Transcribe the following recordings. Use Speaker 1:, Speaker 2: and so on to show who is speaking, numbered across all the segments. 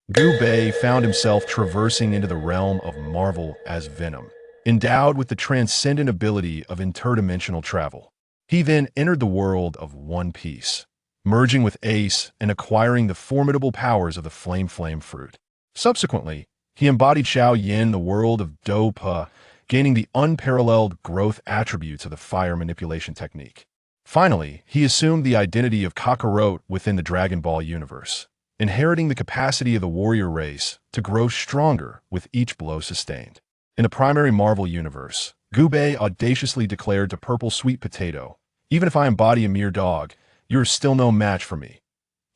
Speaker 1: Gu found himself traversing into the realm of Marvel as Venom, endowed with the transcendent ability of interdimensional travel. He then entered the world of One Piece, merging with Ace and acquiring the formidable powers of the Flame fruit. Subsequently, he embodied Xiao in the world of Do Pa, gaining the unparalleled growth attributes of the fire manipulation technique. Finally, he assumed the identity of Kakarot within the Dragon Ball universe, inheriting the capacity of the warrior race to grow stronger with each blow sustained. In the primary Marvel universe, Gubei audaciously declared to Purple Sweet Potato, "Even if I embody a mere dog, you are still no match for me."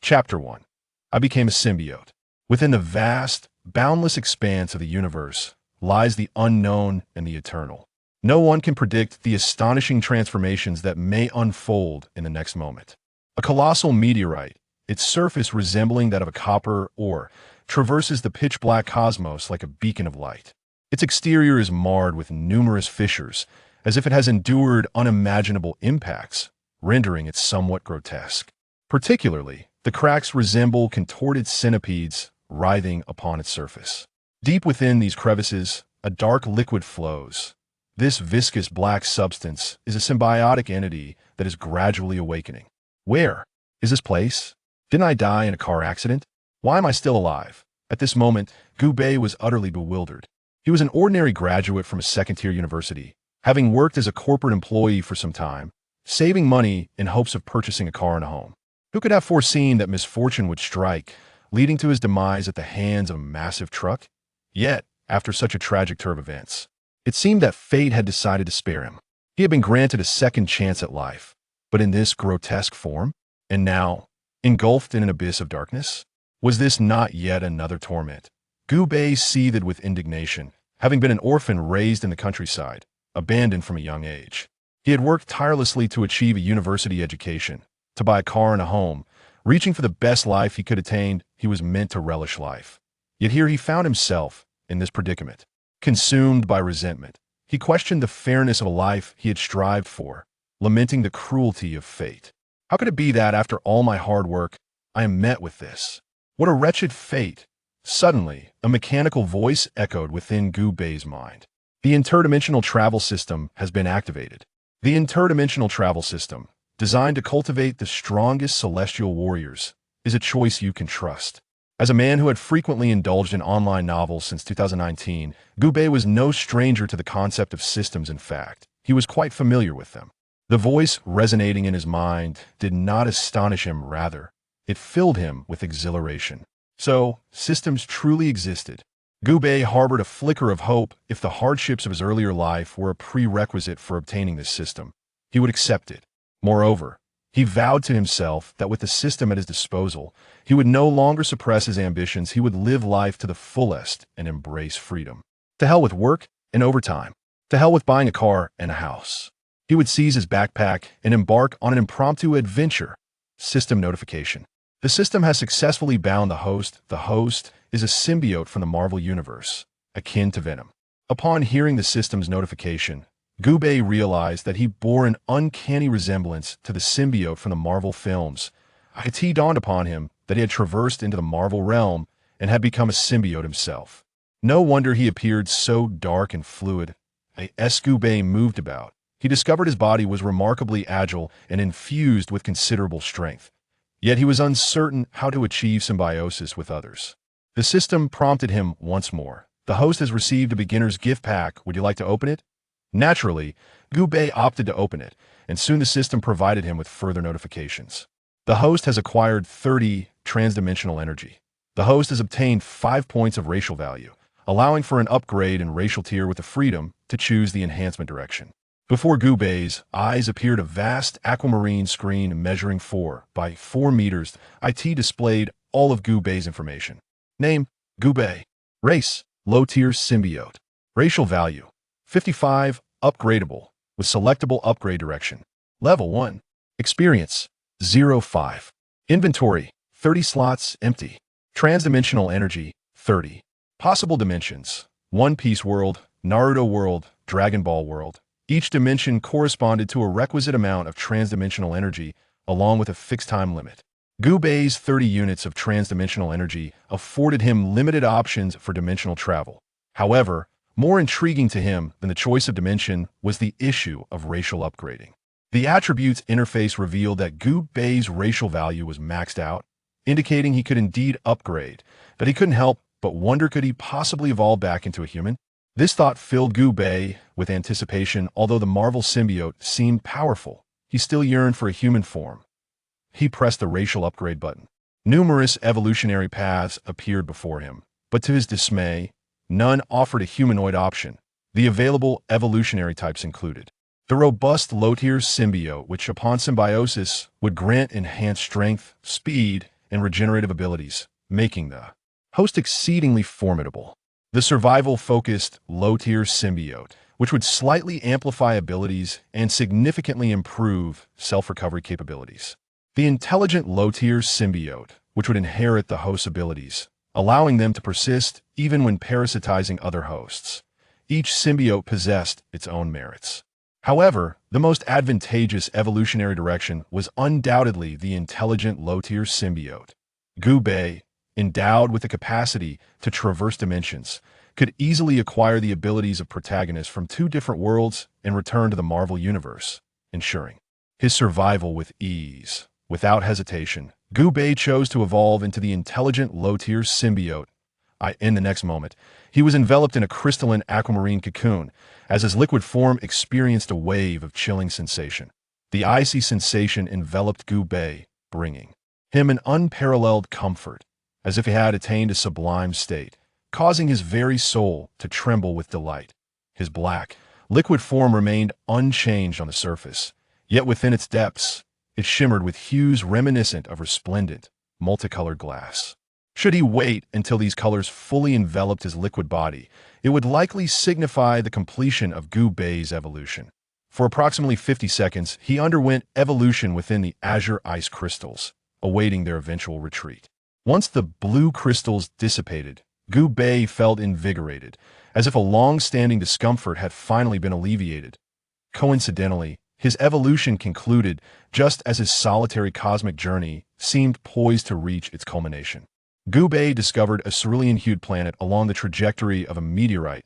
Speaker 1: Chapter 1. I became a symbiote. Within the vast, boundless expanse of the universe lies the unknown and the eternal. No one can predict the astonishing transformations that may unfold in the next moment. A colossal meteorite, its surface resembling that of a copper ore, traverses the pitch-black cosmos like a beacon of light. Its exterior is marred with numerous fissures, as if it has endured unimaginable impacts, rendering it somewhat grotesque. Particularly, the cracks resemble contorted centipedes writhing upon its surface. Deep within these crevices, a dark liquid flows. This viscous black substance is a symbiotic entity that is gradually awakening. Where is this place? Didn't I die in a car accident? Why am I still alive? At this moment, Gubei was utterly bewildered. He was an ordinary graduate from a second-tier university, having worked as a corporate employee for some time, saving money in hopes of purchasing a car and a home. Who could have foreseen that misfortune would strike, leading to his demise at the hands of a massive truck? Yet, after such a tragic turn of events, it seemed that fate had decided to spare him. He had been granted a second chance at life, but in this grotesque form, and now, engulfed in an abyss of darkness? Was this not yet another torment? Gubei seethed with indignation, having been an orphan raised in the countryside, abandoned from a young age. He had worked tirelessly to achieve a university education, to buy a car and a home. Reaching for the best life he could attain, he was meant to relish life. Yet here he found himself, in this predicament. Consumed by resentment, he questioned the fairness of a life he had strived for, lamenting the cruelty of fate. How could it be that, after all my hard work, I am met with this? What a wretched fate! Suddenly, a mechanical voice echoed within Gubei's mind. The interdimensional travel system has been activated. The interdimensional travel system, designed to cultivate the strongest celestial warriors, is a choice you can trust. As a man who had frequently indulged in online novels since 2019, Gubei was no stranger to the concept of systems. In fact, he was quite familiar with them. The voice resonating in his mind did not astonish him, rather, it filled him with exhilaration. So, systems truly existed. Gubei harbored a flicker of hope. If the hardships of his earlier life were a prerequisite for obtaining this system, he would accept it. Moreover, he vowed to himself that with the system at his disposal, he would no longer suppress his ambitions. He would live life to the fullest and embrace freedom. To hell with work and overtime. To hell with buying a car and a house. He would seize his backpack and embark on an impromptu adventure. System notification. The system has successfully bound the host. The host is a symbiote from the Marvel Universe, akin to Venom. Upon hearing the system's notification, Gubei realized that he bore an uncanny resemblance to the symbiote from the Marvel films. It dawned upon him that he had traversed into the Marvel realm and had become a symbiote himself. No wonder he appeared so dark and fluid. As Gubei moved about, he discovered his body was remarkably agile and infused with considerable strength. Yet he was uncertain how to achieve symbiosis with others. The system prompted him once more. The host has received a beginner's gift pack. Would you like to open it? Naturally, Gubei opted to open it, and soon the system provided him with further notifications. The host has acquired 30 transdimensional energy. The host has obtained 5 points of racial value, allowing for an upgrade in racial tier with the freedom to choose the enhancement direction. Before Gubei's eyes appeared a vast aquamarine screen measuring 4 by 4 meters. It displayed all of Gubei's information. Name, Gubei. Race, low-tier symbiote. Racial value, 55, upgradable, with selectable upgrade direction. Level 1. Experience, 0.5. Inventory, 30 slots, empty. Transdimensional energy, 30. Possible dimensions, One Piece world, Naruto world, Dragon Ball world. Each dimension corresponded to a requisite amount of transdimensional energy, along with a fixed time limit. Gubei's 30 units of transdimensional energy afforded him limited options for dimensional travel. However, more intriguing to him than the choice of dimension was the issue of racial upgrading. The attributes interface revealed that Gubei's racial value was maxed out, indicating he could indeed upgrade, but he couldn't help but wonder, could he possibly evolve back into a human? This thought filled Gubei with anticipation. Although the Marvel symbiote seemed powerful, he still yearned for a human form. He pressed the racial upgrade button. Numerous evolutionary paths appeared before him, but to his dismay, none offered a humanoid option. The available evolutionary types included the robust low-tier symbiote, which upon symbiosis would grant enhanced strength, speed, and regenerative abilities, making the host exceedingly formidable. The survival-focused low-tier symbiote, which would slightly amplify abilities and significantly improve self-recovery capabilities. The intelligent low-tier symbiote, which would inherit the host's abilities, allowing them to persist even when parasitizing other hosts. Each symbiote possessed its own merits. However, the most advantageous evolutionary direction was undoubtedly the intelligent low-tier symbiote. Gubei, endowed with the capacity to traverse dimensions, could easily acquire the abilities of protagonists from two different worlds and return to the Marvel Universe, ensuring his survival with ease. Without hesitation, Gubei chose to evolve into the intelligent low-tier symbiote. In the next moment, he was enveloped in a crystalline aquamarine cocoon, as his liquid form experienced a wave of chilling sensation. The icy sensation enveloped Gubei, bringing him an unparalleled comfort, as if he had attained a sublime state, causing his very soul to tremble with delight. His black, liquid form remained unchanged on the surface, yet within its depths, it shimmered with hues reminiscent of resplendent, multicolored glass. Should he wait until these colors fully enveloped his liquid body, it would likely signify the completion of Gubei's evolution. For approximately 50 seconds, he underwent evolution within the azure ice crystals, awaiting their eventual retreat. Once the blue crystals dissipated, Gubei felt invigorated, as if a long-standing discomfort had finally been alleviated. Coincidentally, his evolution concluded just as his solitary cosmic journey seemed poised to reach its culmination. Gubei discovered a cerulean-hued planet along the trajectory of a meteorite.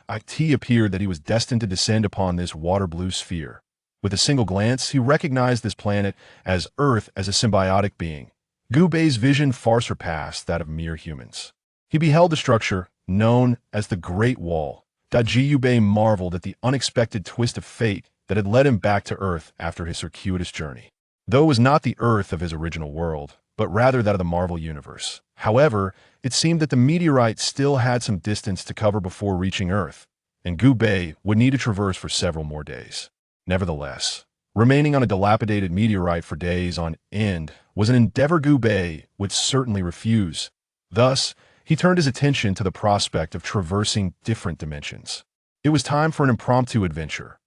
Speaker 1: It appeared that he was destined to descend upon this water-blue sphere. With a single glance, he recognized this planet as Earth as a symbiotic being. Gubei's vision far surpassed that of mere humans. He beheld the structure, known as the Great Wall. Gubei marveled at the unexpected twist of fate that had led him back to Earth after his circuitous journey. Though it was not the Earth of his original world, but rather that of the Marvel Universe. However, it seemed that the meteorite still had some distance to cover before reaching Earth, and Gubei would need to traverse for several more days. Nevertheless, remaining on a dilapidated meteorite for days on end was an endeavor Gubei would certainly refuse. Thus, he turned his attention to the prospect of traversing different dimensions. It was time for an impromptu adventure.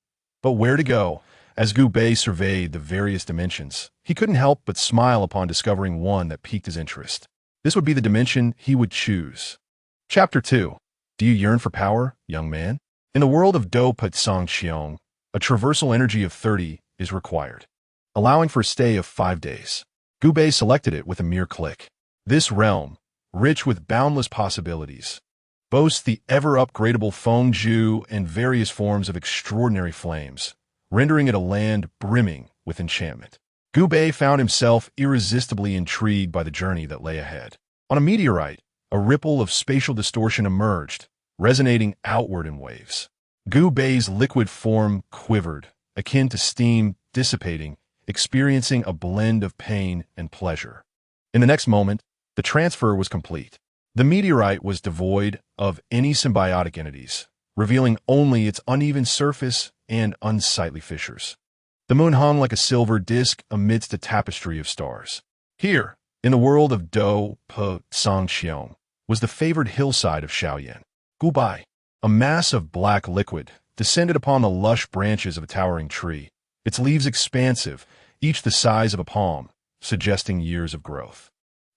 Speaker 1: But where to go? As Gubei surveyed the various dimensions, he couldn't help but smile upon discovering one that piqued his interest. This would be the dimension he would choose. Chapter 2. Do you yearn for power, young man? In the world of Do Put Song Xiong, a traversal energy of 30 is required, allowing for a stay of 5 days. Gubei selected it with a mere click. This realm, rich with boundless possibilities, boasts the ever-upgradable Fengju and various forms of extraordinary flames, rendering it a land brimming with enchantment. Gubei found himself irresistibly intrigued by the journey that lay ahead. On a meteorite, a ripple of spatial distortion emerged, resonating outward in waves. Gubei's liquid form quivered, akin to steam dissipating, experiencing a blend of pain and pleasure. In the next moment, the transfer was complete. The meteorite was devoid of any symbiotic entities, revealing only its uneven surface and unsightly fissures. The moon hung like a silver disk amidst a tapestry of stars. Here, in the world of Do Pu Song Xiong, was the favored hillside of Xiao. Gubei, a mass of black liquid, descended upon the lush branches of a towering tree, its leaves expansive, each the size of a palm, suggesting years of growth.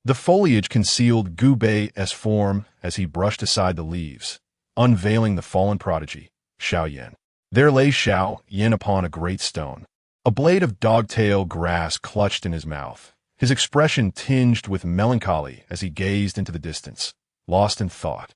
Speaker 1: The foliage concealed Gubei's form as he brushed aside the leaves, unveiling the fallen prodigy, Xiao. There lay Xiao upon a great stone, a blade of dogtail grass clutched in his mouth, his expression tinged with melancholy as he gazed into the distance, lost in thought.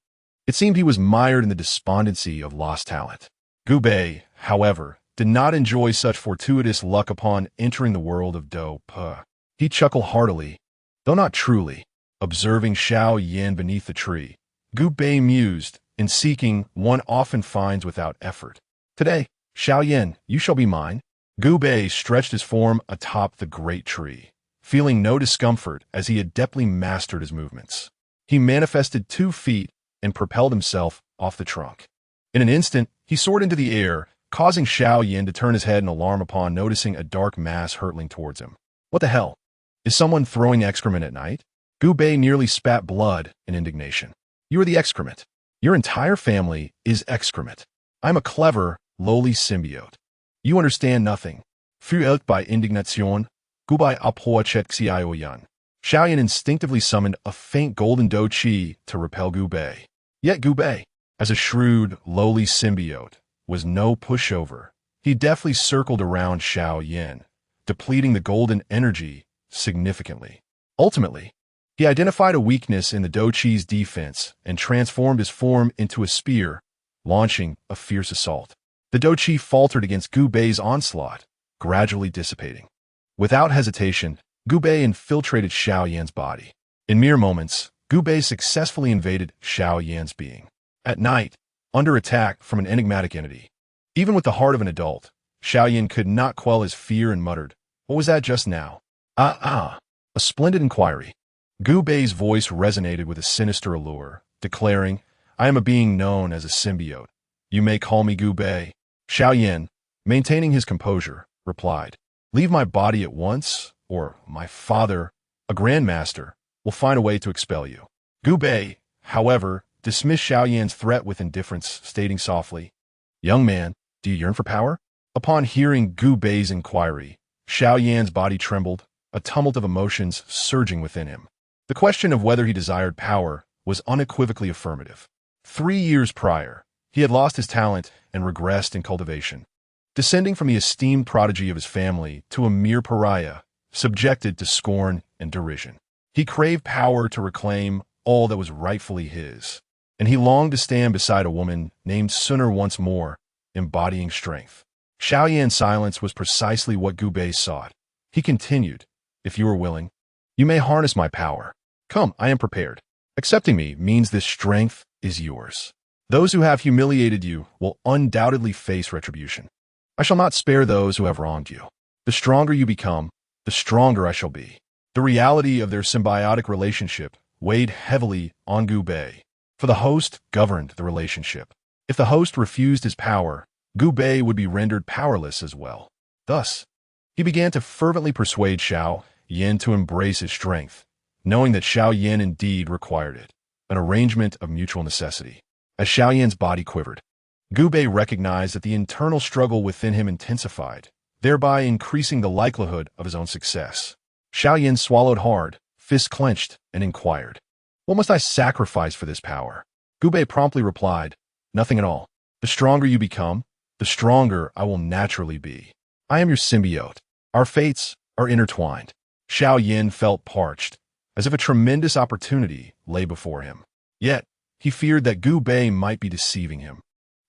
Speaker 1: It seemed he was mired in the despondency of lost talent. Gubei, however, did not enjoy such fortuitous luck upon entering the world of Do-Pa. He chuckled heartily, though not truly, observing Xiao Yan beneath the tree. Gubei mused, in seeking one often finds without effort. Today, Xiao Yan, you shall be mine. Gubei stretched his form atop the great tree, feeling no discomfort as he adeptly mastered his movements. He manifested 2 feet and propelled himself off the trunk. In an instant, he soared into the air, causing Xiao Yan to turn his head in alarm upon noticing a dark mass hurtling towards him. What the hell? Is someone throwing excrement at night? Gubei nearly spat blood in indignation. You are the excrement. Your entire family is excrement. I'm a clever, lowly symbiote. You understand nothing. Fueled by indignation, Gubei approached Xiao Yan. Xiao Yan instinctively summoned a faint golden do chi to repel Gubei. Yet Gubei, as a shrewd, lowly symbiote, was no pushover. He deftly circled around Xiao Yan, depleting the golden energy significantly. Ultimately, he identified a weakness in the do chi's defense and transformed his form into a spear, launching a fierce assault. The do chi faltered against Gubei's onslaught, gradually dissipating. Without hesitation, Gubei infiltrated Xiao Yan's body. In mere moments, Gubei successfully invaded Xiao Yan's being. At night, under attack from an enigmatic entity. Even with the heart of an adult, Xiao Yan could not quell his fear and muttered, "What was that just now?" A splendid inquiry. Gubei's voice resonated with a sinister allure, declaring, "I am a being known as a symbiote. You may call me Gubei." Xiao Yan, maintaining his composure, replied, "Leave my body at once, or my father, a grandmaster, will find a way to expel you." Gubei, however, dismissed Xiao Yan's threat with indifference, stating softly, "Young man, do you yearn for power?" Upon hearing Gubei's inquiry, Xiao Yan's body trembled, a tumult of emotions surging within him. The question of whether he desired power was unequivocally affirmative. 3 years prior, he had lost his talent and regressed in cultivation, descending from the esteemed prodigy of his family to a mere pariah, subjected to scorn and derision. He craved power to reclaim all that was rightfully his, and he longed to stand beside a woman named Sunner once more, embodying strength. Xiao Yan's silence was precisely what Gubei sought. He continued, "If you are willing, you may harness my power. Come, I am prepared. Accepting me means this strength is yours. Those who have humiliated you will undoubtedly face retribution. I shall not spare those who have wronged you. The stronger you become, the stronger I shall be." The reality of their symbiotic relationship weighed heavily on Gubei, for the host governed the relationship. If the host refused his power, Gubei would be rendered powerless as well. Thus, he began to fervently persuade Xiao Yan to embrace his strength, knowing that Xiao Yan indeed required it, an arrangement of mutual necessity. As Xiao Yan's body quivered, Gubei recognized that the internal struggle within him intensified, thereby increasing the likelihood of his own success. Xiao Yan swallowed hard, fists clenched, and inquired, "What must I sacrifice for this power?" Gubei promptly replied, "Nothing at all. The stronger you become, the stronger I will naturally be. I am your symbiote. Our fates are intertwined." Xiao Yan felt parched, as if a tremendous opportunity lay before him. Yet, he feared that Gubei might be deceiving him.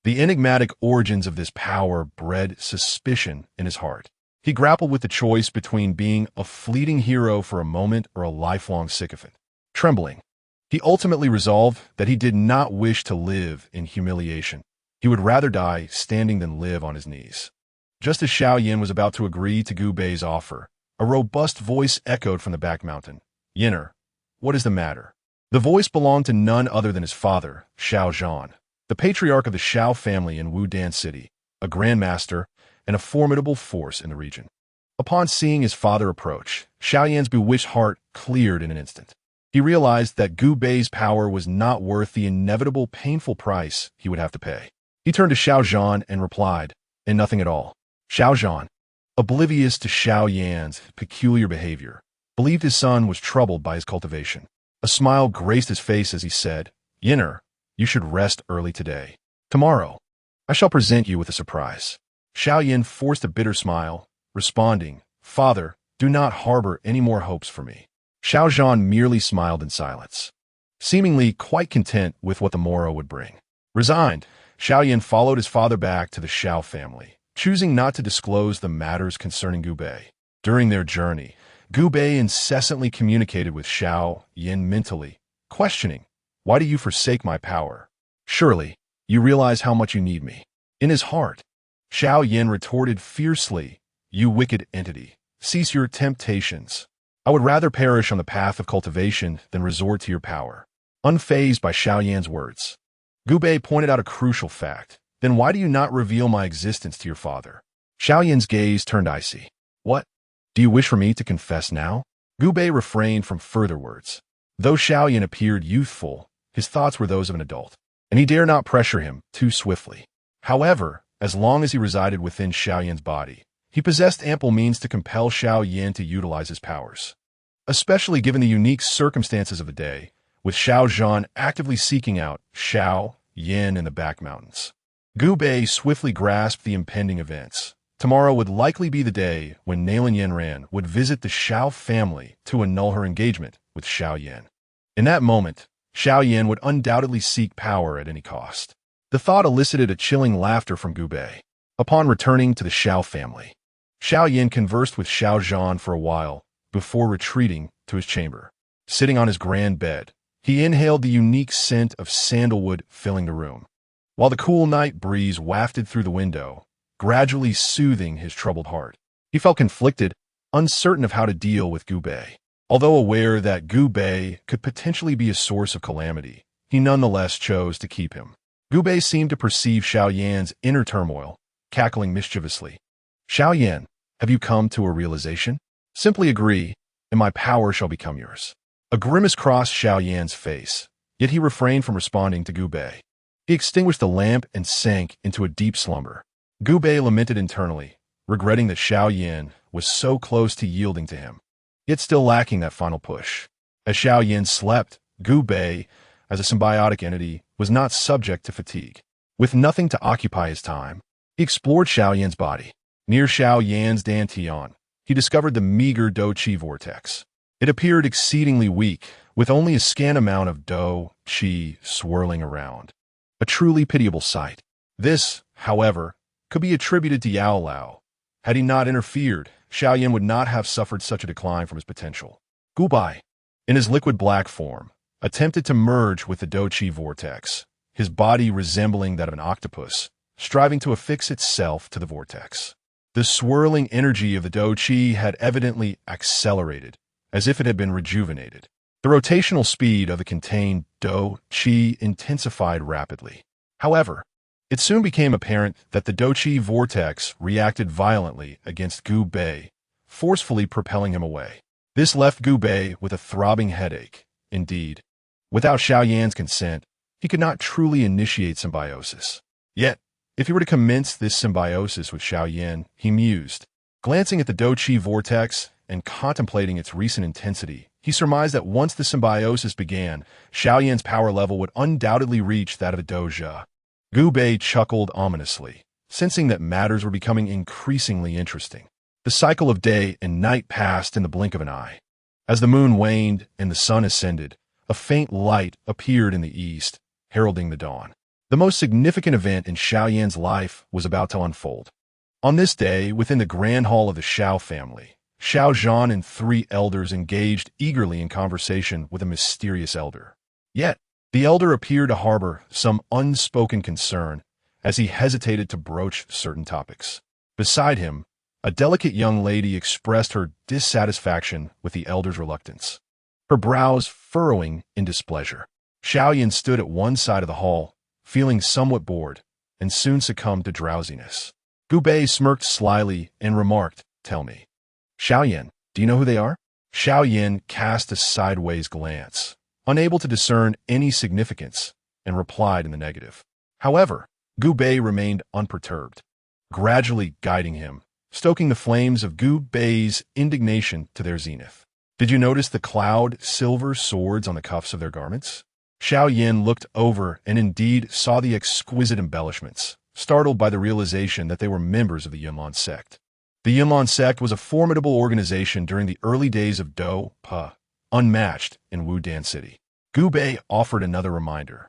Speaker 1: The enigmatic origins of this power bred suspicion in his heart. He grappled with the choice between being a fleeting hero for a moment or a lifelong sycophant. Trembling, he ultimately resolved that he did not wish to live in humiliation. He would rather die standing than live on his knees. Just as Xiao Yan was about to agree to Gubei's offer, a robust voice echoed from the back mountain. "Yenner, what is the matter?" The voice belonged to none other than his father, Xiao Zhan, the patriarch of the Xiao family in Wudan City, a grandmaster and a formidable force in the region. Upon seeing his father approach, Xiao Yan's bewitched heart cleared in an instant. He realized that Gubei's power was not worth the inevitable painful price he would have to pay. He turned to Xiao Zhan and replied, "And nothing at all." Xiao Zhan, oblivious to Xiao Yan's peculiar behavior, believed his son was troubled by his cultivation. A smile graced his face as he said, "Yenner, you should rest early today. Tomorrow, I shall present you with a surprise." Xiao Yan forced a bitter smile, responding, "Father, Do not harbor any more hopes for me. Xiao Zhan merely smiled in silence, seemingly quite content with what the morrow would bring. Resigned, Xiao Yan followed his father back to the Xiao family, choosing not to disclose the matters concerning Gu Bei. During their journey, Gu Bei incessantly communicated with Xiao Yan mentally, questioning, "Why do you forsake my power? Surely, you realize how much you need me." In his heart, Xiao Yan retorted fiercely, "You wicked entity, cease your temptations. I would rather perish on the path of cultivation than resort to your power." Unfazed by Xiao Yan's words, Gu Bei pointed out a crucial fact. "Then why do you not reveal my existence to your father?" Xiao Yan's gaze turned icy. "What? Do you wish for me to confess now?" Gu Bei refrained from further words. Though Xiao Yan appeared youthful, his thoughts were those of an adult, and he dare not pressure him too swiftly. However, as long as he resided within Xiao Yan's body, he possessed ample means to compel Xiao Yan to utilize his powers, especially given the unique circumstances of the day, with Xiao Zhan actively seeking out Xiao Yan in the back mountains. Gu Bei swiftly grasped the impending events. Tomorrow would likely be the day when Nalan Yanran would visit the Xiao family to annul her engagement with Xiao Yan. In that moment, Xiao Yan would undoubtedly seek power at any cost. The thought elicited a chilling laughter from Gu Bei. Upon returning to the Xiao family, Xiao Yan conversed with Xiao Zhan for a while before retreating to his chamber. Sitting on his grand bed, he inhaled the unique scent of sandalwood filling the room, while the cool night breeze wafted through the window, gradually soothing his troubled heart. He felt conflicted, uncertain of how to deal with Gu Bei. Although aware that Gu Bei could potentially be a source of calamity, he nonetheless chose to keep him. Gu Bei seemed to perceive Xiao Yan's inner turmoil, cackling mischievously. "Xiao Yan, have you come to a realization? Simply agree, and my power shall become yours." A grimace crossed Xiao Yan's face, yet he refrained from responding to Gu Bei. He extinguished the lamp and sank into a deep slumber. Gu Bei lamented internally, regretting that Xiao Yan was so close to yielding to him, yet still lacking that final push. As Xiao Yan slept, Gu Bei, as a symbiotic entity, was not subject to fatigue. With nothing to occupy his time, he explored Xiao Yan's body. Near Xiao Yan's dantian, he discovered the meager Do Qi vortex. It appeared exceedingly weak, with only a scant amount of Do Qi swirling around. A truly pitiable sight. This, however, could be attributed to Yao Lao. Had he not interfered, Xiao Yan would not have suffered such a decline from his potential. Gu Bei, in his liquid black form, attempted to merge with the Do Qi vortex, his body resembling that of an octopus, striving to affix itself to the vortex. The swirling energy of the Do Qi had evidently accelerated, as if it had been rejuvenated. The rotational speed of the contained Do Qi intensified rapidly. However, it soon became apparent that the Do Qi vortex reacted violently against Gu Bei, forcefully propelling him away. This left Gu Bei with a throbbing headache. Indeed, without Xiao Yan's consent, he could not truly initiate symbiosis. Yet, if he were to commence this symbiosis with Xiao Yan, he mused. Glancing at the Do Qi vortex and contemplating its recent intensity, he surmised that once the symbiosis began, Xiao Yan's power level would undoubtedly reach that of a Doja. Gu Bei chuckled ominously, sensing that matters were becoming increasingly interesting. The cycle of day and night passed in the blink of an eye. As the moon waned and the sun ascended, a faint light appeared in the east, heralding the dawn. The most significant event in Xiao Yan's life was about to unfold. On this day, within the grand hall of the Xiao family, Xiao Zhan and 3 elders engaged eagerly in conversation with a mysterious elder. Yet, the elder appeared to harbor some unspoken concern as he hesitated to broach certain topics. Beside him, a delicate young lady expressed her dissatisfaction with the elder's reluctance, her brows furrowing in displeasure. Xiao Yan stood at one side of the hall, feeling somewhat bored, and soon succumbed to drowsiness. Gu Bei smirked slyly and remarked, "Tell me, Xiao Yan, do you know who they are?" Xiao Yan cast a sideways glance, unable to discern any significance, and replied in the negative. However, Gu Bei remained unperturbed, gradually guiding him, stoking the flames of Gu Bei's indignation to their zenith. "Did you notice the cloud silver swords on the cuffs of their garments?" Xiao Yan looked over and indeed saw the exquisite embellishments, startled by the realization that they were members of the Yunlan sect. The Yunlan sect was a formidable organization during the early days of Do, Pa, unmatched in Wudan City. Gu Bei offered another reminder.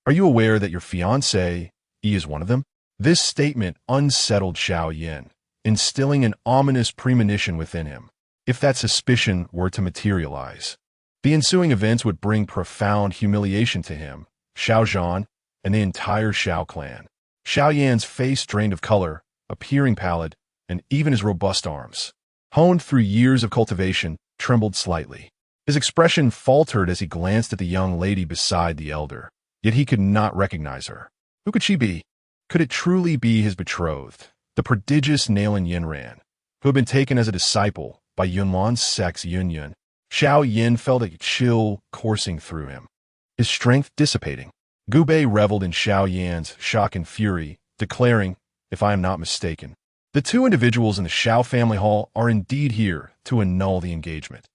Speaker 1: Are you aware that your fiancé, Yi, is one of them? This statement unsettled Xiao Yin, instilling an ominous premonition within him. If that suspicion were to materialize, the ensuing events would bring profound humiliation to him, Xiao Zhan, and the entire Xiao clan. Xiao Yan's face drained of color, appearing pallid, and even his robust arms, honed through years of cultivation, trembled slightly. His expression faltered as he glanced at the young lady beside the elder, yet he could not recognize her. Who could she be? Could it truly be his betrothed, the prodigious Nalan Yinran, who had been taken as a disciple by Yunlan's sect's Yunyun? Xiao Yin felt a chill coursing through him, his strength dissipating. Gu Bei reveled in Xiao Yan's shock and fury, declaring, if I am not mistaken, the two individuals in the Xiao family hall are indeed here to annul the engagement.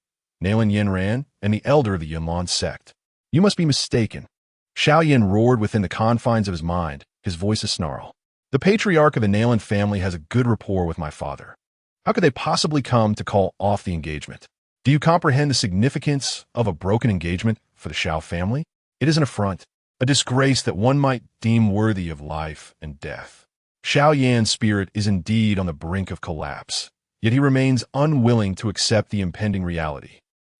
Speaker 1: Nalan Yinran and the elder of the Yunlan sect. You must be mistaken. Xiao Yin roared within the confines of his mind, his voice a snarl. The patriarch of the Nalan family has a good rapport with my father. How could they possibly come to call off the engagement? Do you comprehend the significance of a broken engagement for the Xiao family? It is an affront, a disgrace that one might deem worthy of life and death. Xiao Yan's spirit is indeed on the brink of collapse, yet he remains unwilling to accept the impending reality.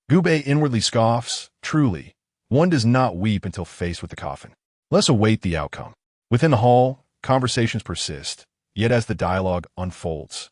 Speaker 1: Gu Bei inwardly scoffs, truly, one does not weep until faced with the coffin. Let's await the outcome. Within the hall, conversations persist, yet as the dialogue unfolds,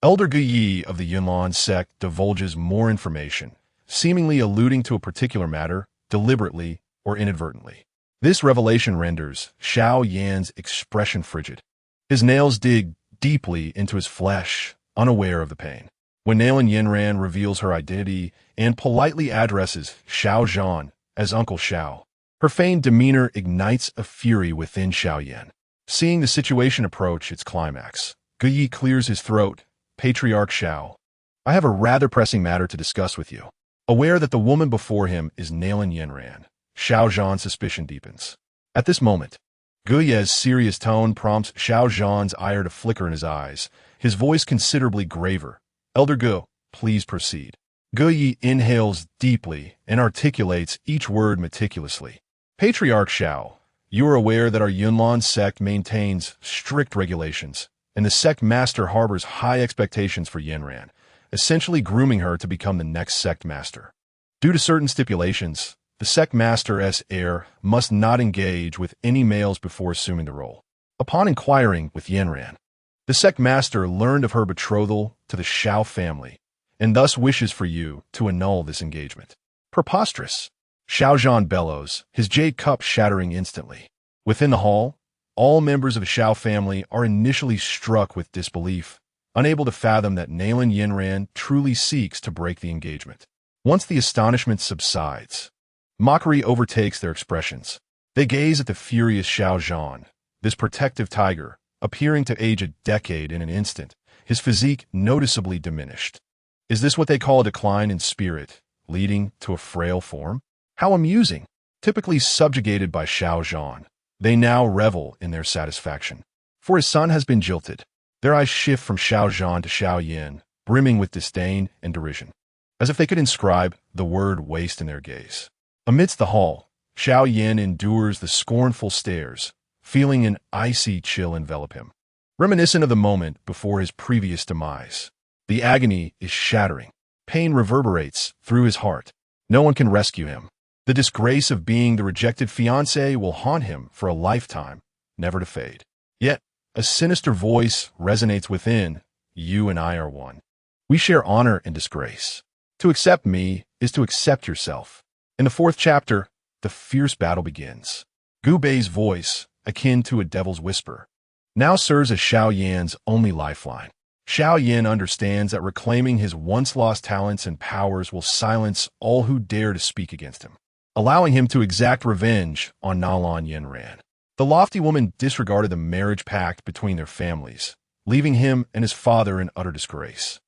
Speaker 1: Elder Gu Yi of the Yunlan sect divulges more information, seemingly alluding to a particular matter, deliberately or inadvertently. This revelation renders Xiao Yan's expression frigid. His nails dig deeply into his flesh, unaware of the pain. When Nalan Yinran reveals her identity and politely addresses Xiao Zhan as Uncle Xiao, her feigned demeanor ignites a fury within Xiao Yan. Seeing the situation approach its climax, Gu Yi clears his throat. Patriarch Xiao, I have a rather pressing matter to discuss with you. Aware that the woman before him is Nalan Yinran, Xiao Zhan's suspicion deepens. At this moment, Gu Ye's serious tone prompts Xiao Zhan's ire to flicker in his eyes, his voice considerably graver. Elder Gu, please proceed. Gu Yi inhales deeply and articulates each word meticulously. Patriarch Xiao, you are aware that our Yunlan sect maintains strict regulations, and the sect master harbors high expectations for Yinran, essentially grooming her to become the next sect master. Due to certain stipulations, the sect master's heir must not engage with any males before assuming the role. Upon inquiring with Yinran, the sect master learned of her betrothal to the Xiao family, and thus wishes for you to annul this engagement. Preposterous! Xiao Zhan bellows, his jade cup shattering instantly. Within the hall, all members of the Xiao family are initially struck with disbelief, unable to fathom that Nalan Yinran truly seeks to break the engagement. Once the astonishment subsides, mockery overtakes their expressions. They gaze at the furious Xiao Zhan, this protective tiger, appearing to age a decade in an instant, his physique noticeably diminished. Is this what they call a decline in spirit, leading to a frail form? How amusing! Typically subjugated by Xiao Zhan, they now revel in their satisfaction. For his son has been jilted. Their eyes shift from Xiao Zhan to Xiao Yin, brimming with disdain and derision, as if they could inscribe the word waste in their gaze. Amidst the hall, Xiao Yin endures the scornful stares, feeling an icy chill envelop him. Reminiscent of the moment before his previous demise, the agony is shattering. Pain reverberates through his heart. No one can rescue him. The disgrace of being the rejected fiancé will haunt him for a lifetime, never to fade. Yet, a sinister voice resonates within. You and I are one. We share honor and disgrace. To accept me is to accept yourself. In the fourth chapter, the fierce battle begins. Gu Bei's voice, akin to a devil's whisper, now serves as Xiao Yan's only lifeline. Xiao Yin understands that reclaiming his once-lost talents and powers will silence all who dare to speak against him, allowing him to exact revenge on Nalan Yinran. The lofty woman disregarded the marriage pact between their families, leaving him and his father in utter disgrace.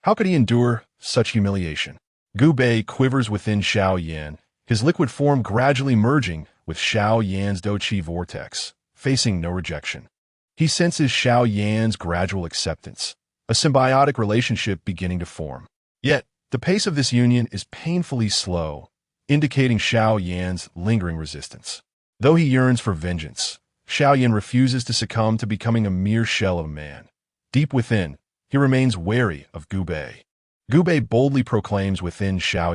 Speaker 1: How could he endure such humiliation? Gu Bei quivers within Xiao Yin, his liquid form gradually merging with Xiao Yan's Do-Chi vortex, facing no rejection. He senses Xiao Yan's gradual acceptance, a symbiotic relationship beginning to form. Yet, the pace of this union is painfully slow, indicating Xiao Yan's lingering resistance. Though he yearns for vengeance, Xiao Yan refuses to succumb to becoming a mere shell of a man. Deep within, he remains wary of Gu Bei. Gu Bei boldly proclaims within Xiao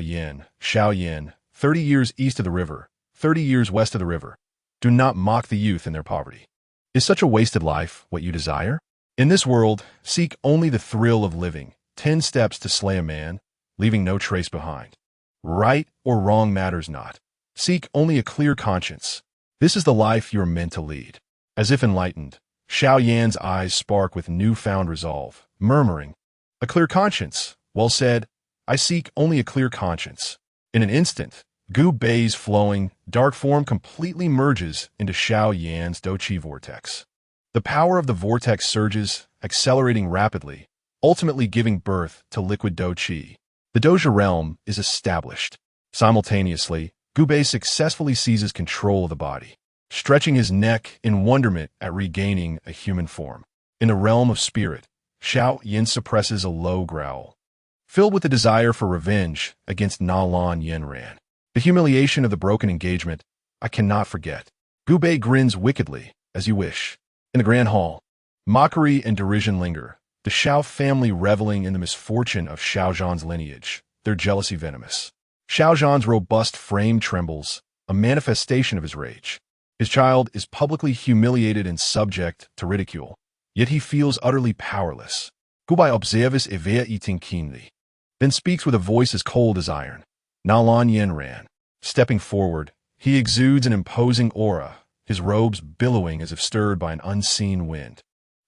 Speaker 1: Yan, 30 years east of the river, 30 years west of the river. Do not mock the youth in their poverty. Is such a wasted life what you desire? In this world, seek only the thrill of living, 10 steps to slay a man, leaving no trace behind. Right or wrong matters not. Seek only a clear conscience. This is the life you are meant to lead. As if enlightened, Xiao Yan's eyes spark with newfound resolve, murmuring, "A clear conscience. Well said. I seek only a clear conscience." In an instant, Gu Bei's flowing, dark form completely merges into Xiao Yan's Douqi vortex. The power of the vortex surges, accelerating rapidly, ultimately giving birth to liquid Douqi. The Doja realm is established. Simultaneously, Gu Bei successfully seizes control of the body, stretching his neck in wonderment at regaining a human form. In the realm of spirit, Xiao Yan suppresses a low growl, filled with the desire for revenge against Nalan Yanran. The humiliation of the broken engagement, I cannot forget. Gu Bei grins wickedly, as you wish. In the grand hall, mockery and derision linger, the Xiao family reveling in the misfortune of Xiao Zhan's lineage, their jealousy venomous. Xiao Zhan's robust frame trembles, a manifestation of his rage. His child is publicly humiliated and subject to ridicule, yet he feels utterly powerless. Gu Bei observes Evea eating keenly, then speaks with a voice as cold as iron. Nalan Yanran. Stepping forward, he exudes an imposing aura, his robes billowing as if stirred by an unseen wind,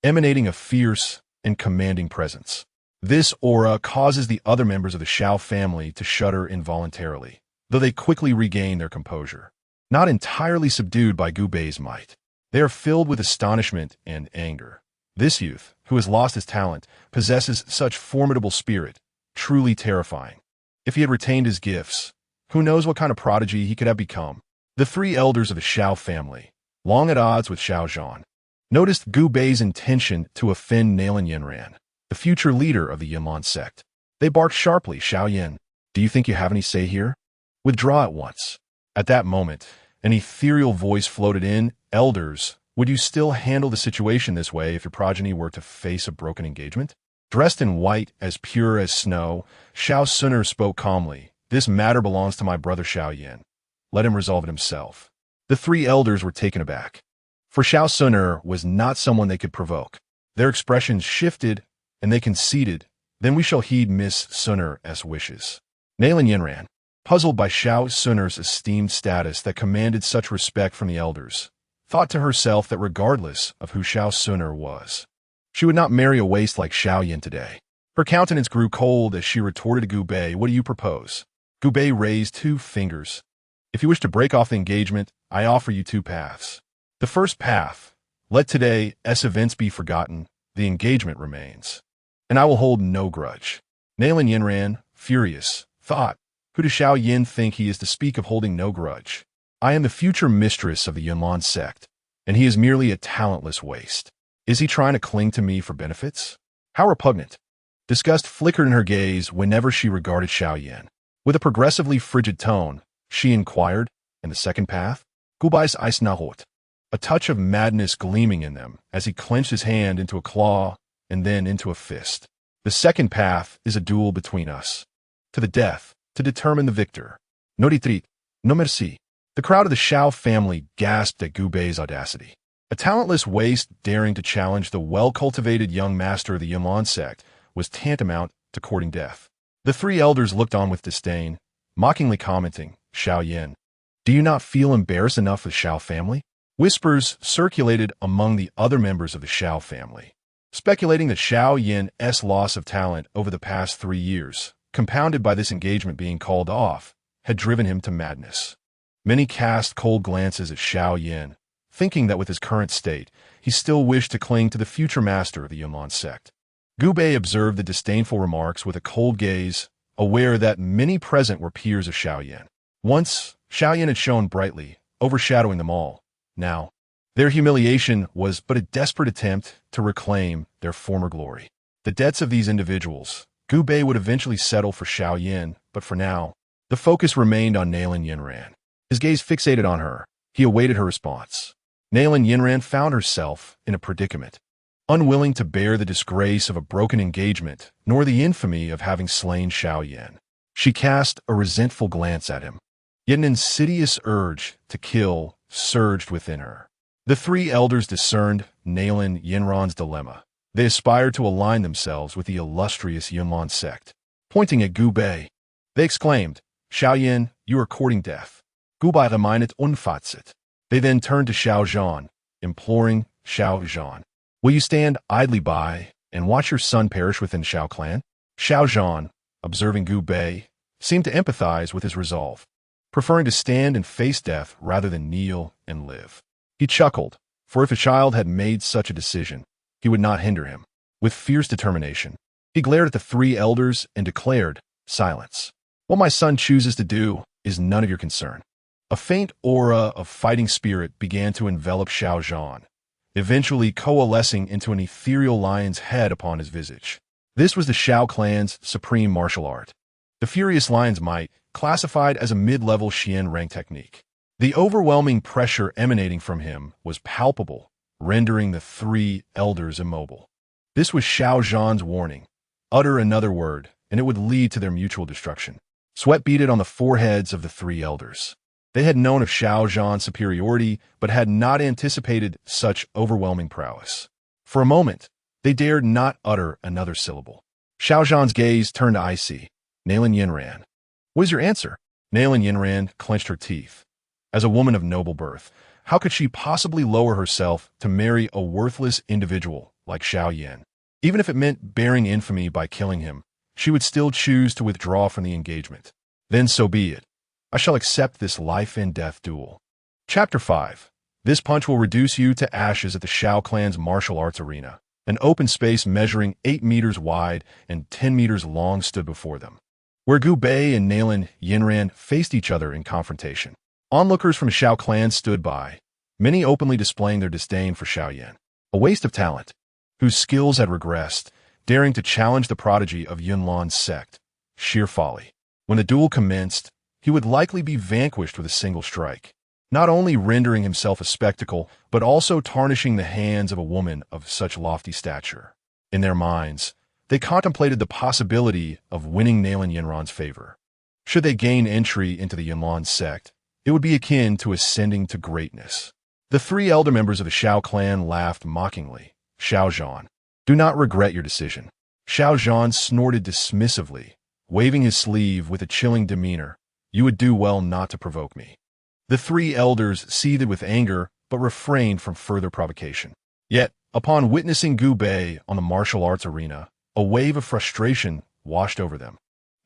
Speaker 1: emanating a fierce and commanding presence. This aura causes the other members of the Xiao family to shudder involuntarily, though they quickly regain their composure. Not entirely subdued by Gu Bei's might, they are filled with astonishment and anger. This youth, who has lost his talent, possesses such formidable spirit, truly terrifying. If he had retained his gifts, who knows what kind of prodigy he could have become. The three elders of the Xiao family, long at odds with Xiao Zhan, noticed Gu Bei's intention to offend Nalan Yanran, the future leader of the Yanlan sect. They barked sharply, "Xiao Yan, do you think you have any say here? Withdraw at once." At that moment, an ethereal voice floated in, "Elders, would you still handle the situation this way if your progeny were to face a broken engagement?" Dressed in white as pure as snow, Xiao Suner spoke calmly, "This matter belongs to my brother Xiao Yan. Let him resolve it himself." The three elders were taken aback, for Xiao Suner was not someone they could provoke. Their expressions shifted, and they conceded, "Then we shall heed Miss Suner's wishes." Nalan Yanran, puzzled by Xiao Suner's esteemed status that commanded such respect from the elders, thought to herself that regardless of who Xiao Suner was, she would not marry a waste like Xiao Yan today. Her countenance grew cold as she retorted to Gu Bei, "What do you propose?" Gu Bei raised 2 fingers. "If you wish to break off the engagement, I offer you 2 paths. The first path, let today's events be forgotten, the engagement remains, and I will hold no grudge." Nalan Yanran, furious, thought, "Who does Xiao Yan think he is to speak of holding no grudge? I am the future mistress of the Yanlan sect, and he is merely a talentless waste. Is he trying to cling to me for benefits? How repugnant." Disgust flickered in her gaze whenever she regarded Xiao Yan. With a progressively frigid tone, she inquired, "And the second path?" Gu Bei's eyes narrowed, a touch of madness gleaming in them as he clenched his hand into a claw and then into a fist. "The second path is a duel between us, to the death, to determine the victor. No retreat, no merci." The crowd of the Xiao family gasped at Gu Bei's audacity. A talentless waste daring to challenge the well-cultivated young master of the Yanlan sect was tantamount to courting death. The 3 elders looked on with disdain, mockingly commenting, "Xiao Yan, do you not feel embarrassed enough with Xiao family?" Whispers circulated among the other members of the Xiao family, speculating that Xiao Yan's loss of talent over the past 3 years, compounded by this engagement being called off, had driven him to madness. Many cast cold glances at Xiao Yan, thinking that with his current state, he still wished to cling to the future master of the Yanlan sect. Gu Bei observed the disdainful remarks with a cold gaze, aware that many present were peers of Xiao Yan. Once, Xiao Yan had shone brightly, overshadowing them all. Now, their humiliation was but a desperate attempt to reclaim their former glory. the debts of these individuals, Gu Bei would eventually settle for Xiao Yin, but for now, the focus remained on Nailin Yinran. His gaze fixated on her, he awaited her response. Nailin Yinran found herself in a predicament. Unwilling to bear the disgrace of a broken engagement, nor the infamy of having slain Xiao Yan, she cast a resentful glance at him. Yet an insidious urge to kill surged within her. The three elders discerned Nailin Yinran's dilemma. They aspired to align themselves with the illustrious Yunlan sect. Pointing at Gu Bei, they exclaimed, "Xiao Yin, you are courting death. Gu Bei remeinet unfatzet." They then turned to Xiao Zhan, imploring Xiao Zhan, "Will you stand idly by and watch your son perish within Xiao clan?" Xiao Zhan, observing Gu Bei, seemed to empathize with his resolve, preferring to stand and face death rather than kneel and live. He chuckled, for if a child had made such a decision, he would not hinder him. With fierce determination, he glared at the three elders and declared, "Silence. What my son chooses to do is none of your concern." A faint aura of fighting spirit began to envelop Xiao Zhan, eventually coalescing into an ethereal lion's head upon his visage. This was the Xiao clan's supreme martial art, the Furious Lion's Might, classified as a mid-level Xian rank technique. The overwhelming pressure emanating from him was palpable, rendering the three elders immobile. This was Xiao Zhan's warning. Utter another word, and it would lead to their mutual destruction. Sweat beaded on the foreheads of the three elders. They had known of Xiao Zhan's superiority, but had not anticipated such overwhelming prowess. For a moment, they dared not utter another syllable. Xiao Zhan's gaze turned icy. Nailin Yinran. "What is your answer?" Nailin Yinran clenched her teeth. As a woman of noble birth, how could she possibly lower herself to marry a worthless individual like Xiao Yan? Even if it meant bearing infamy by killing him, she would still choose to withdraw from the engagement. Then so be it. I shall accept this life-and-death duel. Chapter 5. This punch will reduce you to ashes at the Xiao clan's martial arts arena. An open space measuring 8 meters wide and 10 meters long stood before them, where Gu Bei and Nailin Yinran faced each other in confrontation. Onlookers from Xiao clan stood by, many openly displaying their disdain for Xiao Yan, a waste of talent, whose skills had regressed, daring to challenge the prodigy of Yunlan's sect. Sheer folly. When the duel commenced, he would likely be vanquished with a single strike, not only rendering himself a spectacle, but also tarnishing the hands of a woman of such lofty stature. In their minds, they contemplated the possibility of winning Nailin Yinran's favor. Should they gain entry into the Yunlan sect, it would be akin to ascending to greatness. The three elder members of the Xiao clan laughed mockingly. "Xiao Zhan, do not regret your decision." Xiao Zhan snorted dismissively, waving his sleeve with a chilling demeanor. "You would do well not to provoke me." The three elders seethed with anger, but refrained from further provocation. Yet, upon witnessing Gu Bei on the martial arts arena, a wave of frustration washed over them.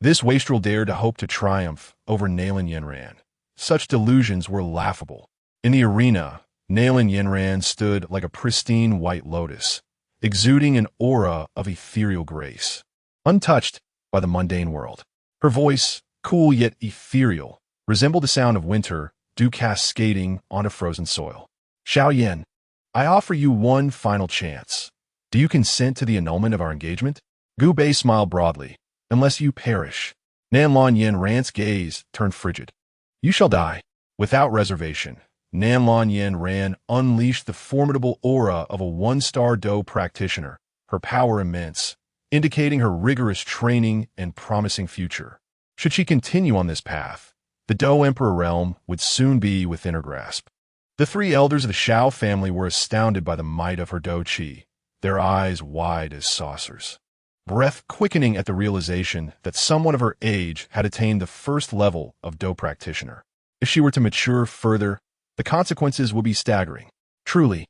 Speaker 1: This wastrel dared to hope to triumph over Nailin Yinran. Such delusions were laughable. In the arena, Nailin Yinran stood like a pristine white lotus, exuding an aura of ethereal grace, untouched by the mundane world. Her voice, cool yet ethereal, resembled the sound of winter, dew cascading onto frozen soil. "Xiao Yan, I offer you one final chance. Do you consent to the annulment of our engagement?" Gu Bei smiled broadly. "Unless you perish." Nailin Yinran's gaze turned frigid. "You shall die." Without reservation, Nailin Yinran unleashed the formidable aura of a one-star Do practitioner, her power immense, indicating her rigorous training and promising future. Should she continue on this path, the Do Emperor realm would soon be within her grasp. The three elders of the Xiao family were astounded by the might of her Do Qi, their eyes wide as saucers, breath quickening at the realization that someone of her age had attained the first level of Do practitioner. If she were to mature further, the consequences would be staggering. Truly,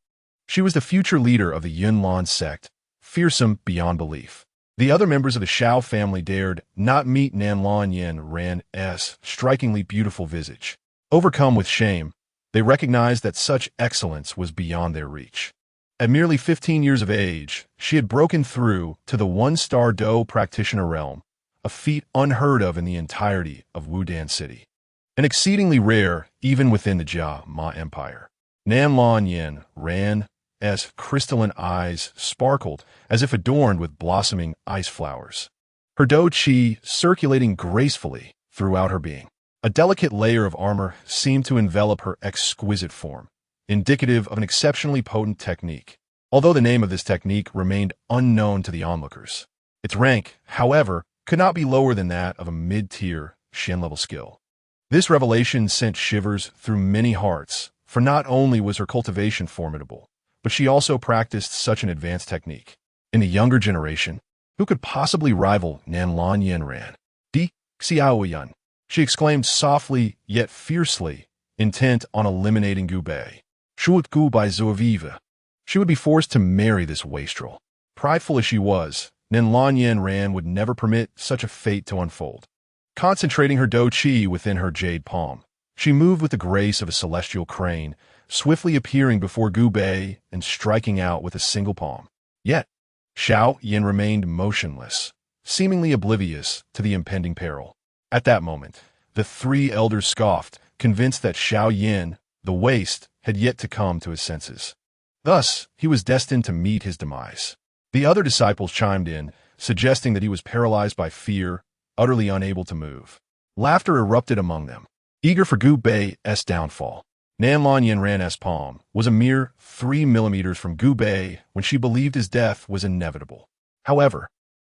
Speaker 1: she was the future leader of the Yunlan sect, fearsome beyond belief. The other members of the Xiao family dared not meet Nailin Yinran's strikingly beautiful visage. Overcome with shame, they recognized that such excellence was beyond their reach. At merely 15 years of age, she had broken through to the one-star Do practitioner realm, a feat unheard of in the entirety of Wudan City, and exceedingly rare even within the Jia Ma Empire. Nailin Yinran as crystalline eyes sparkled as if adorned with blossoming ice flowers. Her do-chi circulating gracefully throughout her being. A delicate layer of armor seemed to envelop her exquisite form, indicative of an exceptionally potent technique, although the name of this technique remained unknown to the onlookers. Its rank, however, could not be lower than that of a mid-tier Shin-level skill. This revelation sent shivers through many hearts, for not only was her cultivation formidable, but she also practiced such an advanced technique. In the younger generation, who could possibly rival Nanlan Yenran? Di Xiao, she exclaimed softly yet fiercely, intent on eliminating Gu Bei. Shuot Gu Bai Zuaviva. She would be forced to marry this wastrel. Prideful as she was, Nanlan Yenran would never permit such a fate to unfold. Concentrating her do-chi within her jade palm, she moved with the grace of a celestial crane, swiftly appearing before Gu Bei and striking out with a single palm. Yet, Xiao Yin remained motionless, seemingly oblivious to the impending peril. At that moment, the three elders scoffed, convinced that Xiao Yin, the waste, had yet to come to his senses. Thus, he was destined to meet his demise. The other disciples chimed in, suggesting that he was paralyzed by fear, utterly unable to move. Laughter erupted among them, eager for Gu Bei's downfall. Nanlan Yenran's palm was a mere 3 millimeters from Gu Bei when she believed his death was inevitable. However,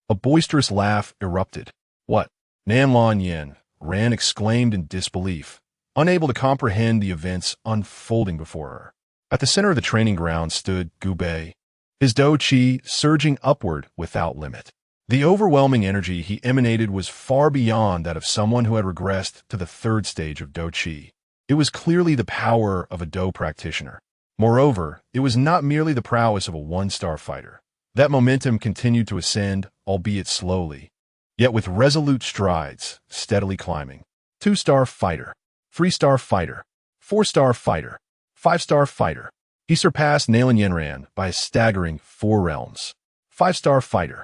Speaker 1: a boisterous laugh erupted. What? Nanlan Yenran exclaimed in disbelief, unable to comprehend the events unfolding before her. At the center of the training ground stood Gu Bei, his do-chi surging upward without limit. The overwhelming energy he emanated was far beyond that of someone who had regressed to the third stage of do-chi. It was clearly the power of a do practitioner. Moreover, it was not merely the prowess of a one-star fighter. That momentum continued to ascend, albeit slowly, yet with resolute strides, steadily climbing. 2-star fighter, 3-star fighter, 4-star fighter, 5-star fighter. He surpassed Nanlan Yenran by a staggering 4 realms. 5-star fighter.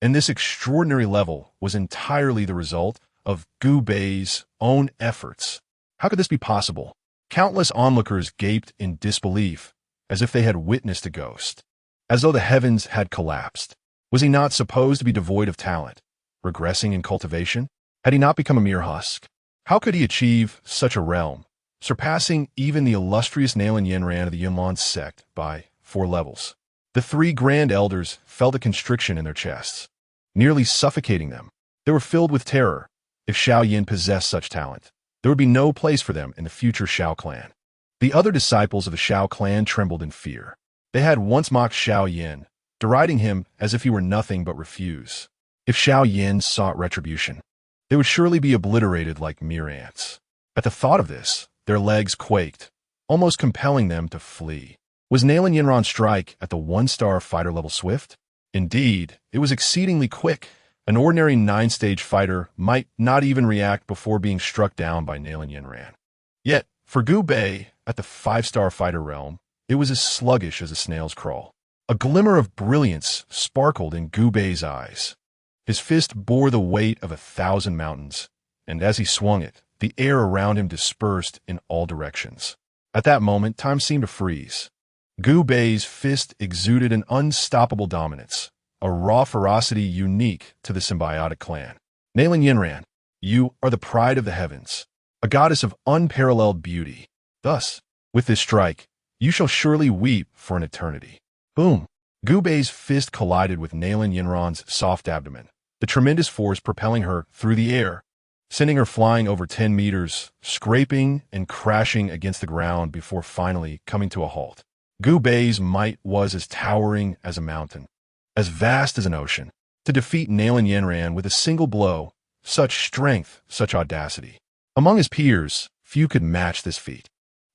Speaker 1: And this extraordinary level was entirely the result of Gu Bei's own efforts. How could this be possible? Countless onlookers gaped in disbelief, as if they had witnessed a ghost, as though the heavens had collapsed. Was he not supposed to be devoid of talent, regressing in cultivation? Had he not become a mere husk? How could he achieve such a realm, surpassing even the illustrious Nanlan Yenran of the Yunlan sect by 4 levels? The 3 grand elders felt a constriction in their chests, nearly suffocating them. They were filled with terror. If Xiao Yin possessed such talent, there would be no place for them in the future Xiao clan. The other disciples of the Xiao clan trembled in fear. They had once mocked Xiao Yin, deriding him as if he were nothing but refuse. If Xiao Yin sought retribution, they would surely be obliterated like mere ants. At the thought of this, their legs quaked, almost compelling them to flee. Was Nanlan Yenran's strike at the 1-star fighter level swift? Indeed, it was exceedingly quick. An ordinary 9-stage fighter might not even react before being struck down by Nanlan Yenran. Yet, for Gu Bei, at the 5-star fighter realm, it was as sluggish as a snail's crawl. A glimmer of brilliance sparkled in Gu Bei's eyes. His fist bore the weight of 1,000 mountains, and as he swung it, the air around him dispersed in all directions. At that moment, time seemed to freeze. Gu Bei's fist exuded an unstoppable dominance, a raw ferocity unique to the symbiotic clan. Nanlan Yenran, you are the pride of the heavens, a goddess of unparalleled beauty. Thus, with this strike, you shall surely weep for an eternity. Boom! Gu Bei's fist collided with Nanlan Yenran's soft abdomen, the tremendous force propelling her through the air, sending her flying over 10 meters, scraping and crashing against the ground before finally coming to a halt. Gu Bei's might was as towering as a mountain, as vast as an ocean. To defeat Nanlan Yenran with a single blow, such strength, such audacity. Among his peers, few could match this feat.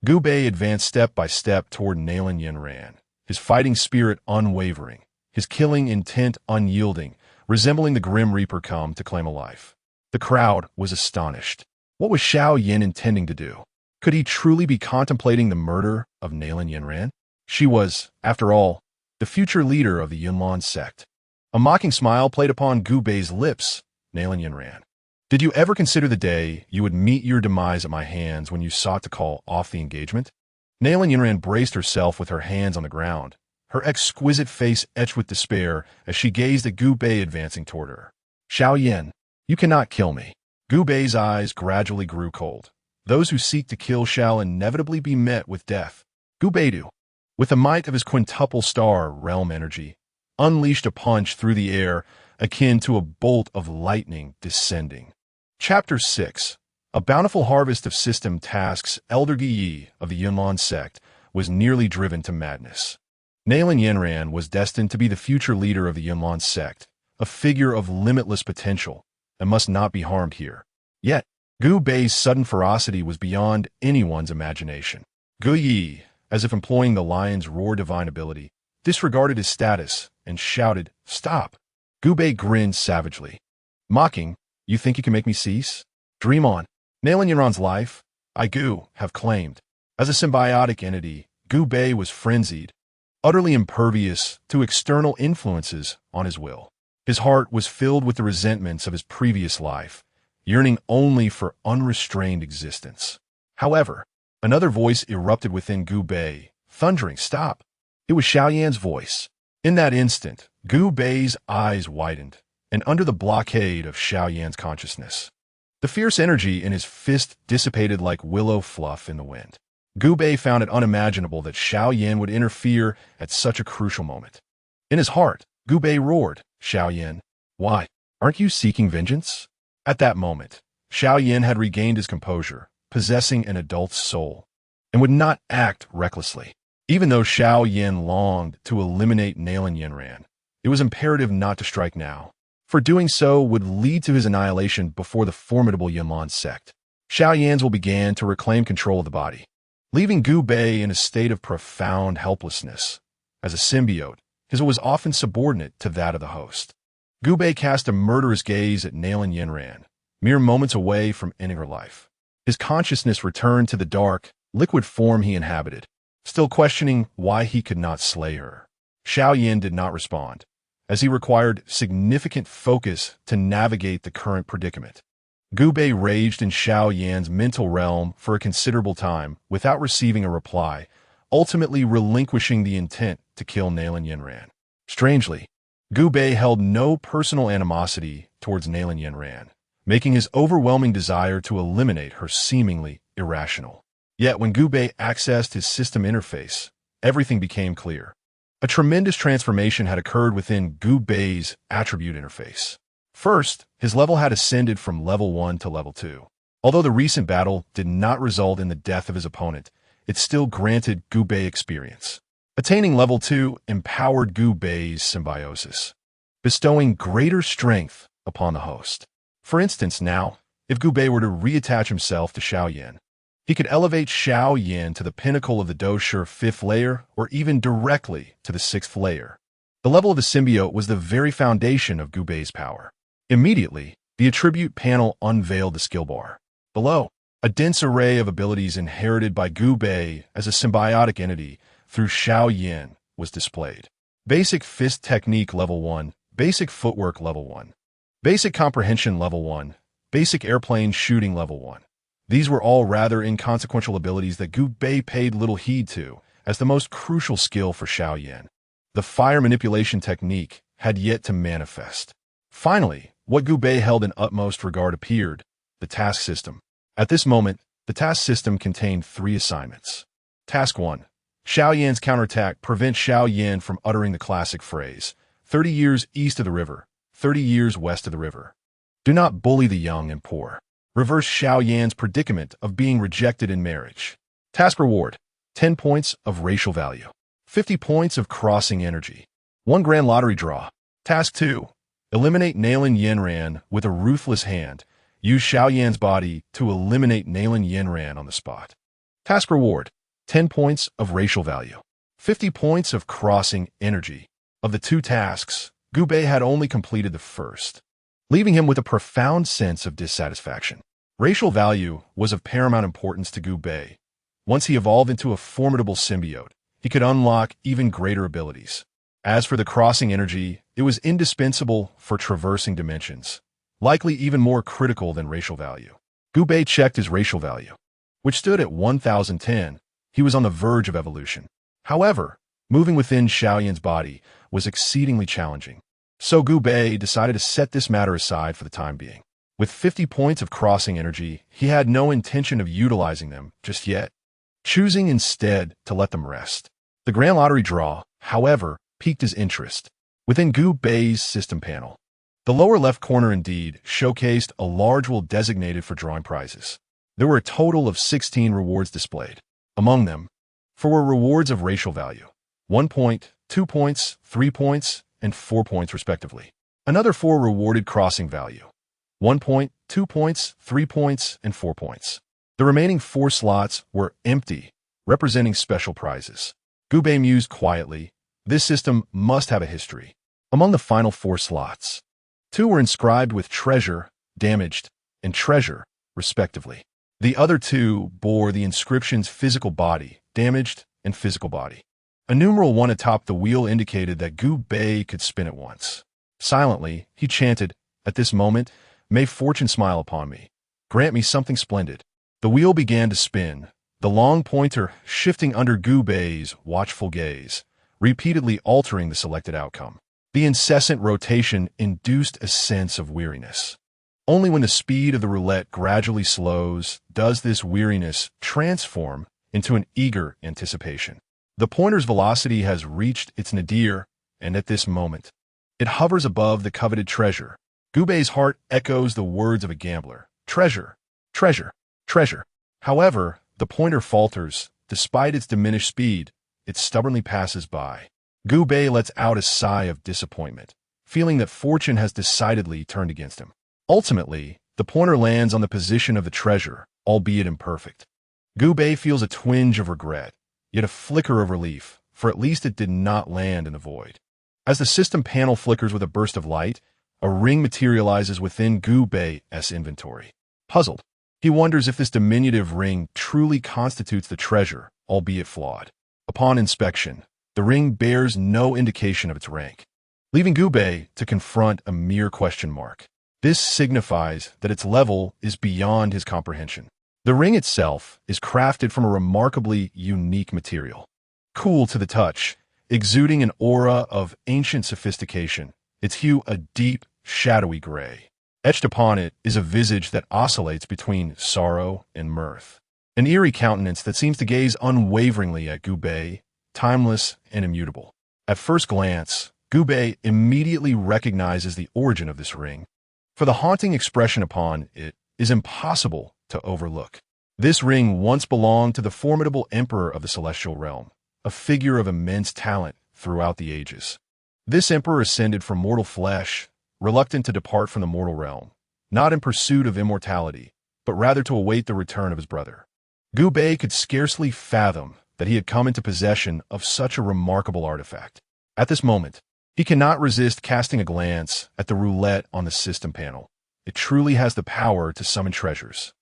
Speaker 1: Gu Bei advanced step by step toward Nanlan Yenran, his fighting spirit unwavering, his killing intent unyielding, resembling the Grim Reaper come to claim a life. The crowd was astonished. What was Xiao Yin intending to do? Could he truly be contemplating the murder of Nanlan Yenran? She was, after all, the future leader of the Yunlan sect. A mocking smile played upon Gu Bei's lips. Nanlan Yenran, did you ever consider the day you would meet your demise at my hands when you sought to call off the engagement? Nanlan Yenran braced herself with her hands on the ground, her exquisite face etched with despair as she gazed at Gu Bei advancing toward her. Xiao, you cannot kill me. Gu Bei's eyes gradually grew cold. Those who seek to kill shall inevitably be met with death. Gu Bei, with the might of his quintuple star realm energy, unleashed a punch through the air akin to a bolt of lightning descending. Chapter 6. A bountiful harvest of system tasks. Elder Yi of the Yunlan sect was nearly driven to madness. Nalan Yanran was destined to be the future leader of the Yunlan sect, a figure of limitless potential, and must not be harmed here. Yet, Gu Bei's sudden ferocity was beyond anyone's imagination. Gu Yi, as if employing the lion's roar divine ability, disregarded his status and shouted, "Stop!" Gu Bei grinned savagely. Mocking, "You think you can make me cease? Dream on. Nalan Yanran's life, I Gu have claimed." As a symbiotic entity, Gu Bei was frenzied, utterly impervious to external influences on his will. His heart was filled with the resentments of his previous life, yearning only for unrestrained existence. However, another voice erupted within Gu Bei, thundering, "Stop!" It was Xiaoyan's voice. In that instant, Gu Bei's eyes widened, and under the blockade of Xiaoyan's consciousness, the fierce energy in his fist dissipated like willow fluff in the wind. Gu Bei found it unimaginable that Xiaoyan would interfere at such a crucial moment. In his heart, Gu Bei roared, "Xiaoyan, why? Aren't you seeking vengeance?" At that moment, Xiaoyan had regained his composure, possessing an adult's soul, and would not act recklessly. Even though Xiaoyan longed to eliminate Nalan Yanran, it was imperative not to strike now, for doing so would lead to his annihilation before the formidable Yunlan sect. Xiaoyan's will began to reclaim control of the body, leaving Gu Bei in a state of profound helplessness. As a symbiote, his will was often subordinate to that of the host. Gu Bei cast a murderous gaze at Nalan Yanran, mere moments away from ending her life. His consciousness returned to the dark, liquid form he inhabited, still questioning why he could not slay her. Xiaoyan did not respond, as he required significant focus to navigate the current predicament. Gu Bei raged in Xiaoyan's mental realm for a considerable time without receiving a reply, ultimately relinquishing the intent to kill Nalan Yanran. Strangely, Gu Bei held no personal animosity towards Nalan Yanran, making his overwhelming desire to eliminate her seemingly irrational. Yet when Gu Bei accessed his system interface, everything became clear. A tremendous transformation had occurred within Gu Bei's attribute interface. First, his level had ascended from level 1 to level 2. Although the recent battle did not result in the death of his opponent, it still granted Gu Bei experience. Attaining level 2 empowered Gu Bei's symbiosis, bestowing greater strength upon the host. For instance, now, if Gu Bei were to reattach himself to Xiaoyan, he could elevate Xiaoyan to the pinnacle of the Dosher 5th layer or even directly to the 6th layer. The level of the symbiote was the very foundation of Gu Bei's power. Immediately, the attribute panel unveiled the skill bar. Below, a dense array of abilities inherited by Gu Bei as a symbiotic entity through Xiaoyan was displayed. Basic Fist Technique Level 1, Basic Footwork Level 1, Basic Comprehension Level 1, Basic Airplane Shooting Level 1. These were all rather inconsequential abilities that Gu Bei paid little heed to as the most crucial skill for Xiaoyan. The fire manipulation technique had yet to manifest. Finally, what Gu Bei held in utmost regard appeared, the task system. At this moment, the task system contained 3 assignments. Task 1. Xiaoyan's counterattack prevents Xiaoyan from uttering the classic phrase, 30 years east of the river, 30 years west of the river. Do not bully the young and poor. Reverse Xiaoyan's predicament of being rejected in marriage. Task reward, 10 points of racial value, 50 points of crossing energy, 1 grand lottery draw. Task 2. Eliminate Nalan Yanran with a ruthless hand. Use Xiaoyan's body to eliminate Nalan Yanran on the spot. Task reward, 10 points of racial value, 50 points of crossing energy. Of the 2 tasks, Gu Bei had only completed the first, leaving him with a profound sense of dissatisfaction. Racial value was of paramount importance to Gu Bei. Once he evolved into a formidable symbiote, he could unlock even greater abilities. As for the crossing energy, it was indispensable for traversing dimensions, likely even more critical than racial value. Gu Bei checked his racial value, which stood at 1010. He was on the verge of evolution. However, Moving within Xiao Yan's body was exceedingly challenging. So Gu Bei decided to set this matter aside for the time being. With 50 points of crossing energy, he had no intention of utilizing them just yet, choosing instead to let them rest. The Grand Lottery draw, however, piqued his interest. Within Gu Bei's system panel, the lower left corner indeed showcased a large wheel designated for drawing prizes. There were a total of 16 rewards displayed. Among them, were rewards of racial value, 1 point, 2 points, 3 points, and 4 points respectively. Another 4 rewarded crossing value, 1 point, 2 points, 3 points, and 4 points. The remaining 4 slots were empty, representing special prizes. Gu Bei mused quietly. This system must have a history. Among the final 4 slots, 2 were inscribed with treasure, damaged, and treasure, respectively. The other 2 bore the inscriptions physical body, damaged, and physical body. A numeral 1 atop the wheel indicated that Gu Bei could spin it once. Silently, he chanted, "At this moment, may fortune smile upon me. Grant me something splendid." The wheel began to spin, the long pointer shifting under Gu Bei's watchful gaze, repeatedly altering the selected outcome. The incessant rotation induced a sense of weariness. Only when the speed of the roulette gradually slows does this weariness transform into an eager anticipation. The pointer's velocity has reached its nadir, and at this moment, it hovers above the coveted treasure. Gu Bei's heart echoes the words of a gambler. Treasure, treasure, treasure. However, the pointer falters. Despite its diminished speed, it stubbornly passes by. Gu Bei lets out a sigh of disappointment, feeling that fortune has decidedly turned against him. Ultimately, the pointer lands on the position of the treasure, albeit imperfect. Gu Bei feels a twinge of regret, yet a flicker of relief, for at least it did not land in the void. As the system panel flickers with a burst of light, a ring materializes within Gu Bei's inventory. Puzzled, he wonders if this diminutive ring truly constitutes the treasure, albeit flawed. Upon inspection, the ring bears no indication of its rank, leaving Gu Bei to confront a mere question mark. This signifies that its level is beyond his comprehension. The ring itself is crafted from a remarkably unique material. Cool to the touch, exuding an aura of ancient sophistication, its hue a deep, shadowy gray. Etched upon it is a visage that oscillates between sorrow and mirth. An eerie countenance that seems to gaze unwaveringly at Gu Bei, timeless and immutable. At first glance, Gu Bei immediately recognizes the origin of this ring, for the haunting expression upon it is impossible to overlook. This ring once belonged to the formidable emperor of the celestial realm, a figure of immense talent throughout the ages. This emperor ascended from mortal flesh, reluctant to depart from the mortal realm, not in pursuit of immortality, but rather to await the return of his brother. Gu Bei could scarcely fathom that he had come into possession of such a remarkable artifact. At this moment, he cannot resist casting a glance at the roulette on the system panel. It truly has the power to summon treasures.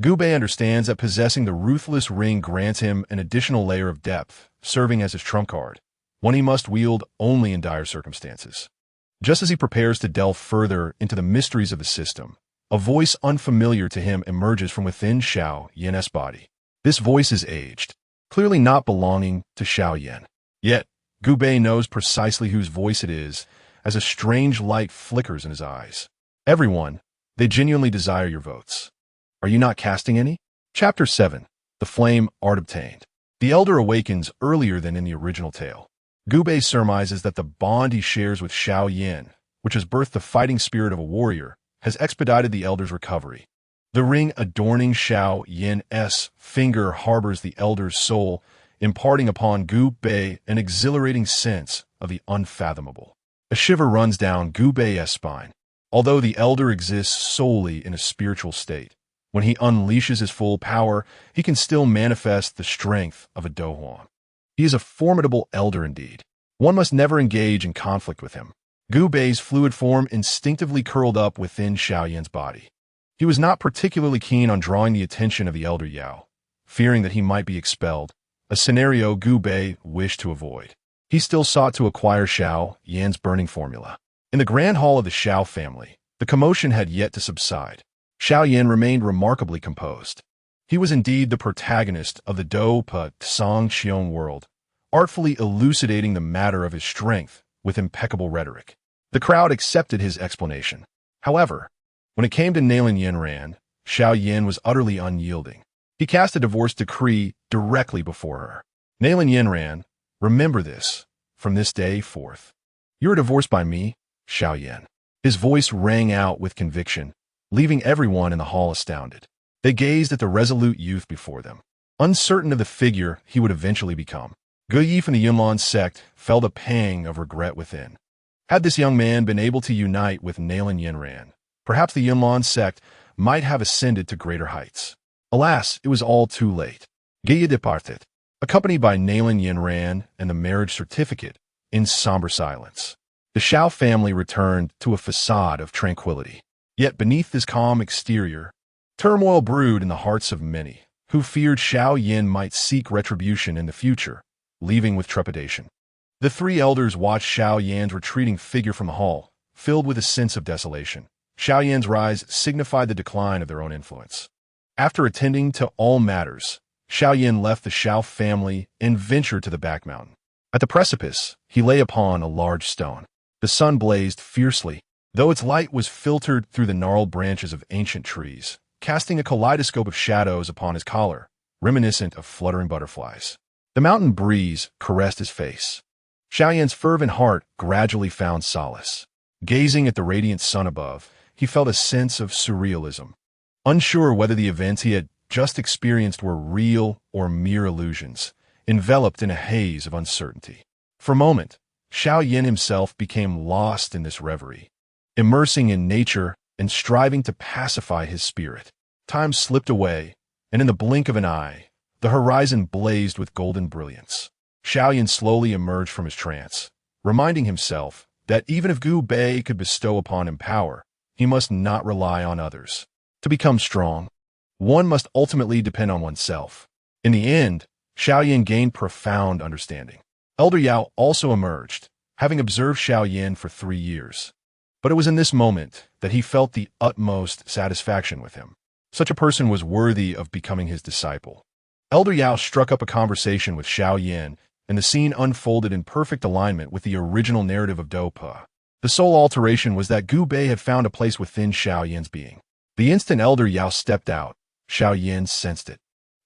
Speaker 1: Gu Bei understands that possessing the ruthless ring grants him an additional layer of depth, serving as his trump card, one he must wield only in dire circumstances. Just as he prepares to delve further into the mysteries of the system, a voice unfamiliar to him emerges from within Xiao Yan's body. This voice is aged, clearly not belonging to Xiao Yan. Yet, Gu Bei knows precisely whose voice it is, as a strange light flickers in his eyes. Everyone, they genuinely desire your votes. Are you not casting any? Chapter 7. The Flame Art Obtained. The Elder awakens earlier than in the original tale. Gu Bei surmises that the bond he shares with Xiao Yan, which has birthed the fighting spirit of a warrior, has expedited the Elder's recovery. The ring adorning Xiao Yan's finger harbors the Elder's soul, imparting upon Gu Bei an exhilarating sense of the unfathomable. A shiver runs down Gu Bei's spine. Although the Elder exists solely in a spiritual state, when he unleashes his full power, he can still manifest the strength of a Dohuan. He is a formidable Elder indeed. One must never engage in conflict with him. Gu Bei's fluid form instinctively curled up within Xiao Yan's body. He was not particularly keen on drawing the attention of the Elder Yao, fearing that he might be expelled, a scenario Gu Bei wished to avoid. He still sought to acquire Xiao Yan's burning formula. In the grand hall of the Xiao family, the commotion had yet to subside. Xiao Yan remained remarkably composed. He was indeed the protagonist of the Do Pa Tsang Xiong world, artfully elucidating the matter of his strength with impeccable rhetoric. The crowd accepted his explanation. However, when it came to Nalan Yinran, Xiao Yin was utterly unyielding. He cast a divorce decree directly before her. Nalan Yinran, remember this, from this day forth. You are divorced by me, Xiao Yin. His voice rang out with conviction, leaving everyone in the hall astounded. They gazed at the resolute youth before them, uncertain of the figure he would eventually become. Guyi from the Yunlan sect felt a pang of regret within. Had this young man been able to unite with Nalan Yinran, perhaps the Yunlan sect might have ascended to greater heights. Alas, it was all too late. Guyi departed, accompanied by Nalan Yinran and the marriage certificate, in somber silence. The Xiao family returned to a facade of tranquility. Yet beneath this calm exterior, turmoil brewed in the hearts of many, who feared Xiao Yin might seek retribution in the future, leaving with trepidation. The three elders watched Xiao Yan's retreating figure from the hall, filled with a sense of desolation. Xiao Yan's rise signified the decline of their own influence. After attending to all matters, Xiao Yan left the Xiao family and ventured to the back mountain. At the precipice, he lay upon a large stone. The sun blazed fiercely, though its light was filtered through the gnarled branches of ancient trees, casting a kaleidoscope of shadows upon his collar, reminiscent of fluttering butterflies. The mountain breeze caressed his face. Xiao Yan's fervent heart gradually found solace. Gazing at the radiant sun above, he felt a sense of surrealism. Unsure whether the events he had just experienced were real or mere illusions, enveloped in a haze of uncertainty. For a moment, Xiao Yin himself became lost in this reverie, immersing in nature and striving to pacify his spirit. Time slipped away, and in the blink of an eye, the horizon blazed with golden brilliance. Xiao Yin slowly emerged from his trance, reminding himself that even if Gu Bei could bestow upon him power, he must not rely on others. To become strong, one must ultimately depend on oneself. In the end, Xiao Yin gained profound understanding. Elder Xiao also emerged, having observed Xiao Yin for 3 years. But it was in this moment that he felt the utmost satisfaction with him. Such a person was worthy of becoming his disciple. Elder Xiao struck up a conversation with Xiao Yin, and the scene unfolded in perfect alignment with the original narrative of Dopa. The sole alteration was that Gu Bei had found a place within Xiao Yin's being. The instant Elder Xiao stepped out, Xiao Yin sensed it,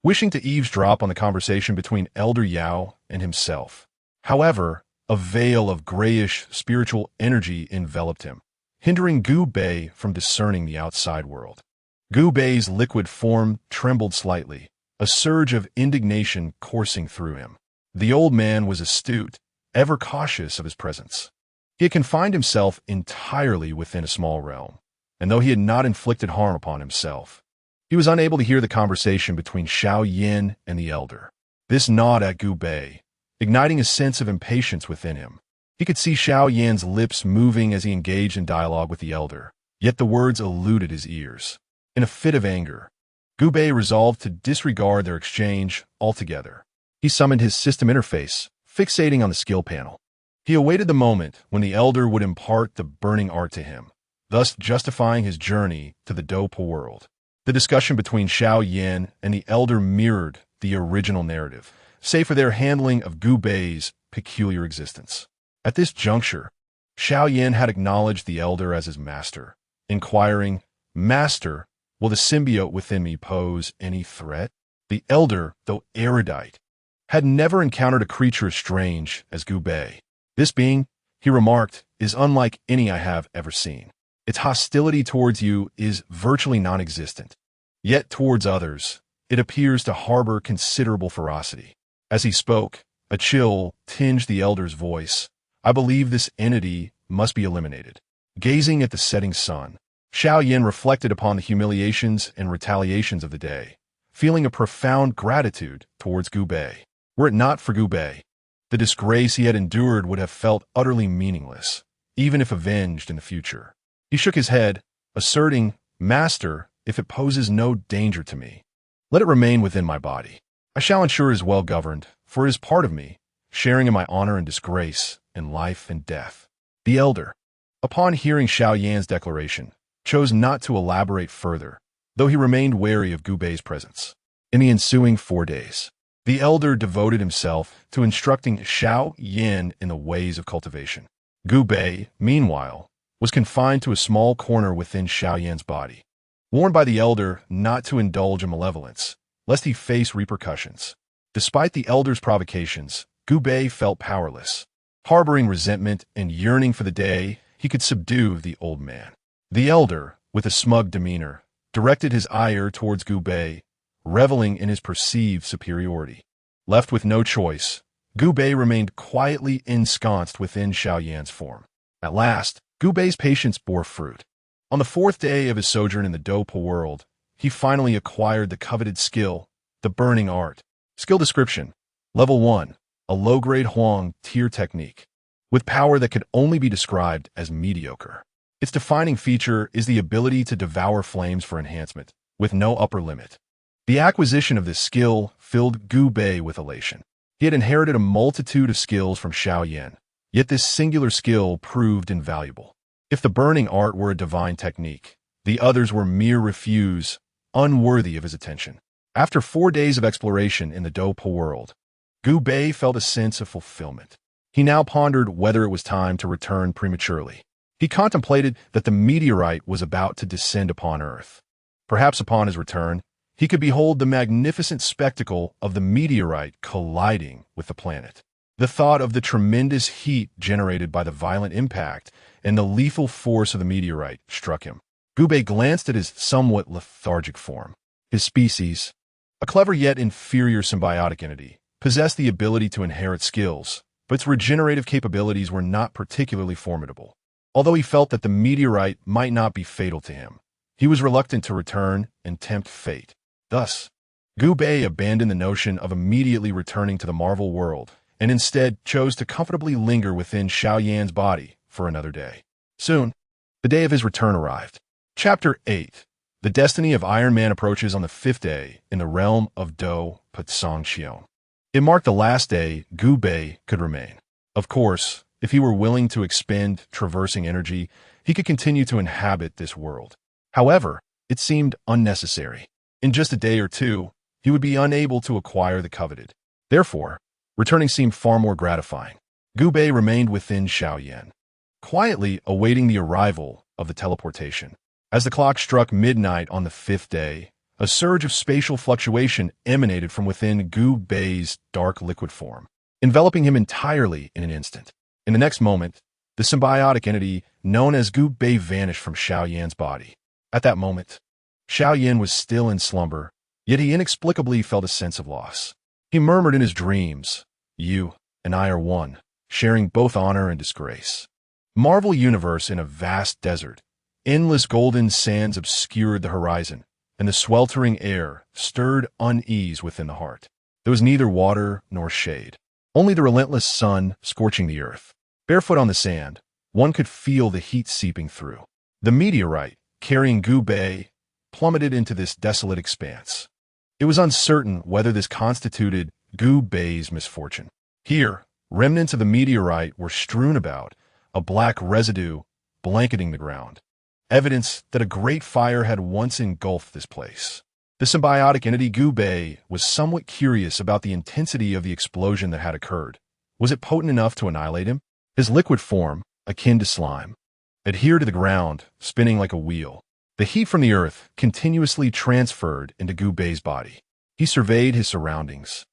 Speaker 1: wishing to eavesdrop on the conversation between Elder Xiao and himself. However, a veil of grayish spiritual energy enveloped him, hindering Gu Bei from discerning the outside world. Gu Bei's liquid form trembled slightly, a surge of indignation coursing through him. The old man was astute, ever cautious of his presence. He had confined himself entirely within a small realm, and though he had not inflicted harm upon himself, he was unable to hear the conversation between Xiao Yin and the elder. This gnawed at Gu Bei, igniting a sense of impatience within him. He could see Xiao Yan's lips moving as he engaged in dialogue with the elder, yet the words eluded his ears. In a fit of anger, Gu Bei resolved to disregard their exchange altogether. He summoned his system interface, fixating on the skill panel. He awaited the moment when the elder would impart the burning art to him, thus justifying his journey to the Dopa world. The discussion between Xiao Yin and the elder mirrored the original narrative, save for their handling of Gu Bei's peculiar existence. At this juncture, Xiao Yin had acknowledged the elder as his master, inquiring, "Master, will the symbiote within me pose any threat?" The elder, though erudite, had never encountered a creature as strange as Gu Bei. This being, he remarked, is unlike any I have ever seen. Its hostility towards you is virtually non-existent. Yet towards others, it appears to harbor considerable ferocity. As he spoke, a chill tinged the elder's voice. I believe this entity must be eliminated. Gazing at the setting sun, Xiao Yin reflected upon the humiliations and retaliations of the day, feeling a profound gratitude towards Gu Bei. Were it not for Gu Bei, the disgrace he had endured would have felt utterly meaningless, even if avenged in the future. He shook his head, asserting, "Master, if it poses no danger to me, let it remain within my body. I shall ensure it is well governed, for it is part of me, sharing in my honor and disgrace, in life and death." The elder, upon hearing Xiao Yan's declaration, chose not to elaborate further, though he remained wary of Gu Bei's presence. In the ensuing 4 days, The elder devoted himself to instructing Xiao Yan in the ways of cultivation. Gu Bei, meanwhile, was confined to a small corner within Xiao Yan's body, warned by the elder not to indulge in malevolence, lest he face repercussions. Despite the elder's provocations, Gu Bei felt powerless. Harboring resentment and yearning for the day he could subdue the old man. The elder, with a smug demeanor, directed his ire towards Gu Bei, reveling in his perceived superiority. Left with no choice, Gu Bei remained quietly ensconced within Xiao Yan's form. At last, Gu Bei's patience bore fruit. On the 4th day of his sojourn in the Dopa world, he finally acquired the coveted skill, the burning art. Skill description: Level 1, a low-grade Huang tier technique, with power that could only be described as mediocre. Its defining feature is the ability to devour flames for enhancement, with no upper limit. The acquisition of this skill filled Gu Bei with elation. He had inherited a multitude of skills from Xiao Yan, yet this singular skill proved invaluable. If the burning art were a divine technique, the others were mere refuse, unworthy of his attention. After 4 days of exploration in the Dopa world, Gu Bei felt a sense of fulfillment. He now pondered whether it was time to return prematurely. He contemplated that the meteorite was about to descend upon Earth. Perhaps upon his return, he could behold the magnificent spectacle of the meteorite colliding with the planet. The thought of the tremendous heat generated by the violent impact and the lethal force of the meteorite struck him. Gu Bei glanced at his somewhat lethargic form. His species, a clever yet inferior symbiotic entity, possessed the ability to inherit skills, but its regenerative capabilities were not particularly formidable. Although he felt that the meteorite might not be fatal to him, he was reluctant to return and tempt fate. Thus, Gu Bei abandoned the notion of immediately returning to the Marvel world and instead chose to comfortably linger within Xiao Yan's body for another day. Soon, the day of his return arrived. Chapter 8. The destiny of Iron Man approaches on the 5th day in the realm of Do Patsong Xion. It marked the last day Gu Bei could remain. Of course, if he were willing to expend traversing energy, he could continue to inhabit this world. However, it seemed unnecessary. In just a day or two, he would be unable to acquire the coveted. Therefore, returning seemed far more gratifying. Gu Bei remained within Xiao Yan, quietly awaiting the arrival of the teleportation. As the clock struck midnight on the 5th day, a surge of spatial fluctuation emanated from within Gu Bei's dark liquid form, enveloping him entirely in an instant. In the next moment, the symbiotic entity known as Gu Bei vanished from Xiao Yan's body. At that moment, Xiao Yan was still in slumber, yet he inexplicably felt a sense of loss. He murmured in his dreams, "You and I are one, sharing both honor and disgrace." Marvel Universe in a vast desert. Endless golden sands obscured the horizon, and the sweltering air stirred unease within the heart. There was neither water nor shade, only the relentless sun scorching the earth. Barefoot on the sand, one could feel the heat seeping through. The meteorite, carrying Gu Bei, plummeted into this desolate expanse. It was uncertain whether this constituted Gu Bei's misfortune. Here, remnants of the meteorite were strewn about, a black residue blanketing the ground, evidence that a great fire had once engulfed this place. The symbiotic entity Gu Bei was somewhat curious about the intensity of the explosion that had occurred. Was it potent enough to annihilate him? His liquid form, akin to slime, adhered to the ground, spinning like a wheel. The heat from the earth continuously transferred into Gu Bei's body. He surveyed his surroundings,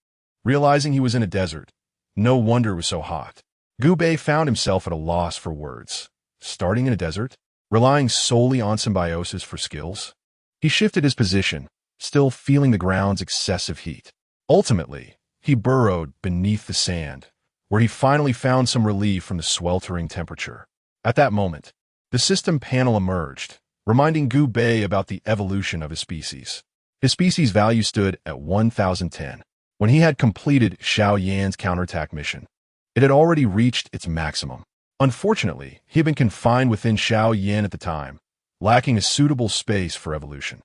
Speaker 1: realizing he was in a desert. No wonder it was so hot. Gu Bei found himself at a loss for words. Starting in a desert? Relying solely on symbiosis for skills? He shifted his position, still feeling the ground's excessive heat. Ultimately, he burrowed beneath the sand, where he finally found some relief from the sweltering temperature. At that moment, the system panel emerged, reminding Gu Bei about the evolution of his species. His species value stood at 1010. When he had completed Xiao Yan's counterattack mission, it had already reached its maximum. Unfortunately, he had been confined within Xiao Yan at the time, lacking a suitable space for evolution.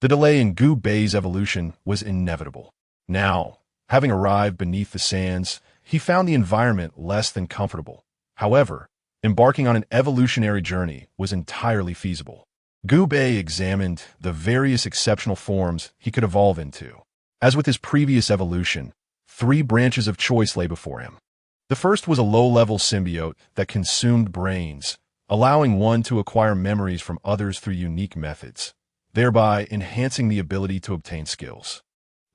Speaker 1: The delay in Gu Bei's evolution was inevitable. Now, having arrived beneath the sands, he found the environment less than comfortable. However, embarking on an evolutionary journey was entirely feasible. Gu Bei examined the various exceptional forms he could evolve into. As with his previous evolution, Three branches of choice lay before him. The first was a low-level symbiote that consumed brains, allowing one to acquire memories from others through unique methods, thereby enhancing the ability to obtain skills.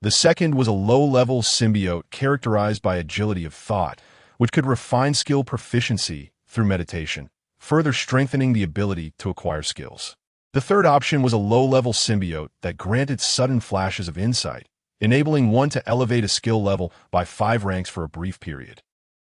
Speaker 1: The second was a low-level symbiote characterized by agility of thought, which could refine skill proficiency through meditation, further strengthening the ability to acquire skills. The third option was a low-level symbiote that granted sudden flashes of insight, enabling one to elevate a skill level by 5 ranks for a brief period,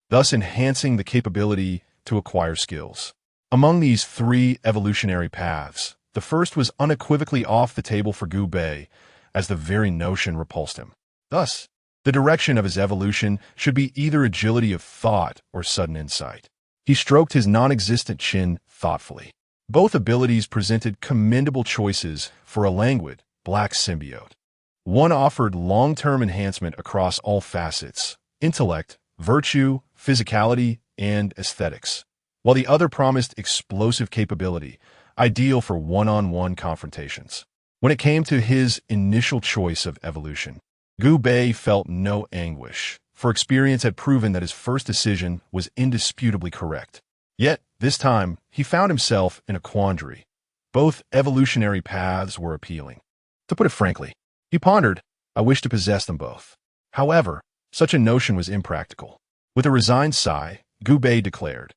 Speaker 1: thus enhancing the capability to acquire skills. Among these 3 evolutionary paths, the first was unequivocally off the table for Gu Bei, as the very notion repulsed him. Thus, the direction of his evolution should be either agility of thought or sudden insight. He stroked his non-existent chin thoughtfully. Both abilities presented commendable choices for a languid, black symbiote. One offered long-term enhancement across all facets: intellect, virtue, physicality, and aesthetics, while the other promised explosive capability, ideal for one-on-one confrontations. When it came to his initial choice of evolution, Gu Bei felt no anguish, for experience had proven that his first decision was indisputably correct. Yet, this time, he found himself in a quandary. Both evolutionary paths were appealing. To put it frankly, he pondered, I wish to possess them both. However, such a notion was impractical. With a resigned sigh, Gu Bei declared,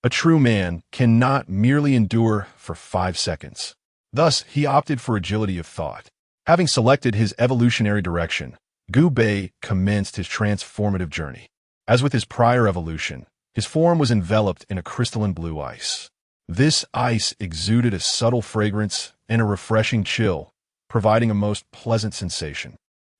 Speaker 1: a true man cannot merely endure for 5 seconds. Thus, he opted for agility of thought. Having selected his evolutionary direction, Gu Bei commenced his transformative journey. As with his prior evolution, his form was enveloped in a crystalline blue ice. This ice exuded a subtle fragrance and a refreshing chill, providing a most pleasant sensation.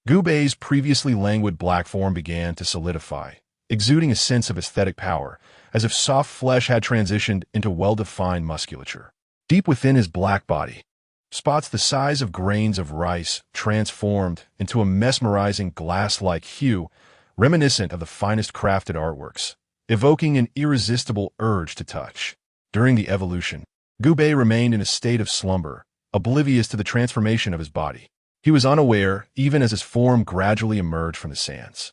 Speaker 1: Gu Bei's previously languid black form began to solidify, exuding a sense of aesthetic power, as if soft flesh had transitioned into well-defined musculature. Deep within his black body, spots the size of grains of rice transformed into a mesmerizing glass-like hue, reminiscent of the finest crafted artworks, evoking an irresistible urge to touch. During the evolution, Gu Bei remained in a state of slumber, oblivious to the transformation of his body. He was unaware even as his form gradually emerged from the sands.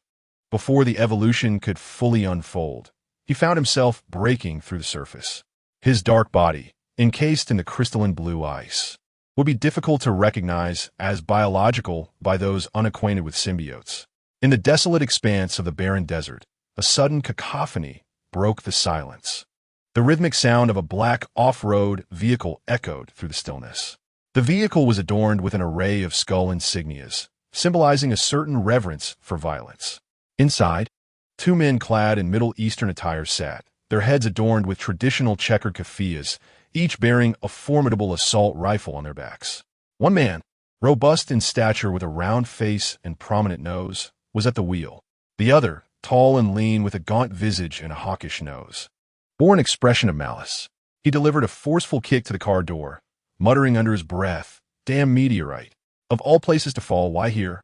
Speaker 1: Before the evolution could fully unfold, he found himself breaking through the surface. His dark body, encased in the crystalline blue ice, would be difficult to recognize as biological by those unacquainted with symbiotes. In the desolate expanse of the barren desert, a sudden cacophony broke the silence. The rhythmic sound of a black off-road vehicle echoed through the stillness. The vehicle was adorned with an array of skull insignias, symbolizing a certain reverence for violence. Inside, 2 men clad in Middle Eastern attire sat, their heads adorned with traditional checkered keffiyehs, each bearing a formidable assault rifle on their backs. One man, robust in stature with a round face and prominent nose, was at the wheel. The other, tall and lean with a gaunt visage and a hawkish nose, bore an expression of malice. He delivered a forceful kick to the car door, muttering under his breath, "Damn meteorite. Of all places to fall, why here?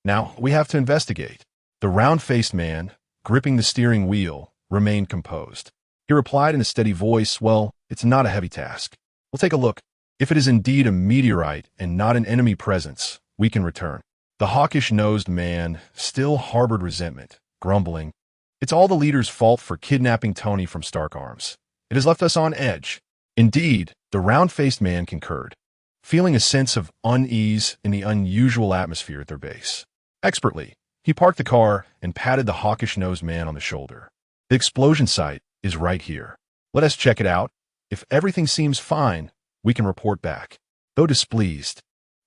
Speaker 1: Now, we have to investigate." The round-faced man, gripping the steering wheel, remained composed. He replied in a steady voice, "Well, it's not a heavy task. We'll take a look. If it is indeed a meteorite and not an enemy presence, we can return." The hawkish-nosed man still harbored resentment, grumbling, "It's all the leader's fault for kidnapping Tony from Stark Arms. It has left us on edge." Indeed, the round-faced man concurred, feeling a sense of unease in the unusual atmosphere at their base. Expertly, he parked the car and patted the hawkish-nosed man on the shoulder. "The explosion site is right here. Let us check it out. If everything seems fine, we can report back." Though displeased,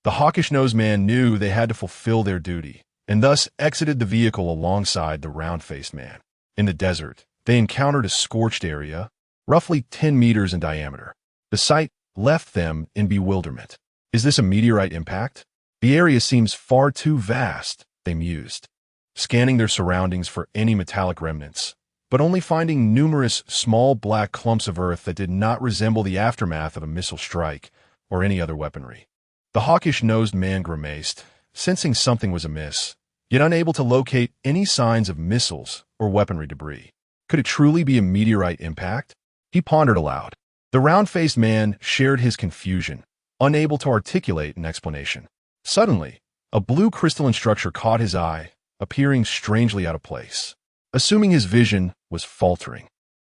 Speaker 1: the hawkish-nosed man knew they had to fulfill their duty, and thus exited the vehicle alongside the round-faced man. In the desert, they encountered a scorched area, roughly 10 meters in diameter. The sight left them in bewilderment. Is this a meteorite impact? The area seems far too vast, they mused, scanning their surroundings for any metallic remnants, but only finding numerous small black clumps of earth that did not resemble the aftermath of a missile strike or any other weaponry. The hawkish-nosed man grimaced, sensing something was amiss, yet unable to locate any signs of missiles or weaponry debris. Could it truly be a meteorite impact? He pondered aloud. The round-faced man shared his confusion, unable to articulate an explanation. Suddenly, a blue crystalline structure caught his eye, appearing strangely out of place. Assuming his vision was faltering,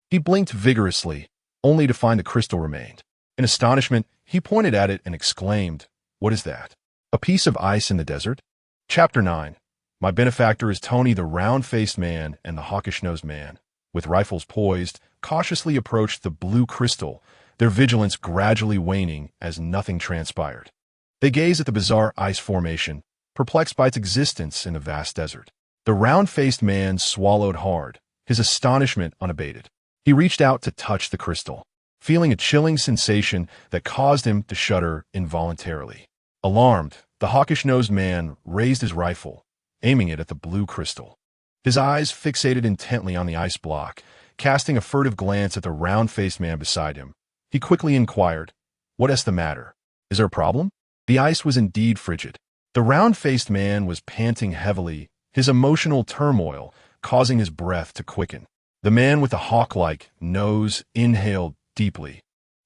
Speaker 1: he blinked vigorously, only to find the crystal remained. In astonishment, he pointed at it and exclaimed, "What is that? A piece of ice in the desert?" Chapter 9. My benefactor is Tony the round-faced man and the hawkish-nosed man, with rifles poised, cautiously approached the blue crystal, their vigilance gradually waning as nothing transpired. They gazed at the bizarre ice formation, perplexed by its existence in the vast desert. The round-faced man swallowed hard, his astonishment unabated. He reached out to touch the crystal, feeling a chilling sensation that caused him to shudder involuntarily. Alarmed, the hawkish-nosed man raised his rifle, aiming it at the blue crystal. His eyes fixated intently on the ice block, casting a furtive glance at the round-faced man beside him. He quickly inquired, "What is the matter? Is there a problem?" The ice was indeed frigid. The round-faced man was panting heavily, his emotional turmoil causing his breath to quicken. The man with the hawk-like nose inhaled deeply,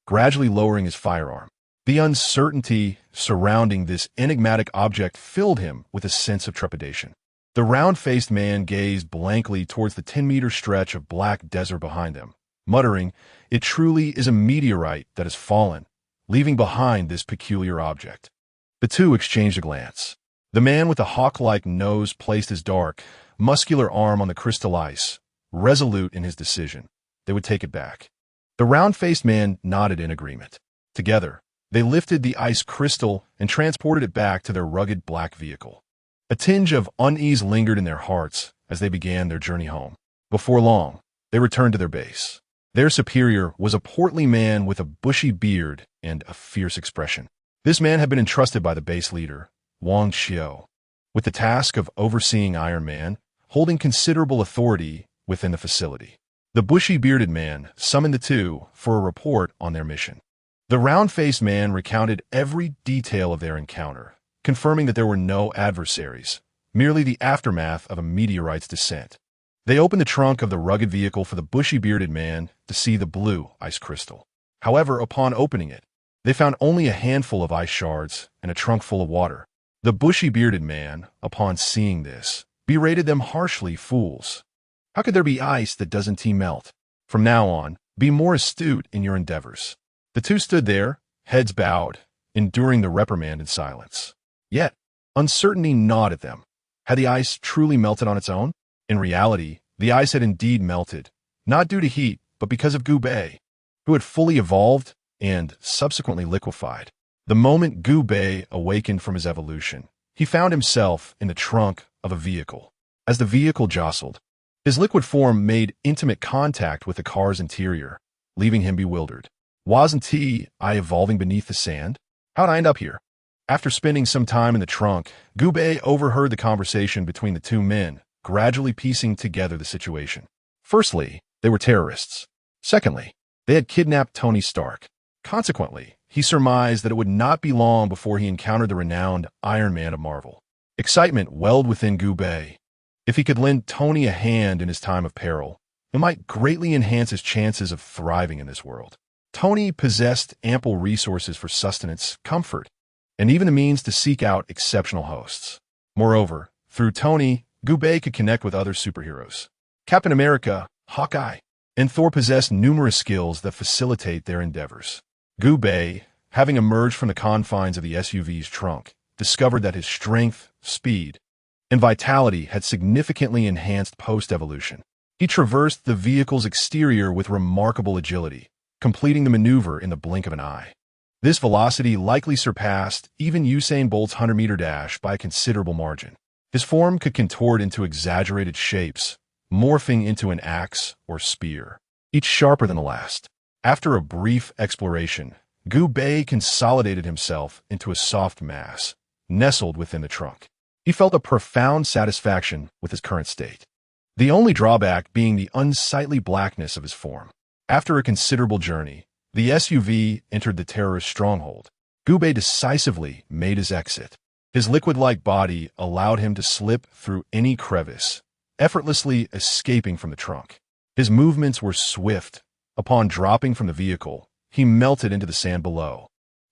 Speaker 1: gradually lowering his firearm. The uncertainty surrounding this enigmatic object filled him with a sense of trepidation. The round-faced man gazed blankly towards the 10-meter stretch of black desert behind them, muttering, "It truly is a meteorite that has fallen, leaving behind this peculiar object." The two exchanged a glance. The man with the hawk-like nose placed his dark, muscular arm on the crystal ice, resolute in his decision. They would take it back. The round-faced man nodded in agreement. Together, they lifted the ice crystal and transported it back to their rugged black vehicle. A tinge of unease lingered in their hearts as they began their journey home. Before long, they returned to their base. Their superior was a portly man with a bushy beard and a fierce expression. This man had been entrusted by the base leader, Xiao, with the task of overseeing Iron Man, holding considerable authority within the facility. The bushy-bearded man summoned the two for a report on their mission. The round-faced man recounted every detail of their encounter, confirming that there were no adversaries, merely the aftermath of a meteorite's descent. They opened the trunk of the rugged vehicle for the bushy-bearded man to see the blue ice crystal. However, upon opening it, they found only a handful of ice shards and a trunk full of water. The bushy-bearded man, upon seeing this, berated them harshly, "Fools! How could there be ice that doesn't melt? From now on, be more astute in your endeavors." The two stood there, heads bowed, enduring the reprimand in silence. Yet, uncertainty gnawed at them. Had the ice truly melted on its own? In reality, the ice had indeed melted, not due to heat, but because of Goku, who had fully evolved and subsequently liquefied. The moment Goku awakened from his evolution, he found himself in the trunk of a vehicle. As the vehicle jostled, his liquid form made intimate contact with the car's interior, leaving him bewildered. Wasn't I evolving beneath the sand? How'd I end up here? After spending some time in the trunk, Goku overheard the conversation between the two men, gradually piecing together the situation. Firstly, they were terrorists. Secondly, they had kidnapped Tony Stark. Consequently, he surmised that it would not be long before he encountered the renowned Iron Man of Marvel. Excitement welled within Goku. If he could lend Tony a hand in his time of peril, it might greatly enhance his chances of thriving in this world. Tony possessed ample resources for sustenance, comfort, and even the means to seek out exceptional hosts. Moreover, through Tony, Goku could connect with other superheroes. Captain America, Hawkeye, and Thor possessed numerous skills that facilitate their endeavors. Goku, having emerged from the confines of the SUV's trunk, discovered that his strength, speed, and vitality had significantly enhanced post-evolution. He traversed the vehicle's exterior with remarkable agility, completing the maneuver in the blink of an eye. This velocity likely surpassed even Usain Bolt's 100-meter dash by a considerable margin. His form could contort into exaggerated shapes, morphing into an axe or spear, each sharper than the last. After a brief exploration, Goku consolidated himself into a soft mass, nestled within the trunk. He felt a profound satisfaction with his current state, the only drawback being the unsightly blackness of his form. After a considerable journey, the SUV entered the terrorist stronghold. Goku decisively made his exit. His liquid-like body allowed him to slip through any crevice, effortlessly escaping from the trunk. His movements were swift. Upon dropping from the vehicle, he melted into the sand below.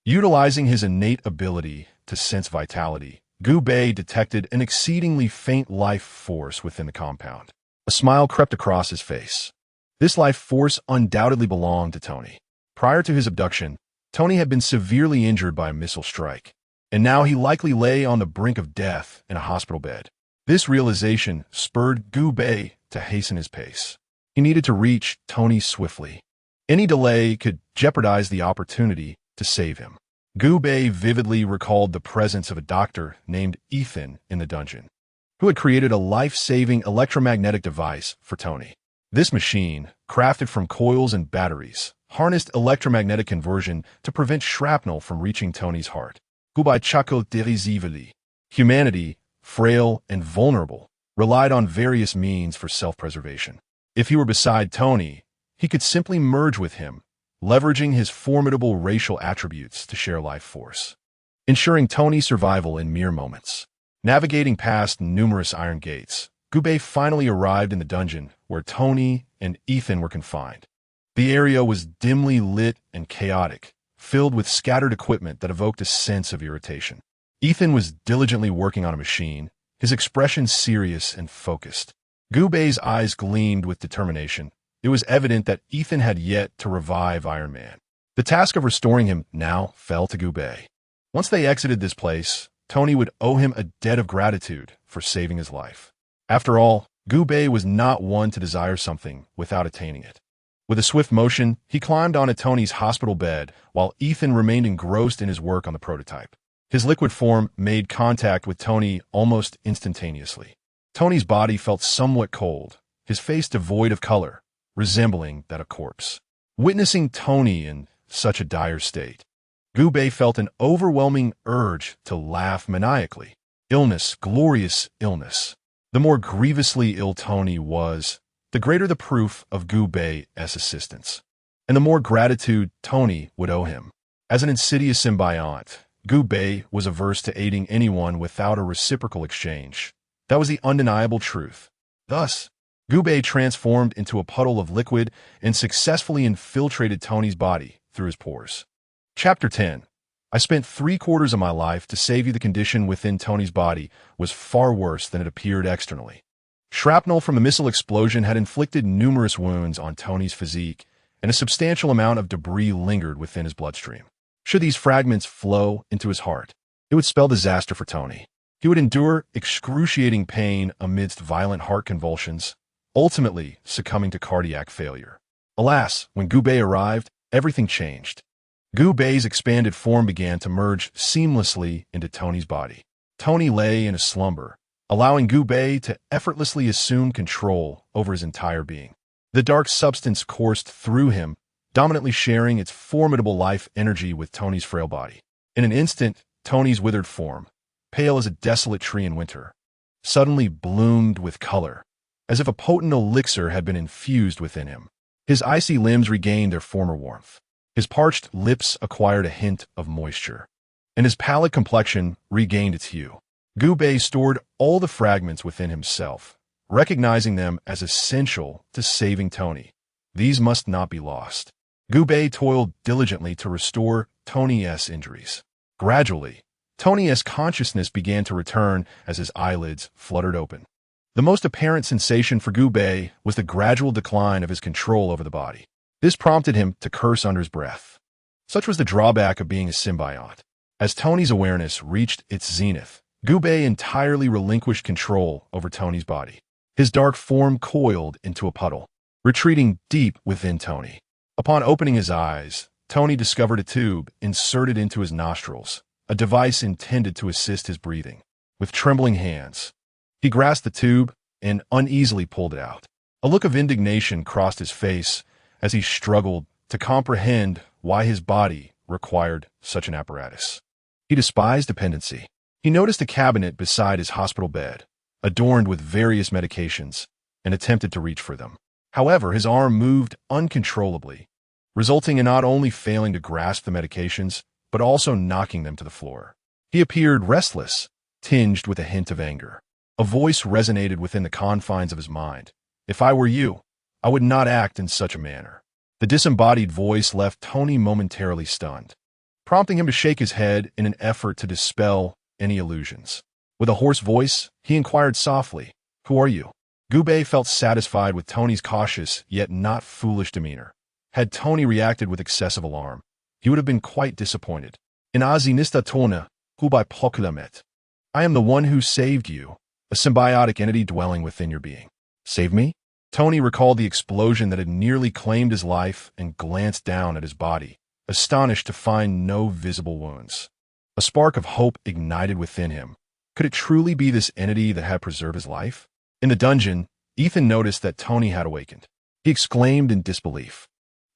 Speaker 1: Utilizing his innate ability to sense vitality, Gubei detected an exceedingly faint life force within the compound. A smile crept across his face. This life force undoubtedly belonged to Tony. Prior to his abduction, Tony had been severely injured by a missile strike, and now he likely lay on the brink of death in a hospital bed. This realization spurred Gubei to hasten his pace. He needed to reach Tony swiftly. Any delay could jeopardize the opportunity to save him. Gubei vividly recalled the presence of a doctor named Ethan in the dungeon, who had created a life-saving electromagnetic device for Tony. This machine, crafted from coils and batteries, harnessed electromagnetic conversion to prevent shrapnel from reaching Tony's heart. Gubei chuckled derisively. Humanity, frail and vulnerable, relied on various means for self-preservation. If he were beside Tony, he could simply merge with him, leveraging his formidable racial attributes to share life force, ensuring Tony's survival in mere moments. Navigating past numerous iron gates, Gubei finally arrived in the dungeon where Tony and Ethan were confined. The area was dimly lit and chaotic, filled with scattered equipment that evoked a sense of irritation. Ethan was diligently working on a machine, his expression serious and focused. Gubei's eyes gleamed with determination. It was evident that Ethan had yet to revive Iron Man. The task of restoring him now fell to Gubei. Once they exited this place, Tony would owe him a debt of gratitude for saving his life. After all, Gubei was not one to desire something without attaining it. With a swift motion, he climbed onto Tony's hospital bed while Ethan remained engrossed in his work on the prototype. His liquid form made contact with Tony almost instantaneously. Tony's body felt somewhat cold, his face devoid of color, resembling that of a corpse. Witnessing Tony in such a dire state, Gubei felt an overwhelming urge to laugh maniacally. Illness, glorious illness. The more grievously ill Tony was, the greater the proof of Gubei's assistance, and the more gratitude Tony would owe him. As an insidious symbiont, Gubei was averse to aiding anyone without a reciprocal exchange. That was the undeniable truth. Thus, Gubei transformed into a puddle of liquid and successfully infiltrated Tony's body through his pores. Chapter 10. I spent 3/4 of my life to save you. The condition within Tony's body was far worse than it appeared externally. Shrapnel from the missile explosion had inflicted numerous wounds on Tony's physique, and a substantial amount of debris lingered within his bloodstream. Should these fragments flow into his heart, it would spell disaster for Tony. He would endure excruciating pain amidst violent heart convulsions, ultimately succumbing to cardiac failure. Alas, when Gubei arrived, everything changed. Gubei's expanded form began to merge seamlessly into Tony's body. Tony lay in a slumber, allowing Gubei to effortlessly assume control over his entire being. The dark substance coursed through him, dominantly sharing its formidable life energy with Tony's frail body. In an instant, Tony's withered form, pale as a desolate tree in winter, suddenly bloomed with color, as if a potent elixir had been infused within him. His icy limbs regained their former warmth. His parched lips acquired a hint of moisture, and his pallid complexion regained its hue. Gubei stored all the fragments within himself, recognizing them as essential to saving Tony. These must not be lost. Gubei toiled diligently to restore Tony's injuries. Gradually, Tony's consciousness began to return as his eyelids fluttered open. The most apparent sensation for Gubei was the gradual decline of his control over the body. This prompted him to curse under his breath. Such was the drawback of being a symbiont. As Tony's awareness reached its zenith, Gubei entirely relinquished control over Tony's body. His dark form coiled into a puddle, retreating deep within Tony. Upon opening his eyes, Tony discovered a tube inserted into his nostrils, a device intended to assist his breathing. With trembling hands, he grasped the tube and uneasily pulled it out. A look of indignation crossed his face as he struggled to comprehend why his body required such an apparatus. He despised dependency. He noticed a cabinet beside his hospital bed, adorned with various medications, and attempted to reach for them. However, his arm moved uncontrollably, resulting in not only failing to grasp the medications, but also knocking them to the floor. He appeared restless, tinged with a hint of anger. A voice resonated within the confines of his mind. "If I were you, I would not act in such a manner." The disembodied voice left Tony momentarily stunned, prompting him to shake his head in an effort to dispel any illusions. With a hoarse voice, he inquired softly, "Who are you?" Gubei felt satisfied with Tony's cautious yet not foolish demeanor. Had Tony reacted with excessive alarm, he would have been quite disappointed. Inazinista Tona, who by Pokulamet. I am the one who saved you, a symbiotic entity dwelling within your being. Save me? Tony recalled the explosion that had nearly claimed his life and glanced down at his body, astonished to find no visible wounds. A spark of hope ignited within him. Could it truly be this entity that had preserved his life? In the dungeon, Ethan noticed that Tony had awakened. He exclaimed in disbelief,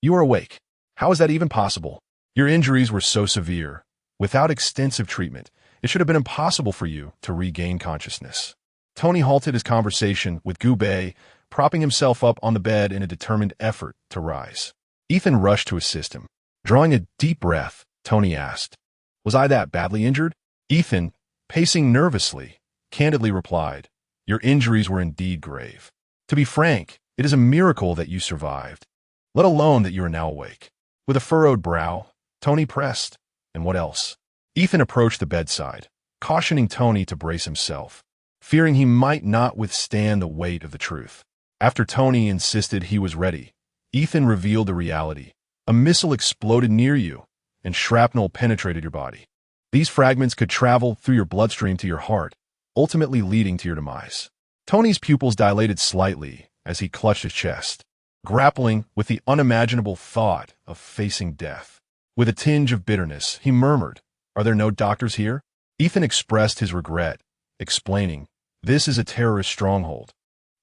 Speaker 1: "You are awake. How is that even possible? Your injuries were so severe. Without extensive treatment, it should have been impossible for you to regain consciousness." Tony halted his conversation with Gubei, propping himself up on the bed in a determined effort to rise. Ethan rushed to assist him. Drawing a deep breath, Tony asked, "Was I that badly injured?" Ethan, pacing nervously, candidly replied, "Your injuries were indeed grave. To be frank, it is a miracle that you survived, let alone that you are now awake." With a furrowed brow, Tony pressed, "And what else?" Ethan approached the bedside, cautioning Tony to brace himself, fearing he might not withstand the weight of the truth. After Tony insisted he was ready, Ethan revealed the reality. A missile exploded near you, and shrapnel penetrated your body. These fragments could travel through your bloodstream to your heart, ultimately leading to your demise. Tony's pupils dilated slightly as he clutched his chest, grappling with the unimaginable thought of facing death. With a tinge of bitterness, he murmured, "Are there no doctors here?" Ethan expressed his regret, explaining, "This is a terrorist stronghold.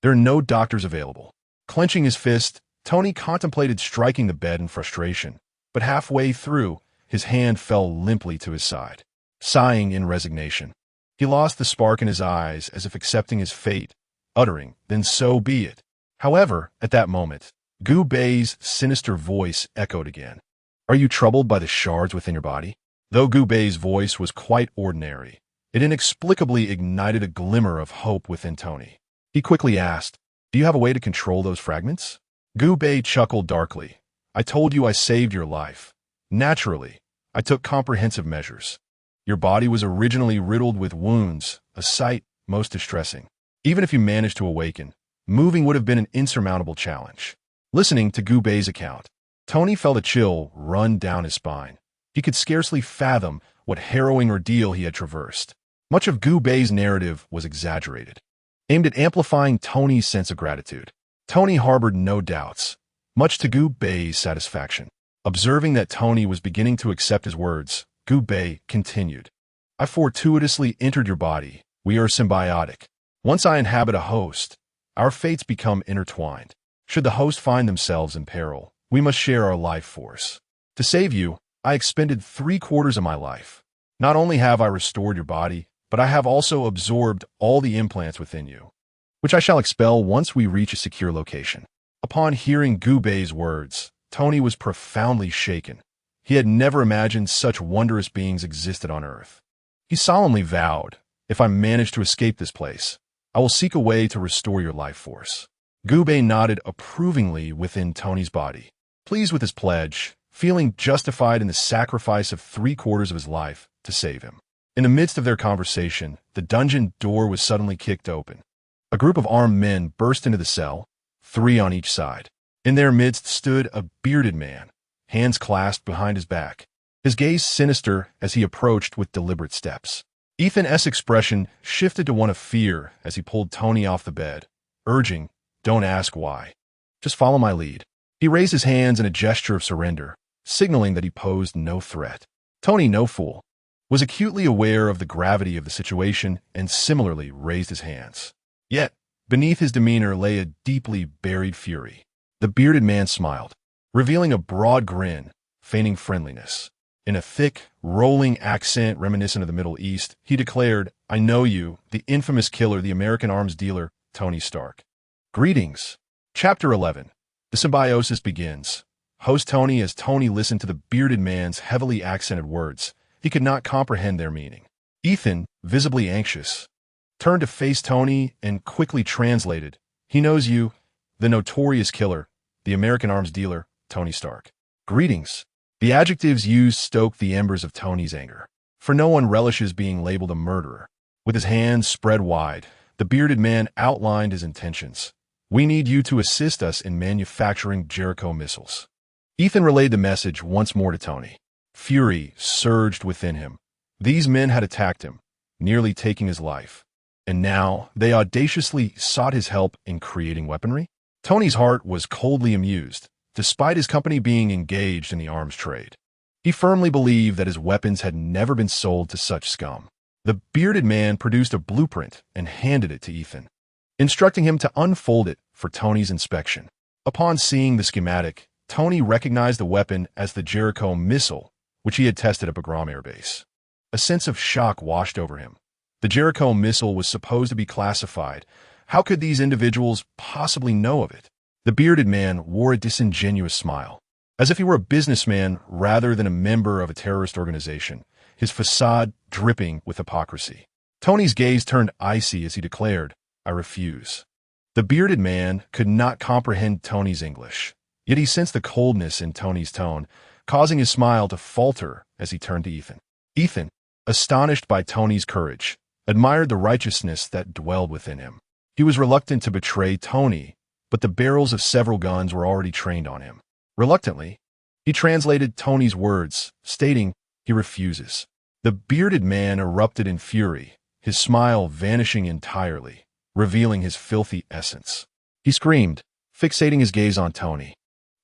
Speaker 1: There are no doctors available." Clenching his fist, Tony contemplated striking the bed in frustration, but halfway through, his hand fell limply to his side. Sighing in resignation, he lost the spark in his eyes as if accepting his fate, uttering, "Then so be it." However, at that moment, Gu Bei's sinister voice echoed again. "Are you troubled by the shards within your body?" Though Gu Bei's voice was quite ordinary, it inexplicably ignited a glimmer of hope within Tony. He quickly asked, "Do you have a way to control those fragments?" Gu Bei chuckled darkly. "I told you I saved your life. Naturally, I took comprehensive measures. Your body was originally riddled with wounds, a sight most distressing. Even if you managed to awaken, moving would have been an insurmountable challenge." Listening to Gu Bei's account, Tony felt a chill run down his spine. He could scarcely fathom what harrowing ordeal he had traversed. Much of Gu Bei's narrative was exaggerated, aimed at amplifying Tony's sense of gratitude. Tony harbored no doubts, much to Gu Bei's satisfaction. Observing that Tony was beginning to accept his words, Gu Bei continued, "I fortuitously entered your body. We are symbiotic. Once I inhabit a host, our fates become intertwined. Should the host find themselves in peril, we must share our life force. To save you, I expended 3/4 of my life. Not only have I restored your body, but I have also absorbed all the implants within you, which I shall expel once we reach a secure location." Upon hearing Gu Bei's words, Tony was profoundly shaken. He had never imagined such wondrous beings existed on Earth. He solemnly vowed, "If I manage to escape this place, I will seek a way to restore your life force." Gu Bei nodded approvingly within Tony's body. Pleased with his pledge, feeling justified in the sacrifice of 3/4 of his life to save him. In the midst of their conversation, the dungeon door was suddenly kicked open. A group of armed men burst into the cell, 3 on each side. In their midst stood a bearded man, hands clasped behind his back, his gaze sinister as he approached with deliberate steps. Ethan's expression shifted to one of fear as he pulled Tony off the bed, urging, "Don't ask why. Just follow my lead." He raised his hands in a gesture of surrender, signaling that he posed no threat. Tony, no fool, was acutely aware of the gravity of the situation and similarly raised his hands. Yet, beneath his demeanor lay a deeply buried fury. The bearded man smiled, revealing a broad grin, feigning friendliness. In a thick, rolling accent reminiscent of the Middle East, he declared, "I know you, the infamous killer, the American arms dealer, Tony Stark. Greetings." Chapter 11. The symbiosis begins. Host Tony. As Tony listened to the bearded man's heavily accented words, he could not comprehend their meaning. Ethan, visibly anxious, turned to face Tony and quickly translated, "He knows you, the notorious killer, the American arms dealer, Tony Stark. Greetings." The adjectives used stoked the embers of Tony's anger, for no one relishes being labeled a murderer. With his hands spread wide, the bearded man outlined his intentions. "We need you to assist us in manufacturing Jericho missiles." Ethan relayed the message once more to Tony. Fury surged within him. These men had attacked him, nearly taking his life. And now they audaciously sought his help in creating weaponry? Tony's heart was coldly amused, despite his company being engaged in the arms trade. He firmly believed that his weapons had never been sold to such scum. The bearded man produced a blueprint and handed it to Ethan, instructing him to unfold it for Tony's inspection. Upon seeing the schematic, Tony recognized the weapon as the Jericho missile, which he had tested at Bagram Air Base. A sense of shock washed over him. The Jericho missile was supposed to be classified. How could these individuals possibly know of it? The bearded man wore a disingenuous smile, as if he were a businessman rather than a member of a terrorist organization, his facade dripping with hypocrisy. Tony's gaze turned icy as he declared, "I refuse." The bearded man could not comprehend Tony's English, yet he sensed the coldness in Tony's tone, causing his smile to falter as he turned to Ethan. Ethan, astonished by Tony's courage, admired the righteousness that dwelled within him. He was reluctant to betray Tony, but the barrels of several guns were already trained on him. Reluctantly, he translated Tony's words, stating, "He refuses." The bearded man erupted in fury, his smile vanishing entirely, revealing his filthy essence. He screamed, fixating his gaze on Tony,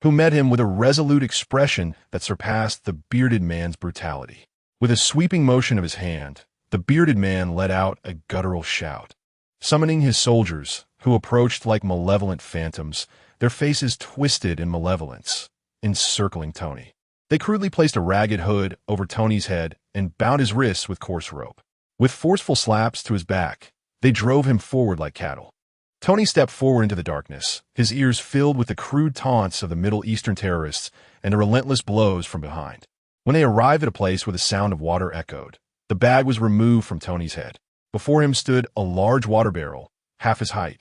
Speaker 1: who met him with a resolute expression that surpassed the bearded man's brutality. With a sweeping motion of his hand, the bearded man let out a guttural shout. Summoning his soldiers, who approached like malevolent phantoms, their faces twisted in malevolence, encircling Tony. They crudely placed a ragged hood over Tony's head and bound his wrists with coarse rope. With forceful slaps to his back, they drove him forward like cattle. Tony stepped forward into the darkness, his ears filled with the crude taunts of the Middle Eastern terrorists and the relentless blows from behind. When they arrived at a place where the sound of water echoed, the bag was removed from Tony's head. Before him stood a large water barrel, half his height,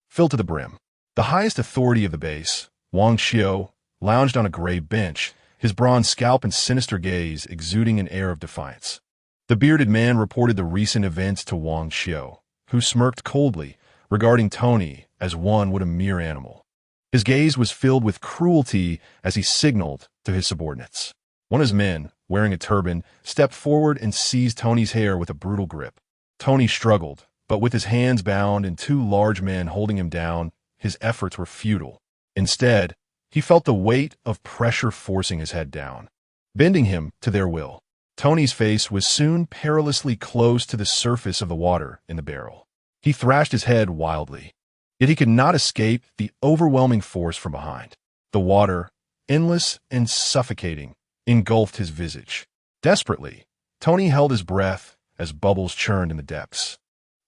Speaker 1: filled to the brim. The highest authority of the base, Xiao, lounged on a gray bench, his bronze scalp and sinister gaze exuding an air of defiance. The bearded man reported the recent events to Xiao, who smirked coldly, regarding Tony as one would a mere animal. His gaze was filled with cruelty as he signaled to his subordinates. One of his men, wearing a turban, stepped forward and seized Tony's hair with a brutal grip. Tony struggled, but with his hands bound and two large men holding him down, his efforts were futile. Instead, he felt the weight of pressure forcing his head down, bending him to their will. Tony's face was soon perilously close to the surface of the water in the barrel. He thrashed his head wildly, yet he could not escape the overwhelming force from behind. The water, endless and suffocating, engulfed his visage. Desperately, Tony held his breath as bubbles churned in the depths.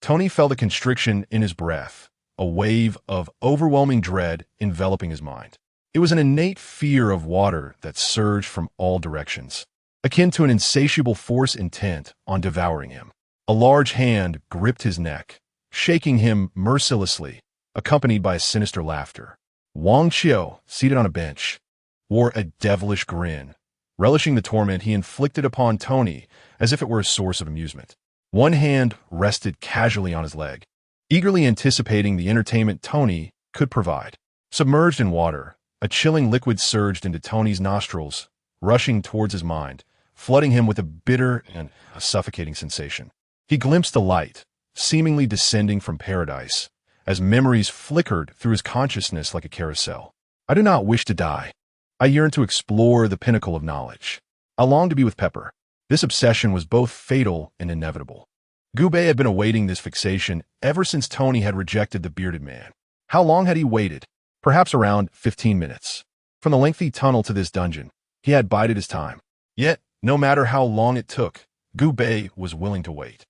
Speaker 1: Tony felt a constriction in his breath, a wave of overwhelming dread enveloping his mind. It was an innate fear of water that surged from all directions, akin to an insatiable force intent on devouring him. A large hand gripped his neck, shaking him mercilessly, accompanied by a sinister laughter. Xiao, seated on a bench, wore a devilish grin, relishing the torment he inflicted upon Tony as if it were a source of amusement. One hand rested casually on his leg, eagerly anticipating the entertainment Tony could provide. Submerged in water, a chilling liquid surged into Tony's nostrils, rushing towards his mind, flooding him with a bitter and a suffocating sensation. He glimpsed the light, seemingly descending from paradise, as memories flickered through his consciousness like a carousel. "I do not wish to die. I yearn to explore the pinnacle of knowledge. I long to be with Pepper." This obsession was both fatal and inevitable. Gubei had been awaiting this fixation ever since Tony had rejected the bearded man. How long had he waited? Perhaps around 15 minutes. From the lengthy tunnel to this dungeon, he had bided his time. Yet, no matter how long it took, Gubei was willing to wait.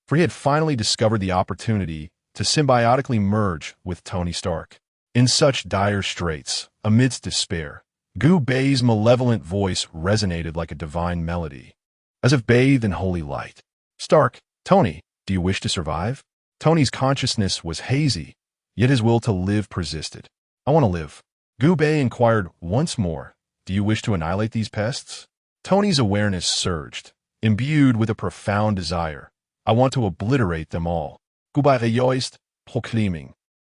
Speaker 1: For he had finally discovered the opportunity to symbiotically merge with Tony Stark. In such dire straits, amidst despair, Gubei's malevolent voice resonated like a divine melody, as if bathed in holy light. "Stark, Tony, do you wish to survive?" Tony's consciousness was hazy, yet his will to live persisted. "I want to live." Gubei inquired once more, "Do you wish to annihilate these pests?" Tony's awareness surged, imbued with a profound desire, I want to obliterate them all. Gubei rejoiced, proclaiming.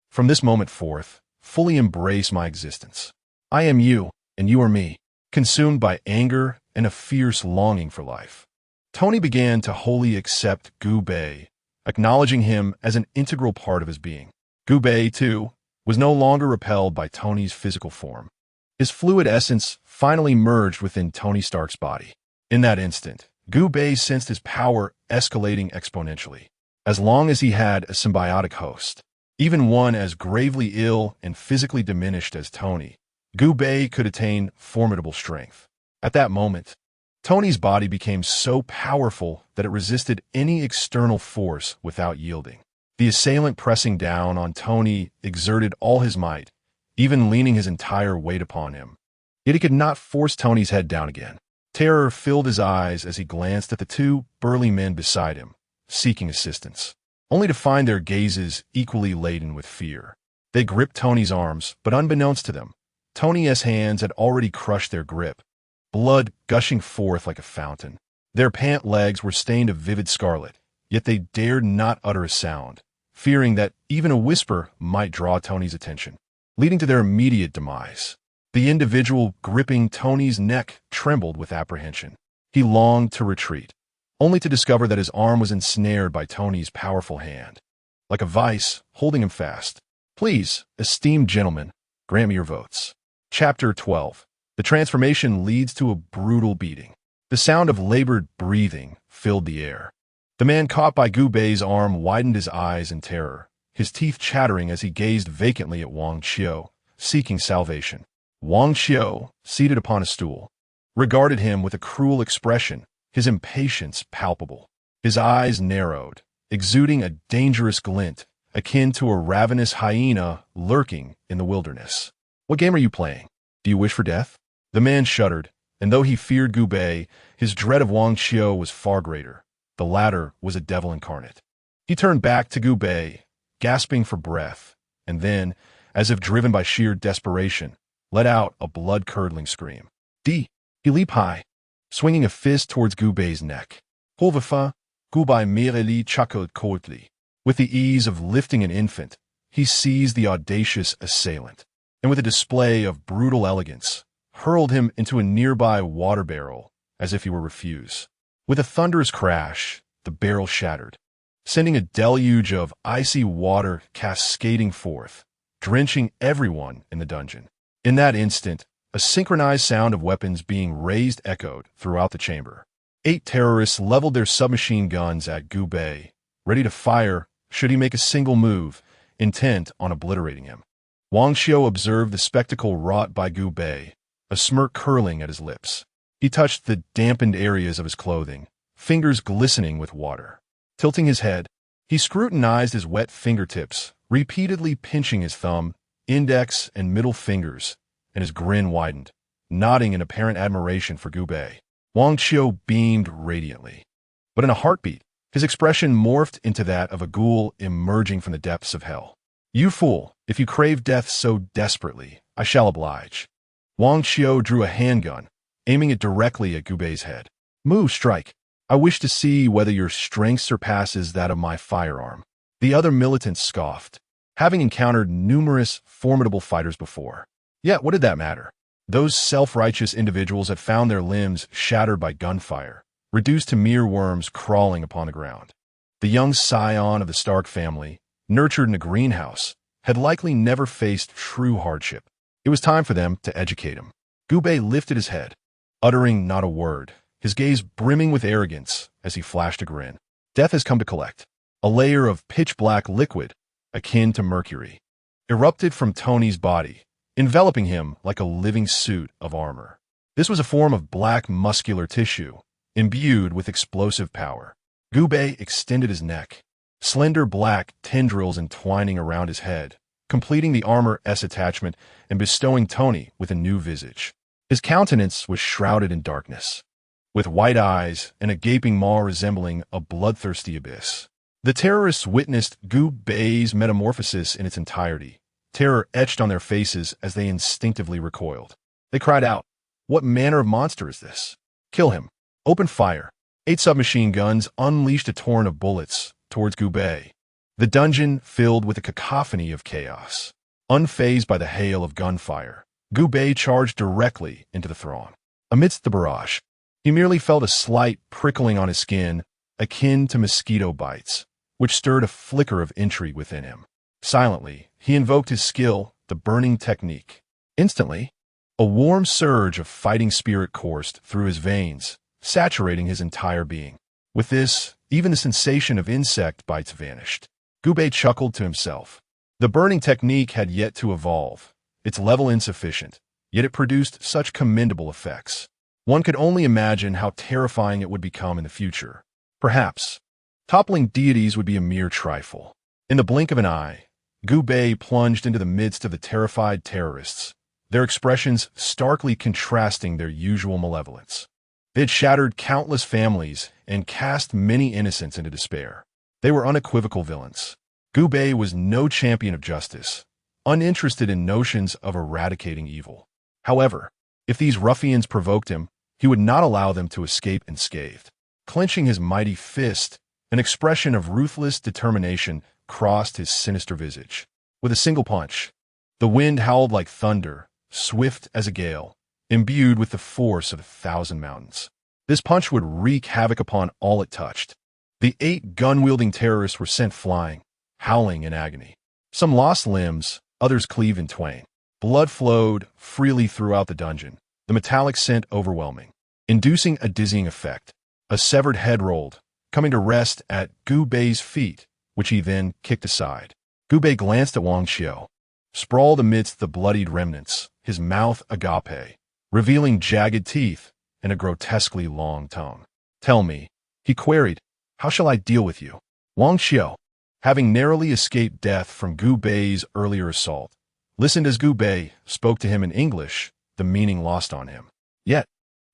Speaker 1: From this moment forth, fully embrace my existence. I am you, and you are me, consumed by anger and a fierce longing for life. Tony began to wholly accept Gubei, acknowledging him as an integral part of his being. Gubei, too, was no longer repelled by Tony's physical form. His fluid essence finally merged within Tony Stark's body. In that instant, Gubei sensed his power escalating exponentially. As long as he had a symbiotic host, even one as gravely ill and physically diminished as Tony, Gubei could attain formidable strength. At that moment, Tony's body became so powerful that it resisted any external force without yielding. The assailant pressing down on Tony exerted all his might, even leaning his entire weight upon him. Yet he could not force Tony's head down again. Terror filled his eyes as he glanced at the two burly men beside him, seeking assistance, only to find their gazes equally laden with fear. They gripped Tony's arms, but unbeknownst to them, Tony's hands had already crushed their grip, blood gushing forth like a fountain. Their pant legs were stained a vivid scarlet, yet they dared not utter a sound, fearing that even a whisper might draw Tony's attention, leading to their immediate demise. The individual gripping Tony's neck trembled with apprehension. He longed to retreat, only to discover that his arm was ensnared by Tony's powerful hand, like a vice holding him fast. Please, esteemed gentlemen, grant me your votes. Chapter 12. The transformation leads to a brutal beating. The sound of labored breathing filled the air. The man caught by Gubei's arm widened his eyes in terror, his teeth chattering as he gazed vacantly at Xiao, seeking salvation. Xiao, seated upon a stool, regarded him with a cruel expression, his impatience palpable. His eyes narrowed, exuding a dangerous glint, akin to a ravenous hyena lurking in the wilderness. What game are you playing? Do you wish for death? The man shuddered, and though he feared Gubei, his dread of Xiao was far greater. The latter was a devil incarnate. He turned back to Gubei, gasping for breath, and then, as if driven by sheer desperation, let out a blood-curdling scream. He leaped high, swinging a fist towards Gubei's neck. Pauvre Gubei merely chuckled coldly. With the ease of lifting an infant, he seized the audacious assailant, and with a display of brutal elegance, hurled him into a nearby water barrel as if he were refuse. With a thunderous crash, the barrel shattered, sending a deluge of icy water cascading forth, drenching everyone in the dungeon. In that instant, a synchronized sound of weapons being raised echoed throughout the chamber. 8 terrorists leveled their submachine guns at Gubei, ready to fire should he make a single move, intent on obliterating him. Xiao observed the spectacle wrought by Gubei, a smirk curling at his lips. He touched the dampened areas of his clothing, fingers glistening with water. Tilting his head, he scrutinized his wet fingertips, repeatedly pinching his thumb, index, and middle fingers, and his grin widened, nodding in apparent admiration for Gubei. Xiao beamed radiantly. But in a heartbeat, his expression morphed into that of a ghoul emerging from the depths of hell. You fool, if you crave death so desperately, I shall oblige. Xiao drew a handgun, aiming it directly at Gubei's head. Move, strike. I wish to see whether your strength surpasses that of my firearm. The other militants scoffed, having encountered numerous formidable fighters before. Yet what did that matter? Those self-righteous individuals had found their limbs shattered by gunfire, reduced to mere worms crawling upon the ground. The young scion of the Stark family, nurtured in a greenhouse, had likely never faced true hardship. It was time for them to educate him. Gubei lifted his head, uttering not a word, his gaze brimming with arrogance as he flashed a grin. Death has come to collect. A layer of pitch-black liquid, akin to mercury, erupted from Tony's body, enveloping him like a living suit of armor. This was a form of black muscular tissue, imbued with explosive power. Gubei extended his neck, slender black tendrils entwining around his head, completing the armor-S attachment and bestowing Tony with a new visage. His countenance was shrouded in darkness, with white eyes and a gaping maw resembling a bloodthirsty abyss. The terrorists witnessed Gubei's metamorphosis in its entirety. Terror etched on their faces as they instinctively recoiled. They cried out, "What manner of monster is this? Kill him! Open fire!" 8 submachine guns unleashed a torrent of bullets towards Gubei. The dungeon filled with a cacophony of chaos. Unfazed by the hail of gunfire, Gubei charged directly into the throng. Amidst the barrage, he merely felt a slight prickling on his skin, akin to mosquito bites, which stirred a flicker of intrigue within him. Silently, he invoked his skill, the burning technique. Instantly, a warm surge of fighting spirit coursed through his veins, saturating his entire being. With this, even the sensation of insect bites vanished. Gubei chuckled to himself. The burning technique had yet to evolve, its level insufficient, yet it produced such commendable effects. One could only imagine how terrifying it would become in the future. Perhaps, toppling deities would be a mere trifle. In the blink of an eye, Gubei plunged into the midst of the terrified terrorists, their expressions starkly contrasting their usual malevolence. They had shattered countless families and cast many innocents into despair. They were unequivocal villains. Gubei was no champion of justice, uninterested in notions of eradicating evil. However, if these ruffians provoked him, he would not allow them to escape unscathed. Clenching his mighty fist, an expression of ruthless determination crossed his sinister visage. With a single punch, the wind howled like thunder, swift as a gale, imbued with the force of 1,000 mountains. This punch would wreak havoc upon all it touched. The 8 gun-wielding terrorists were sent flying, howling in agony. Some lost limbs, others cleaved in twain. Blood flowed freely throughout the dungeon, the metallic scent overwhelming, inducing a dizzying effect. A severed head rolled, coming to rest at Gubei's feet, which he then kicked aside. Gubei glanced at Xiao, sprawled amidst the bloodied remnants, his mouth agape, revealing jagged teeth and a grotesquely long tongue. "Tell me," he queried, "how shall I deal with you?" Xiao, having narrowly escaped death from Gubei's earlier assault, listened as Gubei spoke to him in English, the meaning lost on him. Yet,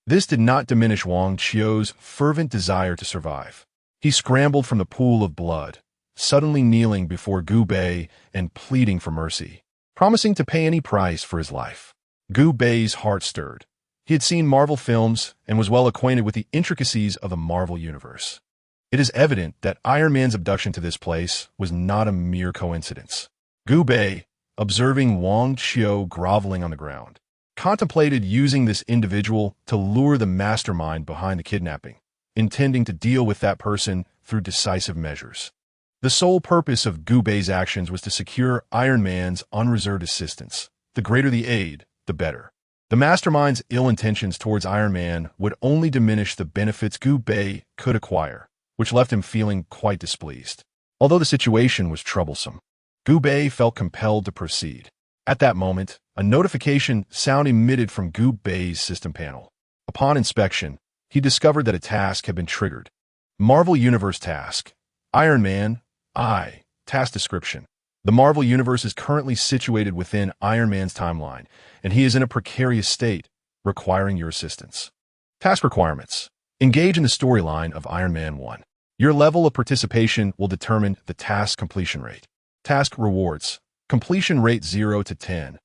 Speaker 1: this did not diminish Xiao's fervent desire to survive. He scrambled from the pool of blood, suddenly kneeling before Gubei and pleading for mercy, promising to pay any price for his life. Gubei's heart stirred. He had seen Marvel films and was well acquainted with the intricacies of the Marvel universe. It is evident that Iron Man's abduction to this place was not a mere coincidence. Gubei, observing Xiao groveling on the ground, contemplated using this individual to lure the mastermind behind the kidnapping, intending to deal with that person through decisive measures. The sole purpose of Gubei's actions was to secure Iron Man's unreserved assistance. The greater the aid, the better. The mastermind's ill intentions towards Iron Man would only diminish the benefits Gubei could acquire, which left him feeling quite displeased. Although the situation was troublesome, Gubei felt compelled to proceed. At that moment, a notification sound emitted from Gubei's system panel. Upon inspection, he discovered that a task had been triggered. Marvel Universe Task. Iron Man, I. Task description. The Marvel Universe is currently situated within Iron Man's timeline, and he is in a precarious state, requiring your assistance. Task requirements. Engage in the storyline of Iron Man 1. Your level of participation will determine the task completion rate. Task rewards. Completion rate 0 to 10.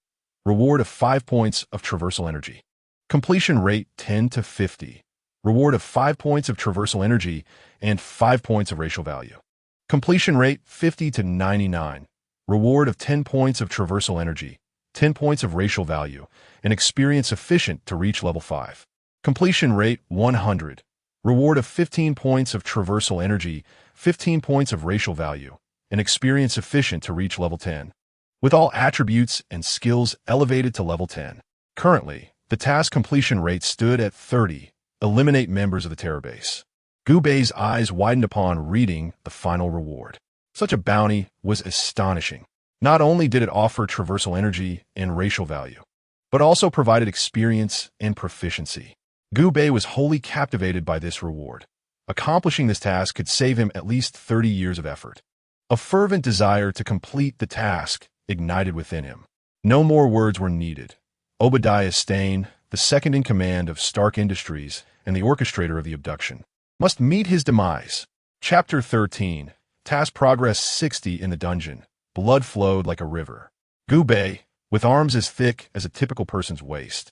Speaker 1: Reward of 5 points of traversal energy. Completion rate 10 to 50. Reward of 5 points of traversal energy and 5 points of racial value. Completion rate 50 to 99. Reward of 10 points of traversal energy, 10 points of racial value, and experience sufficient to reach level 5. Completion rate 100. Reward of 15 points of traversal energy, 15 points of racial value, and experience sufficient to reach level 10. With all attributes and skills elevated to level 10. Currently, the task completion rate stood at 30. Eliminate members of the terror base. Gubei's eyes widened upon reading the final reward. Such a bounty was astonishing. Not only did it offer traversal energy and racial value, but also provided experience and proficiency. Gubei was wholly captivated by this reward. Accomplishing this task could save him at least 30 years of effort. A fervent desire to complete the task ignited within him. No more words were needed. Obadiah Stane, the second in command of Stark Industries and the orchestrator of the abduction, must meet his demise. Chapter 13. Task progress 60 in the dungeon. Blood flowed like a river. Gubei, with arms as thick as a typical person's waist,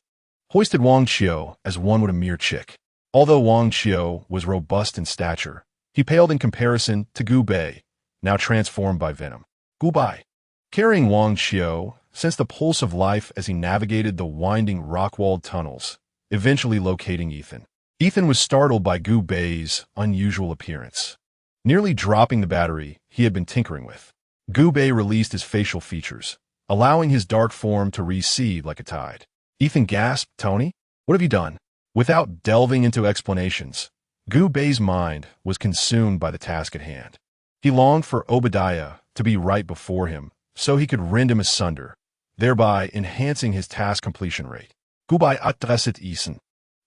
Speaker 1: hoisted Xiao as one would a mere chick. Although Wang Xiao was robust in stature, he paled in comparison to Gu Bei, now transformed by Venom. Gu Bei, carrying Wang Xiao, sensed the pulse of life as he navigated the winding rock-walled tunnels, eventually locating Ethan. Ethan was startled by Gu Bei's unusual appearance, nearly dropping the battery he had been tinkering with. Gu Bei released his facial features, allowing his dark form to recede like a tide. Ethan gasped, "Tony? What have you done?" Without delving into explanations, Gu Bei's mind was consumed by the task at hand. He longed for Obadiah to be right before him, so he could rend him asunder, thereby enhancing his task completion rate. Gu Bei addressed Ethan,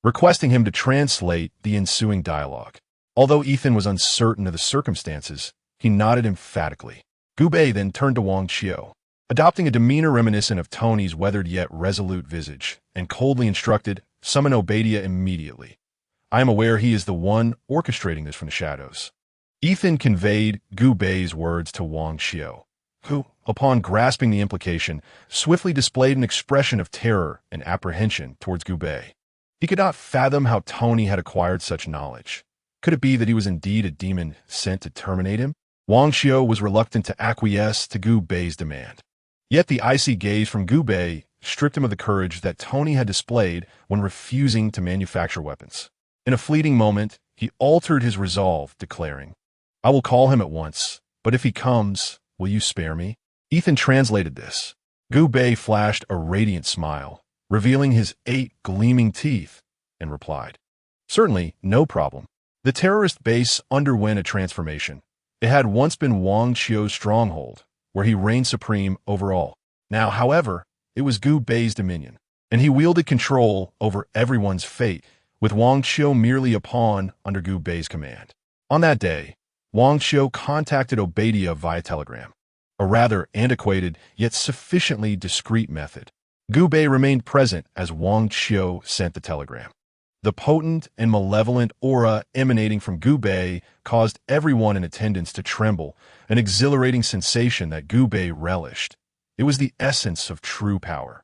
Speaker 1: requesting him to translate the ensuing dialogue. Although Ethan was uncertain of the circumstances, he nodded emphatically. Gu Bei then turned to Wang Xiao, adopting a demeanor reminiscent of Tony's weathered yet resolute visage, and coldly instructed, "Summon Obadiah immediately. I am aware he is the one orchestrating this from the shadows." Ethan conveyed Gu Bei's words to Wang Xiao, who, upon grasping the implication, swiftly displayed an expression of terror and apprehension towards Gu Bei. He could not fathom how Tony had acquired such knowledge. Could it be that he was indeed a demon sent to terminate him? Wang Xiao was reluctant to acquiesce to Gu Bei's demand. Yet the icy gaze from Gu Bei stripped him of the courage that Tony had displayed when refusing to manufacture weapons. In a fleeting moment, he altered his resolve, declaring, "I will call him at once, but if he comes, will you spare me?" Ethan translated this. Gu Bei flashed a radiant smile, revealing his 8 gleaming teeth, and replied, "Certainly, no problem." The terrorist base underwent a transformation. It had once been Wang Xiao's stronghold, where he reigned supreme over all. Now, however, it was Gu Bei's dominion, and he wielded control over everyone's fate, with Wang Xiao merely a pawn under Gu Bei's command. On that day, Wang Xiao contacted Obadiah via telegram, a rather antiquated yet sufficiently discreet method. Gu Bei remained present as Wang Xiao sent the telegram. The potent and malevolent aura emanating from Gu Bei caused everyone in attendance to tremble, an exhilarating sensation that Gu Bei relished. It was the essence of true power.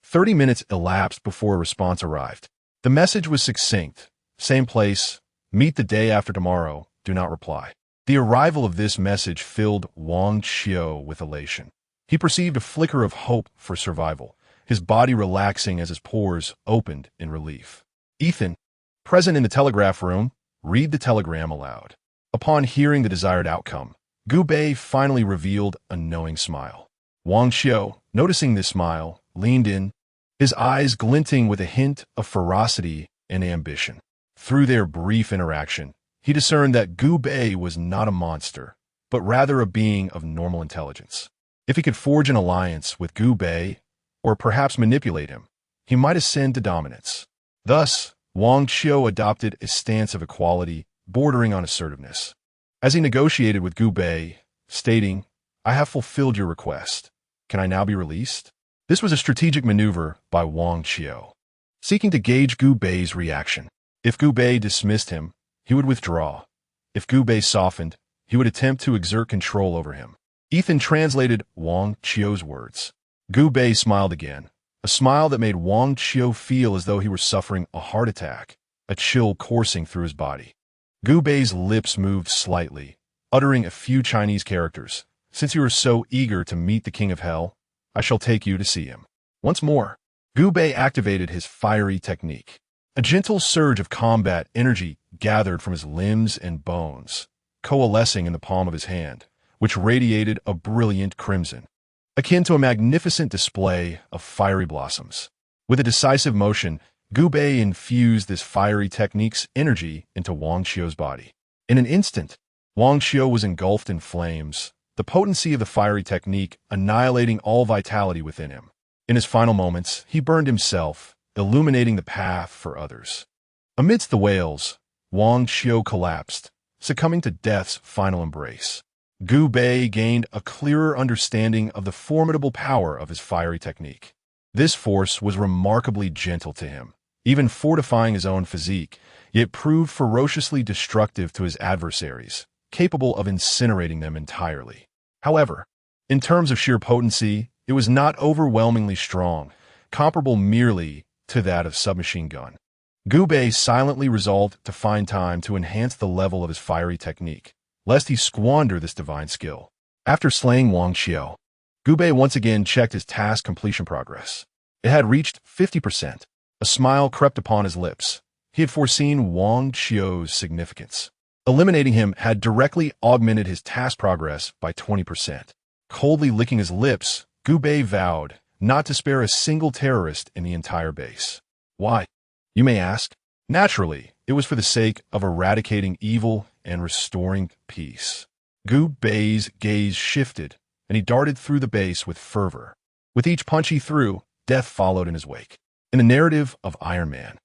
Speaker 1: 30 minutes elapsed before a response arrived. The message was succinct. "Same place. Meet the day after tomorrow. Do not reply." The arrival of this message filled Wang Xiao with elation. He perceived a flicker of hope for survival, his body relaxing as his pores opened in relief. Ethan, present in the telegraph room, read the telegram aloud. Upon hearing the desired outcome, Gu Bei finally revealed a knowing smile. Wang Xiao, noticing this smile, leaned in, his eyes glinting with a hint of ferocity and ambition. Through their brief interaction, he discerned that Gu Bei was not a monster, but rather a being of normal intelligence. If he could forge an alliance with Gu Bei, or perhaps manipulate him, he might ascend to dominance. Thus, Wang Xiao adopted a stance of equality bordering on assertiveness. As he negotiated with Gu Bei, stating, "I have fulfilled your request. Can I now be released?" This was a strategic maneuver by Wang Xiao, seeking to gauge Gu Bei's reaction. If Gu Bei dismissed him, he would withdraw. If Gu Bei softened, he would attempt to exert control over him. Ethan translated Wang Xiao's words. Gu Bei smiled again, a smile that made Wang Xiao feel as though he were suffering a heart attack, a chill coursing through his body. Gu Bei's lips moved slightly, uttering a few Chinese characters. "Since you are so eager to meet the King of Hell, I shall take you to see him." Once more, Gu Bei activated his fiery technique. A gentle surge of combat energy gathered from his limbs and bones, coalescing in the palm of his hand, which radiated a brilliant crimson, akin to a magnificent display of fiery blossoms. With a decisive motion, Gu Bei infused this fiery technique's energy into Wang Xiao's body. In an instant, Wang Xiao was engulfed in flames, the potency of the fiery technique annihilating all vitality within him. In his final moments, he burned himself, illuminating the path for others. Amidst the wails, Wang Xiao collapsed, succumbing to death's final embrace. Gu Bei gained a clearer understanding of the formidable power of his fiery technique. This force was remarkably gentle to him, even fortifying his own physique, yet proved ferociously destructive to his adversaries, capable of incinerating them entirely. However, in terms of sheer potency, it was not overwhelmingly strong, comparable merely to that of submachine gun. Gubei silently resolved to find time to enhance the level of his fiery technique, lest he squander this divine skill. After slaying Xiao, Gubei once again checked his task completion progress. It had reached 50%. A smile crept upon his lips. He had foreseen Xiao's significance. Eliminating him had directly augmented his task progress by 20%. Coldly licking his lips, Gubei vowed not to spare a single terrorist in the entire base. Why? You may ask. Naturally, it was for the sake of eradicating evil and restoring peace. Gubei's gaze shifted, and he darted through the base with fervor. With each punch he threw, death followed in his wake. In the narrative of Iron Man,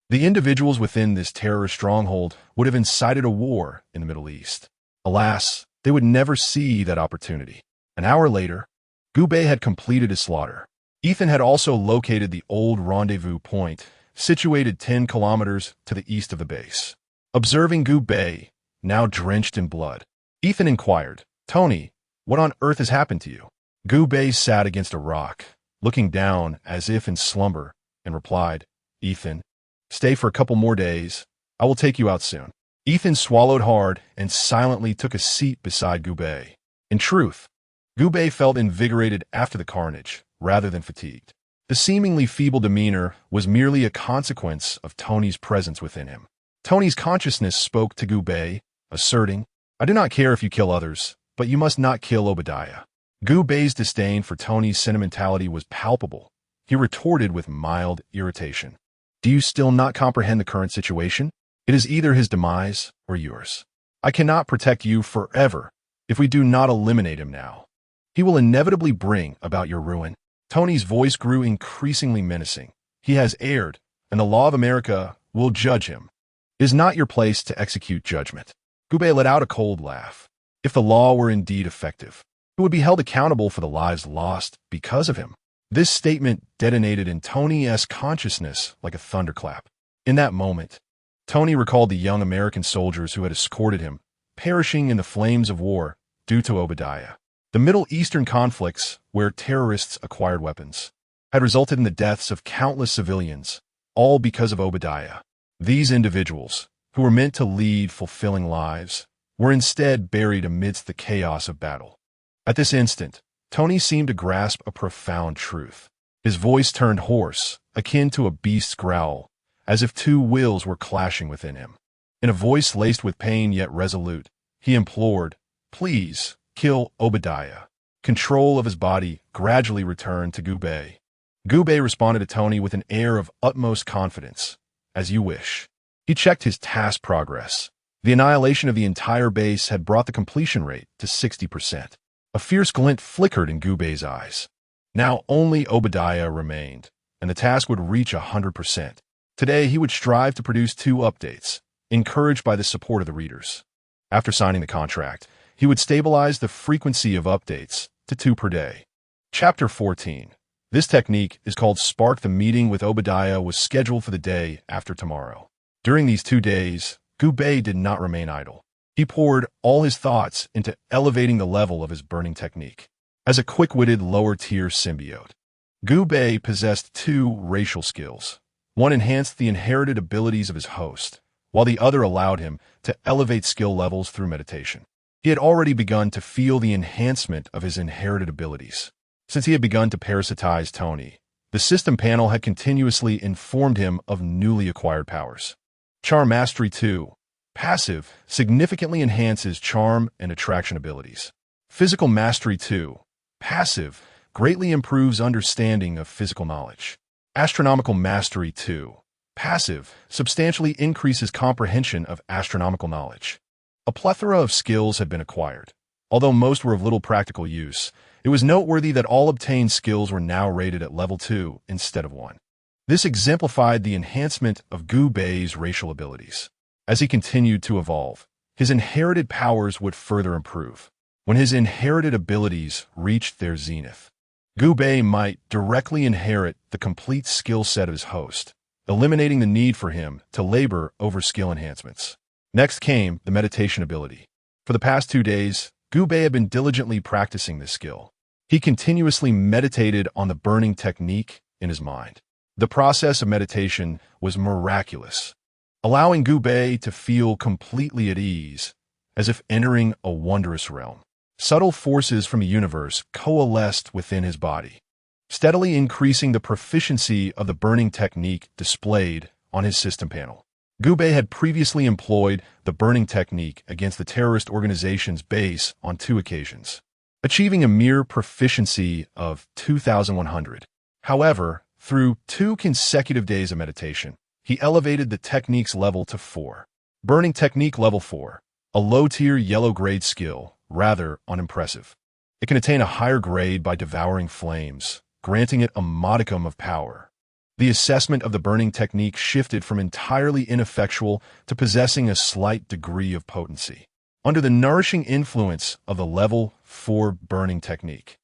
Speaker 1: the individuals within this terrorist stronghold would have incited a war in the Middle East. Alas, they would never see that opportunity. An hour later, Gubei had completed his slaughter. Ethan had also located the old rendezvous point, situated 10 kilometers to the east of the base. Observing Gubei, now drenched in blood, Ethan inquired, "Tony, what on earth has happened to you?" Gubei sat against a rock, looking down as if in slumber, and replied, "Ethan, stay for a couple more days. I will take you out soon." Ethan swallowed hard and silently took a seat beside Gubei. In truth, Gubei felt invigorated after the carnage, rather than fatigued. The seemingly feeble demeanor was merely a consequence of Tony's presence within him. Tony's consciousness spoke to Gubei, asserting, "I do not care if you kill others, but you must not kill Obadiah." Gubei's disdain for Tony's sentimentality was palpable. He retorted with mild irritation. "Do you still not comprehend the current situation? It is either his demise or yours. I cannot protect you forever if we do not eliminate him now. He will inevitably bring about your ruin." Tony's voice grew increasingly menacing. "He has erred, and the law of America will judge him. It is not your place to execute judgment." Gubei let out a cold laugh. If the law were indeed effective, it would be held accountable for the lives lost because of him. This statement detonated in Tony's consciousness like a thunderclap. In that moment, Tony recalled the young American soldiers who had escorted him, perishing in the flames of war due to Obadiah. The Middle Eastern conflicts, where terrorists acquired weapons, had resulted in the deaths of countless civilians, all because of Obadiah. These individuals, who were meant to lead fulfilling lives, were instead buried amidst the chaos of battle. At this instant, Tony seemed to grasp a profound truth. His voice turned hoarse, akin to a beast's growl, as if two wills were clashing within him. In a voice laced with pain yet resolute, he implored, "Please, kill Obadiah." Control of his body gradually returned to Gubei. Gubei responded to Tony with an air of utmost confidence. "As you wish." He checked his task progress. The annihilation of the entire base had brought the completion rate to 60%. A fierce glint flickered in Gubei's eyes. Now only Obadiah remained, and the task would reach 100%. Today he would strive to produce 2 updates, encouraged by the support of the readers. After signing the contract, he would stabilize the frequency of updates to 2 per day. Chapter 14. This technique is called Spark. The meeting with Obadiah was scheduled for the day after tomorrow. During these 2 days, Gubei did not remain idle. He poured all his thoughts into elevating the level of his burning technique. As a quick-witted lower-tier symbiote, Gubei possessed 2 racial skills. One enhanced the inherited abilities of his host, while the other allowed him to elevate skill levels through meditation. He had already begun to feel the enhancement of his inherited abilities. Since he had begun to parasitize Tony, the system panel had continuously informed him of newly acquired powers. Charm Mastery 2. Passive significantly enhances charm and attraction abilities. Physical Mastery 2. Passive greatly improves understanding of physical knowledge. Astronomical Mastery 2. Passive substantially increases comprehension of astronomical knowledge. A plethora of skills had been acquired. Although most were of little practical use, it was noteworthy that all obtained skills were now rated at level 2 instead of 1. This exemplified the enhancement of Gubei's racial abilities. As he continued to evolve, his inherited powers would further improve. When his inherited abilities reached their zenith, Gubei might directly inherit the complete skill set of his host, eliminating the need for him to labor over skill enhancements. Next came the meditation ability. For the past 2 days, Gubei had been diligently practicing this skill. He continuously meditated on the burning technique in his mind. The process of meditation was miraculous, allowing Gubei to feel completely at ease, as if entering a wondrous realm. Subtle forces from the universe coalesced within his body, steadily increasing the proficiency of the burning technique displayed on his system panel. Gubei had previously employed the burning technique against the terrorist organization's base on 2 occasions, achieving a mere proficiency of 2,100. However, through 2 consecutive days of meditation, he elevated the technique's level to 4. Burning Technique Level 4, a low-tier yellow-grade skill, rather unimpressive. It can attain a higher grade by devouring flames, granting it a modicum of power. The assessment of the burning technique shifted from entirely ineffectual to possessing a slight degree of potency. Under the nourishing influence of the Level 4 burning technique,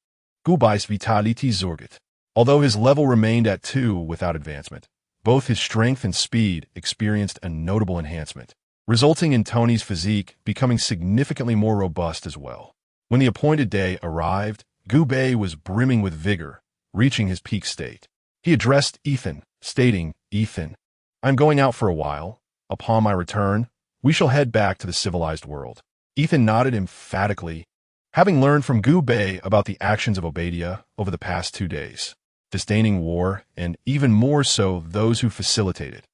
Speaker 1: Gubei's Vitality Zorget. Although his level remained at 2 without advancement, both his strength and speed experienced a notable enhancement, resulting in Tony's physique becoming significantly more robust as well. When the appointed day arrived, Gubei was brimming with vigor, reaching his peak state. He addressed Ethan, stating, "Ethan, I'm going out for a while. Upon my return, we shall head back to the civilized world." Ethan nodded emphatically, having learned from Gubei about the actions of Obadiah over the past 2 days, disdaining war, and even more so those who facilitated.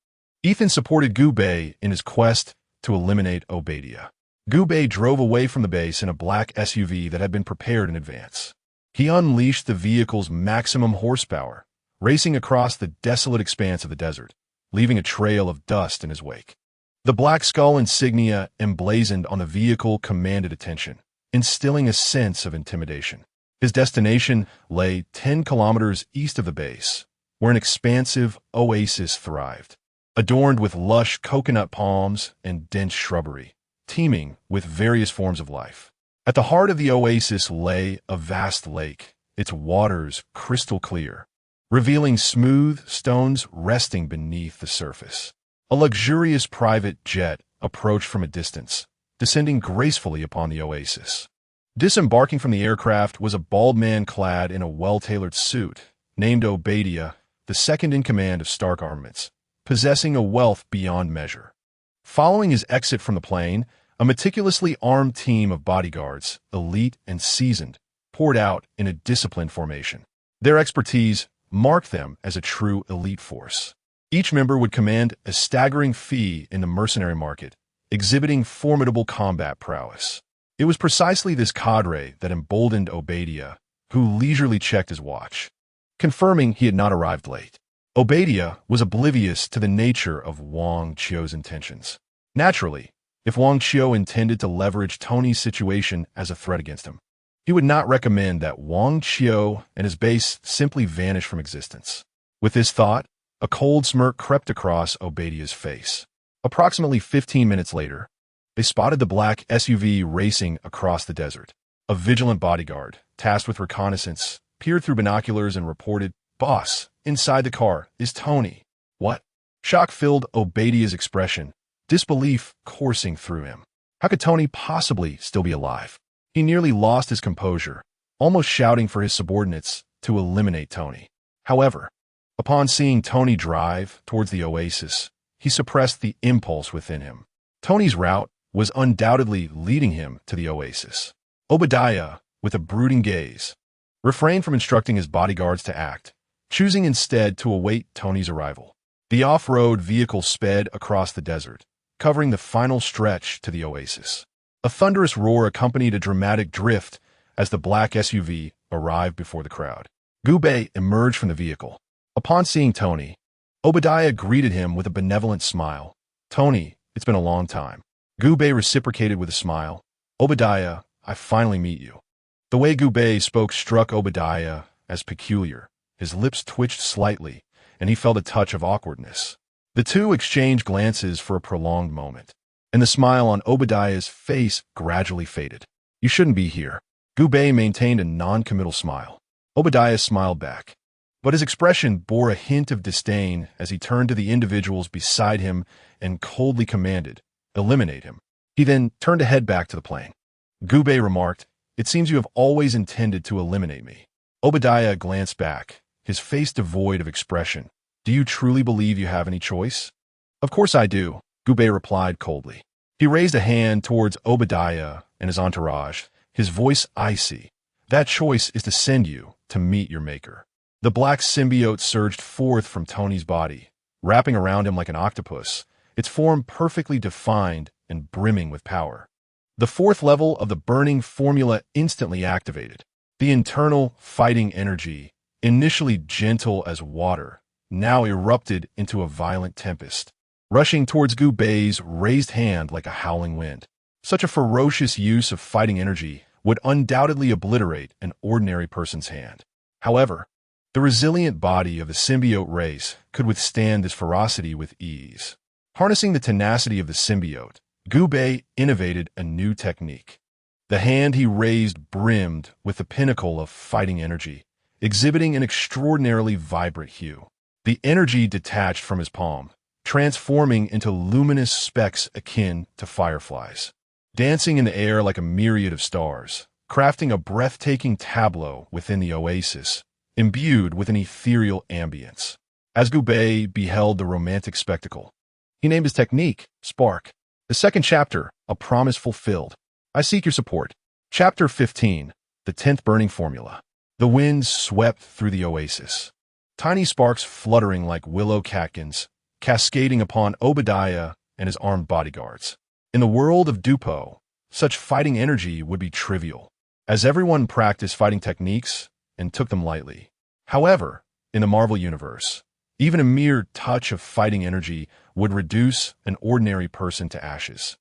Speaker 1: Ethan supported Gubei in his quest to eliminate Obadiah. Gubei drove away from the base in a black SUV that had been prepared in advance. He unleashed the vehicle's maximum horsepower, racing across the desolate expanse of the desert, leaving a trail of dust in his wake. The black skull insignia emblazoned on the vehicle commanded attention, instilling a sense of intimidation. His destination lay 10 kilometers east of the base, where an expansive oasis thrived, adorned with lush coconut palms and dense shrubbery, teeming with various forms of life. At the heart of the oasis lay a vast lake, its waters crystal clear, revealing smooth stones resting beneath the surface. A luxurious private jet approached from a distance, descending gracefully upon the oasis. Disembarking from the aircraft was a bald man clad in a well-tailored suit, named Obadiah, the second in command of Stark Armaments, possessing a wealth beyond measure. Following his exit from the plane, a meticulously armed team of bodyguards, elite and seasoned, poured out in a disciplined formation. Their expertise marked them as a true elite force. Each member would command a staggering fee in the mercenary market, exhibiting formidable combat prowess. It was precisely this cadre that emboldened Obadiah, who leisurely checked his watch, confirming he had not arrived late. Obadiah was oblivious to the nature of Wang Qiu's intentions. Naturally, if Wang Qiu intended to leverage Tony's situation as a threat against him, he would not recommend that Wang Qiu and his base simply vanish from existence. With this thought, a cold smirk crept across Obadiah's face. Approximately 15 minutes later, they spotted the black SUV racing across the desert. A vigilant bodyguard, tasked with reconnaissance, peered through binoculars and reported, "Boss, inside the car is Tony." "What?" Shock filled Obadiah's expression, disbelief coursing through him. How could Tony possibly still be alive? He nearly lost his composure, almost shouting for his subordinates to eliminate Tony. However, upon seeing Tony drive towards the oasis, he suppressed the impulse within him. Tony's route was undoubtedly leading him to the oasis. Obadiah, with a brooding gaze, refrained from instructing his bodyguards to act, choosing instead to await Tony's arrival. The off-road vehicle sped across the desert, covering the final stretch to the oasis. A thunderous roar accompanied a dramatic drift as the black SUV arrived before the crowd. Gubei emerged from the vehicle. Upon seeing Tony, Obadiah greeted him with a benevolent smile. "Tony, it's been a long time." Gubei reciprocated with a smile. "Obadiah, I finally meet you." The way Gubei spoke struck Obadiah as peculiar. His lips twitched slightly, and he felt a touch of awkwardness. The two exchanged glances for a prolonged moment, and the smile on Obadiah's face gradually faded. "You shouldn't be here." Gubei maintained a non-committal smile. Obadiah smiled back, but his expression bore a hint of disdain as he turned to the individuals beside him and coldly commanded, "Eliminate him." He then turned to head back to the plane. Gubei remarked, "It seems you have always intended to eliminate me." Obadiah glanced back, his face devoid of expression, Do you truly believe you have any choice? Of course I do, Gubei replied coldly. He raised a hand towards Obadiah and his entourage, his voice icy. That choice is to send you to meet your maker. The black symbiote surged forth from Tony's body, wrapping around him like an octopus, its form perfectly defined and brimming with power. The fourth level of the burning formula instantly activated. The internal fighting energy, initially gentle as water, now erupted into a violent tempest, rushing towards Gubei's raised hand like a howling wind. Such a ferocious use of fighting energy would undoubtedly obliterate an ordinary person's hand. However, the resilient body of the symbiote race could withstand this ferocity with ease. Harnessing the tenacity of the symbiote, Gubei innovated a new technique. The hand he raised brimmed with the pinnacle of fighting energy, exhibiting an extraordinarily vibrant hue. The energy detached from his palm, transforming into luminous specks akin to fireflies, dancing in the air like a myriad of stars, crafting a breathtaking tableau within the oasis, imbued with an ethereal ambience. As Gubei beheld the romantic spectacle, he named his technique Spark. The second chapter, A Promise Fulfilled. I seek your support. Chapter 15, The 10th Burning Formula. The winds swept through the oasis, tiny sparks fluttering like willow catkins, cascading upon Obadiah and his armed bodyguards. In the world of Dupo, such fighting energy would be trivial, as everyone practiced fighting techniques and took them lightly. However, in the Marvel Universe, even a mere touch of fighting energy would reduce an ordinary person to ashes.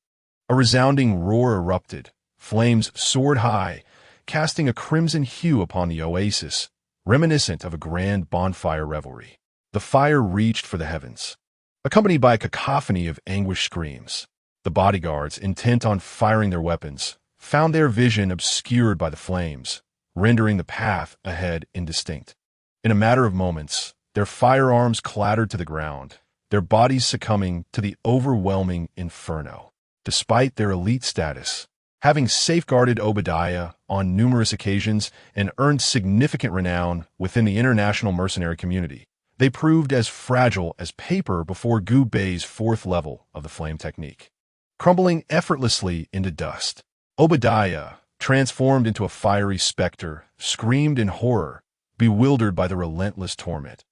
Speaker 1: A resounding roar erupted, flames soared high, casting a crimson hue upon the oasis, reminiscent of a grand bonfire revelry. The fire reached for the heavens, accompanied by a cacophony of anguished screams. The bodyguards, intent on firing their weapons, found their vision obscured by the flames, rendering the path ahead indistinct. In a matter of moments, their firearms clattered to the ground, their bodies succumbing to the overwhelming inferno. Despite their elite status, having safeguarded Obadiah on numerous occasions and earned significant renown within the international mercenary community, they proved as fragile as paper before Gubei's fourth level of the flame technique. Crumbling effortlessly into dust, Obadiah, transformed into a fiery specter, screamed in horror, bewildered by the relentless torment.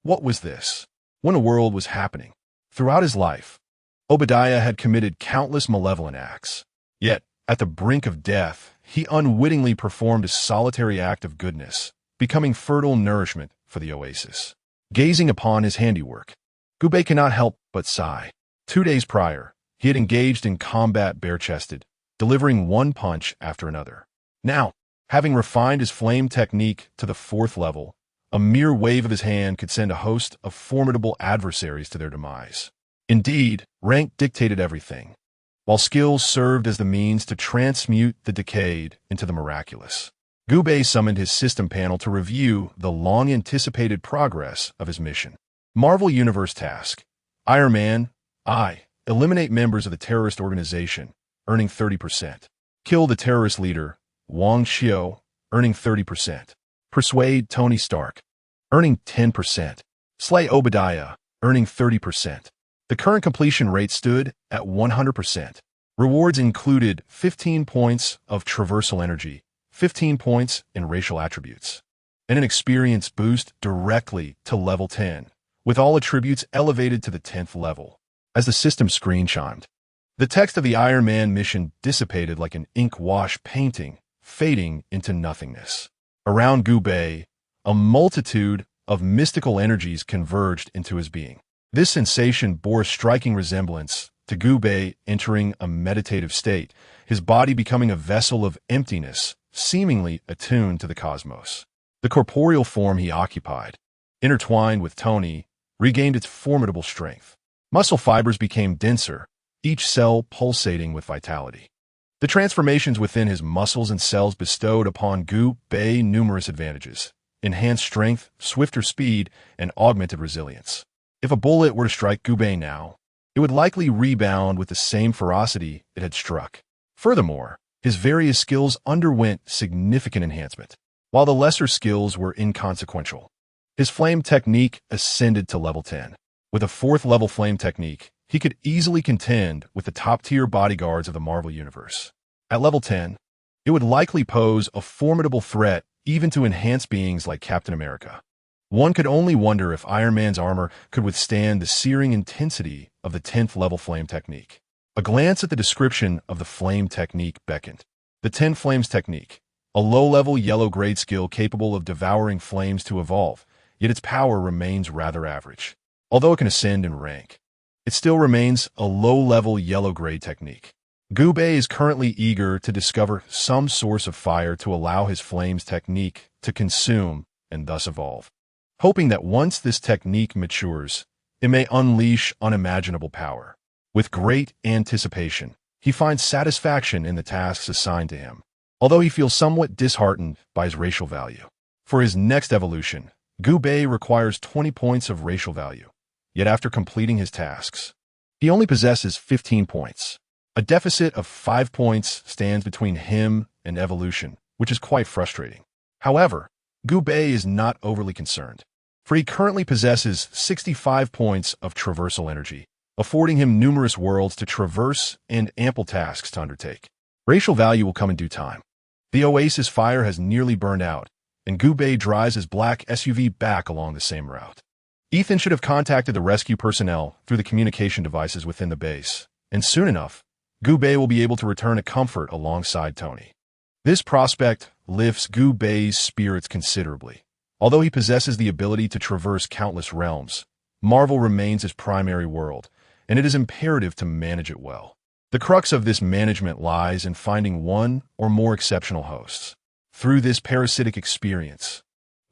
Speaker 1: What was this? When a world was happening? Throughout his life, Obadiah had committed countless malevolent acts. Yet, at the brink of death, he unwittingly performed a solitary act of goodness, becoming fertile nourishment for the oasis. Gazing upon his handiwork, Gubei cannot help but sigh. 2 days prior, he had engaged in combat bare-chested, delivering one punch after another. Now, having refined his flame technique to the fourth level, a mere wave of his hand could send a host of formidable adversaries to their demise. Indeed, rank dictated everything, while skills served as the means to transmute the decayed into the miraculous. Gubei summoned his system panel to review the long-anticipated progress of his mission. Marvel Universe task: Iron Man, eliminate members of the terrorist organization, earning 30%. Kill the terrorist leader, Xiao, earning 30%. Persuade Tony Stark, earning 10%. Slay Obadiah, earning 30%. The current completion rate stood at 100%. Rewards included 15 points of traversal energy, 15 points in racial attributes, and an experience boost directly to level 10, with all attributes elevated to the 10th level. As the system screen chimed, the text of the Iron Man mission dissipated like an ink wash painting, fading into nothingness. Around Gubei, a multitude of mystical energies converged into his being. This sensation bore a striking resemblance to Gubei entering a meditative state, his body becoming a vessel of emptiness, seemingly attuned to the cosmos. The corporeal form he occupied, intertwined with Tony, regained its formidable strength. Muscle fibers became denser, each cell pulsating with vitality. The transformations within his muscles and cells bestowed upon Gubei numerous advantages: enhanced strength, swifter speed, and augmented resilience. If a bullet were to strike Gubei now, it would likely rebound with the same ferocity it had struck. Furthermore, his various skills underwent significant enhancement, while the lesser skills were inconsequential. His flame technique ascended to level 10. With a 4th level flame technique, he could easily contend with the top-tier bodyguards of the Marvel Universe. At level 10, it would likely pose a formidable threat even to enhanced beings like Captain America. One could only wonder if Iron Man's armor could withstand the searing intensity of the 10th level flame technique. A glance at the description of the flame technique beckoned. The 10 Flames technique, a low-level yellow-grade skill capable of devouring flames to evolve, yet its power remains rather average. Although it can ascend in rank, it still remains a low-level yellow-grade technique. Gubei is currently eager to discover some source of fire to allow his flames technique to consume and thus evolve, hoping that once this technique matures, it may unleash unimaginable power. With great anticipation, he finds satisfaction in the tasks assigned to him, although he feels somewhat disheartened by his racial value. For his next evolution, Gubei requires 20 points of racial value, yet after completing his tasks, he only possesses 15 points. A deficit of 5 points stands between him and evolution, which is quite frustrating. However, Gubei is not overly concerned, for he currently possesses 65 points of traversal energy, affording him numerous worlds to traverse and ample tasks to undertake. Racial value will come in due time. The Oasis fire has nearly burned out, and Gubei drives his black SUV back along the same route. Ethan should have contacted the rescue personnel through the communication devices within the base, and soon enough, Gubei will be able to return to comfort alongside Tony. This prospect lifts Gubei's spirits considerably. Although he possesses the ability to traverse countless realms, Marvel remains his primary world, and it is imperative to manage it well. The crux of this management lies in finding one or more exceptional hosts. Through this parasitic experience,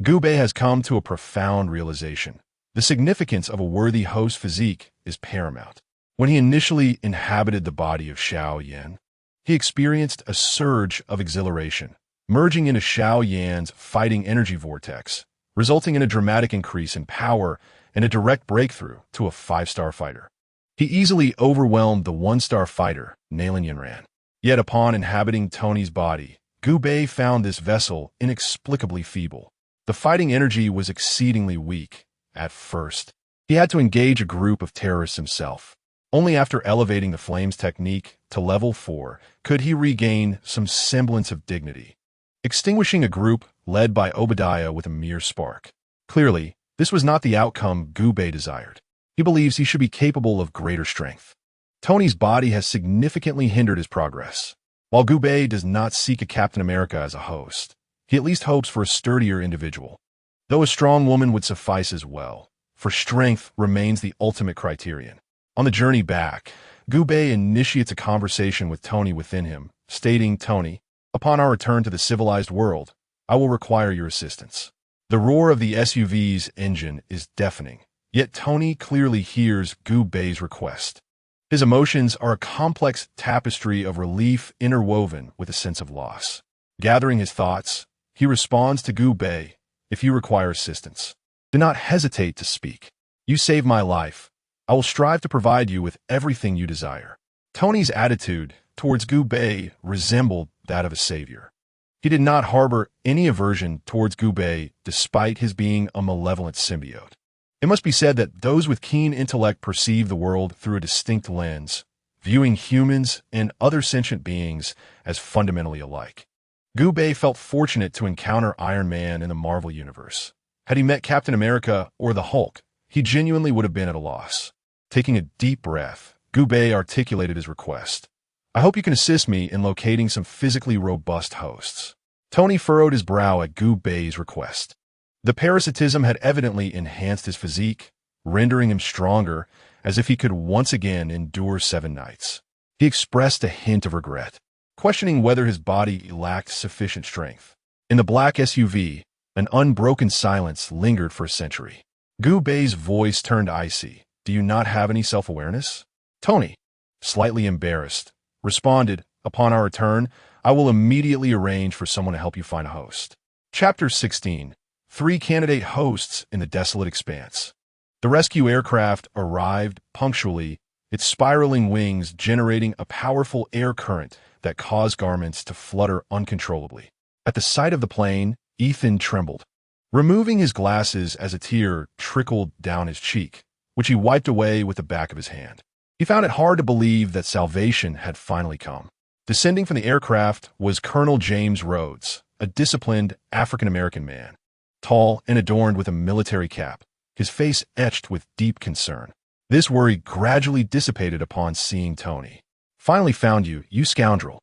Speaker 1: Gubei has come to a profound realization. The significance of a worthy host physique is paramount. When he initially inhabited the body of Xiao, he experienced a surge of exhilaration, merging into Xiao fighting energy vortex, resulting in a dramatic increase in power and a direct breakthrough to a 5-star fighter. He easily overwhelmed the 1-star fighter, Nalan Yanran. Yet upon inhabiting Tony's body, Gubei found this vessel inexplicably feeble. The fighting energy was exceedingly weak. At first, he had to engage a group of terrorists himself. Only after elevating the Flames technique to level 4 could he regain some semblance of dignity, extinguishing a group led by Obadiah with a mere spark. Clearly, this was not the outcome Gubei desired. He believes he should be capable of greater strength. Tony's body has significantly hindered his progress. While Gubei does not seek a Captain America as a host, he at least hopes for a sturdier individual. Though a strong woman would suffice as well, for strength remains the ultimate criterion. On the journey back, Gubei initiates a conversation with Tony within him, stating, "Tony, upon our return to the civilized world, I will require your assistance." The roar of the SUV's engine is deafening, yet Tony clearly hears Gubei's request. His emotions are a complex tapestry of relief interwoven with a sense of loss. Gathering his thoughts, he responds to Gubei, "If you require assistance, do not hesitate to speak. You saved my life. I will strive to provide you with everything you desire." Tony's attitude towards Gubei resembled that of a savior. He did not harbor any aversion towards Gubei despite his being a malevolent symbiote. It must be said that those with keen intellect perceive the world through a distinct lens, viewing humans and other sentient beings as fundamentally alike. Gubei felt fortunate to encounter Iron Man in the Marvel Universe. Had he met Captain America or the Hulk, he genuinely would have been at a loss. Taking a deep breath, Gubei articulated his request. "I hope you can assist me in locating some physically robust hosts." Tony furrowed his brow at Gubei's request. The parasitism had evidently enhanced his physique, rendering him stronger, as if he could once again endure 7 nights. He expressed a hint of regret, questioning whether his body lacked sufficient strength. In the black SUV, an unbroken silence lingered for a century. Gubei's voice turned icy. "Do you not have any self-awareness?" Tony, slightly embarrassed, responded, "Upon our return, I will immediately arrange for someone to help you find a host." Chapter 16. 3 candidate hosts in the desolate expanse. The rescue aircraft arrived punctually, its spiraling wings generating a powerful air current that caused garments to flutter uncontrollably. At the sight of the plane, Ethan trembled. removing his glasses as a tear trickled down his cheek, which he wiped away with the back of his hand. He found it hard to believe that salvation had finally come. Descending from the aircraft was Colonel James Rhodes, a disciplined African-American man, tall and adorned with a military cap, his face etched with deep concern. This worry gradually dissipated upon seeing Tony. "Finally found you, you scoundrel.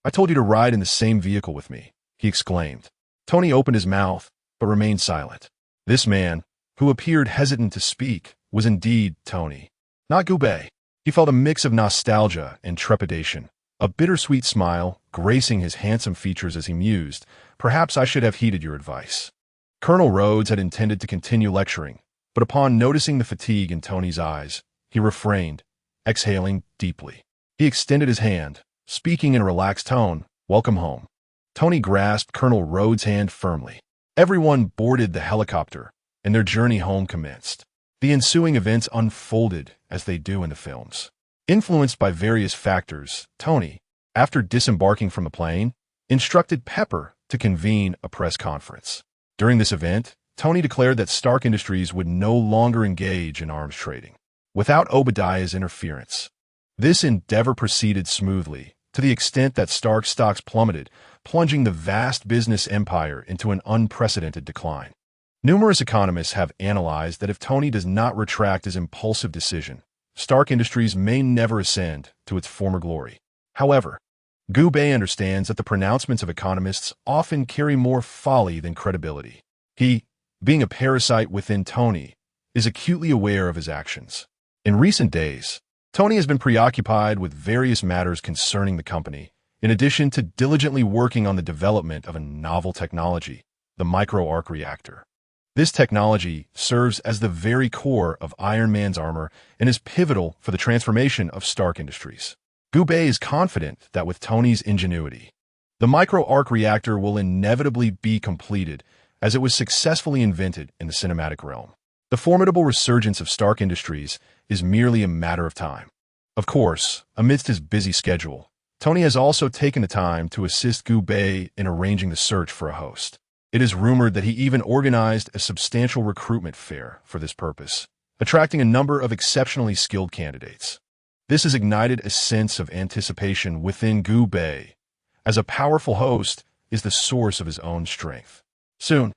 Speaker 1: I told you to ride in the same vehicle with me," he exclaimed. Tony opened his mouth, but remained silent. This man, who appeared hesitant to speak, was indeed Tony, not Goku. He felt a mix of nostalgia and trepidation, a bittersweet smile gracing his handsome features as he mused, "Perhaps I should have heeded your advice." Colonel Rhodes had intended to continue lecturing, but upon noticing the fatigue in Tony's eyes, he refrained, exhaling deeply. He extended his hand, speaking in a relaxed tone, "Welcome home." Tony grasped Colonel Rhodes' hand firmly. Everyone boarded the helicopter, and their journey home commenced. The ensuing events unfolded as they do in the films. Influenced by various factors, Tony, after disembarking from the plane, instructed Pepper to convene a press conference. During this event, Tony declared that Stark Industries would no longer engage in arms trading, without Obadiah's interference. This endeavor proceeded smoothly, to the extent that Stark stocks plummeted, plunging the vast business empire into an unprecedented decline. Numerous economists have analyzed that if Tony does not retract his impulsive decision, Stark Industries may never ascend to its former glory. However, Goku understands that the pronouncements of economists often carry more folly than credibility. He, being a parasite within Tony, is acutely aware of his actions. In recent days, Tony has been preoccupied with various matters concerning the company, in addition to diligently working on the development of a novel technology, the micro-arc reactor. This technology serves as the very core of Iron Man's armor and is pivotal for the transformation of Stark Industries. Goku is confident that with Tony's ingenuity, the micro-arc reactor will inevitably be completed as it was successfully invented in the cinematic realm. The formidable resurgence of Stark Industries is merely a matter of time. Of course, amidst his busy schedule, Tony has also taken the time to assist Goku in arranging the search for a host. It is rumored that he even organized a substantial recruitment fair for this purpose, attracting a number of exceptionally skilled candidates. This has ignited a sense of anticipation within Goku, as a powerful host is the source of his own strength. Soon,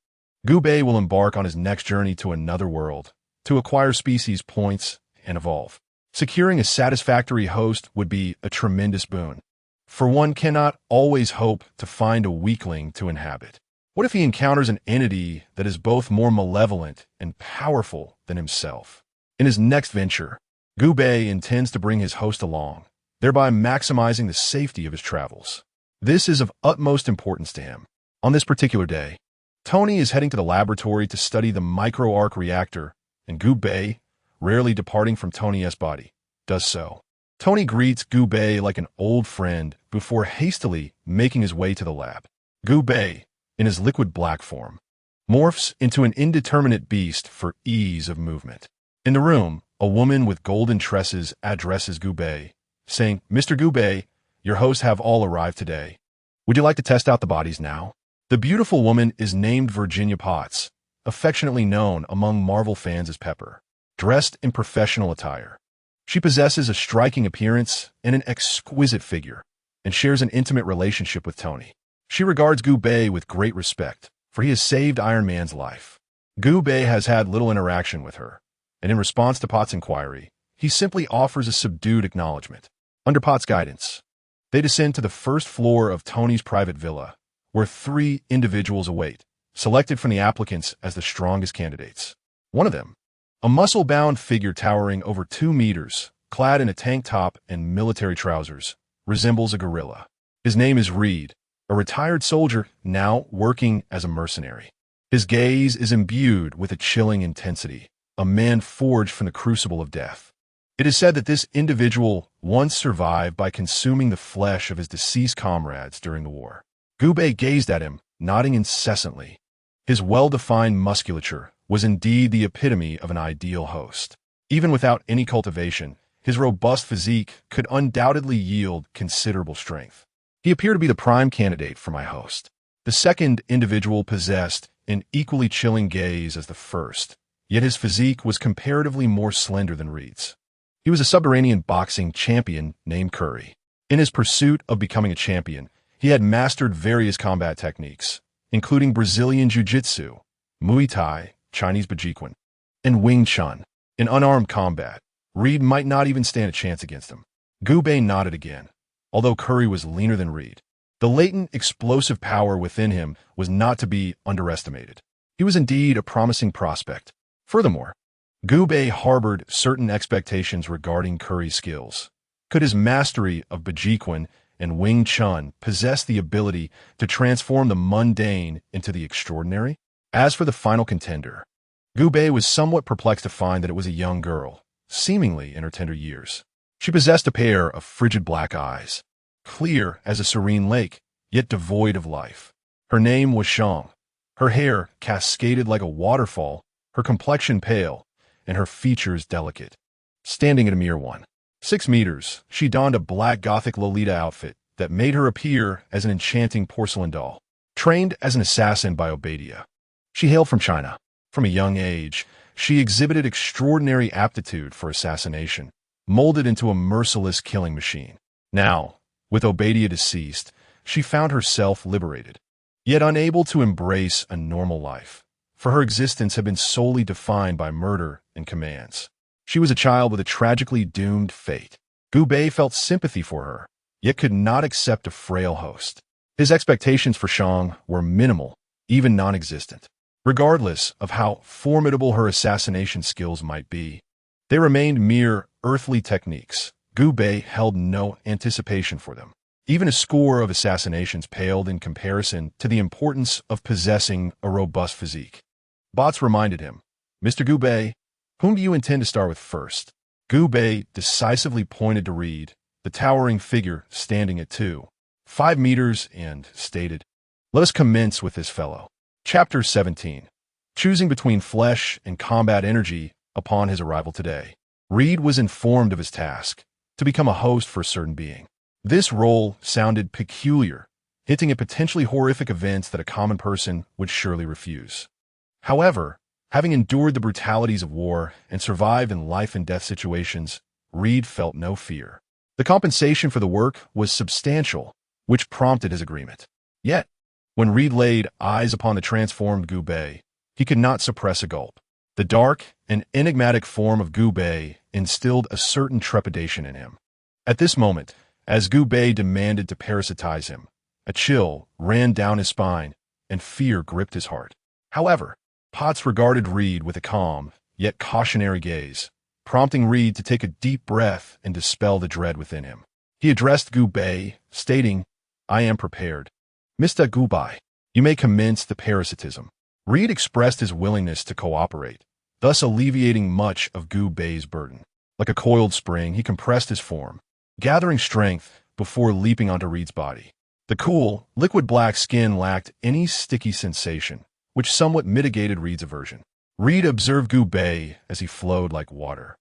Speaker 1: Goku will embark on his next journey to another world, to acquire species points and evolve. Securing a satisfactory host would be a tremendous boon, for one cannot always hope to find a weakling to inhabit. What if he encounters an entity that is both more malevolent and powerful than himself? In his next venture, Goku intends to bring his host along, thereby maximizing the safety of his travels. This is of utmost importance to him. On this particular day, Tony is heading to the laboratory to study the micro-arc reactor, and Goku, rarely departing from Tony's body, does so. Tony greets Goku like an old friend before hastily making his way to the lab. Goku, in his liquid black form, morphs into an indeterminate beast for ease of movement. In the room, a woman with golden tresses addresses Goku, saying, "Mr. Goku, your hosts have all arrived today. Would you like to test out the bodies now?" The beautiful woman is named Virginia Potts, affectionately known among Marvel fans as Pepper, dressed in professional attire. She possesses a striking appearance and an exquisite figure, and shares an intimate relationship with Tony. She regards Goku with great respect, for he has saved Iron Man's life. Goku has had little interaction with her, and in response to Potts' inquiry, he simply offers a subdued acknowledgement. Under Potts' guidance, they descend to the first floor of Tony's private villa, where 3 individuals await, selected from the applicants as the strongest candidates. One of them, a muscle-bound figure towering over 2 meters, clad in a tank top and military trousers, resembles a gorilla. His name is Reed, a retired soldier now working as a mercenary. His gaze is imbued with a chilling intensity, a man forged from the crucible of death. It is said that this individual once survived by consuming the flesh of his deceased comrades during the war. Goku gazed at him, nodding incessantly. His well-defined musculature was indeed the epitome of an ideal host. Even without any cultivation, his robust physique could undoubtedly yield considerable strength. He appeared to be the prime candidate for my host. The second individual possessed an equally chilling gaze as the first, yet his physique was comparatively more slender than Reed's. He was a subterranean boxing champion named Curry. In his pursuit of becoming a champion, he had mastered various combat techniques, including Brazilian Jiu-Jitsu, Muay Thai, Chinese Bajikwan, and Wing Chun. In unarmed combat, Reed might not even stand a chance against him. Gubei nodded again, although Curry was leaner than Reed. The latent, explosive power within him was not to be underestimated. He was indeed a promising prospect. Furthermore, Gubei harbored certain expectations regarding Curry's skills. Could his mastery of Bajikwan and Wing Chun possess the ability to transform the mundane into the extraordinary? As for the final contender, Gubei was somewhat perplexed to find that it was a young girl, seemingly in her tender years. She possessed a pair of frigid black eyes, clear as a serene lake, yet devoid of life. Her name was Xiao. Her hair cascaded like a waterfall, her complexion pale, and her features delicate. Standing at a mere 1.6 meters, she donned a black Gothic Lolita outfit that made her appear as an enchanting porcelain doll. Trained as an assassin by Obadiah, she hailed from China. From a young age, she exhibited extraordinary aptitude for assassination, molded into a merciless killing machine. Now, with Obadiah deceased, she found herself liberated, yet unable to embrace a normal life, for her existence had been solely defined by murder and commands. She was a child with a tragically doomed fate. Gubei felt sympathy for her, yet could not accept a frail host. His expectations for Xiao were minimal, even non-existent. Regardless of how formidable her assassination skills might be, they remained mere earthly techniques. Gubei held no anticipation for them. Even a score of assassinations paled in comparison to the importance of possessing a robust physique. Bots reminded him, "Mr. Gubei, whom do you intend to start with first?" Gubei decisively pointed to Reed, the towering figure standing at 2.5 meters, and stated, "Let us commence with this fellow." Chapter 17. Choosing between flesh and combat energy upon his arrival today, Reed was informed of his task, to become a host for a certain being. This role sounded peculiar, hinting at potentially horrific events that a common person would surely refuse. However, having endured the brutalities of war and survived in life-and-death situations, Reed felt no fear. The compensation for the work was substantial, which prompted his agreement. Yet, when Reed laid eyes upon the transformed Gubei, he could not suppress a gulp. The dark and enigmatic form of Gubei instilled a certain trepidation in him. At this moment, as Gubei demanded to parasitize him, a chill ran down his spine and fear gripped his heart. However, Potts regarded Reed with a calm, yet cautionary gaze, prompting Reed to take a deep breath and dispel the dread within him. He addressed Gubei, stating, "I am prepared. Mr. Gubei, you may commence the parasitism." Reed expressed his willingness to cooperate, thus alleviating much of Gubei's burden. Like a coiled spring, he compressed his form, gathering strength before leaping onto Reed's body. The cool, liquid black skin lacked any sticky sensation, which somewhat mitigated Reed's aversion. Reed observed Gubei as he flowed like water,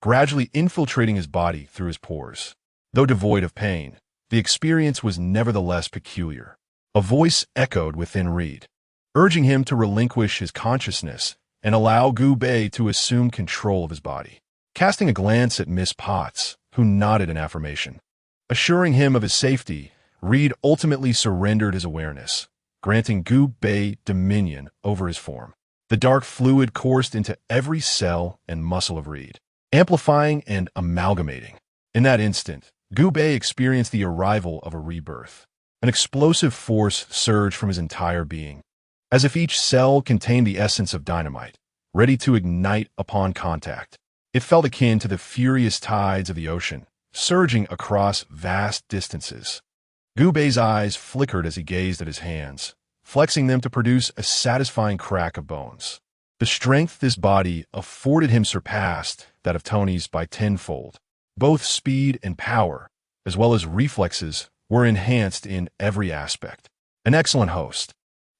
Speaker 1: gradually infiltrating his body through his pores. Though devoid of pain, the experience was nevertheless peculiar. A voice echoed within Reed, urging him to relinquish his consciousness and allow Gubei to assume control of his body. Casting a glance at Miss Potts, who nodded in affirmation, assuring him of his safety, Reed ultimately surrendered his awareness, granting Gubei dominion over his form. The dark fluid coursed into every cell and muscle of Reed, amplifying and amalgamating. In that instant, Gubei experienced the arrival of a rebirth. An explosive force surged from his entire being, as if each cell contained the essence of dynamite, ready to ignite upon contact. It felt akin to the furious tides of the ocean, surging across vast distances. Gubei's eyes flickered as he gazed at his hands, flexing them to produce a satisfying crack of bones. The strength this body afforded him surpassed that of Tony's by tenfold. Both speed and power, as well as reflexes, were enhanced in every aspect. An excellent host,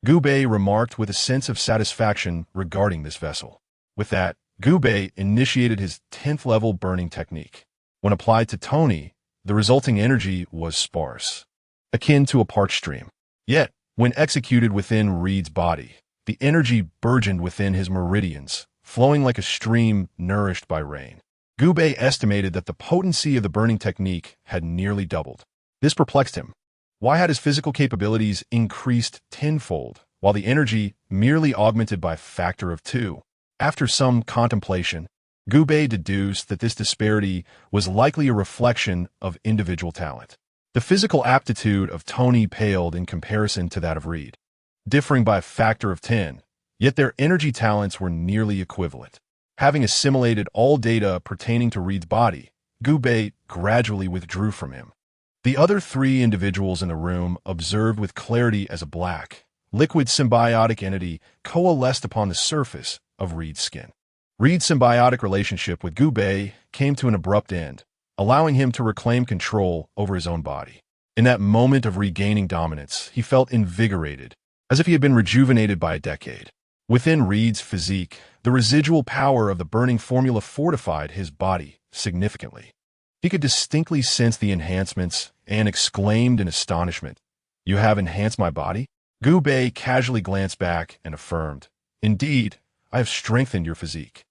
Speaker 1: Gubei remarked with a sense of satisfaction regarding this vessel. With that, Gubei initiated his 10th level burning technique. When applied to Tony, the resulting energy was sparse, akin to a parched stream. Yet, when executed within Reed's body, The energy burgeoned within his meridians, flowing like a stream nourished by rain. Gubei estimated that the potency of the burning technique had nearly doubled. This perplexed him. Why had his physical capabilities increased tenfold, while the energy merely augmented by a factor of 2? After some contemplation, Gubei deduced that this disparity was likely a reflection of individual talent. The physical aptitude of Tony paled in comparison to that of Reed, differing by a factor of 10, yet their energy talents were nearly equivalent. Having assimilated all data pertaining to Reed's body, Gubei gradually withdrew from him. The other 3 individuals in the room observed with clarity as a black, liquid symbiotic entity coalesced upon the surface of Reed's skin. Reed's symbiotic relationship with Gubei came to an abrupt end, allowing him to reclaim control over his own body. In that moment of regaining dominance, he felt invigorated, as if he had been rejuvenated by a decade. Within Reed's physique, the residual power of the burning formula fortified his body significantly. He could distinctly sense the enhancements and exclaimed in astonishment, "You have enhanced my body?" Gubei casually glanced back and affirmed, "Indeed, I have strengthened your physique.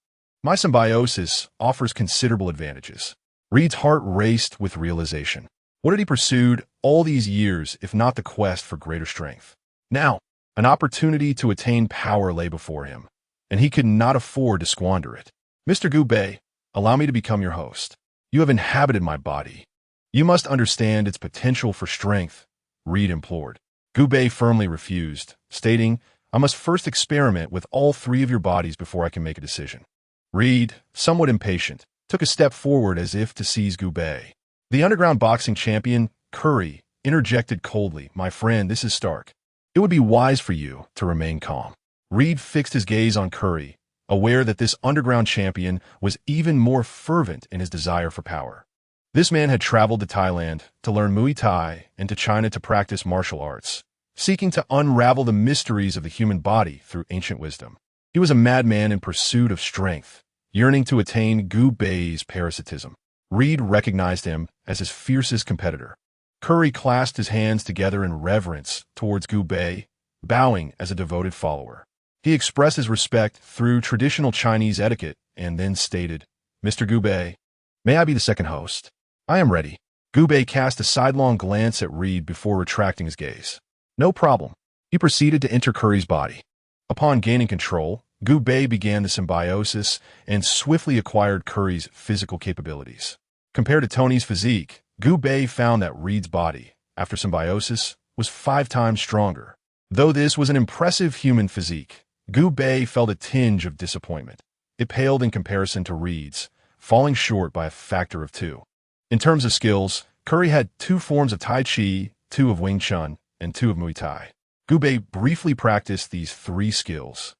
Speaker 1: My symbiosis offers considerable advantages." Reed's heart raced with realization. What had he pursued all these years if not the quest for greater strength? Now, an opportunity to attain power lay before him, and he could not afford to squander it. "Mr. Gubei, allow me to become your host. You have inhabited my body. You must understand its potential for strength," Reed implored. Gubei firmly refused, stating, "I must first experiment with all 3 of your bodies before I can make a decision." Reed, somewhat impatient, took a step forward as if to seize Gubei. The underground boxing champion, Curry, interjected coldly, "My friend, this is Stark. It would be wise for you to remain calm." Reed fixed his gaze on Curry, aware that this underground champion was even more fervent in his desire for power. This man had traveled to Thailand to learn Muay Thai and to China to practice martial arts, seeking to unravel the mysteries of the human body through ancient wisdom. He was a madman in pursuit of strength, yearning to attain Gubei's parasitism. Reed recognized him as his fiercest competitor. Curry clasped his hands together in reverence towards Gubei, bowing as a devoted follower. He expressed his respect through traditional Chinese etiquette and then stated, "Mr. Gubei, may I be the second host?" "I am ready." Gubei cast a sidelong glance at Reed before retracting his gaze. "No problem." He proceeded to enter Curry's body. Upon gaining control, Gubei began the symbiosis and swiftly acquired Curry's physical capabilities. Compared to Tony's physique, Gubei found that Reed's body, after symbiosis, was 5 times stronger. Though this was an impressive human physique, Gubei felt a tinge of disappointment. It paled in comparison to Reed's, falling short by a factor of 2. In terms of skills, Curry had 2 forms of Tai Chi, 2 of Wing Chun, and 2 of Muay Thai. Gubei briefly practiced these 3 skills,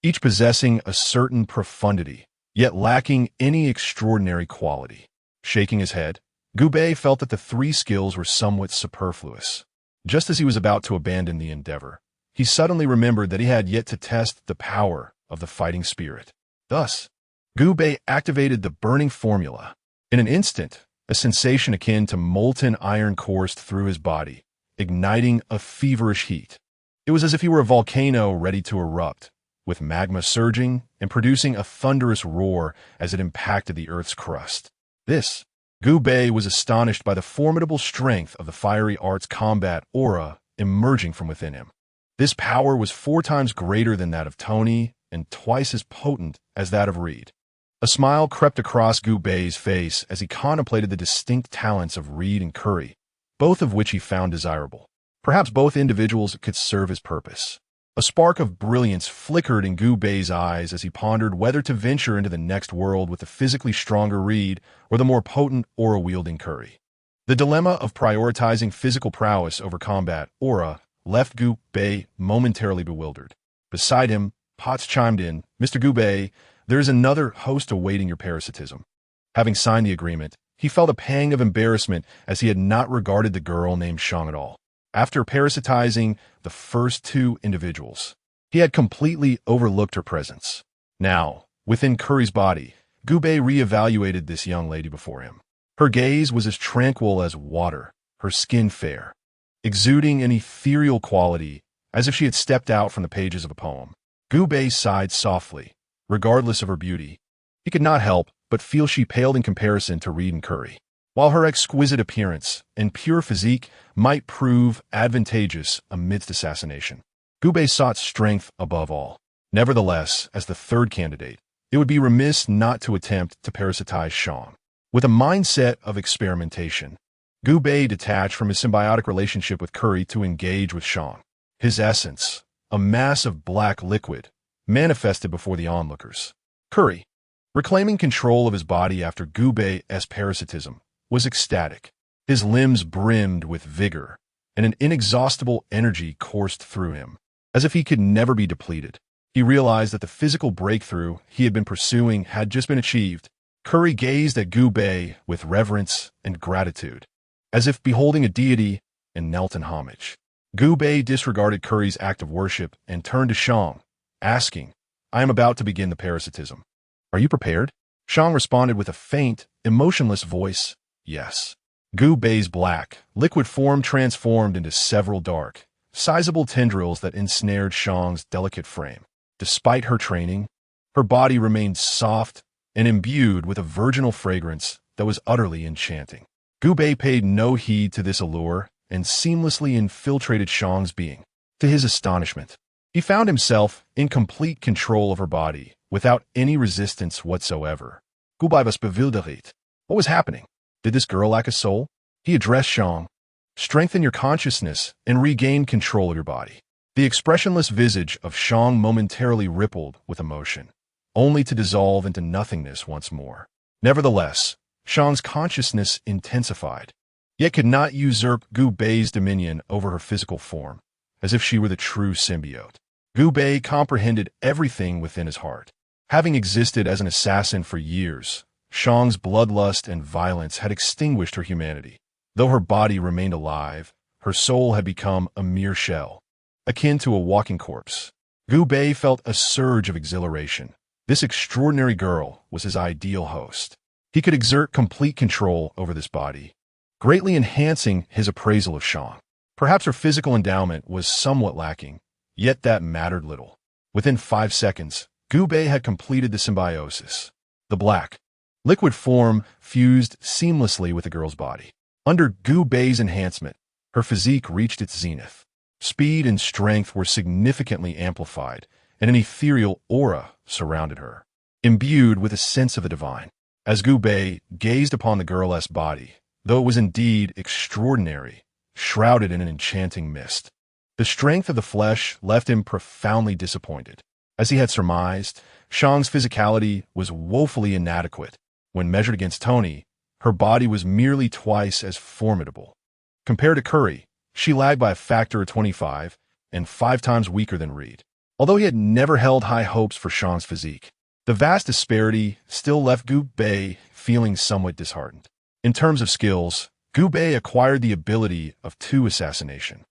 Speaker 1: each possessing a certain profundity, yet lacking any extraordinary quality. Shaking his head, Gubei felt that the 3 skills were somewhat superfluous. Just as he was about to abandon the endeavor, he suddenly remembered that he had yet to test the power of the fighting spirit. Thus, Gubei activated the burning formula. In an instant, a sensation akin to molten iron coursed through his body, igniting a feverish heat. It was as if he were a volcano ready to erupt, with magma surging and producing a thunderous roar as it impacted the Earth's crust. Gubei was astonished by the formidable strength of the fiery art's combat aura emerging from within him. This power was 4 times greater than that of Tony and twice as potent as that of Reed. A smile crept across Gubei's face as he contemplated the distinct talents of Reed and Curry, both of which he found desirable. Perhaps both individuals could serve his purpose. A spark of brilliance flickered in Gubei's eyes as he pondered whether to venture into the next world with the physically stronger Reed or the more potent aura-wielding Curry. The dilemma of prioritizing physical prowess over combat aura left Gubei momentarily bewildered. Beside him, Potts chimed in, "Mr. Gubei, there is another host awaiting your parasitism." Having signed the agreement, he felt a pang of embarrassment as he had not regarded the girl named Xiao at all. After parasitizing the first 2 individuals, he had completely overlooked her presence. Now, within Curry's body, Gubei reevaluated this young lady before him. Her gaze was as tranquil as water, her skin fair, exuding an ethereal quality as if she had stepped out from the pages of a poem. Gu Bei sighed softly. Regardless of her beauty, he could not help but feel she paled in comparison to Reed and Curry. While her exquisite appearance and pure physique might prove advantageous amidst assassination, Gu Bei sought strength above all. Nevertheless, as the third candidate, it would be remiss not to attempt to parasitize Xiao. With a mindset of experimentation, Gu Bei detached from his symbiotic relationship with Curry to engage with Xiao. His essence, a mass of black liquid, manifested before the onlookers. Curry, reclaiming control of his body after Gu Bei's parasitism, was ecstatic. His limbs brimmed with vigor, and an inexhaustible energy coursed through him, as if he could never be depleted. He realized that the physical breakthrough he had been pursuing had just been achieved. Curry gazed at Gu Bei with reverence and gratitude, as if beholding a deity, and knelt in homage. Gu Bei disregarded Curry's act of worship and turned to Xiao, asking, "I am about to begin the parasitism. Are you prepared?" Xiao responded with a faint, emotionless voice, "Yes." Gu Bei's black, liquid form transformed into several dark, sizable tendrils that ensnared Xiang's delicate frame. Despite her training, her body remained soft and imbued with a virginal fragrance that was utterly enchanting. Gu Bei paid no heed to this allure and seamlessly infiltrated Xiang's being. To his astonishment, he found himself in complete control of her body, without any resistance whatsoever. Gu Bei was bewildert. What was happening? Did this girl lack a soul? He addressed Xiang. "Strengthen your consciousness and regain control of your body." The expressionless visage of Xiang momentarily rippled with emotion, only to dissolve into nothingness once more. Nevertheless, Xiang's consciousness intensified, yet could not usurp Gu Bei's dominion over her physical form, as if she were the true symbiote. Gu Bei comprehended everything within his heart. Having existed as an assassin for years, Xiang's bloodlust and violence had extinguished her humanity. Though her body remained alive, her soul had become a mere shell, akin to a walking corpse. Gu Bei felt a surge of exhilaration. This extraordinary girl was his ideal host. He could exert complete control over this body, greatly enhancing his appraisal of Xiang. Perhaps her physical endowment was somewhat lacking, yet that mattered little. Within 5 seconds, Gu Bei had completed the symbiosis. The black, liquid form fused seamlessly with the girl's body. Under Gu Bei's enhancement, her physique reached its zenith. Speed and strength were significantly amplified, and an ethereal aura surrounded her, imbued with a sense of the divine. As Gu Bei gazed upon the girl's body, though it was indeed extraordinary, shrouded in an enchanting mist, the strength of the flesh left him profoundly disappointed. As he had surmised, Xiang's physicality was woefully inadequate. When measured against Tony, her body was merely twice as formidable. Compared to Curry, she lagged by a factor of 25 and 5 times weaker than Reed. Although he had never held high hopes for Xiang's physique, the vast disparity still left Gu Bei feeling somewhat disheartened. In terms of skills, Gu Bei acquired the ability of 2 assassination.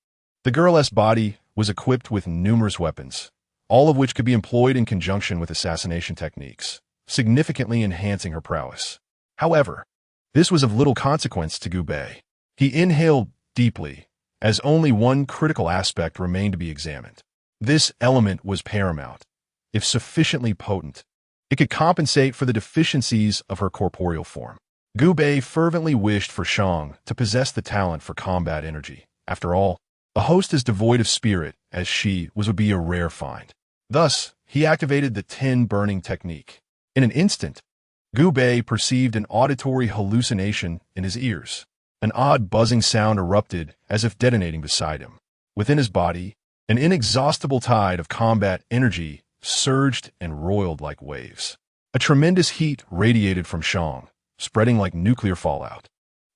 Speaker 1: The girl's body was equipped with numerous weapons, all of which could be employed in conjunction with assassination techniques, significantly enhancing her prowess. However, this was of little consequence to Gu Bei. He inhaled deeply, as only one critical aspect remained to be examined. This element was paramount. If sufficiently potent, it could compensate for the deficiencies of her corporeal form. Gu Bei fervently wished for Xiang to possess the talent for combat energy. After all, a host as devoid of spirit as she was would be a rare find. Thus, he activated the 10 burning technique. In an instant, Gu Bei perceived an auditory hallucination in his ears. An odd buzzing sound erupted as if detonating beside him. Within his body, an inexhaustible tide of combat energy surged and roiled like waves. A tremendous heat radiated from Xiang, spreading like nuclear fallout.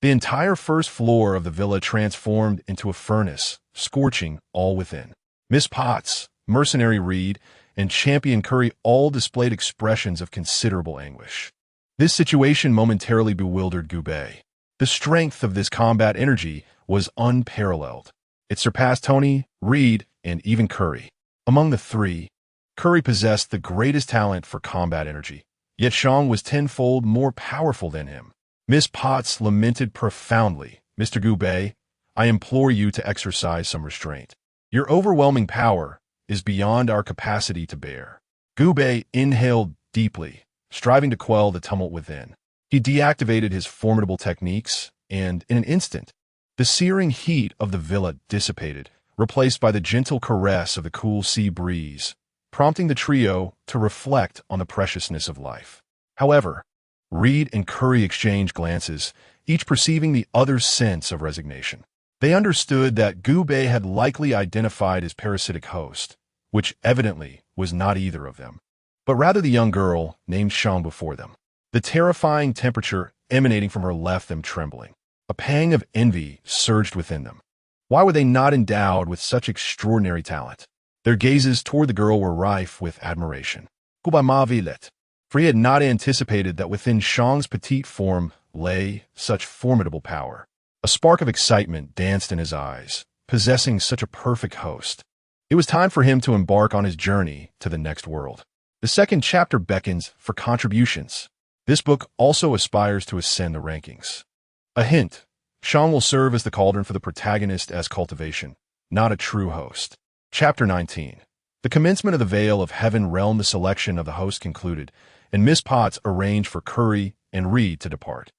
Speaker 1: The entire first floor of the villa transformed into a furnace, scorching all within. Miss Potts, Mercenary Reed, and Champion Curry all displayed expressions of considerable anguish. This situation momentarily bewildered Gu Bei. The strength of this combat energy was unparalleled. It surpassed Tony, Reed, and even Curry. Among the 3, Curry possessed the greatest talent for combat energy, yet Xiang was tenfold more powerful than him. Miss Potts lamented profoundly, "Mr. Gu Bei, I implore you to exercise some restraint. Your overwhelming power is beyond our capacity to bear. Gubei inhaled deeply, striving to quell the tumult within. He deactivated his formidable techniques, and in an instant, the searing heat of the villa dissipated, replaced by the gentle caress of the cool sea breeze, prompting the trio to reflect on the preciousness of life. However, Reed and Curry exchanged glances, each perceiving the other's sense of resignation. They understood that Gubei had likely identified his parasitic host, which evidently was not either of them, but rather the young girl named Xiao before them. The terrifying temperature emanating from her left them trembling. A pang of envy surged within them. Why were they not endowed with such extraordinary talent? Their gazes toward the girl were rife with admiration. For he had not anticipated that within Xiang's petite form lay such formidable power. A spark of excitement danced in his eyes, possessing such a perfect host. It was time for him to embark on his journey to the next world. The second chapter beckons for contributions. This book also aspires to ascend the rankings. A hint: Xiang will serve as the cauldron for the protagonist as Cultivation, not a true host. Chapter 19. The commencement of the Veil of Heaven realm. The selection of the host concluded, and Miss Potts arranged for Curry and Reed to depart.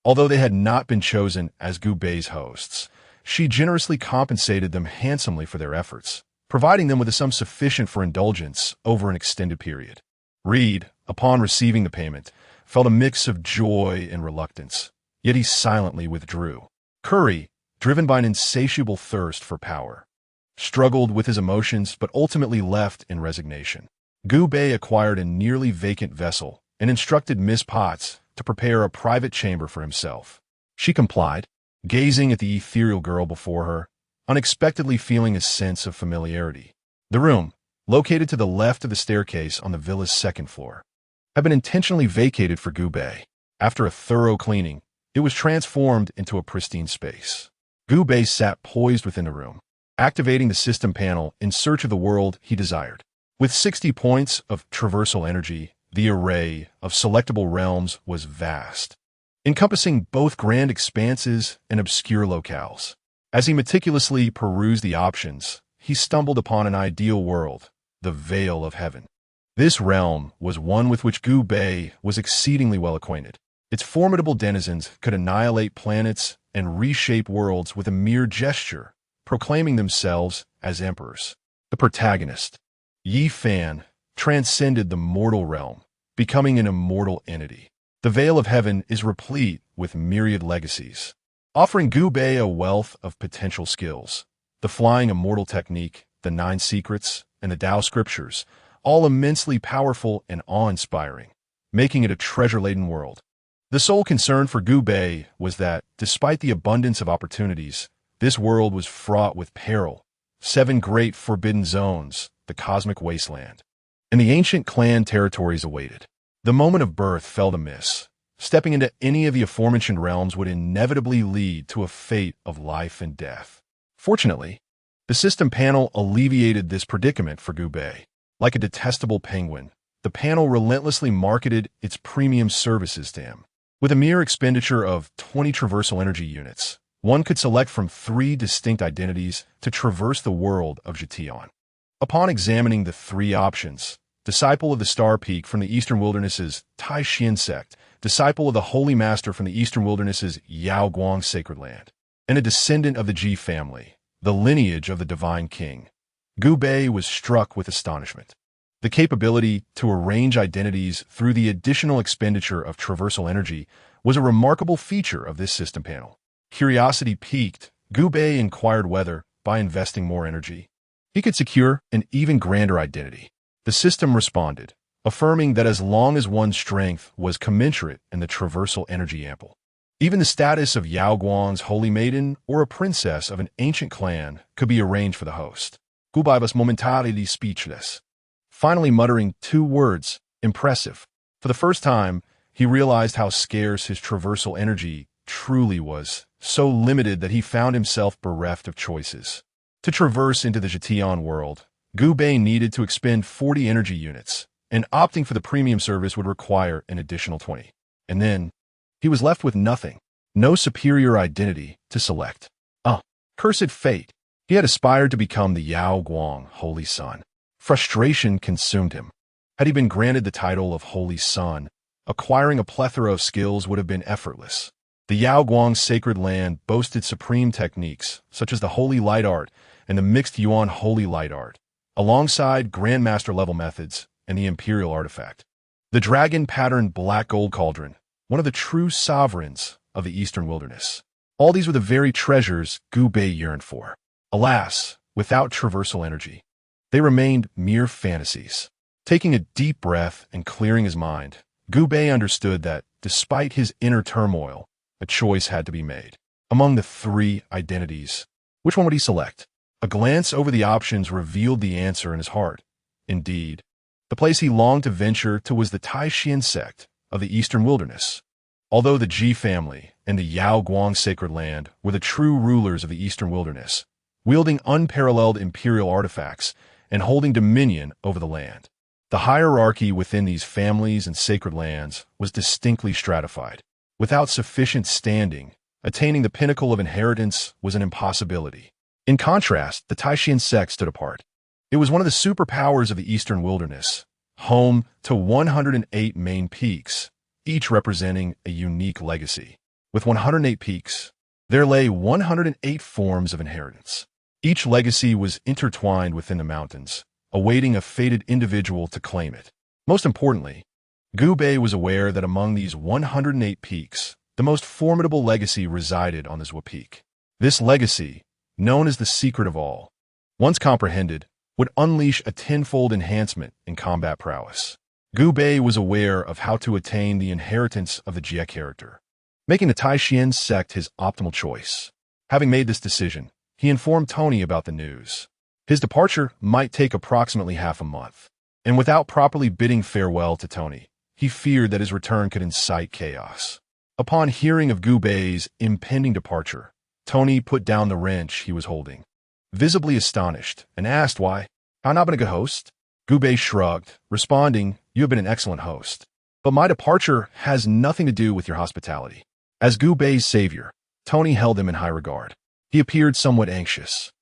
Speaker 1: Although they had not been chosen as Gubei's hosts, she generously compensated them handsomely for their efforts, providing them with a sum sufficient for indulgence over an extended period. Reed, upon receiving the payment, felt a mix of joy and reluctance, yet he silently withdrew. Curry, driven by an insatiable thirst for power, struggled with his emotions but ultimately left in resignation. Gubei acquired a nearly vacant vessel and instructed Miss Potts to prepare a private chamber for himself. She complied, gazing at the ethereal girl before her, unexpectedly feeling a sense of familiarity. The room, located to the left of the staircase on the villa's second floor, had been intentionally vacated for Gubei. After a thorough cleaning, it was transformed into a pristine space. Gubei sat poised within the room, activating the system panel in search of the world he desired. With 60 points of traversal energy, the array of selectable realms was vast, encompassing both grand expanses and obscure locales. As he meticulously perused the options, he stumbled upon an ideal world, the Veil of Heaven. This realm was one with which Gubei was exceedingly well acquainted. Its formidable denizens could annihilate planets and reshape worlds with a mere gesture, proclaiming themselves as emperors. The protagonist, Yi Fan, transcended the mortal realm, becoming an immortal entity. The Veil of Heaven is replete with myriad legacies, offering Gubei a wealth of potential skills. The flying immortal technique, the 9 secrets, and the Tao scriptures, all immensely powerful and awe-inspiring, making it a treasure-laden world. The sole concern for Gubei was that, despite the abundance of opportunities, this world was fraught with peril. 7 great forbidden zones, the cosmic wasteland, and the ancient clan territories awaited. The moment of birth felt amiss. Stepping into any of the aforementioned realms would inevitably lead to a fate of life and death. Fortunately, the system panel alleviated this predicament for Gubei. Like a detestable penguin, the panel relentlessly marketed its premium services to him. With a mere expenditure of 20 traversal energy units, one could select from 3 distinct identities to traverse the world of Xiao. Upon examining the 3 options, Disciple of the Star Peak from the Eastern Wilderness's Tai Xian sect, Disciple of the Holy Master from the Eastern Wilderness's Yao Guang Sacred Land, and a descendant of the Ji family, the lineage of the Divine King, Gubei was struck with astonishment. The capability to arrange identities through the additional expenditure of traversal energy was a remarkable feature of this system panel. Curiosity piqued, Gubei inquired whether, by investing more energy, he could secure an even grander identity. The system responded, affirming that as long as one's strength was commensurate and the traversal energy ample, even the status of Yao Guang's holy maiden or a princess of an ancient clan could be arranged for the host. Gubei was momentarily speechless, finally muttering 2 words, impressive. For the first time, he realized how scarce his traversal energy truly was, so limited that he found himself bereft of choices. To traverse into the Xiao world, Gubei needed to expend 40 energy units, and opting for the premium service would require an additional 20. And then, he was left with nothing, no superior identity to select. Cursed fate! He had aspired to become the Yao Guang Holy Son. Frustration consumed him. Had he been granted the title of Holy Son, acquiring a plethora of skills would have been effortless. The Yaoguang sacred land boasted supreme techniques, such as the Holy Light Art and the Mixed Yuan Holy Light Art, alongside Grandmaster-level methods and the Imperial Artifact. The dragon-patterned black gold cauldron, one of the true sovereigns of the Eastern Wilderness. All these were the very treasures Gu Bei yearned for. Alas, without traversal energy, they remained mere fantasies. Taking a deep breath and clearing his mind, Gu Bei understood that, despite his inner turmoil, a choice had to be made. Among the three identities, which one would he select? A glance over the options revealed the answer in his heart. Indeed, the place he longed to venture to was the Taishan sect of the Eastern Wilderness. Although the Ji family and the Yaoguang sacred land were the true rulers of the Eastern Wilderness, wielding unparalleled imperial artifacts and holding dominion over the land, the hierarchy within these families and sacred lands was distinctly stratified. Without sufficient standing, attaining the pinnacle of inheritance was an impossibility. In contrast, the Taishan sect stood apart. It was one of the superpowers of the Eastern Wilderness, home to 108 main peaks, each representing a unique legacy. With 108 peaks, there lay 108 forms of inheritance. Each legacy was intertwined within the mountains, awaiting a fated individual to claim it. Most importantly, Gu Bei was aware that among these 108 peaks, the most formidable legacy resided on this peak. This legacy, known as the secret of all, once comprehended, would unleash a tenfold enhancement in combat prowess. Gu Bei was aware of how to attain the inheritance of the Jie character, making the Taishan sect his optimal choice. Having made this decision, he informed Tony about the news. His departure might take approximately half a month, and without properly bidding farewell to Tony, he feared that his return could incite chaos. Upon hearing of Gu Bei's impending departure, Tony put down the wrench he was holding, visibly astonished, and asked why. "I've not been a good host." Gu Bei shrugged, responding, "You have been an excellent host, but my departure has nothing to do with your hospitality." As Gu Bei's savior, Tony held him in high regard. He appeared somewhat anxious,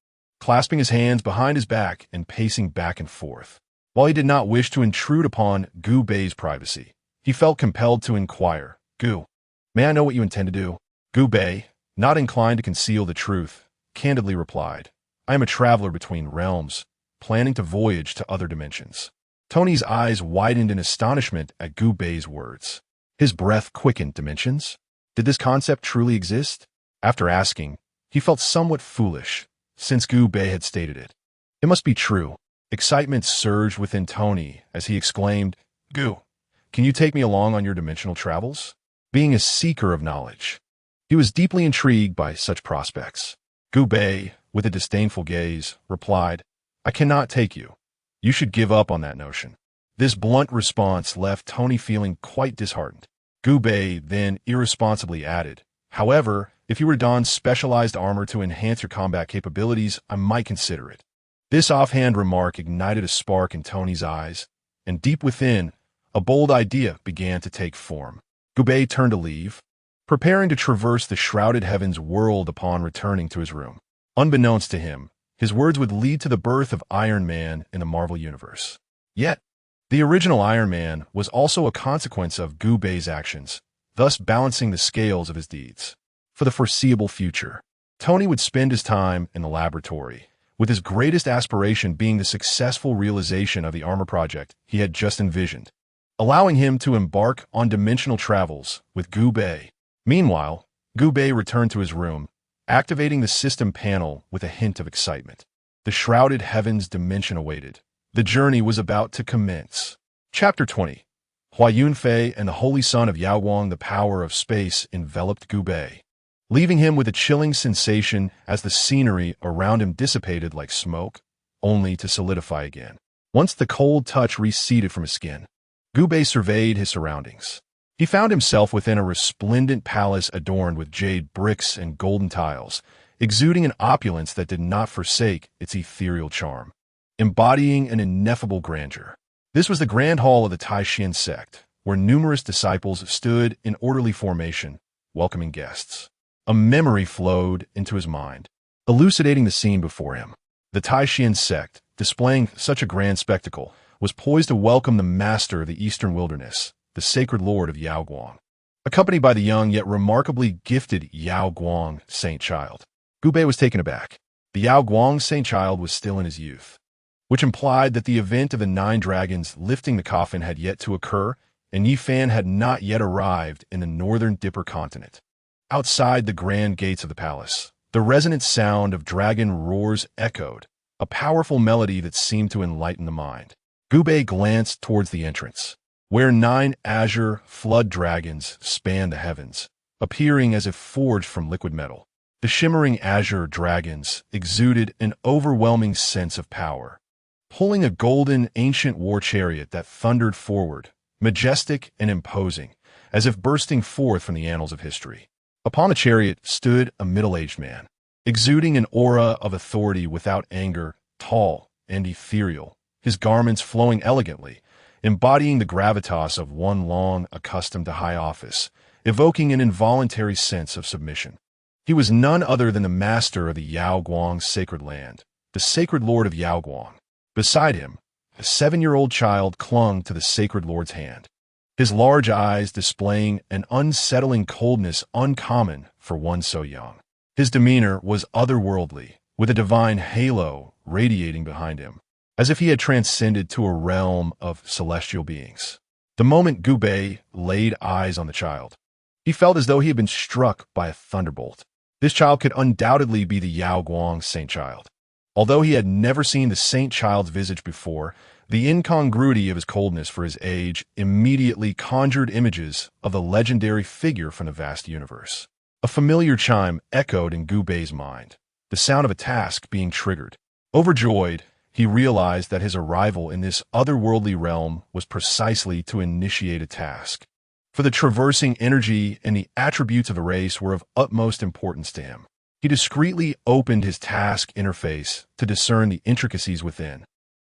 Speaker 1: clasping his hands behind his back and pacing back and forth. While he did not wish to intrude upon Gu Bei's privacy, he felt compelled to inquire, "Gu, may I know what you intend to do?" Gu Bei, not inclined to conceal the truth, candidly replied, "I am a traveler between realms, planning to voyage to other dimensions." Tony's eyes widened in astonishment at Gu Bei's words. His breath quickened. Dimensions? Did this concept truly exist? After asking, he felt somewhat foolish, since Gu Bei had stated it. It must be true. Excitement surged within Tony as he exclaimed, "Gu, can you take me along on your dimensional travels?" Being a seeker of knowledge, he was deeply intrigued by such prospects. Gu Bei, with a disdainful gaze, replied, "I cannot take you. You should give up on that notion." This blunt response left Tony feeling quite disheartened. Gu Bei then irresponsibly added, "However, if you were to don specialized armor to enhance your combat capabilities, I might consider it." This offhand remark ignited a spark in Tony's eyes, and deep within, a bold idea began to take form. Gu Bei turned to leave, preparing to traverse the shrouded heavens world upon returning to his room. Unbeknownst to him, his words would lead to the birth of Iron Man in the Marvel Universe. Yet, the original Iron Man was also a consequence of Gu Bei's actions, thus balancing the scales of his deeds. For the foreseeable future, Tony would spend his time in the laboratory, with his greatest aspiration being the successful realization of the armor project he had just envisioned, allowing him to embark on dimensional travels with Gu Bei. Meanwhile, Gu Bei returned to his room, activating the system panel with a hint of excitement. The shrouded heavens dimension awaited. The journey was about to commence. Chapter 20. Hua Yunfei and the Holy Son of Yaoguang. The power of space enveloped Gu Bei, leaving him with a chilling sensation as the scenery around him dissipated like smoke, only to solidify again. Once the cold touch receded from his skin, Gu Bei surveyed his surroundings. He found himself within a resplendent palace adorned with jade bricks and golden tiles, exuding an opulence that did not forsake its ethereal charm, embodying an ineffable grandeur. This was the grand hall of the Taishan sect, where numerous disciples stood in orderly formation, welcoming guests. A memory flowed into his mind, elucidating the scene before him. The Taishan sect, displaying such a grand spectacle, was poised to welcome the master of the eastern wilderness, the sacred lord of Yaoguang. Accompanied by the young yet remarkably gifted Yaoguang Saint Child, Gubei was taken aback. The Yaoguang Saint Child was still in his youth, which implied that the event of the 9 dragons lifting the coffin had yet to occur, and Yi Fan had not yet arrived in the northern Dipper continent. Outside the grand gates of the palace, the resonant sound of dragon roars echoed, a powerful melody that seemed to enlighten the mind. Gubei glanced towards the entrance, where 9 azure flood dragons spanned the heavens, appearing as if forged from liquid metal. The shimmering azure dragons exuded an overwhelming sense of power, pulling a golden ancient war chariot that thundered forward, majestic and imposing, as if bursting forth from the annals of history. Upon the chariot stood a middle-aged man, exuding an aura of authority without anger, tall and ethereal, his garments flowing elegantly, embodying the gravitas of one long accustomed to high office, evoking an involuntary sense of submission. He was none other than the master of the Yaoguang sacred land, the sacred lord of Yaoguang. Beside him, a 7-year-old child clung to the sacred lord's hand, his large eyes displaying an unsettling coldness uncommon for one so young. His demeanor was otherworldly, with a divine halo radiating behind him, as if he had transcended to a realm of celestial beings. The moment Gubei laid eyes on the child, he felt as though he had been struck by a thunderbolt. This child could undoubtedly be the Yaoguang Saint Child. Although he had never seen the Saint Child's visage before, the incongruity of his coldness for his age immediately conjured images of the legendary figure from the vast universe. A familiar chime echoed in Gubei's mind, the sound of a task being triggered. Overjoyed, he realized that his arrival in this otherworldly realm was precisely to initiate a task. For the traversing energy and the attributes of a race were of utmost importance to him. He discreetly opened his task interface to discern the intricacies within.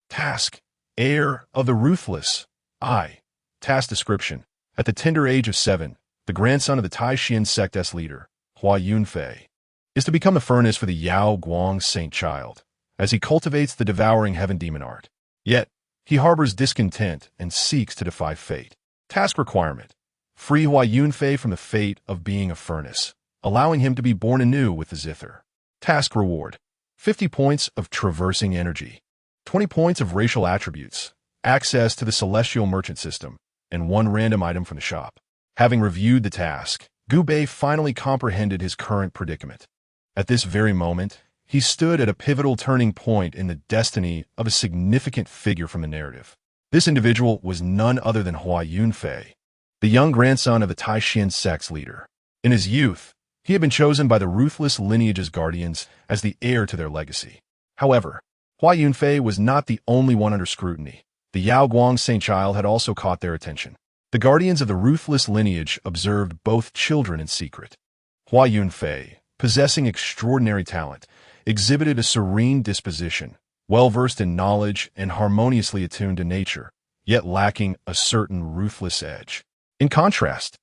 Speaker 1: Task: Heir of the Ruthless. Task description: At the tender age of 7, the grandson of the Taishan sect S leader, Hua Yunfei, is to become the furnace for the Yaoguang Saint Child, as he cultivates the devouring heaven demon art. Yet, he harbors discontent and seeks to defy fate. Task requirement: Free Hua Yunfei from the fate of being a furnace, allowing him to be born anew with the zither. Task reward: 50 points of traversing energy, 20 points of racial attributes, access to the celestial merchant system, and 1 random item from the shop. Having reviewed the task, Gubei finally comprehended his current predicament. At this very moment, he stood at a pivotal turning point in the destiny of a significant figure from the narrative. This individual was none other than Hua Yunfei, the young grandson of the Taishan sect's leader. In his youth, he had been chosen by the ruthless lineage's guardians as the heir to their legacy. However, Hua Yunfei was not the only one under scrutiny. The Yaoguang Saint Child had also caught their attention. The guardians of the ruthless lineage observed both children in secret. Hua Yunfei, possessing extraordinary talent, exhibited a serene disposition, well-versed in knowledge and harmoniously attuned to nature, yet lacking a certain ruthless edge. In contrast,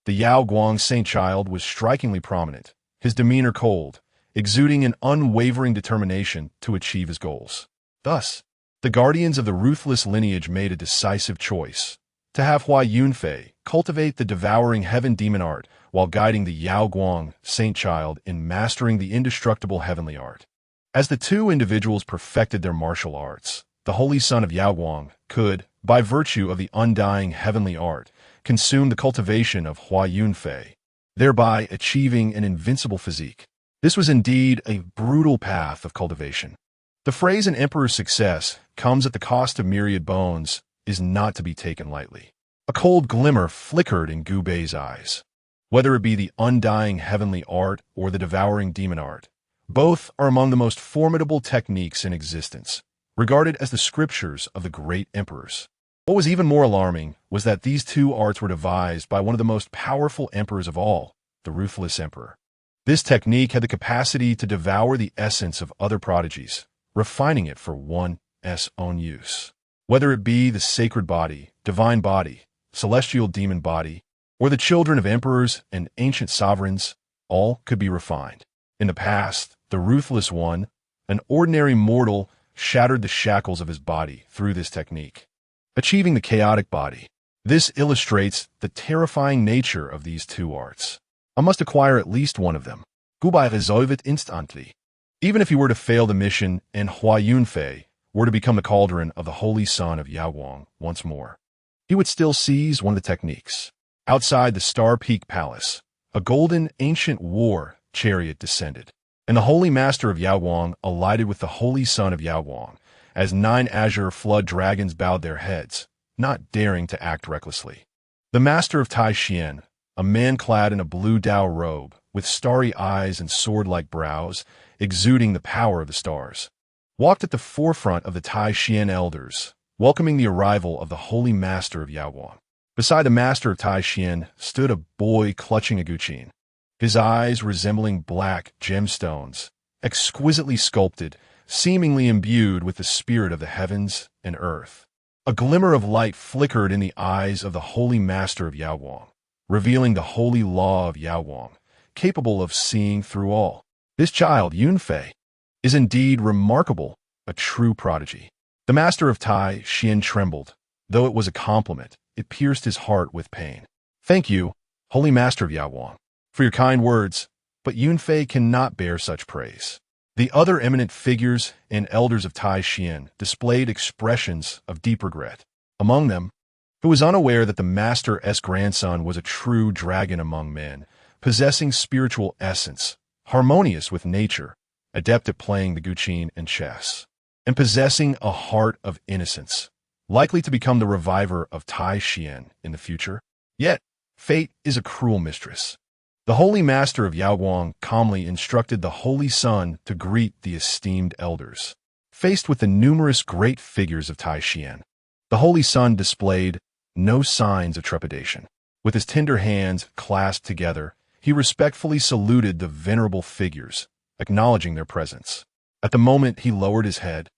Speaker 1: the Yaoguang Saint Child was strikingly prominent, his demeanor cold, exuding an unwavering determination to achieve his goals. Thus, the guardians of the ruthless lineage made a decisive choice: to have Hua Yunfei cultivate the devouring heaven demon art while guiding the Yaoguang Saint Child in mastering the indestructible heavenly art. As the two individuals perfected their martial arts, the holy son of Yaoguang could, by virtue of the undying heavenly art, consume the cultivation of Hua Yunfei, thereby achieving an invincible physique. This was indeed a brutal path of cultivation. The phrase "an emperor's success comes at the cost of myriad bones" is not to be taken lightly. A cold glimmer flickered in Gubei's eyes. Whether it be the undying heavenly art or the devouring demon art, both are among the most formidable techniques in existence, regarded as the scriptures of the great emperors. What was even more alarming was that these two arts were devised by one of the most powerful emperors of all, the Ruthless Emperor. This technique had the capacity to devour the essence of other prodigies, refining it for one's own use. Whether it be the sacred body, divine body, celestial demon body, or the children of emperors and ancient sovereigns, all could be refined. In the past, the Ruthless One, an ordinary mortal, shattered the shackles of his body through this technique, achieving the chaotic body. This illustrates the terrifying nature of these two arts. I must acquire at least one of them. Gubai resolve it instantly. Even if he were to fail the mission and Hua Yunfei were to become the cauldron of the holy son of Yaowang once more, he would still seize one of the techniques. Outside the Star Peak Palace, a golden ancient war chariot descended, and the holy master of Yaowang alighted with the holy son of Yaowang, as 9 azure flood dragons bowed their heads, not daring to act recklessly. The master of Tai Xian, a man clad in a blue Dao robe, with starry eyes and sword-like brows, exuding the power of the stars, walked at the forefront of the Tai Xian elders, welcoming the arrival of the holy master of Yaowang. Beside the master of Tai Xian stood a boy clutching a guqin, his eyes resembling black gemstones, exquisitely sculpted, seemingly imbued with the spirit of the heavens and earth. A glimmer of light flickered in the eyes of the holy master of Yaowang, revealing the holy law of Yaowang, capable of seeing through all. This child, Yunfei, is indeed remarkable, a true prodigy. The master of Tai Xian trembled. Though it was a compliment, it pierced his heart with pain. Thank you, holy master of Yaowang, for your kind words, but Yunfei cannot bear such praise. The other eminent figures and elders of Tai Xian displayed expressions of deep regret. Among them, who was unaware that the master's grandson was a true dragon among men, possessing spiritual essence, harmonious with nature, adept at playing the guqin and chess, and possessing a heart of innocence, likely to become the reviver of Tai Xian in the future. Yet, fate is a cruel mistress. The holy master of Yaowang calmly instructed the holy son to greet the esteemed elders. Faced with the numerous great figures of Tai Xian, the holy son displayed no signs of trepidation. With his tender hands clasped together, he respectfully saluted the venerable figures, acknowledging their presence. At the moment he lowered his head,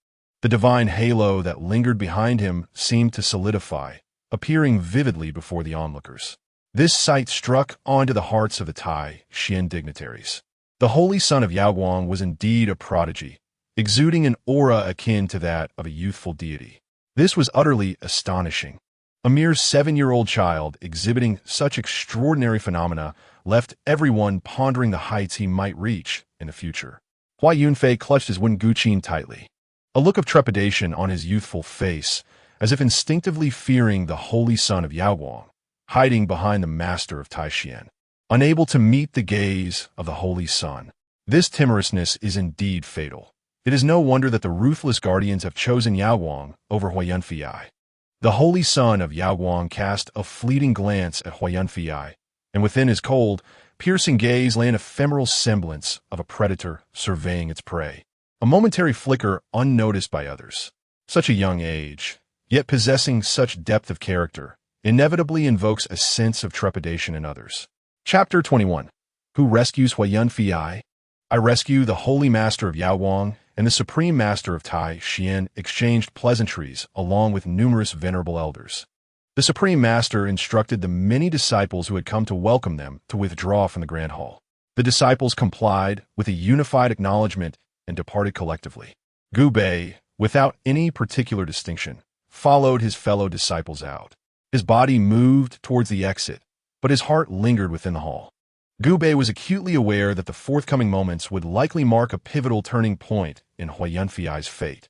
Speaker 1: the divine halo that lingered behind him seemed to solidify, appearing vividly before the onlookers. This sight struck onto the hearts of the Tai Xian dignitaries. The holy son of Yaowang was indeed a prodigy, exuding an aura akin to that of a youthful deity. This was utterly astonishing. A mere 7-year-old child exhibiting such extraordinary phenomena left everyone pondering the heights he might reach in the future. Hua Yunfei clutched his wooden guqin tightly, a look of trepidation on his youthful face, as if instinctively fearing the holy son of Yaowang, hiding behind the master of Tai Xian, unable to meet the gaze of the holy son. This timorousness is indeed fatal. It is no wonder that the ruthless guardians have chosen Yaowang over Hua Yunfei. The holy son of Yaowang cast a fleeting glance at Hua Yunfei, and within his cold, piercing gaze lay an ephemeral semblance of a predator surveying its prey. A momentary flicker unnoticed by others. Such a young age, yet possessing such depth of character, inevitably invokes a sense of trepidation in others. Chapter 21. Who rescues Hua Yunfei? I rescue the holy master of Yaowang, and the supreme master of Tai Xian exchanged pleasantries along with numerous venerable elders. The supreme master instructed the many disciples who had come to welcome them to withdraw from the grand hall. The disciples complied with a unified acknowledgement and departed collectively. Gu Bei, without any particular distinction, followed his fellow disciples out. His body moved towards the exit, but his heart lingered within the hall. Gu Bei was acutely aware that the forthcoming moments would likely mark a pivotal turning point in Hua Yunfei's fate.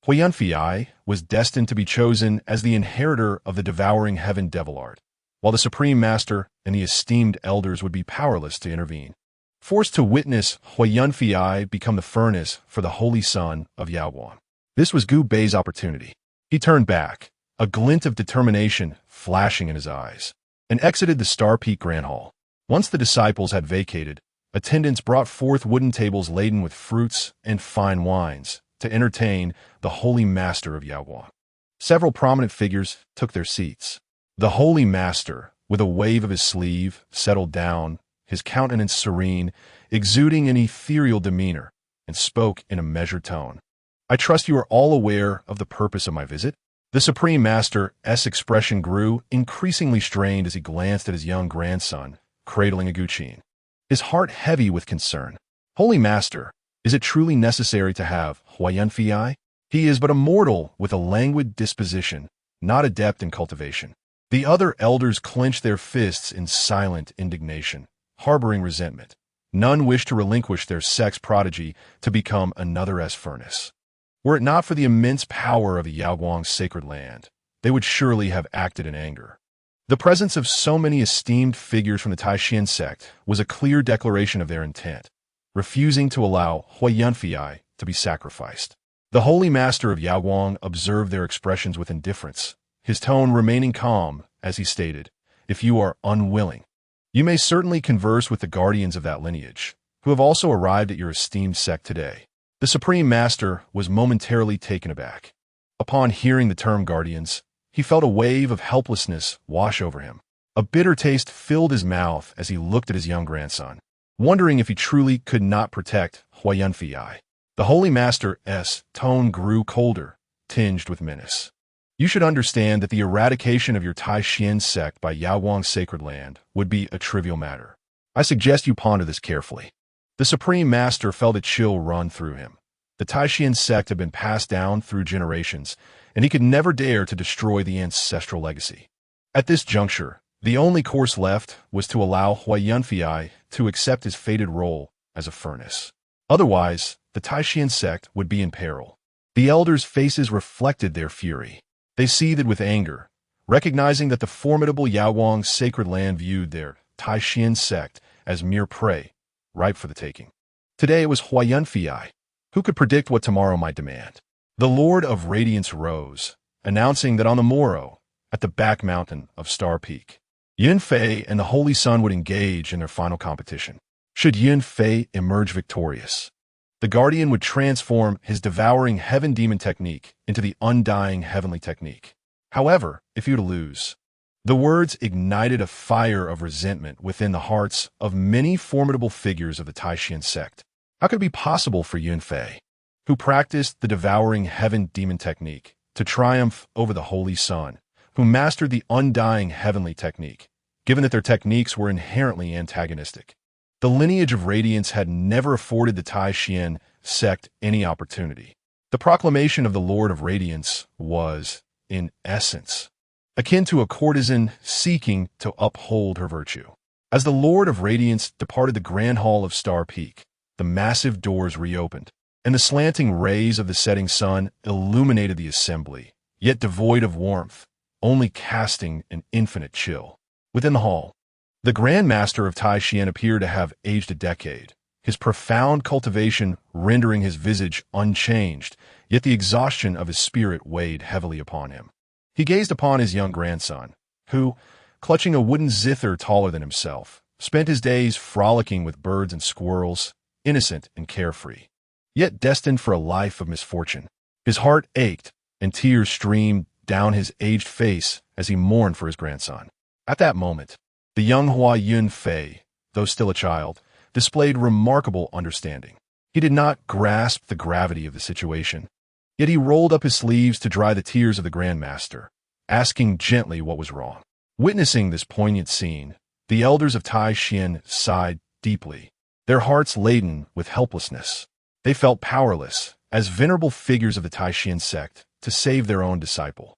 Speaker 1: Hua Yunfei was destined to be chosen as the inheritor of the devouring heaven devil art, while the supreme master and the esteemed elders would be powerless to intervene. Forced to witness Hua Yunfei become the furnace for the holy son of Yaowang. This was Gu Bei's opportunity. He turned back, a glint of determination flashing in his eyes, and exited the Star Peak Grand Hall. Once the disciples had vacated, attendants brought forth wooden tables laden with fruits and fine wines to entertain the holy master of Yaowang. Several prominent figures took their seats. The holy master, with a wave of his sleeve, settled down, his countenance serene, exuding an ethereal demeanor, and spoke in a measured tone. I trust you are all aware of the purpose of my visit. The Supreme Master's expression grew increasingly strained as he glanced at his young grandson, cradling a guqin, his heart heavy with concern. Holy Master, is it truly necessary to have Hua Yunfei? He is but a mortal with a languid disposition, not adept in cultivation. The other elders clenched their fists in silent indignation, harboring resentment. None wished to relinquish their sex prodigy to become another furnace. Were it not for the immense power of Yaoguang's sacred land, they would surely have acted in anger. The presence of so many esteemed figures from the Taishan sect was a clear declaration of their intent, refusing to allow Huayanfei to be sacrificed. The holy master of Yaoguang observed their expressions with indifference, his tone remaining calm as he stated, "If you are unwilling, you may certainly converse with the guardians of that lineage, who have also arrived at your esteemed sect today." The Supreme Master was momentarily taken aback. Upon hearing the term guardians, he felt a wave of helplessness wash over him. A bitter taste filled his mouth as he looked at his young grandson, wondering if he truly could not protect Huayanfei. The Holy Master's tone grew colder, tinged with menace. "You should understand that the eradication of your Taishan sect by Yaoguang's sacred land would be a trivial matter. I suggest you ponder this carefully." The Supreme Master felt a chill run through him. The Taishan sect had been passed down through generations, and he could never dare to destroy the ancestral legacy. At this juncture, the only course left was to allow Huayanfei to accept his fated role as a furnace. Otherwise, the Taishan sect would be in peril. The elders' faces reflected their fury. They seethed with anger, recognizing that the formidable Yaoguang's sacred land viewed their Taishan sect as mere prey, ripe for the taking. Today it was Huayanfei. Who could predict what tomorrow might demand? The Lord of Radiance rose, announcing that on the morrow, at the back mountain of Star Peak, Yunfei and the Holy Sun would engage in their final competition. Should Yunfei emerge victorious, the Guardian would transform his devouring heaven demon technique into the undying heavenly technique. However, if he were to lose, the words ignited a fire of resentment within the hearts of many formidable figures of the Taishan sect. How could it be possible for Yunfei, who practiced the devouring heaven demon technique, to triumph over the Holy Sun, who mastered the undying heavenly technique, given that their techniques were inherently antagonistic? The lineage of Radiance had never afforded the Taishan sect any opportunity. The proclamation of the Lord of Radiance was, in essence, akin to a courtesan seeking to uphold her virtue. As the Lord of Radiance departed the Grand Hall of Star Peak, the massive doors reopened, and the slanting rays of the setting sun illuminated the assembly, yet devoid of warmth, only casting an infinite chill. Within the hall, the Grand Master of Taishan appeared to have aged a decade, his profound cultivation rendering his visage unchanged, yet the exhaustion of his spirit weighed heavily upon him. He gazed upon his young grandson, who, clutching a wooden zither taller than himself, spent his days frolicking with birds and squirrels, innocent and carefree, yet destined for a life of misfortune. His heart ached, and tears streamed down his aged face as he mourned for his grandson. At that moment, the young Huayanfei, though still a child, displayed remarkable understanding. He did not grasp the gravity of the situation, yet he rolled up his sleeves to dry the tears of the Grand Master, asking gently what was wrong. Witnessing this poignant scene, the elders of Taishan sighed deeply, their hearts laden with helplessness. They felt powerless, as venerable figures of the Taishan sect, to save their own disciple.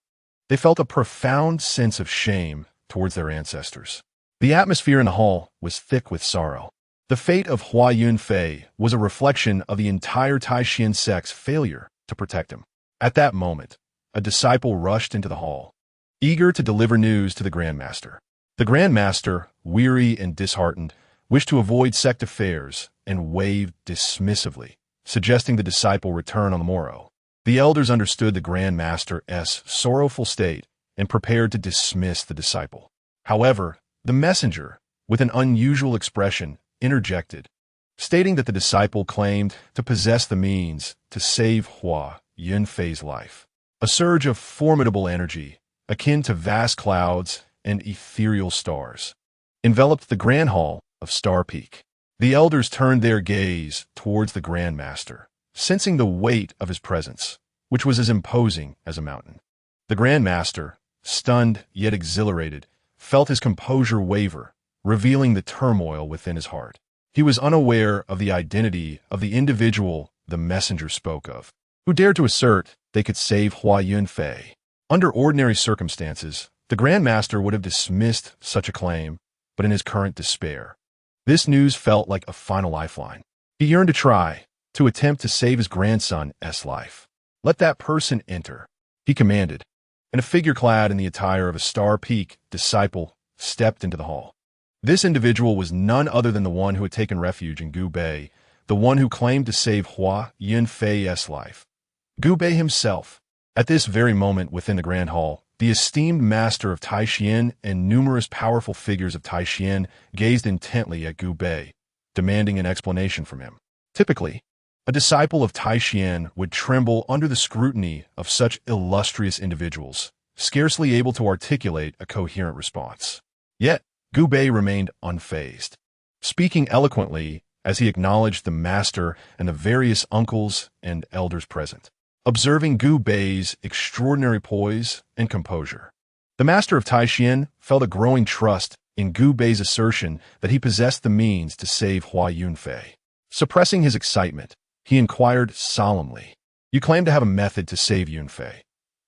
Speaker 1: They felt a profound sense of shame towards their ancestors. The atmosphere in the hall was thick with sorrow. The fate of Huayanfei was a reflection of the entire Taishan sect's failure to protect him. At that moment, a disciple rushed into the hall, eager to deliver news to the Grand Master. The Grand Master, weary and disheartened, wished to avoid sect affairs and waved dismissively, suggesting the disciple return on the morrow. The elders understood the Grand Master's sorrowful state and prepared to dismiss the disciple. However, the messenger, with an unusual expression, interjected, stating that the disciple claimed to possess the means to save Huayanfei's life. A surge of formidable energy, akin to vast clouds and ethereal stars, enveloped the Grand Hall of Star Peak. The elders turned their gaze towards the Grand Master, sensing the weight of his presence, which was as imposing as a mountain. The Grand Master, stunned yet exhilarated, felt his composure waver, revealing the turmoil within his heart. He was unaware of the identity of the individual the messenger spoke of. who dared to assert they could save Hua Yunfei. Under ordinary circumstances, the Grand Master would have dismissed such a claim, but in his current despair, this news felt like a final lifeline. He yearned to attempt to save his grandson's life. "Let that person enter," he commanded, and a figure clad in the attire of a Star Peak disciple stepped into the hall. This individual was none other than the one who had taken refuge in Gu Bei, the one who claimed to save Hua Yunfei's life. Gu Bei himself. At this very moment within the Grand Hall, the esteemed master of Taishan and numerous powerful figures of Taishan gazed intently at Gu Bei, demanding an explanation from him. Typically, a disciple of Taishan would tremble under the scrutiny of such illustrious individuals, scarcely able to articulate a coherent response. Yet, Gu Bei remained unfazed, speaking eloquently as he acknowledged the master and the various uncles and elders present. Observing Gu Bei's extraordinary poise and composure, the master of Taishan felt a growing trust in Gu Bei's assertion that he possessed the means to save Hua Yunfei. Suppressing his excitement, he inquired solemnly, "You claim to have a method to save Yunfei.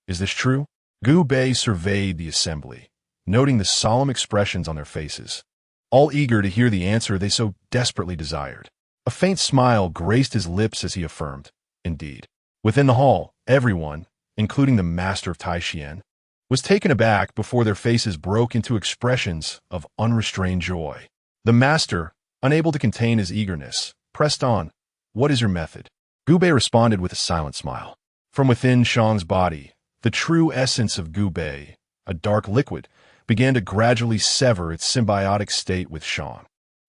Speaker 1: Is this true?" Gu Bei surveyed the assembly, noting the solemn expressions on their faces, all eager to hear the answer they so desperately desired. A faint smile graced his lips as he affirmed, "Indeed." Within the hall, everyone, including the master of Taishan, was taken aback before their faces broke into expressions of unrestrained joy. The master, unable to contain his eagerness, pressed on, "What is your method?" Gu Bei responded with a silent smile. From within Shang's body, the true essence of Gu Bei, a dark liquid, began to gradually sever its symbiotic state with Shang.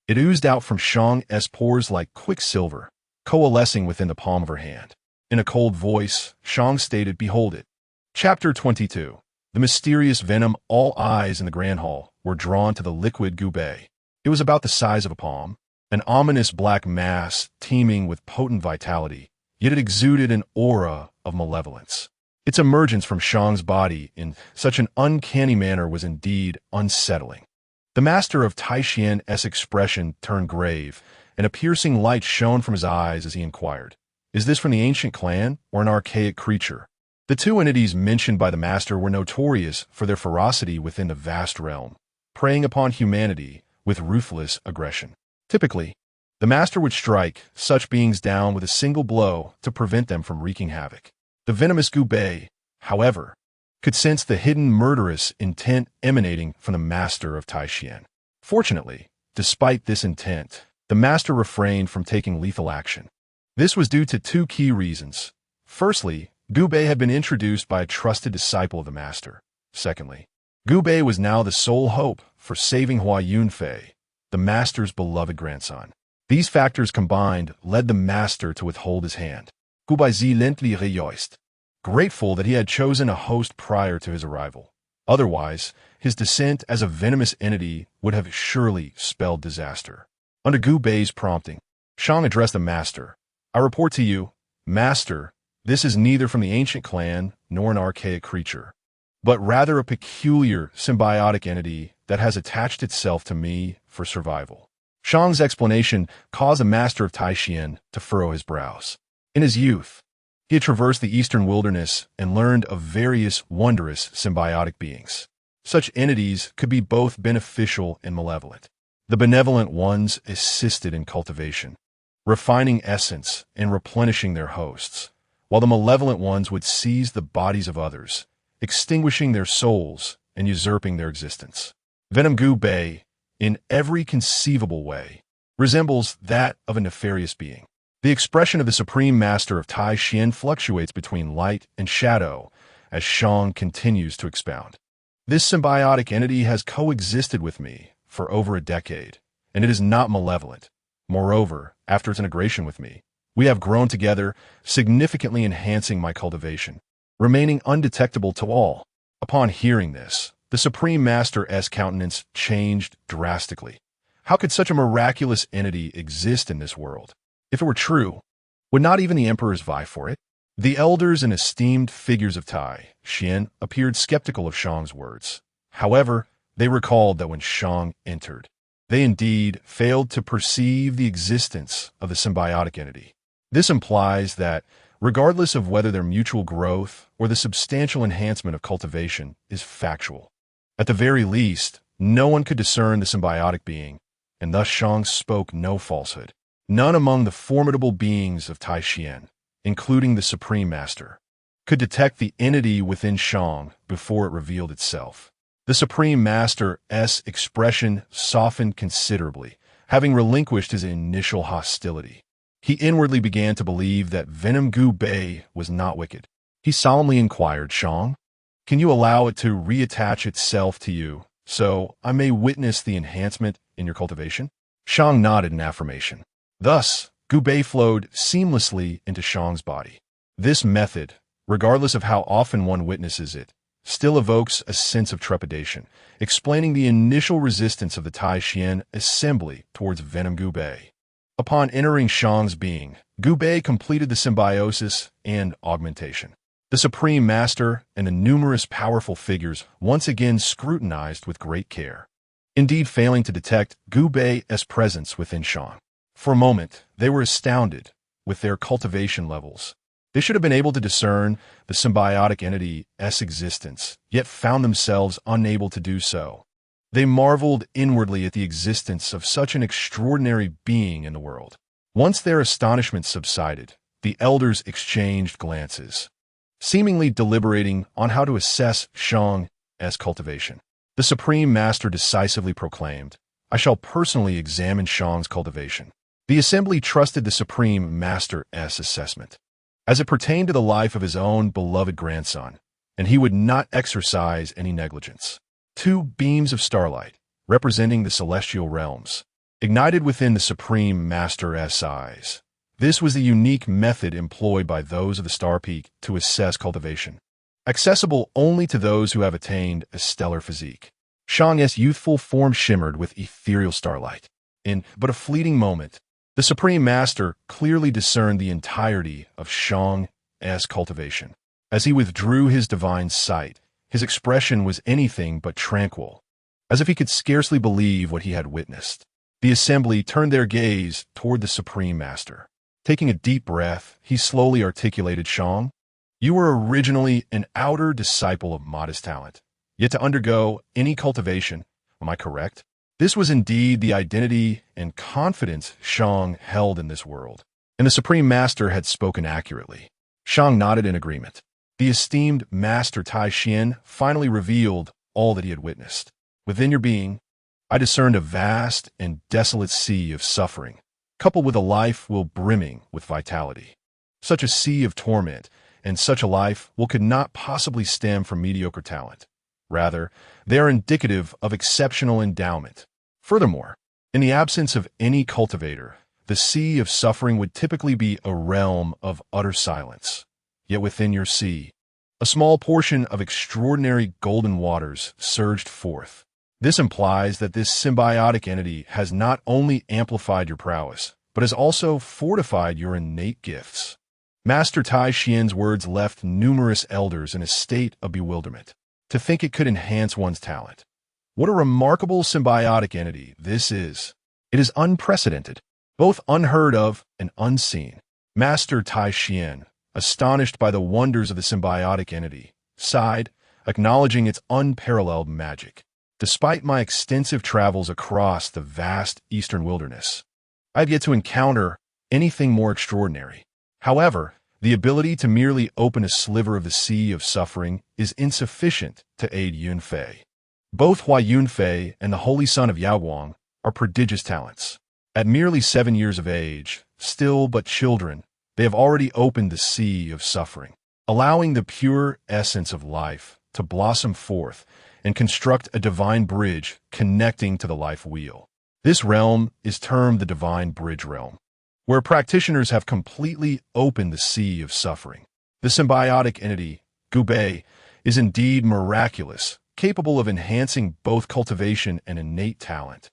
Speaker 1: It oozed out from Shang's pores like quicksilver, coalescing within the palm of her hand. In a cold voice, Shang stated, "Behold it." Chapter 22. The mysterious Venom. All eyes in the Grand Hall were drawn to the liquid Gu Bei. It was about the size of a palm, an ominous black mass teeming with potent vitality, yet it exuded an aura of malevolence. Its emergence from Shang's body in such an uncanny manner was indeed unsettling. The master of Taishan's expression turned grave, and a piercing light shone from his eyes as he inquired, "Is this from the ancient clan or an archaic creature?" The two entities mentioned by the master were notorious for their ferocity within the vast realm, preying upon humanity with ruthless aggression. Typically, the master would strike such beings down with a single blow to prevent them from wreaking havoc. The venomous Gu Bei, however, could sense the hidden murderous intent emanating from the master of Taishan. Fortunately, despite this intent, the master refrained from taking lethal action. This was due to two key reasons. Firstly, Gu Bei had been introduced by a trusted disciple of the master. Secondly, Gu Bei was now the sole hope for saving Hua Yunfei, the master's beloved grandson. These factors combined led the master to withhold his hand. Gu Bei silently rejoiced, grateful that he had chosen a host prior to his arrival. Otherwise, his descent as a venomous entity would have surely spelled disaster. Under Gu Bei's prompting, Shang addressed the master. "I report to you, Master, this is neither from the ancient clan nor an archaic creature, but rather a peculiar symbiotic entity that has attached itself to me for survival." Shang's explanation caused the master of Taishan to furrow his brows. In his youth, he had traversed the eastern wilderness and learned of various wondrous symbiotic beings. Such entities could be both beneficial and malevolent. The benevolent ones assisted in cultivation, refining essence and replenishing their hosts, while the malevolent ones would seize the bodies of others, extinguishing their souls and usurping their existence. Venom Gu Bei, in every conceivable way, resembles that of a nefarious being. The expression of the Supreme Master of Taishan fluctuates between light and shadow as Shang continues to expound. This symbiotic entity has coexisted with me for over a decade, and it is not malevolent. Moreover, after its integration with me, we have grown together, significantly enhancing my cultivation, remaining undetectable to all. Upon hearing this, the Supreme Master's countenance changed drastically. How could such a miraculous entity exist in this world? If it were true, would not even the emperors vie for it? The elders and esteemed figures of Taishan appeared skeptical of Shang's words. However, they recalled that when Shang entered, they indeed failed to perceive the existence of the symbiotic entity. This implies that regardless of whether their mutual growth or the substantial enhancement of cultivation is factual. At the very least, no one could discern the symbiotic being, and thus Shang spoke no falsehood. None among the formidable beings of Taishian, including the Supreme Master, could detect the entity within Shang before it revealed itself. The Supreme Master's expression softened considerably, having relinquished his initial hostility. He inwardly began to believe that Venom Gu Bei was not wicked. He solemnly inquired, Shang, can you allow it to reattach itself to you, so I may witness the enhancement in your cultivation? Shang nodded in affirmation. Thus, Gu Bei flowed seamlessly into Shang's body. This method, regardless of how often one witnesses it, still evokes a sense of trepidation, explaining the initial resistance of the Taishian assembly towards Venom Gu Bei. Upon entering Shang's being, Gu Bei completed the symbiosis and augmentation. The Supreme Master and the numerous powerful figures once again scrutinized with great care, indeed failing to detect Gu Bei's presence within Shang. For a moment, they were astounded with their cultivation levels. They should have been able to discern the symbiotic entity's existence, yet found themselves unable to do so. They marveled inwardly at the existence of such an extraordinary being in the world. Once their astonishment subsided, the elders exchanged glances, seemingly deliberating on how to assess Shang's cultivation. The Supreme Master decisively proclaimed, I shall personally examine Shang's cultivation. The assembly trusted the Supreme Master's assessment, as it pertained to the life of his own beloved grandson, and he would not exercise any negligence. 2 beams of starlight, representing the celestial realms, ignited within the Supreme Master's eyes. This was the unique method employed by those of the Star Peak to assess cultivation, accessible only to those who have attained a stellar physique. Shang's youthful form shimmered with ethereal starlight. In but a fleeting moment, the Supreme Master clearly discerned the entirety of Shang's cultivation. As he withdrew his divine sight, his expression was anything but tranquil, as if he could scarcely believe what he had witnessed. The assembly turned their gaze toward the Supreme Master. Taking a deep breath, he slowly articulated, Shang, you were originally an outer disciple of modest talent, yet to undergo any cultivation, am I correct? This was indeed the identity and confidence Shang held in this world, and the Supreme Master had spoken accurately. Shang nodded in agreement. The esteemed Master Taishian finally revealed all that he had witnessed. Within your being, I discerned a vast and desolate sea of suffering, coupled with a life brimming with vitality. Such a sea of torment and such a life could not possibly stem from mediocre talent. Rather, they are indicative of exceptional endowment. Furthermore, in the absence of any cultivator, the sea of suffering would typically be a realm of utter silence. Yet within your sea, a small portion of extraordinary golden waters surged forth. This implies that this symbiotic entity has not only amplified your prowess, but has also fortified your innate gifts. Master Taishian's words left numerous elders in a state of bewilderment. To think it could enhance one's talent. What a remarkable symbiotic entity this is. It is unprecedented, both unheard of and unseen. Master Taishian, astonished by the wonders of the symbiotic entity, sighed, acknowledging its unparalleled magic. Despite my extensive travels across the vast eastern wilderness, I have yet to encounter anything more extraordinary. However, the ability to merely open a sliver of the sea of suffering is insufficient to aid Yunfei. Both Hua Yunfei and the Holy Son of Yaoguang are prodigious talents. At merely 7 years of age, still but children, they have already opened the sea of suffering, allowing the pure essence of life to blossom forth and construct a divine bridge connecting to the life wheel. This realm is termed the Divine Bridge Realm, where practitioners have completely opened the sea of suffering. The symbiotic entity, Gu Bei, is indeed miraculous, capable of enhancing both cultivation and innate talent.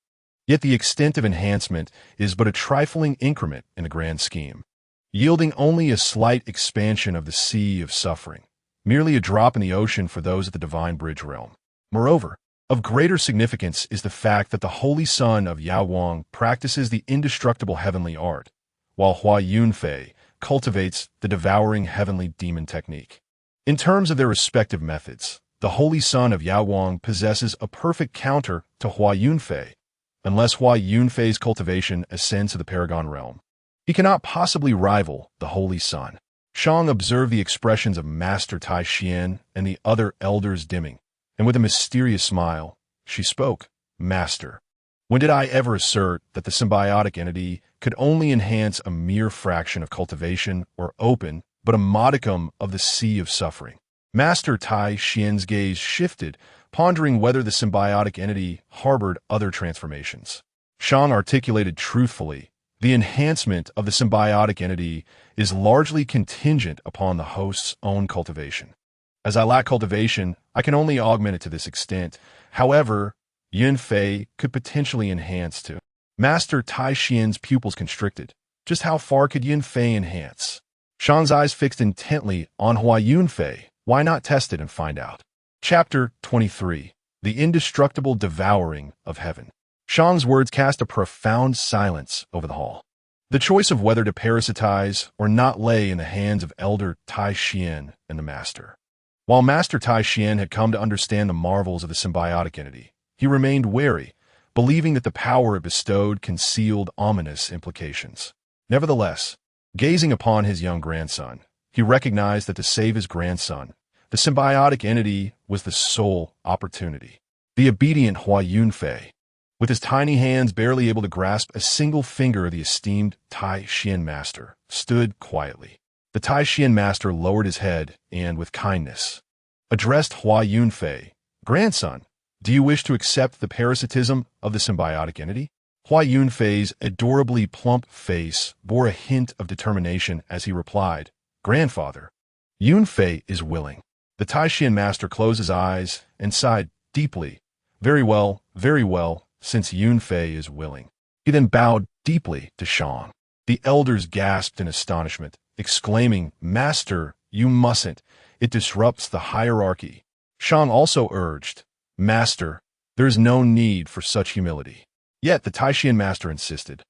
Speaker 1: Yet the extent of enhancement is but a trifling increment in the grand scheme, yielding only a slight expansion of the sea of suffering, merely a drop in the ocean for those of the Divine Bridge Realm. Moreover, of greater significance is the fact that the Holy Son of Yaoguang practices the indestructible heavenly art, while Hua Yunfei cultivates the devouring heavenly demon technique. In terms of their respective methods, the Holy Son of Yaowang possesses a perfect counter to Hua Yunfei, unless Hua Yunfei's cultivation ascends to the Paragon realm. He cannot possibly rival the Holy Son. Shang observed the expressions of Master Tai Xian and the other elders dimming, and with a mysterious smile, she spoke, "Master, when did I ever assert that the symbiotic entity could only enhance a mere fraction of cultivation or open but a modicum of the sea of suffering?" Master Tai Xian's gaze shifted, pondering whether the symbiotic entity harbored other transformations. Shang articulated truthfully, "The enhancement of the symbiotic entity is largely contingent upon the host's own cultivation. As I lack cultivation, I can only augment it to this extent. However, Yunfei could potentially enhance too." Master Tai Xian's pupils constricted. Just how far could Yunfei enhance? Shang's eyes fixed intently on Hua Yunfei. Why not test it and find out? Chapter 23. The Indestructible Devouring of Heaven. Shang's words cast a profound silence over the hall. The choice of whether to parasitize or not lay in the hands of Elder Tai Xian and the Master. While Master Tai Xian had come to understand the marvels of the symbiotic entity, he remained wary, believing that the power it bestowed concealed ominous implications. Nevertheless, gazing upon his young grandson, he recognized that to save his grandson, the symbiotic entity was the sole opportunity. The obedient Hua Yunfei, with his tiny hands barely able to grasp a single finger of the esteemed Tai Xian Master, stood quietly. The Tai Xian Master lowered his head and, with kindness, addressed Hua Yunfei, "Grandson, do you wish to accept the parasitism of the symbiotic entity?" Hua Yunfei's adorably plump face bore a hint of determination as he replied, "Grandfather, Yunfei is willing." The Tai Xian Master closed his eyes and sighed deeply. Very well, since Yunfei is willing." He then bowed deeply to Shang. The elders gasped in astonishment, exclaiming, "Master, you mustn't. It disrupts the hierarchy." Shang also urged, "Master, there is no need for such humility." Yet the Tai Xian Master insisted,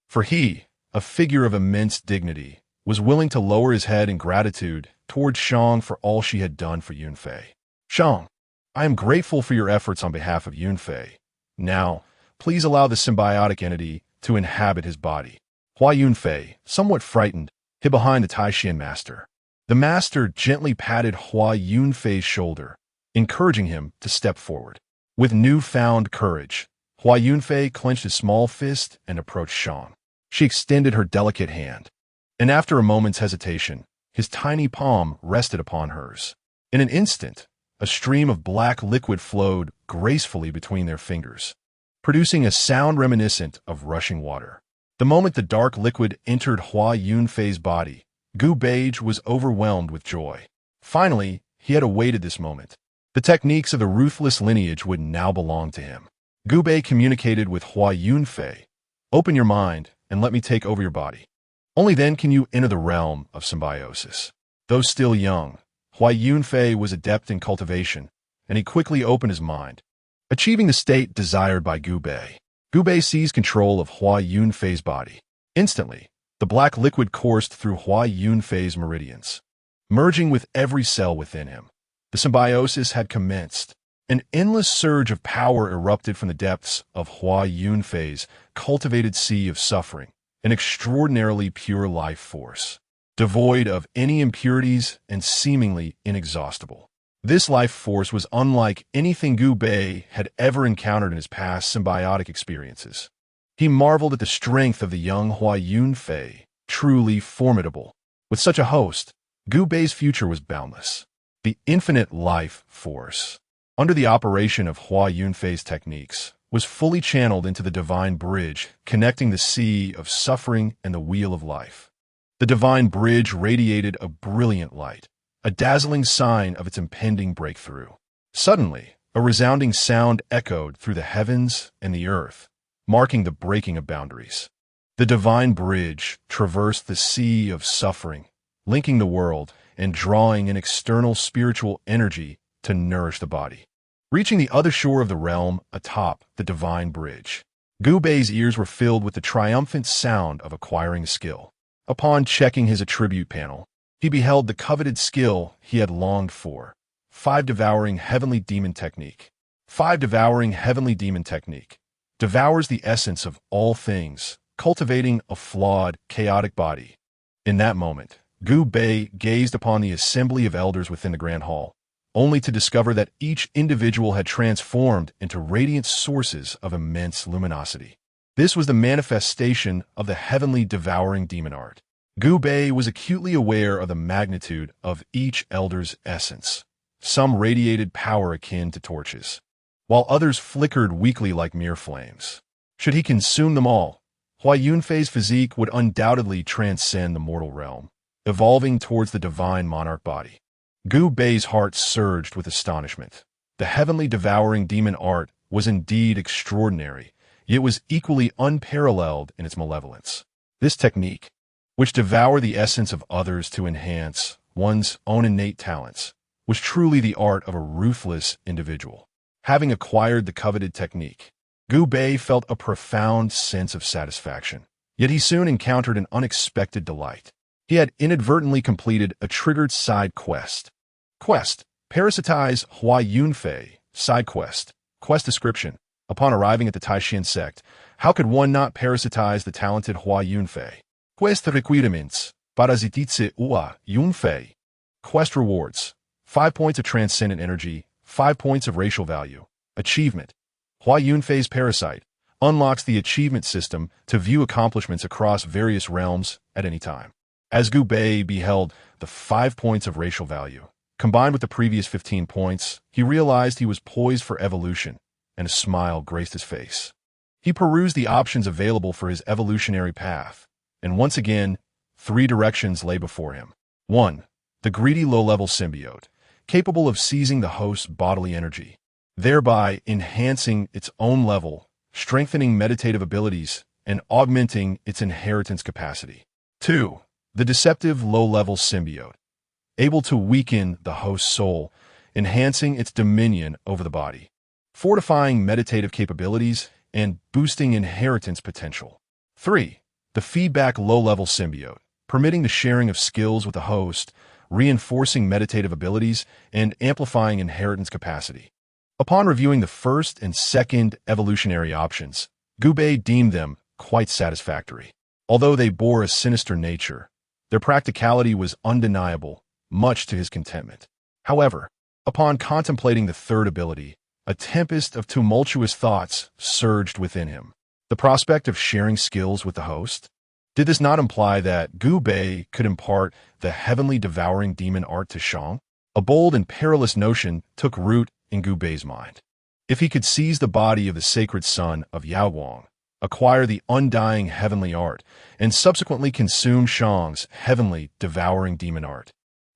Speaker 1: for he, a figure of immense dignity, was willing to lower his head in gratitude towards Shang for all she had done for Yunfei. "Shang, I am grateful for your efforts on behalf of Yunfei. Now, please allow the symbiotic entity to inhabit his body." Hua Yunfei, somewhat frightened, hid behind the Tai Xian Master. The Master gently patted Hua Yunfei's shoulder, encouraging him to step forward. With newfound courage, Hua Yunfei clenched his small fist and approached Shang. She extended her delicate hand, and after a moment's hesitation, his tiny palm rested upon hers. In an instant, a stream of black liquid flowed gracefully between their fingers, producing a sound reminiscent of rushing water. The moment the dark liquid entered Hua Yunfei's body, Gu Beige was overwhelmed with joy. Finally, he had awaited this moment. The techniques of the ruthless lineage would now belong to him. Gu Bei communicated with Hua Yunfei. "Open your mind and let me take over your body. Only then can you enter the realm of symbiosis." Though still young, Hua Yunfei was adept in cultivation, and he quickly opened his mind, achieving the state desired by Gu Bei. Gu Bei seized control of Hua Yunfei's body. Instantly, the black liquid coursed through Hua Yunfei's meridians, merging with every cell within him. The symbiosis had commenced. An endless surge of power erupted from the depths of Hua Yunfei's cultivated sea of suffering, an extraordinarily pure life force, devoid of any impurities and seemingly inexhaustible. This life force was unlike anything Gu Bei had ever encountered in his past symbiotic experiences. He marveled at the strength of the young Hua Yunfei, truly formidable. With such a host, Gu Bei's future was boundless. The infinite life force, under the operation of Hua Yunfei's techniques, was fully channeled into the divine bridge connecting the sea of suffering and the wheel of life. The divine bridge radiated a brilliant light, a dazzling sign of its impending breakthrough. Suddenly, a resounding sound echoed through the heavens and the earth, marking the breaking of boundaries. The divine bridge traversed the sea of suffering, linking the world and drawing in external spiritual energy to nourish the body. Reaching the other shore of the realm atop the divine bridge, Gu Bei's ears were filled with the triumphant sound of acquiring skill. Upon checking his attribute panel, he beheld the coveted skill he had longed for. 5 Devouring Heavenly Demon Technique. 5 Devouring Heavenly Demon Technique devours the essence of all things, cultivating a flawed, chaotic body. In that moment, Gu Bei gazed upon the assembly of elders within the Grand Hall, only to discover that each individual had transformed into radiant sources of immense luminosity. This was the manifestation of the heavenly devouring demon art. Gu Bei was acutely aware of the magnitude of each elder's essence. Some radiated power akin to torches, while others flickered weakly like mere flames. Should he consume them all, Hua Yunfei's physique would undoubtedly transcend the mortal realm, evolving towards the divine monarch body. Gu Bei's heart surged with astonishment. The heavenly devouring demon art was indeed extraordinary, yet was equally unparalleled in its malevolence. This technique, which devoured the essence of others to enhance one's own innate talents, was truly the art of a ruthless individual. Having acquired the coveted technique, Gu Bei felt a profound sense of satisfaction. Yet he soon encountered an unexpected delight. He had inadvertently completed a triggered side quest. Quest: Parasitize Hua Yunfei. Side quest. Quest description: Upon arriving at the Taishan sect, how could one not parasitize the talented Hua Yunfei? Quest requirements: Parasitize Hua Yunfei. Quest rewards: 5 points of transcendent energy, 5 points of racial value. Achievement: Hua Yunfei's Parasite unlocks the achievement system to view accomplishments across various realms at any time. As Gu Bei beheld the 5 points of racial value, combined with the previous 15 points, he realized he was poised for evolution, and a smile graced his face. He perused the options available for his evolutionary path, and once again, 3 directions lay before him. 1. The greedy low-level symbiote, capable of seizing the host's bodily energy, thereby enhancing its own level, strengthening meditative abilities, and augmenting its inheritance capacity. 2. The deceptive low-level symbiote, able to weaken the host's soul, enhancing its dominion over the body, fortifying meditative capabilities, and boosting inheritance potential. 3. The feedback low-level symbiote, permitting the sharing of skills with the host, reinforcing meditative abilities, and amplifying inheritance capacity. Upon reviewing the first and second evolutionary options, Gu Bei deemed them quite satisfactory. Although they bore a sinister nature, their practicality was undeniable, much to his contentment. However, upon contemplating the third ability, a tempest of tumultuous thoughts surged within him. The prospect of sharing skills with the host? Did this not imply that Gu Bei could impart the heavenly devouring demon art to Xiao? A bold and perilous notion took root in Gu Bei's mind. If he could seize the body of the sacred son of Yaoguang, acquire the undying heavenly art, and subsequently consume Xiang's heavenly devouring demon art,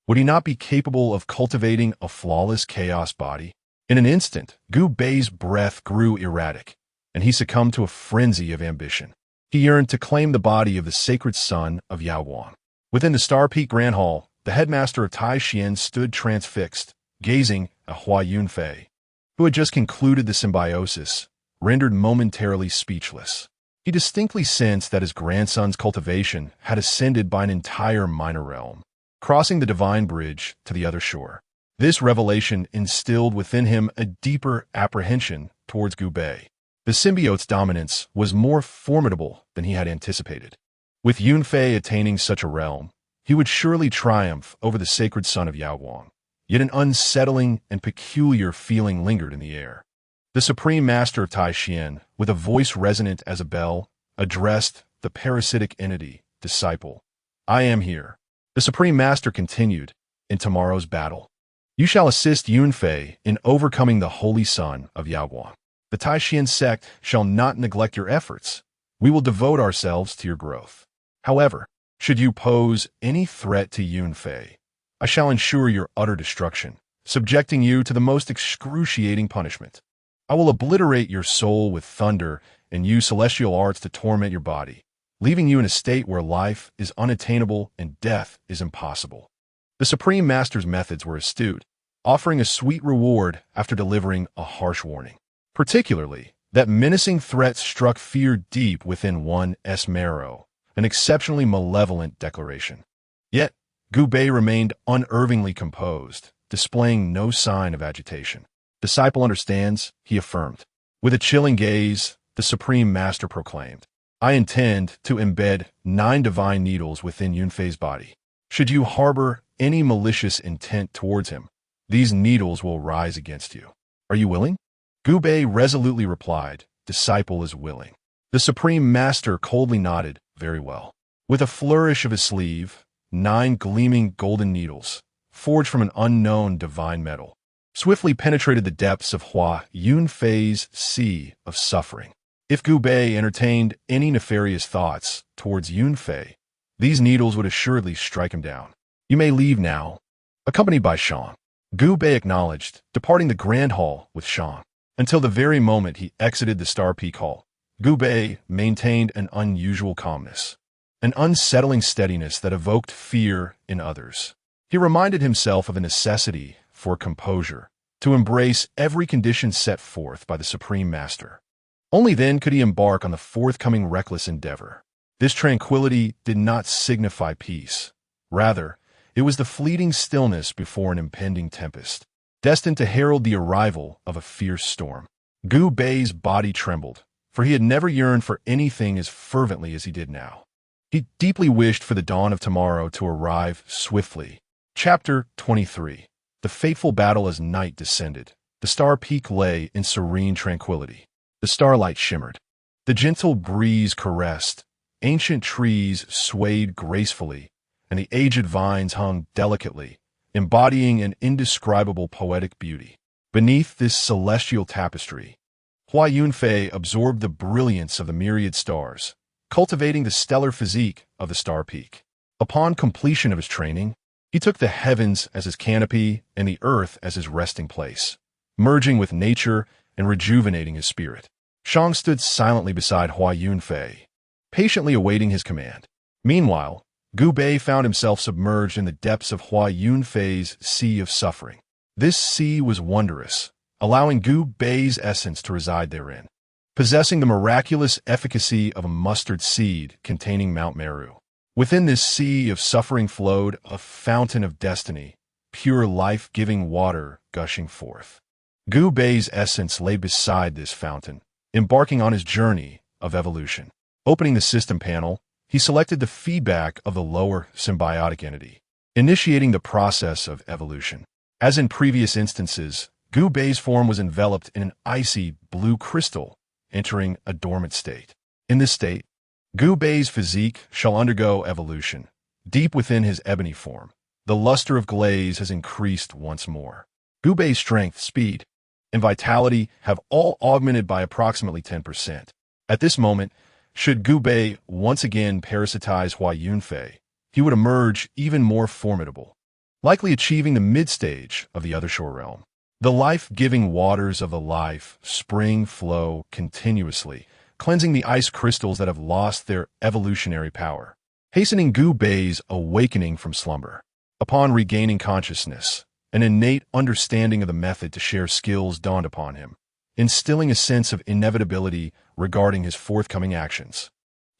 Speaker 1: would he not be capable of cultivating a flawless chaos body? In an instant, Gu Bei's breath grew erratic, and he succumbed to a frenzy of ambition. He yearned to claim the body of the sacred son of Yaoguang. Within the Star Peak Grand Hall, the headmaster of Taishan stood transfixed, gazing at Hua Yunfei, who had just concluded the symbiosis, rendered momentarily speechless. He distinctly sensed that his grandson's cultivation had ascended by an entire minor realm, crossing the divine bridge to the other shore. This revelation instilled within him a deeper apprehension towards Gu Bei. The symbiote's dominance was more formidable than he had anticipated. With Yunfei attaining such a realm, he would surely triumph over the sacred son of Yaoguang. Yet an unsettling and peculiar feeling lingered in the air. The supreme master of Taishan, with a voice resonant as a bell, addressed the parasitic entity, disciple. I am here. The supreme master continued, in tomorrow's battle. You shall assist Yunfei in overcoming the holy son of Yaoguang. The Taishan sect shall not neglect your efforts. We will devote ourselves to your growth. However, should you pose any threat to Yunfei, I shall ensure your utter destruction, subjecting you to the most excruciating punishment. I will obliterate your soul with thunder and use celestial arts to torment your body, leaving you in a state where life is unattainable and death is impossible. The Supreme Master's methods were astute, offering a sweet reward after delivering a harsh warning. Particularly, that menacing threat struck fear deep within one's marrow, an exceptionally malevolent declaration. Yet, Gu Bei remained unervingly composed, displaying no sign of agitation. "Disciple understands," he affirmed. With a chilling gaze, the Supreme Master proclaimed, "I intend to embed 9 divine needles within Yunfei's body. Should you harbor any malicious intent towards him, these needles will rise against you. Are you willing?" Gu Bei resolutely replied, "Disciple is willing." The Supreme Master coldly nodded, "Very well." With a flourish of his sleeve, 9 gleaming golden needles, forged from an unknown divine metal, swiftly penetrated the depths of Hua Yunfei's sea of suffering. If Gu Bei entertained any nefarious thoughts towards Yunfei, these needles would assuredly strike him down. "You may leave now." Accompanied by Xiao, Gu Bei acknowledged, departing the Grand Hall with Xiao. Until the very moment he exited the Star Peak Hall, Gu Bei maintained an unusual calmness, an unsettling steadiness that evoked fear in others. He reminded himself of a necessity for composure, to embrace every condition set forth by the Supreme Master. Only then could he embark on the forthcoming reckless endeavor. This tranquility did not signify peace. Rather, it was the fleeting stillness before an impending tempest, destined to herald the arrival of a fierce storm. Gu Bei's body trembled, for he had never yearned for anything as fervently as he did now. He deeply wished for the dawn of tomorrow to arrive swiftly. Chapter 23. The fateful battle as night descended. The Star Peak lay in serene tranquility. The starlight shimmered. The gentle breeze caressed. Ancient trees swayed gracefully, and the aged vines hung delicately, embodying an indescribable poetic beauty. Beneath this celestial tapestry, Hua Yunfei absorbed the brilliance of the myriad stars, cultivating the stellar physique of the Star Peak. Upon completion of his training, he took the heavens as his canopy and the earth as his resting place, merging with nature and rejuvenating his spirit. Shang stood silently beside Hua Yunfei, patiently awaiting his command. Meanwhile, Gu Bei found himself submerged in the depths of Hua Yunfei's sea of suffering. This sea was wondrous, allowing Gu Bei's essence to reside therein, possessing the miraculous efficacy of a mustard seed containing Mount Meru. Within this sea of suffering flowed a fountain of destiny, pure life-giving water gushing forth. Gu Bei's essence lay beside this fountain, embarking on his journey of evolution. Opening the system panel, he selected the feedback of the lower symbiotic entity, initiating the process of evolution. As in previous instances, Gu Bei's form was enveloped in an icy blue crystal, entering a dormant state. In this state, Gu Bei's physique shall undergo evolution. Deep within his ebony form, the luster of glaze has increased once more. Gu Bei's strength, speed, and vitality have all augmented by approximately 10%. At this moment, should Gu Bei once again parasitize Hua Yunfei, he would emerge even more formidable, likely achieving the mid-stage of the Other Shore realm. The life-giving waters of the life spring flow continuously, cleansing the ice crystals that have lost their evolutionary power, hastening Gu Bei's awakening from slumber. Upon regaining consciousness, an innate understanding of the method to share skills dawned upon him, instilling a sense of inevitability regarding his forthcoming actions.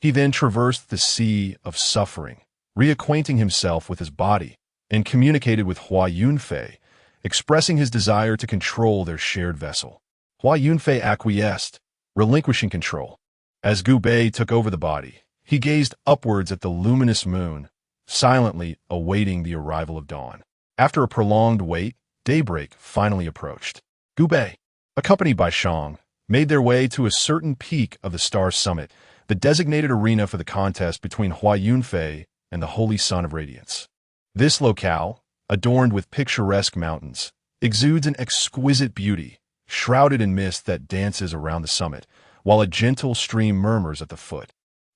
Speaker 1: He then traversed the sea of suffering, reacquainting himself with his body, and communicated with Hua Yunfei, expressing his desire to control their shared vessel. Hua Yunfei acquiesced, relinquishing control. As Gu Bei took over the body, he gazed upwards at the luminous moon, silently awaiting the arrival of dawn. After a prolonged wait, daybreak finally approached. Gu Bei, accompanied by Shang, made their way to a certain peak of the star summit, the designated arena for the contest between Hua Yunfei and the Holy Son of Radiance. This locale, adorned with picturesque mountains, exudes an exquisite beauty, shrouded in mist that dances around the summit, while a gentle stream murmurs at the foot.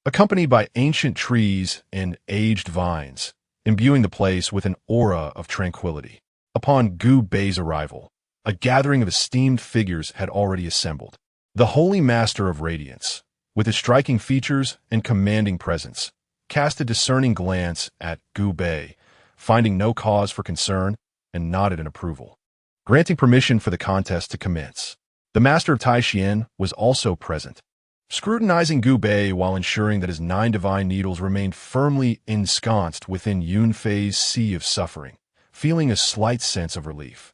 Speaker 1: Accompanied by ancient trees and aged vines, imbuing the place with an aura of tranquility. Upon Gu Bei's arrival, a gathering of esteemed figures had already assembled. The Holy Master of Radiance, with his striking features and commanding presence, cast a discerning glance at Gu Bei, finding no cause for concern, and nodded in approval, granting permission for the contest to commence. The Master of Tai Xian was also present. scrutinizing Gu Bei while ensuring that his 9 divine needles remained firmly ensconced within Yunfei's sea of suffering, feeling a slight sense of relief.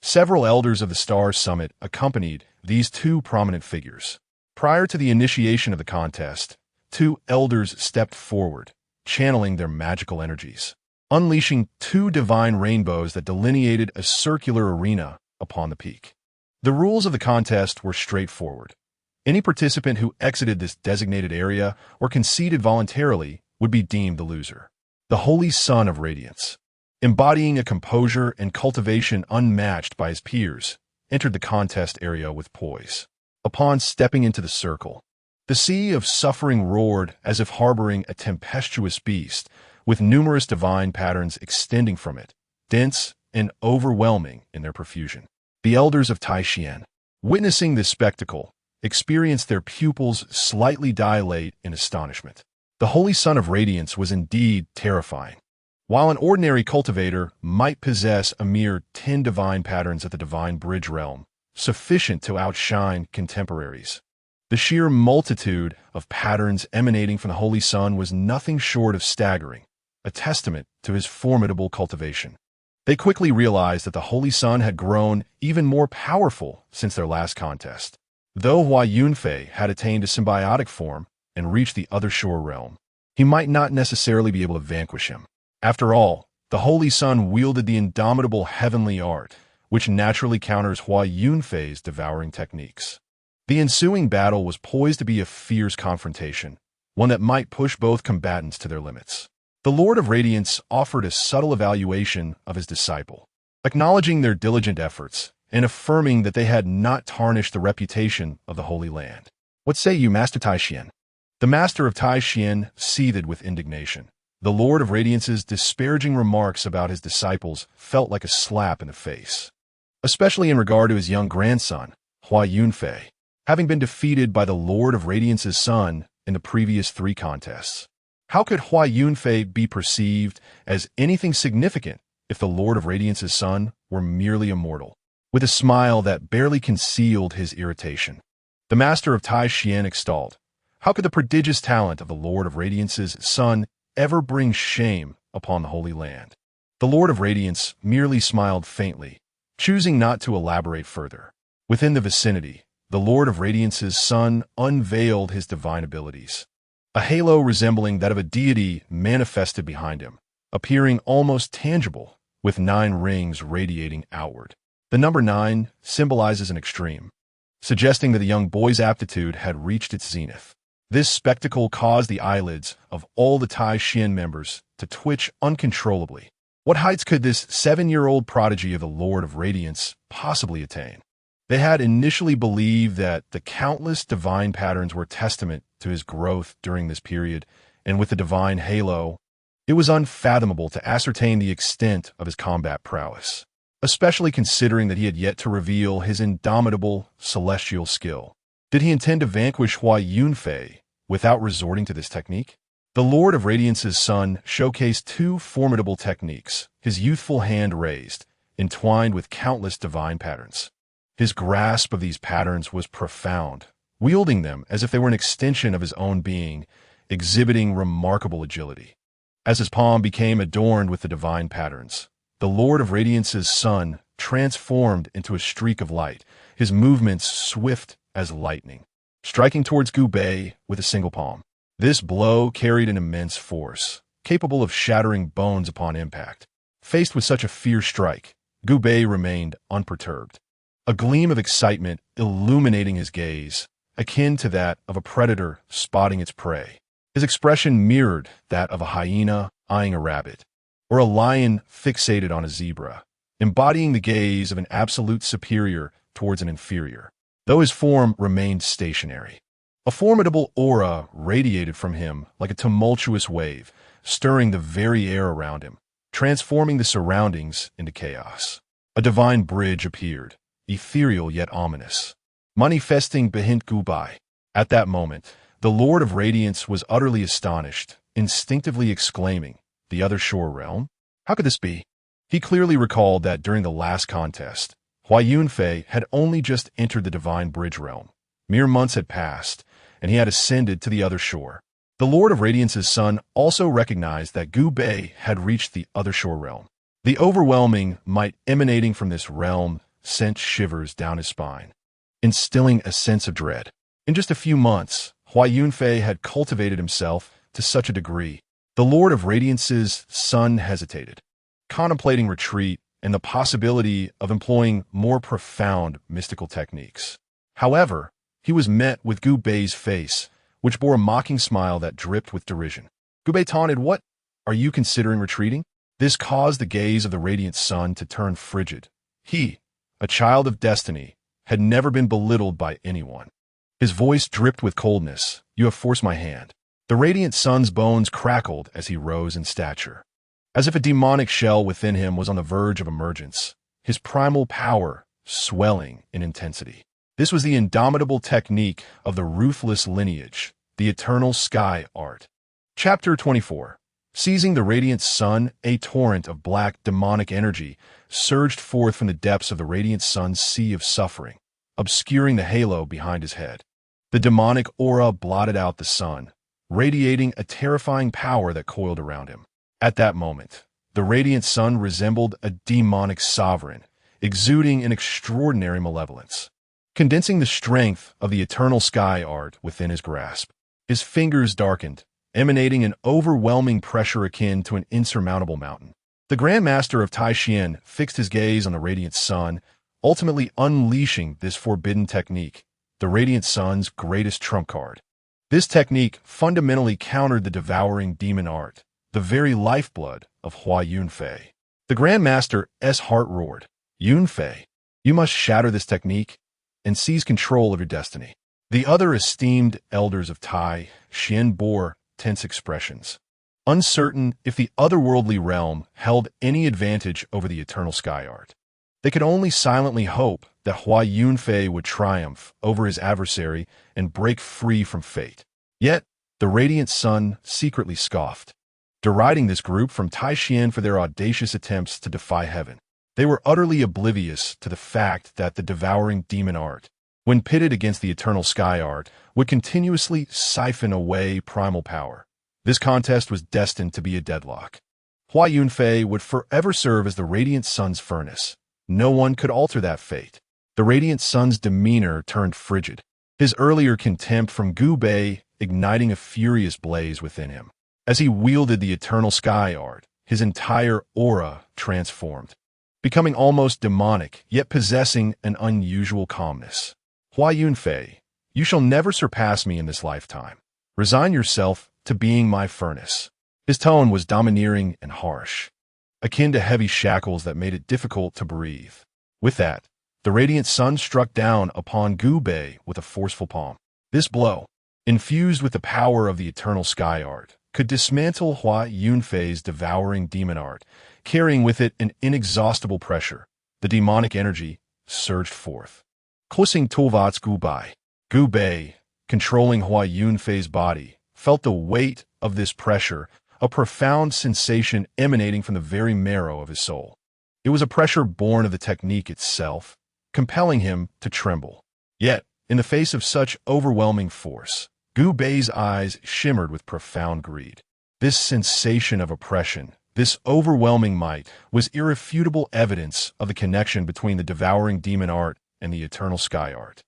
Speaker 1: Several elders of the Star Summit accompanied these 2 prominent figures. Prior to the initiation of the contest, 2 elders stepped forward, channeling their magical energies, unleashing 2 divine rainbows that delineated a circular arena upon the peak. The rules of the contest were straightforward. Any participant who exited this designated area or conceded voluntarily would be deemed the loser. The Holy Sun of Radiance, embodying a composure and cultivation unmatched by his peers, entered the contest area with poise. Upon stepping into the circle, the sea of suffering roared as if harboring a tempestuous beast, with numerous divine patterns extending from it, dense and overwhelming in their profusion. The elders of Taishan, witnessing this spectacle, experienced their pupils slightly dilate in astonishment. The Holy Sun of Radiance was indeed terrifying. While an ordinary cultivator might possess a mere 10 divine patterns at the divine bridge realm, sufficient to outshine contemporaries, the sheer multitude of patterns emanating from the Holy Sun was nothing short of staggering, a testament to his formidable cultivation. They quickly realized that the Holy Sun had grown even more powerful since their last contest. Though Hua Yunfei had attained a symbiotic form and reached the other shore realm, he might not necessarily be able to vanquish him. After all, the Holy Sun wielded the indomitable heavenly art, which naturally counters Hua Yunfei's devouring techniques. The ensuing battle was poised to be a fierce confrontation, one that might push both combatants to their limits. The Lord of Radiance offered a subtle evaluation of his disciple, acknowledging their diligent efforts and affirming that they had not tarnished the reputation of the Holy Land. "What say you, Master Taishan?" The Master of Taishan seethed with indignation. The Lord of Radiance's disparaging remarks about his disciples felt like a slap in the face, especially in regard to his young grandson, Hua Yunfei, having been defeated by the Lord of Radiance's son in the previous 3 contests. How could Hua Yunfei be perceived as anything significant if the Lord of Radiance's son were merely a mortal? With a smile that barely concealed his irritation, the Master of Taishan extolled, how could the prodigious talent of the Lord of Radiance's son ever bring shame upon the Holy Land? The Lord of Radiance merely smiled faintly, choosing not to elaborate further. Within the vicinity, the Lord of Radiance's son unveiled his divine abilities. A halo resembling that of a deity manifested behind him, appearing almost tangible, with 9 rings radiating outward. The number 9 symbolizes an extreme, suggesting that the young boy's aptitude had reached its zenith. This spectacle caused the eyelids of all the Taishan members to twitch uncontrollably. What heights could this 7-year-old prodigy of the Lord of Radiance possibly attain? They had initially believed that the countless divine patterns were testament to his growth during this period, and with the divine halo, it was unfathomable to ascertain the extent of his combat prowess, especially considering that he had yet to reveal his indomitable celestial skill. Did he intend to vanquish Hua Yunfei without resorting to this technique? The Lord of Radiance's son showcased 2 formidable techniques, his youthful hand raised, entwined with countless divine patterns. His grasp of these patterns was profound, wielding them as if they were an extension of his own being, exhibiting remarkable agility. As his palm became adorned with the divine patterns, the Lord of Radiance's son transformed into a streak of light, his movements swift as lightning, striking towards Gu Bei with a single palm. This blow carried an immense force, capable of shattering bones upon impact. Faced with such a fierce strike, Gu Bei remained unperturbed, a gleam of excitement illuminating his gaze, akin to that of a predator spotting its prey. His expression mirrored that of a hyena eyeing a rabbit, or a lion fixated on a zebra, embodying the gaze of an absolute superior towards an inferior. Though his form remained stationary, a formidable aura radiated from him like a tumultuous wave, stirring the very air around him, transforming the surroundings into chaos. A divine bridge appeared, ethereal yet ominous, manifesting behind Gu Bei. At that moment, the Lord of Radiance was utterly astonished, instinctively exclaiming, "The other shore realm? How could this be?" He clearly recalled that during the last contest, Hua Yunfei had only just entered the divine bridge realm. Mere months had passed, and he had ascended to the other shore. The Lord of Radiance's son also recognized that Gu Bei had reached the other shore realm. The overwhelming might emanating from this realm sent shivers down his spine, instilling a sense of dread. In just a few months, Hua Yunfei had cultivated himself to such a degree. The Lord of Radiance's son hesitated, contemplating retreat and the possibility of employing more profound mystical techniques. However, he was met with Gu Bei's face, which bore a mocking smile that dripped with derision. Gu Bei taunted, "What? Are you considering retreating?" This caused the gaze of the Radiant Sun to turn frigid. He, a child of destiny, had never been belittled by anyone. His voice dripped with coldness. "You have forced my hand." The Radiant Sun's bones crackled as he rose in stature. As if a demonic shell within him was on the verge of emergence, his primal power swelling in intensity. This was the indomitable technique of the ruthless lineage, the eternal sky art. Chapter 24. Seizing the Radiant Sun, a torrent of black demonic energy surged forth from the depths of the Radiant Sun's sea of suffering, obscuring the halo behind his head. The demonic aura blotted out the sun, radiating a terrifying power that coiled around him. At that moment, the Radiant Sun resembled a demonic sovereign, exuding an extraordinary malevolence, condensing the strength of the eternal sky art within his grasp. His fingers darkened, emanating an overwhelming pressure akin to an insurmountable mountain. The Grand Master of Taixian fixed his gaze on the Radiant Sun, ultimately unleashing this forbidden technique, the Radiant Sun's greatest trump card. This technique fundamentally countered the devouring demon art, the very lifeblood of Hua Yunfei. The Grand Master's heart roared, "Yunfei, you must shatter this technique and seize control of your destiny." The other esteemed elders of Tai Xian bore tense expressions, uncertain if the otherworldly realm held any advantage over the eternal sky art. They could only silently hope that Hua Yunfei would triumph over his adversary and break free from fate. Yet, the Radiant Sun secretly scoffed, deriding this group from Taixian for their audacious attempts to defy heaven. They were utterly oblivious to the fact that the devouring demon art, when pitted against the eternal sky art, would continuously siphon away primal power. This contest was destined to be a deadlock. Hua Yunfei would forever serve as the Radiant Sun's furnace. No one could alter that fate. The Radiant Sun's demeanor turned frigid, his earlier contempt from Gu Bei igniting a furious blaze within him. As he wielded the eternal sky art, his entire aura transformed, becoming almost demonic, yet possessing an unusual calmness. "Hua Yunfei, you shall never surpass me in this lifetime. Resign yourself to being my furnace." His tone was domineering and harsh, akin to heavy shackles that made it difficult to breathe. With that, the Radiant Sun struck down upon Gu Bei with a forceful palm. This blow, infused with the power of the eternal sky art, could dismantle Hua Yunfei's devouring demon art, carrying with it an inexhaustible pressure. The demonic energy surged forth, closing Tulvat's Gu Bei. Gu Bei, controlling Hua Yunfei's body, felt the weight of this pressure, a profound sensation emanating from the very marrow of his soul. It was a pressure born of the technique itself, compelling him to tremble. Yet, in the face of such overwhelming force, Gu Bei's eyes shimmered with profound greed. This sensation of oppression, this overwhelming might, was irrefutable evidence of the connection between the devouring demon art and the eternal sky art.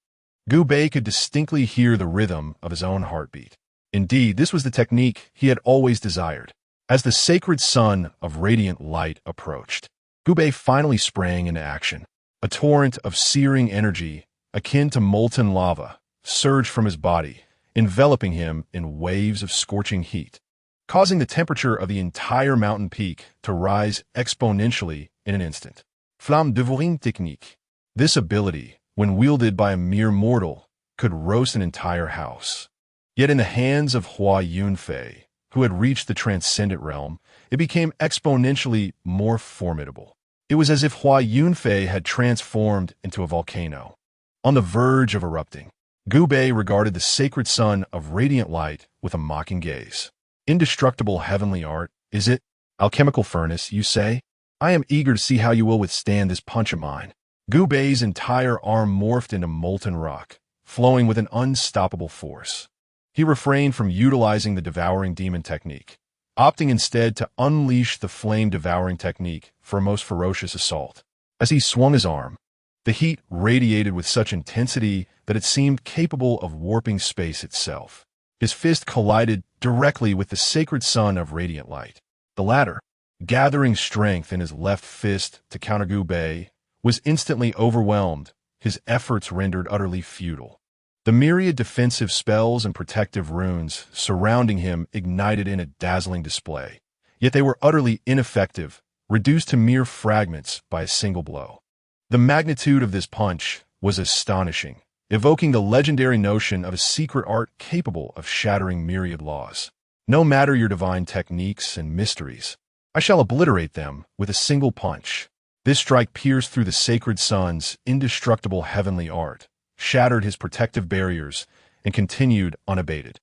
Speaker 1: Gu Bei could distinctly hear the rhythm of his own heartbeat. Indeed, this was the technique he had always desired. As the sacred sun of radiant light approached, Gu Bei finally sprang into action. A torrent of searing energy, akin to molten lava, surged from his body, enveloping him in waves of scorching heat, causing the temperature of the entire mountain peak to rise exponentially in an instant. Flamme devouring technique. This ability, when wielded by a mere mortal, could roast an entire house. Yet in the hands of Hua Yunfei, who had reached the transcendent realm, it became exponentially more formidable. It was as if Hua Yunfei had transformed into a volcano, on the verge of erupting. Gu Bei regarded the sacred sun of radiant light with a mocking gaze. "Indestructible heavenly art, is it? Alchemical furnace, you say? I am eager to see how you will withstand this punch of mine." Gu Bei's entire arm morphed into molten rock, flowing with an unstoppable force. He refrained from utilizing the devouring demon technique, opting instead to unleash the flame-devouring technique for a most ferocious assault. As he swung his arm, the heat radiated with such intensity that it seemed capable of warping space itself. His fist collided directly with the sacred sun of radiant light. The latter, gathering strength in his left fist to counter Gubei, was instantly overwhelmed, his efforts rendered utterly futile. The myriad defensive spells and protective runes surrounding him ignited in a dazzling display, yet they were utterly ineffective, reduced to mere fragments by a single blow. The magnitude of this punch was astonishing, evoking the legendary notion of a secret art capable of shattering myriad laws. No matter your divine techniques and mysteries, I shall obliterate them with a single punch. This strike pierced through the sacred sun's indestructible heavenly art, shattered his protective barriers, and continued unabated,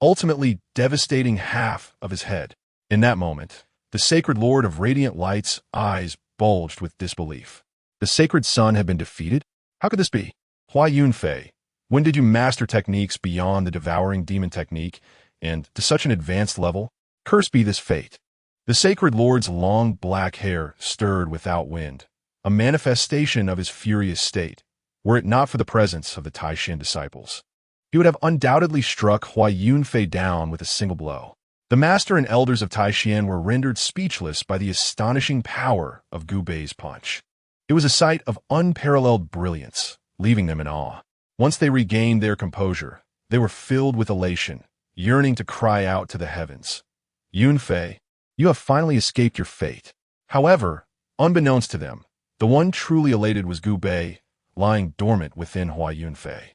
Speaker 1: ultimately devastating half of his head. In that moment, the sacred lord of radiant light's eyes bulged with disbelief. The sacred sun had been defeated? How could this be? Hua Yunfei, when did you master techniques beyond the devouring demon technique, and to such an advanced level? Cursed be this fate. The sacred lord's long black hair stirred without wind, a manifestation of his furious state. Were it not for the presence of the Taishan disciples, he would have undoubtedly struck Hua Yunfei down with a single blow. The master and elders of Taishan were rendered speechless by the astonishing power of Gubei's punch. It was a sight of unparalleled brilliance, leaving them in awe. Once they regained their composure, they were filled with elation, yearning to cry out to the heavens, "Yunfei, you have finally escaped your fate." However, unbeknownst to them, the one truly elated was Gubei, lying dormant within Hua Yunfei.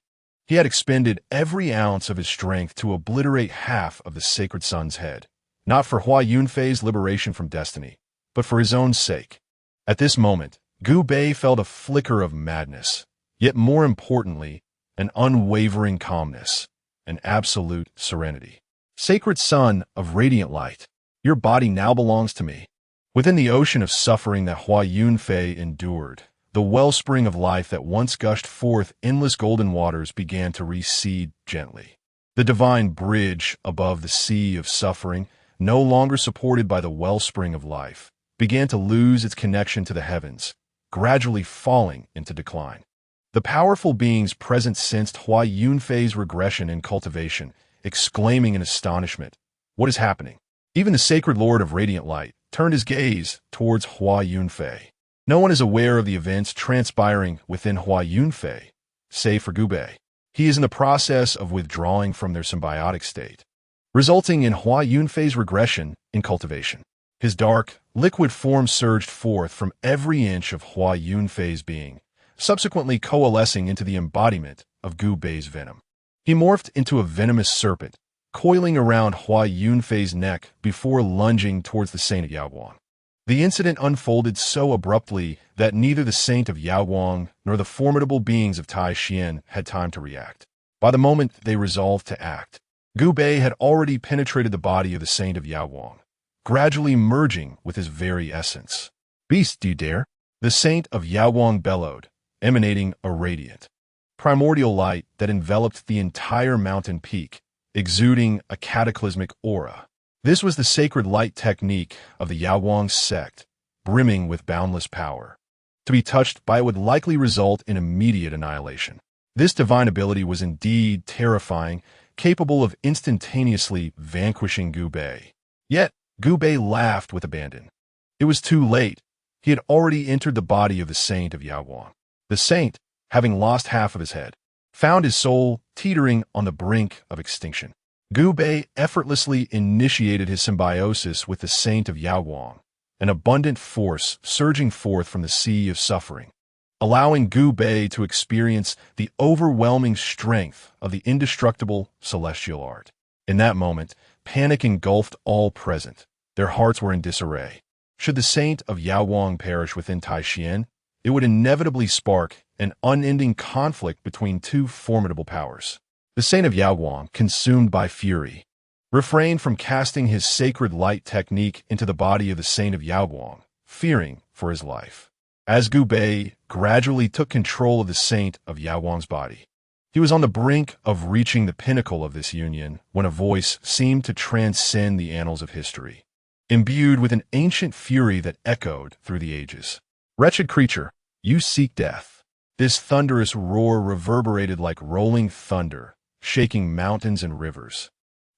Speaker 1: He had expended every ounce of his strength to obliterate half of the sacred sun's head, not for Hua Yunfei's liberation from destiny, but for his own sake. At this moment, Gubei felt a flicker of madness, yet more importantly, an unwavering calmness, an absolute serenity. Sacred sun of radiant light, your body now belongs to me. Within the ocean of suffering that Hua Yunfei endured, the wellspring of life that once gushed forth endless golden waters began to recede gently. The divine bridge above the sea of suffering, no longer supported by the wellspring of life, began to lose its connection to the heavens, gradually falling into decline. The powerful beings present sensed Hua Yunfei's regression in cultivation, exclaiming in astonishment, "What is happening?" Even the sacred lord of radiant light turned his gaze towards Hua Yunfei. No one is aware of the events transpiring within Hua Yunfei, save for Gubei. He is in the process of withdrawing from their symbiotic state, resulting in Hua Yunfei's regression in cultivation. His dark, liquid form surged forth from every inch of Hua Yunfei's being, subsequently coalescing into the embodiment of Gubei's venom. He morphed into a venomous serpent, coiling around Hua Yunfei's neck before lunging towards the Saint of Yaoguang. The incident unfolded so abruptly that neither the Saint of Yaoguang nor the formidable beings of Taishan had time to react. By the moment they resolved to act, Gubei had already penetrated the body of the Saint of Yaoguang, gradually merging with his very essence. "Beast, do you dare?" The Saint of Yaoguang bellowed, emanating a radiant, primordial light that enveloped the entire mountain peak, exuding a cataclysmic aura. This was the sacred light technique of the Yaoguang sect, brimming with boundless power. To be touched by it would likely result in immediate annihilation. This divine ability was indeed terrifying, capable of instantaneously vanquishing Gubei. Yet, Gubei laughed with abandon. It was too late. He had already entered the body of the Saint of Yaoguang. The Saint, having lost half of his head, found his soul teetering on the brink of extinction. Gubei effortlessly initiated his symbiosis with the Saint of Yaoguang, an abundant force surging forth from the sea of suffering, allowing Gubei to experience the overwhelming strength of the indestructible celestial art. In that moment, panic engulfed all present. Their hearts were in disarray. Should the Saint of Yaoguang perish within Taishan, it would inevitably spark an unending conflict between two formidable powers. The Saint of Yaoguang, consumed by fury, refrained from casting his sacred light technique into the body of the Saint of Yaoguang, fearing for his life. As Gubei gradually took control of the Saint of Yaoguang's body, He was on the brink of reaching the pinnacle of this union when a voice seemed to transcend the annals of history, imbued with an ancient fury that echoed through the ages. "Wretched creature, you seek death." This thunderous roar reverberated like rolling thunder, shaking mountains and rivers,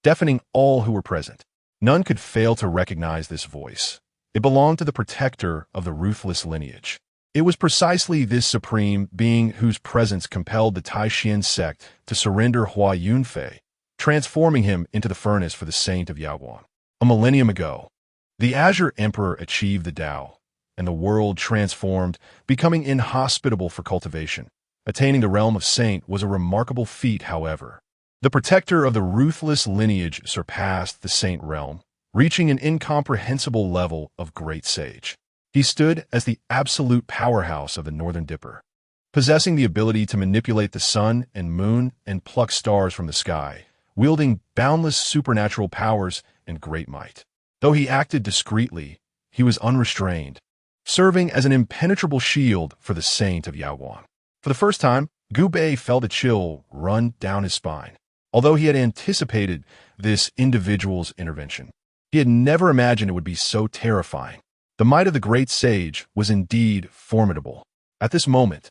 Speaker 1: deafening all who were present. None could fail to recognize this voice. It belonged to the protector of the ruthless lineage. It was precisely this supreme being whose presence compelled the Taishan sect to surrender Hua Yunfei, transforming him into the furnace for the saint of Yaoguan. A millennium ago, the Azure Emperor achieved the Tao, and the world transformed, becoming inhospitable for cultivation. Attaining the realm of saint was a remarkable feat, however. The protector of the ruthless lineage surpassed the saint realm, reaching an incomprehensible level of great sage. He stood as the absolute powerhouse of the Northern Dipper, possessing the ability to manipulate the sun and moon and pluck stars from the sky, wielding boundless supernatural powers and great might. Though he acted discreetly, he was unrestrained, serving as an impenetrable shield for the saint of Yaoguan. For the first time, Gu Bei felt a chill run down his spine. Although he had anticipated this individual's intervention, he had never imagined it would be so terrifying. The might of the great sage was indeed formidable. At this moment,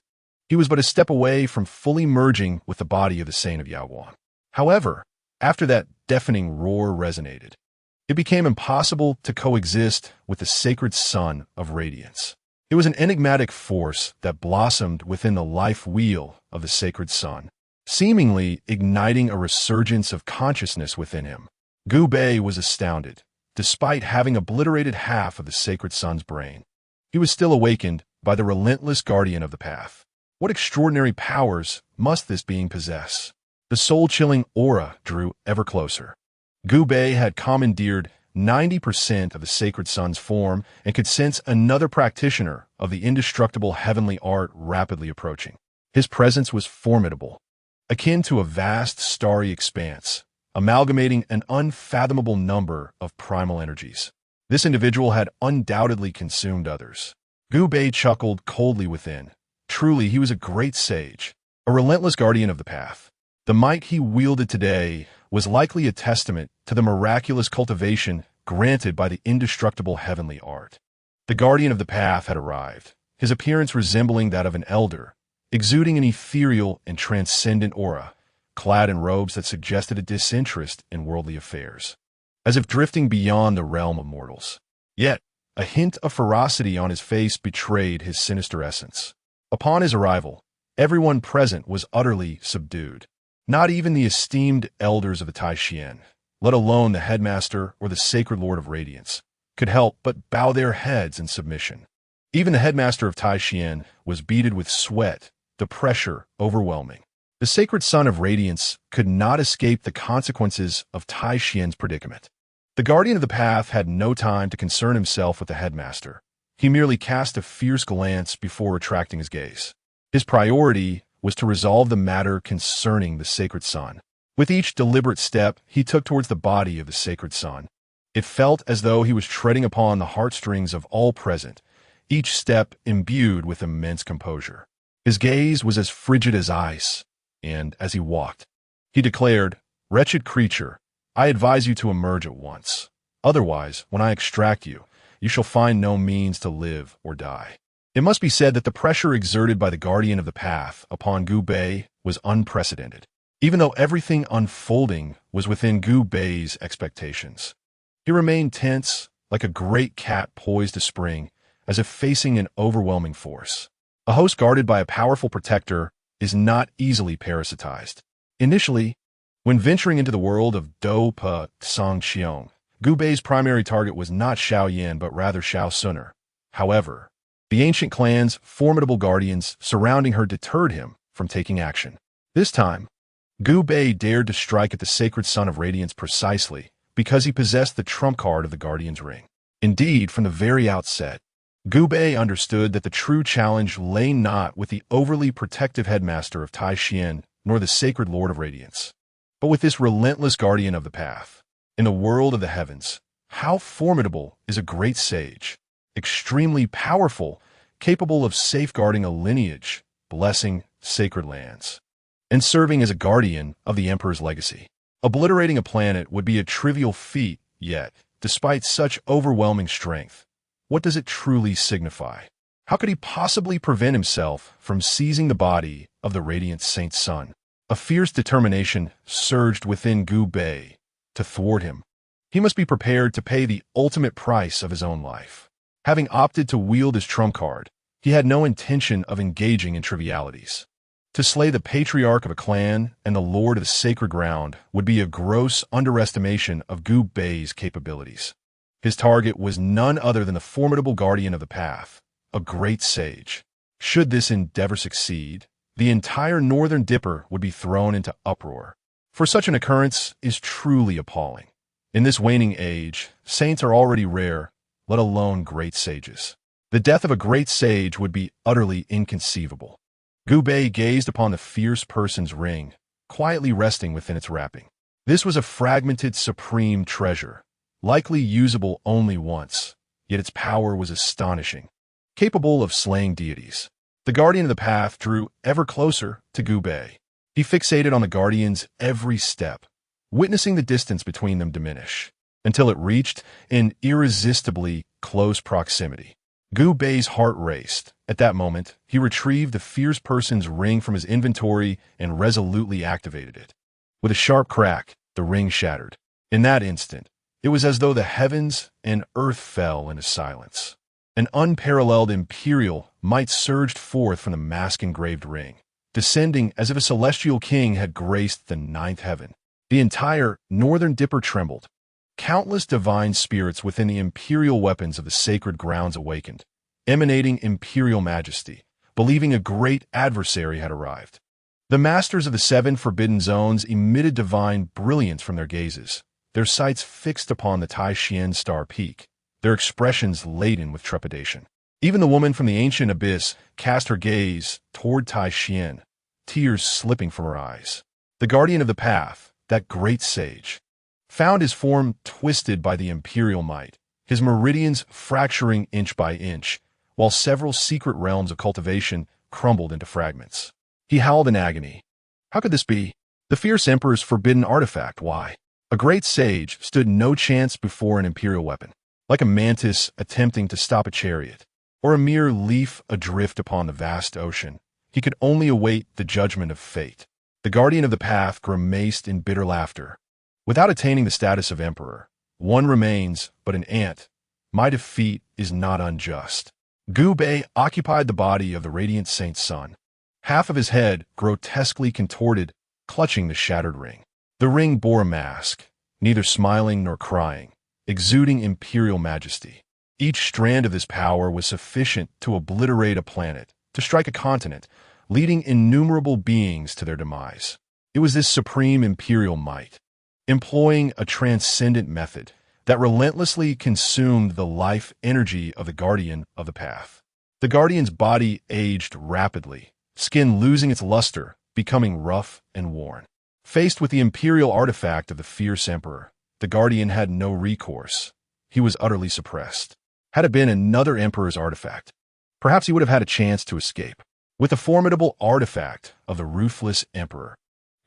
Speaker 1: he was but a step away from fully merging with the body of the saint of Yaoguan. However, after that deafening roar resonated, it became impossible to coexist with the sacred sun of radiance. It was an enigmatic force that blossomed within the life wheel of the sacred sun, seemingly igniting a resurgence of consciousness within him. Gu Bei was astounded. Despite having obliterated half of the sacred sun's brain, he was still awakened by the relentless guardian of the path. What extraordinary powers must this being possess? The soul-chilling aura drew ever closer. Gu Bei had commandeered 90% of the sacred sun's form and could sense another practitioner of the indestructible heavenly art rapidly approaching. His presence was formidable, akin to a vast starry expanse, amalgamating an unfathomable number of primal energies. This individual had undoubtedly consumed others. Gu Bei chuckled coldly within. Truly, he was a great sage, a relentless guardian of the path. The might he wielded today was likely a testament to the miraculous cultivation granted by the indestructible heavenly art. The guardian of the path had arrived, his appearance resembling that of an elder, exuding an ethereal and transcendent aura, clad in robes that suggested a disinterest in worldly affairs, as if drifting beyond the realm of mortals. Yet, a hint of ferocity on his face betrayed his sinister essence. Upon his arrival, everyone present was utterly subdued. Not even the esteemed elders of the Taishan, let alone the headmaster or the sacred lord of radiance, could help but bow their heads in submission. Even the headmaster of Taishan was beaded with sweat, the pressure overwhelming. The sacred sun of radiance could not escape the consequences of Taishan's predicament. The guardian of the path had no time to concern himself with the headmaster. He merely cast a fierce glance before retracting his gaze. His priority was to resolve the matter concerning the sacred sun. With each deliberate step he took towards the body of the sacred sun, it felt as though he was treading upon the heartstrings of all present, each step imbued with immense composure. His gaze was as frigid as ice, and as he walked, he declared, "Wretched creature, I advise you to emerge at once. Otherwise, when I extract you, you shall find no means to live or die." It must be said that the pressure exerted by the guardian of the path upon Gu Bei was unprecedented, even though everything unfolding was within Gu Bei's expectations. He remained tense, like a great cat poised to spring, as if facing an overwhelming force. A host guarded by a powerful protector is not easily parasitized. Initially, when venturing into the world of Do Pa Song Xiong, Gu Bei's primary target was not Xiao Yan but rather Xiao Suner. However, the ancient clan's formidable guardians surrounding her deterred him from taking action. This time, Gu Bei dared to strike at the sacred sun of radiance precisely because he possessed the trump card of the guardian's ring. Indeed, from the very outset, Gu Bei understood that the true challenge lay not with the overly protective headmaster of Taishan nor the sacred lord of radiance, but with this relentless guardian of the path. In the world of the heavens, how formidable is a great sage, extremely powerful, capable of safeguarding a lineage, blessing sacred lands. and serving as a guardian of the Emperor's legacy. Obliterating a planet would be a trivial feat, yet, despite such overwhelming strength, what does it truly signify? How could he possibly prevent himself from seizing the body of the radiant Saint Sun? A fierce determination surged within Gu Bei to thwart him. He must be prepared to pay the ultimate price of his own life. Having opted to wield his trump card, he had no intention of engaging in trivialities. To slay the patriarch of a clan and the lord of the sacred ground would be a gross underestimation of Gu Bei's capabilities. His target was none other than the formidable guardian of the path, a great sage. Should this endeavor succeed, the entire Northern Dipper would be thrown into uproar. For such an occurrence is truly appalling. In this waning age, saints are already rare, let alone great sages. The death of a great sage would be utterly inconceivable. Gu Bei gazed upon the fierce person's ring, quietly resting within its wrapping. This was a fragmented supreme treasure, likely usable only once, yet its power was astonishing, capable of slaying deities. The guardian of the path drew ever closer to Gu Bei. He fixated on the guardian's every step, witnessing the distance between them diminish, until it reached an irresistibly close proximity. Gu Bei's heart raced. At that moment, he retrieved the fierce person's ring from his inventory and resolutely activated it. With a sharp crack, the ring shattered. In that instant, it was as though the heavens and earth fell into silence. An unparalleled imperial might surged forth from the mask-engraved ring, descending as if a celestial king had graced the ninth heaven. The entire Northern Dipper trembled. Countless divine spirits within the imperial weapons of the sacred grounds awakened, emanating imperial majesty, believing a great adversary had arrived. The masters of the seven forbidden zones emitted divine brilliance from their gazes, their sights fixed upon the Tai-Xian star peak, their expressions laden with trepidation. Even the woman from the ancient abyss cast her gaze toward Tai-Xian, tears slipping from her eyes. The guardian of the path, that great sage, found his form twisted by the imperial might, his meridians fracturing inch by inch, while several secret realms of cultivation crumbled into fragments. He howled in agony. How could this be? The fierce emperor's forbidden artifact, why? A great sage stood no chance before an imperial weapon, like a mantis attempting to stop a chariot, or a mere leaf adrift upon the vast ocean. He could only await the judgment of fate. The guardian of the path grimaced in bitter laughter. Without attaining the status of emperor, one remains but an ant. My defeat is not unjust. Gu Bei occupied the body of the radiant Saint Sun, half of his head grotesquely contorted, clutching the shattered ring. The ring bore a mask, neither smiling nor crying, exuding imperial majesty. Each strand of this power was sufficient to obliterate a planet, to strike a continent, leading innumerable beings to their demise. It was this supreme imperial might, employing a transcendent method, that relentlessly consumed the life energy of the guardian of the path. The guardian's body aged rapidly, skin losing its luster, becoming rough and worn. Faced with the imperial artifact of the fierce emperor, the guardian had no recourse. He was utterly suppressed. Had it been another emperor's artifact, perhaps he would have had a chance to escape. With the formidable artifact of the ruthless emperor,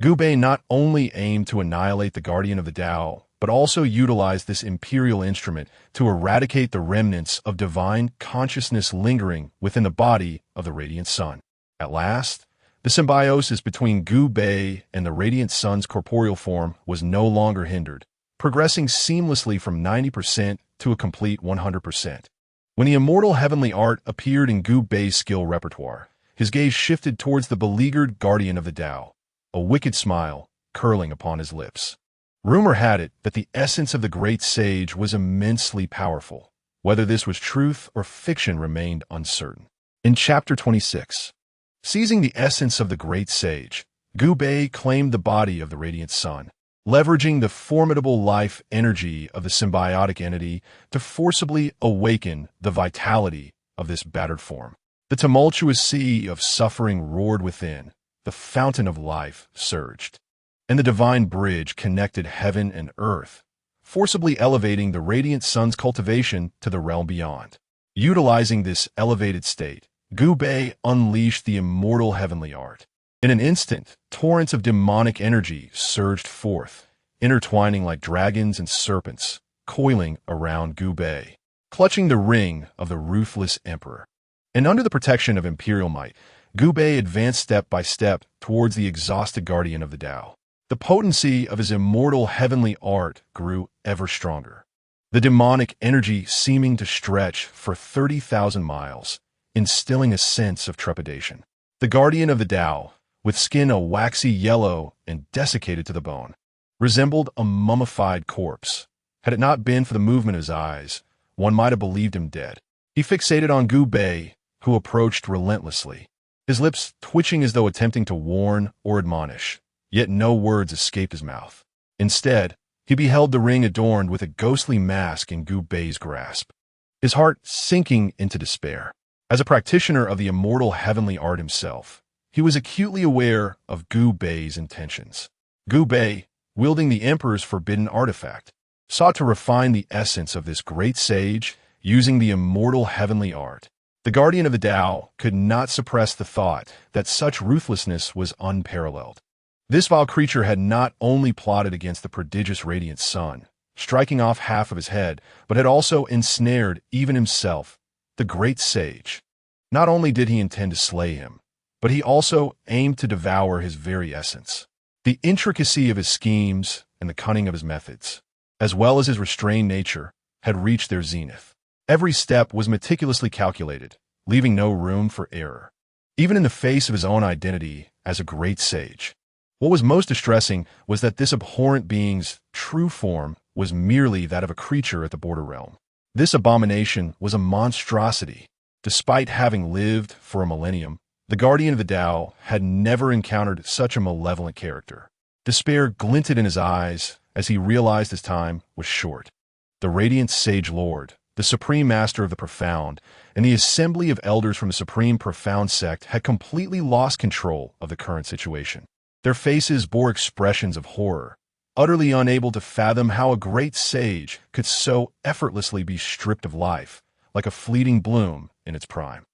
Speaker 1: Gu Bei not only aimed to annihilate the guardian of the Tao, but also utilized this imperial instrument to eradicate the remnants of divine consciousness lingering within the body of the radiant sun. At last, the symbiosis between Gu Bei and the radiant sun's corporeal form was no longer hindered, progressing seamlessly from 90% to a complete 100%. When the immortal heavenly art appeared in Gu Bei's skill repertoire, his gaze shifted towards the beleaguered guardian of the Tao, a wicked smile curling upon his lips. Rumor had it that the essence of the great sage was immensely powerful. Whether this was truth or fiction remained uncertain. In Chapter 26, seizing the essence of the great sage, Gu Bei claimed the body of the radiant sun, leveraging the formidable life energy of the symbiotic entity to forcibly awaken the vitality of this battered form. The tumultuous sea of suffering roared within, the fountain of life surged, and the divine bridge connected heaven and earth, forcibly elevating the radiant sun's cultivation to the realm beyond. Utilizing this elevated state, Gu Bei unleashed the immortal heavenly art. In an instant, torrents of demonic energy surged forth, intertwining like dragons and serpents, coiling around Gu Bei, clutching the ring of the ruthless emperor. And under the protection of imperial might, Gu Bei advanced step by step towards the exhausted guardian of the Tao. The potency of his immortal heavenly art grew ever stronger, the demonic energy seeming to stretch for 30,000 miles, instilling a sense of trepidation. The guardian of the Tao, with skin a waxy yellow and desiccated to the bone, resembled a mummified corpse. Had it not been for the movement of his eyes, one might have believed him dead. He fixated on Gu Bei, who approached relentlessly, his lips twitching as though attempting to warn or admonish, yet no words escaped his mouth. Instead, he beheld the ring adorned with a ghostly mask in Gu Bei's grasp, his heart sinking into despair. As a practitioner of the immortal heavenly art himself, he was acutely aware of Gu Bei's intentions. Gu Bei, wielding the emperor's forbidden artifact, sought to refine the essence of this great sage using the immortal heavenly art. The guardian of the Tao could not suppress the thought that such ruthlessness was unparalleled. This vile creature had not only plotted against the prodigious radiant sun, striking off half of his head, but had also ensnared even himself, the great sage. Not only did he intend to slay him, but he also aimed to devour his very essence. The intricacy of his schemes and the cunning of his methods, as well as his restrained nature, had reached their zenith. Every step was meticulously calculated, leaving no room for error, even in the face of his own identity as a great sage. What was most distressing was that this abhorrent being's true form was merely that of a creature at the border realm. This abomination was a monstrosity. Despite having lived for a millennium, the guardian of the Tao had never encountered such a malevolent character. Despair glinted in his eyes as he realized his time was short. The radiant sage lord, the supreme master of the profound, and the assembly of elders from the supreme profound sect had completely lost control of the current situation. Their faces bore expressions of horror, utterly unable to fathom how a great sage could so effortlessly be stripped of life, like a fleeting bloom in its prime.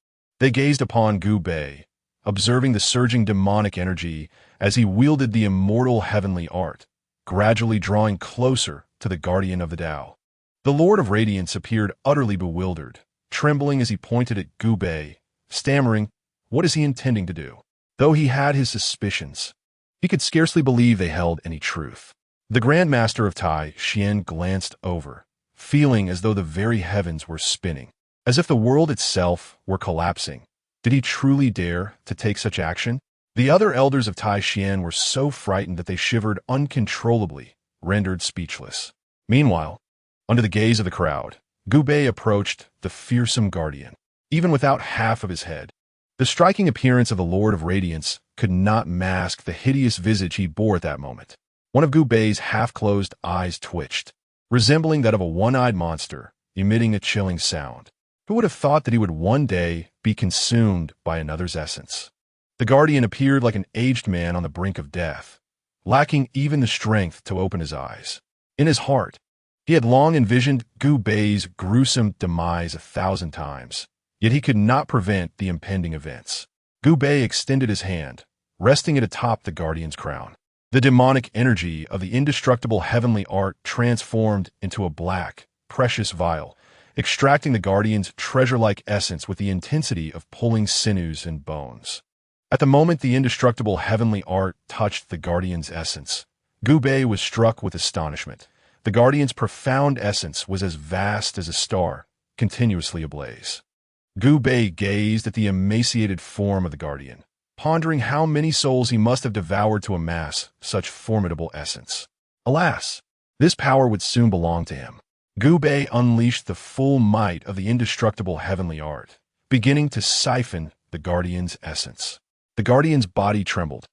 Speaker 1: They gazed upon Gu Bei, observing the surging demonic energy as he wielded the immortal heavenly art, gradually drawing closer to the guardian of the Tao. The Lord of Radiance appeared utterly bewildered, trembling as he pointed at Gu Bei, stammering, "What is he intending to do?" Though he had his suspicions, he could scarcely believe they held any truth. The Grand Master of Tai Xian glanced over, feeling as though the very heavens were spinning, as if the world itself were collapsing. Did he truly dare to take such action? The other elders of Tai Xian were so frightened that they shivered uncontrollably, rendered speechless. Meanwhile, under the gaze of the crowd, Gu Bei approached the fearsome guardian, even without half of his head. The striking appearance of the Lord of Radiance could not mask the hideous visage he bore at that moment. One of Gu Bei's half-closed eyes twitched, resembling that of a one-eyed monster, emitting a chilling sound. Who would have thought that he would one day be consumed by another's essence? The guardian appeared like an aged man on the brink of death, lacking even the strength to open his eyes. In his heart, he had long envisioned Gu Bei's gruesome demise 1,000 times, yet he could not prevent the impending events. Gu Bei extended his hand, resting it atop the guardian's crown. The demonic energy of the indestructible heavenly art transformed into a black, precious vial, extracting the guardian's treasure-like essence with the intensity of pulling sinews and bones. At the moment the indestructible heavenly art touched the guardian's essence, Gu Bei was struck with astonishment. The guardian's profound essence was as vast as a star, continuously ablaze. Gu Bei gazed at the emaciated form of the guardian, pondering how many souls he must have devoured to amass such formidable essence. Alas, this power would soon belong to him. Gu Bei unleashed the full might of the indestructible heavenly art, beginning to siphon the guardian's essence. The guardian's body trembled,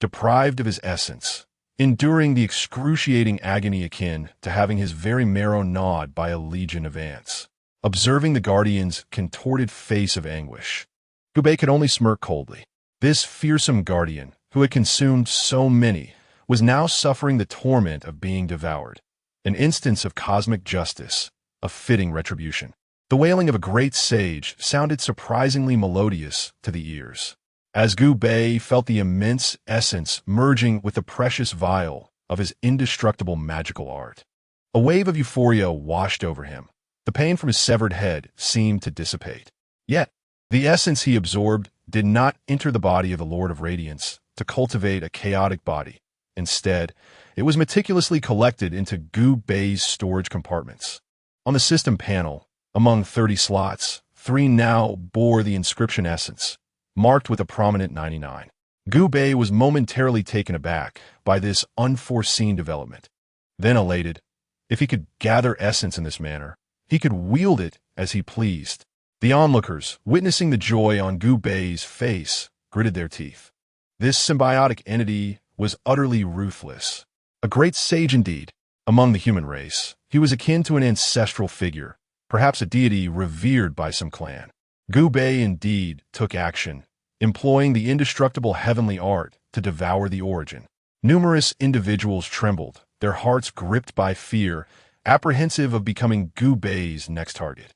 Speaker 1: deprived of his essence, enduring the excruciating agony akin to having his very marrow gnawed by a legion of ants. Observing the guardian's contorted face of anguish, Gu Bei could only smirk coldly. This fearsome guardian, who had consumed so many, was now suffering the torment of being devoured. An instance of cosmic justice, a fitting retribution. The wailing of a great sage sounded surprisingly melodious to the ears. as Gu Bei felt the immense essence merging with the precious vial of his indestructible magical art. A wave of euphoria washed over him. The pain from his severed head seemed to dissipate. Yet, the essence he absorbed did not enter the body of the Lord of Radiance to cultivate a chaotic body. Instead, it was meticulously collected into Gu Bei's storage compartments. On the system panel, among 30 slots, 3 now bore the inscription essence, marked with a prominent 99. Gu Bei was momentarily taken aback by this unforeseen development. Then elated, if he could gather essence in this manner, he could wield it as he pleased. The onlookers, witnessing the joy on Gu Bei's face, gritted their teeth. This symbiotic entity was utterly ruthless. A great sage indeed. Among the human race, he was akin to an ancestral figure, perhaps a deity revered by some clan. Gu Bei indeed took action, employing the indestructible heavenly art to devour the origin. Numerous individuals trembled, their hearts gripped by fear, apprehensive of becoming Gu Bei's next target.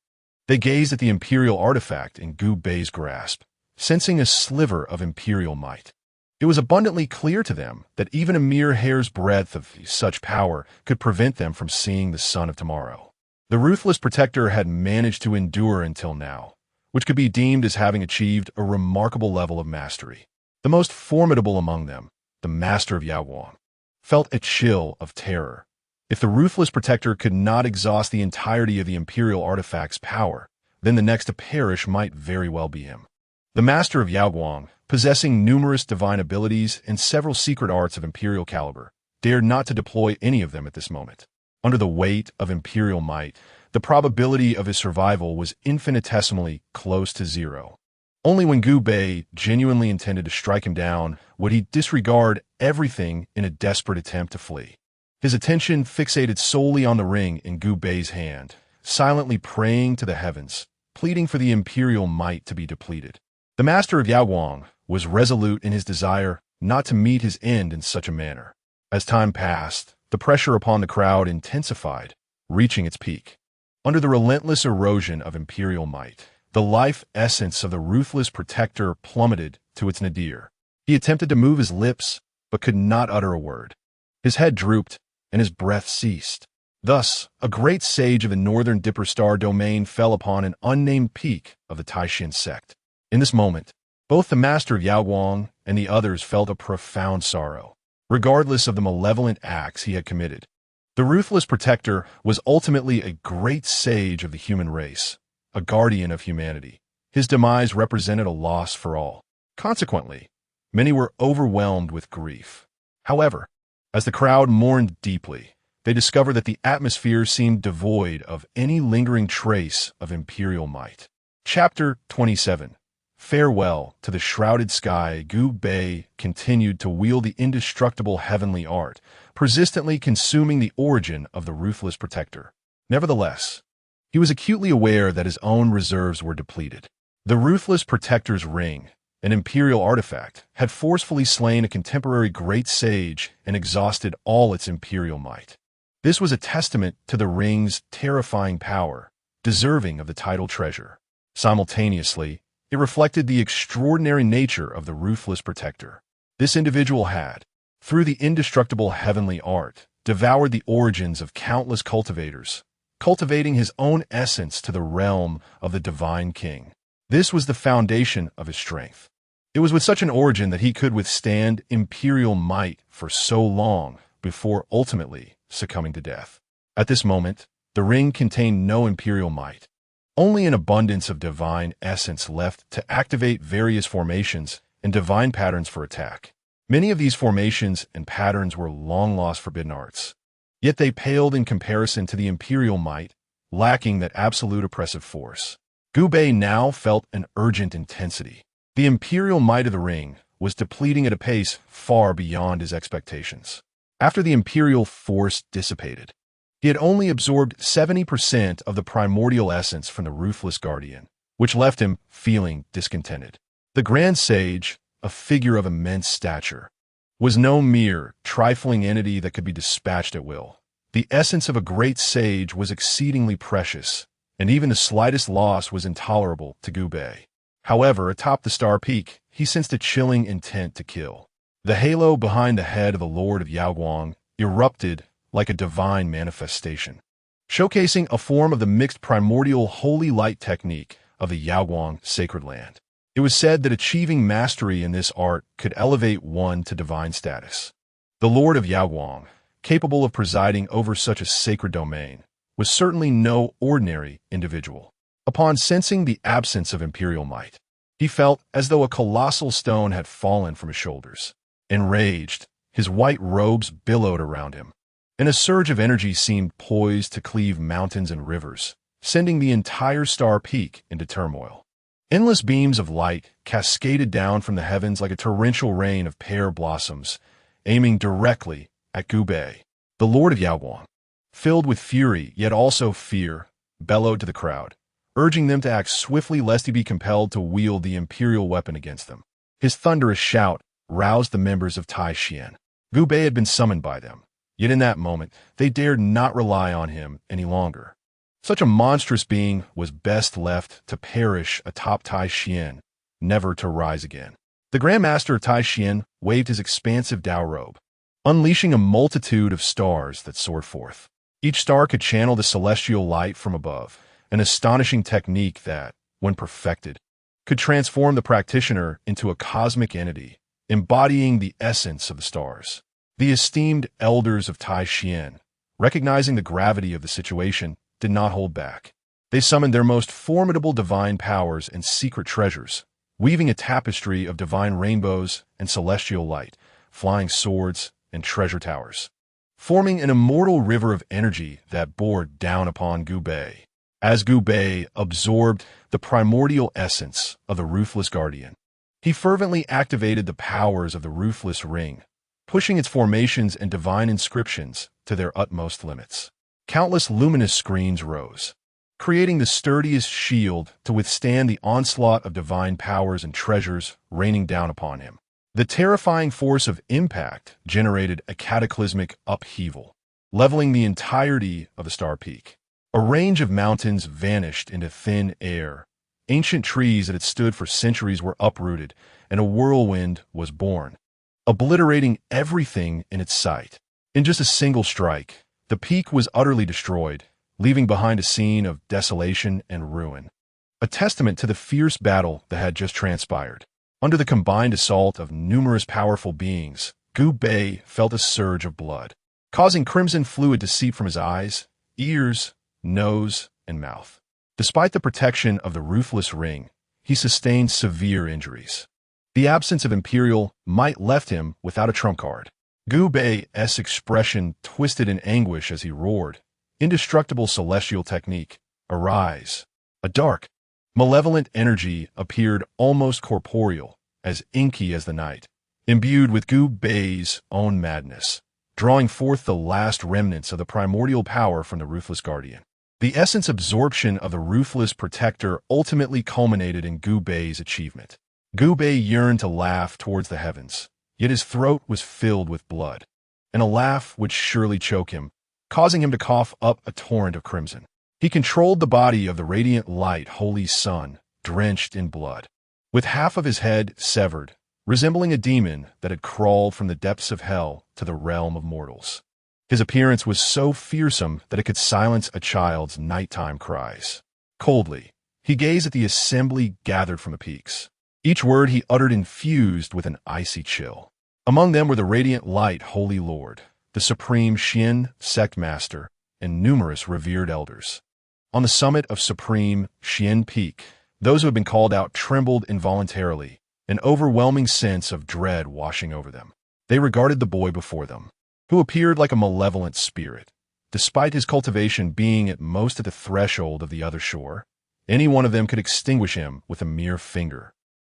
Speaker 1: They gazed at the imperial artifact in Gu Bei's grasp, sensing a sliver of imperial might. It was abundantly clear to them that even a mere hair's breadth of such power could prevent them from seeing the sun of tomorrow. The ruthless protector had managed to endure until now, which could be deemed as having achieved a remarkable level of mastery. The most formidable among them, the master of Yaoguang, felt a chill of terror. If the ruthless protector could not exhaust the entirety of the imperial artifact's power, then the next to perish might very well be him. The master of Yaoguang, possessing numerous divine abilities and several secret arts of imperial caliber, dared not to deploy any of them at this moment. Under the weight of imperial might, the probability of his survival was infinitesimally close to zero. Only when Gu Bei genuinely intended to strike him down would he disregard everything in a desperate attempt to flee. His attention fixated solely on the ring in Gu Bei's hand, silently praying to the heavens, pleading for the imperial might to be depleted. The master of Yaoguang was resolute in his desire not to meet his end in such a manner. As time passed, the pressure upon the crowd intensified, reaching its peak. Under the relentless erosion of imperial might, the life essence of the ruthless protector plummeted to its nadir. He attempted to move his lips, but could not utter a word. His head drooped, and his breath ceased. Thus, a great sage of the northern Dipper Star domain fell upon an unnamed peak of the Taishan sect. In this moment, both the master of Yaoguang and the others felt a profound sorrow, regardless of the malevolent acts he had committed. The ruthless protector was ultimately a great sage of the human race, a guardian of humanity. His demise represented a loss for all. Consequently, many were overwhelmed with grief. However, as the crowd mourned deeply, they discovered that the atmosphere seemed devoid of any lingering trace of imperial might. Chapter 27. Farewell to the shrouded sky. Gu Bei continued to wield the indestructible heavenly art, persistently consuming the origin of the ruthless protector. Nevertheless, he was acutely aware that his own reserves were depleted. The ruthless protector's ring, an imperial artifact, had forcefully slain a contemporary great sage and exhausted all its imperial might. This was a testament to the ring's terrifying power, deserving of the title treasure. Simultaneously, it reflected the extraordinary nature of the ruthless protector. This individual had, through the indestructible heavenly art, devoured the origins of countless cultivators, cultivating his own essence to the realm of the divine king. This was the foundation of his strength. It was with such an origin that he could withstand imperial might for so long before ultimately succumbing to death. At this moment, the ring contained no imperial might, only an abundance of divine essence left to activate various formations and divine patterns for attack. Many of these formations and patterns were long-lost forbidden arts, yet they paled in comparison to the imperial might, lacking that absolute oppressive force. Gu Bei now felt an urgent intensity. The imperial might of the ring was depleting at a pace far beyond his expectations. After the imperial force dissipated, he had only absorbed 70% of the primordial essence from the ruthless guardian, which left him feeling discontented. The grand sage, a figure of immense stature, was no mere trifling entity that could be dispatched at will. The essence of a great sage was exceedingly precious, and even the slightest loss was intolerable to Gu Bei. However, atop the star peak, he sensed a chilling intent to kill. The halo behind the head of the Lord of Yaoguang erupted like a divine manifestation, showcasing a form of the mixed primordial holy light technique of the Yaoguang sacred land. It was said that achieving mastery in this art could elevate one to divine status. The Lord of Yaoguang, capable of presiding over such a sacred domain, was certainly no ordinary individual. Upon sensing the absence of imperial might, he felt as though a colossal stone had fallen from his shoulders. Enraged, his white robes billowed around him, and a surge of energy seemed poised to cleave mountains and rivers, sending the entire star peak into turmoil. Endless beams of light cascaded down from the heavens like a torrential rain of pear blossoms, aiming directly at Gubei. The Lord of Yaoguang, filled with fury yet also fear, bellowed to the crowd, urging them to act swiftly lest he be compelled to wield the imperial weapon against them. His thunderous shout roused the members of Tai Xian. Gubei had been summoned by them, yet in that moment they dared not rely on him any longer. Such a monstrous being was best left to perish atop Tai Xian, never to rise again. The Grand Master of Tai Xian waved his expansive Dao robe, unleashing a multitude of stars that soared forth. Each star could channel the celestial light from above, an astonishing technique that, when perfected, could transform the practitioner into a cosmic entity, embodying the essence of the stars. The esteemed elders of Tai Xian, recognizing the gravity of the situation, did not hold back. They summoned their most formidable divine powers and secret treasures, weaving a tapestry of divine rainbows and celestial light, flying swords and treasure towers, forming an immortal river of energy that bore down upon Gubei. As Gubei absorbed the primordial essence of the Ruthless Guardian, he fervently activated the powers of the Ruthless Ring, pushing its formations and divine inscriptions to their utmost limits. Countless luminous screens rose, creating the sturdiest shield to withstand the onslaught of divine powers and treasures raining down upon him. The terrifying force of impact generated a cataclysmic upheaval, leveling the entirety of the star peak. A range of mountains vanished into thin air. Ancient trees that had stood for centuries were uprooted, and a whirlwind was born, obliterating everything in its sight. In just a single strike, the peak was utterly destroyed, leaving behind a scene of desolation and ruin, a testament to the fierce battle that had just transpired. Under the combined assault of numerous powerful beings, Gubei felt a surge of blood, causing crimson fluid to seep from his eyes, ears, nose, and mouth. Despite the protection of the Ruthless Ring, he sustained severe injuries. The absence of imperial might left him without a trump card. Gubei's expression twisted in anguish as he roared, "Indestructible celestial technique, arise!" A dark, malevolent energy appeared almost corporeal, as inky as the night, imbued with Gubei's own madness, drawing forth the last remnants of the primordial power from the Ruthless Guardian. The essence absorption of the Ruthless Protector ultimately culminated in Gubei's achievement. Gubei yearned to laugh towards the heavens, yet his throat was filled with blood, and a laugh would surely choke him, causing him to cough up a torrent of crimson. He controlled the body of the radiant light holy sun, drenched in blood, with half of his head severed, resembling a demon that had crawled from the depths of hell to the realm of mortals. His appearance was so fearsome that it could silence a child's nighttime cries. Coldly, he gazed at the assembly gathered from the peaks, each word he uttered infused with an icy chill. Among them were the radiant light holy lord, the supreme Xian sect master, and numerous revered elders. On the summit of supreme Xian Peak, those who had been called out trembled involuntarily, an overwhelming sense of dread washing over them. They regarded the boy before them, who appeared like a malevolent spirit. Despite his cultivation being at most at the threshold of the other shore, any one of them could extinguish him with a mere finger.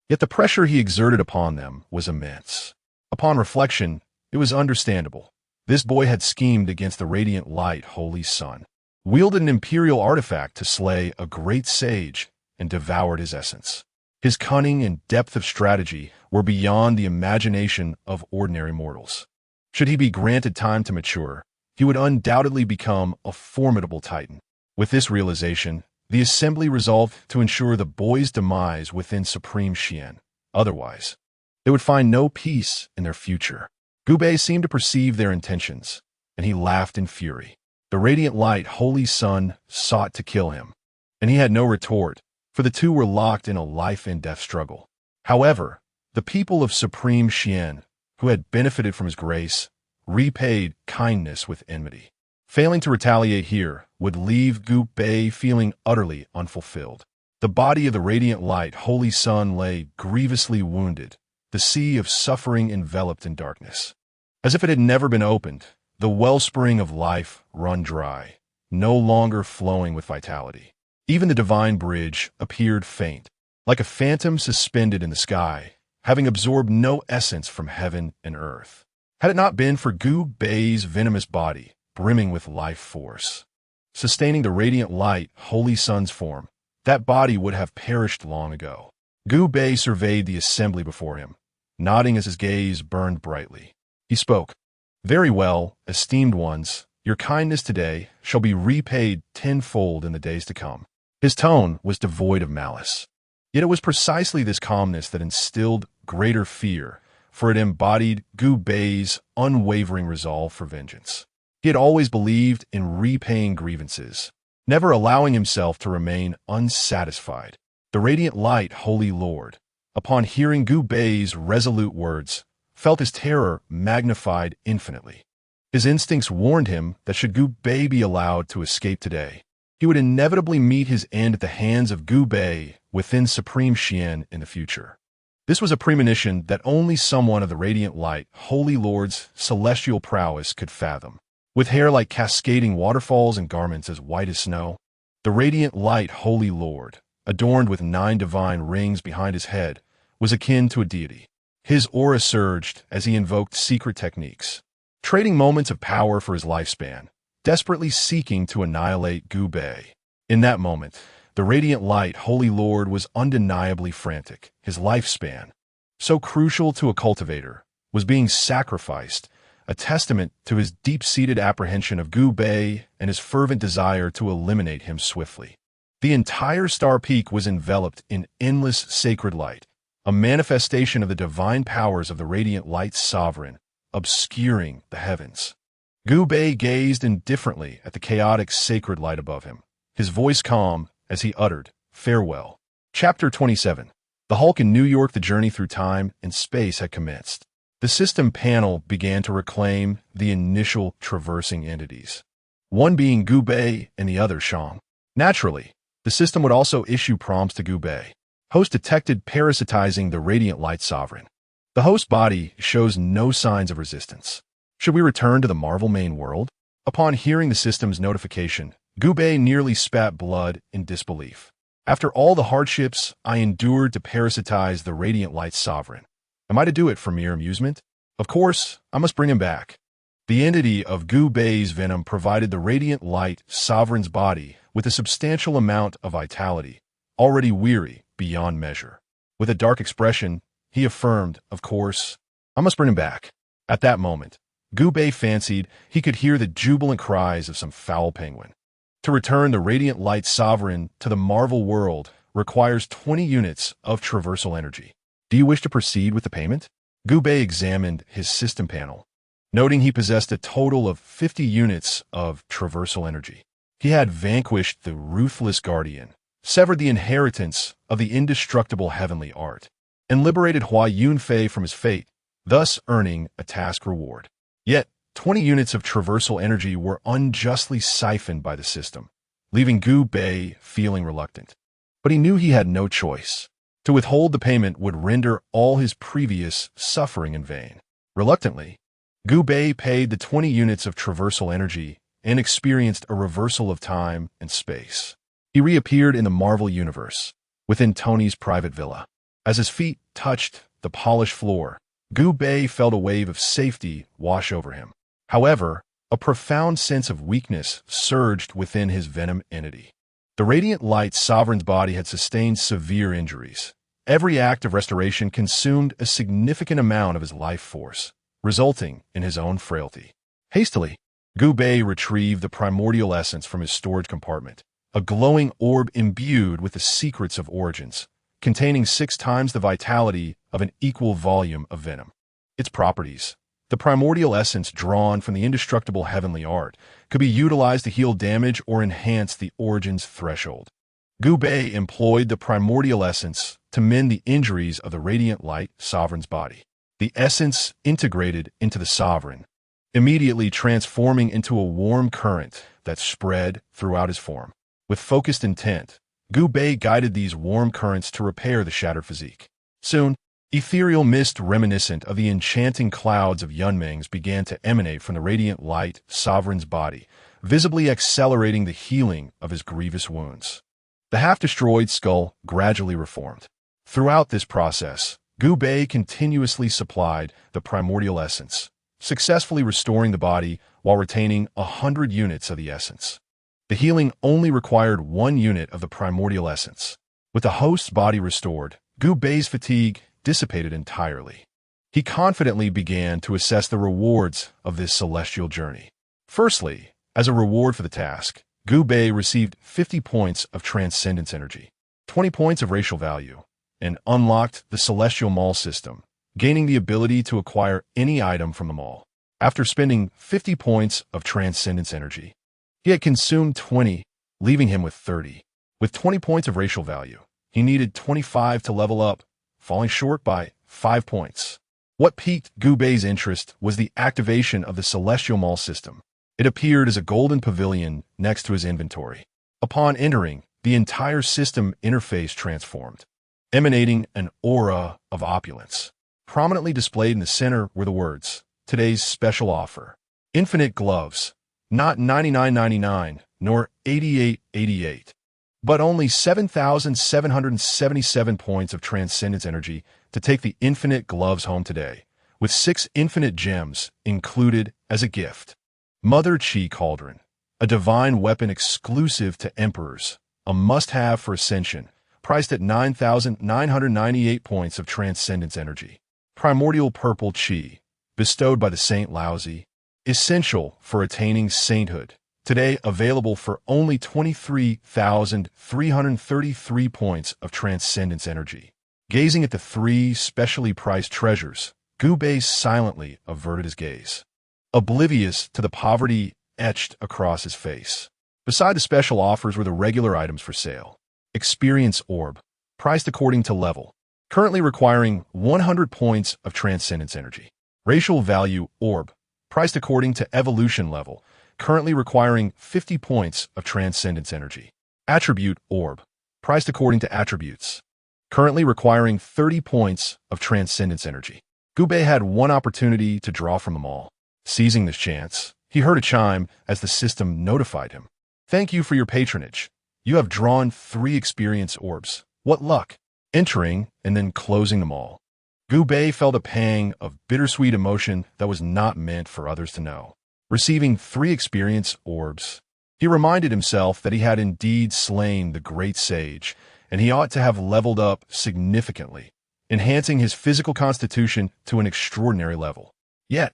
Speaker 1: Yet the pressure he exerted upon them was immense. Upon reflection, it was understandable. This boy had schemed against the radiant light holy sun, wielded an imperial artifact to slay a great sage, and devoured his essence. His cunning and depth of strategy were beyond the imagination of ordinary mortals. Should he be granted time to mature, he would undoubtedly become a formidable titan. With this realization, The assembly resolved to ensure the boy's demise within Supreme Xian. Otherwise, they would find no peace in their future. Gubei seemed to perceive their intentions, and he laughed in fury. The radiant light, Holy Sun, sought to kill him, and he had no retort, for the two were locked in a life-and-death struggle. However, the people of Supreme Xian, who had benefited from his grace, repaid kindness with enmity. Failing to retaliate here would leave Gu Bei feeling utterly unfulfilled. The body of the radiant light, Holy Sun, lay grievously wounded, the sea of suffering enveloped in darkness. As if it had never been opened, the wellspring of life run dry, no longer flowing with vitality. Even the divine bridge appeared faint, like a phantom suspended in the sky, having absorbed no essence from heaven and earth. Had it not been for Gu Bei's venomous body, brimming with life force, sustaining the radiant light, Holy Sun's form, that body would have perished long ago. Gu Bei surveyed the assembly before him, nodding as his gaze burned brightly. He spoke, "Very well, esteemed ones, your kindness today shall be repaid tenfold in the days to come." His tone was devoid of malice. Yet it was precisely this calmness that instilled greater fear, for it embodied Gu Bei's unwavering resolve for vengeance. He had always believed in repaying grievances, never allowing himself to remain unsatisfied. The radiant light, Holy Lord, upon hearing Gu Bei's resolute words, felt his terror magnified infinitely. His instincts warned him that should Gu Bei be allowed to escape today, he would inevitably meet his end at the hands of Gu Bei within Supreme Xian in the future. This was a premonition that only someone of the radiant light, Holy Lord's celestial prowess could fathom. With hair like cascading waterfalls and garments as white as snow, the radiant light, Holy Lord, adorned with 9 divine rings behind his head, was akin to a deity. His aura surged as he invoked secret techniques, trading moments of power for his lifespan, desperately seeking to annihilate Gu Bei. In that moment, the radiant light, Holy Lord, was undeniably frantic. His lifespan, so crucial to a cultivator, was being sacrificed, a testament to his deep-seated apprehension of Gu Bei and his fervent desire to eliminate him swiftly. The entire Star Peak was enveloped in endless sacred light, a manifestation of the divine powers of the radiant light's sovereign, obscuring the heavens. Gu Bei gazed indifferently at the chaotic sacred light above him, his voice calm as he uttered, "Farewell." Chapter 27. The Hulk in New York. The journey through time and space had commenced. The system panel began to reclaim the initial traversing entities, one being Gu Bei and the other Xiao. Naturally, the system would also issue prompts to Gu Bei. Host detected parasitizing the radiant light sovereign. The host body shows no signs of resistance. Should we return to the Marvel main world? Upon hearing the system's notification, Gu Bei nearly spat blood in disbelief. After all the hardships I endured to parasitize the radiant light sovereign, am I to do it for mere amusement? Of course, I must bring him back. The entity of Gu Bei's venom provided the radiant light sovereign's body with a substantial amount of vitality, already weary beyond measure. With a dark expression, he affirmed, "Of course, I must bring him back." At that moment, Gu Bei fancied he could hear the jubilant cries of some foul penguin. To return the radiant light sovereign to the Marvel world requires 20 units of traversal energy. Do you wish to proceed with the payment? Gu Bei examined his system panel, noting he possessed a total of 50 units of traversal energy. He had vanquished the ruthless guardian, severed the inheritance of the indestructible heavenly art, and liberated Hua Yunfei from his fate, thus earning a task reward. Yet, 20 units of traversal energy were unjustly siphoned by the system, leaving Gu Bei feeling reluctant. But he knew he had no choice. To withhold the payment would render all his previous suffering in vain. Reluctantly, Gu Bei paid the 20 units of traversal energy and experienced a reversal of time and space. He reappeared in the Marvel universe, within Tony's private villa. As his feet touched the polished floor, Gu Bei felt a wave of safety wash over him. However, a profound sense of weakness surged within his venom entity. The radiant light sovereign's body had sustained severe injuries. Every act of restoration consumed a significant amount of his life force, resulting in his own frailty. Hastily, Gu Bei retrieved the primordial essence from his storage compartment a glowing orb imbued with the secrets of origins, containing 6 times the vitality of an equal volume of venom. Its properties: the primordial essence drawn from the indestructible heavenly art could be utilized to heal damage or enhance the origins threshold. Gubei employed the primordial essence to mend the injuries of the radiant light sovereign's body. The essence integrated into the sovereign, immediately transforming into a warm current that spread throughout his form. With focused intent, Gubei guided these warm currents to repair the shattered physique. Soon, ethereal mist reminiscent of the enchanting clouds of Yunmeng's began to emanate from the radiant light sovereign's body, visibly accelerating the healing of his grievous wounds. The half-destroyed skull gradually reformed. Throughout this process, Gubei continuously supplied the primordial essence, successfully restoring the body while retaining 100 units of the essence. The healing only required 1 unit of the primordial essence. With the host's body restored, Gubei's fatigue dissipated entirely. He confidently began to assess the rewards of this celestial journey. Firstly, as a reward for the task, Gubei received 50 points of transcendence energy, 20 points of racial value, and unlocked the celestial mall system, gaining the ability to acquire any item from the mall. After spending 50 points of transcendence energy, he had consumed 20, leaving him with 30. With 20 points of racial value, he needed 25 to level up, falling short by 5 points. What piqued Gubei's interest was the activation of the celestial mall system. It appeared as a golden pavilion next to his inventory. Upon entering, the entire system interface transformed, emanating an aura of opulence. Prominently displayed in the center were the words, "Today's special offer. Infinite gloves. Not $99.99, nor $88.88, but only 7,777 points of transcendence energy to take the infinite gloves home today, with 6 infinite gems included as a gift. Mother Chi Cauldron, a divine weapon exclusive to emperors, a must-have for ascension, priced at 9,998 points of transcendence energy. Primordial Purple Chi, bestowed by the Saint Laozi, essential for attaining sainthood, today available for only 23,333 points of transcendence energy. Gazing at the 3 specially priced treasures, Gubei silently averted his gaze, oblivious to the poverty etched across his face. Beside the special offers were the regular items for sale. Experience Orb, priced according to level, currently requiring 100 points of transcendence energy. Racial Value Orb, priced according to evolution level, currently requiring 50 points of transcendence energy. Attribute Orb, priced according to attributes, currently requiring 30 points of transcendence energy. Gubei had one opportunity to draw from them all. Seizing this chance, he heard a chime as the system notified him. "Thank you for your patronage. You have drawn 3 experience orbs. What luck!" Entering and then closing them all, Gubei felt a pang of bittersweet emotion that was not meant for others to know. Receiving 3 experience orbs, he reminded himself that he had indeed slain the great sage, and he ought to have leveled up significantly, enhancing his physical constitution to an extraordinary level. Yet,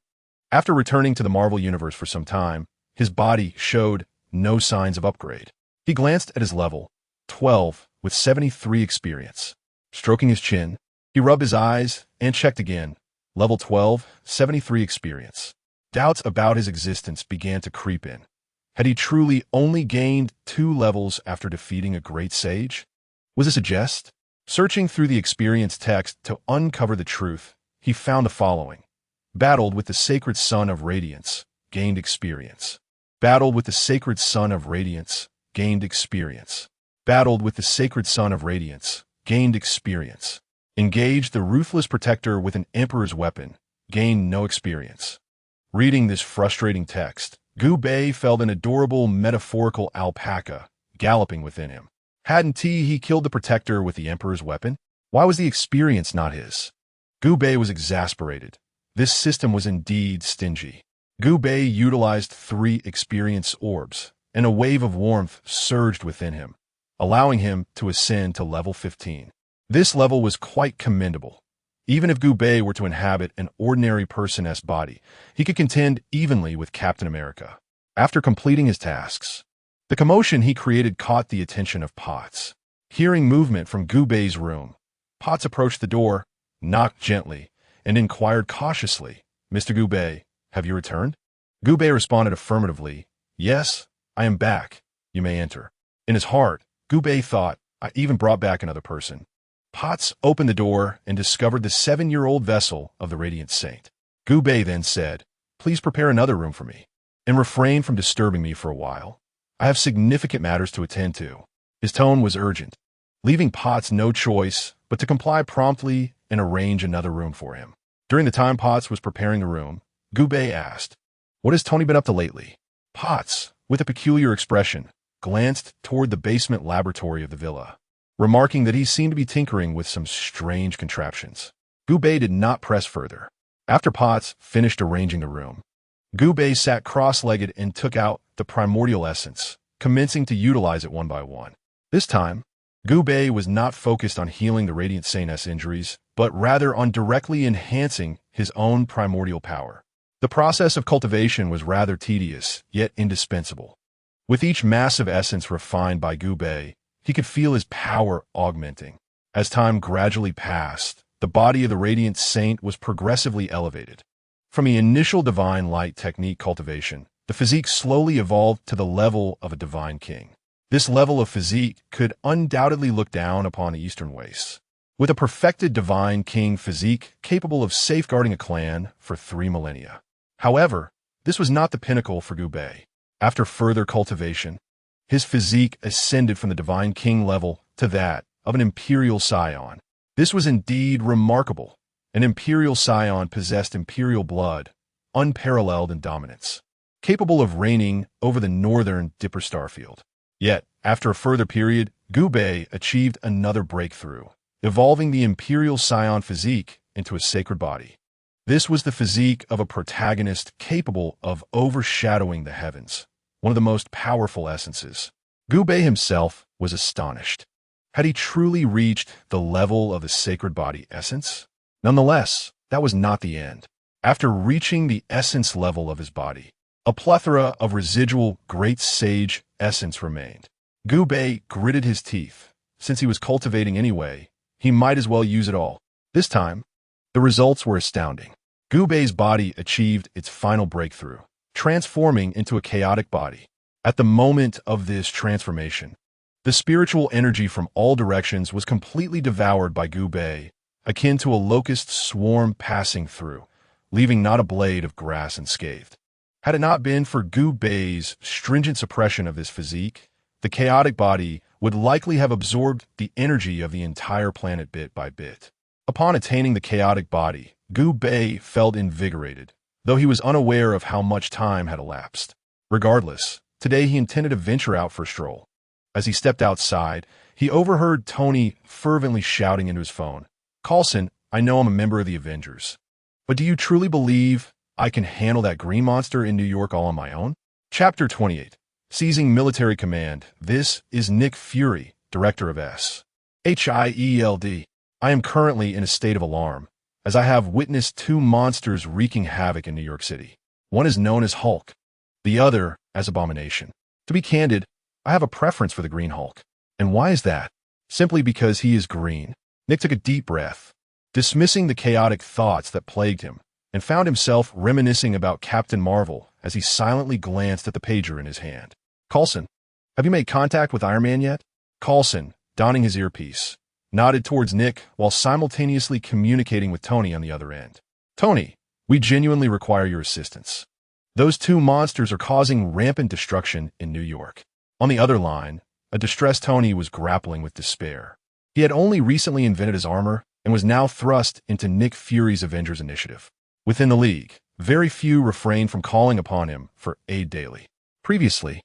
Speaker 1: after returning to the Marvel Universe for some time, his body showed no signs of upgrade. He glanced at his level, 12, with 73 experience. Stroking his chin, he rubbed his eyes and checked again. Level 12, 73 experience. Doubts about his existence began to creep in. Had he truly only gained 2 levels after defeating a great sage? Was this a jest? Searching through the experience text to uncover the truth, he found the following. Battled with the sacred sun of radiance, gained experience. Battled with the sacred sun of radiance, gained experience. Battled with the sacred sun of radiance, gained experience. Engaged the ruthless protector with an emperor's weapon, gained no experience. Reading this frustrating text, Gubei felt an adorable metaphorical alpaca galloping within him. Hadn't he killed the protector with the emperor's weapon? Why was the experience not his? Gubei was exasperated. This system was indeed stingy. Gubei utilized 3 experience orbs, and a wave of warmth surged within him, allowing him to ascend to level 15. This level was quite commendable. Even if Gubei were to inhabit an ordinary person's body, he could contend evenly with Captain America. After completing his tasks, The commotion he created caught the attention of Potts. Hearing movement from Gubei's room, Potts approached the door, knocked gently, and inquired cautiously, "Mr. Gubei, have you returned?" Gubei responded affirmatively, "Yes, I am back. You may enter." In his heart, Gubei thought, "I even brought back another person." Potts opened the door and discovered the 7-year-old vessel of the Radiant Saint. Gubei then said, "Please prepare another room for me, and refrain from disturbing me for a while. I have significant matters to attend to." His tone was urgent, leaving Potts no choice but to comply promptly and arrange another room for him. During the time Potts was preparing the room, Gubei asked, "What has Tony been up to lately?" Potts, with a peculiar expression, glanced toward the basement laboratory of the villa, remarking that he seemed to be tinkering with some strange contraptions. Gubei did not press further. After Potts finished arranging the room, Gubei sat cross-legged and took out the primordial essence, commencing to utilize it one by one. This time, Gubei was not focused on healing the Radiant Saint's injuries, but rather on directly enhancing his own primordial power. The process of cultivation was rather tedious, yet indispensable. With each massive essence refined by Gubei, he could feel his power augmenting. As time gradually passed, the body of the Radiant Saint was progressively elevated. From the initial divine light technique cultivation, the physique slowly evolved to the level of a divine king. This level of physique could undoubtedly look down upon the Eastern wastes, with a perfected divine king physique capable of safeguarding a clan for 3 millennia. However, this was not the pinnacle for Gubei. After further cultivation, his physique ascended from the divine king level to that of an imperial scion. This was indeed remarkable. An imperial scion possessed imperial blood, unparalleled in dominance, capable of reigning over the northern Dipper starfield. Yet, after a further period, Gubei achieved another breakthrough, evolving the imperial scion physique into a sacred body. This was the physique of a protagonist capable of overshadowing the heavens, one of the most powerful essences. Gubei himself was astonished. Had he truly reached the level of the sacred body essence? Nonetheless, that was not the end. After reaching the essence level of his body, a plethora of residual great sage essence remained. Gubei gritted his teeth. Since he was cultivating anyway, he might as well use it all. This time, the results were astounding. Gubei's body achieved its final breakthrough, transforming into a chaotic body. At the moment of this transformation, the spiritual energy from all directions was completely devoured by Gubei, akin to a locust swarm passing through, leaving not a blade of grass unscathed. Had it not been for Gubei's stringent suppression of this physique, the chaotic body would likely have absorbed the energy of the entire planet bit by bit. Upon attaining the chaotic body, Gubei felt invigorated, though he was unaware of how much time had elapsed. Regardless, today he intended to venture out for a stroll. As he stepped outside, he overheard Tony fervently shouting into his phone, "Coulson, I know I'm a member of the Avengers, but do you truly believe I can handle that green monster in New York all on my own?" Chapter 28. Seizing Military Command. This is Nick Fury, Director of SHIELD. I am currently in a state of alarm, as I have witnessed 2 monsters wreaking havoc in New York City. One is known as Hulk, the other as Abomination. To be candid, I have a preference for the Green Hulk. And why is that? Simply because he is green. Nick took a deep breath, dismissing the chaotic thoughts that plagued him, and found himself reminiscing about Captain Marvel as he silently glanced at the pager in his hand. "Coulson, have you made contact with Iron Man yet?" Coulson, donning his earpiece, nodded towards Nick while simultaneously communicating with Tony on the other end. "Tony, we genuinely require your assistance. Those 2 monsters are causing rampant destruction in New York." On the other line, a distressed Tony was grappling with despair. He had only recently invented his armor and was now thrust into Nick Fury's Avengers initiative. Within the League, very few refrained from calling upon him for aid daily. Previously,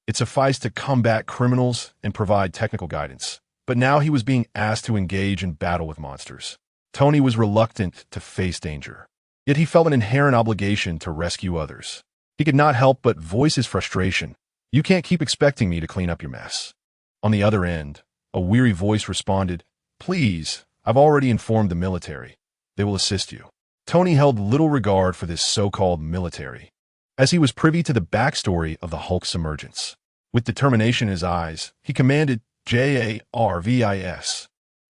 Speaker 1: it sufficed to combat criminals and provide technical guidance, but now he was being asked to engage in battle with monsters. Tony was reluctant to face danger, yet he felt an inherent obligation to rescue others. He could not help but voice his frustration. "You can't keep expecting me to clean up your mess." On the other end, a weary voice responded, "Please, I've already informed the military. They will assist you." Tony held little regard for this so-called military, as he was privy to the backstory of the Hulk's emergence. With determination in his eyes, he commanded JARVIS.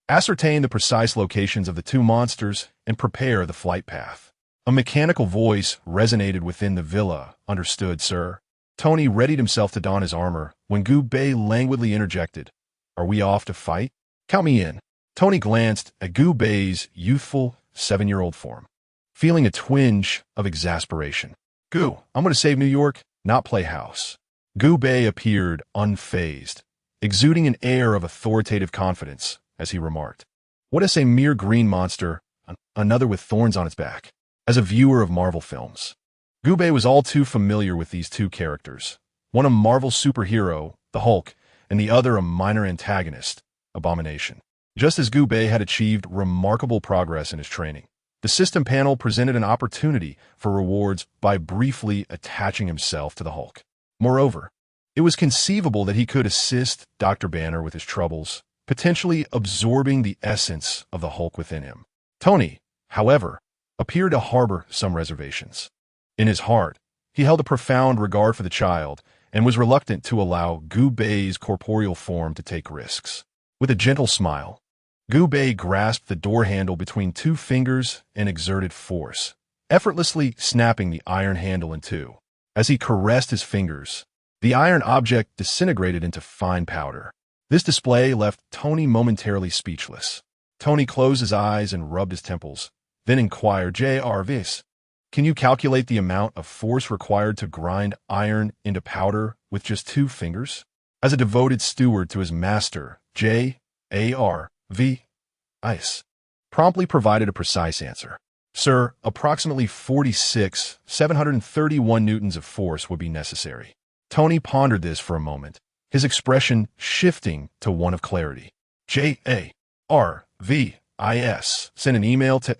Speaker 1: Ascertain the precise locations of the two monsters and prepare the flight path. A mechanical voice resonated within the villa. Understood, sir. Tony readied himself to don his armor when Gu Bei languidly interjected. Are we off to fight? Count me in. Tony glanced at Gu Bei's youthful, 7-year-old form, feeling a twinge of exasperation. Gu, I'm going to save New York, not play house. Gu Bei appeared unfazed, exuding an air of authoritative confidence, as he remarked. What is a mere green monster, another with thorns on its back? As a viewer of Marvel films, Gu Bei was all too familiar with these two characters, one a Marvel superhero, the Hulk, and the other a minor antagonist, Abomination. Just as Gu Bei had achieved remarkable progress in his training, the system panel presented an opportunity for rewards by briefly attaching himself to the Hulk. Moreover, it was conceivable that he could assist Dr. Banner with his troubles, potentially absorbing the essence of the Hulk within him. Tony, however, appeared to harbor some reservations. In his heart, he held a profound regard for the child and was reluctant to allow Gu Bei's corporeal form to take risks. With a gentle smile, Gu Bei grasped the door handle between two fingers and exerted force, effortlessly snapping the iron handle in two. As he caressed his fingers, the iron object disintegrated into fine powder. This display left Tony momentarily speechless. Tony closed his eyes and rubbed his temples, then inquired, Jarvis, can you calculate the amount of force required to grind iron into powder with just 2 fingers? As a devoted steward to his master, Jarvis promptly provided a precise answer. Sir, approximately 731 newtons of force would be necessary. Tony pondered this for a moment, his expression shifting to one of clarity. Jarvis sent an email to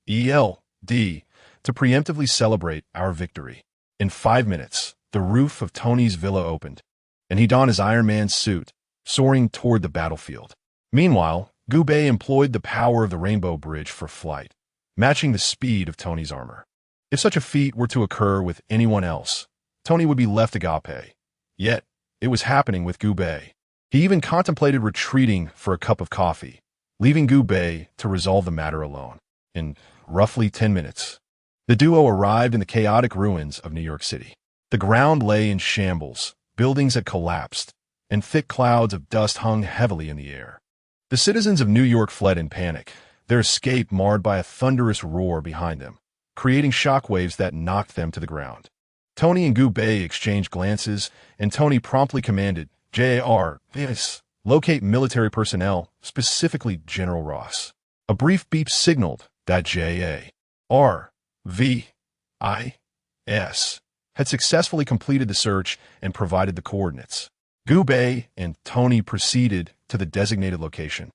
Speaker 1: SHIELD to preemptively celebrate our victory. In 5 minutes, the roof of Tony's villa opened, and he donned his Iron Man suit, soaring toward the battlefield. Meanwhile, Gu Bei employed the power of the Rainbow Bridge for flight, matching the speed of Tony's armor. If such a feat were to occur with anyone else, Tony would be left agape. Yet, it was happening with Gu Bei. He even contemplated retreating for a cup of coffee, leaving Gu Bei to resolve the matter alone. In roughly 10 minutes, the duo arrived in the chaotic ruins of New York City. The ground lay in shambles, buildings had collapsed, and thick clouds of dust hung heavily in the air. The citizens of New York fled in panic, their escape marred by a thunderous roar behind them, creating shockwaves that knocked them to the ground. Tony and Gu Bei exchanged glances, and Tony promptly commanded, Jarvis, locate military personnel, specifically General Ross. A brief beep signaled that JARVIS had successfully completed the search and provided the coordinates. Gu Bei and Tony proceeded to the designated location,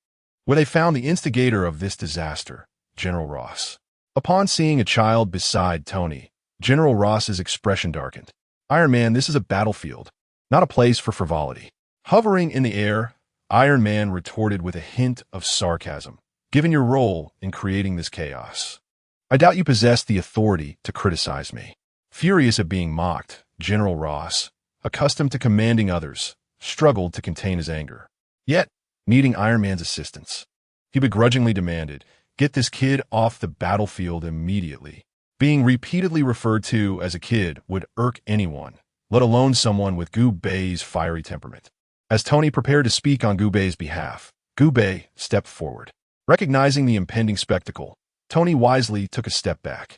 Speaker 1: where they found the instigator of this disaster, General Ross. Upon seeing a child beside Tony, General Ross's expression darkened. Iron Man, this is a battlefield, not a place for frivolity. Hovering in the air, Iron Man retorted with a hint of sarcasm. Given your role in creating this chaos, I doubt you possess the authority to criticize me. Furious at being mocked, General Ross, accustomed to commanding others, struggled to contain his anger. Yet, needing Iron Man's assistance, he begrudgingly demanded, get this kid off the battlefield immediately. Being repeatedly referred to as a kid would irk anyone, let alone someone with Gu Bei's fiery temperament. As Tony prepared to speak on Gu Bei's behalf, Gu Bei stepped forward. Recognizing the impending spectacle, Tony wisely took a step back.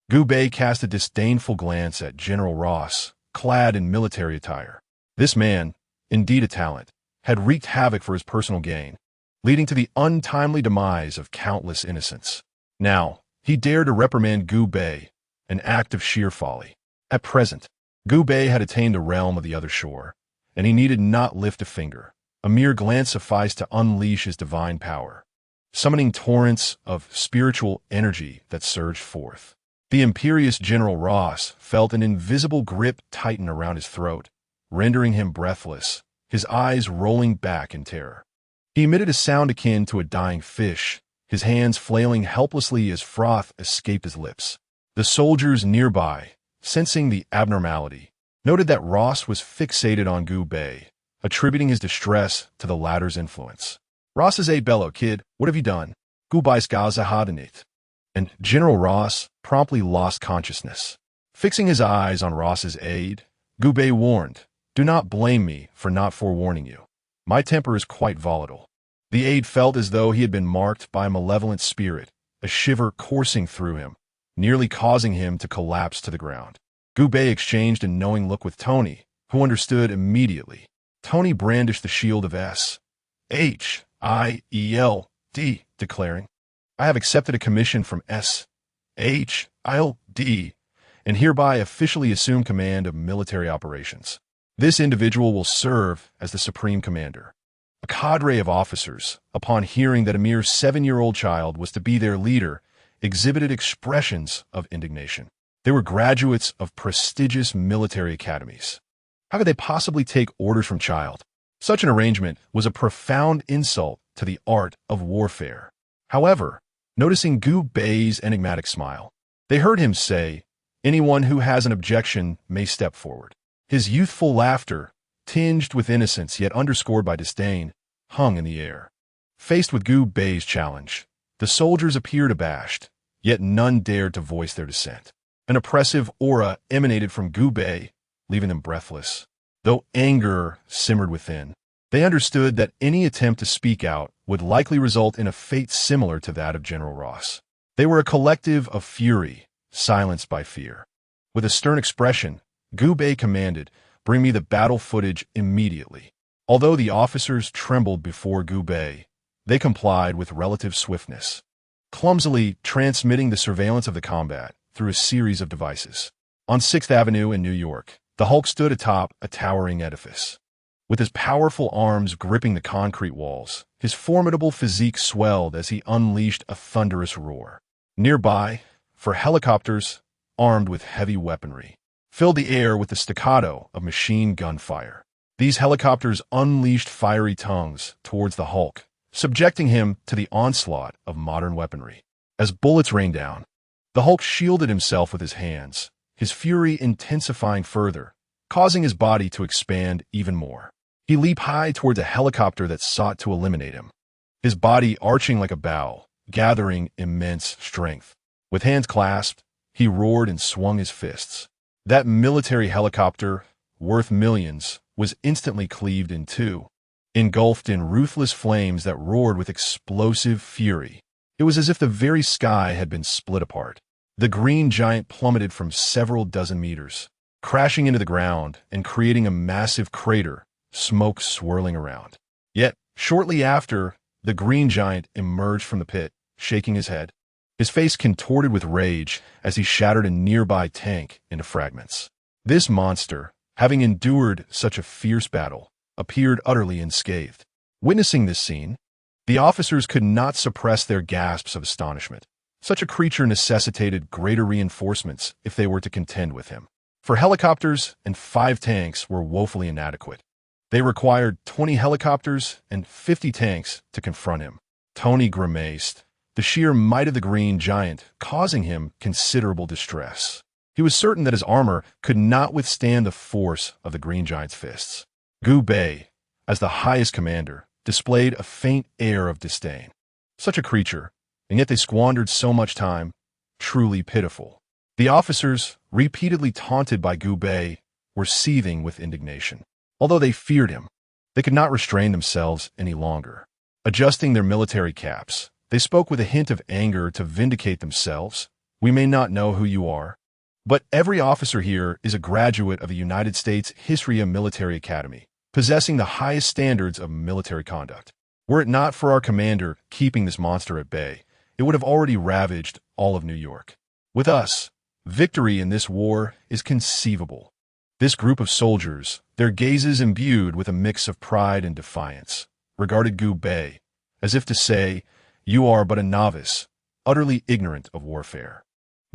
Speaker 1: Gu Bei cast a disdainful glance at General Ross, clad in military attire. This man, indeed a talent, had wreaked havoc for his personal gain, leading to the untimely demise of countless innocents. Now, he dared to reprimand Gu Bei, an act of sheer folly. At present, Gu Bei had attained the realm of the other shore, and he needed not lift a finger. A mere glance sufficed to unleash his divine power, summoning torrents of spiritual energy that surged forth. The imperious General Ross felt an invisible grip tighten around his throat, rendering him breathless, his eyes rolling back in terror. He emitted a sound akin to a dying fish, his hands flailing helplessly as froth escaped his lips. The soldiers nearby, sensing the abnormality, noted that Ross was fixated on Gu Bei, attributing his distress to the latter's influence. Ross is a bellow, kid. What have you done? Gu Bei's Gaza Hadanit. And General Ross promptly lost consciousness. Fixing his eyes on Ross's aide, Gu Bei warned, "Do not blame me for not forewarning you. My temper is quite volatile." The aide felt as though he had been marked by a malevolent spirit, a shiver coursing through him, nearly causing him to collapse to the ground. Gu Bei exchanged a knowing look with Tony, who understood immediately. Tony brandished the shield of S.H.I.E.L.D., declaring, "I have accepted a commission from S.H.I.L.D. and hereby officially assume command of military operations. This individual will serve as the Supreme Commander." A cadre of officers, upon hearing that a mere 7-year-old child was to be their leader, exhibited expressions of indignation. They were graduates of prestigious military academies. How could they possibly take orders from child? Such an arrangement was a profound insult to the art of warfare. However, noticing Gu Bei's enigmatic smile, they heard him say, "Anyone who has an objection may step forward." His youthful laughter, tinged with innocence yet underscored by disdain, hung in the air. Faced with Gu Bei's challenge, the soldiers appeared abashed, yet none dared to voice their dissent. An oppressive aura emanated from Gu Bei, leaving them breathless. Though anger simmered within, they understood that any attempt to speak out would likely result in a fate similar to that of General Ross. They were a collective of fury, silenced by fear. With a stern expression, Gu Bei commanded, "Bring me the battle footage immediately." Although the officers trembled before Gu Bei, they complied with relative swiftness, clumsily transmitting the surveillance of the combat through a series of devices. On 6th Avenue in New York, the Hulk stood atop a towering edifice. With his powerful arms gripping the concrete walls, his formidable physique swelled as he unleashed a thunderous roar. Nearby, for helicopters, armed with heavy weaponry, filled the air with the staccato of machine gun fire. These helicopters unleashed fiery tongues towards the Hulk, subjecting him to the onslaught of modern weaponry. As bullets rained down, the Hulk shielded himself with his hands, his fury intensifying further, causing his body to expand even more. He leaped high towards a helicopter that sought to eliminate him, his body arching like a bow, gathering immense strength. With hands clasped, he roared and swung his fists. That military helicopter, worth millions, was instantly cleaved in two, engulfed in ruthless flames that roared with explosive fury. It was as if the very sky had been split apart. The green giant plummeted from several dozen meters, crashing into the ground and creating a massive crater, smoke swirling around. Yet, shortly after, the green giant emerged from the pit, shaking his head, his face contorted with rage as he shattered a nearby tank into fragments. This monster, having endured such a fierce battle, appeared utterly unscathed. Witnessing this scene, the officers could not suppress their gasps of astonishment. Such a creature necessitated greater reinforcements if they were to contend with him. For helicopters and 5 tanks were woefully inadequate. They required 20 helicopters and 50 tanks to confront him. Tony grimaced, the sheer might of the green giant causing him considerable distress. He was certain that his armor could not withstand the force of the green giant's fists. Gu Bei, as the highest commander, displayed a faint air of disdain. Such a creature, and yet they squandered so much time, truly pitiful. The officers, repeatedly taunted by Gu Bei, were seething with indignation. Although they feared him, they could not restrain themselves any longer. Adjusting their military caps, they spoke with a hint of anger to vindicate themselves. "We may not know who you are, but every officer here is a graduate of the United States History Military Academy, possessing the highest standards of military conduct. Were it not for our commander keeping this monster at bay, it would have already ravaged all of New York. With us, victory in this war is conceivable." This group of soldiers, their gazes imbued with a mix of pride and defiance, regarded Gu Bei, as if to say, "You are but a novice, utterly ignorant of warfare."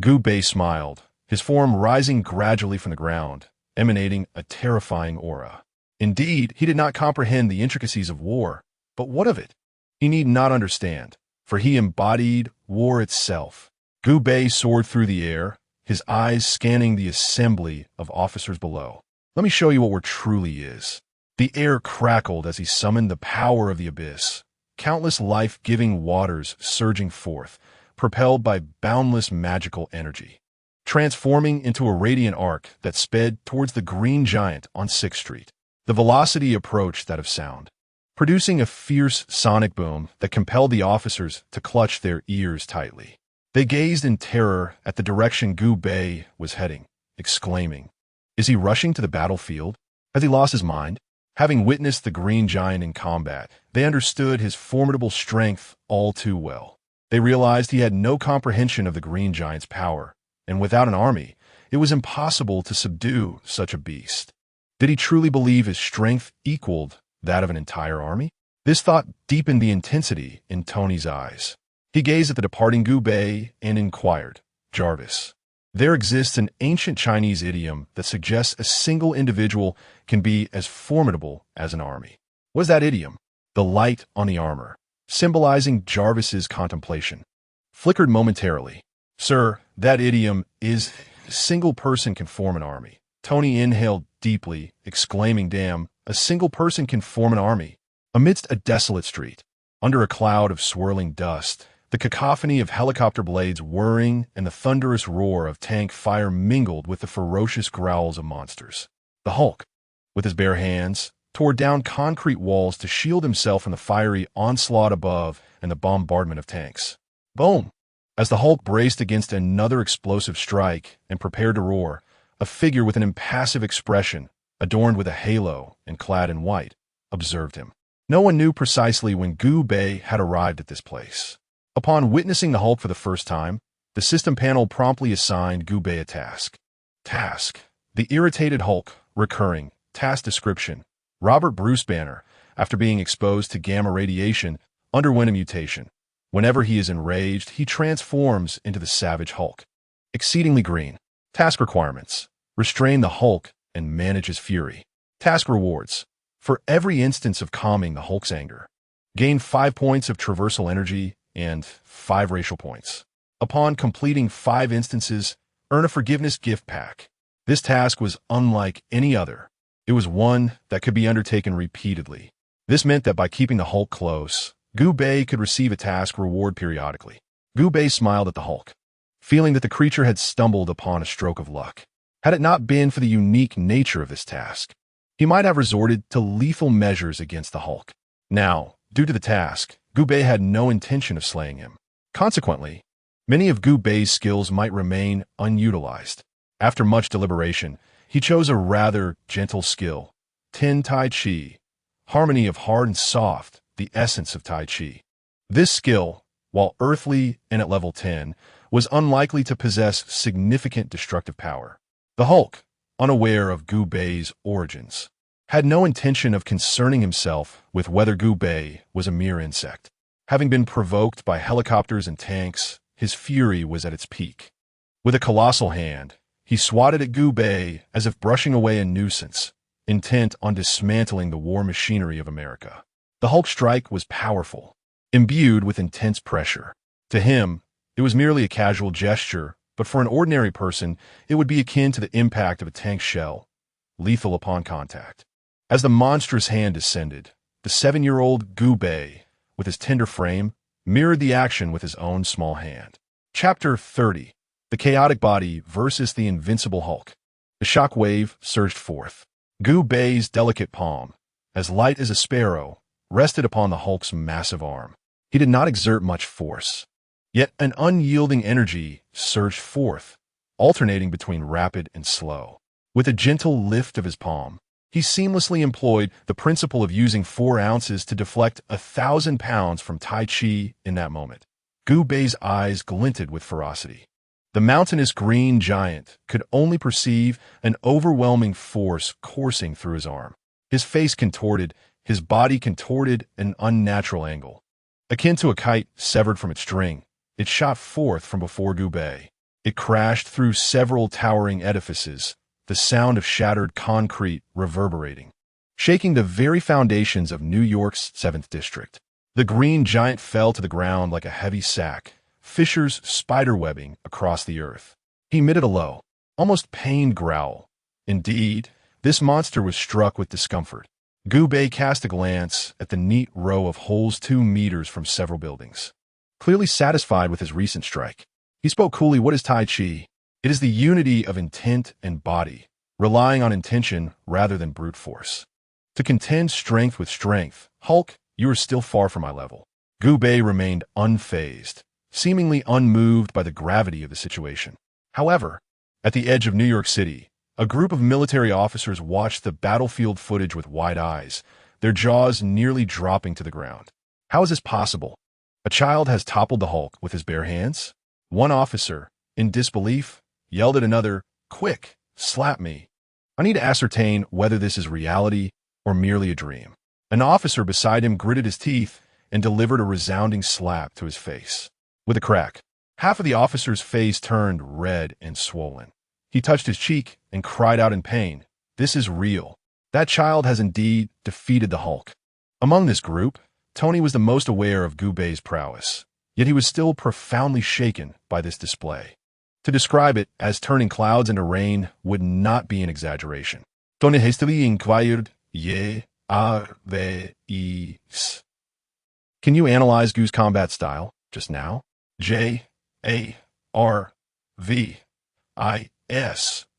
Speaker 1: Gu Bei smiled, his form rising gradually from the ground, emanating a terrifying aura. Indeed, he did not comprehend the intricacies of war, but what of it? He need not understand, for he embodied war itself. Gu Bei soared through the air, his eyes scanning the assembly of officers below. Let me show you what war truly is. The air crackled as he summoned the power of the abyss, countless life-giving waters surging forth, propelled by boundless magical energy, transforming into a radiant arc that sped towards the Green Giant on 6th Street. The velocity approached that of sound, producing a fierce sonic boom that compelled the officers to clutch their ears tightly. They gazed in terror at the direction Gu Bei was heading, exclaiming, "Is he rushing to the battlefield? Has he lost his mind?" Having witnessed the Green Giant in combat, they understood his formidable strength all too well. They realized he had no comprehension of the Green Giant's power, and without an army, it was impossible to subdue such a beast. Did he truly believe his strength equaled that of an entire army? This thought deepened the intensity in Tony's eyes. He gazed at the departing Gu Bei and inquired, "Jarvis, there exists an ancient Chinese idiom that suggests a single individual can be as formidable as an army. What is that idiom?" The light on the armor, symbolizing Jarvis's contemplation, flickered momentarily. "Sir, that idiom is a single person can form an army." Tony inhaled deeply, exclaiming, "Damn, a single person can form an army." Amidst a desolate street, under a cloud of swirling dust, the cacophony of helicopter blades whirring and the thunderous roar of tank fire mingled with the ferocious growls of monsters. The Hulk, with his bare hands, tore down concrete walls to shield himself from the fiery onslaught above and the bombardment of tanks. Boom! As the Hulk braced against another explosive strike and prepared to roar, a figure with an impassive expression, adorned with a halo and clad in white, observed him. No one knew precisely when Gu Bei had arrived at this place. Upon witnessing the Hulk for the first time, the system panel promptly assigned Gu Bei a task. Task: the irritated Hulk, recurring, task description. Robert Bruce Banner, after being exposed to gamma radiation, underwent a mutation. Whenever he is enraged, he transforms into the Savage Hulk. Exceedingly green. Task requirements: restrain the Hulk and manage his fury. Task rewards: for every instance of calming the Hulk's anger, gain 5 points of traversal energy and 5 racial points. Upon completing 5 instances, earn a forgiveness gift pack. This task was unlike any other. It was one that could be undertaken repeatedly. This meant that by keeping the Hulk close, Gu Bei could receive a task reward periodically. Gu Bei smiled at the Hulk, feeling that the creature had stumbled upon a stroke of luck. Had it not been for the unique nature of this task, he might have resorted to lethal measures against the Hulk. Now, due to the task, Gu Bei had no intention of slaying him. Consequently, many of Gu Bei's skills might remain unutilized. After much deliberation, he chose a rather gentle skill, Tin Tai Chi, harmony of hard and soft, the essence of Tai Chi. This skill, while earthly and at level 10, was unlikely to possess significant destructive power. The Hulk, unaware of Gu Bei's origins, had no intention of concerning himself with whether Gu Bei was a mere insect. Having been provoked by helicopters and tanks, his fury was at its peak. With a colossal hand, he swatted at Gu Bei as if brushing away a nuisance, intent on dismantling the war machinery of America. The Hulk strike was powerful, imbued with intense pressure. To him, it was merely a casual gesture, but for an ordinary person, it would be akin to the impact of a tank shell, lethal upon contact. As the monstrous hand descended, the 7-year-old Gu Bei, with his tender frame, mirrored the action with his own small hand. Chapter 30: The Chaotic Body versus the Invincible Hulk. The shock wave surged forth. Gu Bei's delicate palm, as light as a sparrow, rested upon the Hulk's massive arm. He did not exert much force, yet an unyielding energy surged forth, alternating between rapid and slow. With a gentle lift of his palm, he seamlessly employed the principle of using 4 ounces to deflect 1,000 pounds from Tai Chi in that moment. Gu Bei's eyes glinted with ferocity. The mountainous green giant could only perceive an overwhelming force coursing through his arm. His face contorted, his body contorted at an unnatural angle. Akin to a kite severed from its string, it shot forth from before Gu Bei. It crashed through several towering edifices, the sound of shattered concrete reverberating, shaking the very foundations of New York's 7th District. The green giant fell to the ground like a heavy sack, fissures spiderwebbing across the earth. He emitted a low, almost pained growl. Indeed, This monster was struck with discomfort. Gu Bei cast a glance at the neat row of holes 2 meters from several buildings. Clearly satisfied with his recent strike, he spoke coolly, "What is Tai Chi? It is the unity of intent and body, relying on intention rather than brute force. To contend strength with strength, Hulk, you are still far from my level." Gu Bei remained unfazed, seemingly unmoved by the gravity of the situation. However, at the edge of New York City, a group of military officers watched the battlefield footage with wide eyes, their jaws nearly dropping to the ground. How is this possible? A child has toppled the Hulk with his bare hands? One officer, in disbelief, yelled at another, "Quick, slap me. I need to ascertain whether this is reality or merely a dream." An officer beside him gritted his teeth and delivered a resounding slap to his face. With a crack, half of the officer's face turned red and swollen. He touched his cheek and cried out in pain, "This is real. That child has indeed defeated the Hulk." Among this group, Tony was the most aware of Gu Bei's prowess, yet he was still profoundly shaken by this display. To describe it as turning clouds into rain would not be an exaggeration. Tony hastily inquired, "Ye are is." "Can you analyze Gu's combat style just now?" "JARVIS,"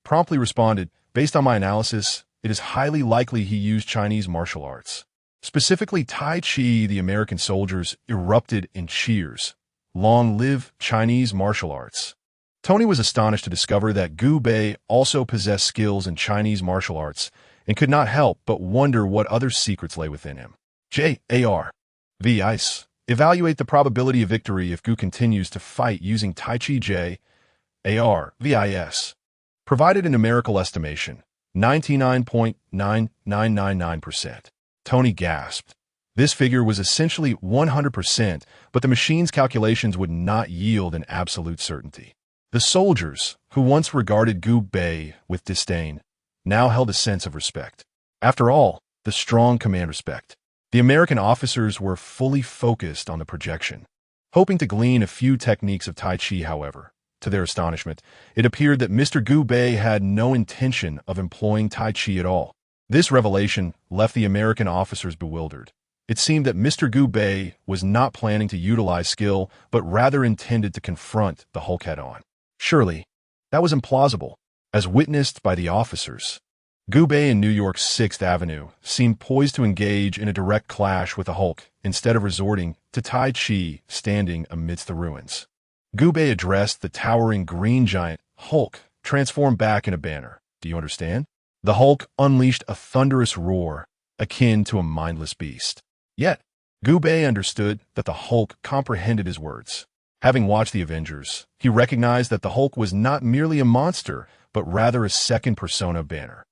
Speaker 1: promptly responded, "Based on my analysis, it is highly likely he used Chinese martial arts. Specifically Tai Chi." The American soldiers erupted in cheers. "Long live Chinese martial arts." Tony was astonished to discover that Gu Bei also possessed skills in Chinese martial arts and could not help but wonder what other secrets lay within him. JARVIS. Evaluate the probability of victory if Gu continues to fight using Tai Chi. JARVIS. Provided a numerical estimation, 99.9999%. Tony gasped. This figure was essentially 100%, but the machine's calculations would not yield an absolute certainty. The soldiers, who once regarded Gu Bei with disdain, now held a sense of respect. After all, the strong command respect. The American officers were fully focused on the projection. Hoping to glean a few techniques of Tai Chi, however, to their astonishment, it appeared that Mr. Gu Bei had no intention of employing Tai Chi at all. This revelation left the American officers bewildered. It seemed that Mr. Gu Bei was not planning to utilize skill, but rather intended to confront the Hulk head-on. Surely, that was implausible, as witnessed by the officers. Gu Bei in New York's 6th Avenue seemed poised to engage in a direct clash with the Hulk instead of resorting to Tai Chi standing amidst the ruins. Gu Bei addressed the towering green giant Hulk, transformed back in a banner. "Do you understand?" The Hulk unleashed a thunderous roar, akin to a mindless beast. Yet, Gu Bei understood that the Hulk comprehended his words. Having watched the Avengers, he recognized that the Hulk was not merely a monster, but rather a second persona of Banner.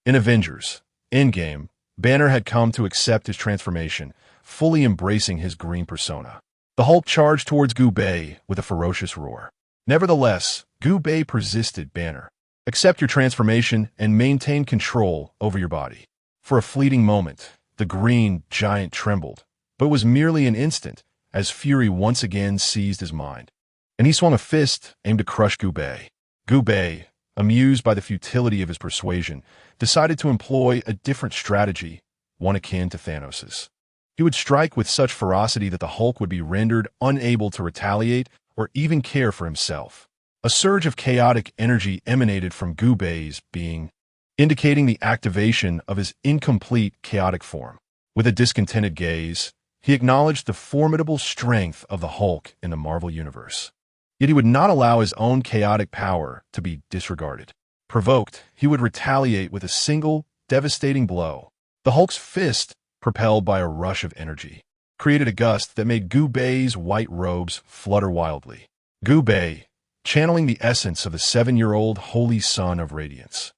Speaker 1: In Avengers Endgame, Banner had come to accept his transformation, fully embracing his green persona. The Hulk charged towards Gu Bei with a ferocious roar. Nevertheless, Gu Bei persisted. "Banner, accept your transformation and maintain control over your body." For a fleeting moment, the green giant trembled, but it was merely an instant as fury once again seized his mind. And he swung a fist aimed to crush Gu Bei. Gu Bei, amused by the futility of his persuasion, decided to employ a different strategy, one akin to Thanos's. He would strike with such ferocity that the Hulk would be rendered unable to retaliate or even care for himself. A surge of chaotic energy emanated from Gu Bei's being, indicating the activation of his incomplete chaotic form. With a discontented gaze, he acknowledged the formidable strength of the Hulk in the Marvel Universe. Yet he would not allow his own chaotic power to be disregarded. Provoked, he would retaliate with a single, devastating blow. The Hulk's fist, propelled by a rush of energy, created a gust that made Gu Bei's white robes flutter wildly. Gu Bei, channeling the essence of the 7-year-old holy son of radiance,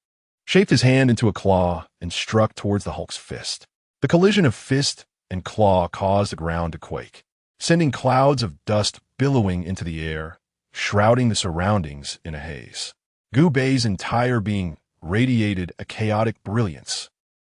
Speaker 1: shaped his hand into a claw and struck towards the Hulk's fist. The collision of fist and claw caused the ground to quake, sending clouds of dust billowing into the air, shrouding the surroundings in a haze. Gu Bei's entire being radiated a chaotic brilliance,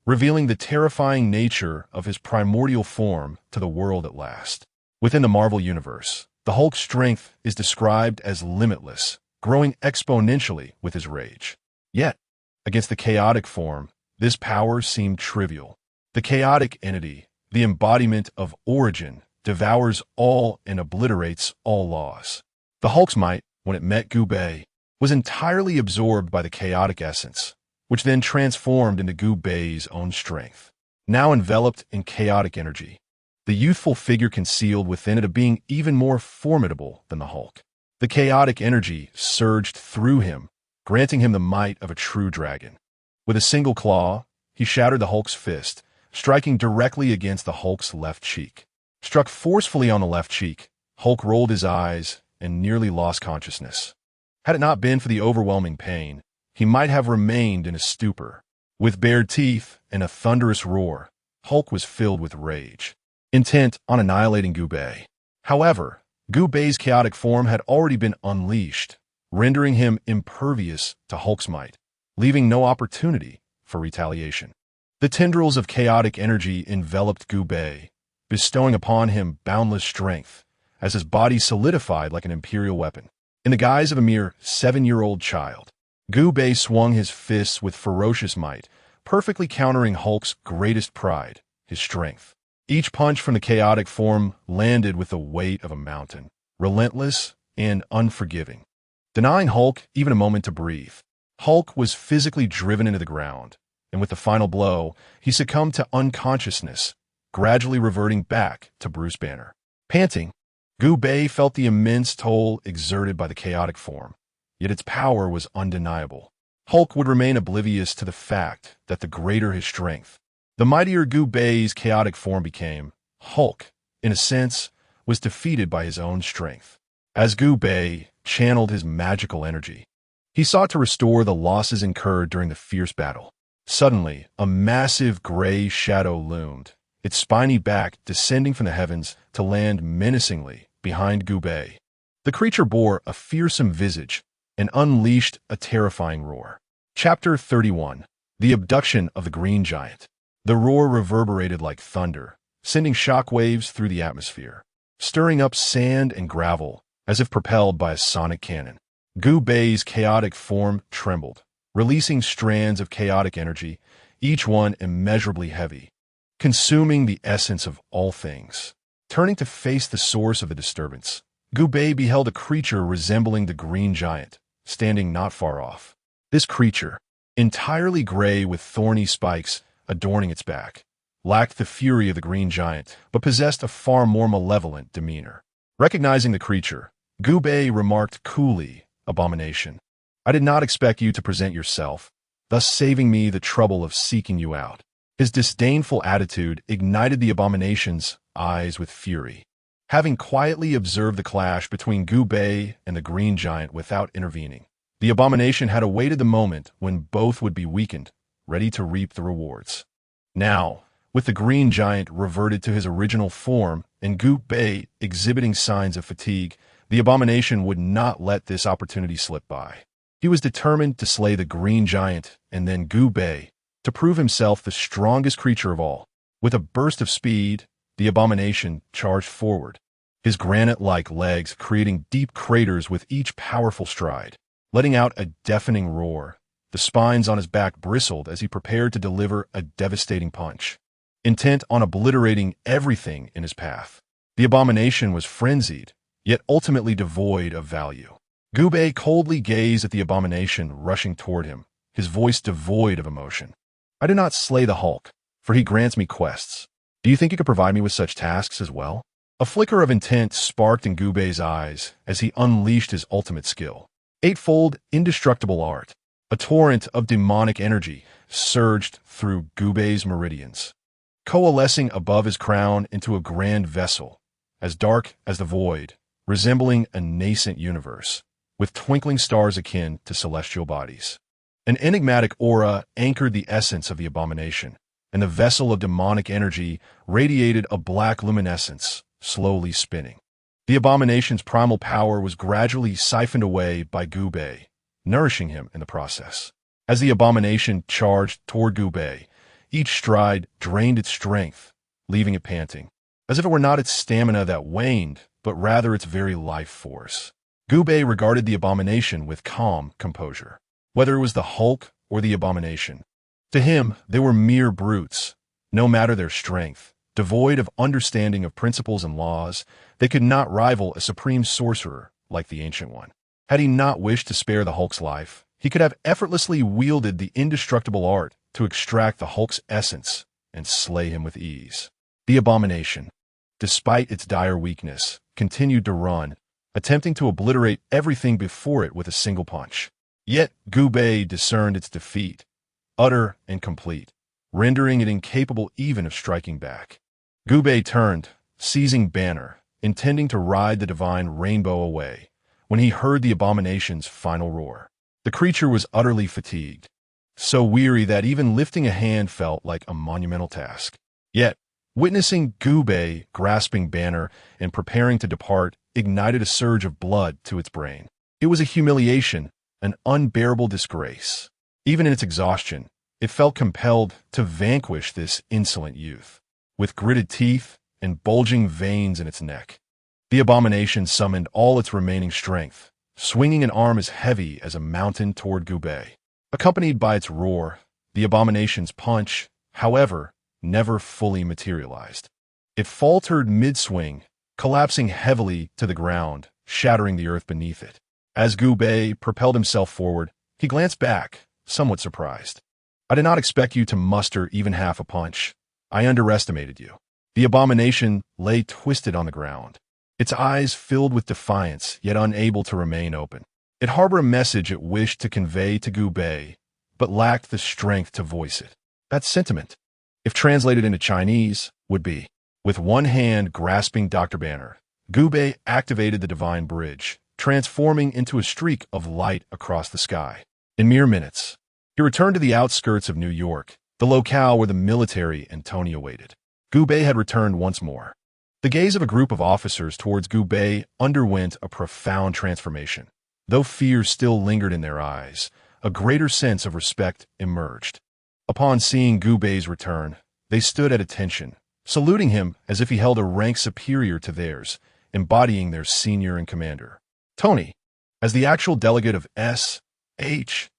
Speaker 1: revealing the terrifying nature of his primordial form to the world at last. Within the Marvel Universe, the Hulk's strength is described as limitless, growing exponentially with his rage. Yet, against the chaotic form, This power seemed trivial. The chaotic entity, the embodiment of origin, devours all and obliterates all laws. The Hulk's might, when it met Gubei, was entirely absorbed by the chaotic essence, which then transformed into Gubei's own strength. Now enveloped in chaotic energy, the youthful figure concealed within it a being even more formidable than the Hulk. The chaotic energy surged through him, granting him the might of a true dragon. With a single claw, he shattered the Hulk's fist, striking directly against the Hulk's left cheek. Struck forcefully on the left cheek, Hulk rolled his eyes and nearly lost consciousness. Had it not been for the overwhelming pain, he might have remained in a stupor. With bared teeth and a thunderous roar, Hulk was filled with rage, intent on annihilating Gubei. However, Gubei's chaotic form had already been unleashed, rendering him impervious to Hulk's might, leaving no opportunity for retaliation. The tendrils of chaotic energy enveloped Gubei, bestowing upon him boundless strength, as his body solidified like an imperial weapon. In the guise of a mere 7-year-old child, Gubei swung his fists with ferocious might, perfectly countering Hulk's greatest pride, his strength. Each punch from the chaotic form landed with the weight of a mountain, relentless and unforgiving, denying Hulk even a moment to breathe. Hulk was physically driven into the ground, and with the final blow, he succumbed to unconsciousness, gradually reverting back to Bruce Banner. Panting, Gubei felt the immense toll exerted by the chaotic form, yet its power was undeniable. Hulk would remain oblivious to the fact that the greater his strength, the mightier Gubei's chaotic form became. Hulk, in a sense, was defeated by his own strength. As Gubei channeled his magical energy, he sought to restore the losses incurred during the fierce battle. Suddenly, a massive gray shadow loomed, its spiny back descending from the heavens to land menacingly behind Gubei. The creature bore a fearsome visage and unleashed a terrifying roar. Chapter 31. The Abduction of the Green Giant. The roar reverberated like thunder, sending shockwaves through the atmosphere, stirring up sand and gravel as if propelled by a sonic cannon. Gubei's chaotic form trembled, releasing strands of chaotic energy, each one immeasurably heavy, consuming the essence of all things. Turning to face the source of the disturbance, Gubei beheld a creature resembling the Green Giant, standing not far off. This creature, entirely gray with thorny spikes adorning its back, lacked the fury of the Green Giant, but possessed a far more malevolent demeanor. Recognizing the creature, Gubei remarked coolly, "Abomination, I did not expect you to present yourself, thus saving me the trouble of seeking you out." His disdainful attitude ignited the Abomination's eyes with fury. Having quietly observed the clash between Gubei and the Green Giant without intervening, the Abomination had awaited the moment when both would be weakened, ready to reap the rewards. Now, with the Green Giant reverted to his original form and Gubei exhibiting signs of fatigue, the Abomination would not let this opportunity slip by. He was determined to slay the Green Giant and then Gubei, to prove himself the strongest creature of all. With a burst of speed, the Abomination charged forward, his granite-like legs creating deep craters with each powerful stride. Letting out a deafening roar, the spines on his back bristled as he prepared to deliver a devastating punch. Intent on obliterating everything in his path, the Abomination was frenzied, yet ultimately devoid of value. Gubei coldly gazed at the Abomination rushing toward him, his voice devoid of emotion. "I do not slay the Hulk, for he grants me quests. Do you think you could provide me with such tasks as well?" A flicker of intent sparked in Gubei's eyes as he unleashed his ultimate skill. Eightfold indestructible art. A torrent of demonic energy surged through Gubei's meridians, coalescing above his crown into a grand vessel, as dark as the void, resembling a nascent universe, with twinkling stars akin to celestial bodies. An enigmatic aura anchored the essence of the Abomination, and the vessel of demonic energy radiated a black luminescence, slowly spinning. The Abomination's primal power was gradually siphoned away by Gubei, nourishing him in the process. As the Abomination charged toward Gubei, each stride drained its strength, leaving it panting, as if it were not its stamina that waned, but rather its very life force. Gubei regarded the Abomination with calm composure. Whether it was the Hulk or the Abomination, To him, they were mere brutes. No matter their strength, devoid of understanding of principles and laws, they could not rival a supreme sorcerer like the Ancient One. Had he not wished to spare the Hulk's life, he could have effortlessly wielded the indestructible art to extract the Hulk's essence and slay him with ease. The abomination, despite its dire weakness, continued to run, attempting to obliterate everything before it with a single punch. Yet Gubei discerned its defeat, utter and complete, rendering it incapable even of striking back. Gubei turned, seizing Banner, intending to ride the divine rainbow away, when he heard the abomination's final roar. The creature was utterly fatigued, so weary that even lifting a hand felt like a monumental task. Yet, witnessing Gubei grasping Banner and preparing to depart ignited a surge of blood to its brain. It was a humiliation, an unbearable disgrace. Even in its exhaustion, it felt compelled to vanquish this insolent youth. With gritted teeth and bulging veins in its neck, the abomination summoned all its remaining strength, swinging an arm as heavy as a mountain toward Gubei. Accompanied by its roar, the abomination's punch, however, never fully materialized. It faltered mid-swing, collapsing heavily to the ground, shattering the earth beneath it. As Gubei propelled himself forward, he glanced back, somewhat surprised. "I did not expect you to muster even half a punch. I underestimated you." The abomination lay twisted on the ground, its eyes filled with defiance, yet unable to remain open. It harbored a message it wished to convey to Gubei, but lacked the strength to voice it. That sentiment, if translated into Chinese, would be, with one hand grasping Dr. Banner, Gubei activated the divine bridge, transforming into a streak of light across the sky. In mere minutes, he returned to the outskirts of New York, the locale where the military and Tony awaited. Gubei had returned once more. The gaze of a group of officers towards Gubei underwent a profound transformation. Though fear still lingered in their eyes, a greater sense of respect emerged. Upon seeing Gubei's return, they stood at attention, saluting him as if he held a rank superior to theirs, embodying their senior and commander. Tony, as the actual delegate of SHIELD,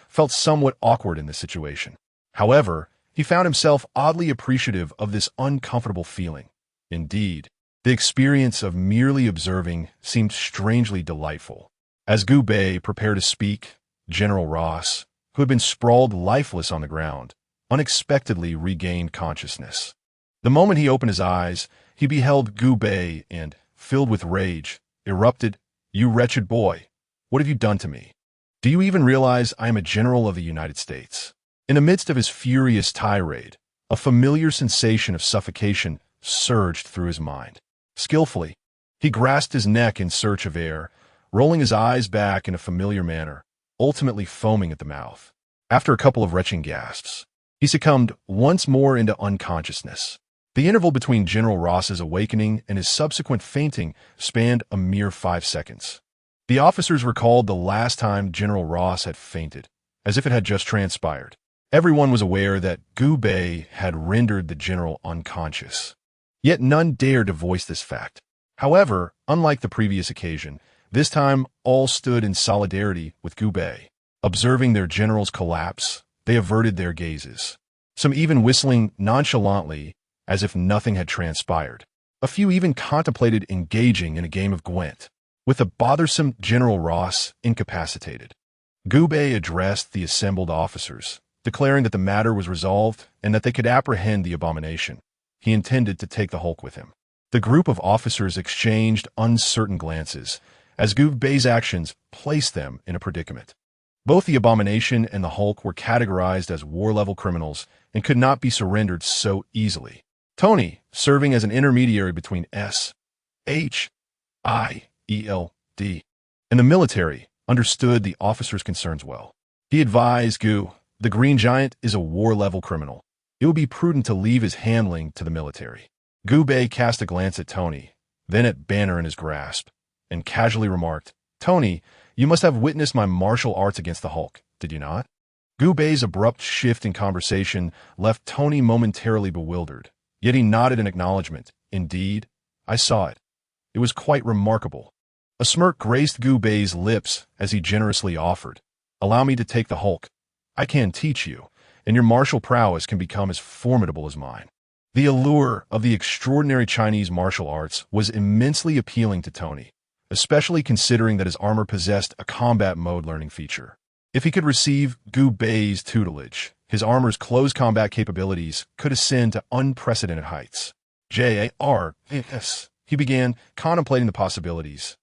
Speaker 1: felt somewhat awkward in this situation. However, he found himself oddly appreciative of this uncomfortable feeling. Indeed, the experience of merely observing seemed strangely delightful. As Gubei prepared to speak, General Ross, who had been sprawled lifeless on the ground, unexpectedly regained consciousness. The moment he opened his eyes, he beheld Gubei and, filled with rage, erupted, "You wretched boy, what have you done to me? Do you even realize I am a general of the United States?" In the midst of his furious tirade, a familiar sensation of suffocation surged through his mind. Skillfully, he grasped his neck in search of air, rolling his eyes back in a familiar manner, ultimately foaming at the mouth. After a couple of retching gasps, he succumbed once more into unconsciousness. The interval between General Ross's awakening and his subsequent fainting spanned a mere 5 seconds. The officers recalled the last time General Ross had fainted, as if it had just transpired. Everyone was aware that Gubei had rendered the general unconscious. Yet none dared to voice this fact. However, unlike the previous occasion, this time all stood in solidarity with Gubei. Observing their general's collapse, they averted their gazes, some even whistling nonchalantly as if nothing had transpired. A few even contemplated engaging in a game of Gwent, with the bothersome General Ross incapacitated. Gubei addressed the assembled officers, declaring that the matter was resolved and that they could apprehend the abomination. He intended to take the Hulk with him. The group of officers exchanged uncertain glances, as Gubei's actions placed them in a predicament. Both the abomination and the Hulk were categorized as war-level criminals and could not be surrendered so easily. Tony, serving as an intermediary between SHIELD and the military, understood the officer's concerns well. He advised Gu, "The Green Giant is a war-level criminal. It would be prudent to leave his handling to the military." Gubei cast a glance at Tony, then at Banner in his grasp, and casually remarked, "Tony, you must have witnessed my martial arts against the Hulk, did you not?" Gubei's abrupt shift in conversation left Tony momentarily bewildered, yet he nodded in acknowledgement. "Indeed, I saw it. It was quite remarkable." A smirk graced Gubei's lips as he generously offered, "Allow me to take the Hulk. I can teach you, and your martial prowess can become as formidable as mine. The allure of the extraordinary Chinese martial arts was immensely appealing to Tony, especially considering that his armor possessed a combat mode learning feature. If he could receive Gu Bei's tutelage, his armor's close combat capabilities could ascend to unprecedented heights. JARS. He began contemplating the possibilities.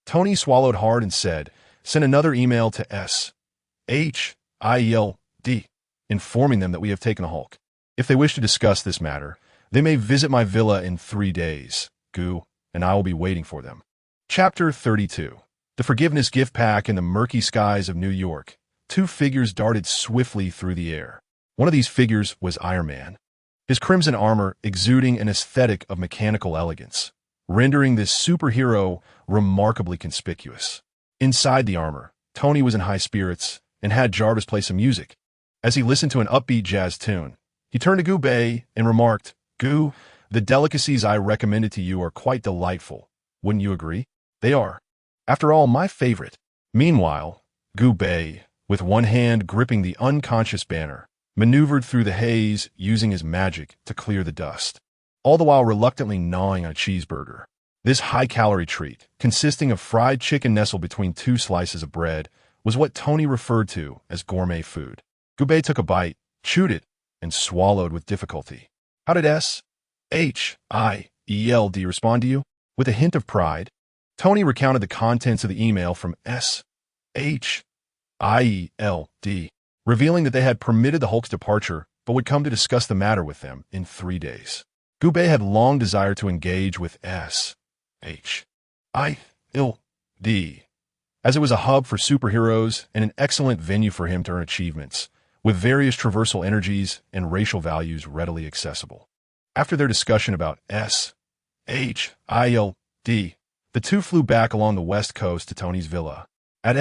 Speaker 1: Tony swallowed hard and said, "Send another email to SHIELD, informing them that we have taken the Hulk. If they wish to discuss this matter, they may visit my villa in 3 days. Gu and I will be waiting for them." Chapter 32. The Forgiveness Gift Pack. In the murky skies of New York, 2 figures darted swiftly through the air. One of these figures was Iron Man, his crimson armor exuding an aesthetic of mechanical elegance, rendering this superhero remarkably conspicuous. Inside the armor, Tony was in high spirits and had Jarvis play some music. As he listened to an upbeat jazz tune, he turned to Gu Bei and remarked, "Gu, the delicacies I recommended to you are quite delightful. Wouldn't you agree?" "They are. After all, my favorite." Meanwhile, Gu Bei, with one hand gripping the unconscious banner, maneuvered through the haze using his magic to clear the dust, all the while reluctantly gnawing on a cheeseburger. This high-calorie treat, consisting of fried chicken nestled between 2 slices of bread, was what Tony referred to as gourmet food. Gu Bei took a bite, chewed it, and swallowed with difficulty. "How did SHIELD respond to you?" With a hint of pride, Tony recounted the contents of the email from SHIELD, revealing that they had permitted the Hulk's departure but would come to discuss the matter with them in 3 days. Gu Bei had long desired to engage with SHIELD, as it was a hub for superheroes and an excellent venue for him to earn achievements, with various traversal energies and racial values readily accessible. After their discussion about SHIELD, the 2 flew back along the west coast to Tony's villa. At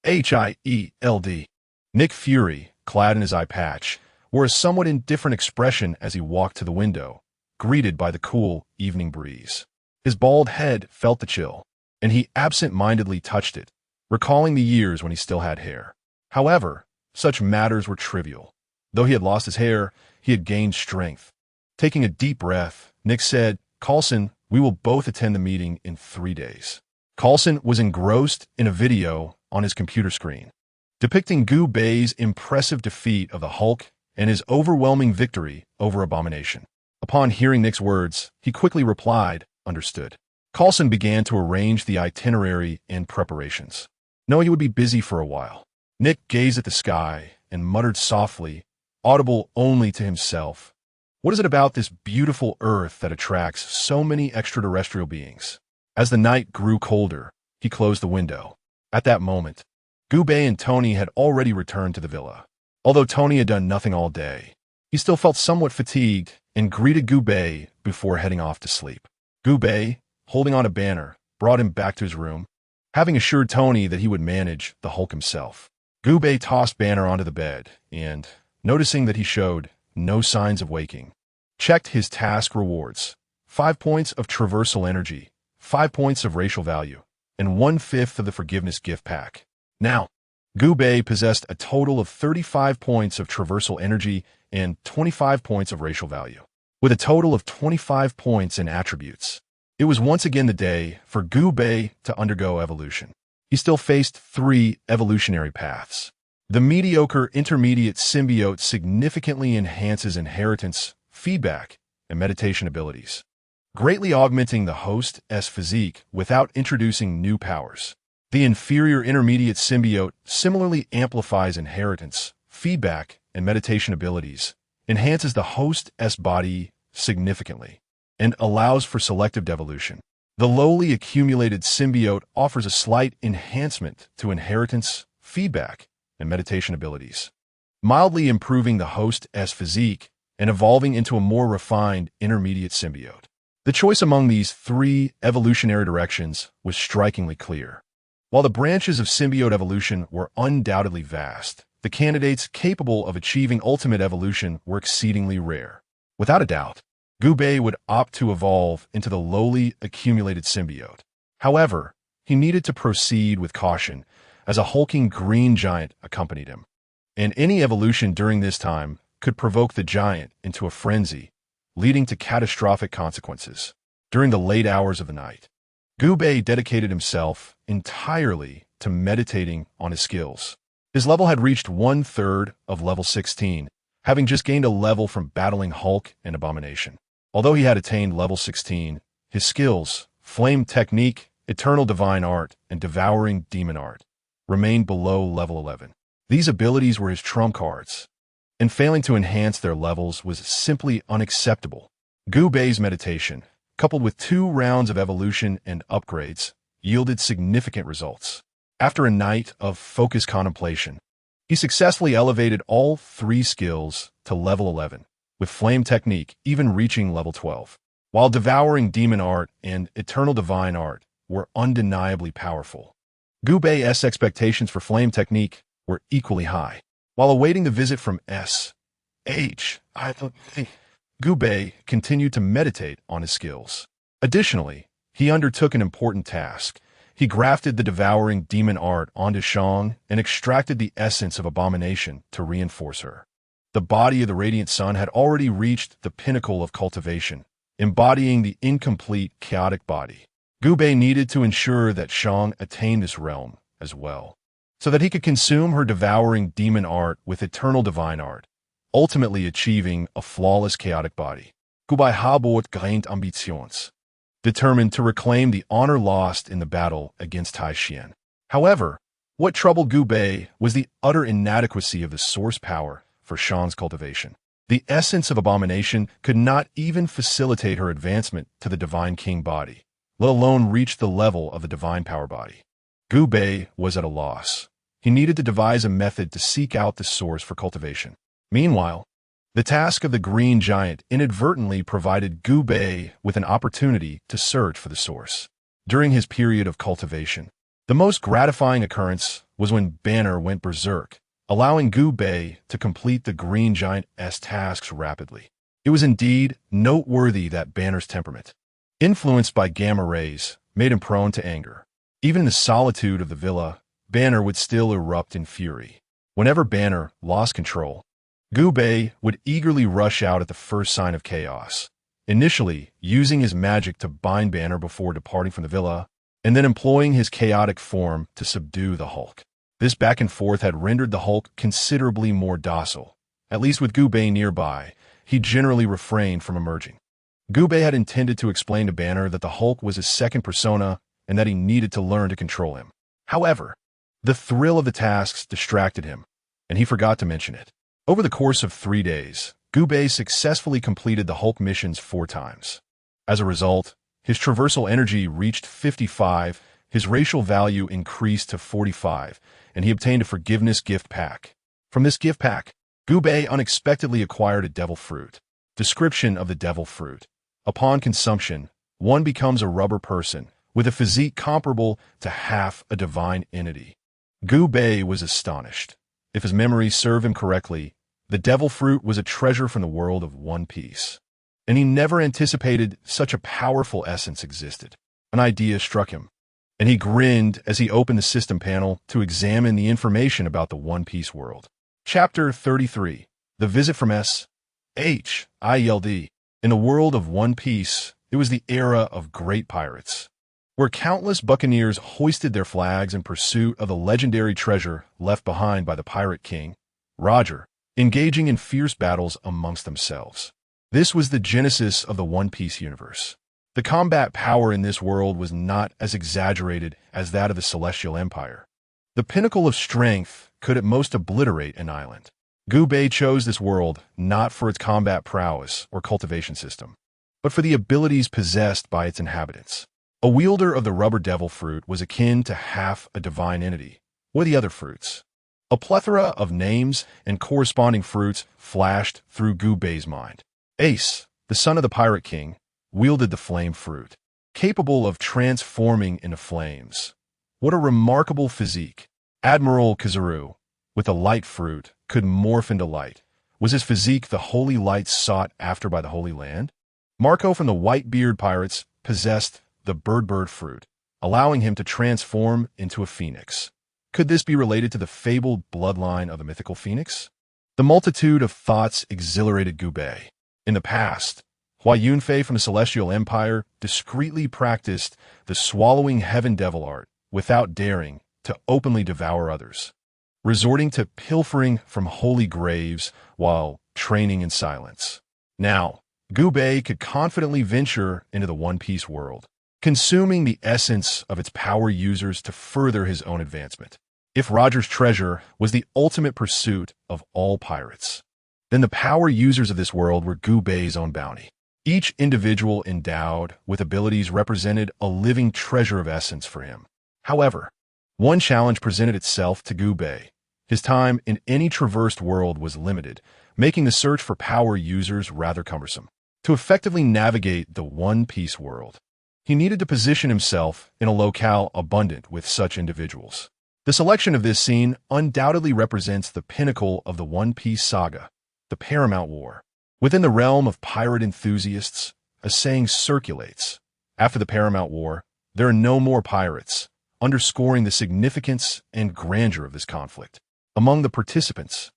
Speaker 1: SHIELD, Nick Fury, clad in his eye patch, wore a somewhat indifferent expression as he walked to the window, greeted by the cool evening breeze. His bald head felt the chill, and he absent-mindedly touched it, recalling the years when he still had hair. However, such matters were trivial. Though he had lost his hair, he had gained strength. Taking a deep breath, Nick said, "Coulson, we will both attend the meeting in 3 days." Coulson was engrossed in a video on his computer screen, depicting Gu Bei's impressive defeat of the Hulk and his overwhelming victory over Abomination. Upon hearing Nick's words, he quickly replied, "Understood." Coulson began to arrange the itinerary and preparations, knowing he would be busy for a while. Nick gazed at the sky and muttered softly, audible only to himself, "What is it about this beautiful Earth that attracts so many extraterrestrial beings?" As the night grew colder, he closed the window. At that moment, Gu Bei and Tony had already returned to the villa. Although Tony had done nothing all day, he still felt somewhat fatigued and greeted Gu Bei before heading off to sleep. Gu Bei, holding on a banner, brought him back to his room, having assured Tony that he would manage the Hulk himself. Gu Bei tossed Banner onto the bed and, noticing that he showed no signs of waking, checked his task rewards: 5 points of traversal energy, 5 points of racial value, and 1/5 of the Forgiveness Gift Pack. Now, Gu Bei possessed a total of 35 points of traversal energy and 25 points of racial value, with a total of 25 points in attributes. It was once again the day for Gu Bei to undergo evolution. He still faced 3 evolutionary paths. The mediocre intermediate symbiote significantly enhances inheritance, feedback, and meditation abilities, greatly augmenting the host's physique without introducing new powers. The inferior intermediate symbiote similarly amplifies inheritance, feedback, and meditation abilities, enhances the host's body significantly, and allows for selective devolution. The lowly accumulated symbiote offers a slight enhancement to inheritance, feedback, and meditation abilities, mildly improving the host's physique and evolving into a more refined intermediate symbiote. The choice among these 3 evolutionary directions was strikingly clear. While the branches of symbiote evolution were undoubtedly vast, the candidates capable of achieving ultimate evolution were exceedingly rare. Without a doubt, Gu Bei would opt to evolve into the lowly accumulated symbiote. However, he needed to proceed with caution, as a hulking green giant accompanied him. and any evolution during this time could provoke the giant into a frenzy, leading to catastrophic consequences. During the late hours of the night, Gubei dedicated himself entirely to meditating on his skills. His level had reached 1/3 of level 16, having just gained a level from battling Hulk and Abomination. Although he had attained level 16, his skills, Flame Technique, Eternal Divine Art, and Devouring Demon Art, remained below level 11. These abilities were his trump cards, and failing to enhance their levels was simply unacceptable. Gubei's meditation, coupled with 2 rounds of evolution and upgrades, yielded significant results. After a night of focused contemplation, he successfully elevated all 3 skills to level 11, with Flame Technique even reaching level 12. While Devouring Demon Art and Eternal Divine Art were undeniably powerful, Gubei's expectations for Flame Technique were equally high. While awaiting the visit from Gubei continued to meditate on his skills. Additionally, he undertook an important task. He grafted the Devouring Demon Art onto Xiao and extracted the essence of Abomination to reinforce her. The body of the Radiant Sun had already reached the pinnacle of cultivation, embodying the incomplete chaotic body. Gubei needed to ensure that Xiao attained this realm as well, so that he could consume her Devouring Demon Art with Eternal Divine Art, ultimately achieving a flawless chaotic body. Gubei habot gained ambitions, determined to reclaim the honor lost in the battle against Xian. However, what troubled Gubei was the utter inadequacy of the source power for Xiao's cultivation. The essence of Abomination could not even facilitate her advancement to the Divine King body, let alone reach the level of the Divine Power body. Gubei was at a loss. He needed to devise a method to seek out the source for cultivation. Meanwhile, the task of the Green Giant inadvertently provided Gubei with an opportunity to search for the source. During his period of cultivation, the most gratifying occurrence was when Banner went berserk, allowing Gubei to complete the Green Giant's tasks rapidly. It was indeed noteworthy that Banner's temperament, influenced by gamma rays, made him prone to anger. Even in the solitude of the villa, Banner would still erupt in fury. Whenever Banner lost control, Gubei would eagerly rush out at the first sign of chaos, initially using his magic to bind Banner before departing from the villa, and then employing his chaotic form to subdue the Hulk. This back and forth had rendered the Hulk considerably more docile. At least with Gubei nearby, he generally refrained from emerging. Gubei had intended to explain to Banner that the Hulk was his second persona and that he needed to learn to control him. However, the thrill of the tasks distracted him, and he forgot to mention it. Over the course of 3 days, Gubei successfully completed the Hulk missions 4 times. As a result, his traversal energy reached 55, his racial value increased to 45, and he obtained a Forgiveness gift pack. From this gift pack, Gubei unexpectedly acquired a devil fruit. Description of the devil fruit. Upon consumption, one becomes a rubber person, with a physique comparable to half a divine entity. Gubei was astonished. If his memory served him correctly, the devil fruit was a treasure from the world of One Piece, and he never anticipated such a powerful essence existed. An idea struck him, and he grinned as he opened the system panel to examine the information about the One Piece world. Chapter 33. The Visit from Shield. In the world of One Piece, it was the era of great pirates, where countless buccaneers hoisted their flags in pursuit of the legendary treasure left behind by the Pirate King, Roger, engaging in fierce battles amongst themselves. This was the genesis of the One Piece universe. The combat power in this world was not as exaggerated as that of the Celestial Empire. The pinnacle of strength could at most obliterate an island. Gubei chose this world not for its combat prowess or cultivation system, but for the abilities possessed by its inhabitants. A wielder of the rubber devil fruit was akin to half a divine entity, or the other fruits. A plethora of names and corresponding fruits flashed through Gubei's mind. Ace, the son of the Pirate King, wielded the flame fruit, capable of transforming into flames. What a remarkable physique. Admiral Kizaru, with the light fruit, could morph into light. Was his physique the holy light sought after by the Holy Land? Marco from the Whitebeard Pirates possessed the bird fruit, allowing him to transform into a phoenix. Could this be related to the fabled bloodline of the mythical phoenix? The multitude of thoughts exhilarated Gu Bei. In the past, Hua Yunfei from the Celestial Empire discreetly practiced the swallowing heaven devil art without daring to openly devour others, resorting to pilfering from holy graves while training in silence. Now, Gu Bei could confidently venture into the One Piece world, consuming the essence of its power users to further his own advancement. If Roger's treasure was the ultimate pursuit of all pirates, then the power users of this world were Gu Bei's own bounty. Each individual endowed with abilities represented a living treasure of essence for him. However, one challenge presented itself to Gu Bei. His time in any traversed world was limited, making the search for power users rather cumbersome. To effectively navigate the One Piece world, he needed to position himself in a locale abundant with such individuals. The selection of this scene undoubtedly represents the pinnacle of the One Piece saga, the Paramount War. Within the realm of pirate enthusiasts, a saying circulates: after the Paramount War, there are no more pirates, underscoring the significance and grandeur of this conflict. Among the participants,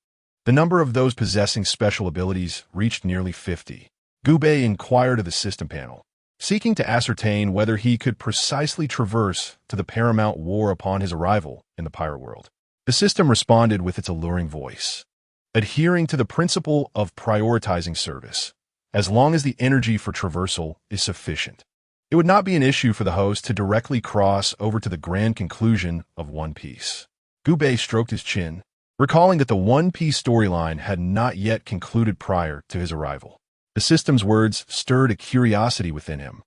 Speaker 1: the number of those possessing special abilities reached nearly 50. Gu Bei inquired of the system panel, seeking to ascertain whether he could precisely traverse to the Paramount War upon his arrival in the pirate world. The system responded with its alluring voice, adhering to the principle of prioritizing service, as long as the energy for traversal is sufficient. It would not be an issue for the host to directly cross over to the grand conclusion of One Piece. Gu Bei stroked his chin, recalling that the One Piece storyline had not yet concluded prior to his arrival. The system's words stirred a curiosity within him,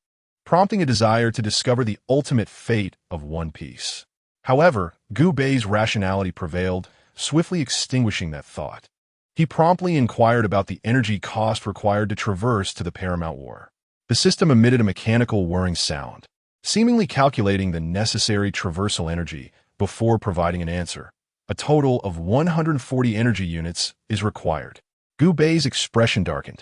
Speaker 1: prompting a desire to discover the ultimate fate of One Piece. However, Gu Bei's rationality prevailed, swiftly extinguishing that thought. He promptly inquired about the energy cost required to traverse to the Paramount War. The system emitted a mechanical whirring sound, seemingly calculating the necessary traversal energy before providing an answer. A total of 140 energy units is required. Gu Bei's expression darkened.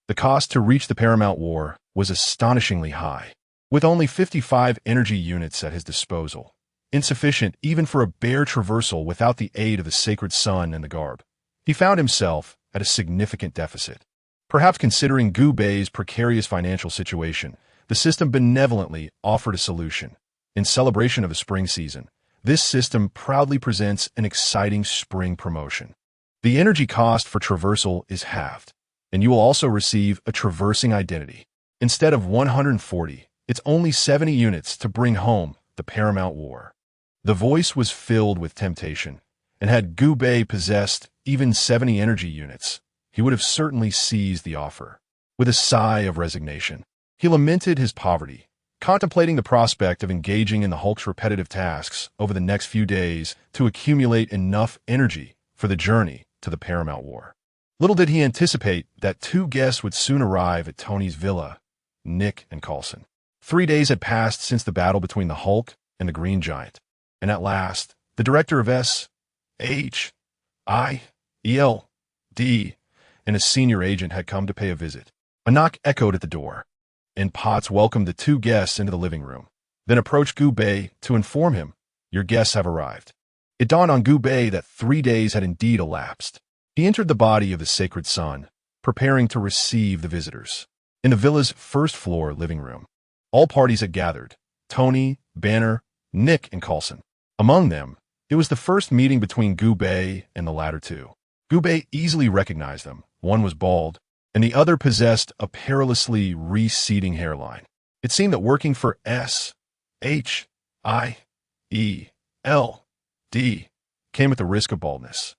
Speaker 1: The cost to reach the Paramount War was astonishingly high. With only 55 energy units at his disposal, insufficient even for a bare traversal without the aid of the sacred sun and the garb, he found himself at a significant deficit. Perhaps considering Gu Bei's precarious financial situation, the system benevolently offered a solution. In celebration of the spring season, this system proudly presents an exciting spring promotion. The energy cost for traversal is halved, and you will also receive a traversing identity. Instead of 140, it's only 70 units to bring home the Paramount War. The voice was filled with temptation, and had Gu Bei possessed even 70 energy units, he would have certainly seized the offer. With a sigh of resignation, he lamented his poverty, contemplating the prospect of engaging in the Hulk's repetitive tasks over the next few days to accumulate enough energy for the journey to the Paramount War. Little did he anticipate that two guests would soon arrive at Tony's villa, Nick and Coulson. 3 days had passed since the battle between the Hulk and the Green Giant, and at last, the director of S.H.I.E.L.D. and a senior agent had come to pay a visit. A knock echoed at the door, and Potts welcomed the two guests into the living room, then approached Gu Bei to inform him, "Your guests have arrived." It dawned on Gu Bei that 3 days had indeed elapsed. He entered the body of the sacred sun, preparing to receive the visitors. In the villa's first-floor living room, all parties had gathered: Tony, Banner, Nick, and Coulson. Among them, it was the first meeting between Gu Bei and the latter two. Gu Bei easily recognized them. One was bald, and the other possessed a perilously receding hairline. It seemed that working for S.H.I.E.L.D. came at the risk of baldness.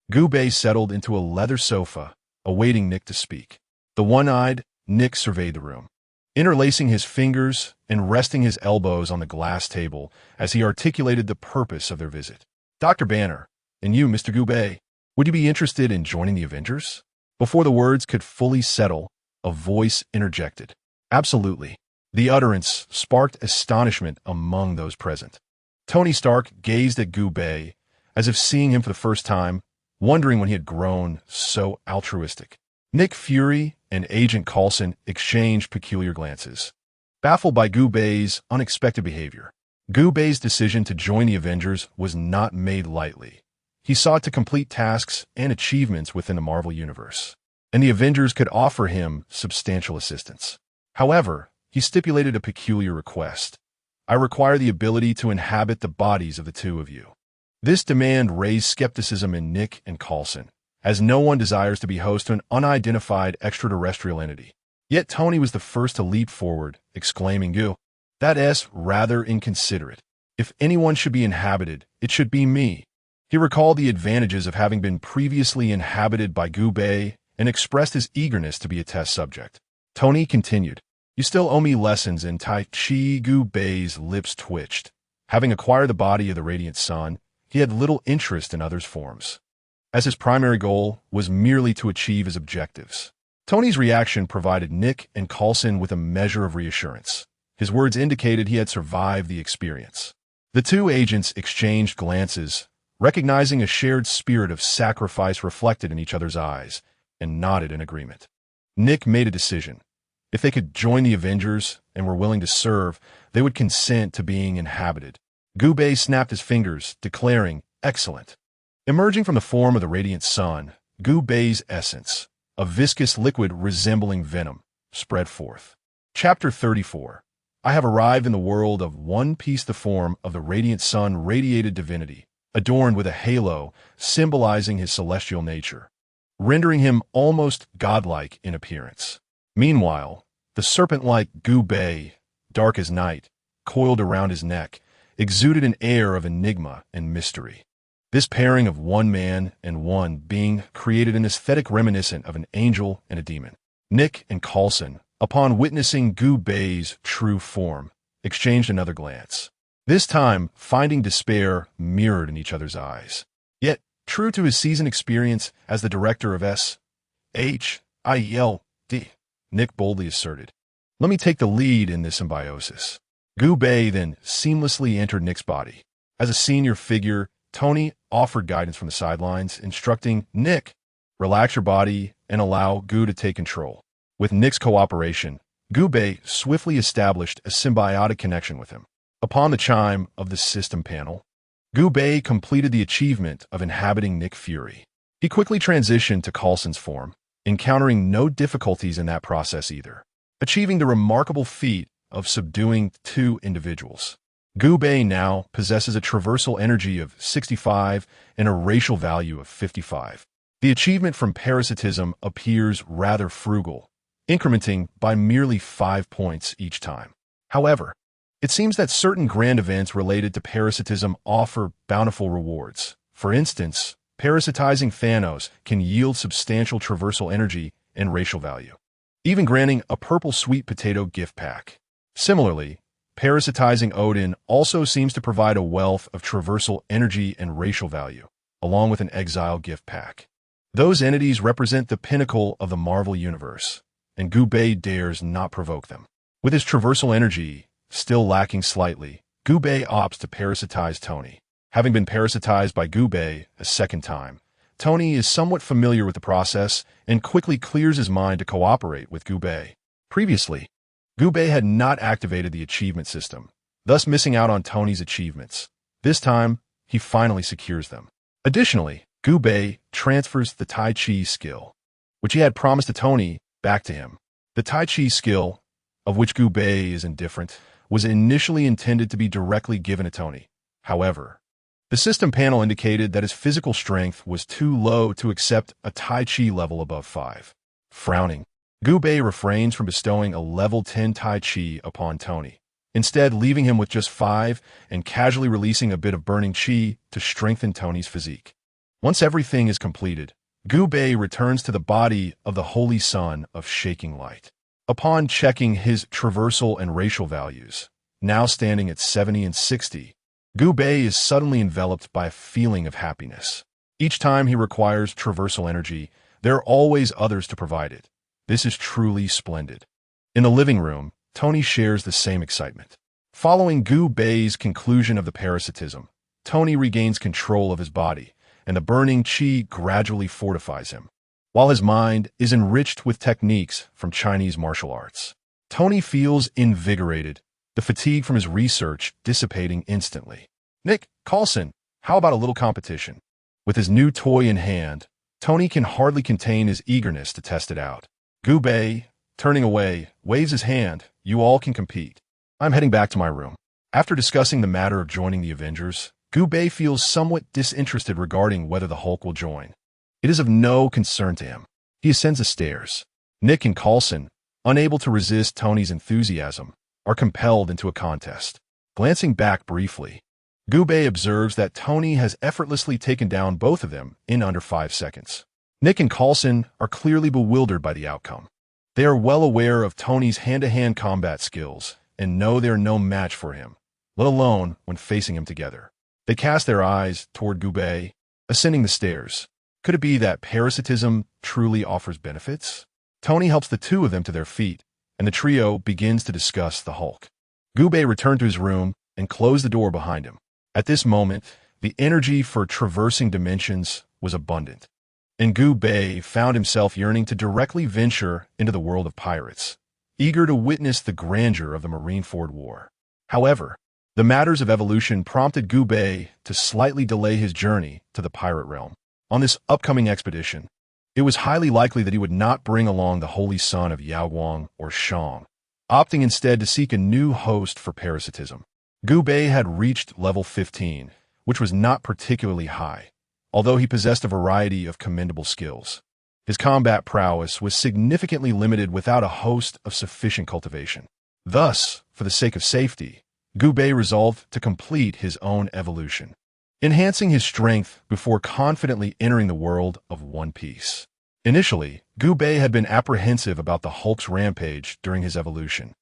Speaker 1: Gu Bei settled into a leather sofa, awaiting Nick to speak. The one-eyed Nick surveyed the room, interlacing his fingers and resting his elbows on the glass table as he articulated the purpose of their visit. "Dr. Banner, and you, Mr. Gu Bei, would you be interested in joining the Avengers?" Before the words could fully settle, a voice interjected. "Absolutely." The utterance sparked astonishment among those present. Tony Stark gazed at Gu Bei as if seeing him for the first time, wondering when he had grown so altruistic. Nick Fury and Agent Coulson exchanged peculiar glances, baffled by Gu Bei's unexpected behavior. Gu Bei's decision to join the Avengers was not made lightly. He sought to complete tasks and achievements within the Marvel Universe, and the Avengers could offer him substantial assistance. However, he stipulated a peculiar request. I require the ability to inhabit the bodies of the two of you. This demand raised skepticism in Nick and Coulson, as no one desires to be host to an unidentified extraterrestrial entity. Yet Tony was the first to leap forward, exclaiming, "Gu, that's rather inconsiderate. If anyone should be inhabited, it should be me." He recalled the advantages of having been previously inhabited by Gu Bei and expressed his eagerness to be a test subject. Tony continued, "You still owe me lessons in Tai Chi." Gu Bei's lips twitched. Having acquired the body of the Radiant Sun, he had little interest in others' forms, as his primary goal was merely to achieve his objectives. Tony's reaction provided Nick and Coulson with a measure of reassurance. His words indicated he had survived the experience. The two agents exchanged glances, recognizing a shared spirit of sacrifice reflected in each other's eyes, and nodded in agreement. Nick made a decision. If they could join the Avengers and were willing to serve, they would consent to being inhabited. Gu Bei snapped his fingers, declaring, "Excellent." Emerging from the form of the Radiant Sun, Gu Bei's essence, a viscous liquid resembling venom, spread forth. Chapter 34. I have arrived in the world of One Piece. The form of the Radiant Sun radiated divinity, adorned with a halo symbolizing his celestial nature, rendering him almost godlike in appearance. Meanwhile, the serpent-like Gu Bei, dark as night, coiled around his neck, exuded an air of enigma and mystery. This pairing of one man and one being created an aesthetic reminiscent of an angel and a demon. Nick and Coulson, upon witnessing Gu Bei's true form, exchanged another glance, this time finding despair mirrored in each other's eyes. Yet, true to his seasoned experience as the director of SHIELD, Nick boldly asserted, "Let me take the lead in this symbiosis." Gu Bei then seamlessly entered Nick's body. As a senior figure, Tony offered guidance from the sidelines, instructing Nick, "Relax your body and allow Gu to take control." With Nick's cooperation, Gu Bei swiftly established a symbiotic connection with him. Upon the chime of the system panel, Gu Bei completed the achievement of inhabiting Nick Fury. He quickly transitioned to Coulson's form, encountering no difficulties in that process either, achieving the remarkable feat of subduing two individuals. Gu Bei now possesses a traversal energy of 65 and a racial value of 55. The achievement from parasitism appears rather frugal, incrementing by merely 5 points each time. However, it seems that certain grand events related to parasitism offer bountiful rewards. For instance, parasitizing Thanos can yield substantial traversal energy and racial value, even granting a purple sweet potato gift pack. Similarly, parasitizing Odin also seems to provide a wealth of traversal energy and racial value, along with an exile gift pack. Those entities represent the pinnacle of the Marvel Universe, and Gu Bei dares not provoke them. With his traversal energy still lacking slightly, Gu Bei opts to parasitize Tony. Having been parasitized by Gu Bei a second time, Tony is somewhat familiar with the process and quickly clears his mind to cooperate with Gu Bei. Previously, Gu Bei had not activated the achievement system, thus missing out on Tony's achievements. This time, he finally secures them. Additionally, Gu Bei transfers the Tai Chi skill, which he had promised to Tony, back to him. The Tai Chi skill, of which Gu Bei is indifferent, was initially intended to be directly given to Tony. However, the system panel indicated that his physical strength was too low to accept a Tai Chi level above 5. Frowning, Gu Bei refrains from bestowing a level 10 Tai Chi upon Tony, instead leaving him with just 5 and casually releasing a bit of burning Chi to strengthen Tony's physique. Once everything is completed, Gu Bei returns to the body of the Holy Son of Shaking Light. Upon checking his traversal and racial values, now standing at 70 and 60, Gu Bei is suddenly enveloped by a feeling of happiness. Each time he requires traversal energy, there are always others to provide it. This is truly splendid. In the living room, Tony shares the same excitement. Following Gu Bei's conclusion of the parasitism, Tony regains control of his body, and the burning Chi gradually fortifies him. While his mind is enriched with techniques from Chinese martial arts, Tony feels invigorated, the fatigue from his research dissipating instantly. "Nick, Carlson, how about a little competition?" With his new toy in hand, Tony can hardly contain his eagerness to test it out. Gubei, turning away, waves his hand. "You all can compete. I'm heading back to my room." After discussing the matter of joining the Avengers, Gubei feels somewhat disinterested regarding whether the Hulk will join. It is of no concern to him. He ascends the stairs. Nick and Carlson, unable to resist Tony's enthusiasm, are compelled into a contest. Glancing back briefly, Gubei observes that Tony has effortlessly taken down both of them in under 5 seconds. Nick and Carlson are clearly bewildered by the outcome. They are well aware of Tony's hand-to-hand combat skills and know they are no match for him, let alone when facing him together. They cast their eyes toward Gubei, ascending the stairs. Could it be that parasitism truly offers benefits? Tony helps the two of them to their feet, and the trio begins to discuss the Hulk. Gubei returned to his room and closed the door behind him. At this moment, the energy for traversing dimensions was abundant, and Gubei found himself yearning to directly venture into the world of pirates, eager to witness the grandeur of the Marineford War. However, the matters of evolution prompted Gubei to slightly delay his journey to the pirate realm. On this upcoming expedition, it was highly likely that he would not bring along the holy son of Yaoguang or Shang, opting instead to seek a new host for parasitism. Gubei had reached level 15, which was not particularly high, although he possessed a variety of commendable skills. His combat prowess was significantly limited without a host of sufficient cultivation. Thus, for the sake of safety, Gubei resolved to complete his own evolution, enhancing his strength before confidently entering the world of One Piece. Initially, Gubei had been apprehensive about the Hulk's rampage during his evolution,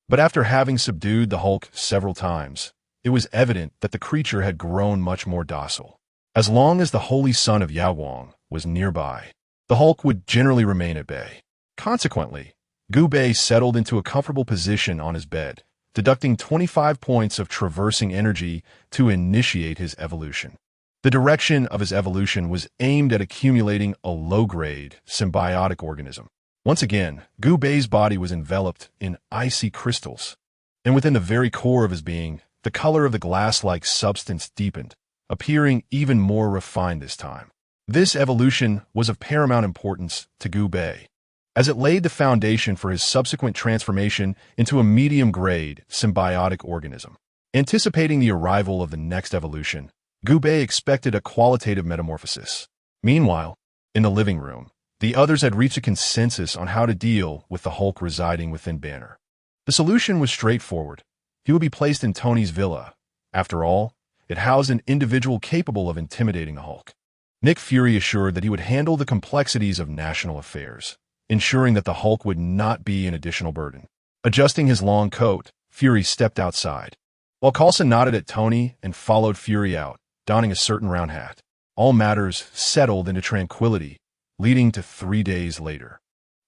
Speaker 1: but after having subdued the Hulk several times, it was evident that the creature had grown much more docile. As long as the holy son of Yaoguang was nearby, the Hulk would generally remain at bay. Consequently, Gubei settled into a comfortable position on his bed, deducting 25 points of traversing energy to initiate his evolution. The direction of his evolution was aimed at accumulating a low-grade symbiotic organism. Once again, Gubei's body was enveloped in icy crystals, and within the very core of his being, the color of the glass-like substance deepened, appearing even more refined this time. This evolution was of paramount importance to Gubei, as it laid the foundation for his subsequent transformation into a medium-grade symbiotic organism. Anticipating the arrival of the next evolution, Gubei expected a qualitative metamorphosis. Meanwhile, in the living room, the others had reached a consensus on how to deal with the Hulk residing within Banner. The solution was straightforward. He would be placed in Tony's villa. After all, it housed an individual capable of intimidating the Hulk. Nick Fury assured that he would handle the complexities of national affairs, ensuring that the Hulk would not be an additional burden. Adjusting his long coat, Fury stepped outside, while Carlson nodded at Tony and followed Fury out, donning a certain round hat. All matters settled into tranquility, leading to 3 days later.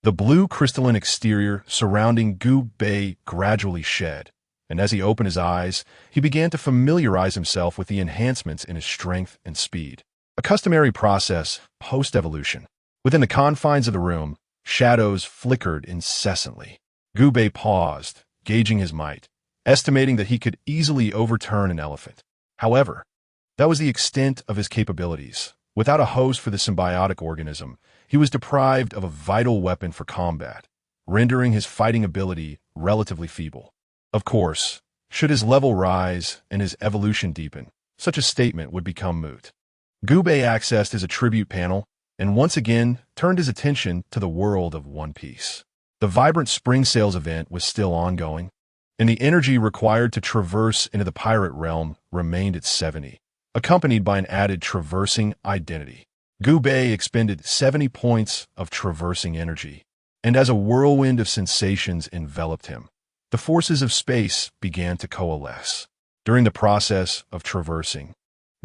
Speaker 1: The blue crystalline exterior surrounding Gubei gradually shed, and as he opened his eyes, he began to familiarize himself with the enhancements in his strength and speed. A customary process post-evolution. Within the confines of the room, shadows flickered incessantly. Gubei paused, gauging his might, estimating that he could easily overturn an elephant. However, that was the extent of his capabilities. Without a host for the symbiotic organism, he was deprived of a vital weapon for combat, rendering his fighting ability relatively feeble. Of course, should his level rise and his evolution deepen, such a statement would become moot. Gubei accessed his attribute panel and once again turned his attention to the world of One Piece. The vibrant spring sales event was still ongoing, and the energy required to traverse into the pirate realm remained at 70, accompanied by an added traversing identity. Gubei expended 70 points of traversing energy, and as a whirlwind of sensations enveloped him, the forces of space began to coalesce. During the process of traversing,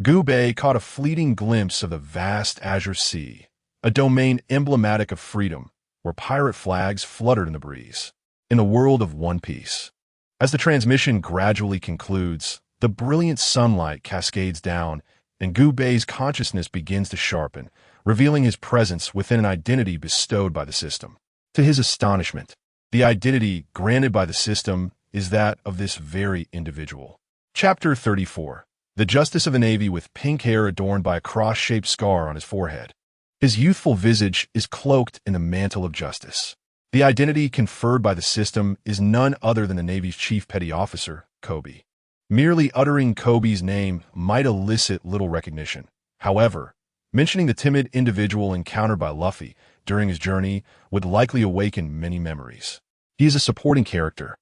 Speaker 1: Gubei caught a fleeting glimpse of the vast azure sea, a domain emblematic of freedom, where pirate flags fluttered in the breeze. In the world of One Piece, as the transmission gradually concludes, the brilliant sunlight cascades down, and Gubei's consciousness begins to sharpen, revealing his presence within an identity bestowed by the system. To his astonishment, the identity granted by the system is that of this very individual. Chapter 34. The Justice of the Navy with pink hair adorned by a cross-shaped scar on his forehead. His youthful visage is cloaked in the mantle of justice. The identity conferred by the system is none other than the Navy's chief petty officer, Kobe. Merely uttering Kobe's name might elicit little recognition. However, mentioning the timid individual encountered by Luffy during his journey would likely awaken many memories. He is a supporting character,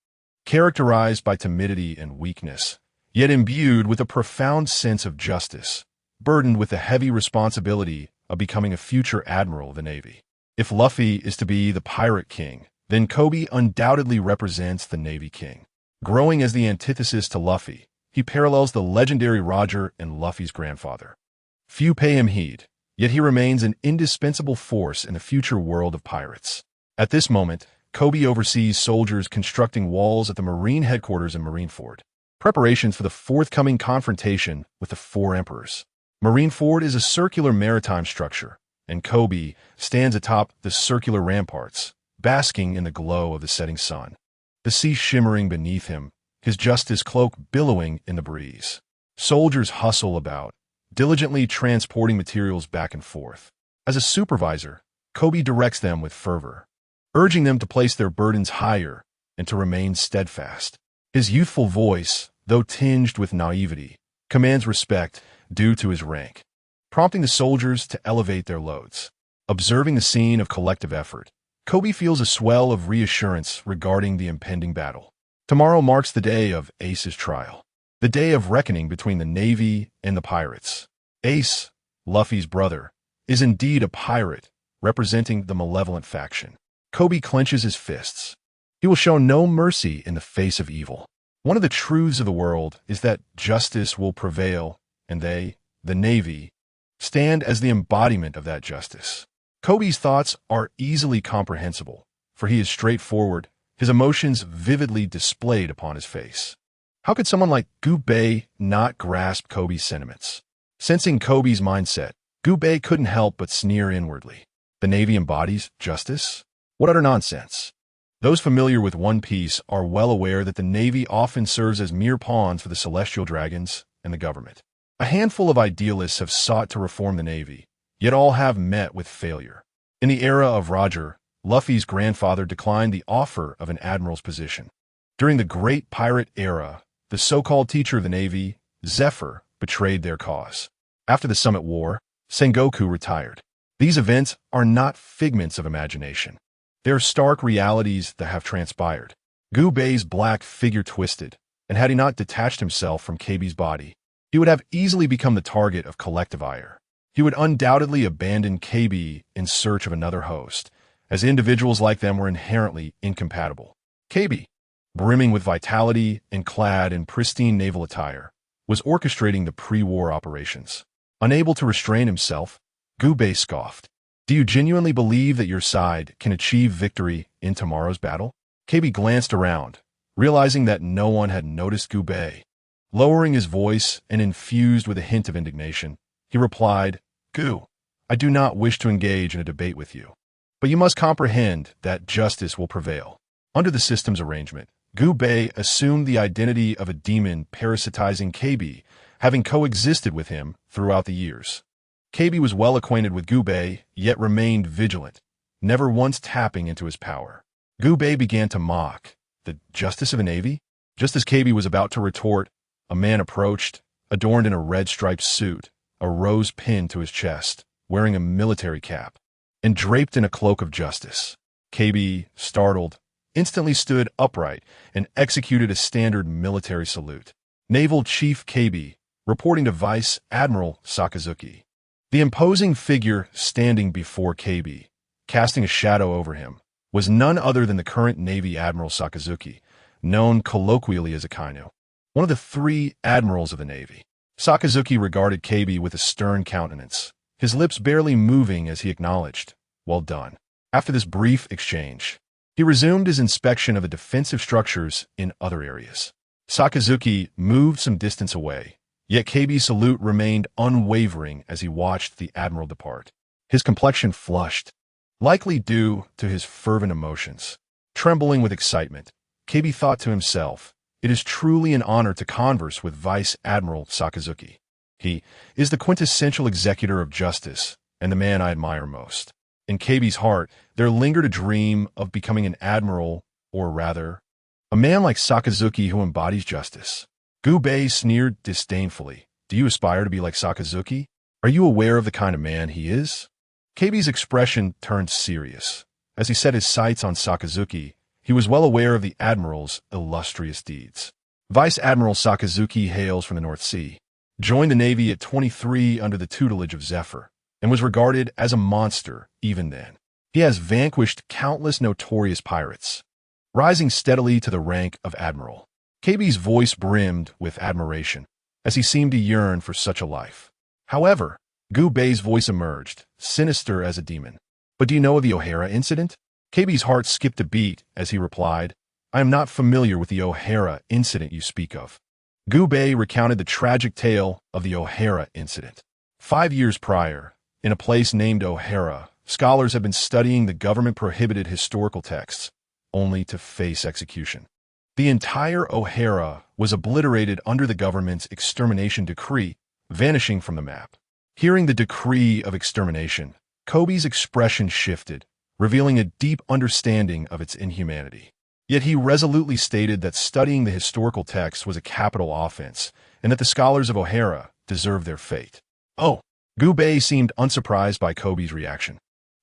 Speaker 1: characterized by timidity and weakness, yet imbued with a profound sense of justice, burdened with the heavy responsibility of becoming a future admiral of the Navy. If Luffy is to be the pirate king, then Kobe undoubtedly represents the Navy king. Growing as the antithesis to Luffy, he parallels the legendary Roger and Luffy's grandfather. Few pay him heed, yet he remains an indispensable force in the future world of pirates. At this moment, Kobe oversees soldiers constructing walls at the Marine headquarters in Marineford. Preparations for the forthcoming confrontation with the Four Emperors. Marineford is a circular maritime structure, and Kobe stands atop the circular ramparts, basking in the glow of the setting sun. The sea shimmering beneath him, his justice cloak billowing in the breeze. Soldiers hustle about, diligently transporting materials back and forth. As a supervisor, Kobe directs them with fervor, urging them to place their burdens higher and to remain steadfast. His youthful voice, though tinged with naivety, commands respect due to his rank, prompting the soldiers to elevate their loads. Observing the scene of collective effort, Kobe feels a swell of reassurance regarding the impending battle. Tomorrow marks the day of Ace's trial, the day of reckoning between the Navy and the pirates. Ace, Luffy's brother, is indeed a pirate, representing the malevolent faction. Kobe clenches his fists. He will show no mercy in the face of evil. One of the truths of the world is that justice will prevail, and they, the Navy, stand as the embodiment of that justice. Kobe's thoughts are easily comprehensible, for he is straightforward, his emotions vividly displayed upon his face. How could someone like Goku not grasp Kobe's sentiments? Sensing Kobe's mindset, Goku couldn't help but sneer inwardly. The Navy embodies justice? What utter nonsense! Those familiar with One Piece are well aware that the Navy often serves as mere pawns for the celestial dragons and the government. A handful of idealists have sought to reform the Navy, yet all have met with failure. In the era of Roger, Luffy's grandfather declined the offer of an admiral's position. During the Great Pirate Era, the so-called teacher of the Navy, Zephyr, betrayed their cause. After the Summit War, Sengoku retired. These events are not figments of imagination. They are stark realities that have transpired. Gubei's black figure twisted, and had he not detached himself from Kobe's body, he would have easily become the target of collective ire. He would undoubtedly abandon Kobe in search of another host, as individuals like them were inherently incompatible. Kobe, brimming with vitality and clad in pristine naval attire, was orchestrating the pre-war operations. Unable to restrain himself, Gubei scoffed. Do you genuinely believe that your side can achieve victory in tomorrow's battle? Kobe glanced around, realizing that no one had noticed Gubei. Lowering his voice and infused with a hint of indignation, he replied, Gu, I do not wish to engage in a debate with you, but you must comprehend that justice will prevail. Under the system's arrangement, Gubei assumed the identity of a demon parasitizing Kobe, having coexisted with him throughout the years. Kobe was well acquainted with Gubei, yet remained vigilant, never once tapping into his power. Gubei began to mock. The justice of a navy? Just as Kobe was about to retort, a man approached, adorned in a red-striped suit, a rose pinned to his chest, wearing a military cap, and draped in a cloak of justice. Kobe, startled, instantly stood upright and executed a standard military salute. Naval Chief Kobe, reporting to Vice Admiral Sakazuki. The imposing figure standing before Kobe, casting a shadow over him, was none other than the current Navy Admiral Sakazuki, known colloquially as Akainu, one of the 3 admirals of the Navy. Sakazuki regarded Kobe with a stern countenance, his lips barely moving as he acknowledged, well done. After this brief exchange, he resumed his inspection of the defensive structures in other areas. Sakazuki moved some distance away, yet Kobe's salute remained unwavering as he watched the admiral depart. His complexion flushed, likely due to his fervent emotions. Trembling with excitement, KB thought to himself, "It is truly an honor to converse with Vice Admiral Sakazuki. He is the quintessential executor of justice and the man I admire most." In KB's heart, there lingered a dream of becoming an admiral, or rather, a man like Sakazuki who embodies justice. Gubei sneered disdainfully. "Do you aspire to be like Sakazuki? Are you aware of the kind of man he is?" KB's expression turned serious. As he set his sights on Sakazuki, he was well aware of the admiral's illustrious deeds. Vice Admiral Sakazuki hails from the North Sea, joined the Navy at 23 under the tutelage of Zephyr, and was regarded as a monster even then. He has vanquished countless notorious pirates, rising steadily to the rank of admiral. KB's voice brimmed with admiration, as he seemed to yearn for such a life. However, Gubei's voice emerged, sinister as a demon. "But do you know of the O'Hara incident?" KB's heart skipped a beat as he replied, "I am not familiar with the O'Hara incident you speak of." Gubei recounted the tragic tale of the O'Hara incident. 5 years prior, in a place named O'Hara, scholars have been studying the government-prohibited historical texts, only to face execution. The entire O'Hara was obliterated under the government's extermination decree, vanishing from the map. Hearing the decree of extermination, Kobe's expression shifted, revealing a deep understanding of its inhumanity. Yet he resolutely stated that studying the historical text was a capital offense, and that the scholars of O'Hara deserved their fate. "Oh!" Gubei seemed unsurprised by Kobe's reaction,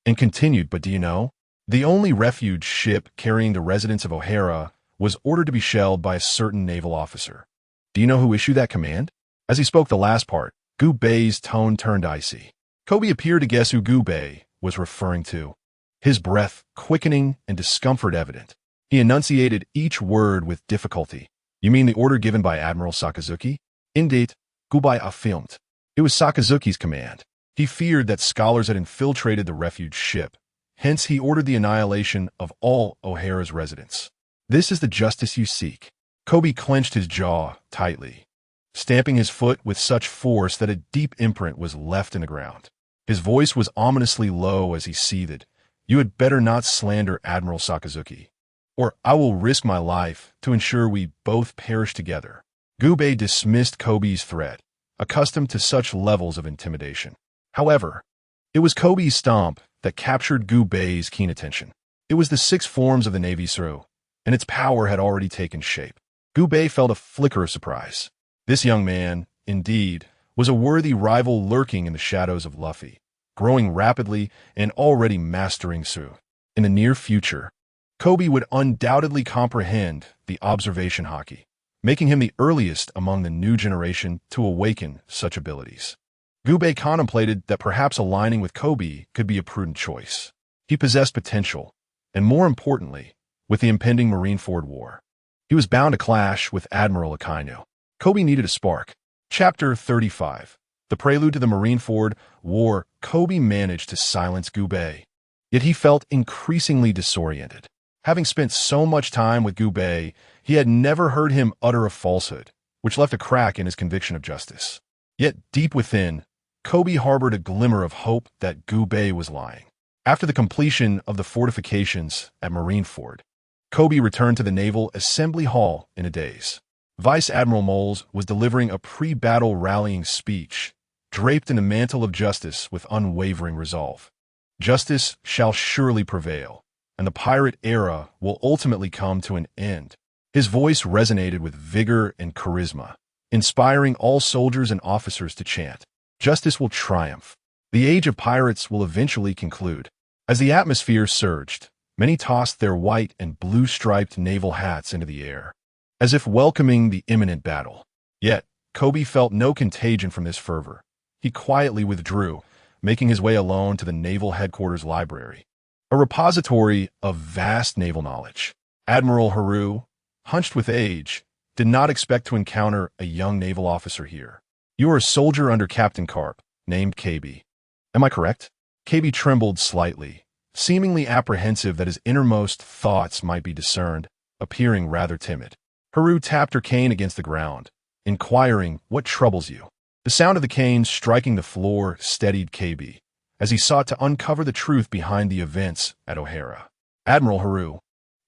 Speaker 1: and continued, "But do you know? The only refuge ship carrying the residents of O'Hara was ordered to be shelled by a certain naval officer. Do you know who issued that command?" As he spoke the last part, Gubei's tone turned icy. Kobe appeared to guess who Gubei was referring to, his breath quickening and discomfort evident. He enunciated each word with difficulty. "You mean the order given by Admiral Sakazuki?" "Indeed," Gubei affirmed. "It was Sakazuki's command. He feared that scholars had infiltrated the refuge ship. Hence, he ordered the annihilation of all O'Hara's residents. This is the justice you seek." Kobe clenched his jaw tightly, stamping his foot with such force that a deep imprint was left in the ground. His voice was ominously low as he seethed. "You had better not slander Admiral Sakazuki, or I will risk my life to ensure we both perish together." Gubei dismissed Kobe's threat, accustomed to such levels of intimidation. However, it was Kobe's stomp that captured Gubei's keen attention. It was the 6 forms of the Navy Suru, and its power had already taken shape. Gubei felt a flicker of surprise. This young man, indeed, was a worthy rival lurking in the shadows of Luffy, growing rapidly and already mastering Suru. In the near future, Kobe would undoubtedly comprehend the observation haki, making him the earliest among the new generation to awaken such abilities. Gubei contemplated that perhaps aligning with Kobe could be a prudent choice. He possessed potential, and more importantly, with the impending Marineford War, he was bound to clash with Admiral Akainu. Kobe needed a spark. Chapter 35. The prelude to the Marineford War. Kobe managed to silence Gubei, yet he felt increasingly disoriented. Having spent so much time with Gubei, he had never heard him utter a falsehood, which left a crack in his conviction of justice. Yet deep within, Kobe harbored a glimmer of hope that Gubei was lying. After the completion of the fortifications at Marineford, Kobe returned to the Naval Assembly Hall in a daze. Vice Admiral Moles was delivering a pre-battle rallying speech, draped in a mantle of justice with unwavering resolve. Justice shall surely prevail, and the pirate era will ultimately come to an end. His voice resonated with vigor and charisma, inspiring all soldiers and officers to chant, "Justice will triumph. The age of pirates will eventually conclude." As the atmosphere surged, many tossed their white and blue-striped naval hats into the air, as if welcoming the imminent battle. Yet, Kobe felt no contagion from this fervor. He quietly withdrew, making his way alone to the Naval Headquarters Library, a repository of vast naval knowledge. Admiral Haru, hunched with age, did not expect to encounter a young naval officer here. "You are a soldier under Captain Carp, named KB. Am I correct?" KB trembled slightly, seemingly apprehensive that his innermost thoughts might be discerned, appearing rather timid. Haru tapped her cane against the ground, inquiring, "What troubles you?" The sound of the cane striking the floor steadied KB, as he sought to uncover the truth behind the events at O'Hara. "Admiral Haru,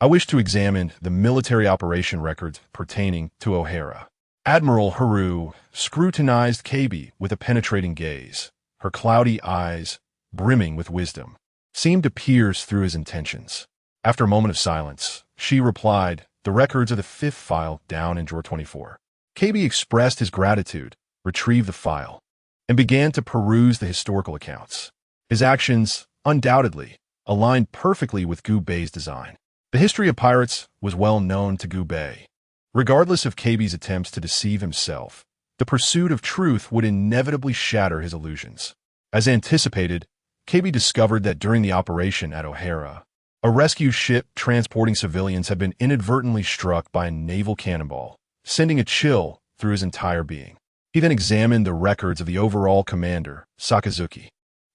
Speaker 1: I wish to examine the military operation records pertaining to O'Hara. Admiral Haru scrutinized KB with a penetrating gaze. Her cloudy eyes, brimming with wisdom, seemed to pierce through his intentions. After a moment of silence, she replied, "The records of the fifth file down in drawer 24. KB expressed his gratitude, retrieved the file, and began to peruse the historical accounts. His actions, undoubtedly, aligned perfectly with Gu Bei's design. The history of pirates was well known to Gu Bei. Regardless of KB's attempts to deceive himself, the pursuit of truth would inevitably shatter his illusions. As anticipated, KB discovered that during the operation at O'Hara, a rescue ship transporting civilians had been inadvertently struck by a naval cannonball, sending a chill through his entire being. He then examined the records of the overall commander, Sakazuki.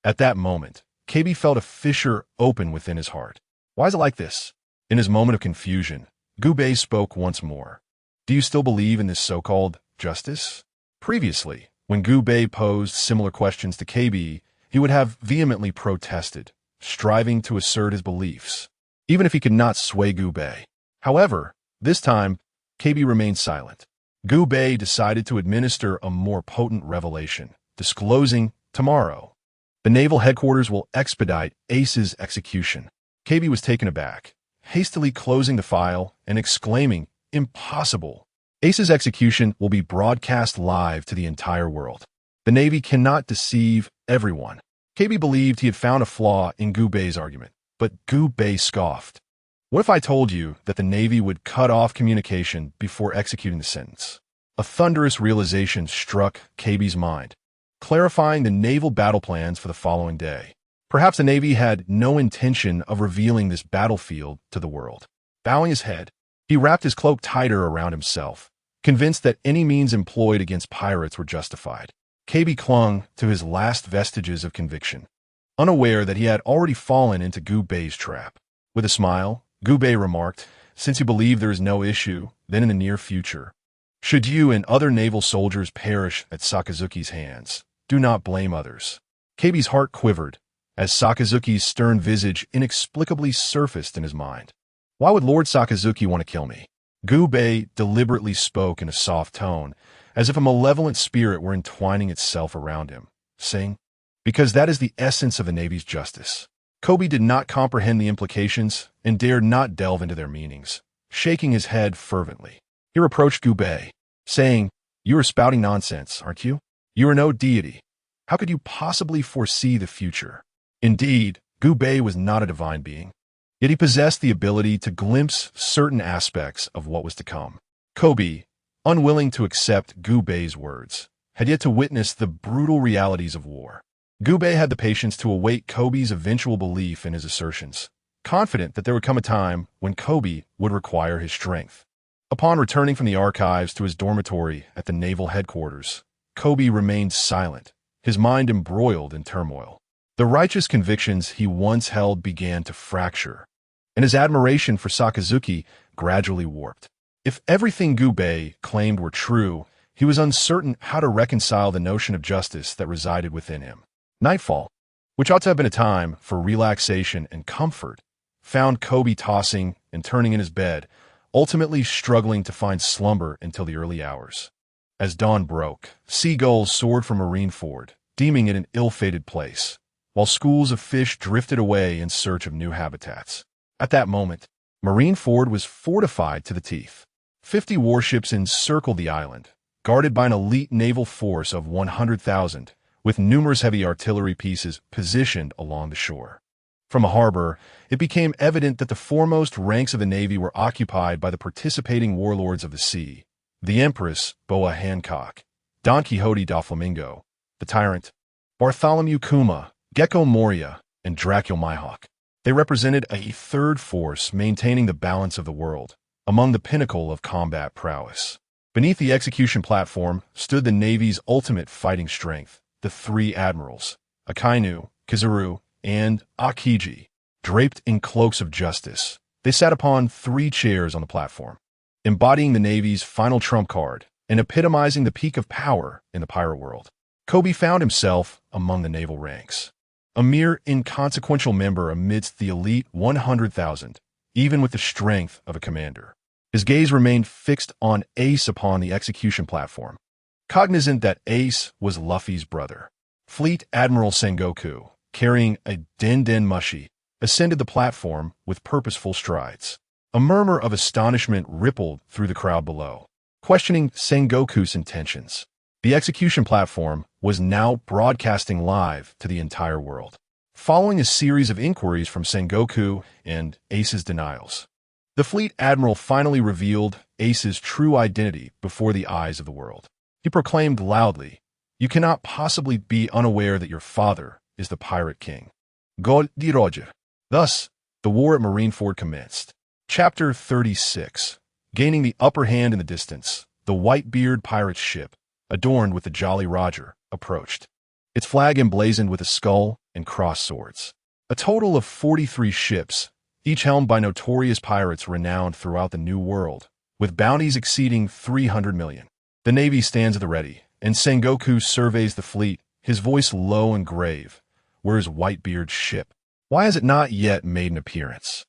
Speaker 1: At that moment, KB felt a fissure open within his heart. Why is it like this? In his moment of confusion, Gu Bei spoke once more. Do you still believe in this so-called justice? Previously, when Gu Bei posed similar questions to KB, he would have vehemently protested, striving to assert his beliefs, even if he could not sway Gu Bei. However, this time, KB remained silent. Gu Bei decided to administer a more potent revelation, disclosing, tomorrow, the naval headquarters will expedite Ace's execution. KB was taken aback, hastily closing the file and exclaiming, "Impossible! Ace's execution will be broadcast live to the entire world. The Navy cannot deceive everyone." KB believed he had found a flaw in Gu Bei's argument, but Gu Bei scoffed. What if I told you that the Navy would cut off communication before executing the sentence? A thunderous realization struck KB's mind, clarifying the naval battle plans for the following day. Perhaps the Navy had no intention of revealing this battlefield to the world. Bowing his head, he wrapped his cloak tighter around himself, convinced that any means employed against pirates were justified. KB clung to his last vestiges of conviction, unaware that he had already fallen into Gu Bei's trap. With a smile, Gu Bei remarked, "Since you believe there is no issue, then in the near future, should you and other naval soldiers perish at Sakazuki's hands, do not blame others." KB's heart quivered as Sakazuki's stern visage inexplicably surfaced in his mind. Why would Lord Sakazuki want to kill me? Gu Bei deliberately spoke in a soft tone, as if a malevolent spirit were entwining itself around him, saying, "Because that is the essence of the Navy's justice." Kobe did not comprehend the implications and dared not delve into their meanings, shaking his head fervently. He reproached Gu Bei, saying, "You are spouting nonsense, aren't you? You are no deity. How could you possibly foresee the future?" Indeed, Gu Bei was not a divine being, yet he possessed the ability to glimpse certain aspects of what was to come. Kobe, unwilling to accept Gu Bei's words, had yet to witness the brutal realities of war. Gu Bei had the patience to await Kobe's eventual belief in his assertions, confident that there would come a time when Kobe would require his strength. Upon returning from the archives to his dormitory at the naval headquarters, Kobe remained silent, his mind embroiled in turmoil. The righteous convictions he once held began to fracture, and his admiration for Sakazuki gradually warped. If everything Gu Bei claimed were true, he was uncertain how to reconcile the notion of justice that resided within him. Nightfall, which ought to have been a time for relaxation and comfort, found Kobe tossing and turning in his bed, ultimately struggling to find slumber until the early hours. As dawn broke, seagulls soared from Marineford, deeming it an ill-fated place, while schools of fish drifted away in search of new habitats. At that moment, Marineford was fortified to the teeth. 50 warships encircled the island, guarded by an elite naval force of 100,000, with numerous heavy artillery pieces positioned along the shore. From a harbor, it became evident that the foremost ranks of the Navy were occupied by the participating warlords of the sea, the Empress Boa Hancock, Don Quixote da Flamingo, the Tyrant, Bartholomew Kuma, Gecko Moria, and Dracula Mihawk. They represented a third force maintaining the balance of the world, among the pinnacle of combat prowess. Beneath the execution platform stood the Navy's ultimate fighting strength, the three admirals, Akainu, Kizaru, and Akiji, draped in cloaks of justice. They sat upon 3 chairs on the platform, embodying the Navy's final trump card and epitomizing the peak of power in the pirate world. Kobe found himself among the naval ranks, a mere inconsequential member amidst the elite 100,000, even with the strength of a commander. His gaze remained fixed on Ace upon the execution platform. Cognizant that Ace was Luffy's brother, Fleet Admiral Sengoku, carrying a Den Mushi, ascended the platform with purposeful strides. A murmur of astonishment rippled through the crowd below, questioning Sengoku's intentions. The execution platform was now broadcasting live to the entire world. Following a series of inquiries from Sengoku and Ace's denials, the Fleet Admiral finally revealed Ace's true identity before the eyes of the world. He proclaimed loudly, "You cannot possibly be unaware that your father is the Pirate King." God di Roger. Thus, the war at Marineford commenced. Chapter 36. Gaining the upper hand in the distance, the Whitebeard pirate's ship, adorned with the Jolly Roger, approached. Its flag emblazoned with a skull and crossed swords. A total of 43 ships, each helmed by notorious pirates renowned throughout the New World, with bounties exceeding 300 million. The Navy stands at the ready, and Sengoku surveys the fleet, his voice low and grave. Where is Whitebeard's ship? Why has it not yet made an appearance?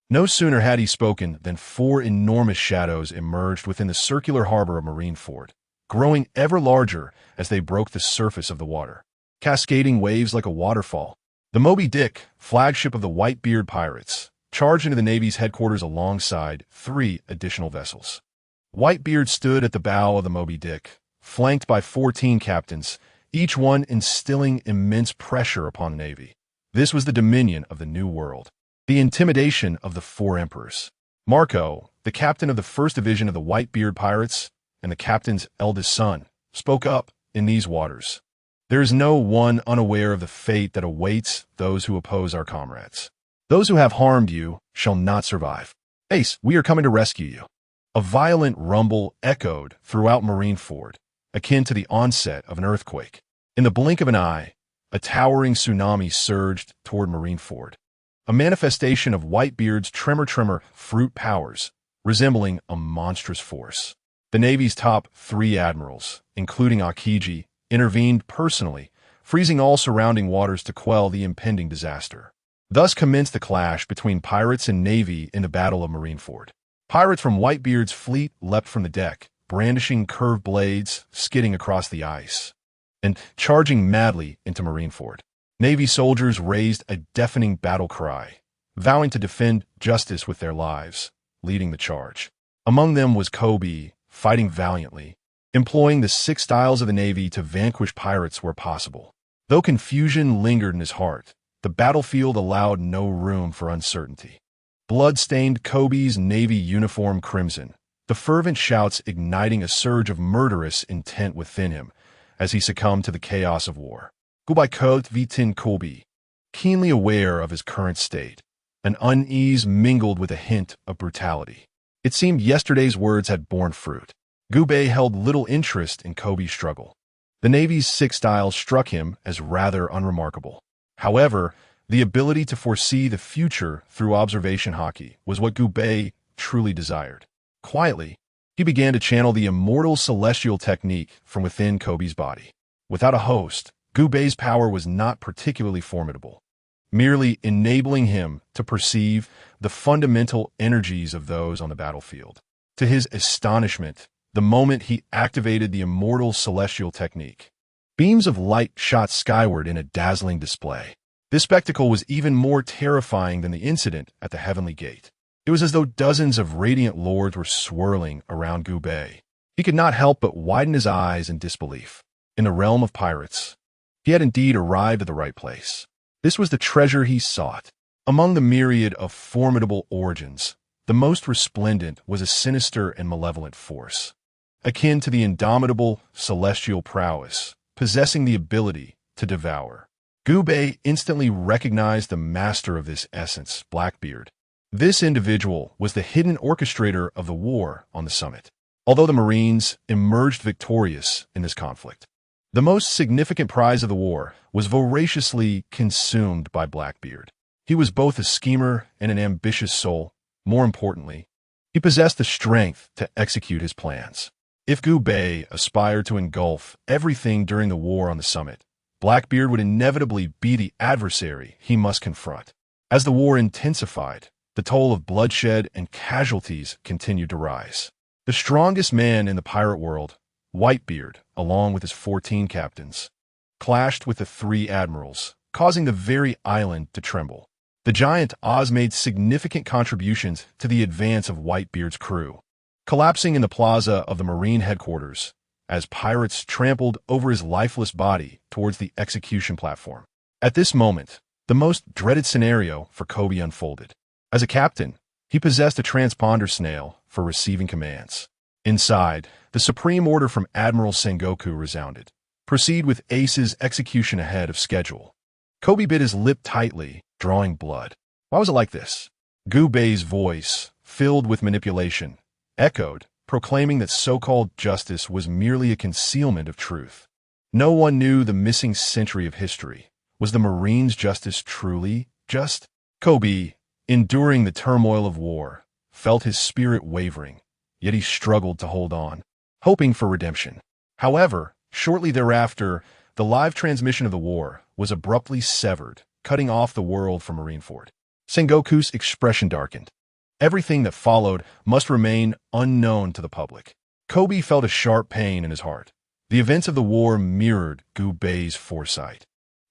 Speaker 1: No sooner had he spoken than 4 enormous shadows emerged within the circular harbor of Marineford, growing ever larger as they broke the surface of the water, cascading waves like a waterfall. The Moby Dick, flagship of the Whitebeard pirates, charged into the Navy's headquarters alongside 3 additional vessels. Whitebeard stood at the bow of the Moby Dick, flanked by 14 captains, each one instilling immense pressure upon the Navy. This was the dominion of the New World, the intimidation of the 4 emperors. Marco, the captain of the 1st Division of the Whitebeard pirates, and the captain's eldest son, spoke up in these waters. There is no one unaware of the fate that awaits those who oppose our comrades. Those who have harmed you shall not survive. Ace, we are coming to rescue you. A violent rumble echoed throughout Marineford, akin to the onset of an earthquake. In the blink of an eye, a towering tsunami surged toward Marineford, a manifestation of Whitebeard's tremor fruit powers, resembling a monstrous force. The Navy's top 3 admirals, including Akiji, intervened personally, freezing all surrounding waters to quell the impending disaster. Thus commenced the clash between pirates and Navy in the Battle of Marineford. Pirates from Whitebeard's fleet leapt from the deck, brandishing curved blades, skidding across the ice, and charging madly into Marineford. Navy soldiers raised a deafening battle cry, vowing to defend justice with their lives, leading the charge. Among them was Kobe, fighting valiantly, employing the 6 styles of the Navy to vanquish pirates where possible. Though confusion lingered in his heart, the battlefield allowed no room for uncertainty. Blood stained Kobe's Navy uniform crimson, the fervent shouts igniting a surge of murderous intent within him as he succumbed to the chaos of war. Goodbye Cultivation Kobe, keenly aware of his current state, an unease mingled with a hint of brutality. It seemed yesterday's words had borne fruit. Gubei held little interest in Kobe's struggle. The Navy's 6 styles struck him as rather unremarkable. However, the ability to foresee the future through observation hockey was what Gubei truly desired. Quietly, he began to channel the immortal celestial technique from within Kobe's body. Without a host, Gubei's power was not particularly formidable, merely enabling him to perceive the fundamental energies of those on the battlefield. To his astonishment, the moment he activated the immortal celestial technique, beams of light shot skyward in a dazzling display. This spectacle was even more terrifying than the incident at the Heavenly Gate. It was as though dozens of radiant lords were swirling around Gubei. He could not help but widen his eyes in disbelief. In the realm of pirates, he had indeed arrived at the right place. This was the treasure he sought. Among the myriad of formidable origins, the most resplendent was a sinister and malevolent force, akin to the indomitable celestial prowess, possessing the ability to devour. Gubei instantly recognized the master of this essence, Blackbeard. This individual was the hidden orchestrator of the war on the summit. Although the Marines emerged victorious in this conflict, the most significant prize of the war was voraciously consumed by Blackbeard. He was both a schemer and an ambitious soul. More importantly, he possessed the strength to execute his plans. If Gubei aspired to engulf everything during the war on the summit, Blackbeard would inevitably be the adversary he must confront. As the war intensified, the toll of bloodshed and casualties continued to rise. The strongest man in the pirate world, Whitebeard, along with his 14 captains, clashed with the 3 admirals, causing the very island to tremble. The giant Oz made significant contributions to the advance of Whitebeard's crew, collapsing in the plaza of the Marine headquarters as pirates trampled over his lifeless body towards the execution platform. At this moment, the most dreaded scenario for Kobe unfolded. As a captain, he possessed a transponder snail for receiving commands. Inside, the supreme order from Admiral Sengoku resounded. Proceed with Ace's execution ahead of schedule. Kobe bit his lip tightly, drawing blood. Why was it like this? Gubei's voice, filled with manipulation, echoed, proclaiming that so-called justice was merely a concealment of truth. No one knew the missing century of history. Was the Marines' justice truly just? Kobe, enduring the turmoil of war, felt his spirit wavering, yet he struggled to hold on, hoping for redemption. However, shortly thereafter, the live transmission of the war was abruptly severed, cutting off the world from Marineford. Sengoku's expression darkened. Everything that followed must remain unknown to the public. Kobe felt a sharp pain in his heart. The events of the war mirrored Gubei's foresight,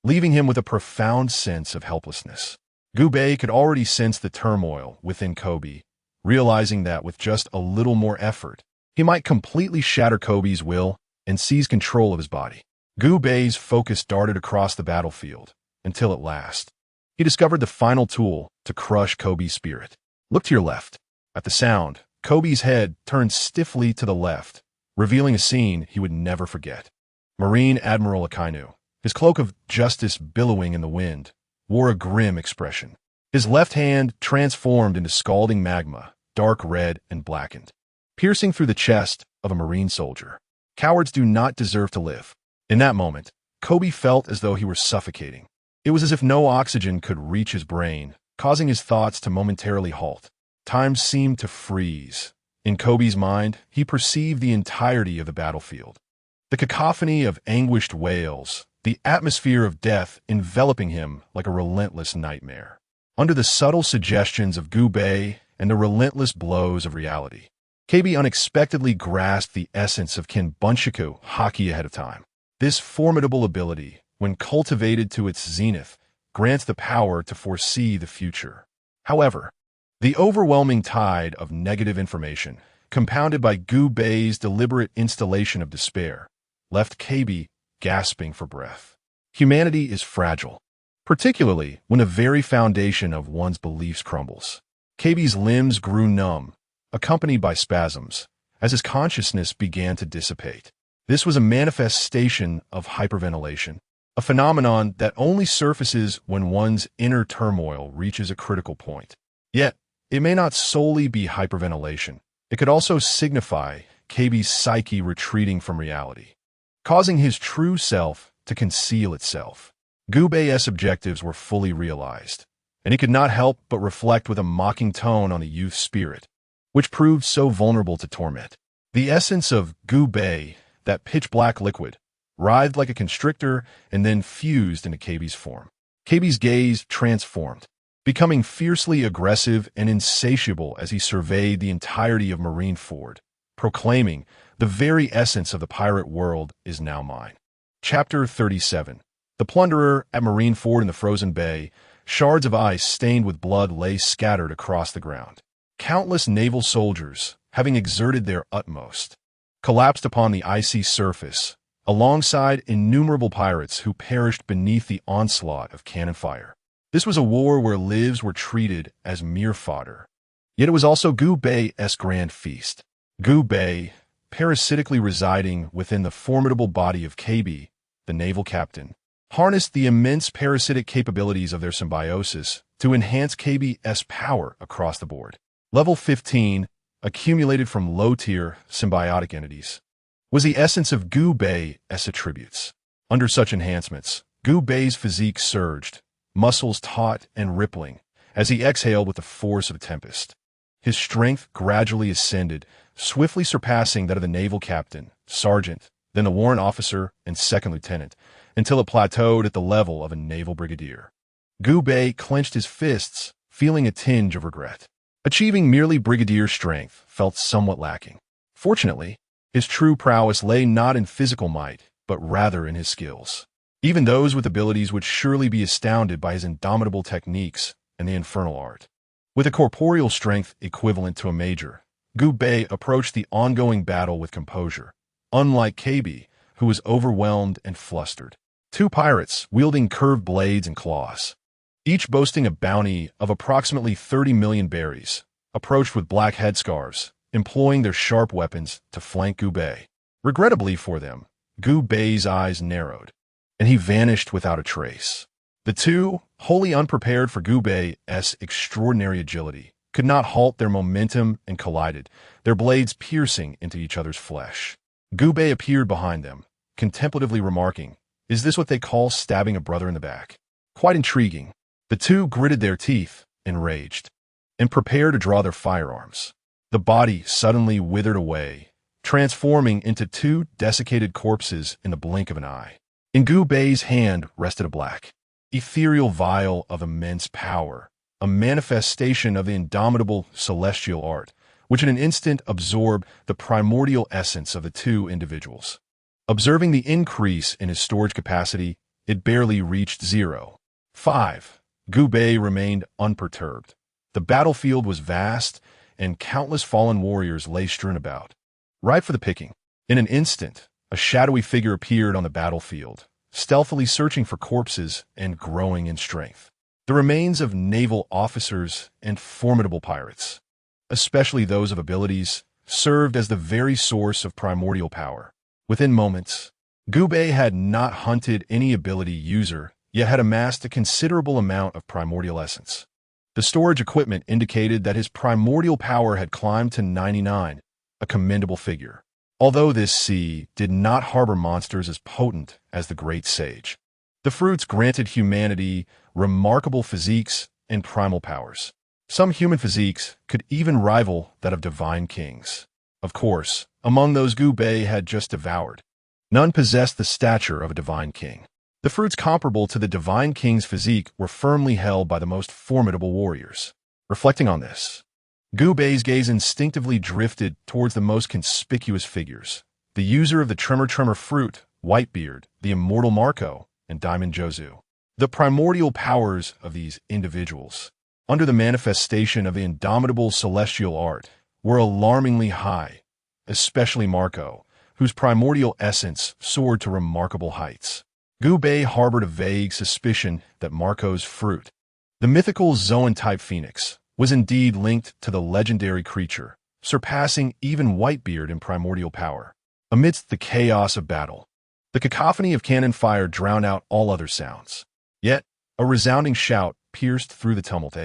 Speaker 1: leaving him with a profound sense of helplessness. Gubei could already sense the turmoil within Kobe, realizing that with just a little more effort, he might completely shatter Kobe's will and seize control of his body. Gubei's focus darted across the battlefield, until at last, he discovered the final tool to crush Kobe's spirit. Look to your left. At the sound, Kobe's head turned stiffly to the left, revealing a scene he would never forget. Marine Admiral Akainu, his cloak of justice billowing in the wind, wore a grim expression. His left hand transformed into scalding magma, dark red and blackened, piercing through the chest of a Marine soldier. Cowards do not deserve to live. In that moment, Kobe felt as though he were suffocating. It was as if no oxygen could reach his brain, causing his thoughts to momentarily halt. Time seemed to freeze. In Kobe's mind, he perceived the entirety of the battlefield. The cacophony of anguished wails, the atmosphere of death enveloping him like a relentless nightmare. Under the subtle suggestions of Gubei and the relentless blows of reality, Kobe unexpectedly grasped the essence of Kinbunshiku Haki ahead of time. This formidable ability, when cultivated to its zenith, grants the power to foresee the future. However, the overwhelming tide of negative information, compounded by Gubei's deliberate installation of despair, left Kobe gasping for breath. Humanity is fragile, particularly when the very foundation of one's beliefs crumbles. Kobe's limbs grew numb, accompanied by spasms, as his consciousness began to dissipate. This was a manifestation of hyperventilation, a phenomenon that only surfaces when one's inner turmoil reaches a critical point. Yet, it may not solely be hyperventilation. It could also signify Kobe's psyche retreating from reality, causing his true self to conceal itself. Gubei's objectives were fully realized, and he could not help but reflect with a mocking tone on the youth's spirit, which proved so vulnerable to torment. The essence of Gubei, that pitch-black liquid, writhed like a constrictor and then fused into Kobe's form. Kobe's gaze transformed, becoming fiercely aggressive and insatiable as he surveyed the entirety of Marineford, proclaiming, "The very essence of the pirate world is now mine." Chapter 37. The plunderer at Marineford in the frozen bay, shards of ice stained with blood lay scattered across the ground. Countless naval soldiers, having exerted their utmost, collapsed upon the icy surface, alongside innumerable pirates who perished beneath the onslaught of cannon fire. This was a war where lives were treated as mere fodder. Yet it was also Gubei's grand feast. Gubei, parasitically residing within the formidable body of Kobe, the naval captain, harnessed the immense parasitic capabilities of their symbiosis to enhance Kobe's power across the board. Level 15, accumulated from low-tier symbiotic entities, was the essence of Gubei's attributes. Under such enhancements, Gubei's physique surged, muscles taut and rippling, as he exhaled with the force of a tempest. His strength gradually ascended, swiftly surpassing that of the naval captain, sergeant, then the warrant officer, and second lieutenant, until it plateaued at the level of a naval brigadier. Gubei clenched his fists, feeling a tinge of regret. Achieving merely brigadier strength felt somewhat lacking. Fortunately, his true prowess lay not in physical might, but rather in his skills. Even those with abilities would surely be astounded by his indomitable techniques and the infernal art. With a corporeal strength equivalent to a major, Gu Bei approached the ongoing battle with composure, unlike KB, who was overwhelmed and flustered. Two pirates wielding curved blades and claws, each boasting a bounty of approximately 30 million berries, approached with black headscarves, employing their sharp weapons to flank Gu Bei. Regrettably for them, Gu Bei's eyes narrowed, and he vanished without a trace. The two, wholly unprepared for Gu Bei's extraordinary agility, could not halt their momentum and collided, their blades piercing into each other's flesh. Gu Bei appeared behind them, contemplatively remarking, "Is this what they call stabbing a brother in the back?" Quite intriguing. The two gritted their teeth, enraged, and prepared to draw their firearms. The body suddenly withered away, transforming into two desiccated corpses in the blink of an eye. In Gu Bei's hand rested a black, ethereal vial of immense power, a manifestation of the indomitable celestial art, which in an instant absorbed the primordial essence of the two individuals. Observing the increase in his storage capacity, it barely reached 0.5. Gu Bei remained unperturbed. The battlefield was vast, and countless fallen warriors lay strewn about, ripe for the picking. In an instant, a shadowy figure appeared on the battlefield, stealthily searching for corpses and growing in strength. The remains of naval officers and formidable pirates, especially those of abilities, served as the very source of primordial power. Within moments, Gu Bei had not hunted any ability user, yet had amassed a considerable amount of primordial essence. The storage equipment indicated that his primordial power had climbed to 99, a commendable figure. Although this sea did not harbor monsters as potent as the Great Sage, the fruits granted humanity remarkable physiques and primal powers. Some human physiques could even rival that of divine kings. Of course, among those Gu Bei had just devoured, none possessed the stature of a divine king. The fruits comparable to the divine king's physique were firmly held by the most formidable warriors. Reflecting on this, Gu Bei's gaze instinctively drifted towards the most conspicuous figures, the user of the Tremor fruit, Whitebeard, the immortal Marco, and Diamond Jozu. The primordial powers of these individuals, under the manifestation of the indomitable celestial art, were alarmingly high, especially Marco, whose primordial essence soared to remarkable heights. Gu Bei harbored a vague suspicion that Marco's fruit, the mythical Zoan-type phoenix, was indeed linked to the legendary creature, surpassing even Whitebeard in primordial power. Amidst the chaos of battle, the cacophony of cannon fire drowned out all other sounds. Yet, a resounding shout pierced through the tumult.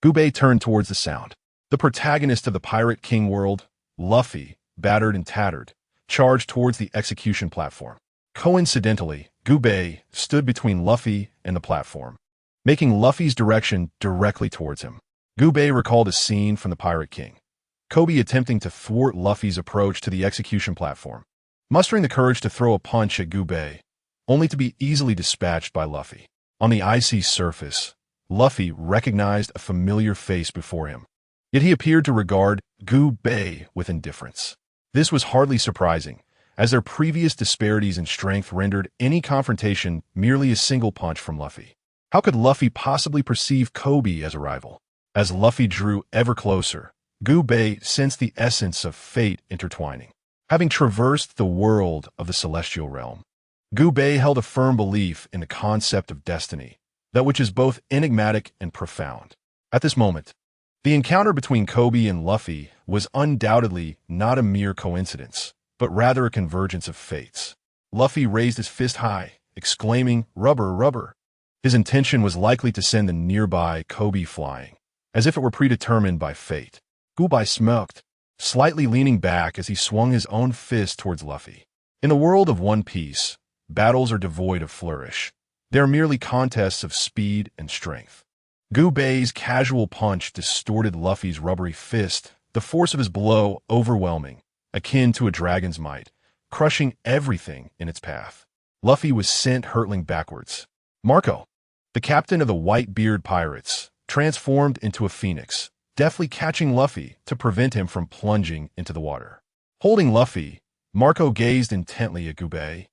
Speaker 1: Gu Bei turned towards the sound. The protagonist of the Pirate King world, Luffy, battered and tattered, charged towards the execution platform. Coincidentally, Gu Bei stood between Luffy and the platform, making Luffy's direction directly towards him. Gu Bei recalled a scene from the Pirate King, Kobe attempting to thwart Luffy's approach to the execution platform, mustering the courage to throw a punch at Gu Bei, only to be easily dispatched by Luffy. On the icy surface, Luffy recognized a familiar face before him, yet he appeared to regard Gu Bei with indifference. This was hardly surprising, as their previous disparities in strength rendered any confrontation merely a single punch from Luffy. How could Luffy possibly perceive Kobe as a rival? As Luffy drew ever closer, Gu Bei sensed the essence of fate intertwining. Having traversed the world of the celestial realm, Gu Bei held a firm belief in the concept of destiny, that which is both enigmatic and profound. At this moment, the encounter between Kobe and Luffy was undoubtedly not a mere coincidence, but rather a convergence of fates. Luffy raised his fist high, exclaiming, "Rubber, rubber." His intention was likely to send the nearby Kobe flying, as if it were predetermined by fate. Gu Bei smirked, slightly leaning back as he swung his own fist towards Luffy. In the world of One Piece, battles are devoid of flourish. They are merely contests of speed and strength. Gu Bei's casual punch distorted Luffy's rubbery fist, the force of his blow overwhelming, akin to a dragon's might, crushing everything in its path. Luffy was sent hurtling backwards. Marco, the captain of the Whitebeard pirates, transformed into a phoenix, deftly catching Luffy to prevent him from plunging into the water. Holding Luffy, Marco gazed intently at Gubei,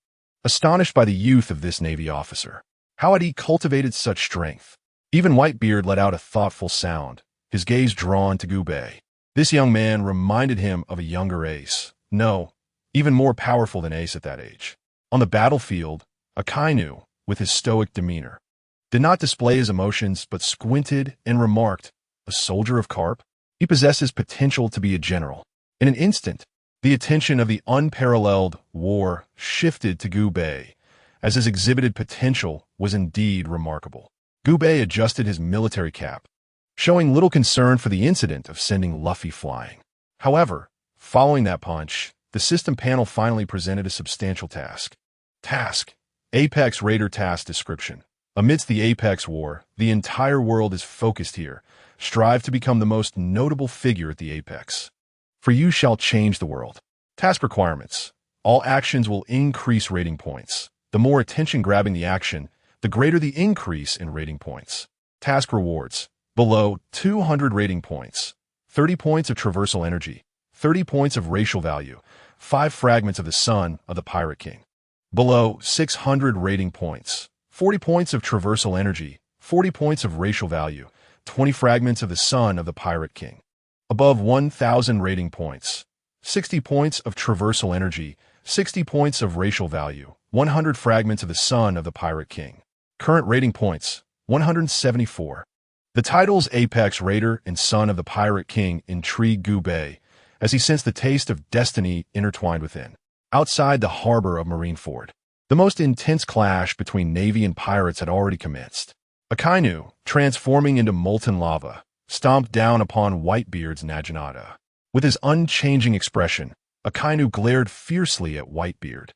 Speaker 1: astonished by the youth of this Navy officer. How had he cultivated such strength? Even Whitebeard let out a thoughtful sound, his gaze drawn to Gubei. This young man reminded him of a younger Ace. No, even more powerful than Ace at that age. On the battlefield, Akainu, with his stoic demeanor, did not display his emotions but squinted and remarked, "A soldier of Carp? He possesses potential to be a general." In an instant, the attention of the unparalleled war shifted to Gubei, as his exhibited potential was indeed remarkable. Gubei adjusted his military cap, showing little concern for the incident of sending Luffy flying. However, following that punch, the system panel finally presented a substantial task. Apex Raider Task Description. Amidst the Apex War, the entire world is focused here. Strive to become the most notable figure at the Apex. For you shall change the world. Task requirements. All actions will increase rating points. The more attention-grabbing the action, the greater the increase in rating points. Task rewards. Below 200 rating points. 30 points of traversal energy. 30 points of racial value. 5 fragments of the Son of the Pirate King. Below 600 rating points. 40 points of traversal energy. 40 points of racial value. 20 fragments of the Son of the Pirate King. Above 1,000 rating points. 60 points of traversal energy. 60 points of racial value. 100 fragments of the Son of the Pirate King. Current rating points, 174. The titles Apex Raider and Son of the Pirate King intrigued Gubei, as he sensed the taste of destiny intertwined within. Outside the harbor of Marineford, the most intense clash between Navy and pirates had already commenced. Akainu, transforming into molten lava, stomped down upon Whitebeard's Naginata. With his unchanging expression, Akainu glared fiercely at Whitebeard.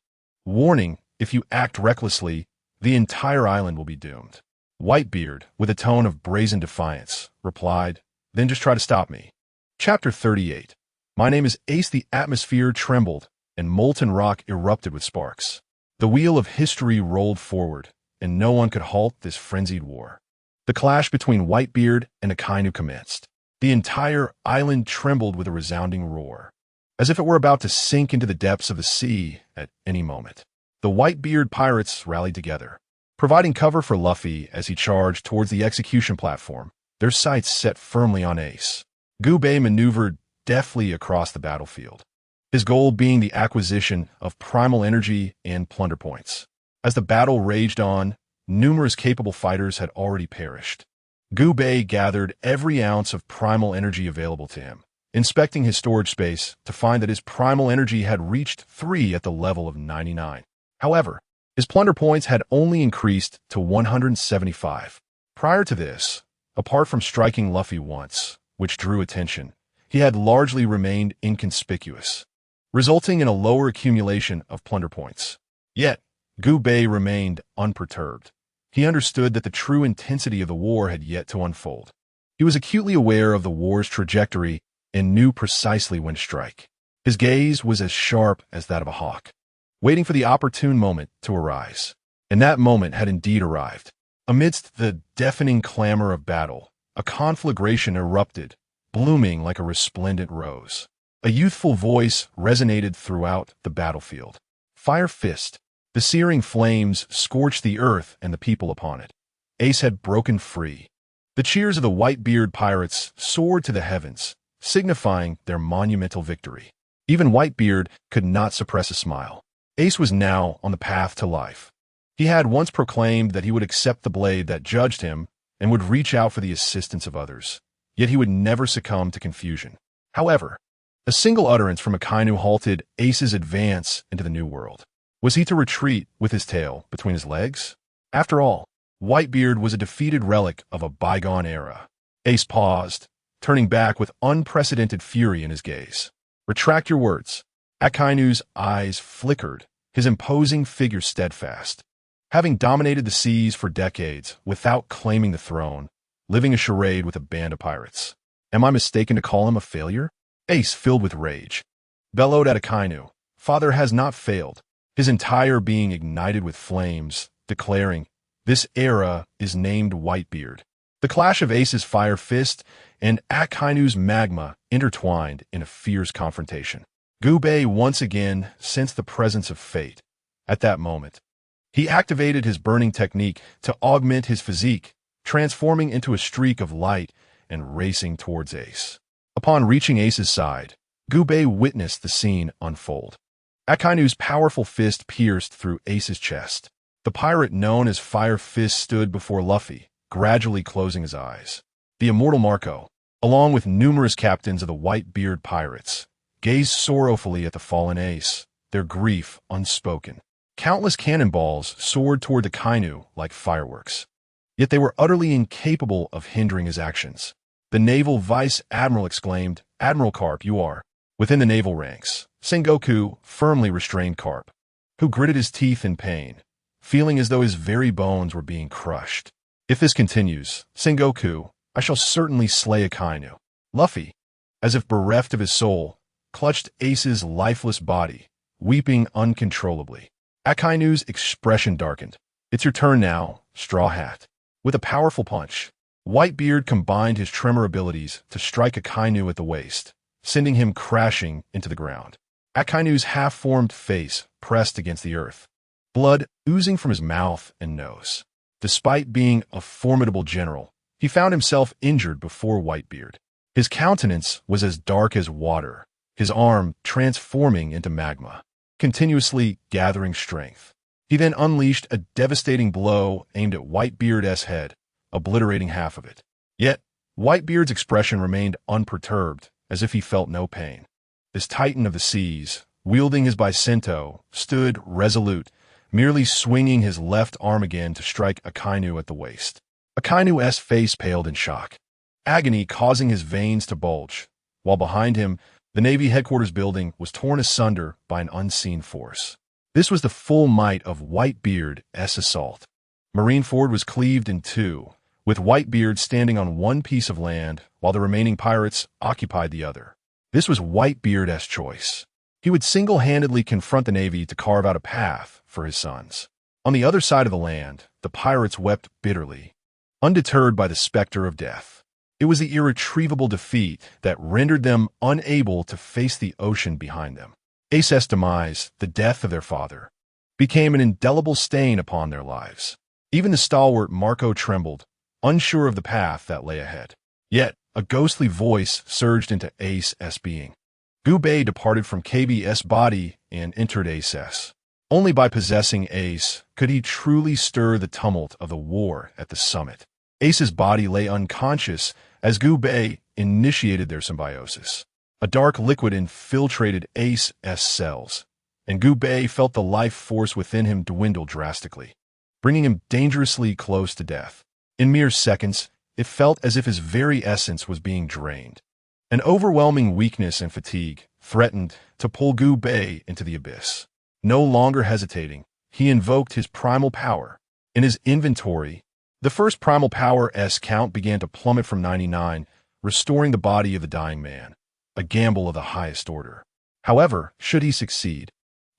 Speaker 1: Warning, if you act recklessly, the entire island will be doomed. Whitebeard, with a tone of brazen defiance, replied, "Then just try to stop me." Chapter 38. My name is Ace. The atmosphere trembled, and molten rock erupted with sparks. The wheel of history rolled forward, and no one could halt this frenzied war. The clash between Whitebeard and Akainu commenced. The entire island trembled with a resounding roar, as if it were about to sink into the depths of the sea at any moment. The Whitebeard pirates rallied together, providing cover for Luffy as he charged towards the execution platform, their sights set firmly on Ace. Gubei maneuvered deftly across the battlefield, his goal being the acquisition of primal energy and plunder points. As the battle raged on, numerous capable fighters had already perished. Gubei gathered every ounce of primal energy available to him, inspecting his storage space to find that his primal energy had reached 3 at the level of 99. However, his plunder points had only increased to 175. Prior to this, apart from striking Luffy once, which drew attention, he had largely remained inconspicuous, resulting in a lower accumulation of plunder points. Yet, Gubei remained unperturbed. He understood that the true intensity of the war had yet to unfold. He was acutely aware of the war's trajectory and knew precisely when to strike. His gaze was as sharp as that of a hawk, waiting for the opportune moment to arise. And that moment had indeed arrived. Amidst the deafening clamor of battle, a conflagration erupted, blooming like a resplendent rose. A youthful voice resonated throughout the battlefield. Fire Fist. The searing flames scorched the earth and the people upon it. Ace had broken free. The cheers of the Whitebeard pirates soared to the heavens, signifying their monumental victory. Even Whitebeard could not suppress a smile. Ace was now on the path to life. He had once proclaimed that he would accept the blade that judged him and would reach out for the assistance of others. Yet he would never succumb to confusion. However, a single utterance from Akainu halted Ace's advance into the new world. Was he to retreat with his tail between his legs? After all, Whitebeard was a defeated relic of a bygone era. Ace paused, turning back with unprecedented fury in his gaze. Retract your words. Akainu's eyes flickered, his imposing figure steadfast. Having dominated the seas for decades without claiming the throne, living a charade with a band of pirates. Am I mistaken to call him a failure? Ace, filled with rage, bellowed at Akainu. Father has not failed. His entire being ignited with flames, declaring, "This era is named Whitebeard. The clash of Ace's fire fist and Akainu's magma intertwined in a fierce confrontation. Gubei once again sensed the presence of fate. At that moment, he activated his burning technique to augment his physique, transforming into a streak of light and racing towards Ace. Upon reaching Ace's side, Gubei witnessed the scene unfold. Akainu's powerful fist pierced through Ace's chest. The pirate known as Fire Fist stood before Luffy, gradually closing his eyes. The immortal Marco, along with numerous captains of the White-Beard pirates, gazed sorrowfully at the fallen Ace, their grief unspoken. Countless cannonballs soared toward the Kainu like fireworks. Yet they were utterly incapable of hindering his actions. The naval vice admiral exclaimed, "Admiral Carp, you are." Within the naval ranks, Sengoku firmly restrained Carp, who gritted his teeth in pain, feeling as though his very bones were being crushed. "If this continues, Sengoku, I shall certainly slay Akainu." Luffy, as if bereft of his soul, clutched Ace's lifeless body, weeping uncontrollably. Akainu's expression darkened. "It's your turn now, Straw Hat." With a powerful punch, Whitebeard combined his tremor abilities to strike Akainu at the waist, sending him crashing into the ground. Akainu's half-formed face pressed against the earth, blood oozing from his mouth and nose. Despite being a formidable general, he found himself injured before Whitebeard. His countenance was as dark as water, his arm transforming into magma, continuously gathering strength. He then unleashed a devastating blow aimed at Whitebeard's head, obliterating half of it. Yet, Whitebeard's expression remained unperturbed, as if he felt no pain. This titan of the seas, wielding his Bicento, stood resolute, merely swinging his left arm again to strike Akainu at the waist. Akainu's face paled in shock, agony causing his veins to bulge, while behind him, the Navy headquarters building was torn asunder by an unseen force. This was the full might of Whitebeard's assault. Marineford was cleaved in two, with Whitebeard standing on one piece of land while the remaining pirates occupied the other. This was Whitebeard's choice. He would single-handedly confront the Navy to carve out a path for his sons. On the other side of the land, the pirates wept bitterly, undeterred by the specter of death. It was the irretrievable defeat that rendered them unable to face the ocean behind them. Ace's demise, the death of their father, became an indelible stain upon their lives. Even the stalwart Marco trembled, unsure of the path that lay ahead. Yet, a ghostly voice surged into Ace's being. Gubei departed from KB's body and entered Ace's. Only by possessing Ace could he truly stir the tumult of the war at the summit. Ace's body lay unconscious as Gubei initiated their symbiosis. A dark liquid infiltrated Ace's cells, and Gubei felt the life force within him dwindle drastically, bringing him dangerously close to death. In mere seconds, it felt as if his very essence was being drained. An overwhelming weakness and fatigue threatened to pull Gubei into the abyss. No longer hesitating, he invoked his primal power. In his inventory, the first primal power's count began to plummet from 99, restoring the body of the dying man. A gamble of the highest order. However, should he succeed,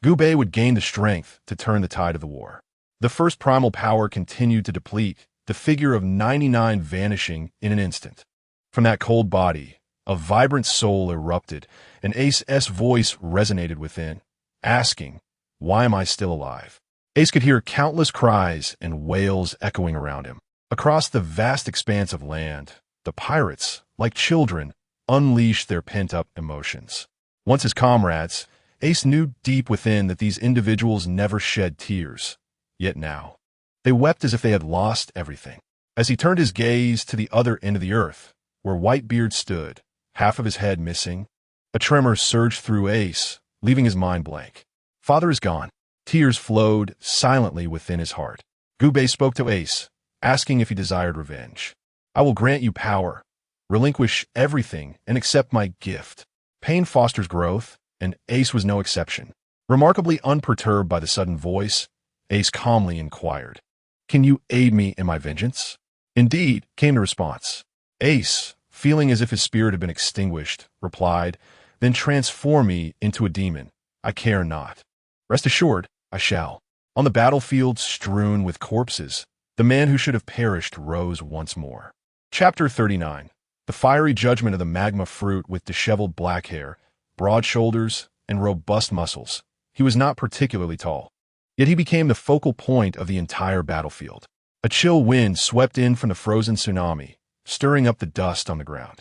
Speaker 1: Gubei would gain the strength to turn the tide of the war. The first primal power continued to deplete, the figure of 99 vanishing in an instant. From that cold body, a vibrant soul erupted, and Ace's voice resonated within, asking, "Why am I still alive?" Ace could hear countless cries and wails echoing around him. Across the vast expanse of land, the pirates, like children, unleashed their pent-up emotions. Once his comrades, Ace knew deep within that these individuals never shed tears. Yet now, they wept as if they had lost everything. As he turned his gaze to the other end of the earth, where Whitebeard stood, half of his head missing, a tremor surged through Ace, leaving his mind blank. Father is gone. Tears flowed silently within his heart. Gubei spoke to Ace, asking if he desired revenge. "I will grant you power. Relinquish everything and accept my gift." Pain fosters growth, and Ace was no exception. Remarkably unperturbed by the sudden voice, Ace calmly inquired, "Can you aid me in my vengeance?" "Indeed," came the response. Ace, feeling as if his spirit had been extinguished, replied, "Then transform me into a demon. I care not." "Rest assured, I shall." On the battlefield strewn with corpses, the man who should have perished rose once more. Chapter 39. The fiery judgment of the magma fruit with disheveled black hair, broad shoulders, and robust muscles. He was not particularly tall. Yet he became the focal point of the entire battlefield. A chill wind swept in from the frozen tsunami, stirring up the dust on the ground.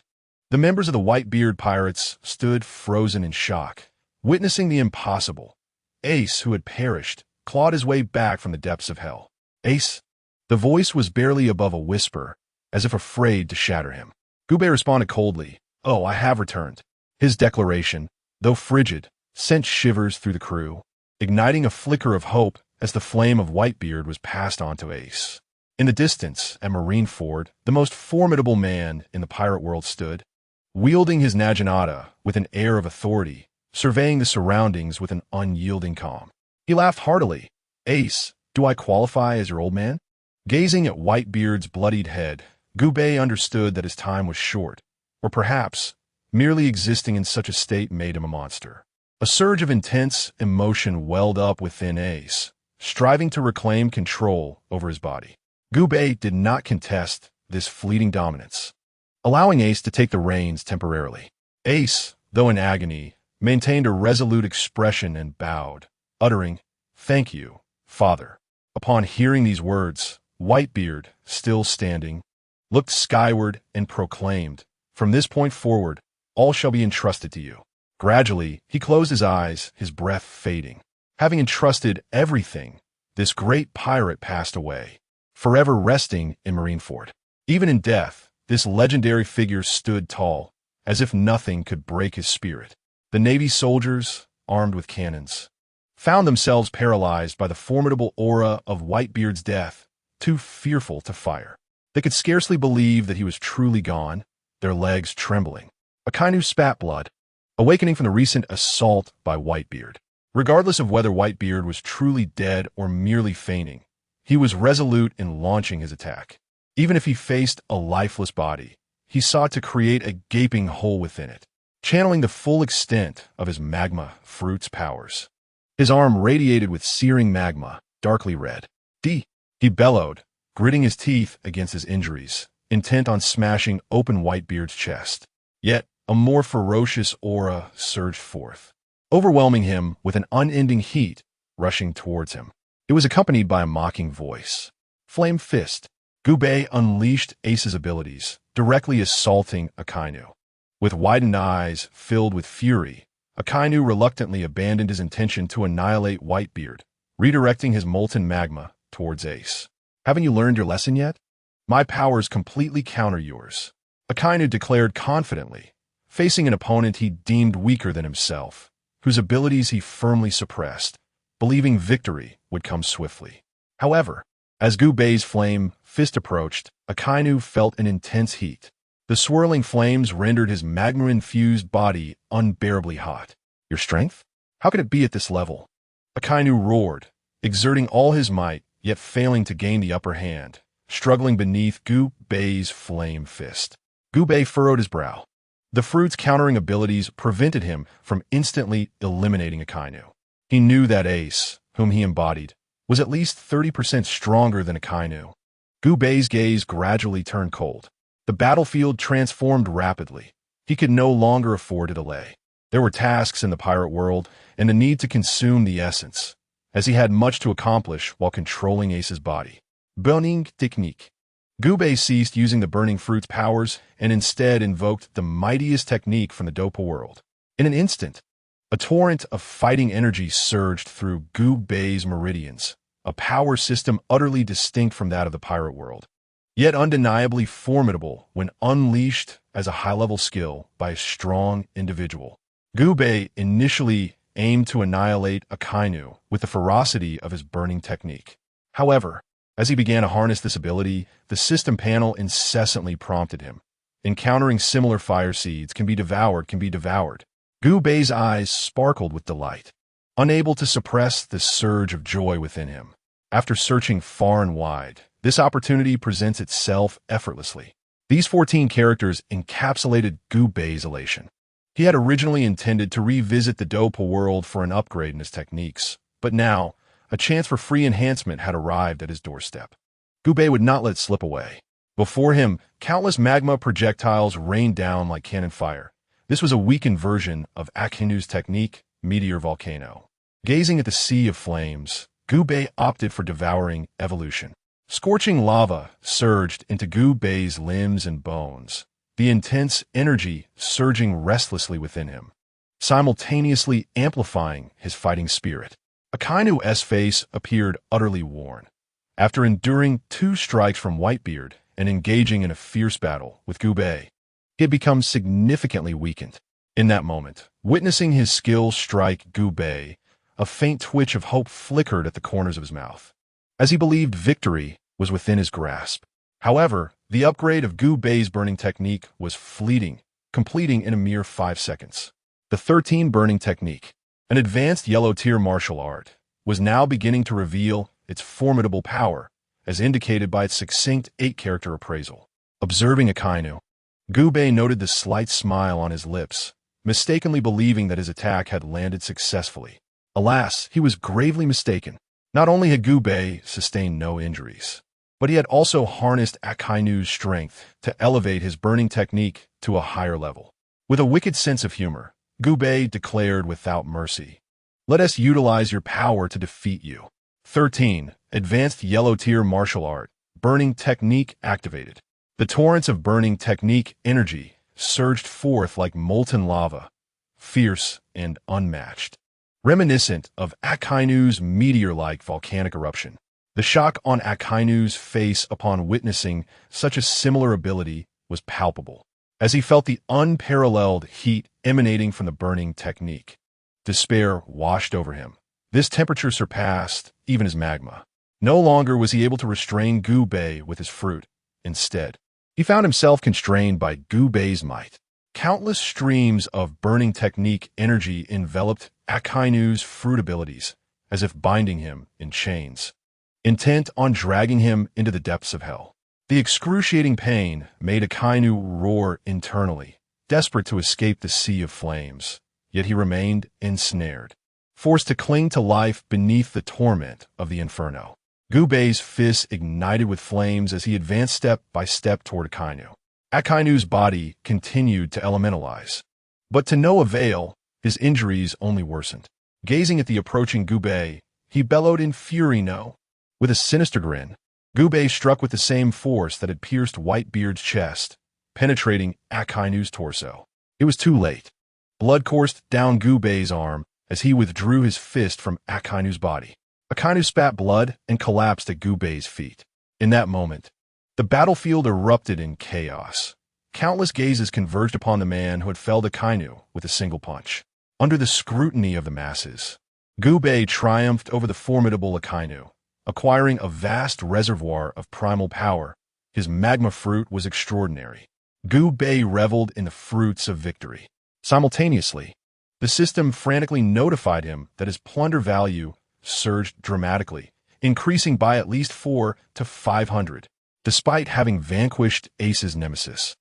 Speaker 1: The members of the Whitebeard pirates stood frozen in shock, witnessing the impossible. Ace, who had perished, clawed his way back from the depths of hell. Ace? The voice was barely above a whisper, as if afraid to shatter him. Gubei responded coldly, "Oh, I have returned." His declaration, though frigid, sent shivers through the crew, igniting a flicker of hope as the flame of Whitebeard was passed on to Ace. In the distance, at Marineford, the most formidable man in the pirate world stood, wielding his naginata with an air of authority, surveying the surroundings with an unyielding calm. He laughed heartily. "Ace, do I qualify as your old man?" Gazing at Whitebeard's bloodied head, Gubei understood that his time was short, or perhaps merely existing in such a state made him a monster. A surge of intense emotion welled up within Ace, striving to reclaim control over his body. Gubei did not contest this fleeting dominance, allowing Ace to take the reins temporarily. Ace, though in agony, maintained a resolute expression and bowed, uttering, "Thank you, Father." Upon hearing these words, Whitebeard, still standing, looked skyward and proclaimed, "From this point forward, all shall be entrusted to you." Gradually, he closed his eyes, his breath fading. Having entrusted everything, this great pirate passed away, forever resting in Marineford. Even in death, this legendary figure stood tall, as if nothing could break his spirit. The Navy soldiers, armed with cannons, found themselves paralyzed by the formidable aura of Whitebeard's death, too fearful to fire. They could scarcely believe that he was truly gone, their legs trembling. Akainu spat blood, awakening from the recent assault by Whitebeard. Regardless of whether Whitebeard was truly dead or merely feigning, he was resolute in launching his attack. Even if he faced a lifeless body, he sought to create a gaping hole within it, channeling the full extent of his magma fruit's powers. His arm radiated with searing magma, darkly red. He bellowed, gritting his teeth against his injuries, intent on smashing open Whitebeard's chest. Yet, a more ferocious aura surged forth, overwhelming him with an unending heat rushing towards him. It was accompanied by a mocking voice. Flame Fist. Gubei unleashed Ace's abilities, directly assaulting Akainu. With widened eyes filled with fury, Akainu reluctantly abandoned his intention to annihilate Whitebeard, redirecting his molten magma towards Ace. "Haven't you learned your lesson yet? My powers completely counter yours," Akainu declared confidently, facing an opponent he deemed weaker than himself, whose abilities he firmly suppressed, believing victory would come swiftly. However, as Gubei's flame fist approached, Akainu felt an intense heat. The swirling flames rendered his magma-infused body unbearably hot. "Your strength? How could it be at this level?" Akainu roared, exerting all his might, yet failing to gain the upper hand, struggling beneath Gubei's flame fist. Gubei furrowed his brow. The fruit's countering abilities prevented him from instantly eliminating Akainu. He knew that Ace, whom he embodied, was at least 30% stronger than Akainu. Gubei's gaze gradually turned cold. The battlefield transformed rapidly. He could no longer afford to delay. There were tasks in the pirate world and the need to consume the essence, as he had much to accomplish while controlling Ace's body. Burning technique. Gubei ceased using the burning fruit's powers and instead invoked the mightiest technique from the Dopa world. In an instant, a torrent of fighting energy surged through Gubei's meridians, a power system utterly distinct from that of the pirate world, yet undeniably formidable when unleashed as a high-level skill by a strong individual. Gubei initially aimed to annihilate Akainu with the ferocity of his burning technique. However, as he began to harness this ability, the system panel incessantly prompted him. Encountering similar fire seeds can be devoured. Gubei's eyes sparkled with delight, unable to suppress the surge of joy within him. After searching far and wide, this opportunity presents itself effortlessly. These 14 characters encapsulated Gubei's elation. He had originally intended to revisit the Dopa world for an upgrade in his techniques, but now, a chance for free enhancement had arrived at his doorstep. Gubei would not let it slip away. Before him, countless magma projectiles rained down like cannon fire. This was a weakened version of Akanu's technique, Meteor Volcano. Gazing at the sea of flames, Gubei opted for devouring evolution. Scorching lava surged into Gubei's limbs and bones, the intense energy surging restlessly within him, simultaneously amplifying his fighting spirit. Akainu's face appeared utterly worn. After enduring 2 strikes from Whitebeard and engaging in a fierce battle with Gubei, he had become significantly weakened. In that moment, witnessing his skill strike Gubei, a faint twitch of hope flickered at the corners of his mouth, as he believed victory was within his grasp. However, the upgrade of Gubei's burning technique was fleeting, completing in a mere 5 seconds. The 13 burning technique, an advanced yellow-tier martial art, was now beginning to reveal its formidable power, as indicated by its succinct 8-character appraisal. Observing Akainu, Gubei noted the slight smile on his lips, mistakenly believing that his attack had landed successfully. Alas, he was gravely mistaken. Not only had Gubei sustained no injuries, but he had also harnessed Akainu's strength to elevate his burning technique to a higher level. With a wicked sense of humor, Gubei declared without mercy, "Let us utilize your power to defeat you." 13. Advanced Yellow-Tier Martial Art. Burning Technique activated. The torrents of burning technique energy surged forth like molten lava, fierce and unmatched, reminiscent of Akainu's meteor-like volcanic eruption. The shock on Akainu's face upon witnessing such a similar ability was palpable, as he felt the unparalleled heat emanating from the burning technique. Despair washed over him. This temperature surpassed even his magma. No longer was he able to restrain Gubei with his fruit. Instead, he found himself constrained by Gubei's might. Countless streams of burning technique energy enveloped Akainu's fruit abilities, as if binding him in chains, intent on dragging him into the depths of hell. The excruciating pain made Akainu roar internally, desperate to escape the sea of flames, yet he remained ensnared, forced to cling to life beneath the torment of the inferno. Gubei's fists ignited with flames as he advanced step by step toward Akainu. Akainu's body continued to elementalize, but to no avail. His injuries only worsened. Gazing at the approaching Gubei, he bellowed in fury, "No!" With a sinister grin, Gubei struck with the same force that had pierced Whitebeard's chest, penetrating Akainu's torso. It was too late. Blood coursed down Gubei's arm as he withdrew his fist from Akainu's body. Akainu spat blood and collapsed at Gubei's feet. In that moment, the battlefield erupted in chaos. Countless gazes converged upon the man who had felled Akainu with a single punch. Under the scrutiny of the masses, Gubei triumphed over the formidable Akainu, acquiring a vast reservoir of primal power. His magma fruit was extraordinary. Gubei reveled in the fruits of victory. Simultaneously, the system frantically notified him that his plunder value surged dramatically, increasing by at least 4 to 500. Despite having vanquished Ace's nemesis,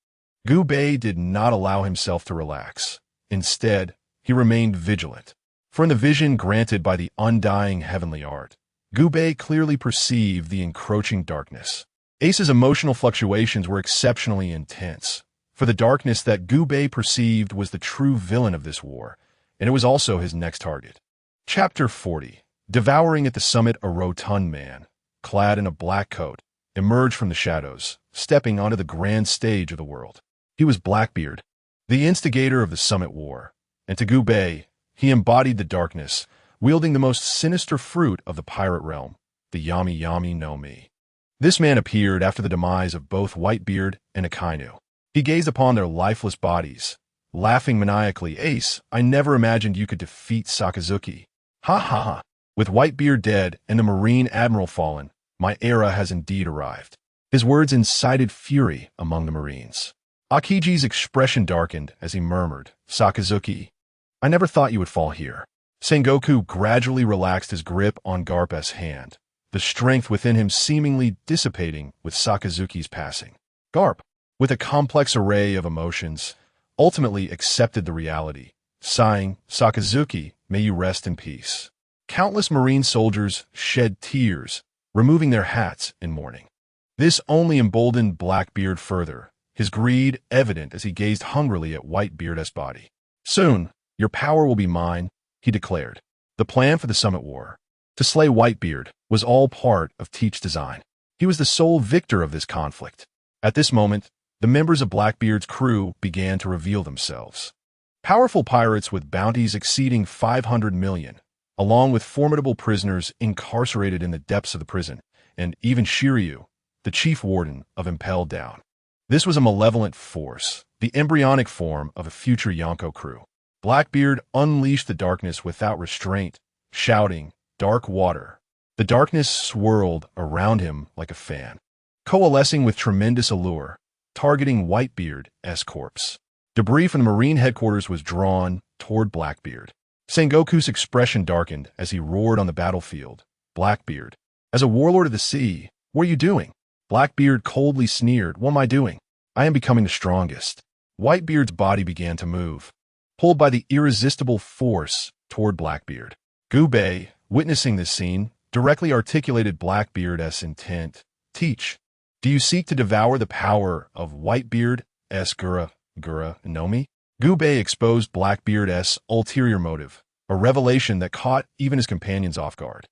Speaker 1: Gubei did not allow himself to relax. Instead, he remained vigilant. For in the vision granted by the undying heavenly art, Gubei clearly perceived the encroaching darkness. Ace's emotional fluctuations were exceptionally intense, for the darkness that Gubei perceived was the true villain of this war, and it was also his next target. Chapter 40. Devouring at the summit, a rotund man, clad in a black coat, emerged from the shadows, stepping onto the grand stage of the world. He was Blackbeard, the instigator of the summit war, and to Gubei, he embodied the darkness, wielding the most sinister fruit of the pirate realm, the Yami Yami no Mi. This man appeared after the demise of both Whitebeard and Akainu. He gazed upon their lifeless bodies, laughing maniacally. "Ace, I never imagined you could defeat Sakazuki. Ha ha ha. With Whitebeard dead and the Marine Admiral fallen, my era has indeed arrived." His words incited fury among the Marines. Akiji's expression darkened as he murmured, "Sakazuki, I never thought you would fall here." Sengoku gradually relaxed his grip on Garp's hand, the strength within him seemingly dissipating with Sakazuki's passing. Garp, with a complex array of emotions, ultimately accepted the reality, sighing, "Sakazuki, may you rest in peace." Countless Marine soldiers shed tears, removing their hats in mourning. This only emboldened Blackbeard further, his greed evident as he gazed hungrily at Whitebeard's body. "Soon, your power will be mine," he declared. The plan for the Summit War, to slay Whitebeard, was all part of Teach's design. He was the sole victor of this conflict. At this moment, the members of Blackbeard's crew began to reveal themselves. Powerful pirates with bounties exceeding 500 million, along with formidable prisoners incarcerated in the depths of the prison, and even Shiryu, the chief warden of Impelled Down. This was a malevolent force, the embryonic form of a future Yonko crew. Blackbeard unleashed the darkness without restraint, shouting, "Dark water." The darkness swirled around him like a fan, coalescing with tremendous allure, targeting Whitebeard's corpse. Debris from the Marine headquarters was drawn toward Blackbeard. Sengoku's expression darkened as he roared on the battlefield. "Blackbeard, as a warlord of the sea, what are you doing?" Blackbeard coldly sneered, "What am I doing? I am becoming the strongest." Whitebeard's body began to move, pulled by the irresistible force toward Blackbeard. Gubei, witnessing this scene, directly articulated Blackbeard's intent. "Teach, do you seek to devour the power of Whitebeard's Gura no Mi?" Gubei exposed Blackbeard's ulterior motive, a revelation that caught even his companions off guard.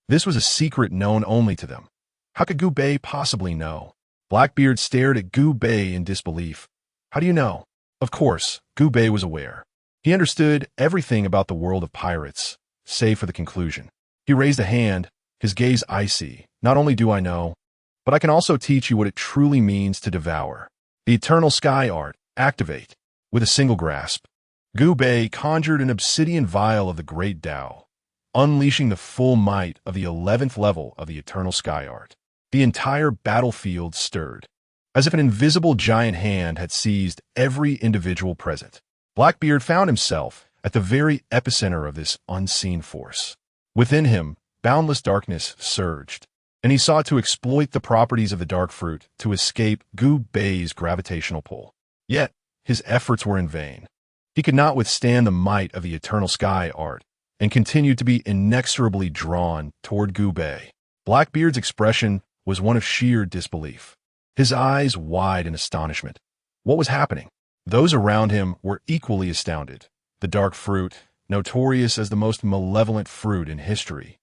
Speaker 1: This was a secret known only to them. How could Gubei possibly know? Blackbeard stared at Gubei in disbelief. "How do you know?" Of course, Gubei was aware. He understood everything about the world of pirates, save for the conclusion. He raised a hand, his gaze icy. "Not only do I know, but I can also teach you what it truly means to devour. The Eternal Sky Art, activate." With a single grasp, Gubei conjured an obsidian vial of the Great Tao, unleashing the full might of the 11th level of the Eternal Sky Art. The entire battlefield stirred, as if an invisible giant hand had seized every individual present. Blackbeard found himself at the very epicenter of this unseen force. Within him, boundless darkness surged, and he sought to exploit the properties of the dark fruit to escape Gubei's gravitational pull. Yet, his efforts were in vain. He could not withstand the might of the Eternal Sky Art, and continued to be inexorably drawn toward Gubei. Blackbeard's expression was one of sheer disbelief, his eyes wide in astonishment. What was happening? Those around him were equally astounded. The dark fruit, notorious as the most malevolent fruit in history,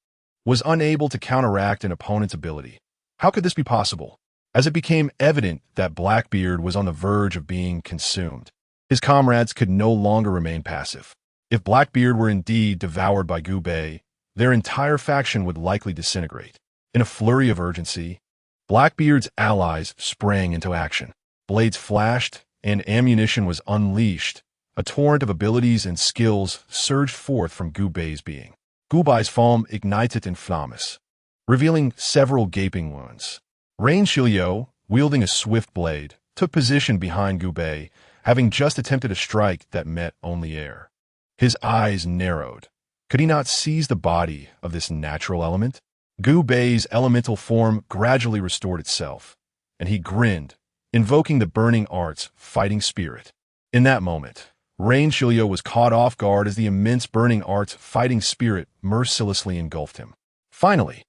Speaker 1: was unable to counteract an opponent's ability. How could this be possible? As it became evident that Blackbeard was on the verge of being consumed, his comrades could no longer remain passive. If Blackbeard were indeed devoured by Gubei, their entire faction would likely disintegrate. In a flurry of urgency, Blackbeard's allies sprang into action. Blades flashed, and ammunition was unleashed. A torrent of abilities and skills surged forth from Gubei's being. Gubei's form ignited in flammes, revealing several gaping wounds. Xiao, wielding a swift blade, took position behind Gubei, having just attempted a strike that met only air. His eyes narrowed. Could he not seize the body of this natural element? Gubei's elemental form gradually restored itself, and he grinned, invoking the Burning Art's fighting spirit. In that moment, Xiao was caught off guard as the immense Burning Art's fighting spirit mercilessly engulfed him. Finally,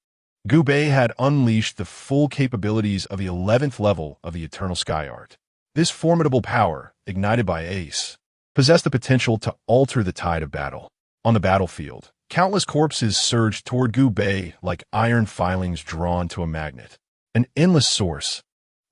Speaker 1: Gubei had unleashed the full capabilities of the 11th level of the Eternal Sky Art. This formidable power, ignited by Ace, possessed the potential to alter the tide of battle. On the battlefield, countless corpses surged toward Gubei like iron filings drawn to a magnet. An endless source,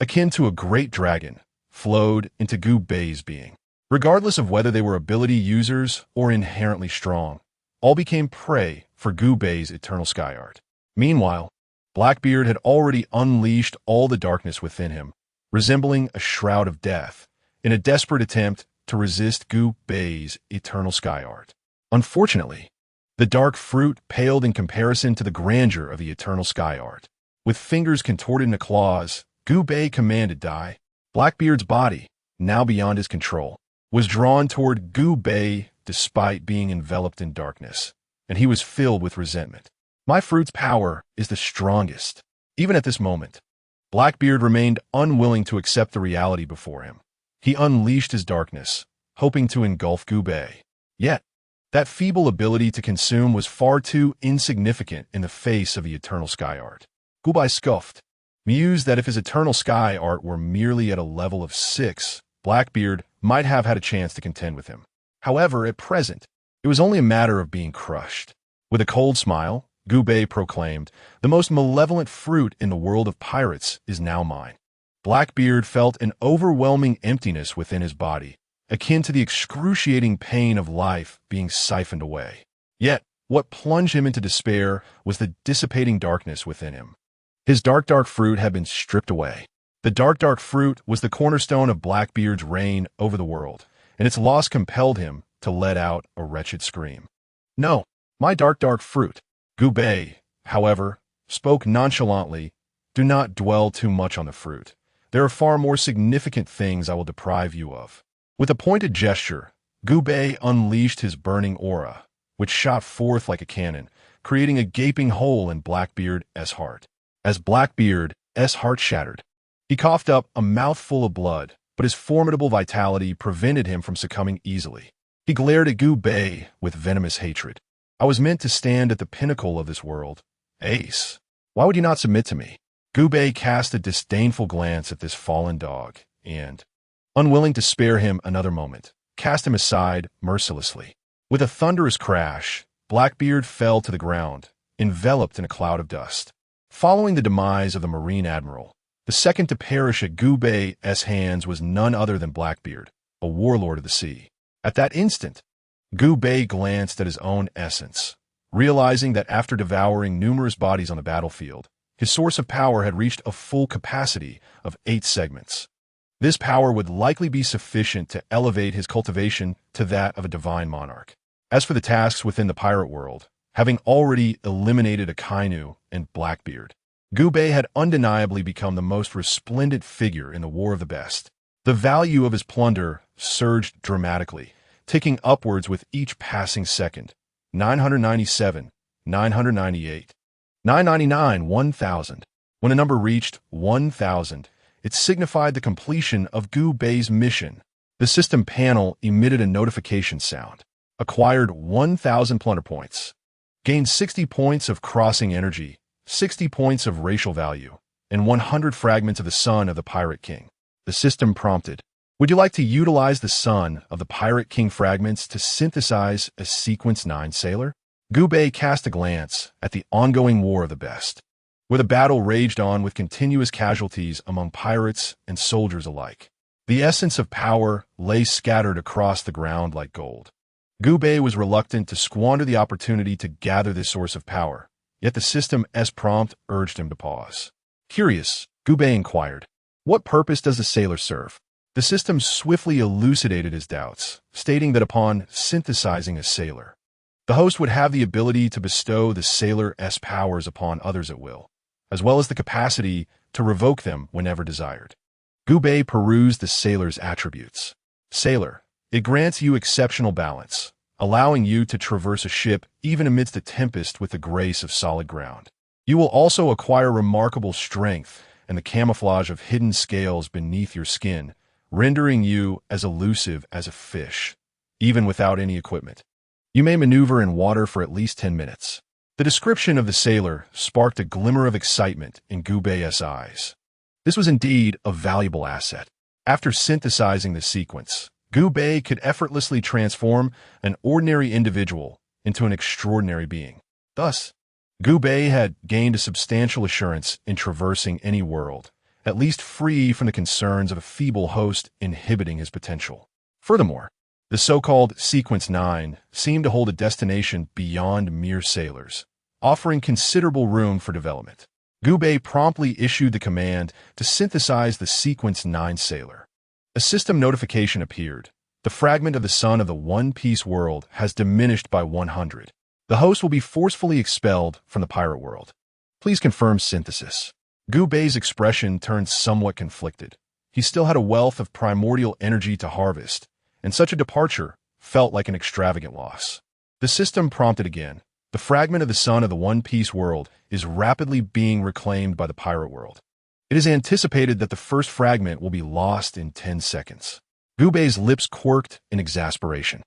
Speaker 1: akin to a great dragon, flowed into Gubei's being. Regardless of whether they were ability users or inherently strong, all became prey for Gubei's Eternal Sky Art. Meanwhile, Blackbeard had already unleashed all the darkness within him, resembling a shroud of death, in a desperate attempt to resist Gubei's Eternal Sky Art. Unfortunately, the dark fruit paled in comparison to the grandeur of the Eternal Sky Art. With fingers contorted into claws, Gubei commanded die. Blackbeard's body, now beyond his control, was drawn toward Gubei despite being enveloped in darkness, and he was filled with resentment. My fruit's power is the strongest. Even at this moment, Blackbeard remained unwilling to accept the reality before him. He unleashed his darkness, hoping to engulf Gubei. Yet, that feeble ability to consume was far too insignificant in the face of the Eternal Sky Art. Gubei scoffed. mused that if his Eternal Sky art were merely at a level of 6, Blackbeard might have had a chance to contend with him. However, at present, it was only a matter of being crushed. With a cold smile, Gubei proclaimed, "The most malevolent fruit in the world of pirates is now mine." Blackbeard felt an overwhelming emptiness within his body, akin to the excruciating pain of life being siphoned away. Yet, what plunged him into despair was the dissipating darkness within him. His dark fruit had been stripped away. The dark fruit was the cornerstone of Blackbeard's reign over the world, and its loss compelled him to let out a wretched scream. "No, my dark fruit." Gubei, however, spoke nonchalantly, "Do not dwell too much on the fruit. There are far more significant things I will deprive you of." With a pointed gesture, Gubei unleashed his burning aura, which shot forth like a cannon, creating a gaping hole in Blackbeard's heart. As Blackbeard's heart shattered, he coughed up a mouthful of blood, but his formidable vitality prevented him from succumbing easily. He glared at Gubei with venomous hatred. "I was meant to stand at the pinnacle of this world. Ace, why would you not submit to me?" Gubei cast a disdainful glance at this fallen dog, and, unwilling to spare him another moment, cast him aside mercilessly. With a thunderous crash, Blackbeard fell to the ground, enveloped in a cloud of dust. Following the demise of the Marine Admiral, the second to perish at Gubei's hands was none other than Blackbeard, a warlord of the sea. At that instant, Gubei glanced at his own essence, realizing that after devouring numerous bodies on the battlefield, his source of power had reached a full capacity of 8 segments. This power would likely be sufficient to elevate his cultivation to that of a divine monarch. As for the tasks within the pirate world, having already eliminated Akainu and Blackbeard, Gubei had undeniably become the most resplendent figure in the War of the Best. The value of his plunder surged dramatically, ticking upwards with each passing second. 997, 998, 999, 1,000. When a number reached 1,000, it signified the completion of Gubei's mission. The system panel emitted a notification sound. Acquired 1,000 plunder points. Gained 60 points of crossing energy, 60 points of racial value, and 100 fragments of the Son of the Pirate King. The system prompted, "Would you like to utilize the Son of the Pirate King fragments to synthesize a Sequence 9 sailor?" Gubei cast a glance at the ongoing War of the Best, where the battle raged on with continuous casualties among pirates and soldiers alike. The essence of power lay scattered across the ground like gold. Gubei was reluctant to squander the opportunity to gather this source of power, yet the system's prompt urged him to pause. Curious, Gubei inquired, "What purpose does the sailor serve?" The system swiftly elucidated his doubts, stating that upon synthesizing a sailor, the host would have the ability to bestow the sailor's powers upon others at will, as well as the capacity to revoke them whenever desired. Gubei perused the sailor's attributes. Sailor, it grants you exceptional balance, allowing you to traverse a ship even amidst a tempest with the grace of solid ground. You will also acquire remarkable strength and the camouflage of hidden scales beneath your skin, rendering you as elusive as a fish, even without any equipment. You may maneuver in water for at least 10 minutes. The description of the sailor sparked a glimmer of excitement in Gubei's eyes. This was indeed a valuable asset. After synthesizing the sequence, Gubei could effortlessly transform an ordinary individual into an extraordinary being. Thus, Gubei had gained a substantial assurance in traversing any world, at least free from the concerns of a feeble host inhibiting his potential. Furthermore, the so-called Sequence 9 seemed to hold a destination beyond mere sailors, offering considerable room for development. Gubei promptly issued the command to synthesize the Sequence 9 sailor. A system notification appeared. The fragment of the Son of the One Piece world has diminished by 100. The host will be forcefully expelled from the pirate world. Please confirm synthesis. Gubei's expression turned somewhat conflicted. He still had a wealth of primordial energy to harvest, and such a departure felt like an extravagant loss. The system prompted again. The fragment of the Son of the One Piece world is rapidly being reclaimed by the pirate world. It is anticipated that the first fragment will be lost in 10 seconds. Gubei's lips quirked in exasperation.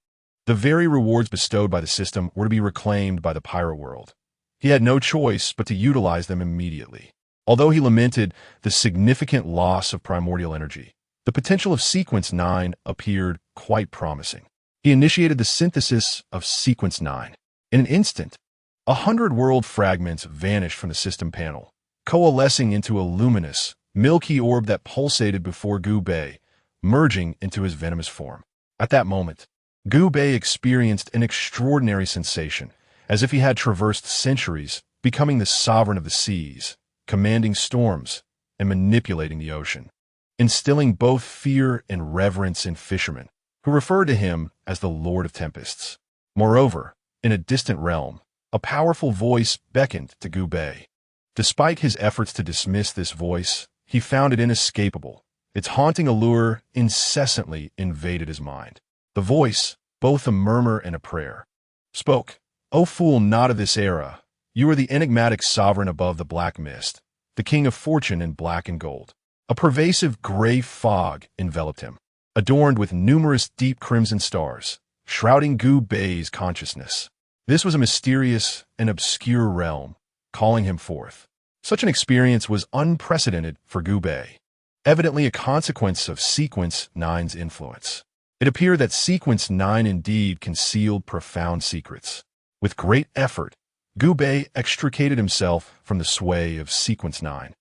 Speaker 1: The very rewards bestowed by the system were to be reclaimed by the pirate world. He had no choice but to utilize them immediately. Although he lamented the significant loss of primordial energy, the potential of Sequence 9 appeared quite promising. He initiated the synthesis of Sequence 9. In an instant, 100 world fragments vanished from the system panel, coalescing into a luminous, milky orb that pulsated before Gu Bei, merging into his venomous form. At that moment, Gu Bei experienced an extraordinary sensation, as if he had traversed centuries, becoming the sovereign of the seas, commanding storms, and manipulating the ocean, instilling both fear and reverence in fishermen, who referred to him as the Lord of Tempests. Moreover, in a distant realm, a powerful voice beckoned to Gu Bei. Despite his efforts to dismiss this voice, he found it inescapable. Its haunting allure incessantly invaded his mind. The voice, both a murmur and a prayer, spoke, "O fool not of this era, you are the enigmatic sovereign above the black mist, the king of fortune in black and gold." A pervasive gray fog enveloped him, adorned with numerous deep crimson stars, shrouding Gu Bei's consciousness. This was a mysterious and obscure realm, calling him forth. Such an experience was unprecedented for Gu Bei, evidently a consequence of Sequence 9's influence. It appeared that Sequence 9 indeed concealed profound secrets. With great effort, Gu Bei extricated himself from the sway of Sequence 9.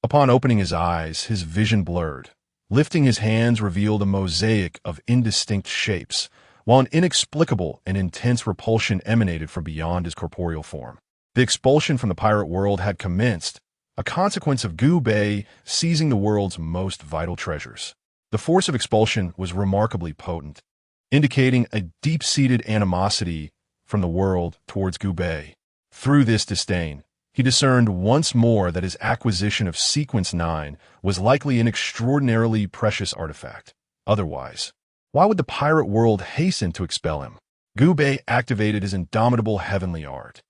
Speaker 1: Upon opening his eyes, his vision blurred. Lifting his hands revealed a mosaic of indistinct shapes, while an inexplicable and intense repulsion emanated from beyond his corporeal form. The expulsion from the pirate world had commenced, a consequence of Gu Bei seizing the world's most vital treasures. The force of expulsion was remarkably potent, indicating a deep-seated animosity from the world towards Gu Bei. Through this disdain, he discerned once more that his acquisition of Sequence 9 was likely an extraordinarily precious artifact. Otherwise, why would the pirate world hasten to expel him? Gu Bei activated his indomitable heavenly art.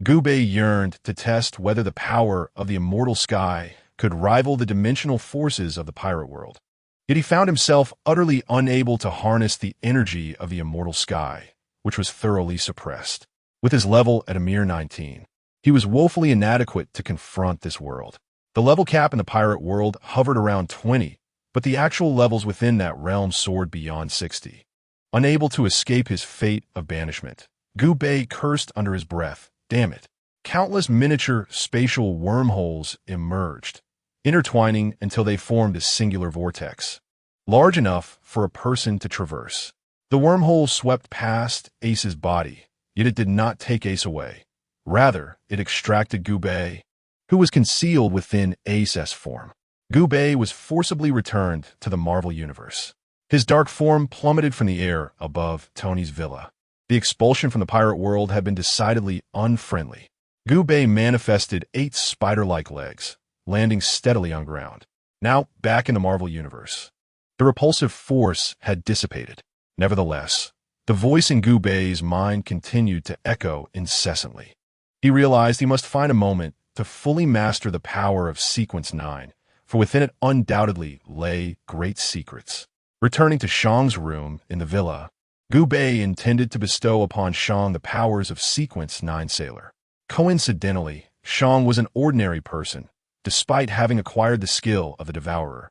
Speaker 1: Gu Bei yearned to test whether the power of the immortal sky could rival the dimensional forces of the pirate world. Yet he found himself utterly unable to harness the energy of the immortal sky, which was thoroughly suppressed. With his level at a mere 19, he was woefully inadequate to confront this world. The level cap in the pirate world hovered around 20, but the actual levels within that realm soared beyond 60. Unable to escape his fate of banishment, Gu Bei cursed under his breath. Damn it. Countless miniature spatial wormholes emerged, intertwining until they formed a singular vortex, large enough for a person to traverse. The wormhole swept past Ace's body, yet it did not take Ace away. Rather, it extracted Gu Bei, who was concealed within Ace's form. Gu Bei was forcibly returned to the Marvel Universe. His dark form plummeted from the air above Tony's villa. The expulsion from the pirate world had been decidedly unfriendly. Gu Bei manifested 8 spider-like legs, landing steadily on ground. Now, back in the Marvel Universe, the repulsive force had dissipated. Nevertheless, the voice in Gu Bei's mind continued to echo incessantly. He realized he must find a moment to fully master the power of Sequence 9, for within it undoubtedly lay great secrets. Returning to Xiang's room in the villa, Gu Bei intended to bestow upon Xiang the powers of Sequence 9 Sailor. Coincidentally, Xiang was an ordinary person, despite having acquired the skill of the Devourer.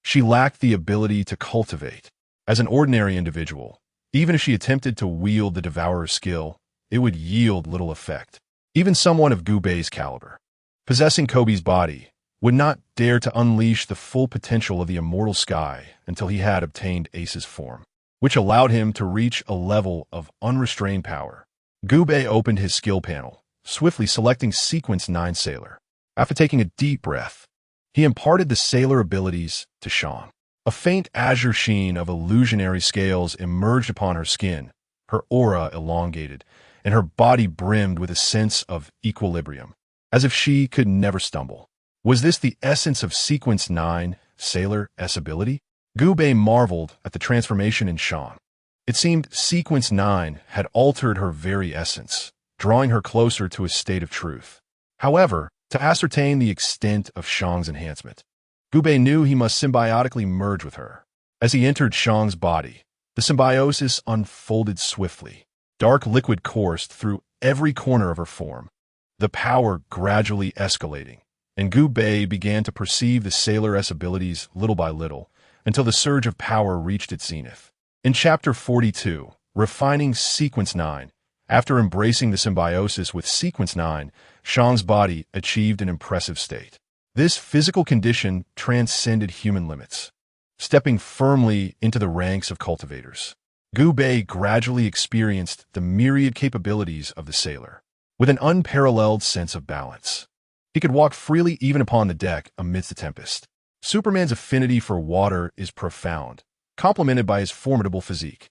Speaker 1: She lacked the ability to cultivate. As an ordinary individual, even if she attempted to wield the Devourer's skill, it would yield little effect. Even someone of Gu Bei's caliber, possessing Kobe's body, would not dare to unleash the full potential of the immortal sky until he had obtained Ace's form, which allowed him to reach a level of unrestrained power. Gu Bei opened his skill panel, swiftly selecting Sequence 9 Sailor. After taking a deep breath, he imparted the sailor abilities to Xiang. A faint azure sheen of illusionary scales emerged upon her skin, her aura elongated, and her body brimmed with a sense of equilibrium, as if she could never stumble. Was this the essence of Sequence 9 Sailor's ability? Gu Bei marveled at the transformation in Xiang. It seemed Sequence 9 had altered her very essence, drawing her closer to a state of truth. However, to ascertain the extent of Xiang's enhancement, Gu Bei knew he must symbiotically merge with her. As he entered Xiang's body, the symbiosis unfolded swiftly. Dark liquid coursed through every corner of her form, the power gradually escalating, and Gu Bei began to perceive the Sailor's abilities little by little, until the surge of power reached its zenith. In Chapter 42, Refining Sequence 9, after embracing the symbiosis with Sequence 9, Xiang's body achieved an impressive state. This physical condition transcended human limits. Stepping firmly into the ranks of cultivators, Gu Bei gradually experienced the myriad capabilities of the sailor. With an unparalleled sense of balance, he could walk freely even upon the deck amidst the tempest. Superman's affinity for water is profound, complemented by his formidable physique.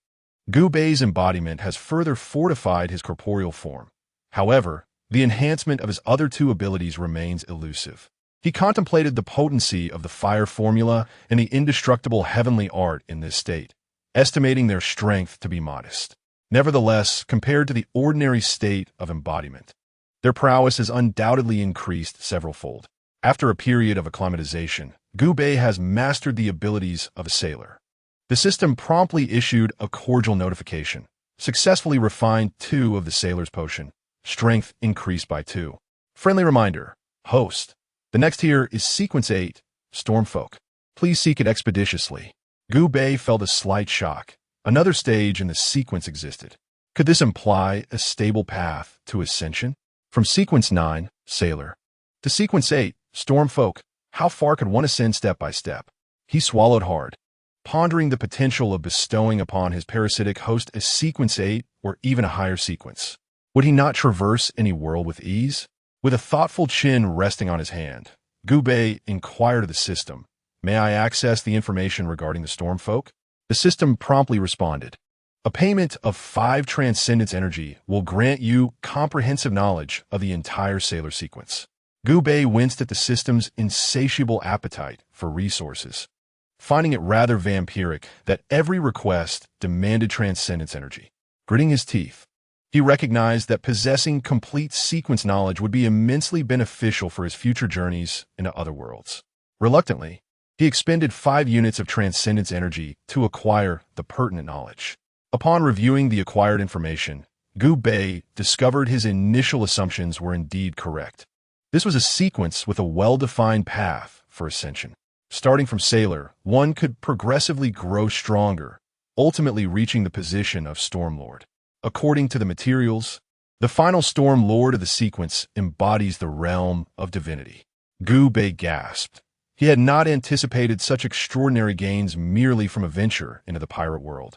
Speaker 1: Gu Bei's embodiment has further fortified his corporeal form. However, the enhancement of his other two abilities remains elusive. He contemplated the potency of the fire formula and the indestructible heavenly art in this state, estimating their strength to be modest. Nevertheless, compared to the ordinary state of embodiment, their prowess has undoubtedly increased several-fold. After a period of acclimatization, Gu Bei has mastered the abilities of a sailor. The system promptly issued a cordial notification, successfully refined 2 of the sailor's potion, strength increased by 2. Friendly reminder, host. The next here is Sequence 8, Stormfolk. Please seek it expeditiously. Gu Bei felt a slight shock. Another stage in the sequence existed. Could this imply a stable path to ascension? From Sequence 9, Sailor, to Sequence 8, Stormfolk, how far could one ascend step by step? He swallowed hard, pondering the potential of bestowing upon his parasitic host a Sequence 8 or even a higher sequence. Would he not traverse any world with ease? With a thoughtful chin resting on his hand, Gu Bei inquired of the system, "May I access the information regarding the Stormfolk?" The system promptly responded, "A payment of 5 transcendence energy will grant you comprehensive knowledge of the entire sailor sequence." Gu Bei winced at the system's insatiable appetite for resources, finding it rather vampiric that every request demanded transcendence energy. Gritting his teeth, he recognized that possessing complete sequence knowledge would be immensely beneficial for his future journeys into other worlds. Reluctantly, he expended 5 units of transcendence energy to acquire the pertinent knowledge. Upon reviewing the acquired information, Gu Bei discovered his initial assumptions were indeed correct. This was a sequence with a well-defined path for ascension. Starting from Sailor, one could progressively grow stronger, ultimately reaching the position of Stormlord. According to the materials, the final Storm Lord of the sequence embodies the realm of divinity. Gu Bei gasped. He had not anticipated such extraordinary gains merely from a venture into the pirate world.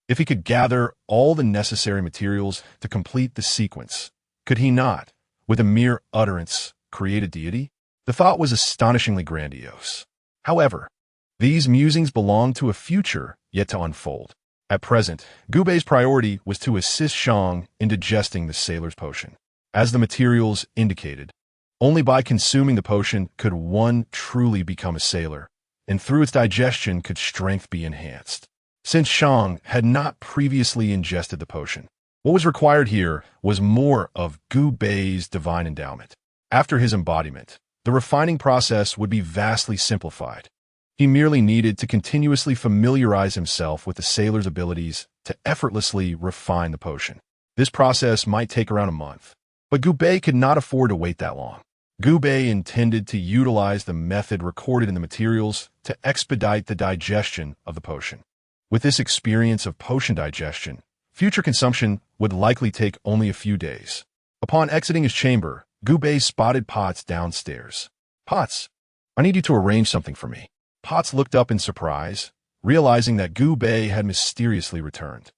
Speaker 1: If he could gather all the necessary materials to complete the sequence, could he not, with a mere utterance, create a deity? The thought was astonishingly grandiose. However, these musings belonged to a future yet to unfold. At present, Gu Bei's priority was to assist Xiang in digesting the sailor's potion. As the materials indicated, only by consuming the potion could one truly become a sailor, and through its digestion could strength be enhanced. Since Xiang had not previously ingested the potion, what was required here was more of Gu Bei's divine endowment. After his embodiment, the refining process would be vastly simplified. He merely needed to continuously familiarize himself with the sailor's abilities to effortlessly refine the potion. This process might take around a month, but Gu Bei could not afford to wait that long. Gu Bei intended to utilize the method recorded in the materials to expedite the digestion of the potion. With this experience of potion digestion, future consumption would likely take only a few days. Upon exiting his chamber, Gu Bei spotted Potts downstairs. "Potts, I need you to arrange something for me." Potts looked up in surprise, realizing that Gu Bei had mysteriously returned.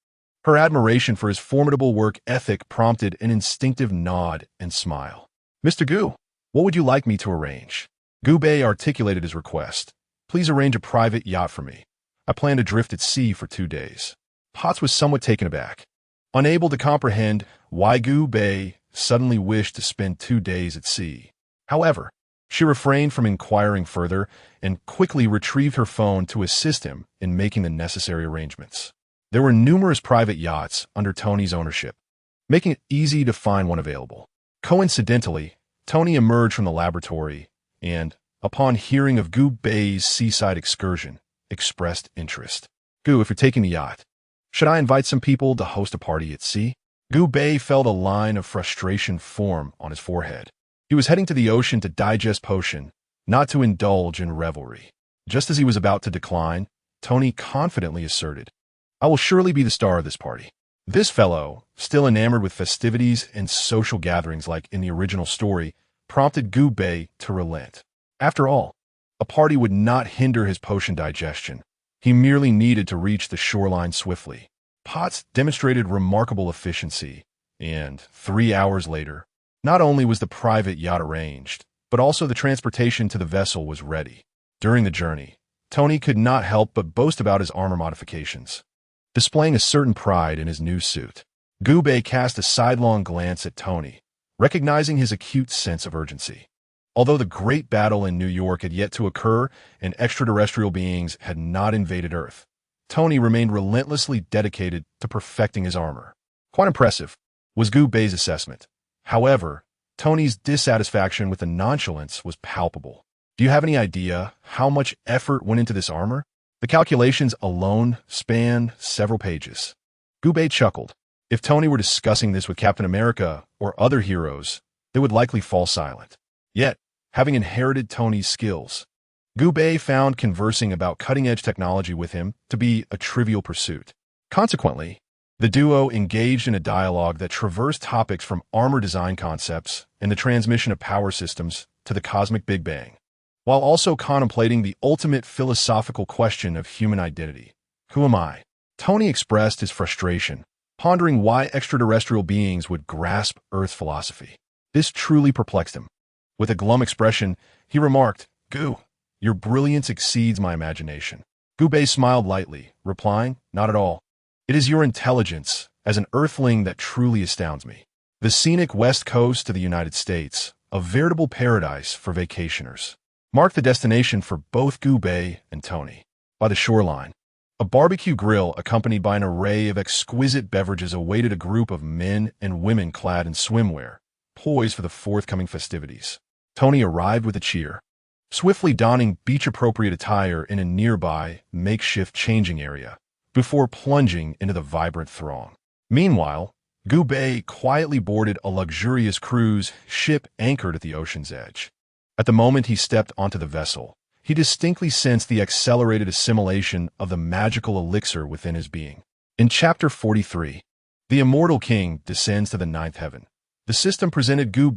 Speaker 1: Her admiration for his formidable work ethic prompted an instinctive nod and smile. "Mr. Gu, what would you like me to arrange?" Gu Bei articulated his request. "Please arrange a private yacht for me. I plan to drift at sea for 2 days." Potts was somewhat taken aback, unable to comprehend why Gu Bei suddenly wished to spend 2 days at sea. However, she refrained from inquiring further and quickly retrieved her phone to assist him in making the necessary arrangements. There were numerous private yachts under Tony's ownership, making it easy to find one available. Coincidentally, Tony emerged from the laboratory and, upon hearing of Gu Bei's seaside excursion, expressed interest. "Gu, if you're taking the yacht, should I invite some people to host a party at sea?" Gu Bei felt a line of frustration form on his forehead. He He was heading to the ocean to digest potion, not to indulge in revelry. Just as he was about to decline, Tony confidently asserted, "I will surely be the star of this party." This fellow, still enamored with festivities and social gatherings like in the original story, prompted Gu to relent. After all, a party would not hinder his potion digestion. He merely needed to reach the shoreline swiftly. Potts demonstrated remarkable efficiency, and 3 hours later, not only was the private yacht arranged, but also the transportation to the vessel was ready. During the journey, Tony could not help but boast about his armor modifications. Displaying a certain pride in his new suit, Gu cast a sidelong glance at Tony, recognizing his acute sense of urgency. Although the great battle in New York had yet to occur and extraterrestrial beings had not invaded Earth, Tony remained relentlessly dedicated to perfecting his armor. Quite impressive, was Gu assessment. However, Tony's dissatisfaction with the nonchalance was palpable. Do you have any idea how much effort went into this armor? The calculations alone spanned several pages. Gu chuckled. If Tony were discussing this with Captain America or other heroes, they would likely fall silent. Yet, having inherited Tony's skills, Gu found conversing about cutting-edge technology with him to be a trivial pursuit. Consequently, the duo engaged in a dialogue that traversed topics from armor design concepts and the transmission of power systems to the cosmic Big Bang, while also contemplating the ultimate philosophical question of human identity. Who am I? Tony expressed his frustration, pondering why extraterrestrial beings would grasp Earth's philosophy. This truly perplexed him. With a glum expression, he remarked, "Gu, your brilliance exceeds my imagination." Gu smiled lightly, replying, "Not at all. It is your intelligence, as an Earthling, that truly astounds me." The scenic west coast of the United States, a veritable paradise for vacationers, marked the destination for both Gu and Tony. By the shoreline, a barbecue grill accompanied by an array of exquisite beverages awaited a group of men and women clad in swimwear, poised for the forthcoming festivities. Tony arrived with a cheer, swiftly donning beach-appropriate attire in a nearby, makeshift changing area, before plunging into the vibrant throng. Meanwhile, Gu quietly boarded a luxurious cruise ship anchored at the ocean's edge. At the moment he stepped onto the vessel, he distinctly sensed the accelerated assimilation of the magical elixir within his being. In Chapter 43, the Immortal King descends to the ninth heaven. The system presented Gu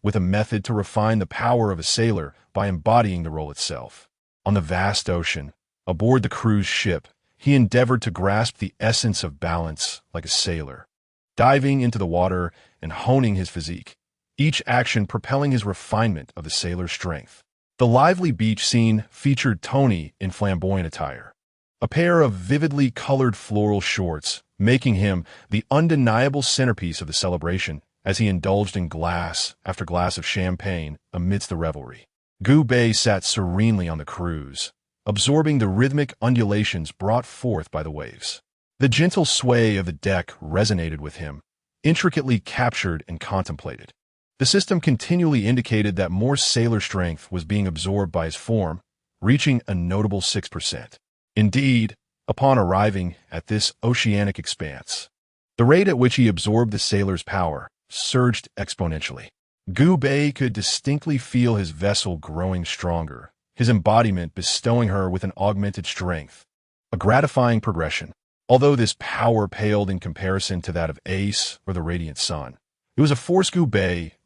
Speaker 1: with a method to refine the power of a sailor by embodying the role itself. On the vast ocean, aboard the cruise ship, he endeavored to grasp the essence of balance like a sailor, diving into the water and honing his physique, each action propelling his refinement of the sailor's strength. The lively beach scene featured Tony in flamboyant attire, a pair of vividly colored floral shorts, making him the undeniable centerpiece of the celebration as he indulged in glass after glass of champagne amidst the revelry. Gu sat serenely on the cruise, absorbing the rhythmic undulations brought forth by the waves. The gentle sway of the deck resonated with him, intricately captured and contemplated. The system continually indicated that more sailor strength was being absorbed by his form, reaching a notable 6%. Indeed, upon arriving at this oceanic expanse, the rate at which he absorbed the sailor's power surged exponentially. Gu could distinctly feel his vessel growing stronger, his embodiment bestowing her with an augmented strength, a gratifying progression. Although this power paled in comparison to that of Ace or the Radiant Sun, it was a force Gu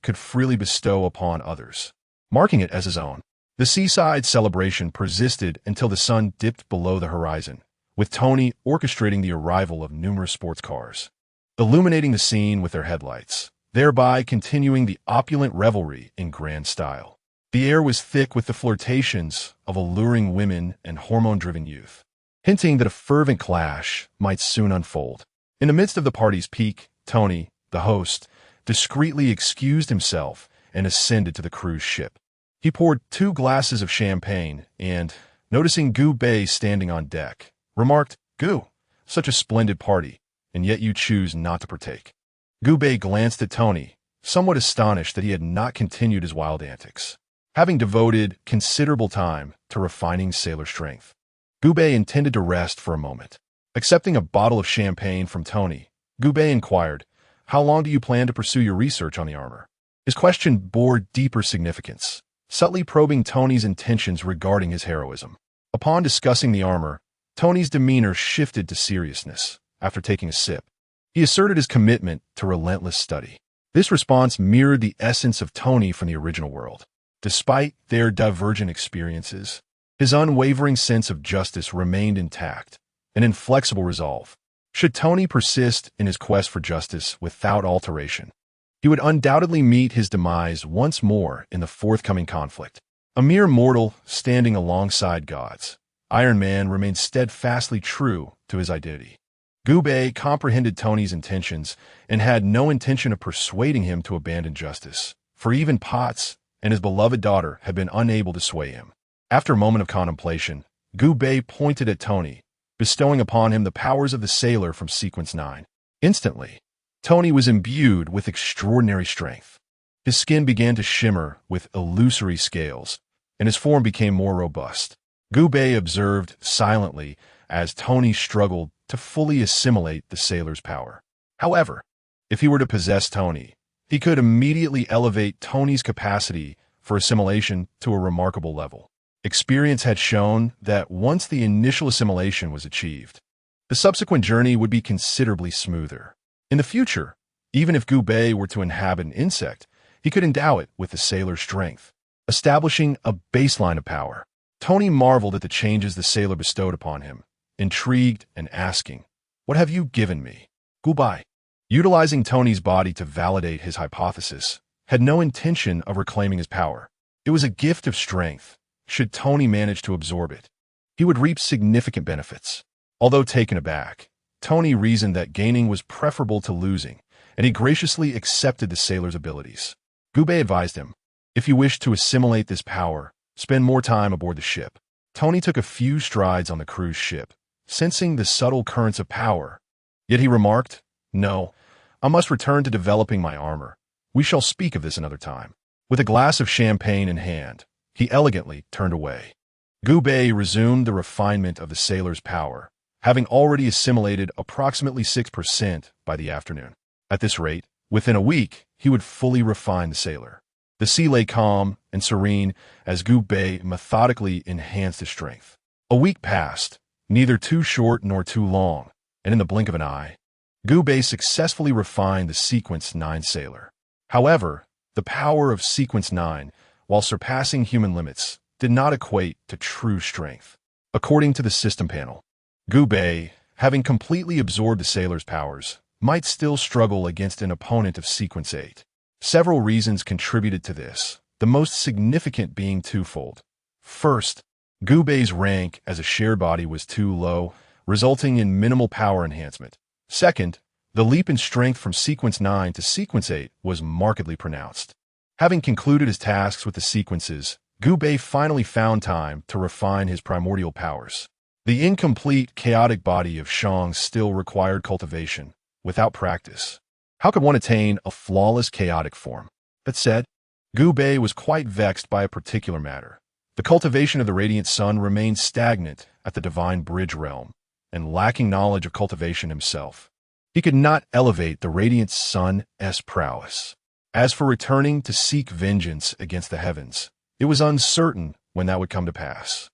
Speaker 1: could freely bestow upon others, marking it as his own. The seaside celebration persisted until the sun dipped below the horizon, with Tony orchestrating the arrival of numerous sports cars, illuminating the scene with their headlights, thereby continuing the opulent revelry in grand style. The air was thick with the flirtations of alluring women and hormone-driven youth, hinting that a fervent clash might soon unfold. In the midst of the party's peak, Tony, the host, discreetly excused himself and ascended to the cruise ship. He poured 2 glasses of champagne and, noticing Gu standing on deck, remarked, "Gu, such a splendid party, and yet you choose not to partake." Gu glanced at Tony, somewhat astonished that he had not continued his wild antics. Having devoted considerable time to refining sailor strength, Gu intended to rest for a moment. Accepting a bottle of champagne from Tony, Gu inquired, "How long do you plan to pursue your research on the armor?" His question bore deeper significance, subtly probing Tony's intentions regarding his heroism. Upon discussing the armor, Tony's demeanor shifted to seriousness. After taking a sip, he asserted his commitment to relentless study. This response mirrored the essence of Tony from the original world. Despite their divergent experiences, his unwavering sense of justice remained intact, an inflexible resolve. Should Tony persist in his quest for justice without alteration, he would undoubtedly meet his demise once more in the forthcoming conflict. A mere mortal standing alongside gods, Iron Man remained steadfastly true to his identity. Gubei comprehended Tony's intentions and had no intention of persuading him to abandon justice, for even Potts and his beloved daughter had been unable to sway him. After a moment of contemplation, Gubei pointed at Tony, bestowing upon him the powers of the sailor from Sequence 9. Instantly, Tony was imbued with extraordinary strength. His skin began to shimmer with illusory scales, and his form became more robust. Gubei observed silently as Tony struggled to fully assimilate the sailor's power. However, if he were to possess Tony, he could immediately elevate Tony's capacity for assimilation to a remarkable level. Experience had shown that once the initial assimilation was achieved, the subsequent journey would be considerably smoother. In the future, even if Gubei were to inhabit an insect, he could endow it with the sailor's strength, establishing a baseline of power. Tony marveled at the changes the sailor bestowed upon him, intrigued and asking, "What have you given me?" Gubei, utilizing Tony's body to validate his hypothesis, had no intention of reclaiming his power. It was a gift of strength. Should Tony manage to absorb it, he would reap significant benefits. Although taken aback, Tony reasoned that gaining was preferable to losing, and he graciously accepted the sailor's abilities. Gubei advised him, "If you wish to assimilate this power, spend more time aboard the ship." Tony took a few strides on the cruise ship, sensing the subtle currents of power. Yet he remarked, "No, I must return to developing my armor. We shall speak of this another time." With a glass of champagne in hand, he elegantly turned away. Gubei resumed the refinement of the sailor's power, having already assimilated approximately 6% by the afternoon. At this rate, within a week, he would fully refine the sailor. The sea lay calm and serene as Gubei methodically enhanced his strength. A week passed, neither too short nor too long, and in the blink of an eye, Gubei successfully refined the Sequence 9 sailor. However, the power of Sequence 9, while surpassing human limits, did not equate to true strength. According to the system panel, Gubei, having completely absorbed the sailor's powers, might still struggle against an opponent of Sequence 8. Several reasons contributed to this, the most significant being twofold. First, Gubei's rank as a shared body was too low, resulting in minimal power enhancement. Second, the leap in strength from Sequence 9 to Sequence 8 was markedly pronounced. Having concluded his tasks with the sequences, Gubei finally found time to refine his primordial powers. The incomplete, chaotic body of Xiao still required cultivation. Without practice, how could one attain a flawless chaotic form? That said, Gubei was quite vexed by a particular matter. The cultivation of the radiant sun remained stagnant at the divine bridge realm, and lacking knowledge of cultivation himself, he could not elevate the radiant sun's prowess. As for returning to seek vengeance against the heavens, it was uncertain when that would come to pass.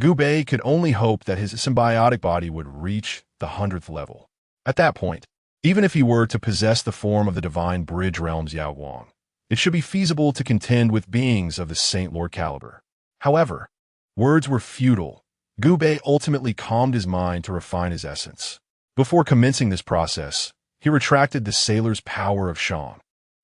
Speaker 1: Gubei could only hope that his symbiotic body would reach the 100th level. At that point, even if he were to possess the form of the divine bridge realm's Xiao, it should be feasible to contend with beings of the Saint Lord caliber. However, words were futile. Gubei ultimately calmed his mind to refine his essence. Before commencing this process, he retracted the sailor's power of Xiao,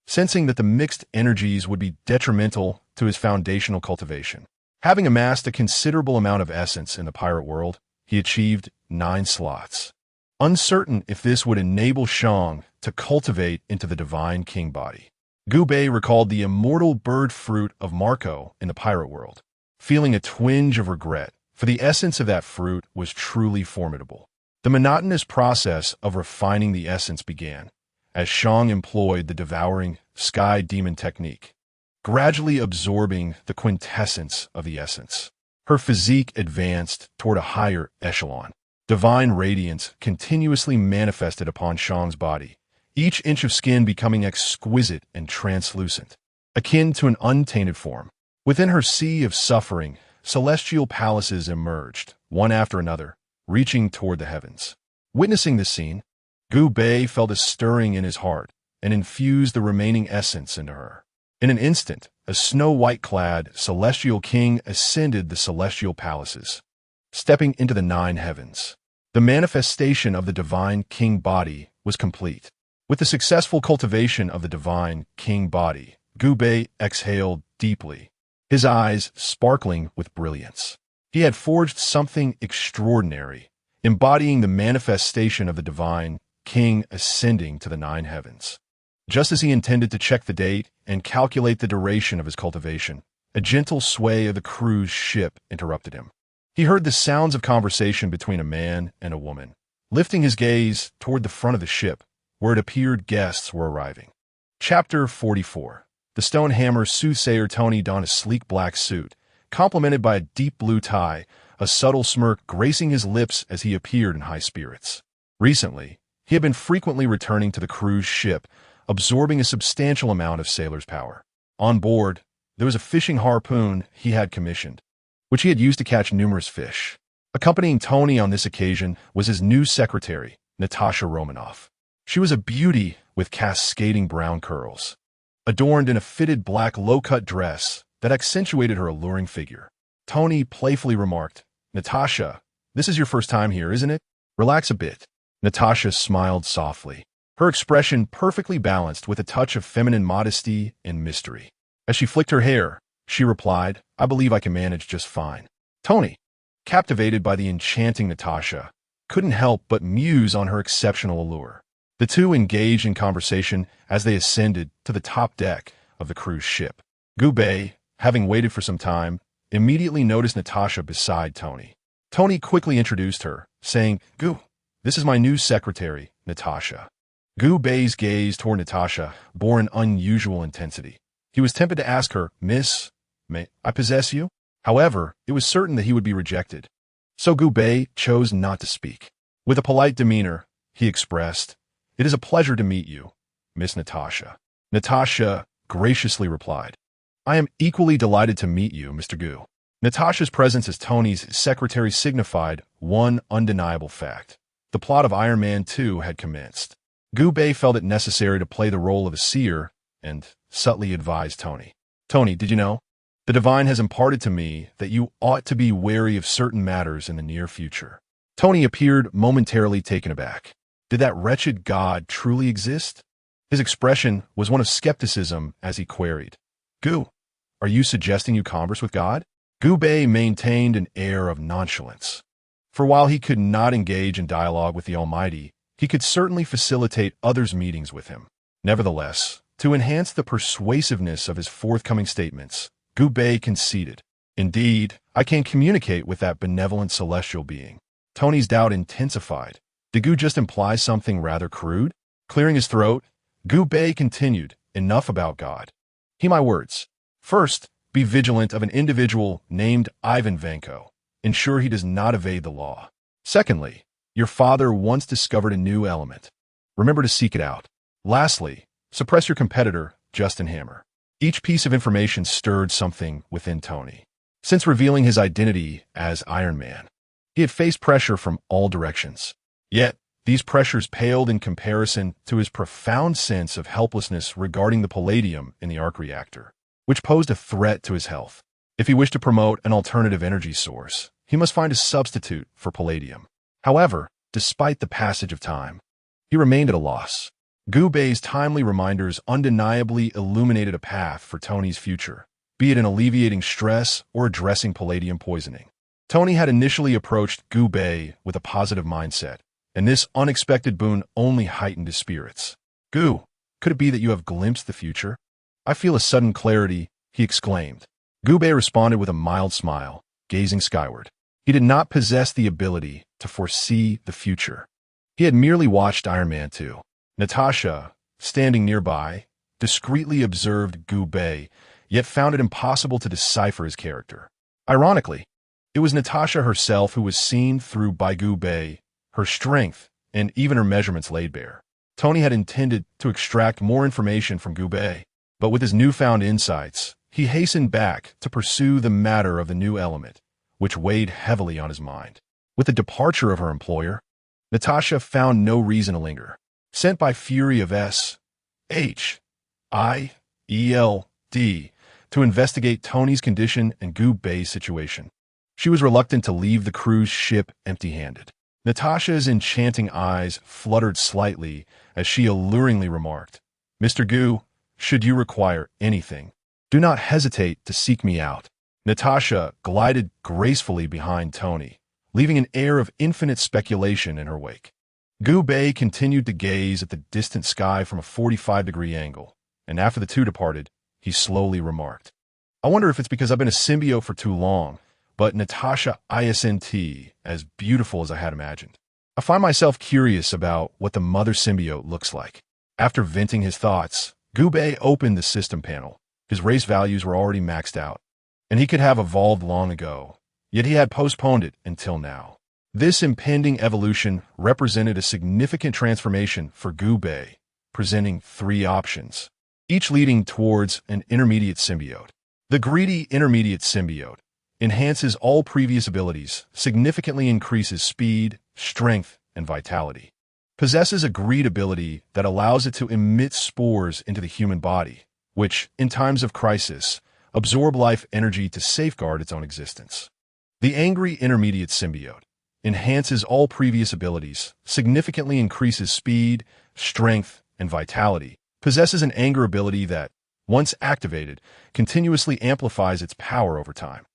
Speaker 1: sensing that the mixed energies would be detrimental to his foundational cultivation. Having amassed a considerable amount of essence in the pirate world, he achieved 9 slots. Uncertain if this would enable Xiao to cultivate into the divine king body, Gubei recalled the immortal bird fruit of Marco in the pirate world, feeling a twinge of regret, for the essence of that fruit was truly formidable. The monotonous process of refining the essence began, as Xiao employed the devouring sky demon technique, gradually absorbing the quintessence of the essence. Her physique advanced toward a higher echelon. Divine radiance continuously manifested upon Xiao's body, each inch of skin becoming exquisite and translucent. akin to an untainted form. Within her sea of suffering, celestial palaces emerged, one after another, reaching toward the heavens. Witnessing this scene, Gu Bei felt a stirring in his heart and infused the remaining essence into her. In an instant, a snow-white-clad celestial king ascended the celestial palaces, stepping into the 9 heavens. The manifestation of the divine king body was complete. With the successful cultivation of the divine king body, Gu Bei exhaled deeply, his eyes sparkling with brilliance. He had forged something extraordinary, embodying the manifestation of the divine king ascending to the 9 heavens. Just as he intended to check the date and calculate the duration of his cultivation, a gentle sway of the cruise ship interrupted him. He heard the sounds of conversation between a man and a woman. Lifting his gaze toward the front of the ship, where it appeared guests were arriving. Chapter 44. The Stonehammer soothsayer Tony donned a sleek black suit, complemented by a deep blue tie, a subtle smirk gracing his lips as he appeared in high spirits. Recently, he had been frequently returning to the cruise ship, absorbing a substantial amount of sailor's power. On board, there was a fishing harpoon he had commissioned, which he had used to catch numerous fish. Accompanying Tony on this occasion was his new secretary, Natasha Romanoff. She was a beauty with cascading brown curls, adorned in a fitted black low-cut dress that accentuated her alluring figure. Tony playfully remarked, "Natasha, this is your first time here, isn't it? Relax a bit." Natasha smiled softly, her expression perfectly balanced with a touch of feminine modesty and mystery. As she flicked her hair, she replied, "I believe I can manage just fine." Tony, captivated by the enchanting Natasha, couldn't help but muse on her exceptional allure. The two engaged in conversation as they ascended to the top deck of the cruise ship. Gu Bei, having waited for some time, immediately noticed Natasha beside Tony. Tony quickly introduced her, saying, "Gu, this is my new secretary, Natasha." Gu Bei's gaze toward Natasha bore an unusual intensity. He was tempted to ask her, "Miss, may I possess you?" However, it was certain that he would be rejected. So Gu Bei chose not to speak. With a polite demeanor, he expressed, "It is a pleasure to meet you, Miss Natasha." Natasha graciously replied, "I am equally delighted to meet you, Mr. Gu." Natasha's presence as Tony's secretary signified one undeniable fact. The plot of Iron Man 2 had commenced. Gu Bei felt it necessary to play the role of a seer and subtly advised Tony. "Tony, did you know? The divine has imparted to me that you ought to be wary of certain matters in the near future." Tony appeared momentarily taken aback. Did that wretched god truly exist? His expression was one of skepticism as he queried, "Gu, are you suggesting you converse with God?" Gu Bei maintained an air of nonchalance. For while he could not engage in dialogue with the Almighty, he could certainly facilitate others' meetings with him. Nevertheless, to enhance the persuasiveness of his forthcoming statements, Gu Bei conceded, "Indeed, I can communicate with that benevolent celestial being." Tony's doubt intensified. Did Gu just imply something rather crude? Clearing his throat, Gu Bei continued, "Enough about God. Heed my words. First, be vigilant of an individual named Ivan Vanko. Ensure he does not evade the law. Secondly, your father once discovered a new element. Remember to seek it out. Lastly, suppress your competitor, Justin Hammer." Each piece of information stirred something within Tony. Since revealing his identity as Iron Man, he had faced pressure from all directions. Yet, these pressures paled in comparison to his profound sense of helplessness regarding the palladium in the arc reactor, which posed a threat to his health. If he wished to promote an alternative energy source, he must find a substitute for palladium. However, despite the passage of time, he remained at a loss. Gu Bei's timely reminders undeniably illuminated a path for Tony's future, be it in alleviating stress or addressing palladium poisoning. Tony had initially approached Gu Bei with a positive mindset, and this unexpected boon only heightened his spirits. "Gu, could it be that you have glimpsed the future? I feel a sudden clarity," he exclaimed. Gu Bei responded with a mild smile, gazing skyward. He did not possess the ability to foresee the future. He had merely watched Iron Man 2. Natasha, standing nearby, discreetly observed Gu Bei, yet found it impossible to decipher his character. Ironically, it was Natasha herself who was seen through by Gu Bei, her strength, and even her measurements laid bare. Tony had intended to extract more information from Gu Bei, But with his newfound insights, he hastened back to pursue the matter of the new element, which weighed heavily on his mind. With the departure of her employer, Natasha found no reason to linger. Sent by Fury of S.H.I.E.L.D. to investigate Tony's condition and Gu Bei's situation, she was reluctant to leave the cruise ship empty-handed. Natasha's enchanting eyes fluttered slightly as she alluringly remarked, "Mr. Gu, should you require anything, do not hesitate to seek me out." Natasha glided gracefully behind Tony, leaving an air of infinite speculation in her wake. Gu Bei continued to gaze at the distant sky from a 45-degree angle, and after the two departed, he slowly remarked, "I wonder if it's because I've been a symbiote for too long, but Natasha isn't as beautiful as I had imagined. I find myself curious about what the mother symbiote looks like." After venting his thoughts, Gu Bei opened the system panel. His race values were already maxed out, and he could have evolved long ago, yet he had postponed it until now. This impending evolution represented a significant transformation for Gu Bei, presenting three options, each leading towards an intermediate symbiote. The greedy intermediate symbiote enhances all previous abilities, significantly increases speed, strength, and vitality. Possesses a greed ability that allows it to emit spores into the human body, which, in times of crisis, absorb life energy to safeguard its own existence. The angry intermediate symbiote enhances all previous abilities, significantly increases speed, strength, and vitality. Possesses an anger ability that, once activated, continuously amplifies its power over time.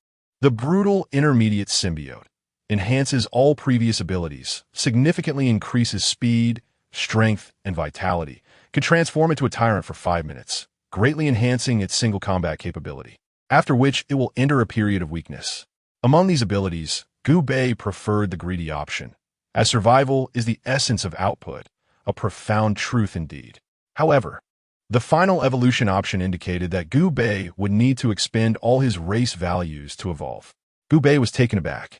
Speaker 1: The brutal intermediate symbiote enhances all previous abilities, significantly increases speed, strength, and vitality, can transform into a tyrant for 5 minutes, greatly enhancing its single combat capability, after which it will enter a period of weakness. Among these abilities, Gu Bei preferred the greedy option, as survival is the essence of output, a profound truth indeed. However, the final evolution option indicated that Gu Bei would need to expend all his race values to evolve. Gu Bei was taken aback.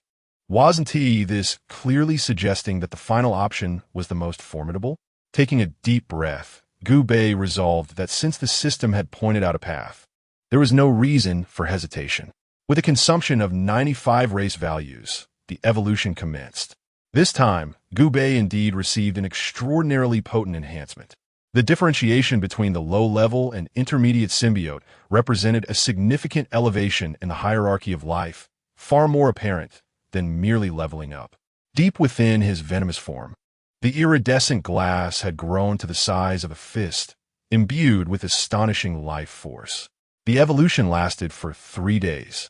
Speaker 1: Wasn't this clearly suggesting that the final option was the most formidable? Taking a deep breath, Gu Bei resolved that since the system had pointed out a path, there was no reason for hesitation. With a consumption of 95 race values, the evolution commenced. This time, Gu Bei indeed received an extraordinarily potent enhancement. The differentiation between the low-level and intermediate symbiote represented a significant elevation in the hierarchy of life, far more apparent than merely leveling up. Deep within his venomous form, the iridescent glass had grown to the size of a fist, imbued with astonishing life force. The evolution lasted for 3 days,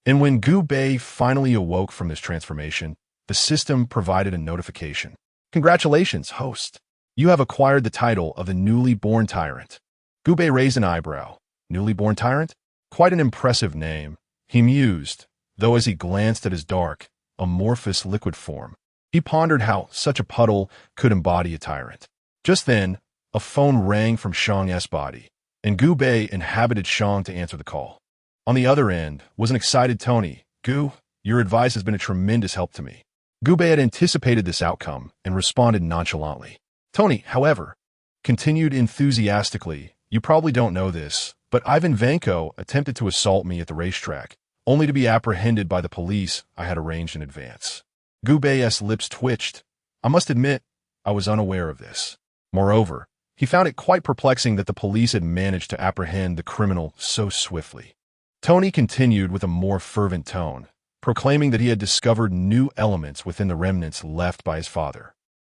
Speaker 1: and when Gu Bei finally awoke from this transformation, the system provided a notification. "Congratulations, host. You have acquired the title of the newly born tyrant." Gu Bei raised an eyebrow. Newly born tyrant? Quite an impressive name, he mused, though as he glanced at his dark, amorphous liquid form, he pondered how such a puddle could embody a tyrant. Just then, a phone rang from Xiang's body, and Gu Bei inhabited Xiang to answer the call. On the other end was an excited Tony. "Gu, your advice has been a tremendous help to me." Gu Bei had anticipated this outcome and responded nonchalantly. Tony, however, continued enthusiastically, "You probably don't know this, but Ivan Vanko attempted to assault me at the racetrack, only to be apprehended by the police I had arranged in advance." Gu Bei's lips twitched. "I must admit, I was unaware of this." Moreover, he found it quite perplexing that the police had managed to apprehend the criminal so swiftly. Tony continued with a more fervent tone, proclaiming that he had discovered new elements within the remnants left by his father.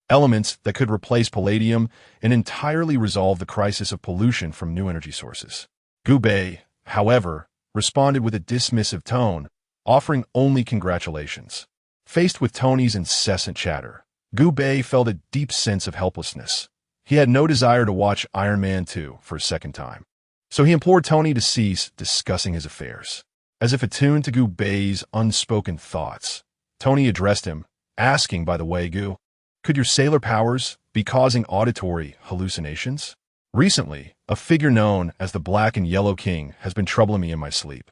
Speaker 1: Elements that could replace palladium and entirely resolve the crisis of pollution from new energy sources. Gu Bei, however, responded with a dismissive tone, offering only congratulations. Faced with Tony's incessant chatter, Gu Bei felt a deep sense of helplessness. He had no desire to watch Iron Man 2 for a second time, so he implored Tony to cease discussing his affairs. As if attuned to Gu Bei's unspoken thoughts, Tony addressed him, asking, "By the way, Gu, could your sailor powers be causing auditory hallucinations? Recently, a figure known as the Black and Yellow King has been troubling me in my sleep."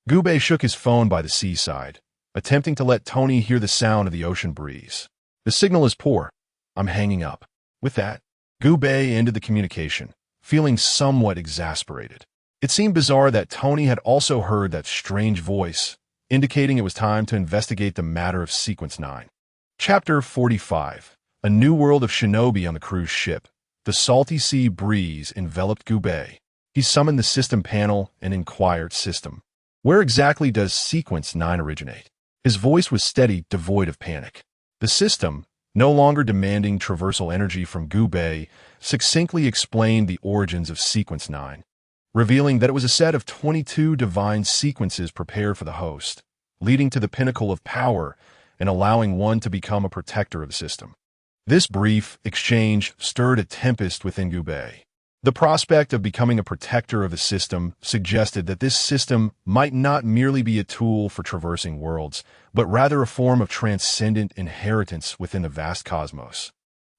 Speaker 1: Gu Bei shook his phone by the seaside, attempting to let Tony hear the sound of the ocean breeze. "The signal is poor. I'm hanging up." With that, Gu Bei ended the communication, feeling somewhat exasperated. It seemed bizarre that Tony had also heard that strange voice, indicating it was time to investigate the matter of Sequence 9. Chapter 45. A new world of shinobi on the cruise ship. The salty sea breeze enveloped Gubei. He summoned the system panel and inquired, "System, where exactly does Sequence 9 originate?" His voice was steady, devoid of panic. The system, no longer demanding traversal energy from Gubei, succinctly explained the origins of Sequence 9, revealing that it was a set of 22 divine sequences prepared for the host, leading to the pinnacle of power and allowing one to become a protector of the system. This brief exchange stirred a tempest within Gubei. The prospect of becoming a protector of the system suggested that this system might not merely be a tool for traversing worlds, but rather a form of transcendent inheritance within the vast cosmos,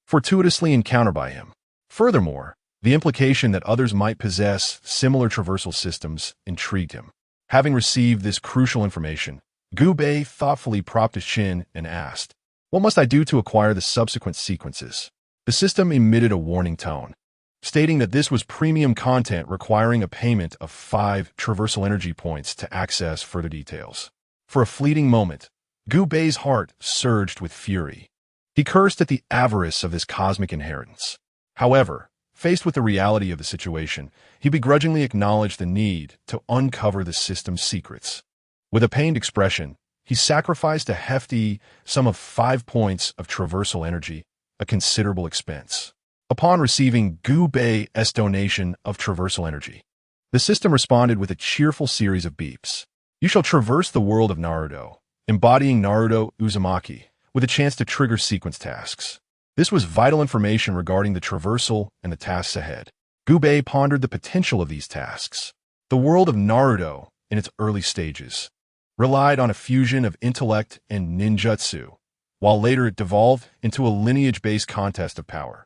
Speaker 1: fortuitously encountered by him. Furthermore, the implication that others might possess similar traversal systems intrigued him. Having received this crucial information, Gubei thoughtfully propped his chin and asked, "What must I do to acquire the subsequent sequences?" The system emitted a warning tone, stating that this was premium content requiring a payment of 5 traversal energy points to access further details. For a fleeting moment, Gubei's heart surged with fury. He cursed at the avarice of this cosmic inheritance. However, faced with the reality of the situation, he begrudgingly acknowledged the need to uncover the system's secrets. With a pained expression, he sacrificed a hefty sum of 5 points of traversal energy, a considerable expense. Upon receiving Gubei's donation of traversal energy, the system responded with a cheerful series of beeps. "You shall traverse the world of Naruto, embodying Naruto Uzumaki, with a chance to trigger sequence tasks." This was vital information regarding the traversal and the tasks ahead. Gubei pondered the potential of these tasks. The world of Naruto, in its early stages, relied on a fusion of intellect and ninjutsu, while later it devolved into a lineage-based contest of power.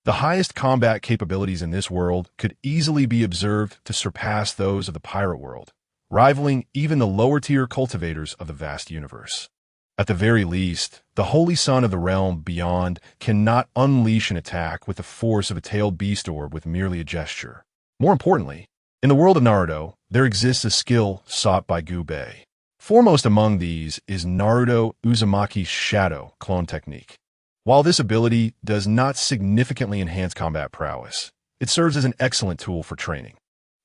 Speaker 1: The highest combat capabilities in this world could easily be observed to surpass those of the pirate world, rivaling even the lower-tier cultivators of the vast universe. At the very least, the Holy Son of the realm beyond cannot unleash an attack with the force of a tailed beast orb with merely a gesture. More importantly, in the world of Naruto, there exists a skill sought by Gubei. Foremost among these is Naruto Uzumaki's Shadow clone technique. While this ability does not significantly enhance combat prowess, it serves as an excellent tool for training.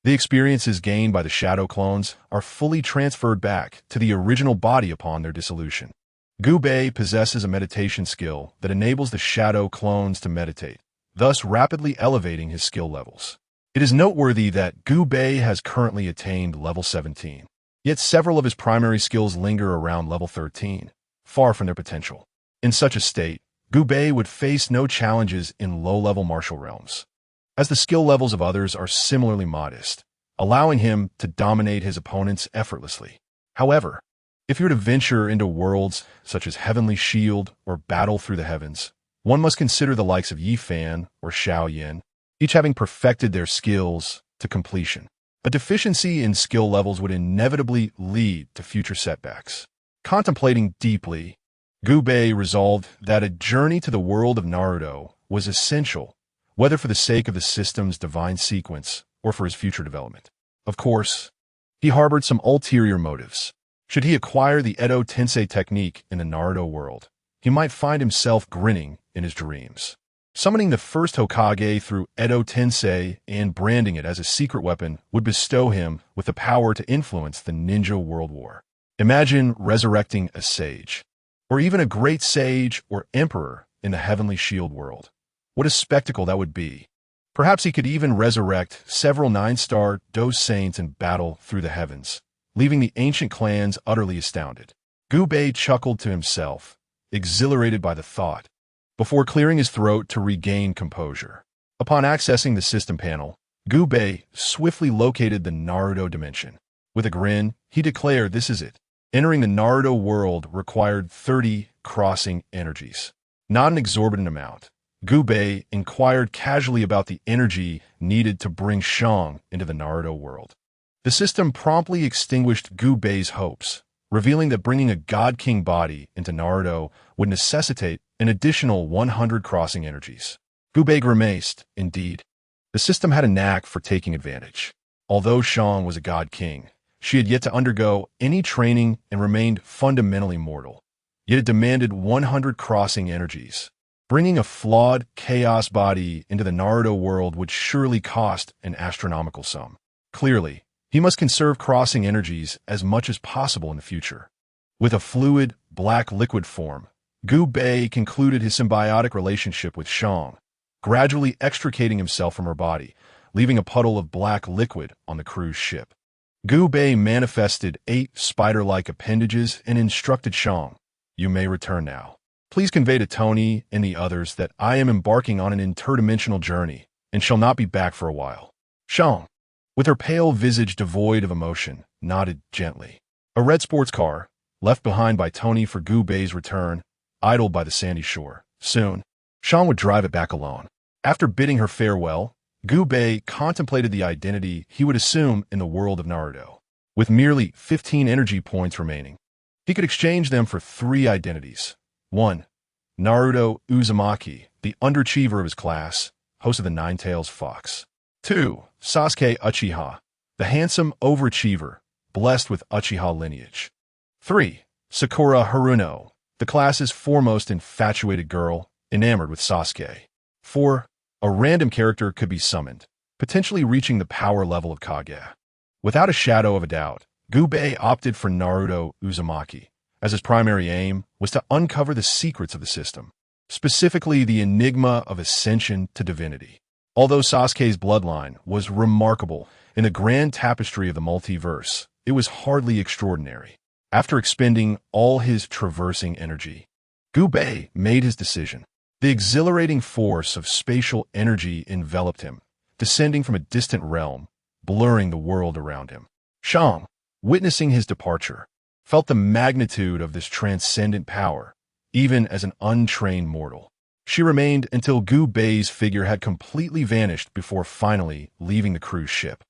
Speaker 1: The experiences gained by the Shadow clones are fully transferred back to the original body upon their dissolution. Gubei possesses a meditation skill that enables the Shadow clones to meditate, thus rapidly elevating his skill levels. It is noteworthy that Gubei has currently attained level 17, yet several of his primary skills linger around level 13, far from their potential. In such a state, Gubei would face no challenges in low-level martial realms, as the skill levels of others are similarly modest, allowing him to dominate his opponents effortlessly. However, if you're to venture into worlds such as Heavenly Shield or Battle Through the Heavens, one must consider the likes of Yifan or Xiao, each having perfected their skills to completion. A deficiency in skill levels would inevitably lead to future setbacks. Contemplating deeply, Gubei resolved that a journey to the world of Naruto was essential, whether for the sake of the system's divine sequence or for his future development. Of course, he harbored some ulterior motives. Should he acquire the Edo Tensei technique in the Naruto world, he might find himself grinning in his dreams. Summoning the first Hokage through Edo Tensei and branding it as a secret weapon would bestow him with the power to influence the ninja world war. Imagine resurrecting a sage, or even a great sage or emperor in the Heavenly Shield world. What a spectacle that would be. Perhaps he could even resurrect several 9-star Dose Saints in Battle Through the Heavens, leaving the ancient clans utterly astounded. Gubei chuckled to himself, exhilarated by the thought, before clearing his throat to regain composure. Upon accessing the system panel, Gubei swiftly located the Naruto dimension. With a grin, he declared, "This is it." Entering the Naruto world required 30 crossing energies. Not an exorbitant amount. Gubei inquired casually about the energy needed to bring Shang into the Naruto world. The system promptly extinguished Gubei's hopes, revealing that bringing a God King body into Naruto would necessitate an additional 100 crossing energies. Gubei grimaced. Indeed, the system had a knack for taking advantage. Although Xiao was a god king, she had yet to undergo any training and remained fundamentally mortal. Yet it demanded 100 crossing energies. Bringing a flawed chaos body into the Naruto world would surely cost an astronomical sum. Clearly, he must conserve crossing energies as much as possible in the future. With a fluid, black liquid form, Gu-Bei concluded his symbiotic relationship with Xiao, gradually extricating himself from her body, leaving a puddle of black liquid on the cruise ship. Gu-Bei manifested 8 spider-like appendages and instructed Xiao, "You may return now. Please convey to Tony and the others that I am embarking on an interdimensional journey and shall not be back for a while." Xiao, with her pale visage devoid of emotion, nodded gently. A red sports car, left behind by Tony for Gu-Bei's return, idled by the sandy shore. Soon, Xiao would drive it back alone. After bidding her farewell, Gu-Bei contemplated the identity he would assume in the world of Naruto. With merely 15 energy points remaining, he could exchange them for 3 identities. 1. Naruto Uzumaki, the underachiever of his class, host of the Nine-Tails Fox. 2. Sasuke Uchiha, the handsome overachiever, blessed with Uchiha lineage. 3. Sakura Haruno, the class's foremost infatuated girl, enamored with Sasuke. 4. A random character could be summoned, potentially reaching the power level of Kage. Without a shadow of a doubt, Gu-Bei opted for Naruto Uzumaki, as his primary aim was to uncover the secrets of the system, specifically the enigma of ascension to divinity. Although Sasuke's bloodline was remarkable in the grand tapestry of the multiverse, it was hardly extraordinary. After expending all his traversing energy, Gu-Bei made his decision. The exhilarating force of spatial energy enveloped him, descending from a distant realm, blurring the world around him. Xiao, witnessing his departure, felt the magnitude of this transcendent power, even as an untrained mortal. She remained until Gu-Bei's figure had completely vanished before finally leaving the cruise ship.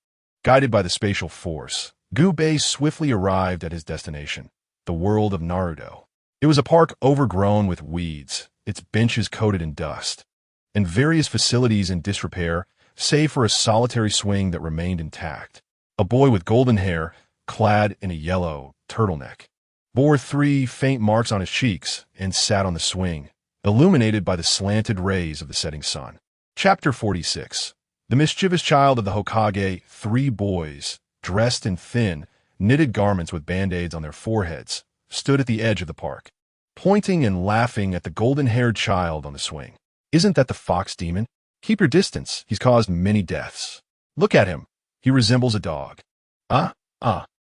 Speaker 1: Guided by the spatial force, Gu-Bei swiftly arrived at his destination, the world of Naruto. It was a park overgrown with weeds, its benches coated in dust, and various facilities in disrepair, save for a solitary swing that remained intact. A boy with golden hair, clad in a yellow turtleneck, bore 3 faint marks on his cheeks and sat on the swing, illuminated by the slanted rays of the setting sun. Chapter 46. The mischievous child of the Hokage, 3 boys, dressed in thin, knitted garments with band-aids on their foreheads, stood at the edge of the park, pointing and laughing at the golden-haired child on the swing. "Isn't that the fox demon? Keep your distance, he's caused many deaths. Look at him, he resembles a dog."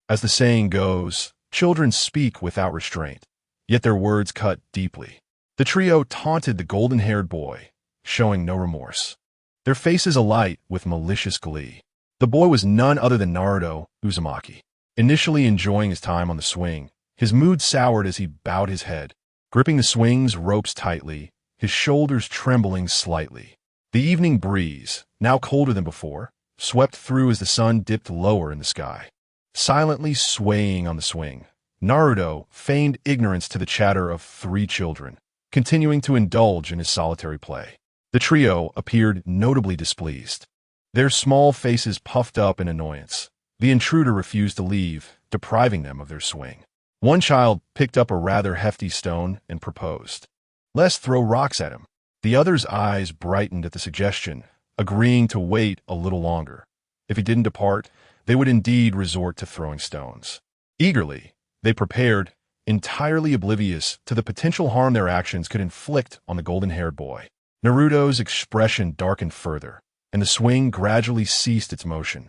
Speaker 1: As the saying goes, children speak without restraint, yet their words cut deeply. The trio taunted the golden-haired boy, showing no remorse, their faces alight with malicious glee. The boy was none other than Naruto Uzumaki. Initially enjoying his time on the swing, his mood soured as he bowed his head, gripping the swing's ropes tightly, his shoulders trembling slightly. The evening breeze, now colder than before, swept through as the sun dipped lower in the sky. Silently swaying on the swing, Naruto feigned ignorance to the chatter of 3 children, continuing to indulge in his solitary play. The trio appeared notably displeased, their small faces puffed up in annoyance. The intruder refused to leave, depriving them of their swing. One child picked up a rather hefty stone and proposed, "Let's throw rocks at him." The other's eyes brightened at the suggestion, agreeing to wait a little longer. If he didn't depart, they would indeed resort to throwing stones. Eagerly, they prepared, entirely oblivious to the potential harm their actions could inflict on the golden-haired boy. Naruto's expression darkened further, and the swing gradually ceased its motion.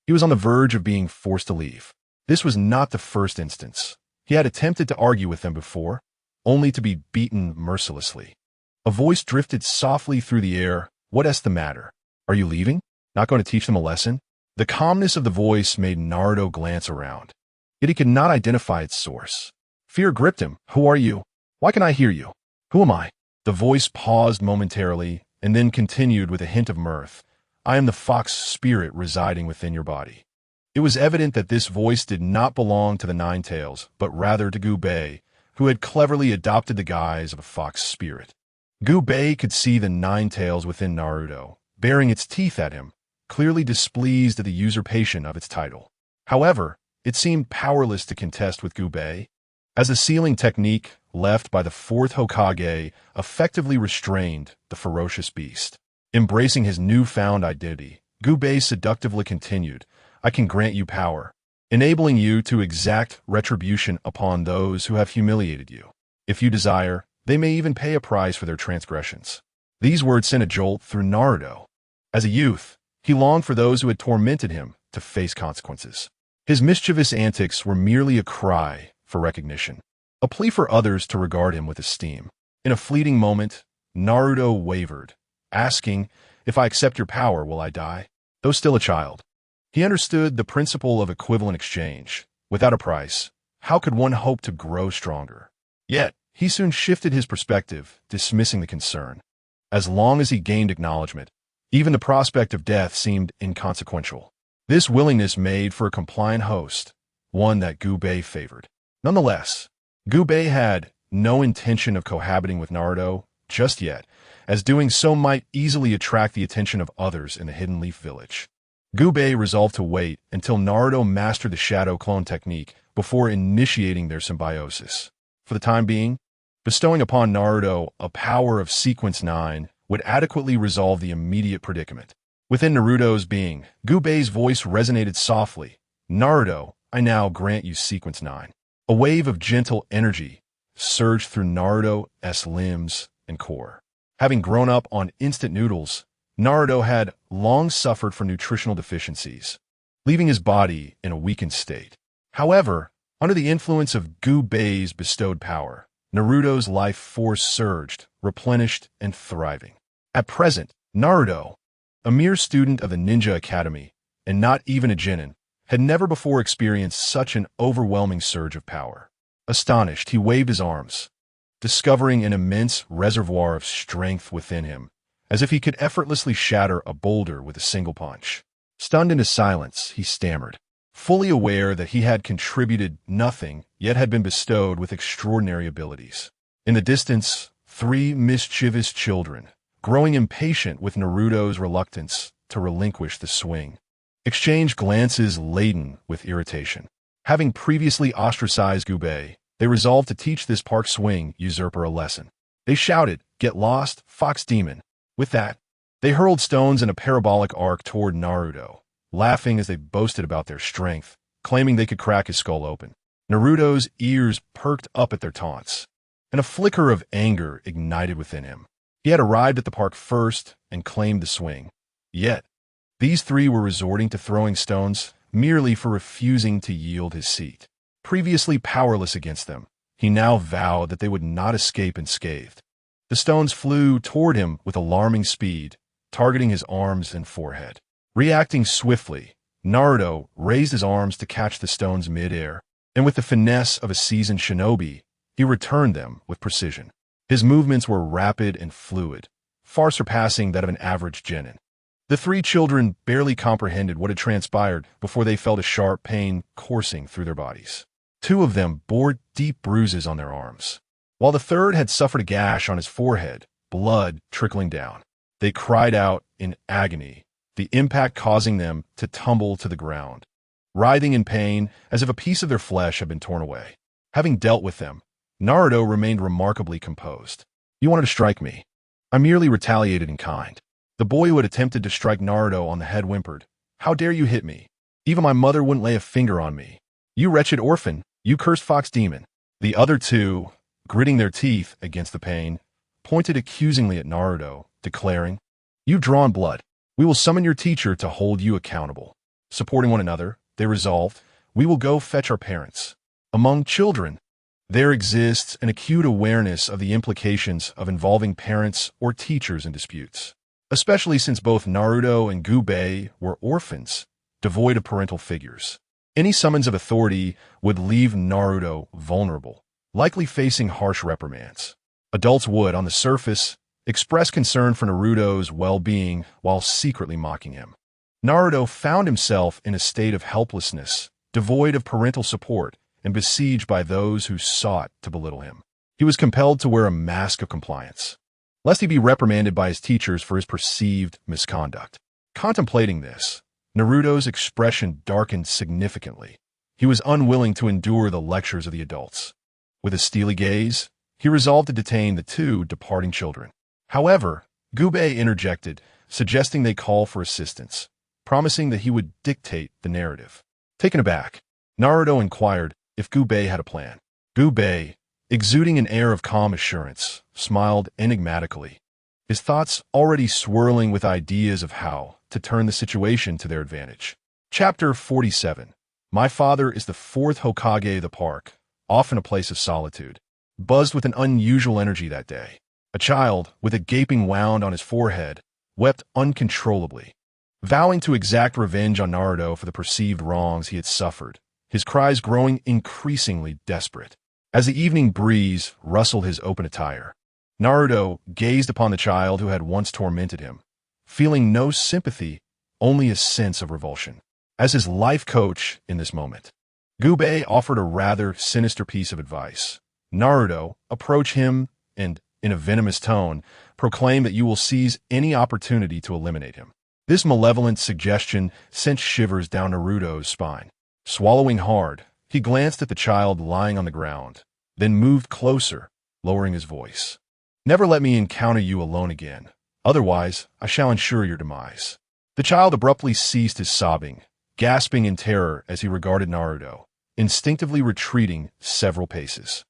Speaker 1: He was on the verge of being forced to leave. This was not the first instance. He had attempted to argue with them before, only to be beaten mercilessly. A voice drifted softly through the air. "What's the matter? Are you leaving? Not going to teach them a lesson?" The calmness of the voice made Naruto glance around, yet he could not identify its source. Fear gripped him. "Who are you? Why can I hear you? Who am I?" The voice paused momentarily and then continued with a hint of mirth. "I am the fox spirit residing within your body." It was evident that this voice did not belong to the Nine-Tails, but rather to Gu-Bei, who had cleverly adopted the guise of a fox spirit. Gu-Bei could see the Nine-Tails within Naruto, baring its teeth at him, clearly displeased at the usurpation of its title. However, it seemed powerless to contest with Gubei, as the sealing technique left by the fourth Hokage effectively restrained the ferocious beast. Embracing his newfound identity, Gubei seductively continued, "I can grant you power, enabling you to exact retribution upon those who have humiliated you. If you desire, they may even pay a price for their transgressions." These words sent a jolt through Naruto. As a youth, he longed for those who had tormented him to face consequences. His mischievous antics were merely a cry for recognition, a plea for others to regard him with esteem. In a fleeting moment, Naruto wavered, asking, "If I accept your power, will I die?" Though still a child, he understood the principle of equivalent exchange. Without a price, how could one hope to grow stronger? Yet, he soon shifted his perspective, dismissing the concern. As long as he gained acknowledgement, even the prospect of death seemed inconsequential. This willingness made for a compliant host, one that Gubei favored. Nonetheless, Gubei had no intention of cohabiting with Naruto just yet, as doing so might easily attract the attention of others in the Hidden Leaf Village. Gubei resolved to wait until Naruto mastered the shadow clone technique before initiating their symbiosis. For the time being, bestowing upon Naruto a power of Sequence 9 would adequately resolve the immediate predicament. Within Naruto's being, Gubei's voice resonated softly. "Naruto, I now grant you Sequence 9. A wave of gentle energy surged through Naruto's limbs and core. Having grown up on instant noodles, Naruto had long suffered from nutritional deficiencies, leaving his body in a weakened state. However, under the influence of Gubei's bestowed power, Naruto's life force surged, replenished, and thriving. At present, Naruto, a mere student of the Ninja Academy, and not even a genin, had never before experienced such an overwhelming surge of power. Astonished, he waved his arms, discovering an immense reservoir of strength within him, as if he could effortlessly shatter a boulder with a single punch. Stunned into silence, he stammered, fully aware that he had contributed nothing, yet had been bestowed with extraordinary abilities. In the distance, three mischievous children, growing impatient with Naruto's reluctance to relinquish the swing, exchanged glances laden with irritation. Having previously ostracized Gubei, they resolved to teach this park swing usurper a lesson. They shouted, "Get lost, fox demon!" With that, they hurled stones in a parabolic arc toward Naruto, laughing as they boasted about their strength, claiming they could crack his skull open. Naruto's ears perked up at their taunts, and a flicker of anger ignited within him. He had arrived at the park first and claimed the swing. Yet, these three were resorting to throwing stones merely for refusing to yield his seat. Previously powerless against them, he now vowed that they would not escape unscathed. The stones flew toward him with alarming speed, targeting his arms and forehead. Reacting swiftly, Naruto raised his arms to catch the stones mid-air, and with the finesse of a seasoned shinobi, he returned them with precision. His movements were rapid and fluid, far surpassing that of an average genin. The three children barely comprehended what had transpired before they felt a sharp pain coursing through their bodies. Two of them bore deep bruises on their arms, while the third had suffered a gash on his forehead, blood trickling down. They cried out in agony, the impact causing them to tumble to the ground, writhing in pain as if a piece of their flesh had been torn away. Having dealt with them, Naruto remained remarkably composed. "You wanted to strike me. I merely retaliated in kind." The boy who had attempted to strike Naruto on the head whimpered, "How dare you hit me? Even my mother wouldn't lay a finger on me. You wretched orphan, you cursed fox demon." The other two, gritting their teeth against the pain, pointed accusingly at Naruto, declaring, "You've drawn blood. We will summon your teacher to hold you accountable." Supporting one another, they resolved, "We will go fetch our parents." Among children, there exists an acute awareness of the implications of involving parents or teachers in disputes, especially since both Naruto and Gubei were orphans, devoid of parental figures. Any summons of authority would leave Naruto vulnerable, likely facing harsh reprimands. Adults would, on the surface, express concern for Naruto's well-being while secretly mocking him. Naruto found himself in a state of helplessness, devoid of parental support, and besieged by those who sought to belittle him. He was compelled to wear a mask of compliance, lest he be reprimanded by his teachers for his perceived misconduct. Contemplating this, Naruto's expression darkened significantly. He was unwilling to endure the lectures of the adults. With a steely gaze, he resolved to detain the two departing children. However, Gubei interjected, suggesting they call for assistance, promising that he would dictate the narrative. Taken aback, Naruto inquired if Gubei had a plan. Gubei, exuding an air of calm assurance, smiled enigmatically, his thoughts already swirling with ideas of how to turn the situation to their advantage. Chapter 47. My father is the fourth Hokage. The park, often a place of solitude, buzzed with an unusual energy that day. A child, with a gaping wound on his forehead, wept uncontrollably, vowing to exact revenge on Naruto for the perceived wrongs he had suffered, his cries growing increasingly desperate. As the evening breeze rustled his open attire, Naruto gazed upon the child who had once tormented him, feeling no sympathy, only a sense of revulsion. As his life coach in this moment, Gubei offered a rather sinister piece of advice. Naruto, approach him and, in a venomous tone, proclaim that you will seize any opportunity to eliminate him. This malevolent suggestion sent shivers down Naruto's spine. Swallowing hard, he glanced at the child lying on the ground, then moved closer, lowering his voice. Never let me encounter you alone again. Otherwise, I shall ensure your demise. The child abruptly ceased his sobbing, gasping in terror as he regarded Naruto, instinctively retreating several paces.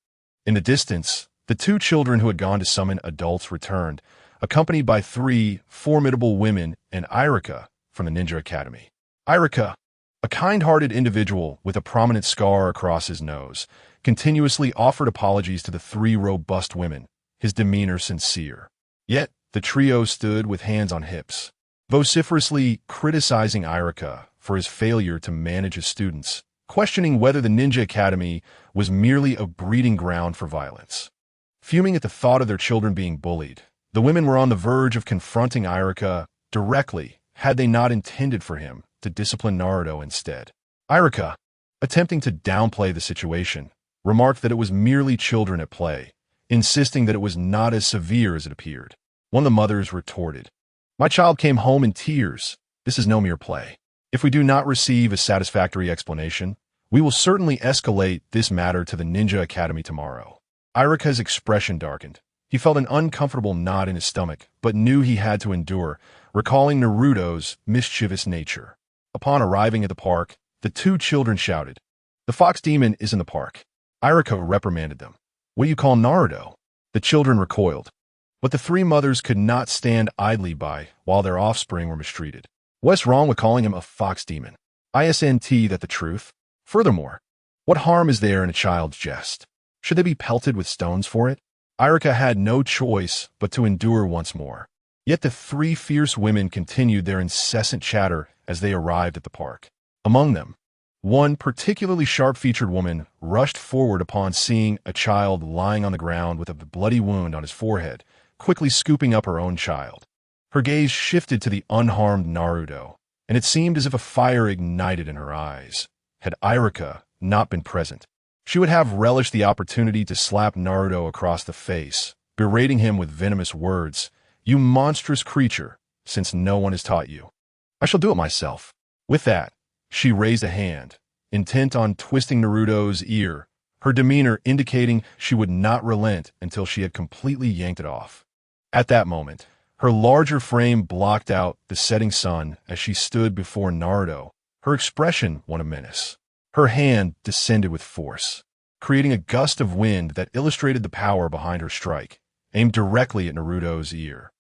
Speaker 1: In the distance, the two children who had gone to summon adults returned, accompanied by three formidable women and Irika from the Ninja Academy. Irika, a kind-hearted individual with a prominent scar across his nose, continuously offered apologies to the three robust women, his demeanor sincere. Yet, the trio stood with hands on hips, vociferously criticizing Irika for his failure to manage his students, questioning whether the Ninja Academy was merely a breeding ground for violence. Fuming at the thought of their children being bullied, the women were on the verge of confronting Irika directly had they not intended for him to discipline Naruto instead. Irika, attempting to downplay the situation, remarked that it was merely children at play, insisting that it was not as severe as it appeared. One of the mothers retorted, "My child came home in tears. This is no mere play. If we do not receive a satisfactory explanation, we will certainly escalate this matter to the Ninja Academy tomorrow." Irika's expression darkened. He felt an uncomfortable knot in his stomach, but knew he had to endure, recalling Naruto's mischievous nature. Upon arriving at the park, the two children shouted, "The fox demon is in the park." Irika reprimanded them. "What do you call Naruto?" The children recoiled. But the three mothers could not stand idly by while their offspring were mistreated. What's wrong with calling him a fox demon? Isn't that the truth? Furthermore, what harm is there in a child's jest? Should they be pelted with stones for it? Irika had no choice but to endure once more. Yet the three fierce women continued their incessant chatter as they arrived at the park. Among them, one particularly sharp-featured woman rushed forward upon seeing a child lying on the ground with a bloody wound on his forehead, quickly scooping up her own child. Her gaze shifted to the unharmed Naruto, and it seemed as if a fire ignited in her eyes. Had Irika not been present, she would have relished the opportunity to slap Naruto across the face, berating him with venomous words, "You monstrous creature, since no one has taught you. I shall do it myself." With that, she raised a hand, intent on twisting Naruto's ear, her demeanor indicating she would not relent until she had completely yanked it off. At that moment, her larger frame blocked out the setting sun as she stood before Naruto, her expression one of menace. Her hand descended with force, creating a gust of wind that illustrated the power behind her strike, aimed directly at Naruto's ear.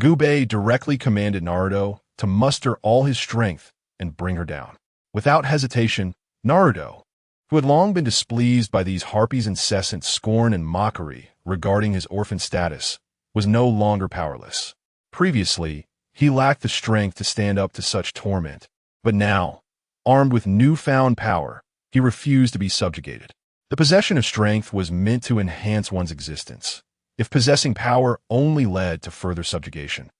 Speaker 1: Gubei directly commanded Naruto to muster all his strength and bring her down. Without hesitation, Naruto, who had long been displeased by these harpies' incessant scorn and mockery regarding his orphan status, was no longer powerless. Previously, he lacked the strength to stand up to such torment, but now, armed with newfound power, he refused to be subjugated. The possession of strength was meant to enhance one's existence. If possessing power only led to further subjugation,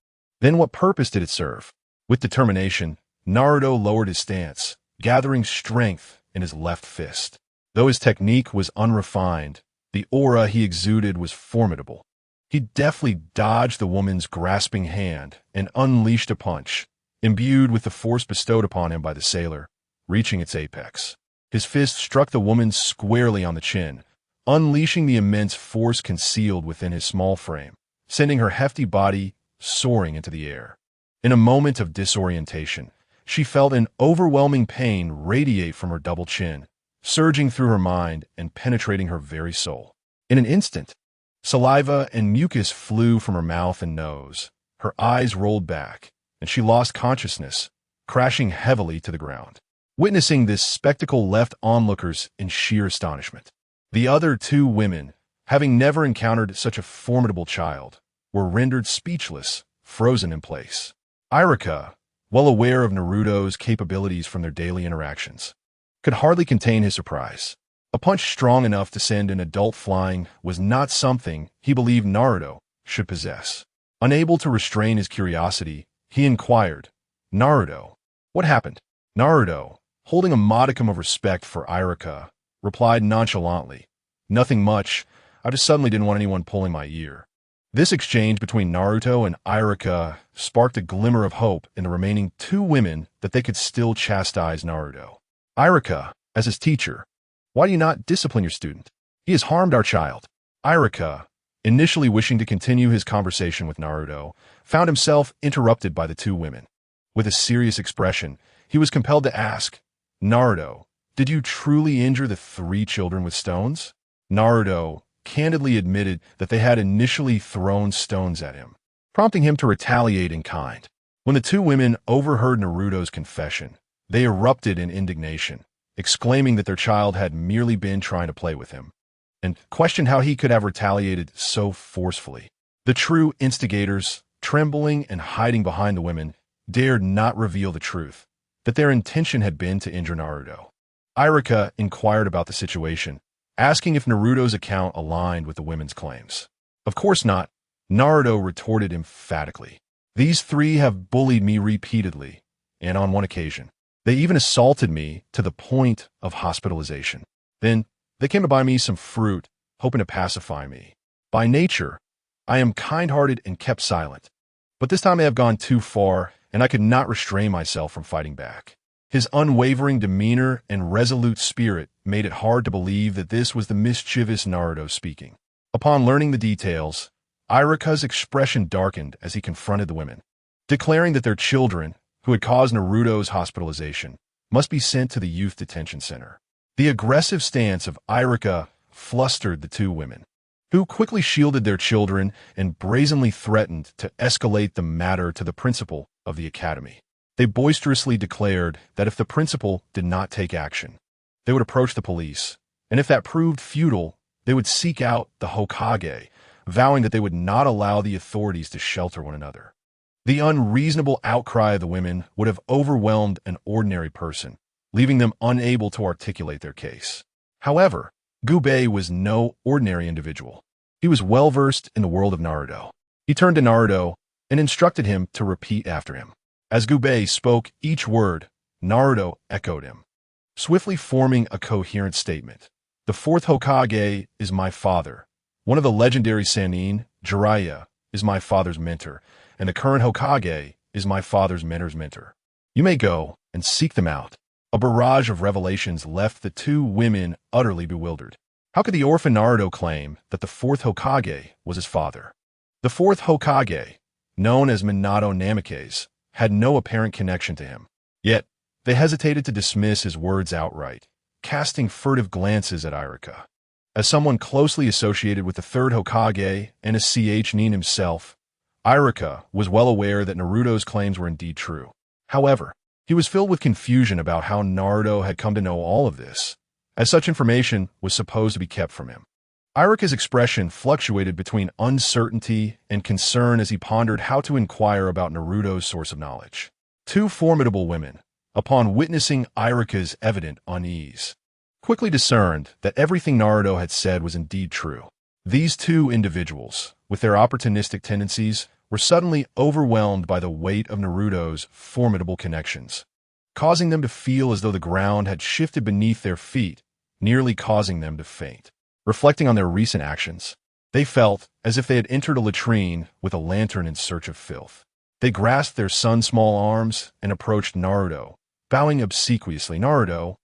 Speaker 1: then what purpose did it serve? With determination, Naruto lowered his stance, gathering strength in his left fist. Though his technique was unrefined, the aura he exuded was formidable. He deftly dodged the woman's grasping hand and unleashed a punch, imbued with the force bestowed upon him by the sailor, reaching its apex. His fist struck the woman squarely on the chin, unleashing the immense force concealed within his small frame, sending her hefty body soaring into the air. In a moment of disorientation, she felt an overwhelming pain radiate from her double chin, surging through her mind and penetrating her very soul. In an instant, saliva and mucus flew from her mouth and nose, her eyes rolled back, and she lost consciousness, crashing heavily to the ground. Witnessing this spectacle left onlookers in sheer astonishment. The other two women, having never encountered such a formidable child, were rendered speechless, frozen in place. Irika, well aware of Naruto's capabilities from their daily interactions, could hardly contain his surprise. A punch strong enough to send an adult flying was not something he believed Naruto should possess. Unable to restrain his curiosity, he inquired, "Naruto, what happened?" Naruto, holding a modicum of respect for Irika, replied nonchalantly, "Nothing much. I just suddenly didn't want anyone pulling my ear." This exchange between Naruto and Irika sparked a glimmer of hope in the remaining two women that they could still chastise Naruto. "Irika, as his teacher, why do you not discipline your student? He has harmed our child." Irika, initially wishing to continue his conversation with Naruto, found himself interrupted by the two women. With a serious expression, he was compelled to ask, "Naruto, did you truly injure the three children with stones?" Naruto candidly admitted that they had initially thrown stones at him, prompting him to retaliate in kind. When the two women overheard Naruto's confession, they erupted in indignation, exclaiming that their child had merely been trying to play with him, and questioned how he could have retaliated so forcefully. The true instigators, trembling and hiding behind the women, dared not reveal the truth, that their intention had been to injure Naruto. Irika inquired about the situation, asking if Naruto's account aligned with the women's claims. "Of course not," Naruto retorted emphatically. "These three have bullied me repeatedly, and on one occasion, they even assaulted me to the point of hospitalization. Then, they came to buy me some fruit, hoping to pacify me. By nature, I am kind-hearted and kept silent. But this time they have gone too far, and I could not restrain myself from fighting back." His unwavering demeanor and resolute spirit made it hard to believe that this was the mischievous Naruto speaking. Upon learning the details, Irika's expression darkened as he confronted the women, declaring that their children, who had caused Naruto's hospitalization, must be sent to the youth detention center. The aggressive stance of Irika flustered the two women, who quickly shielded their children and brazenly threatened to escalate the matter to the principal of the academy. They boisterously declared that if the principal did not take action, they would approach the police, and if that proved futile, they would seek out the Hokage, vowing that they would not allow the authorities to shelter one another. The unreasonable outcry of the women would have overwhelmed an ordinary person, leaving them unable to articulate their case. However, Gubei was no ordinary individual. He was well-versed in the world of Naruto. He turned to Naruto and instructed him to repeat after him. As Gubei spoke each word, Naruto echoed him, swiftly forming a coherent statement. "The fourth Hokage is my father. One of the legendary Sannin, Jiraiya, is my father's mentor, and the current Hokage is my father's mentor's mentor. You may go and seek them out." A barrage of revelations left the two women utterly bewildered. How could the orphan Naruto claim that the fourth Hokage was his father? The fourth Hokage, known as Minato Namikaze, had no apparent connection to him. Yet, they hesitated to dismiss his words outright, casting furtive glances at Irika. As someone closely associated with the third Hokage and as Nin himself, Irika was well aware that Naruto's claims were indeed true. However, he was filled with confusion about how Naruto had come to know all of this, as such information was supposed to be kept from him. Irika's expression fluctuated between uncertainty and concern as he pondered how to inquire about Naruto's source of knowledge. Two formidable women, upon witnessing Irika's evident unease, quickly discerned that everything Naruto had said was indeed true. These two individuals, with their opportunistic tendencies, were suddenly overwhelmed by the weight of Naruto's formidable connections, causing them to feel as though the ground had shifted beneath their feet, nearly causing them to faint. Reflecting on their recent actions, they felt as if they had entered a latrine with a lantern in search of filth. They grasped their son's small arms and approached Naruto, bowing obsequiously. Naruto,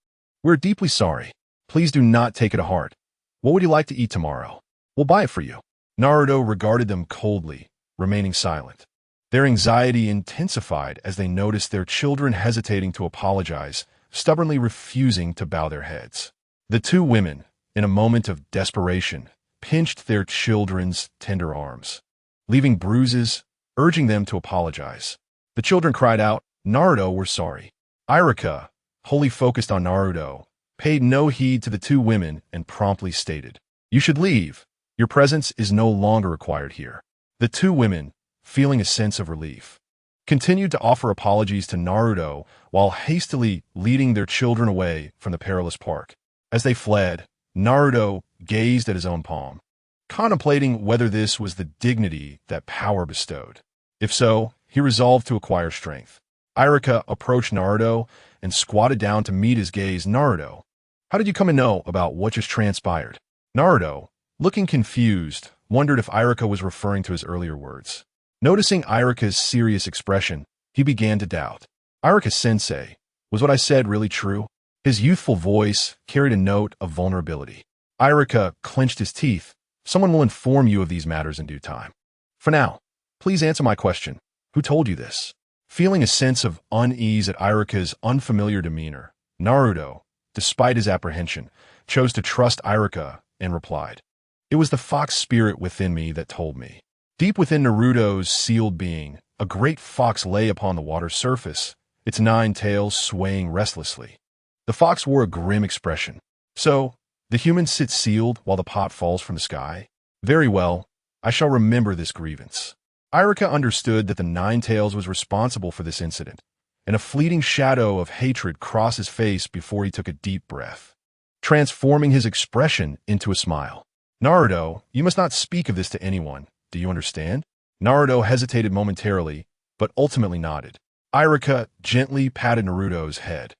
Speaker 1: we're deeply sorry. Please do not take it to heart. What would you like to eat tomorrow? We'll buy it for you. Naruto regarded them coldly, remaining silent. Their anxiety intensified as they noticed their children hesitating to apologize, stubbornly refusing to bow their heads. The two women, in a moment of desperation, pinched their children's tender arms, leaving bruises, urging them to apologize. The children cried out, Naruto, we're sorry. Iruka, wholly focused on Naruto, paid no heed to the two women and promptly stated, you should leave. Your presence is no longer required here. The two women, feeling a sense of relief, continued to offer apologies to Naruto while hastily leading their children away from the perilous park. As they fled, Naruto gazed at his own palm, contemplating whether this was the dignity that power bestowed. If so, he resolved to acquire strength. Iruka approached Naruto and squatted down to meet his gaze. Naruto, how did you come to know about what just transpired? Naruto, looking confused, wondered if Iruka was referring to his earlier words. Noticing Iruka's serious expression, he began to doubt. Iruka-sensei, was what I said really true? His youthful voice carried a note of vulnerability. Iruka clenched his teeth. Someone will inform you of these matters in due time. For now, please answer my question. Who told you this? Feeling a sense of unease at Iruka's unfamiliar demeanor, Naruto, despite his apprehension, chose to trust Iruka and replied, it was the fox spirit within me that told me. Deep within Naruto's sealed being, a great fox lay upon the water's surface, its 9 tails swaying restlessly. The fox wore a grim expression. So, the human sits sealed while the pot falls from the sky? Very well, I shall remember this grievance. Iruka understood that the 9 tails was responsible for this incident, and a fleeting shadow of hatred crossed his face before he took a deep breath, transforming his expression into a smile. Naruto, you must not speak of this to anyone. Do you understand? Naruto hesitated momentarily, but ultimately nodded. Iruka gently patted Naruto's head,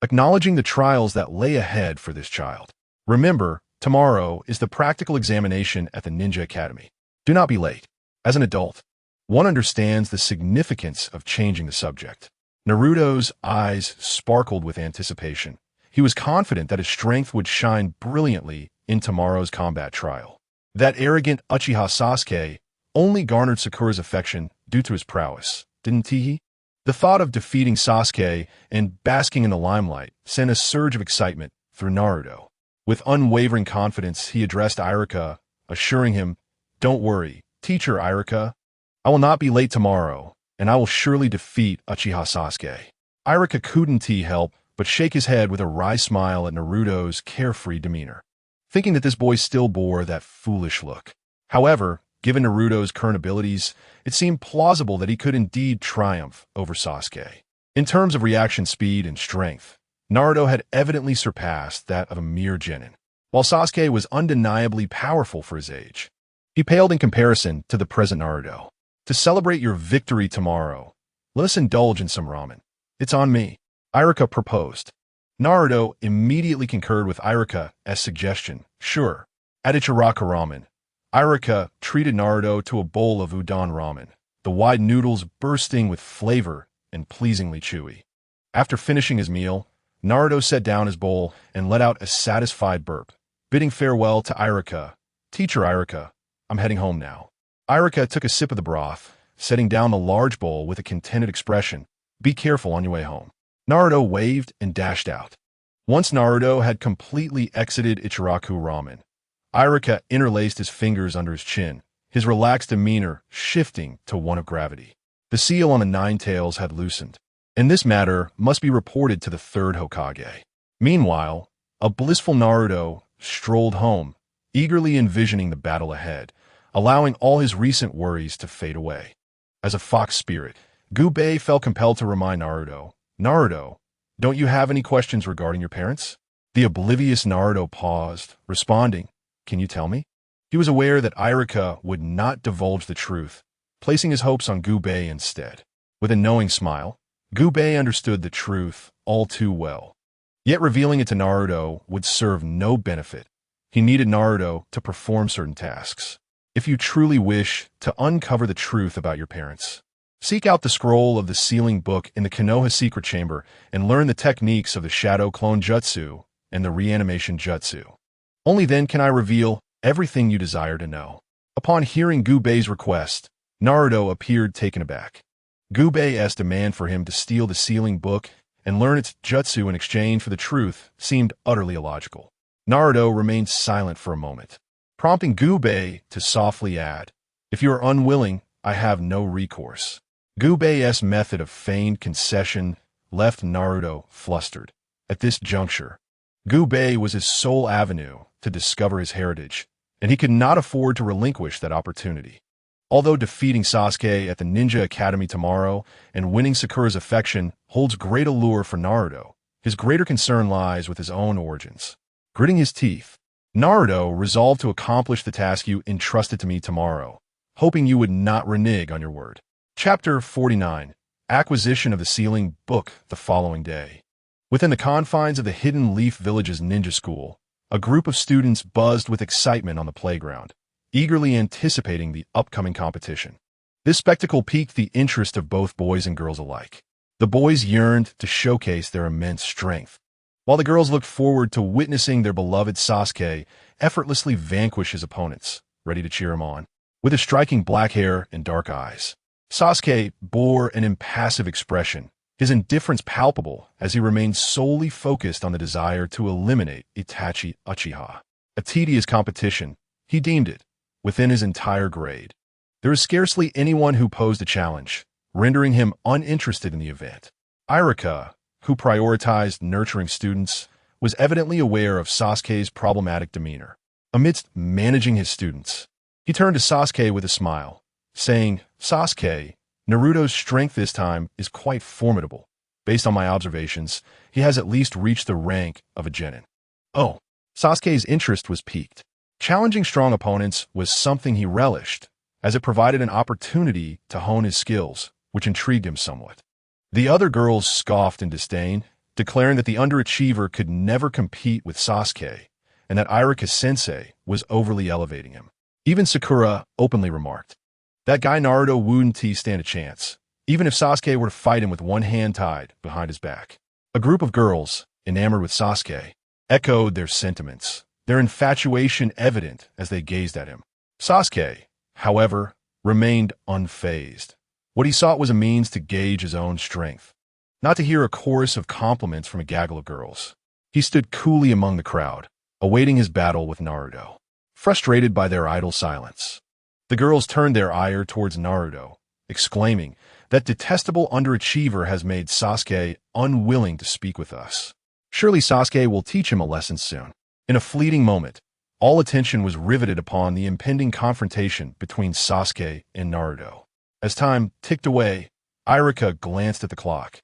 Speaker 1: acknowledging the trials that lay ahead for this child. Remember, tomorrow is the practical examination at the Ninja Academy. Do not be late. As an adult, one understands the significance of changing the subject. Naruto's eyes sparkled with anticipation. He was confident that his strength would shine brilliantly in tomorrow's combat trial. That arrogant Uchiha Sasuke only garnered Sakura's affection due to his prowess, didn't he? The thought of defeating Sasuke and basking in the limelight sent a surge of excitement through Naruto. With unwavering confidence, he addressed Iruka, assuring him, don't worry, teacher Iruka. I will not be late tomorrow, and I will surely defeat Uchiha Sasuke. Iruka couldn't help but shake his head with a wry smile at Naruto's carefree demeanor, thinking that this boy still bore that foolish look. However, given Naruto's current abilities, it seemed plausible that he could indeed triumph over Sasuke. In terms of reaction speed and strength, Naruto had evidently surpassed that of a mere genin, while Sasuke was undeniably powerful for his age. He paled in comparison to the present Naruto. To celebrate your victory tomorrow, let us indulge in some ramen. It's on me, Iruka proposed. Naruto immediately concurred with Iruka's suggestion. Sure, at Ichiraka ramen. Iruka treated Naruto to a bowl of udon ramen, the wide noodles bursting with flavor and pleasingly chewy. After finishing his meal, Naruto set down his bowl and let out a satisfied burp, bidding farewell to Iruka. Teacher Iruka, I'm heading home now. Iruka took a sip of the broth, setting down the large bowl with a contented expression. Be careful on your way home. Naruto waved and dashed out. Once Naruto had completely exited Ichiraku ramen, Iruka interlaced his fingers under his chin, his relaxed demeanor shifting to one of gravity. The seal on the 9 tails had loosened, and this matter must be reported to the 3rd Hokage. Meanwhile, a blissful Naruto strolled home, eagerly envisioning the battle ahead, allowing all his recent worries to fade away. As a fox spirit, Gubei felt compelled to remind Naruto, Naruto, don't you have any questions regarding your parents? The oblivious Naruto paused, responding, can you tell me? He was aware that Iruka would not divulge the truth, placing his hopes on Gubei instead. With a knowing smile, Gubei understood the truth all too well. Yet revealing it to Naruto would serve no benefit. He needed Naruto to perform certain tasks. If you truly wish to uncover the truth about your parents, Seek out the scroll of the sealing book in the Konoha secret chamber and learn the techniques of the shadow clone jutsu and the reanimation jutsu. Only then can I reveal everything you desire to know. Upon hearing Gubei's request, Naruto appeared taken aback. Gubei's demand for him to steal the sealing book and learn its jutsu in exchange for the truth seemed utterly illogical. Naruto remained silent for a moment, prompting Gubei to softly add, "If you are unwilling, I have no recourse." Gubei's method of feigned concession left Naruto flustered. At this juncture, Gubei was his sole avenue to discover his heritage, and he could not afford to relinquish that opportunity. Although defeating Sasuke at the Ninja Academy tomorrow and winning Sakura's affection holds great allure for Naruto, his greater concern lies with his own origins. Gritting his teeth, Naruto resolved to accomplish the task you entrusted to me tomorrow, hoping you would not renege on your word. Chapter 49. Acquisition of the Sealing Book the following day. Within the confines of the Hidden Leaf Village's ninja school, a group of students buzzed with excitement on the playground, eagerly anticipating the upcoming competition. This spectacle piqued the interest of both boys and girls alike. The boys yearned to showcase their immense strength, while the girls looked forward to witnessing their beloved Sasuke effortlessly vanquish his opponents, ready to cheer him on. With his striking black hair and dark eyes, Sasuke bore an impassive expression, his indifference palpable as he remained solely focused on the desire to eliminate Itachi Uchiha. A tedious competition, he deemed it, within his entire grade. There was scarcely anyone who posed a challenge, rendering him uninterested in the event. Irika, who prioritized nurturing students, was evidently aware of Sasuke's problematic demeanor. Amidst managing his students, he turned to Sasuke with a smile, saying, "Sasuke, Naruto's strength this time is quite formidable. Based on my observations, he has at least reached the rank of a genin." Oh, Sasuke's interest was piqued. Challenging strong opponents was something he relished, as it provided an opportunity to hone his skills, which intrigued him somewhat. The other girls scoffed in disdain, declaring that the underachiever could never compete with Sasuke, and that Irika-sensei was overly elevating him. Even Sakura openly remarked, "That guy Naruto wouldn't stand a chance, even if Sasuke were to fight him with one hand tied behind his back." A group of girls, enamored with Sasuke, echoed their sentiments, their infatuation evident as they gazed at him. Sasuke, however, remained unfazed. What he sought was a means to gauge his own strength, not to hear a chorus of compliments from a gaggle of girls. He stood coolly among the crowd, awaiting his battle with Naruto. Frustrated by their idle silence, the girls turned their ire towards Naruto, exclaiming, "That detestable underachiever has made Sasuke unwilling to speak with us. Surely Sasuke will teach him a lesson soon." In a fleeting moment, all attention was riveted upon the impending confrontation between Sasuke and Naruto. As time ticked away, Irika glanced at the clock,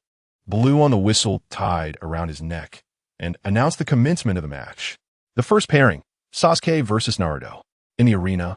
Speaker 1: blew on the whistle tied around his neck, and announced the commencement of the match. The first pairing, Sasuke versus Naruto. In the arena,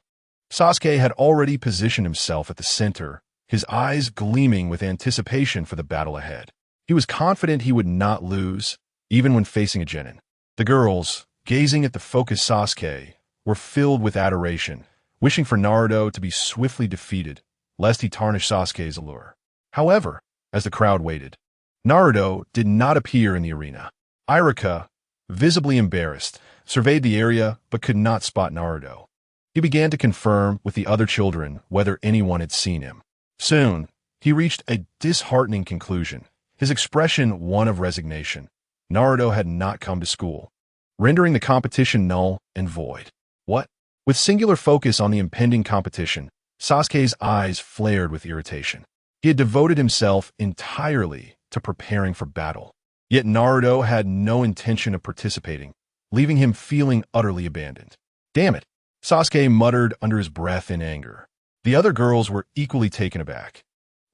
Speaker 1: Sasuke had already positioned himself at the center, his eyes gleaming with anticipation for the battle ahead. He was confident he would not lose, even when facing a genin. The girls, gazing at the focused Sasuke, were filled with adoration, wishing for Naruto to be swiftly defeated, lest he tarnish Sasuke's allure. However, as the crowd waited, Naruto did not appear in the arena. Irika, visibly embarrassed, surveyed the area but could not spot Naruto. He began to confirm with the other children whether anyone had seen him. Soon, he reached a disheartening conclusion, his expression one of resignation. Naruto had not come to school, rendering the competition null and void. What? With singular focus on the impending competition, Sasuke's eyes flared with irritation. He had devoted himself entirely to preparing for battle. Yet Naruto had no intention of participating, leaving him feeling utterly abandoned. "Damn it," Sasuke muttered under his breath in anger. The other girls were equally taken aback.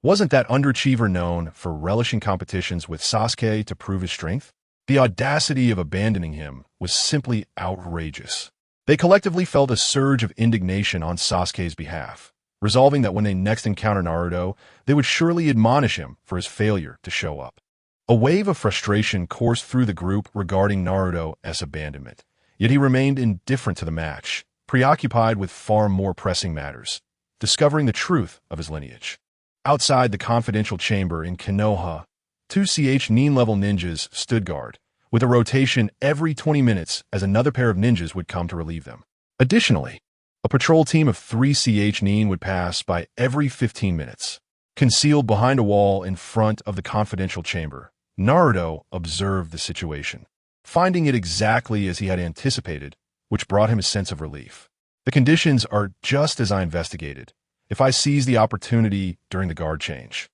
Speaker 1: Wasn't that underachiever known for relishing competitions with Sasuke to prove his strength? The audacity of abandoning him was simply outrageous. They collectively felt a surge of indignation on Sasuke's behalf, resolving that when they next encounter Naruto, they would surely admonish him for his failure to show up. A wave of frustration coursed through the group regarding Naruto's abandonment, yet he remained indifferent to the match, preoccupied with far more pressing matters, discovering the truth of his lineage. Outside the confidential chamber in Konoha, two Nin-level ninjas stood guard, with a rotation every 20 minutes as another pair of ninjas would come to relieve them. Additionally, a patrol team of 3 Nin would pass by every 15 minutes. Concealed behind a wall in front of the confidential chamber, Naruto observed the situation, finding it exactly as he had anticipated, which brought him a sense of relief. The conditions are just as I investigated. If I seize the opportunity during the guard change,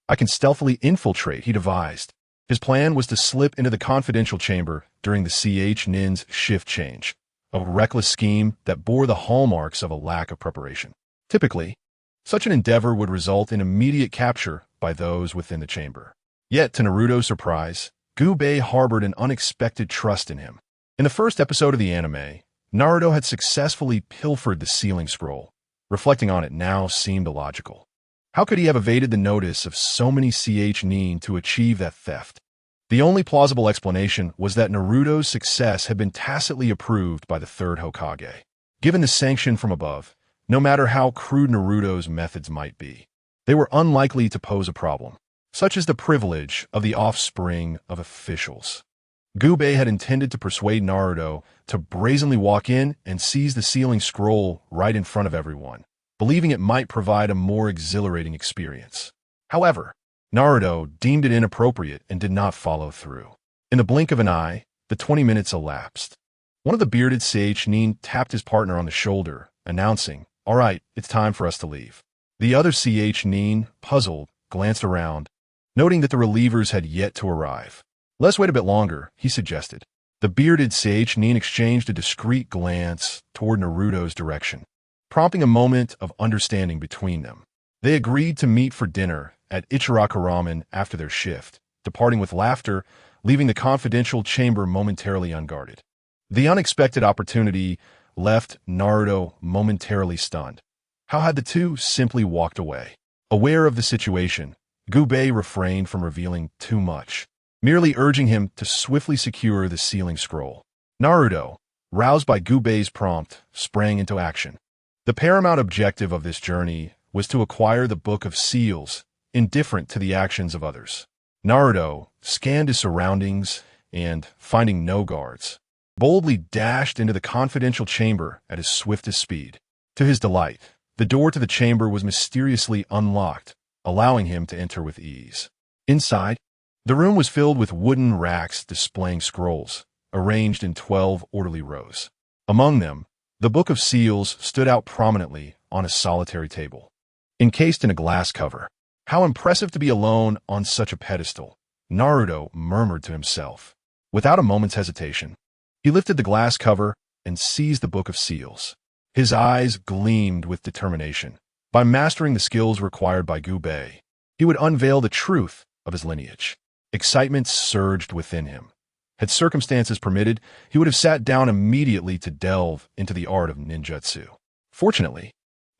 Speaker 1: I can stealthily infiltrate, he devised. His plan was to slip into the confidential chamber during the Nin's shift change, a reckless scheme that bore the hallmarks of a lack of preparation. Typically, such an endeavor would result in immediate capture by those within the chamber. Yet, to Naruto's surprise, Gubei harbored an unexpected trust in him. In the first episode of the anime, Naruto had successfully pilfered the sealing scroll. Reflecting on it now seemed illogical. How could he have evaded the notice of so many Nin to achieve that theft? The only plausible explanation was that Naruto's success had been tacitly approved by the third Hokage. Given the sanction from above, no matter how crude Naruto's methods might be, they were unlikely to pose a problem. Such is the privilege of the offspring of officials. Gubei had intended to persuade Naruto to brazenly walk in and seize the sealing scroll right in front of everyone, believing it might provide a more exhilarating experience. However, Naruto deemed it inappropriate and did not follow through. In the blink of an eye, the 20 minutes elapsed. One of the bearded Nin tapped his partner on the shoulder, announcing, "All right, it's time for us to leave." The other Nin, puzzled, glanced around, noting that the relievers had yet to arrive. "Let's wait a bit longer," he suggested. The bearded Nin exchanged a discreet glance toward Naruto's direction, prompting a moment of understanding between them. They agreed to meet for dinner at Ichiraka Ramen after their shift, departing with laughter, leaving the confidential chamber momentarily unguarded. The unexpected opportunity left Naruto momentarily stunned. How had the two simply walked away? Aware of the situation, Gubei refrained from revealing too much, merely urging him to swiftly secure the sealing scroll. Naruto, roused by Gubei's prompt, sprang into action. The paramount objective of this journey was to acquire the Book of Seals, indifferent to the actions of others. Naruto scanned his surroundings and, finding no guards, boldly dashed into the confidential chamber at his swiftest speed. To his delight, the door to the chamber was mysteriously unlocked, allowing him to enter with ease. Inside, the room was filled with wooden racks displaying scrolls, arranged in 12 orderly rows. Among them, the Book of Seals stood out prominently on a solitary table, encased in a glass cover. How impressive to be alone on such a pedestal, Naruto murmured to himself. Without a moment's hesitation, he lifted the glass cover and seized the Book of Seals. His eyes gleamed with determination. By mastering the skills required by Gubei, he would unveil the truth of his lineage. Excitement surged within him. Had circumstances permitted, he would have sat down immediately to delve into the art of ninjutsu. Fortunately,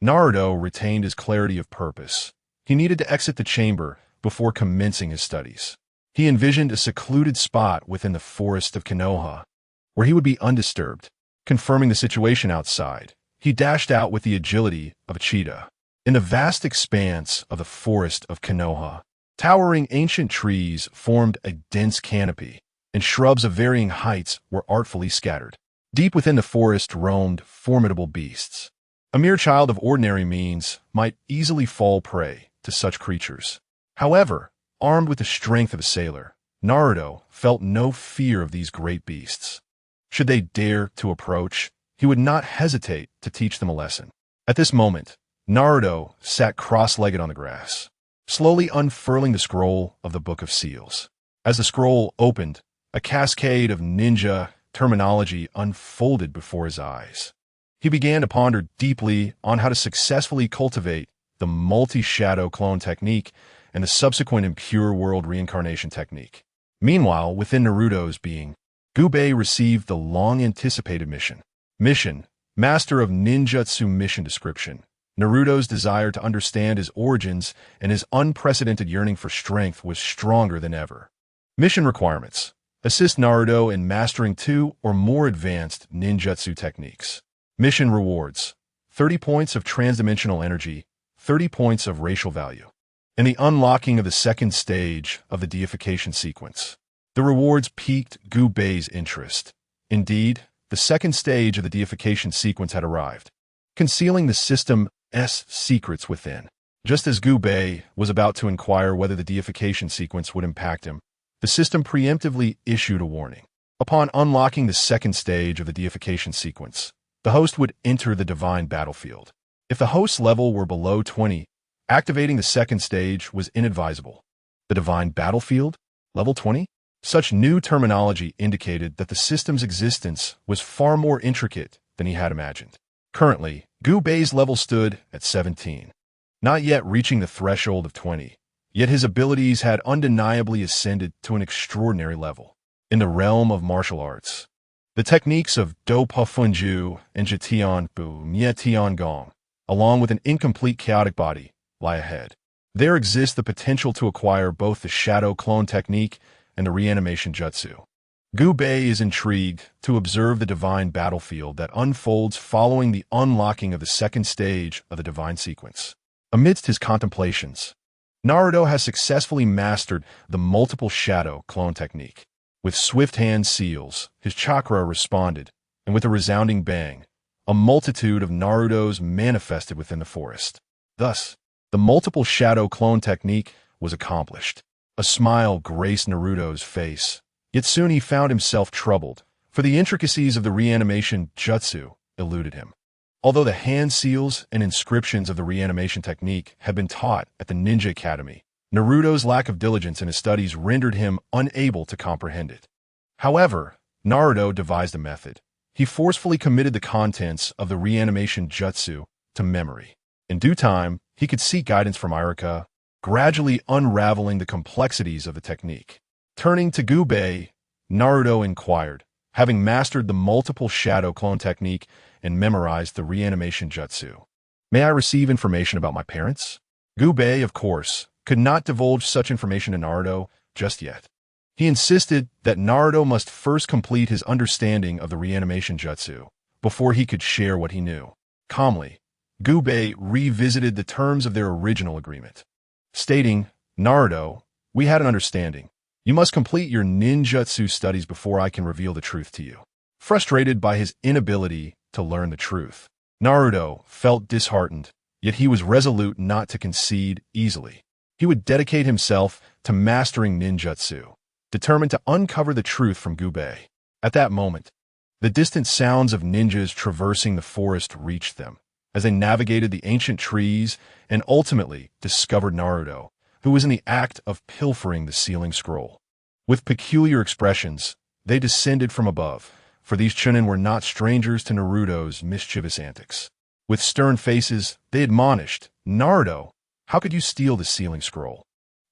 Speaker 1: Naruto retained his clarity of purpose. He needed to exit the chamber before commencing his studies. He envisioned a secluded spot within the forest of Konoha, where he would be undisturbed. Confirming the situation outside, he dashed out with the agility of a cheetah. In the vast expanse of the forest of Konoha, towering ancient trees formed a dense canopy, and shrubs of varying heights were artfully scattered. Deep within the forest roamed formidable beasts. A mere child of ordinary means might easily fall prey to such creatures. However, armed with the strength of a sailor, Naruto felt no fear of these great beasts. Should they dare to approach, he would not hesitate to teach them a lesson. At this moment, Naruto sat cross-legged on the grass, slowly unfurling the scroll of the Book of Seals. As the scroll opened, a cascade of ninja terminology unfolded before his eyes. He began to ponder deeply on how to successfully cultivate the multi-shadow clone technique and the subsequent impure world reincarnation technique. Meanwhile, within Naruto's being, Gubei received the long-anticipated mission. Mission, Master of Ninjutsu Mission Description. Naruto's desire to understand his origins and his unprecedented yearning for strength was stronger than ever. Mission requirements. Assist Naruto in mastering 2 or more advanced ninjutsu techniques. Mission rewards. 30 points of transdimensional energy, 30 points of racial value. and the unlocking of the second stage of the deification sequence. The rewards piqued Gu Bei's interest. Indeed, the second stage of the deification sequence had arrived, concealing the system's secrets within. Just as Gu Bei was about to inquire whether the deification sequence would impact him, the system preemptively issued a warning. Upon unlocking the second stage of the deification sequence, the host would enter the divine battlefield. If the host's level were below 20, activating the second stage was inadvisable. The divine battlefield? Level 20? Such new terminology indicated that the system's existence was far more intricate than he had imagined. Currently, Gu Bei's level stood at 17, not yet reaching the threshold of 20, yet his abilities had undeniably ascended to an extraordinary level. In the realm of martial arts, the techniques of Do Pa Fun Ju and Jitian Bu Mie Tian Gong, along with an incomplete chaotic body, lie ahead. There exists the potential to acquire both the shadow clone technique and the reanimation jutsu. Gu Bei is intrigued to observe the divine battlefield that unfolds following the unlocking of the second stage of the divine sequence. Amidst his contemplations, Naruto has successfully mastered the multiple shadow clone technique. With swift hand seals, his chakra responded, and with a resounding bang, a multitude of Narutos manifested within the forest. Thus, the multiple shadow clone technique was accomplished. A smile graced Naruto's face, yet soon he found himself troubled, for the intricacies of the reanimation jutsu eluded him. Although the hand seals and inscriptions of the reanimation technique had been taught at the Ninja Academy, Naruto's lack of diligence in his studies rendered him unable to comprehend it. However, Naruto devised a method. He forcefully committed the contents of the reanimation jutsu to memory. In due time, he could seek guidance from Iruka, gradually unraveling the complexities of the technique. Turning to Gu Bei, Naruto inquired, having mastered the multiple shadow clone technique and memorized the reanimation jutsu. May I receive information about my parents? Gu Bei, of course, could not divulge such information to Naruto just yet. He insisted that Naruto must first complete his understanding of the reanimation jutsu before he could share what he knew. Calmly, Gu Bei revisited the terms of their original agreement, stating, Naruto, we had an understanding. You must complete your ninjutsu studies before I can reveal the truth to you. Frustrated by his inability to learn the truth, Naruto felt disheartened, yet he was resolute not to concede easily. He would dedicate himself to mastering ninjutsu, determined to uncover the truth from Gu Bei. At that moment, the distant sounds of ninjas traversing the forest reached them, as they navigated the ancient trees and ultimately discovered Naruto, who was in the act of pilfering the sealing scroll. With peculiar expressions, they descended from above, for these chunin were not strangers to Naruto's mischievous antics. With stern faces, they admonished, Naruto, how could you steal the sealing scroll?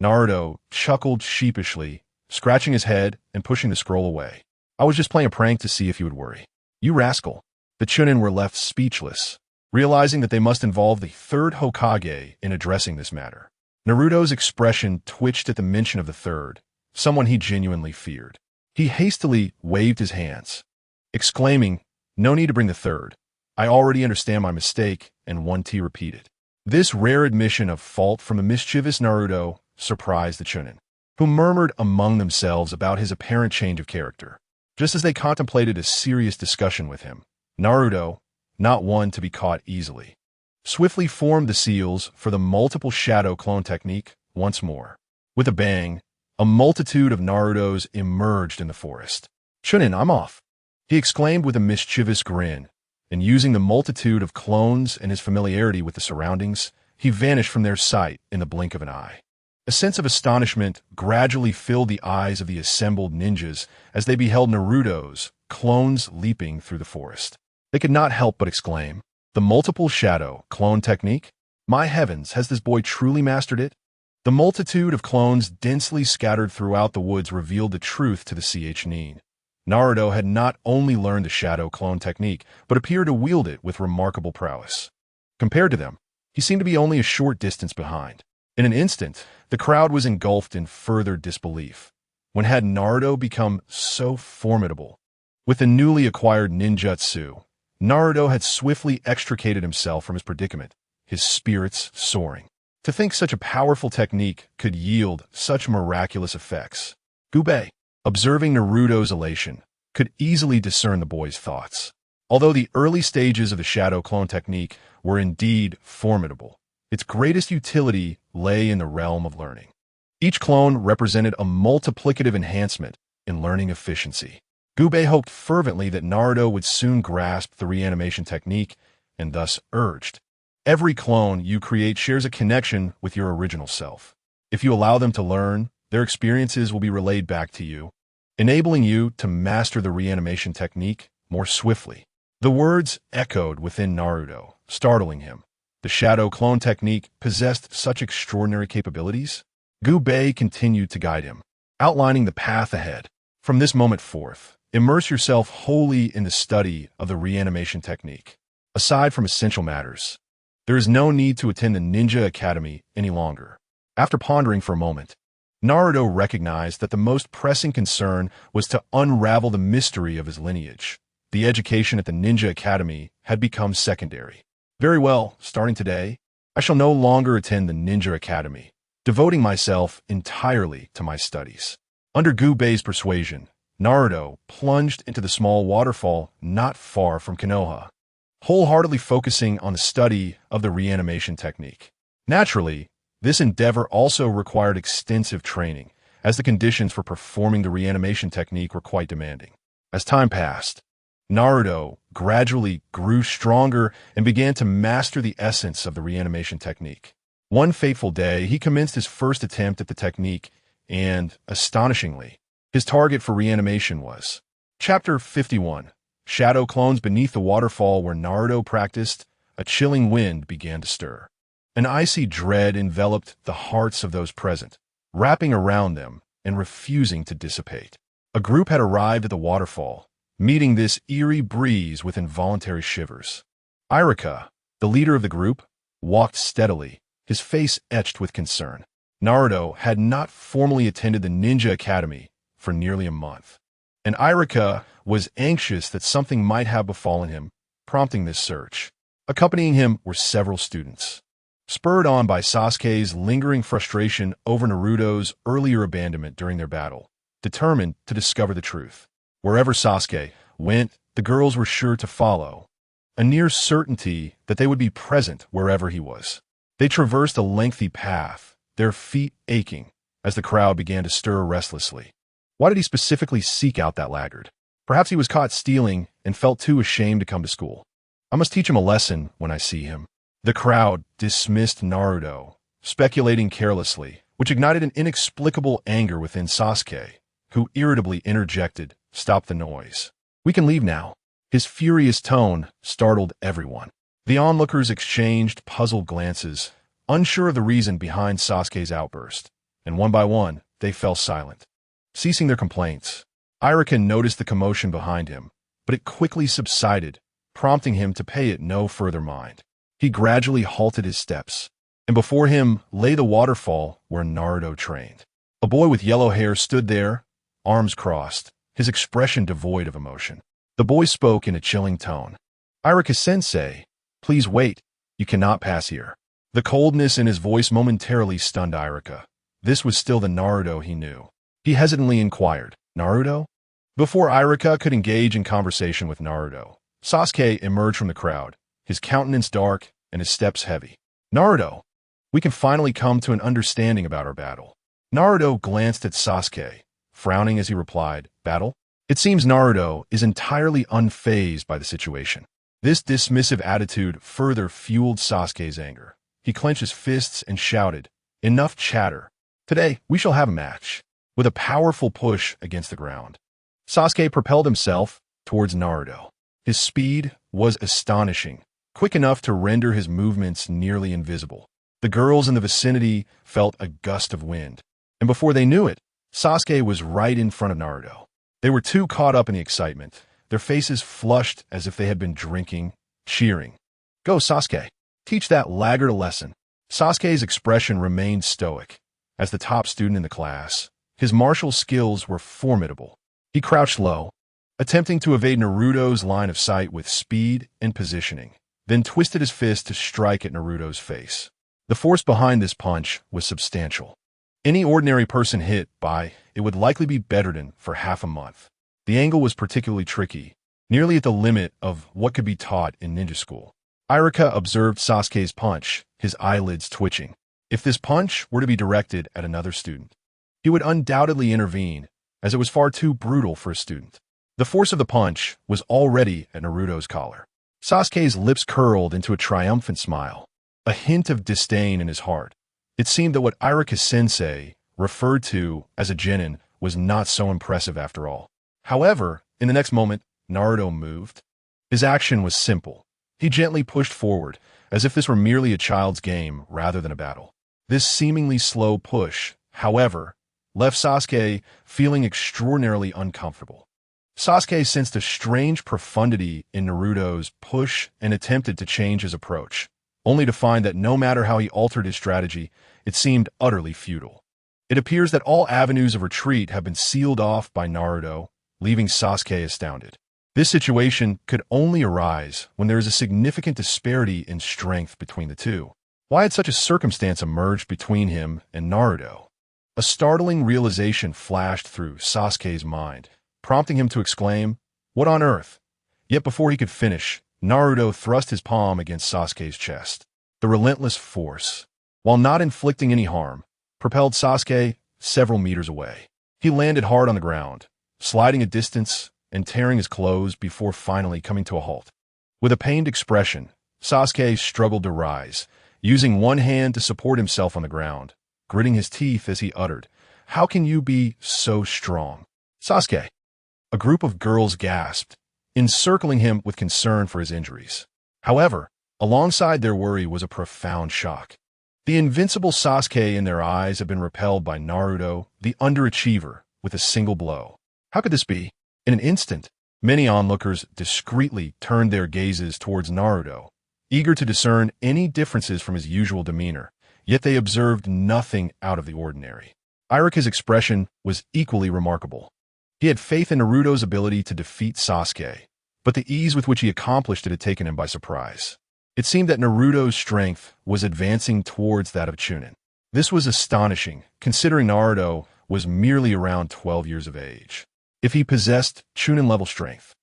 Speaker 1: Naruto chuckled sheepishly, scratching his head and pushing the scroll away. I was just playing a prank to see if you would worry. You rascal. The chunin were left speechless, realizing that they must involve the third Hokage in addressing this matter. Naruto's expression twitched at the mention of the third, someone he genuinely feared. He hastily waved his hands, exclaiming, no need to bring the third. I already understand my mistake, and 1T repeated. This rare admission of fault from the mischievous Naruto surprised the chunin, who murmured among themselves about his apparent change of character. Just as they contemplated a serious discussion with him, Naruto, not one to be caught easily, swiftly formed the seals for the multiple shadow clone technique once more. With a bang, a multitude of Narutos emerged in the forest. Chunin, I'm off, he exclaimed with a mischievous grin, and using the multitude of clones and his familiarity with the surroundings, he vanished from their sight in the blink of an eye. A sense of astonishment gradually filled the eyes of the assembled ninjas as they beheld Naruto's clones leaping through the forest. They could not help but exclaim, the multiple shadow clone technique? My heavens, has this boy truly mastered it? The multitude of clones densely scattered throughout the woods revealed the truth to the nin. Naruto had not only learned the shadow clone technique, but appeared to wield it with remarkable prowess. Compared to them, he seemed to be only a short distance behind. In an instant, the crowd was engulfed in further disbelief. When had Naruto become so formidable? With the newly acquired ninjutsu, Naruto had swiftly extricated himself from his predicament, his spirits soaring. To think such a powerful technique could yield such miraculous effects. Gubei, observing Naruto's elation, could easily discern the boy's thoughts. Although the early stages of the shadow clone technique were indeed formidable, its greatest utility lay in the realm of learning. Each clone represented a multiplicative enhancement in learning efficiency. Gubei hoped fervently that Naruto would soon grasp the reanimation technique and thus urged, "Every clone you create shares a connection with your original self. If you allow them to learn, their experiences will be relayed back to you, enabling you to master the reanimation technique more swiftly." The words echoed within Naruto, startling him. The shadow clone technique possessed such extraordinary capabilities? Gubei continued to guide him, outlining the path ahead. From this moment forth, immerse yourself wholly in the study of the reanimation technique. Aside from essential matters, there is no need to attend the Ninja Academy any longer. After pondering for a moment, Naruto recognized that the most pressing concern was to unravel the mystery of his lineage. The education at the Ninja Academy had become secondary. Very well, starting today, I shall no longer attend the Ninja Academy, devoting myself entirely to my studies. Under Gubei's persuasion, Naruto plunged into the small waterfall not far from Konoha, wholeheartedly focusing on the study of the reanimation technique. Naturally, this endeavor also required extensive training, as the conditions for performing the reanimation technique were quite demanding. As time passed, Naruto gradually grew stronger and began to master the essence of the reanimation technique. One fateful day, he commenced his first attempt at the technique, and, astonishingly, his target for reanimation was Chapter 51, Shadow Clones. Beneath the waterfall where Naruto practiced, a chilling wind began to stir. An icy dread enveloped the hearts of those present, wrapping around them and refusing to dissipate. A group had arrived at the waterfall, meeting this eerie breeze with involuntary shivers. Irika, the leader of the group, walked steadily, his face etched with concern. Naruto had not formally attended the Ninja Academy for nearly a month, and Irika was anxious that something might have befallen him, prompting this search. Accompanying him were several students. Spurred on by Sasuke's lingering frustration over Naruto's earlier abandonment during their battle, determined to discover the truth. Wherever Sasuke went, the girls were sure to follow, a near certainty that they would be present wherever he was. They traversed a lengthy path, their feet aching, as the crowd began to stir restlessly. Why did he specifically seek out that laggard? Perhaps he was caught stealing and felt too ashamed to come to school. I must teach him a lesson when I see him. The crowd dismissed Naruto, speculating carelessly, which ignited an inexplicable anger within Sasuke, who irritably interjected, "Stop the noise. We can leave now." His furious tone startled everyone. The onlookers exchanged puzzled glances, unsure of the reason behind Sasuke's outburst, and one by one, they fell silent. Ceasing their complaints, Irika noticed the commotion behind him, but it quickly subsided, prompting him to pay it no further mind. He gradually halted his steps, and before him lay the waterfall where Naruto trained. A boy with yellow hair stood there, arms crossed, his expression devoid of emotion. The boy spoke in a chilling tone. "Irika-sensei, please wait. You cannot pass here." The coldness in his voice momentarily stunned Irika. This was still the Naruto he knew. He hesitantly inquired, "Naruto?" Before Irika could engage in conversation with Naruto, Sasuke emerged from the crowd, his countenance dark and his steps heavy. "Naruto, we can finally come to an understanding about our battle." Naruto glanced at Sasuke, frowning as he replied, "Battle?" It seems Naruto is entirely unfazed by the situation. This dismissive attitude further fueled Sasuke's anger. He clenched his fists and shouted, "Enough chatter. Today, we shall have a match." With a powerful push against the ground, Sasuke propelled himself towards Naruto. His speed was astonishing, quick enough to render his movements nearly invisible. The girls in the vicinity felt a gust of wind, and before they knew it, Sasuke was right in front of Naruto. They were too caught up in the excitement, their faces flushed as if they had been drinking, cheering. "Go, Sasuke! Teach that laggard a lesson." Sasuke's expression remained stoic. As the top student in the class, his martial skills were formidable. He crouched low, attempting to evade Naruto's line of sight with speed and positioning, then twisted his fist to strike at Naruto's face. The force behind this punch was substantial. Any ordinary person hit by it would likely be bedridden for half a month. The angle was particularly tricky, nearly at the limit of what could be taught in ninja school. Irika observed Sasuke's punch, his eyelids twitching. If this punch were to be directed at another student, he would undoubtedly intervene, as it was far too brutal for a student. The force of the punch was already at Naruto's collar. Sasuke's lips curled into a triumphant smile, a hint of disdain in his heart. It seemed that what Irika-sensei referred to as a genin was not so impressive after all. However, in the next moment, Naruto moved. His action was simple. He gently pushed forward, as if this were merely a child's game rather than a battle. This seemingly slow push, however, left Sasuke feeling extraordinarily uncomfortable. Sasuke sensed a strange profundity in Naruto's push and attempted to change his approach, only to find that no matter how he altered his strategy, it seemed utterly futile. It appears that all avenues of retreat have been sealed off by Naruto, leaving Sasuke astounded. This situation could only arise when there is a significant disparity in strength between the two. Why had such a circumstance emerged between him and Naruto? A startling realization flashed through Sasuke's mind, prompting him to exclaim, "What on earth?" Yet before he could finish, Naruto thrust his palm against Sasuke's chest. The relentless force, while not inflicting any harm, propelled Sasuke several meters away. He landed hard on the ground, sliding a distance and tearing his clothes before finally coming to a halt. With a pained expression, Sasuke struggled to rise, using one hand to support himself on the ground, gritting his teeth as he uttered, "How can you be so strong, Sasuke?" A group of girls gasped, encircling him with concern for his injuries. However, alongside their worry was a profound shock. The invincible Sasuke in their eyes had been repelled by Naruto, the underachiever, with a single blow. How could this be? In an instant, many onlookers discreetly turned their gazes towards Naruto, eager to discern any differences from his usual demeanor, yet they observed nothing out of the ordinary. Irika's expression was equally remarkable. He had faith in Naruto's ability to defeat Sasuke, but the ease with which he accomplished it had taken him by surprise. It seemed that Naruto's strength was advancing towards that of Chunin. This was astonishing, considering Naruto was merely around 12 years of age. If he possessed Chunin-level strength,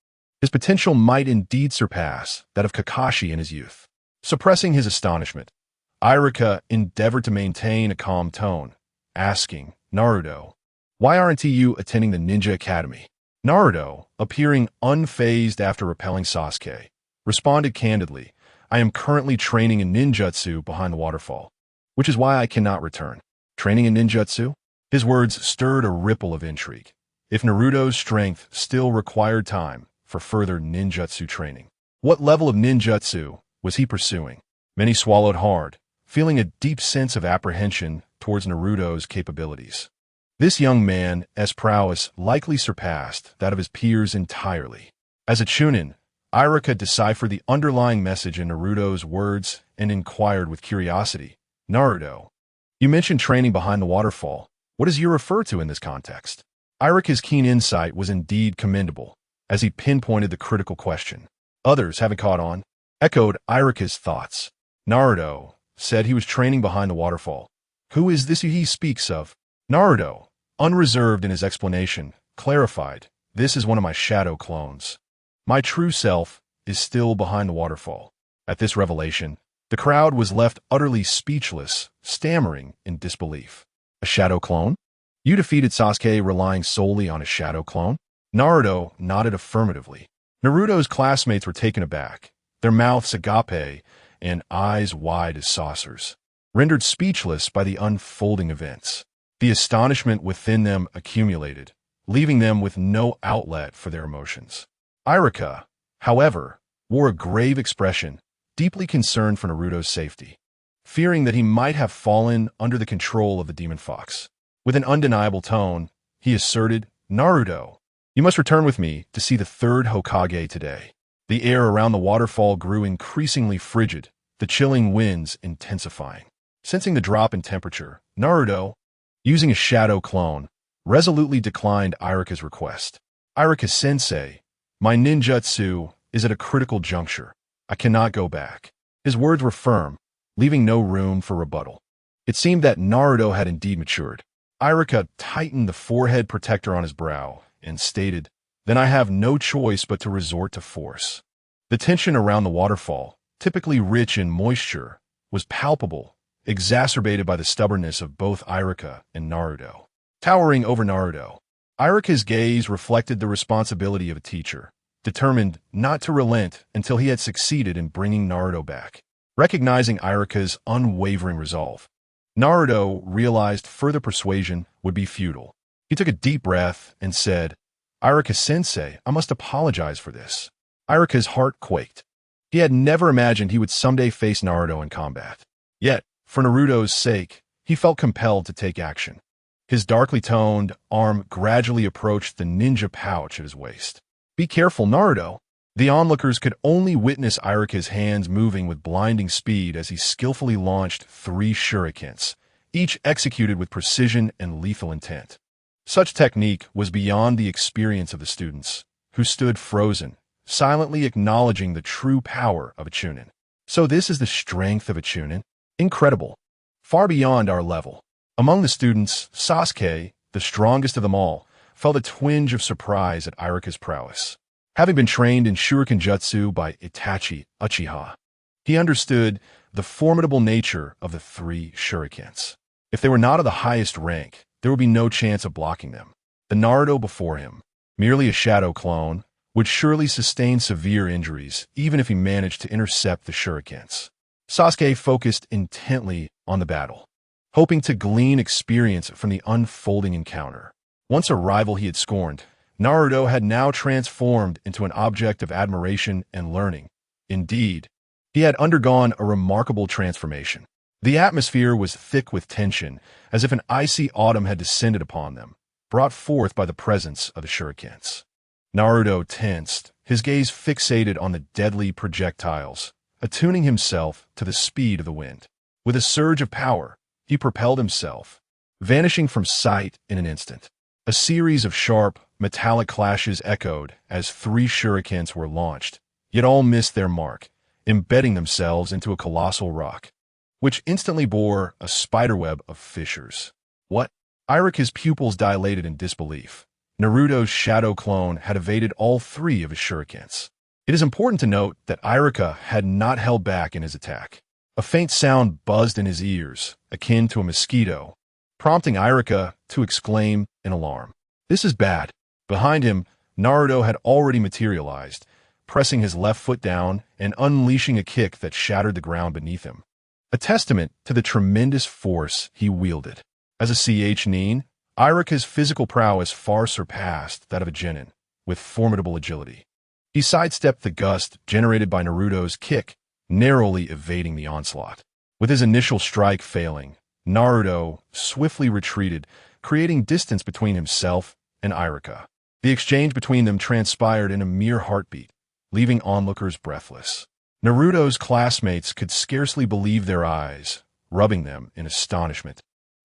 Speaker 1: his potential might indeed surpass that of Kakashi in his youth. Suppressing his astonishment, Irika endeavored to maintain a calm tone, asking, "Naruto, why aren't you attending the Ninja Academy?" Naruto, appearing unfazed after repelling Sasuke, responded candidly, "I am currently training in ninjutsu behind the waterfall, which is why I cannot return." Training in ninjutsu? His words stirred a ripple of intrigue. If Naruto's strength still required time for further ninjutsu training, what level of ninjutsu was he pursuing? Many swallowed hard, feeling a deep sense of apprehension towards Naruto's capabilities. This young man's prowess likely surpassed that of his peers entirely. As a Chunin, Irika deciphered the underlying message in Naruto's words and inquired with curiosity, "Naruto, you mentioned training behind the waterfall. What does you refer to in this context?" Irika's keen insight was indeed commendable, as he pinpointed the critical question. Others, having caught on, echoed Irika's thoughts. Naruto said he was training behind the waterfall. Who is this he speaks of? Naruto, unreserved in his explanation, clarified, "This is one of my shadow clones. My true self is still behind the waterfall." At this revelation, the crowd was left utterly speechless, stammering in disbelief. A shadow clone? You defeated Sasuke relying solely on a shadow clone? Naruto nodded affirmatively. Naruto's classmates were taken aback, their mouths agape and eyes wide as saucers, rendered speechless by the unfolding events. The astonishment within them accumulated, leaving them with no outlet for their emotions. Irika, however, wore a grave expression, deeply concerned for Naruto's safety, fearing that he might have fallen under the control of the demon fox. With an undeniable tone, he asserted, "Naruto, you must return with me to see the third Hokage today." The air around the waterfall grew increasingly frigid, the chilling winds intensifying. Sensing the drop in temperature, Naruto, using a shadow clone, resolutely declined Irika's request. "Irika-sensei, my ninjutsu is at a critical juncture. I cannot go back." His words were firm, leaving no room for rebuttal. It seemed that Naruto had indeed matured. Iruka tightened the forehead protector on his brow and stated, "Then I have no choice but to resort to force." The tension around the waterfall, typically rich in moisture, was palpable, exacerbated by the stubbornness of both Iruka and Naruto. Towering over Naruto, Iruka's gaze reflected the responsibility of a teacher, determined not to relent until he had succeeded in bringing Naruto back. Recognizing Iruka's unwavering resolve, Naruto realized further persuasion would be futile. He took a deep breath and said, "Iruka-sensei, I must apologize for this." Iruka's heart quaked. He had never imagined he would someday face Naruto in combat. Yet, for Naruto's sake, he felt compelled to take action. His darkly toned arm gradually approached the ninja pouch at his waist. "Be careful, Naruto." The onlookers could only witness Iruka's hands moving with blinding speed as he skillfully launched 3 shurikens, each executed with precision and lethal intent. Such technique was beyond the experience of the students, who stood frozen, silently acknowledging the true power of a Chunin. So this is the strength of a Chunin? Incredible. Far beyond our level. Among the students, Sasuke, the strongest of them all, felt a twinge of surprise at Iruka's prowess. Having been trained in Shuriken Jutsu by Itachi Uchiha, he understood the formidable nature of the 3 shurikens. If they were not of the highest rank, there would be no chance of blocking them. The Naruto before him, merely a shadow clone, would surely sustain severe injuries even if he managed to intercept the shurikens. Sasuke focused intently on the battle, hoping to glean experience from the unfolding encounter. Once a rival he had scorned, Naruto had now transformed into an object of admiration and learning. Indeed, he had undergone a remarkable transformation. The atmosphere was thick with tension, as if an icy autumn had descended upon them, brought forth by the presence of the shurikens. Naruto tensed, his gaze fixated on the deadly projectiles, attuning himself to the speed of the wind. With a surge of power, he propelled himself, vanishing from sight in an instant. A series of sharp, metallic clashes echoed as 3 shurikens were launched, yet all missed their mark, embedding themselves into a colossal rock, which instantly bore a spiderweb of fissures. What? Iruka's pupils dilated in disbelief. Naruto's shadow clone had evaded all 3 of his shurikens. It is important to note that Iruka had not held back in his attack. A faint sound buzzed in his ears, akin to a mosquito, prompting Iruka to exclaim in alarm. "This is bad." Behind him, Naruto had already materialized, pressing his left foot down and unleashing a kick that shattered the ground beneath him, a testament to the tremendous force he wielded. As a nin, Iruka's physical prowess far surpassed that of a genin, with formidable agility. He sidestepped the gust generated by Naruto's kick, narrowly evading the onslaught. With his initial strike failing, Naruto swiftly retreated, creating distance between himself and Iruka. The exchange between them transpired in a mere heartbeat, leaving onlookers breathless. Naruto's classmates could scarcely believe their eyes, rubbing them in astonishment.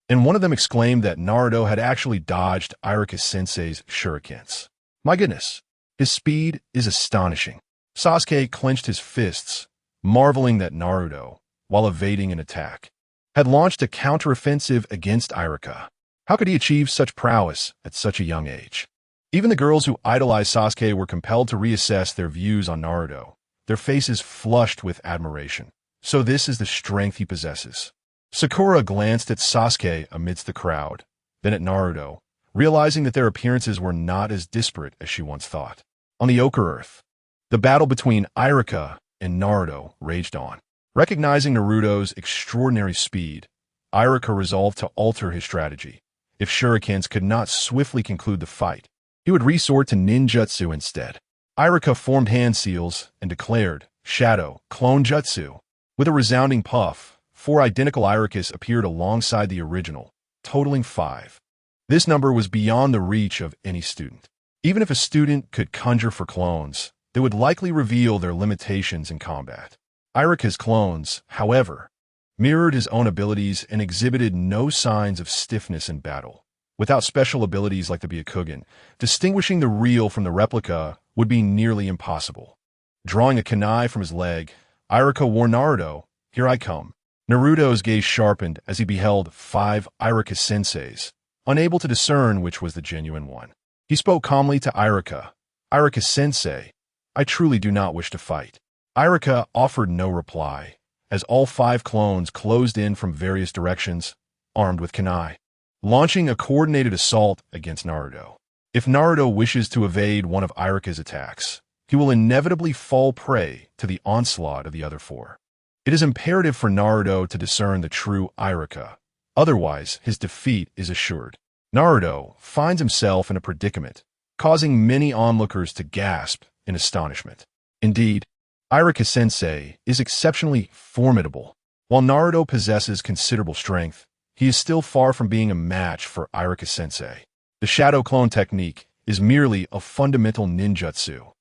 Speaker 1: And one of them exclaimed that Naruto had actually dodged Iruka-sensei's shurikens. My goodness, his speed is astonishing. Sasuke clenched his fists, marveling that Naruto, while evading an attack, had launched a counteroffensive against Iruka. How could he achieve such prowess at such a young age? Even the girls who idolized Sasuke were compelled to reassess their views on Naruto, their faces flushed with admiration. So this is the strength he possesses. Sakura glanced at Sasuke amidst the crowd, then at Naruto, realizing that their appearances were not as disparate as she once thought. On the Ochre Earth, the battle between Iruka and Naruto raged on. Recognizing Naruto's extraordinary speed, Iruka resolved to alter his strategy. If shurikens could not swiftly conclude the fight, he would resort to ninjutsu instead. Iruka formed hand seals and declared, "Shadow, Clone Jutsu." With a resounding puff, 4 identical Irukas appeared alongside the original, totaling 5. This number was beyond the reach of any student. Even if a student could conjure for clones, they would likely reveal their limitations in combat. Iruka's clones, however, mirrored his own abilities and exhibited no signs of stiffness in battle. Without special abilities like the Byakugan, distinguishing the real from the replica would be nearly impossible. Drawing a kunai from his leg, Iruka warned Naruto, "Here I come." Naruto's gaze sharpened as he beheld 5 Iruka-senseis, unable to discern which was the genuine one. He spoke calmly to Iruka. "Iruka-sensei, I truly do not wish to fight." Iruka offered no reply, as all 5 clones closed in from various directions, armed with kunai, launching a coordinated assault against Naruto. If Naruto wishes to evade one of Iruka's attacks, he will inevitably fall prey to the onslaught of the other 4. It is imperative for Naruto to discern the true Iruka, otherwise his defeat is assured. Naruto finds himself in a predicament, causing many onlookers to gasp in astonishment. Indeed, Iruka-sensei is exceptionally formidable. While Naruto possesses considerable strength, he is still far from being a match for Iruka-sensei. The shadow clone technique is merely a fundamental ninjutsu.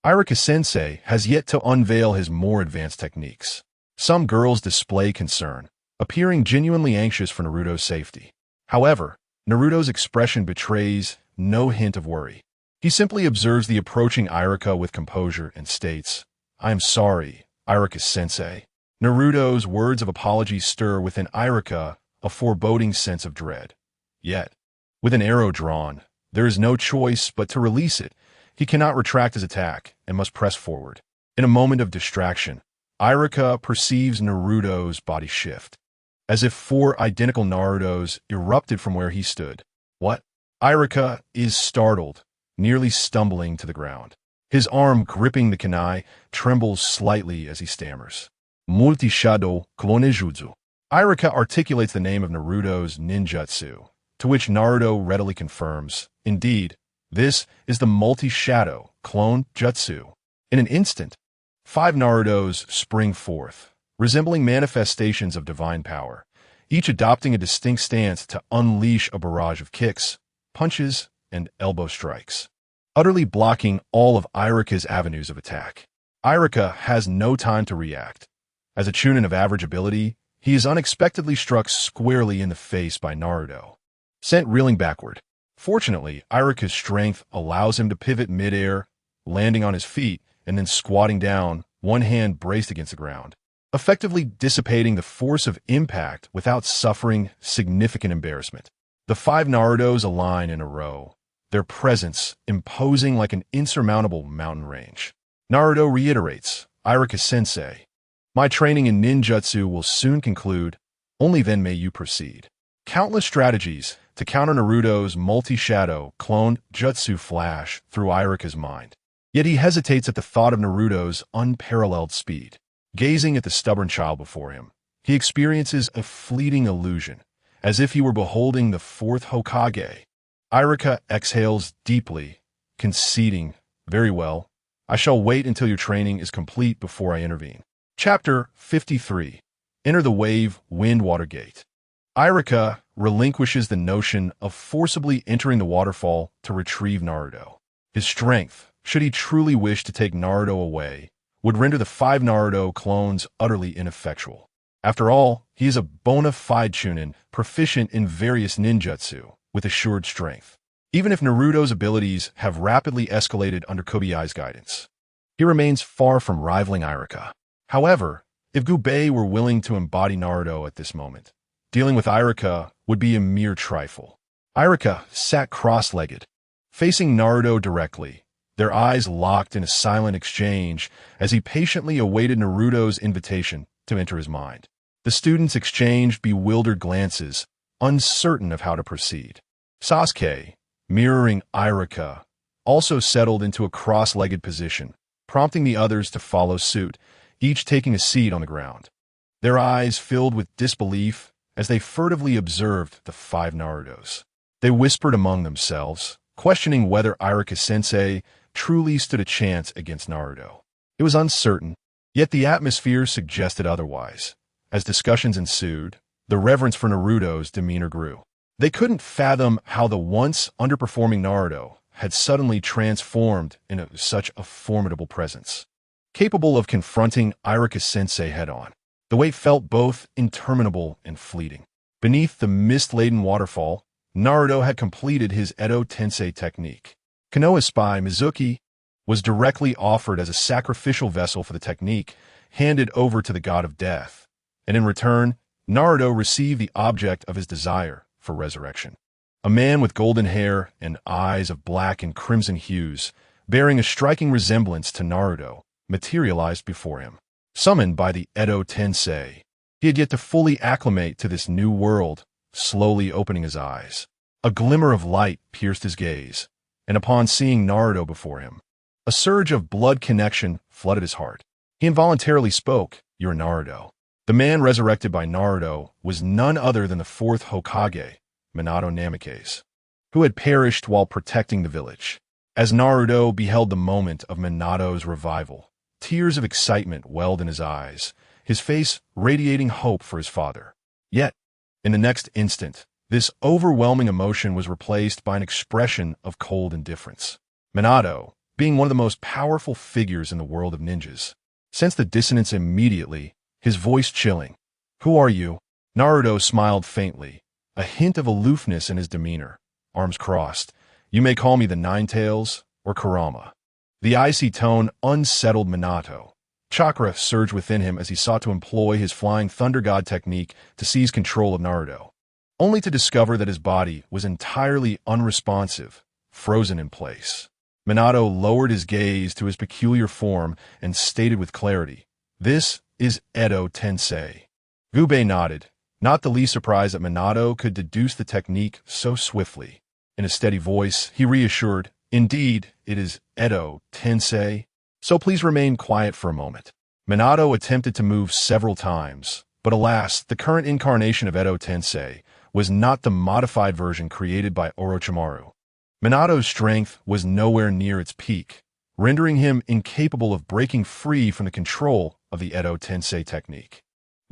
Speaker 1: Iruka-sensei has yet to unveil his more advanced techniques. Some girls display concern, appearing genuinely anxious for Naruto's safety. However, Naruto's expression betrays no hint of worry. He simply observes the approaching Iruka with composure and states, "I am sorry, Iruka-sensei." Naruto's words of apology stir within Iruka a foreboding sense of dread. Yet, with an arrow drawn, there is no choice but to release it. He cannot retract his attack and must press forward. In a moment of distraction, Iruka perceives Naruto's body shift, as if 4 identical Narutos erupted from where he stood. What? Iruka is startled, nearly stumbling to the ground. His arm gripping the kunai trembles slightly as he stammers. Multi-shadow clonejutsu. Iruka articulates the name of Naruto's ninjutsu, to which Naruto readily confirms. Indeed, this is the multi-shadow clone jutsu. In an instant, 5 Narutos spring forth, resembling manifestations of divine power, each adopting a distinct stance to unleash a barrage of kicks, punches, and elbow strikes, utterly blocking all of Iruka's avenues of attack. Iruka has no time to react. As a chunin of average ability, he is unexpectedly struck squarely in the face by Naruto, sent reeling backward. Fortunately, Iruka's strength allows him to pivot midair, landing on his feet and then squatting down, one hand braced against the ground, effectively dissipating the force of impact without suffering significant embarrassment. The 5 Narutos align in a row, their presence imposing like an insurmountable mountain range. Naruto reiterates, "Iruka-sensei, my training in ninjutsu will soon conclude, only then may you proceed." Countless strategies to counter Naruto's multi-shadow clone jutsu flash through Iruka's mind. Yet he hesitates at the thought of Naruto's unparalleled speed. Gazing at the stubborn child before him, he experiences a fleeting illusion, as if he were beholding the 4th Hokage. Iruka exhales deeply, conceding, "Very well, I shall wait until your training is complete before I intervene." Chapter 53. Enter the Wave Wind-Water Gate. Iruka relinquishes the notion of forcibly entering the waterfall to retrieve Naruto. His strength, should he truly wish to take Naruto away, would render the 5 Naruto clones utterly ineffectual. After all, he is a bona fide chunin, proficient in various ninjutsu, with assured strength. Even if Naruto's abilities have rapidly escalated under Kobayai's guidance, he remains far from rivaling Iruka. However, if Gubei were willing to embody Naruto at this moment, dealing with Iruka would be a mere trifle. Iruka sat cross-legged, facing Naruto directly, their eyes locked in a silent exchange as he patiently awaited Naruto's invitation to enter his mind. The students exchanged bewildered glances, uncertain of how to proceed. Sasuke, mirroring Iruka, also settled into a cross-legged position, prompting the others to follow suit, each taking a seat on the ground. Their eyes filled with disbelief as they furtively observed the 5 Narutos. They whispered among themselves, questioning whether Iruka-sensei truly stood a chance against Naruto. It was uncertain, yet the atmosphere suggested otherwise. As discussions ensued, the reverence for Naruto's demeanor grew. They couldn't fathom how the once underperforming Naruto had suddenly transformed into such a formidable presence, capable of confronting Iruka-sensei head-on. The wait felt both interminable and fleeting. Beneath the mist-laden waterfall, Naruto had completed his Edo Tensei technique. Konoha's spy, Mizuki, was directly offered as a sacrificial vessel for the technique, handed over to the god of death, and in return, Naruto received the object of his desire for resurrection. A man with golden hair and eyes of black and crimson hues, bearing a striking resemblance to Naruto, materialized before him. Summoned by the Edo Tensei, he had yet to fully acclimate to this new world, slowly opening his eyes. A glimmer of light pierced his gaze, and upon seeing Naruto before him, a surge of blood connection flooded his heart. He involuntarily spoke, "You're Naruto." The man resurrected by Naruto was none other than the fourth Hokage, Minato Namikaze, who had perished while protecting the village. As Naruto beheld the moment of Minato's revival, tears of excitement welled in his eyes, his face radiating hope for his father. Yet, in the next instant, this overwhelming emotion was replaced by an expression of cold indifference. Minato, being one of the most powerful figures in the world of ninjas, sensed the dissonance immediately, his voice chilling. "Who are you?" Naruto smiled faintly, a hint of aloofness in his demeanor, arms crossed. "You may call me the Nine-Tails or Kurama." The icy tone unsettled Minato. Chakra surged within him as he sought to employ his Flying Thunder God technique to seize control of Naruto, only to discover that his body was entirely unresponsive, frozen in place. Minato lowered his gaze to his peculiar form and stated with clarity, "This is Edo Tensei." Gubei nodded, not the least surprised that Minato could deduce the technique so swiftly. In a steady voice, he reassured, "Indeed, it is Edo Tensei, so please remain quiet for a moment." Minato attempted to move several times, but alas, the current incarnation of Edo Tensei was not the modified version created by Orochimaru. Minato's strength was nowhere near its peak, rendering him incapable of breaking free from the control of the Edo Tensei technique.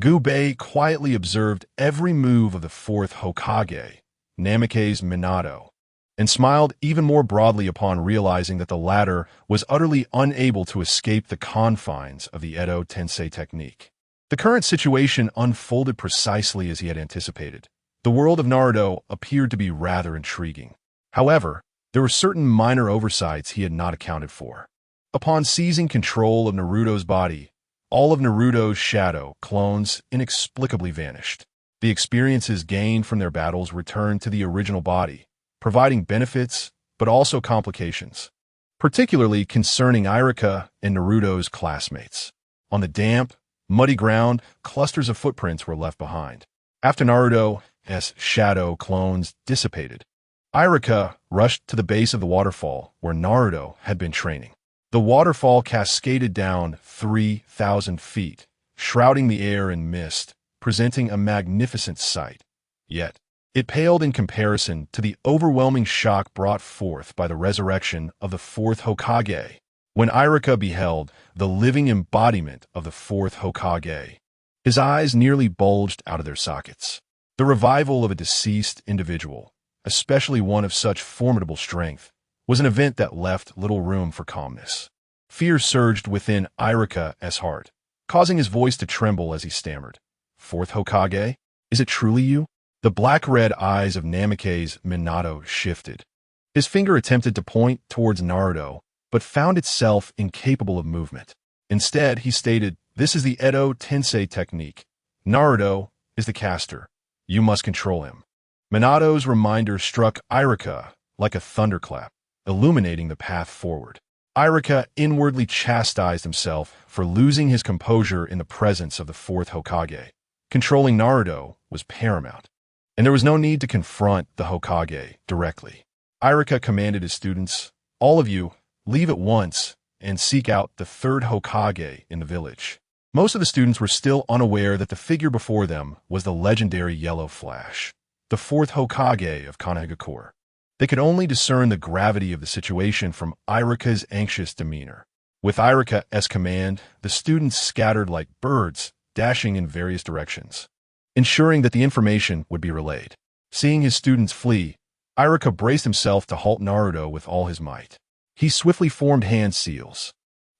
Speaker 1: Gubei quietly observed every move of the fourth Hokage, Namikaze Minato, and smiled even more broadly upon realizing that the latter was utterly unable to escape the confines of the Edo Tensei technique. The current situation unfolded precisely as he had anticipated. The world of Naruto appeared to be rather intriguing. However, there were certain minor oversights he had not accounted for. Upon seizing control of Naruto's body, all of Naruto's shadow clones inexplicably vanished. The experiences gained from their battles returned to the original body, providing benefits but also complications, particularly concerning Iruka and Naruto's classmates. On the damp, muddy ground, clusters of footprints were left behind. After Naruto's shadow clones dissipated, Iruka rushed to the base of the waterfall where Naruto had been training. The waterfall cascaded down 3,000 feet, shrouding the air in mist, presenting a magnificent sight. Yet, it paled in comparison to the overwhelming shock brought forth by the resurrection of the fourth Hokage, when Iruka beheld the living embodiment of the fourth Hokage. His eyes nearly bulged out of their sockets. The revival of a deceased individual, especially one of such formidable strength, was an event that left little room for calmness. Fear surged within Iruka's heart, causing his voice to tremble as he stammered, "Fourth Hokage? Is it truly you?" The black-red eyes of Namikaze Minato shifted. His finger attempted to point towards Naruto, but found itself incapable of movement. Instead, he stated, "This is the Edo Tensei technique. Naruto is the caster. You must control him." Minato's reminder struck Iruka like a thunderclap, illuminating the path forward. Iruka inwardly chastised himself for losing his composure in the presence of the fourth Hokage. Controlling Naruto was paramount, and there was no need to confront the Hokage directly. Iruka commanded his students, "All of you, leave at once and seek out the third Hokage in the village." Most of the students were still unaware that the figure before them was the legendary Yellow Flash, the fourth Hokage of Konohagakure. They could only discern the gravity of the situation from Iruka's anxious demeanor. With Iruka's command, the students scattered like birds, dashing in various directions, ensuring that the information would be relayed. Seeing his students flee, Iruka braced himself to halt Naruto with all his might. He swiftly formed hand seals,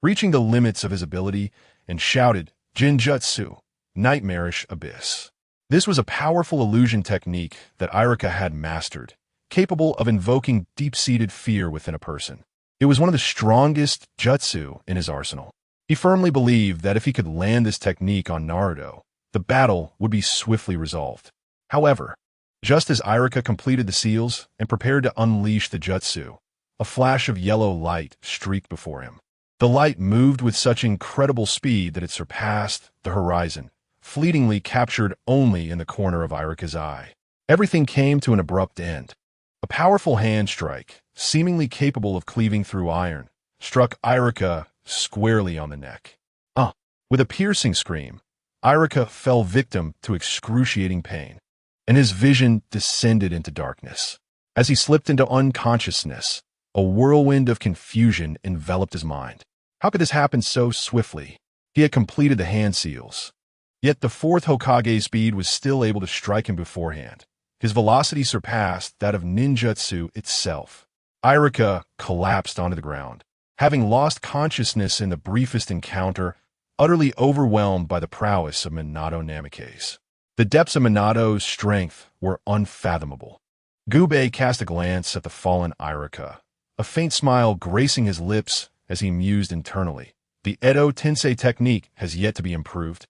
Speaker 1: reaching the limits of his ability, and shouted, "Jinjutsu, Nightmarish Abyss." This was a powerful illusion technique that Iruka had mastered, capable of invoking deep-seated fear within a person. It was one of the strongest jutsu in his arsenal. He firmly believed that if he could land this technique on Naruto, the battle would be swiftly resolved. However, just as Irika completed the seals and prepared to unleash the jutsu, a flash of yellow light streaked before him. The light moved with such incredible speed that it surpassed the horizon, fleetingly captured only in the corner of Irika's eye. Everything came to an abrupt end. A powerful hand strike, seemingly capable of cleaving through iron, struck Irika squarely on the neck. With a piercing scream, Irika fell victim to excruciating pain, and his vision descended into darkness. As he slipped into unconsciousness, a whirlwind of confusion enveloped his mind. How could this happen so swiftly? He had completed the hand seals. Yet the fourth Hokage's speed was still able to strike him beforehand. His velocity surpassed that of ninjutsu itself. Irika collapsed onto the ground, having lost consciousness in the briefest encounter, utterly overwhelmed by the prowess of Minato Namikaze. The depths of Minato's strength were unfathomable. Gubei cast a glance at the fallen Irika, a faint smile gracing his lips as he mused internally. The Edo Tensei technique has yet to be improved,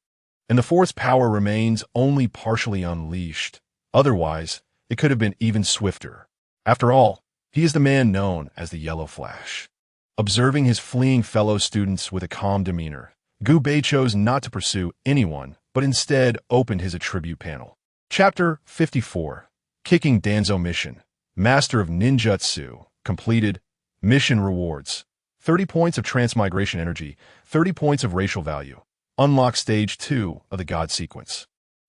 Speaker 1: and the force power remains only partially unleashed. Otherwise, it could have been even swifter. After all, he is the man known as the Yellow Flash. Observing his fleeing fellow students with a calm demeanor, Gubei chose not to pursue anyone, but instead opened his attribute panel. Chapter 54. Kicking Danzo Mission. Master of Ninjutsu. Completed. Mission rewards. 30 points of transmigration energy, 30 points of racial value. Unlock Stage 2 of the God Sequence.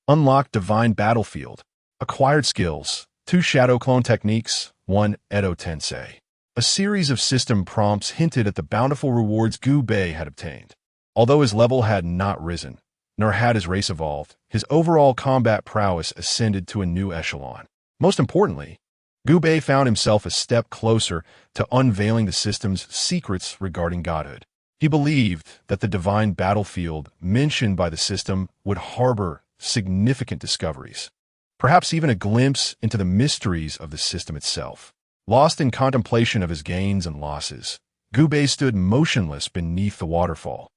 Speaker 1: Unlock Divine Battlefield. Acquired skills. 2 Shadow Clone techniques, 1 Edo Tensei. A series of system prompts hinted at the bountiful rewards Gubei had obtained. Although his level had not risen, nor had his race evolved, his overall combat prowess ascended to a new echelon. Most importantly, Gubei found himself a step closer to unveiling the system's secrets regarding godhood. He believed that the divine battlefield mentioned by the system would harbor significant discoveries, perhaps even a glimpse into the mysteries of the system itself. Lost in contemplation of his gains and losses, Gubei stood motionless beneath the waterfall,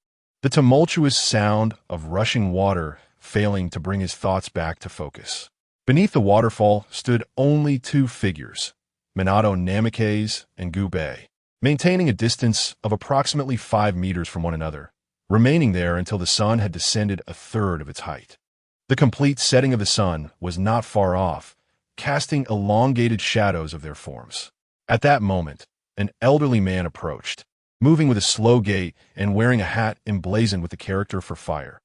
Speaker 1: the tumultuous sound of rushing water failing to bring his thoughts back to focus. Beneath the waterfall stood only 2 figures, Minato Namikaze and Gubei, maintaining a distance of approximately 5 meters from one another, remaining there until the sun had descended a third of its height. The complete setting of the sun was not far off, casting elongated shadows of their forms. At that moment, an elderly man approached, moving with a slow gait and wearing a hat emblazoned with the character for fire.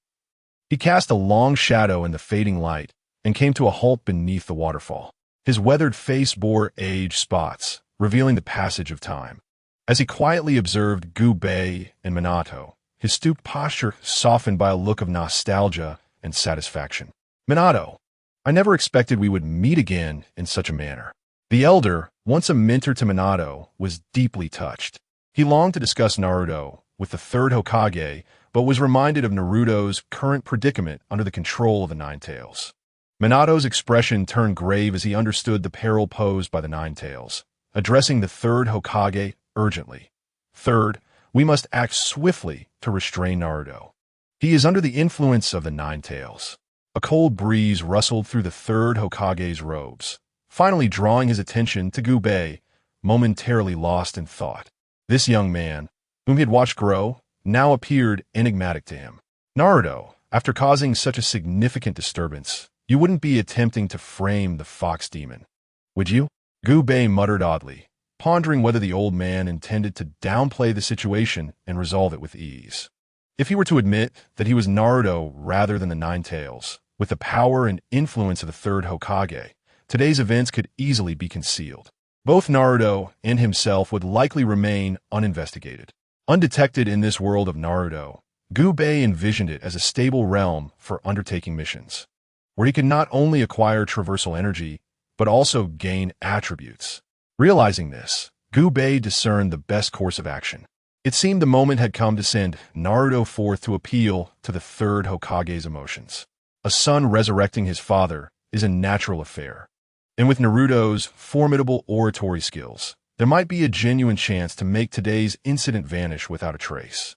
Speaker 1: He cast a long shadow in the fading light and came to a halt beneath the waterfall. His weathered face bore age spots, revealing the passage of time. As he quietly observed Gubei and Minato, his stooped posture softened by a look of nostalgia and satisfaction. "Minato, I never expected we would meet again in such a manner." The elder, once a mentor to Minato, was deeply touched. He longed to discuss Naruto with the third Hokage, but was reminded of Naruto's current predicament under the control of the Nine Tails. Minato's expression turned grave as he understood the peril posed by the Nine Tails, addressing the third Hokage urgently. "Third, we must act swiftly to restrain Naruto. He is under the influence of the Nine Tails." A cold breeze rustled through the third Hokage's robes, finally drawing his attention to Gubei, momentarily lost in thought. This young man, whom he had watched grow, now appeared enigmatic to him. "Naruto, after causing such a significant disturbance, you wouldn't be attempting to frame the fox demon, would you?" Gubei muttered oddly, pondering whether the old man intended to downplay the situation and resolve it with ease. If he were to admit that he was Naruto rather than the Nine Tails, with the power and influence of the third Hokage, today's events could easily be concealed. Both Naruto and himself would likely remain uninvestigated. Undetected in this world of Naruto, Gubei envisioned it as a stable realm for undertaking missions, where he could not only acquire traversal energy, but also gain attributes. Realizing this, Gubei discerned the best course of action. It seemed the moment had come to send Naruto forth to appeal to the third Hokage's emotions. A son resurrecting his father is a natural affair, and with Naruto's formidable oratory skills, there might be a genuine chance to make today's incident vanish without a trace.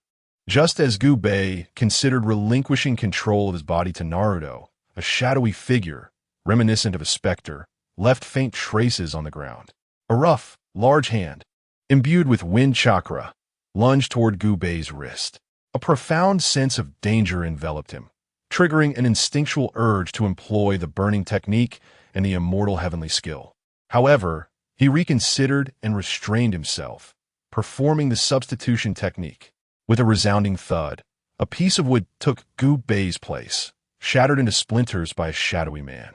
Speaker 1: Just as Gubei considered relinquishing control of his body to Naruto, a shadowy figure, reminiscent of a specter, left faint traces on the ground. A rough, large hand, imbued with wind chakra, lunged toward Gubei's wrist. A profound sense of danger enveloped him, triggering an instinctual urge to employ the burning technique and the immortal heavenly skill. However, he reconsidered and restrained himself, performing the substitution technique. With a resounding thud, a piece of wood took Gubei's place, shattered into splinters by a shadowy man.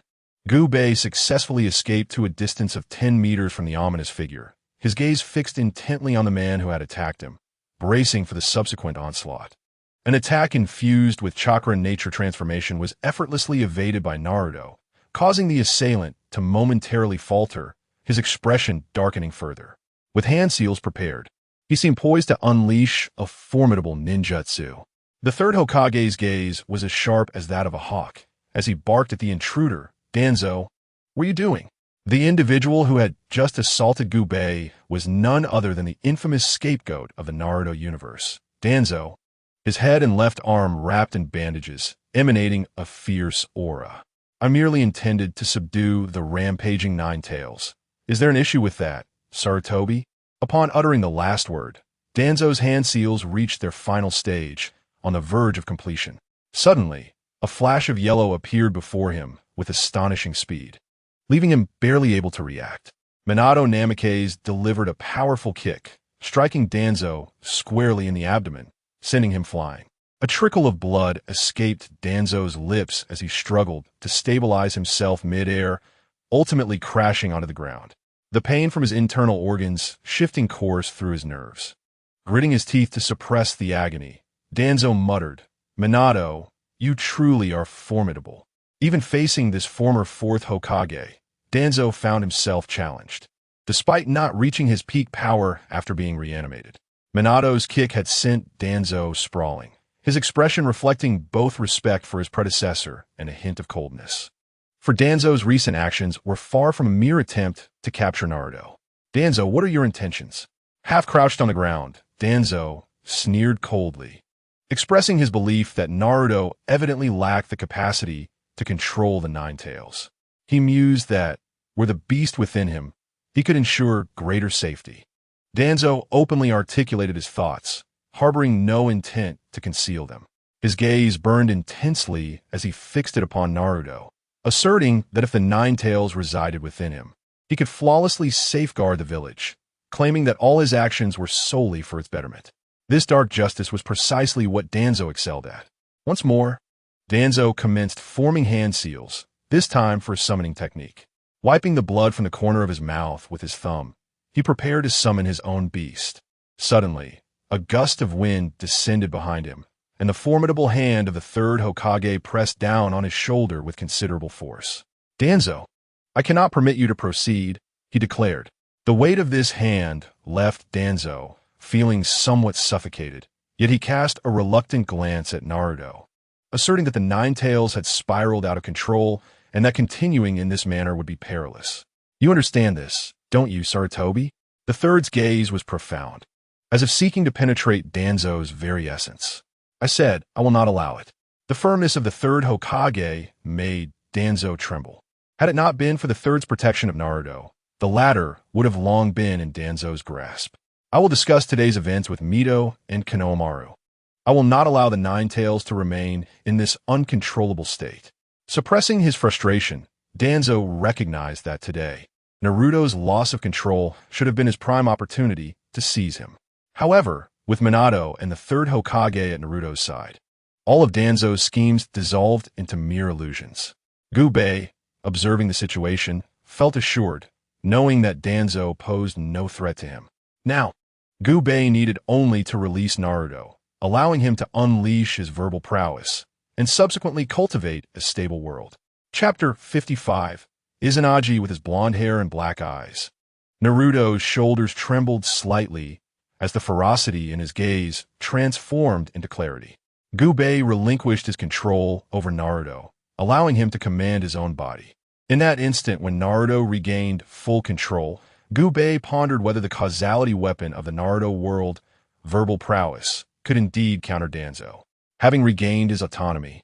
Speaker 1: Gubei successfully escaped to a distance of 10 meters from the ominous figure, his gaze fixed intently on the man who had attacked him, bracing for the subsequent onslaught. An attack infused with chakra nature transformation was effortlessly evaded by Naruto, causing the assailant to momentarily falter, his expression darkening further. With hand seals prepared, he seemed poised to unleash a formidable ninjutsu. The third Hokage's gaze was as sharp as that of a hawk, as he barked at the intruder. Danzo, what are you doing? The individual who had just assaulted Gubei was none other than the infamous scapegoat of the Naruto universe. Danzo, his head and left arm wrapped in bandages, emanating a fierce aura. I merely intended to subdue the rampaging Nine Tails. Is there an issue with that, Sarutobi? Upon uttering the last word, Danzo's hand seals reached their final stage, on the verge of completion. Suddenly, a flash of yellow appeared before him with astonishing speed, leaving him barely able to react. Minato Namikaze delivered a powerful kick, striking Danzo squarely in the abdomen, sending him flying. A trickle of blood escaped Danzo's lips as he struggled to stabilize himself mid-air, ultimately crashing onto the ground. The pain from his internal organs shifting course through his nerves. Gritting his teeth to suppress the agony, Danzo muttered, "Minato, you truly are formidable." Even facing this former fourth Hokage, Danzo found himself challenged, despite not reaching his peak power after being reanimated. Minato's kick had sent Danzo sprawling, his expression reflecting both respect for his predecessor and a hint of coldness. For Danzo's recent actions were far from a mere attempt to capture Naruto. Danzo, what are your intentions? Half crouched on the ground, Danzo sneered coldly, expressing his belief that Naruto evidently lacked the capacity to control the Nine Tails. He mused that, were the beast within him, he could ensure greater safety. Danzo openly articulated his thoughts, harboring no intent to conceal them. His gaze burned intensely as he fixed it upon Naruto, asserting that if the Nine Tails resided within him, he could flawlessly safeguard the village, claiming that all his actions were solely for its betterment. This dark justice was precisely what Danzo excelled at. Once more, Danzo commenced forming hand seals, this time for a summoning technique. Wiping the blood from the corner of his mouth with his thumb, he prepared to summon his own beast. Suddenly, a gust of wind descended behind him, and the formidable hand of the third Hokage pressed down on his shoulder with considerable force. Danzo, I cannot permit you to proceed, he declared. The weight of this hand left Danzo feeling somewhat suffocated, yet he cast a reluctant glance at Naruto, asserting that the Nine Tails had spiraled out of control and that continuing in this manner would be perilous. You understand this, don't you, Sarutobi? The third's gaze was profound, as if seeking to penetrate Danzo's very essence. I said, I will not allow it. The firmness of the third Hokage made Danzo tremble. Had it not been for the third's protection of Naruto, the latter would have long been in Danzo's grasp. I will discuss today's events with Mito and Konohamaru. I will not allow the Nine Tails to remain in this uncontrollable state. Suppressing his frustration, Danzo recognized that today, Naruto's loss of control should have been his prime opportunity to seize him. However, with Minato and the third Hokage at Naruto's side, all of Danzo's schemes dissolved into mere illusions. Gubei, observing the situation, felt assured, knowing that Danzo posed no threat to him. Now, Gubei needed only to release Naruto, allowing him to unleash his verbal prowess, and subsequently cultivate a stable world. Chapter 55. Izanagi with his blonde hair and black eyes. Naruto's shoulders trembled slightly as the ferocity in his gaze transformed into clarity. Gubei relinquished his control over Naruto, allowing him to command his own body. In that instant when Naruto regained full control, Gubei pondered whether the causality weapon of the Naruto world, verbal prowess, could indeed counter Danzo. Having regained his autonomy,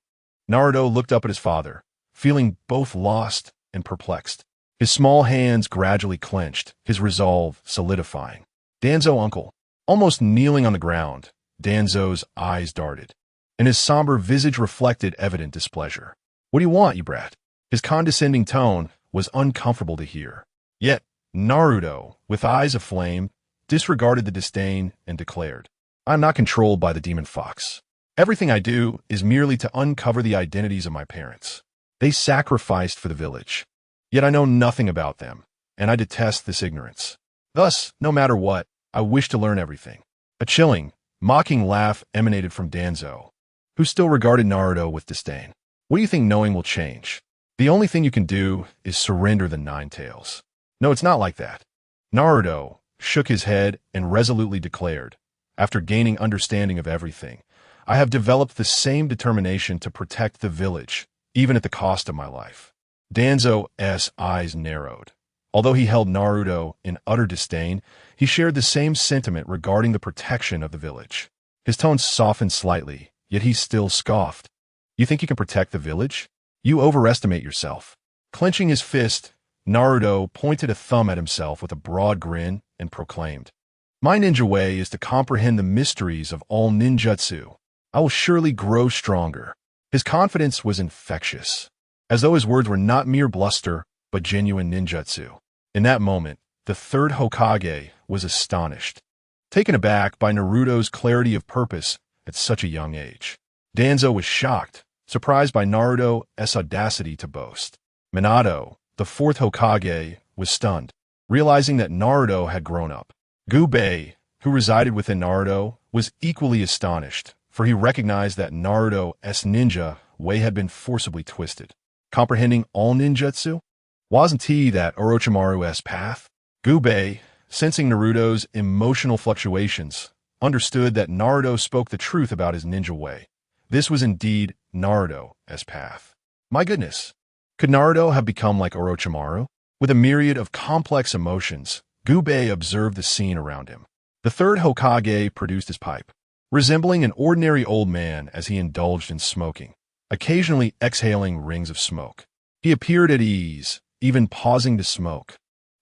Speaker 1: Naruto looked up at his father, feeling both lost and perplexed. His small hands gradually clenched, his resolve solidifying. Danzo, uncle. Almost kneeling on the ground, Danzo's eyes darted, and his somber visage reflected evident displeasure. What do you want, you brat? His condescending tone was uncomfortable to hear. Yet, Naruto, with eyes aflame, disregarded the disdain and declared, I am not controlled by the demon fox. Everything I do is merely to uncover the identities of my parents. They sacrificed for the village. Yet I know nothing about them, and I detest this ignorance. Thus, no matter what, I wish to learn everything. A chilling, mocking laugh emanated from Danzo, who still regarded Naruto with disdain. What do you think knowing will change? The only thing you can do is surrender the Nine Tails. No, it's not like that. Naruto shook his head and resolutely declared, after gaining understanding of everything, I have developed the same determination to protect the village, even at the cost of my life. Danzo's eyes narrowed. Although he held Naruto in utter disdain, he shared the same sentiment regarding the protection of the village. His tone softened slightly, yet he still scoffed. You think you can protect the village? You overestimate yourself. Clenching his fist, Naruto pointed a thumb at himself with a broad grin and proclaimed, My ninja way is to comprehend the mysteries of all ninjutsu. I will surely grow stronger. His confidence was infectious, as though his words were not mere bluster, but genuine ninjutsu. In that moment, the third Hokage was astonished, taken aback by Naruto's clarity of purpose at such a young age. Danzo was shocked, surprised by Naruto's audacity to boast. Minato, the fourth Hokage, was stunned, realizing that Naruto had grown up. Gubei, who resided within Naruto, was equally astonished, for he recognized that Naruto's ninja way had been forcibly twisted. Comprehending all ninjutsu? Wasn't he that Orochimaru's path? Gubei, sensing Naruto's emotional fluctuations, understood that Naruto spoke the truth about his ninja way. This was indeed Naruto's path. My goodness, could Naruto have become like Orochimaru? With a myriad of complex emotions, Gubei observed the scene around him. The third Hokage produced his pipe, resembling an ordinary old man as he indulged in smoking, occasionally exhaling rings of smoke. He appeared at ease, even pausing to smoke,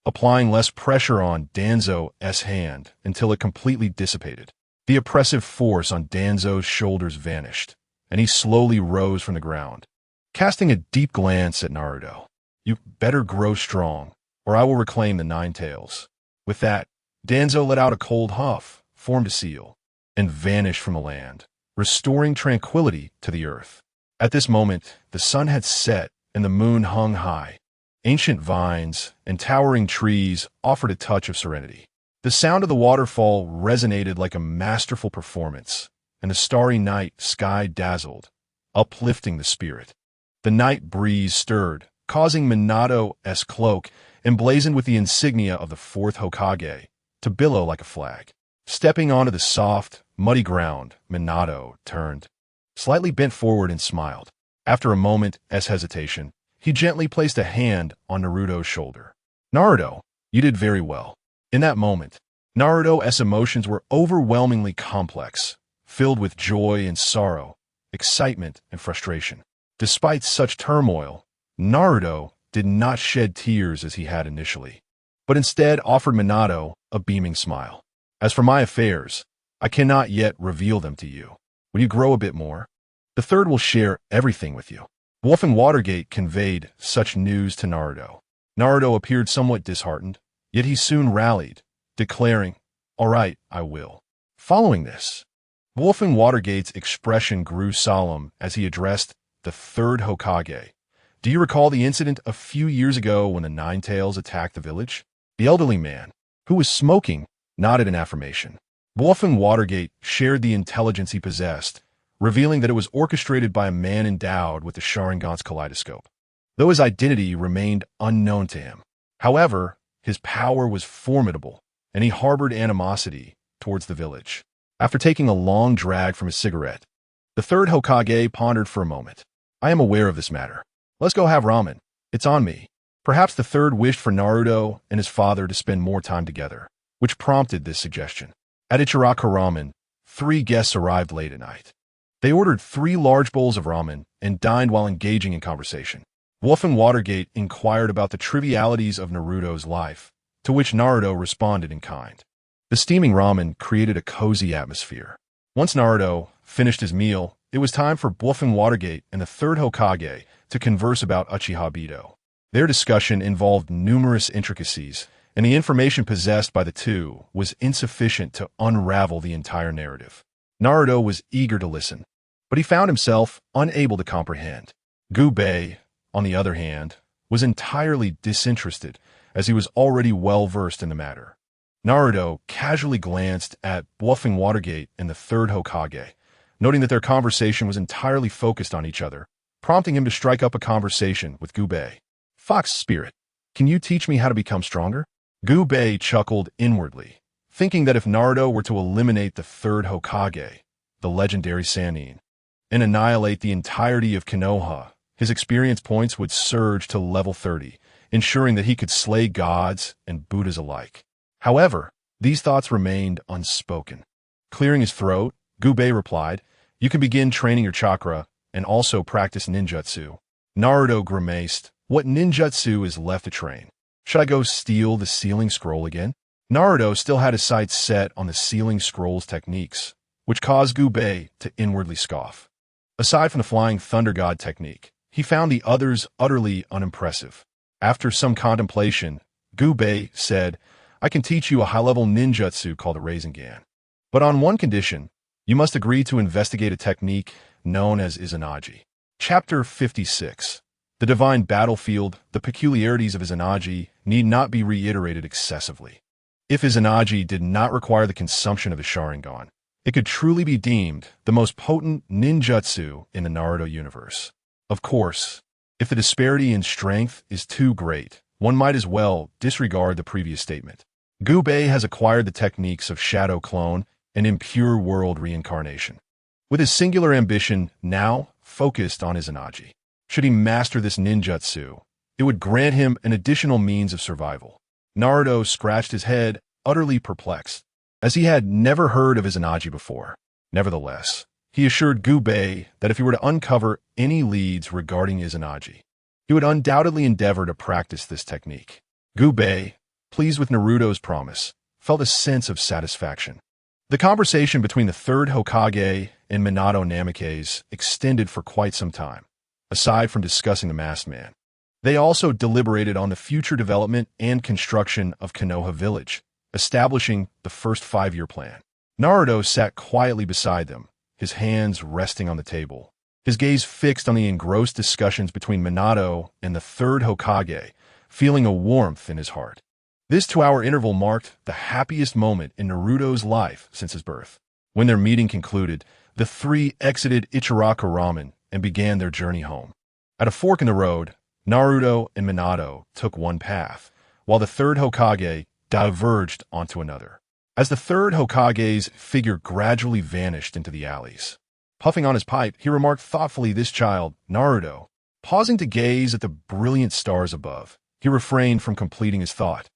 Speaker 1: applying less pressure on Danzo's hand until it completely dissipated. The oppressive force on Danzo's shoulders vanished, and he slowly rose from the ground, casting a deep glance at Naruto. You better grow strong, or I will reclaim the Nine Tails. With that, Danzo let out a cold huff, formed a seal, and vanished from the land, restoring tranquility to the earth. At this moment, the sun had set and the moon hung high. Ancient vines and towering trees offered a touch of serenity. The sound of the waterfall resonated like a masterful performance, and the starry night sky dazzled, uplifting the spirit. The night breeze stirred, causing Minato's cloak, emblazoned with the insignia of the fourth Hokage, to billow like a flag. Stepping onto the soft, muddy ground, Minato turned, slightly bent forward and smiled. After a moment's hesitation, he gently placed a hand on Naruto's shoulder. Naruto, you did very well. In that moment, Naruto's emotions were overwhelmingly complex, filled with joy and sorrow, excitement and frustration. Despite such turmoil, Naruto did not shed tears as he had initially, but instead offered Minato a beaming smile. As for my affairs, I cannot yet reveal them to you. When you grow a bit more, the third will share everything with you. Wolf and Watergate conveyed such news to Naruto. Naruto appeared somewhat disheartened, yet he soon rallied, declaring, All right, I will. Following this, Wolf and Watergate's expression grew solemn as he addressed the third Hokage. Do you recall the incident a few years ago when the Nine Tails attacked the village? The elderly man, who was smoking, nodded in affirmation. Wolf and Watergate shared the intelligence he possessed, revealing that it was orchestrated by a man endowed with the Sharingan's kaleidoscope, though his identity remained unknown to him. However, his power was formidable, and he harbored animosity towards the village. After taking a long drag from his cigarette, the third Hokage pondered for a moment. I am aware of this matter. Let's go have ramen. It's on me. Perhaps the third wished for Naruto and his father to spend more time together, which prompted this suggestion. At Ichiraka Ramen, 3 guests arrived late at night. They ordered 3 large bowls of ramen and dined while engaging in conversation. Wolfen Watergate inquired about the trivialities of Naruto's life, to which Naruto responded in kind. The steaming ramen created a cozy atmosphere. Once Naruto finished his meal, it was time for Wolfen Watergate and the third Hokage to converse about Uchiha Bido. Their discussion involved numerous intricacies, and the information possessed by the two was insufficient to unravel the entire narrative. Naruto was eager to listen, but he found himself unable to comprehend. Gubei, on the other hand, was entirely disinterested, as he was already well-versed in the matter. Naruto casually glanced at Wolfen Watergate and the third Hokage, noting that their conversation was entirely focused on each other, prompting him to strike up a conversation with Gubei. "Fox Spirit, can you teach me how to become stronger?" Gubei chuckled inwardly, thinking that if Naruto were to eliminate the third Hokage, the legendary Sannin, and annihilate the entirety of Konoha, his experience points would surge to level 30, ensuring that he could slay gods and Buddhas alike. However, these thoughts remained unspoken. Clearing his throat, Gubei replied, "You can begin training your chakra and also practice ninjutsu." Naruto grimaced. "What ninjutsu is left to train? Should I go steal the sealing scroll again?" Naruto still had his sights set on the sealing scroll's techniques, which caused Gubei to inwardly scoff. Aside from the flying thunder god technique, he found the others utterly unimpressive. After some contemplation, Gubei said, "I can teach you a high-level ninjutsu called a Rasengan. But on one condition, you must agree to investigate a technique known as Izanagi." Chapter 56. The Divine Battlefield. The peculiarities of Izanagi need not be reiterated excessively. If Izanagi did not require the consumption of the Sharingan, it could truly be deemed the most potent ninjutsu in the Naruto universe. Of course, if the disparity in strength is too great, one might as well disregard the previous statement. Gubei has acquired the techniques of Shadow Clone and Impure World Reincarnation, with his singular ambition now focused on Izanagi. Should he master this ninjutsu, it would grant him an additional means of survival. Naruto scratched his head, utterly perplexed, as he had never heard of Izanagi before. Nevertheless, he assured Gubei that if he were to uncover any leads regarding Izanagi, he would undoubtedly endeavor to practice this technique. Gubei, pleased with Naruto's promise, felt a sense of satisfaction. The conversation between the third Hokage and Minato Namikaze extended for quite some time. Aside from discussing the masked man, they also deliberated on the future development and construction of Konoha Village, establishing the first 5-year plan. Naruto sat quietly beside them, his hands resting on the table, his gaze fixed on the engrossed discussions between Minato and the third Hokage, feeling a warmth in his heart. This 2-hour interval marked the happiest moment in Naruto's life since his birth. When their meeting concluded, the three exited Ichiraku Ramen and began their journey home. At a fork in the road, Naruto and Minato took one path, while the third Hokage diverged onto another. As the third Hokage's figure gradually vanished into the alleys, puffing on his pipe, he remarked thoughtfully, "This child, Naruto." Pausing to gaze at the brilliant stars above, he refrained from completing his thought.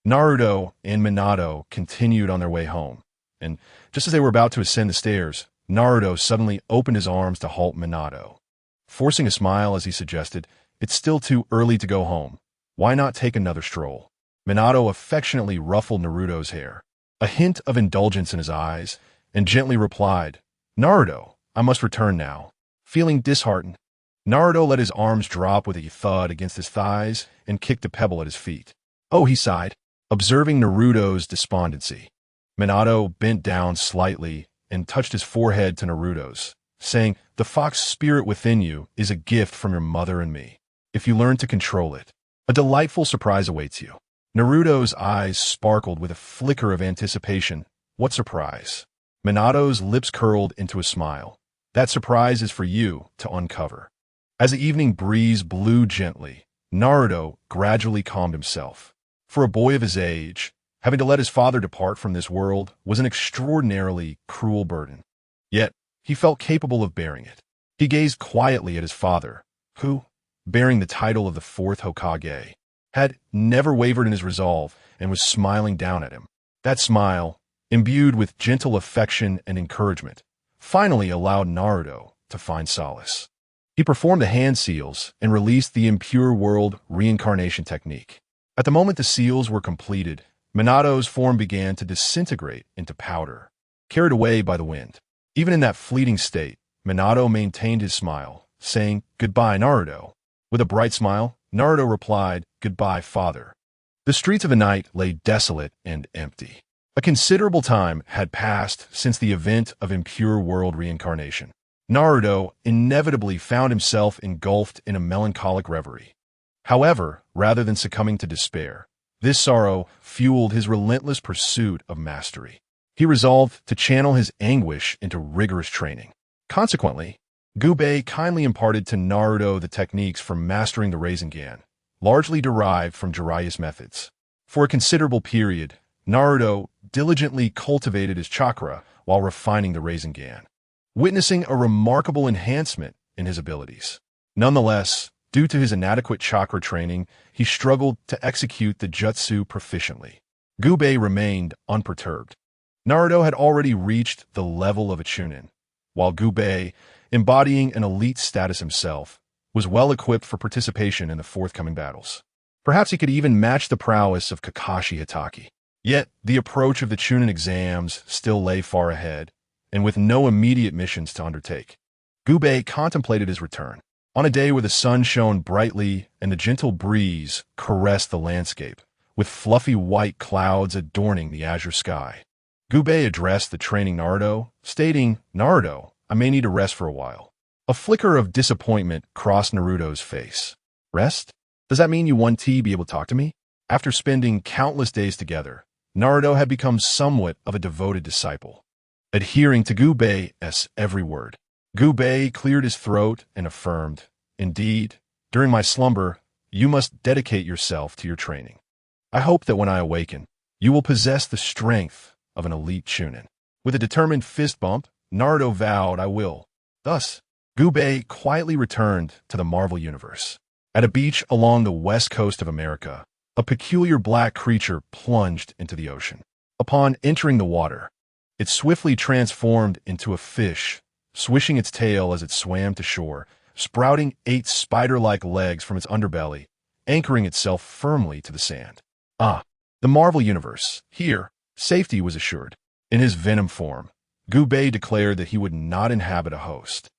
Speaker 1: Naruto and Minato continued on their way home, and just as they were about to ascend the stairs, Naruto suddenly opened his arms to halt Minato. Forcing a smile as he suggested, "It's still too early to go home. Why not take another stroll?" Minato affectionately ruffled Naruto's hair, a hint of indulgence in his eyes, and gently replied, "Naruto, I must return now." Feeling disheartened, Naruto let his arms drop with a thud against his thighs and kicked a pebble at his feet. "Oh," he sighed, observing Naruto's despondency. Minato bent down slightly and touched his forehead to Naruto's, saying, "The fox spirit within you is a gift from your mother and me. If you learn to control it, a delightful surprise awaits you." Naruto's eyes sparkled with a flicker of anticipation. "What surprise?" Minato's lips curled into a smile. "That surprise is for you to uncover." As the evening breeze blew gently, Naruto gradually calmed himself. For a boy of his age, having to let his father depart from this world was an extraordinarily cruel burden. Yet, he felt capable of bearing it. He gazed quietly at his father, who, bearing the title of the fourth Hokage, had never wavered in his resolve and was smiling down at him. That smile, imbued with gentle affection and encouragement, finally allowed Naruto to find solace. He performed the hand seals and released the impure world reincarnation technique. At the moment the seals were completed, Minato's form began to disintegrate into powder, carried away by the wind. Even in that fleeting state, Minato maintained his smile, saying, "Goodbye, Naruto." With a bright smile, Naruto replied, "Goodbye, father." The streets of the night lay desolate and empty. A considerable time had passed since the event of impure world reincarnation. Naruto inevitably found himself engulfed in a melancholic reverie. However, rather than succumbing to despair, this sorrow fueled his relentless pursuit of mastery. He resolved to channel his anguish into rigorous training. Consequently, Gubei kindly imparted to Naruto the techniques for mastering the Rasengan, largely derived from Jiraiya's methods. For a considerable period, Naruto diligently cultivated his chakra while refining the Rasengan, witnessing a remarkable enhancement in his abilities. Nonetheless, due to his inadequate chakra training, he struggled to execute the jutsu proficiently. Gubei remained unperturbed. Naruto had already reached the level of a chunin, while Gubei, embodying an elite status himself, was well equipped for participation in the forthcoming battles. Perhaps he could even match the prowess of Kakashi Hatake. Yet, the approach of the chunin exams still lay far ahead, and with no immediate missions to undertake. Gubei contemplated his return. On a day where the sun shone brightly and the gentle breeze caressed the landscape, with fluffy white clouds adorning the azure sky, Gubei addressed the training Naruto, stating, "Naruto, I may need to rest for a while." A flicker of disappointment crossed Naruto's face. "Rest? Does that mean you want to be able to talk to me?" After spending countless days together, Naruto had become somewhat of a devoted disciple, adhering to Gubei's every word. Gubei cleared his throat and affirmed, "Indeed, during my slumber, you must dedicate yourself to your training. I hope that when I awaken, you will possess the strength of an elite chunin." With a determined fist bump, Naruto vowed, "I will." Thus, Gubei quietly returned to the Marvel Universe. At a beach along the west coast of America, a peculiar black creature plunged into the ocean. Upon entering the water, it swiftly transformed into a fish, swishing its tail as it swam to shore, sprouting 8 spider-like legs from its underbelly, anchoring itself firmly to the sand. The Marvel Universe. Here, safety was assured. In his Venom form, Gubei declared that he would not inhabit a host,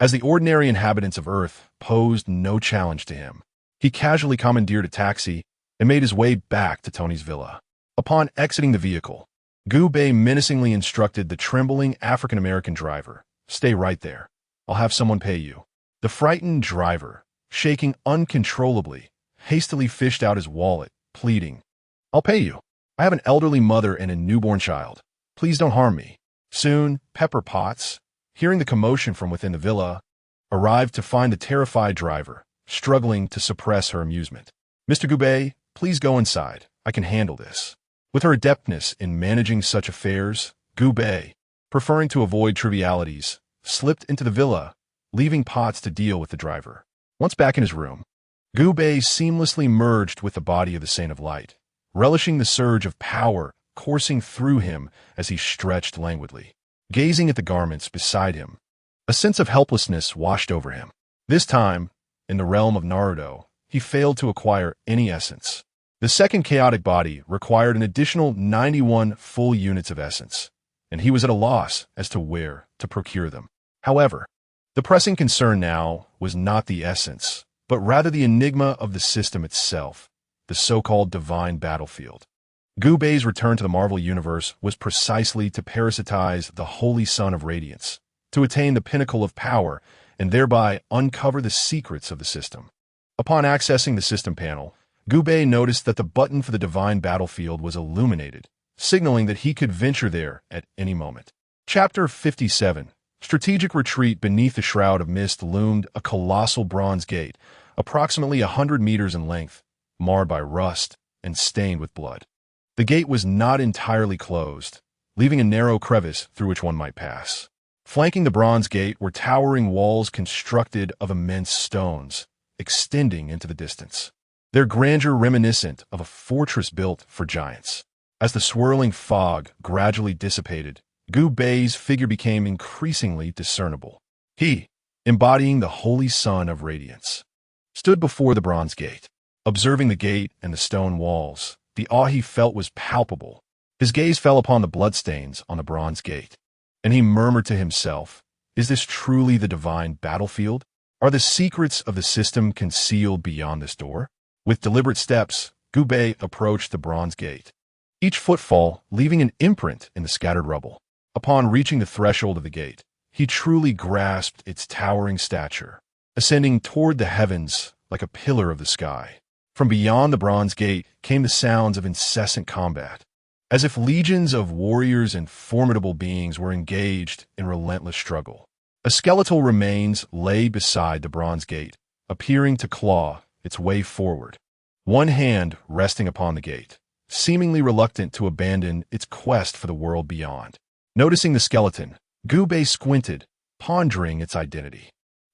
Speaker 1: as the ordinary inhabitants of Earth posed no challenge to him. He casually commandeered a taxi and made his way back to Tony's villa. Upon exiting the vehicle, Gubei menacingly instructed the trembling African-American driver, "Stay right there. I'll have someone pay you." The frightened driver, shaking uncontrollably, hastily fished out his wallet, pleading, "I'll pay you. I have an elderly mother and a newborn child. Please don't harm me." Soon, Pepper Potts, hearing the commotion from within the villa, arrived to find the terrified driver, struggling to suppress her amusement. "Mr. Gubei, please go inside. I can handle this." With her adeptness in managing such affairs, Gubei, preferring to avoid trivialities, slipped into the villa, leaving Potts to deal with the driver. Once back in his room, Gubei seamlessly merged with the body of the Saint of Light, relishing the surge of power coursing through him as he stretched languidly. Gazing at the garments beside him, a sense of helplessness washed over him. This time, in the realm of Naruto, he failed to acquire any essence. The second chaotic body required an additional 91 full units of essence, and he was at a loss as to where to procure them. However, the pressing concern now was not the essence, but rather the enigma of the system itself, the so-called divine battlefield. Gubei's return to the Marvel Universe was precisely to parasitize the Holy Sun of Radiance, to attain the pinnacle of power, and thereby uncover the secrets of the system. Upon accessing the system panel, Gubei noticed that the button for the divine battlefield was illuminated, signaling that he could venture there at any moment. Chapter 57. Strategic retreat. Beneath the shroud of mist loomed a colossal bronze gate, approximately 100 meters in length, marred by rust and stained with blood. The gate was not entirely closed, leaving a narrow crevice through which one might pass. Flanking the bronze gate were towering walls constructed of immense stones, extending into the distance, their grandeur reminiscent of a fortress built for giants. As the swirling fog gradually dissipated, Gu Bei's figure became increasingly discernible. He, embodying the Holy Sun of Radiance, stood before the bronze gate. Observing the gate and the stone walls, the awe he felt was palpable. His gaze fell upon the bloodstains on the bronze gate, and he murmured to himself, "Is this truly the divine battlefield? Are the secrets of the system concealed beyond this door?" With deliberate steps, Gu Bei approached the bronze gate, each footfall leaving an imprint in the scattered rubble. Upon reaching the threshold of the gate, he truly grasped its towering stature, ascending toward the heavens like a pillar of the sky. From beyond the bronze gate came the sounds of incessant combat, as if legions of warriors and formidable beings were engaged in relentless struggle. A skeletal remains lay beside the bronze gate, appearing to claw its way forward, one hand resting upon the gate, seemingly reluctant to abandon its quest for the world beyond. Noticing the skeleton, Gu Bei squinted, pondering its identity.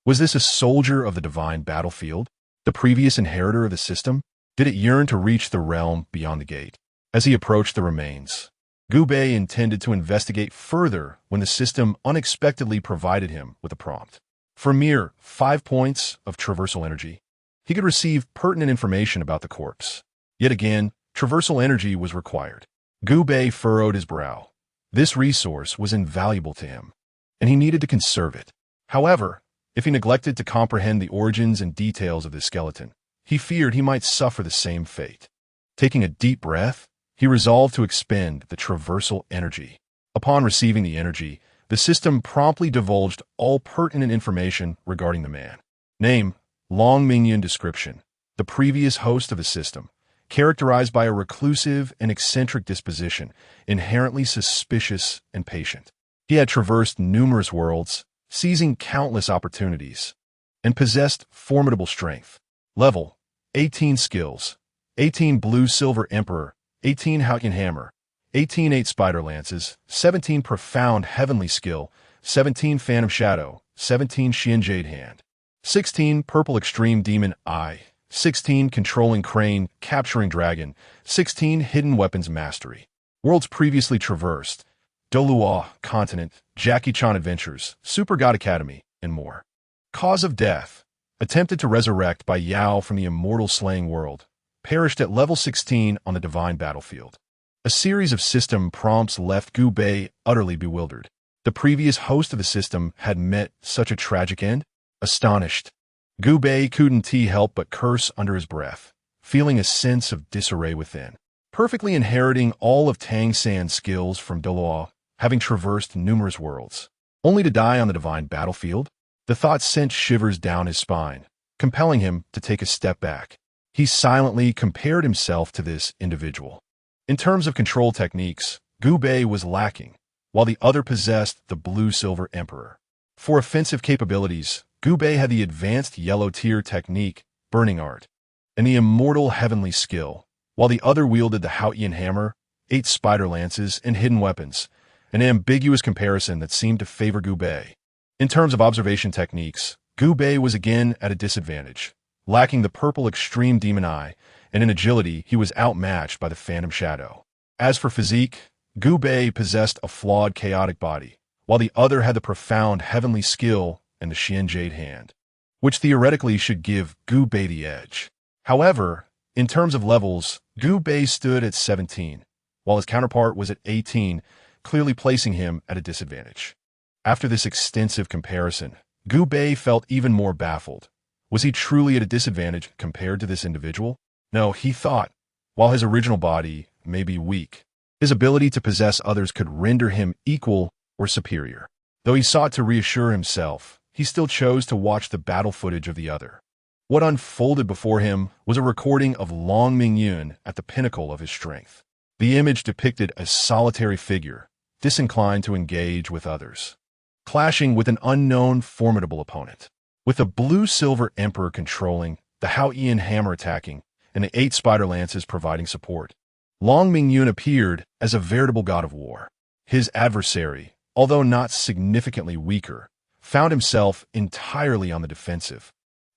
Speaker 1: Was this a soldier of the divine battlefield, the previous inheritor of the system? Did it yearn to reach the realm beyond the gate? As he approached the remains, Gu Bei intended to investigate further when the system unexpectedly provided him with a prompt. For mere 5 points of traversal energy, he could receive pertinent information about the corpse. Yet again, traversal energy was required. Gu Bei furrowed his brow. This resource was invaluable to him, and he needed to conserve it. However, if he neglected to comprehend the origins and details of this skeleton, he feared he might suffer the same fate. Taking a deep breath, he resolved to expend the traversal energy. Upon receiving the energy, the system promptly divulged all pertinent information regarding the man. Name, Long Mingyun. Description: the previous host of the system, characterized by a reclusive and eccentric disposition, inherently suspicious and patient. He had traversed numerous worlds, seizing countless opportunities, and possessed formidable strength. Level: 18 skills, 18 Blue Silver Emperor, 18 Haotian Hammer, 18 8 Spider Lances, 17 Profound Heavenly Skill, 17 Phantom Shadow, 17 Xian Jade Hand, 16 Purple Extreme Demon Eye, 16 Controlling Crane, Capturing Dragon, 16 Hidden Weapons Mastery. Worlds previously traversed: Dolua Continent, Jackie Chan Adventures, Super God Academy, and more. Cause of death: attempted to resurrect by Xiao from the immortal slaying world. Perished at level 16 on the divine battlefield. A series of system prompts left Gu Bei utterly bewildered. The previous host of the system had met such a tragic end? Astonished, Gu Bei couldn't help but curse under his breath, feeling a sense of disarray within. Perfectly inheriting all of Tang San's skills from Dolua, having traversed numerous worlds, only to die on the divine battlefield? The thought sent shivers down his spine, compelling him to take a step back. He silently compared himself to this individual. In terms of control techniques, Gu Bei was lacking, while the other possessed the Blue-Silver Emperor. For offensive capabilities, Gu Bei had the advanced yellow-tier technique, Burning Art, and the immortal Heavenly Skill, while the other wielded the Haotian Hammer, 8 Spider Lances, and Hidden Weapons, an ambiguous comparison that seemed to favor Gu Bei. In terms of observation techniques, Gu Bei was again at a disadvantage. Lacking the Purple Extreme Demon Eye, and in agility he was outmatched by the Phantom Shadow. As for physique, Gu Bei possessed a flawed chaotic body, while the other had the profound Heavenly Skill and the Xian Jade Hand, which theoretically should give Gu Bei the edge. However, in terms of levels, Gu Bei stood at 17, while his counterpart was at 18, clearly placing him at a disadvantage. After this extensive comparison, Gu Bei felt even more baffled. Was he truly at a disadvantage compared to this individual? No, he thought, while his original body may be weak, his ability to possess others could render him equal or superior. Though he sought to reassure himself, he still chose to watch the battle footage of the other. What unfolded before him was a recording of Long Mingyun at the pinnacle of his strength. The image depicted a solitary figure, disinclined to engage with others, clashing with an unknown formidable opponent. With the Blue-Silver Emperor controlling, the Haotian Hammer attacking, and the 8 Spider Lances providing support, Long Mingyun appeared as a veritable god of war. His adversary, although not significantly weaker, found himself entirely on the defensive.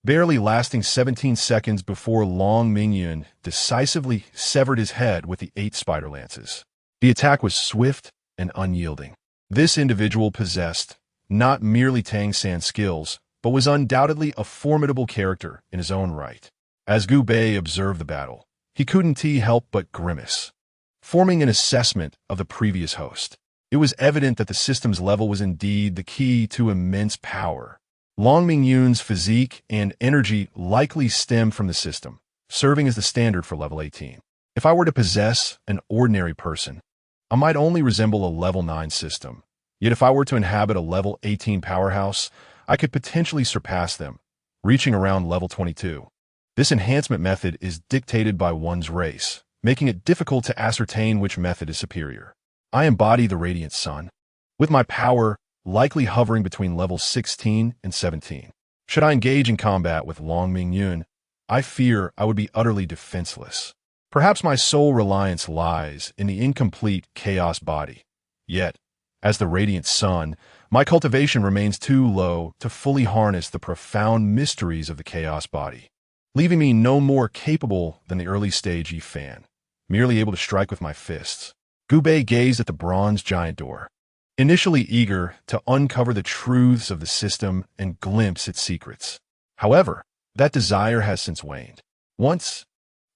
Speaker 1: barely lasting 17 seconds before Long Mingyun decisively severed his head with the 8 spider lances. The attack was swift and unyielding. This individual possessed not merely Tang San skills, but was undoubtedly a formidable character in his own right. As Gu Bei observed the battle, he couldn't help but grimace, forming an assessment of the previous host. It was evident that the system's level was indeed the key to immense power. Long Mingyun's physique and energy likely stemmed from the system, serving as the standard for level 18. If I were to possess an ordinary person, I might only resemble a level 9 system. Yet if I were to inhabit a level 18 powerhouse, I could potentially surpass them, reaching around level 22. This enhancement method is dictated by one's race, making it difficult to ascertain which method is superior. I embody the radiant sun, with my power likely hovering between levels 16 and 17. Should I engage in combat with Long Mingyun, I fear I would be utterly defenseless. Perhaps my sole reliance lies in the incomplete chaos body. Yet, as the radiant sun, my cultivation remains too low to fully harness the profound mysteries of the chaos body, leaving me no more capable than the early stage Yi Fan, merely able to strike with my fists. Gu Bei gazed at the bronze giant door, initially eager to uncover the truths of the system and glimpse its secrets. However, that desire has since waned. Once,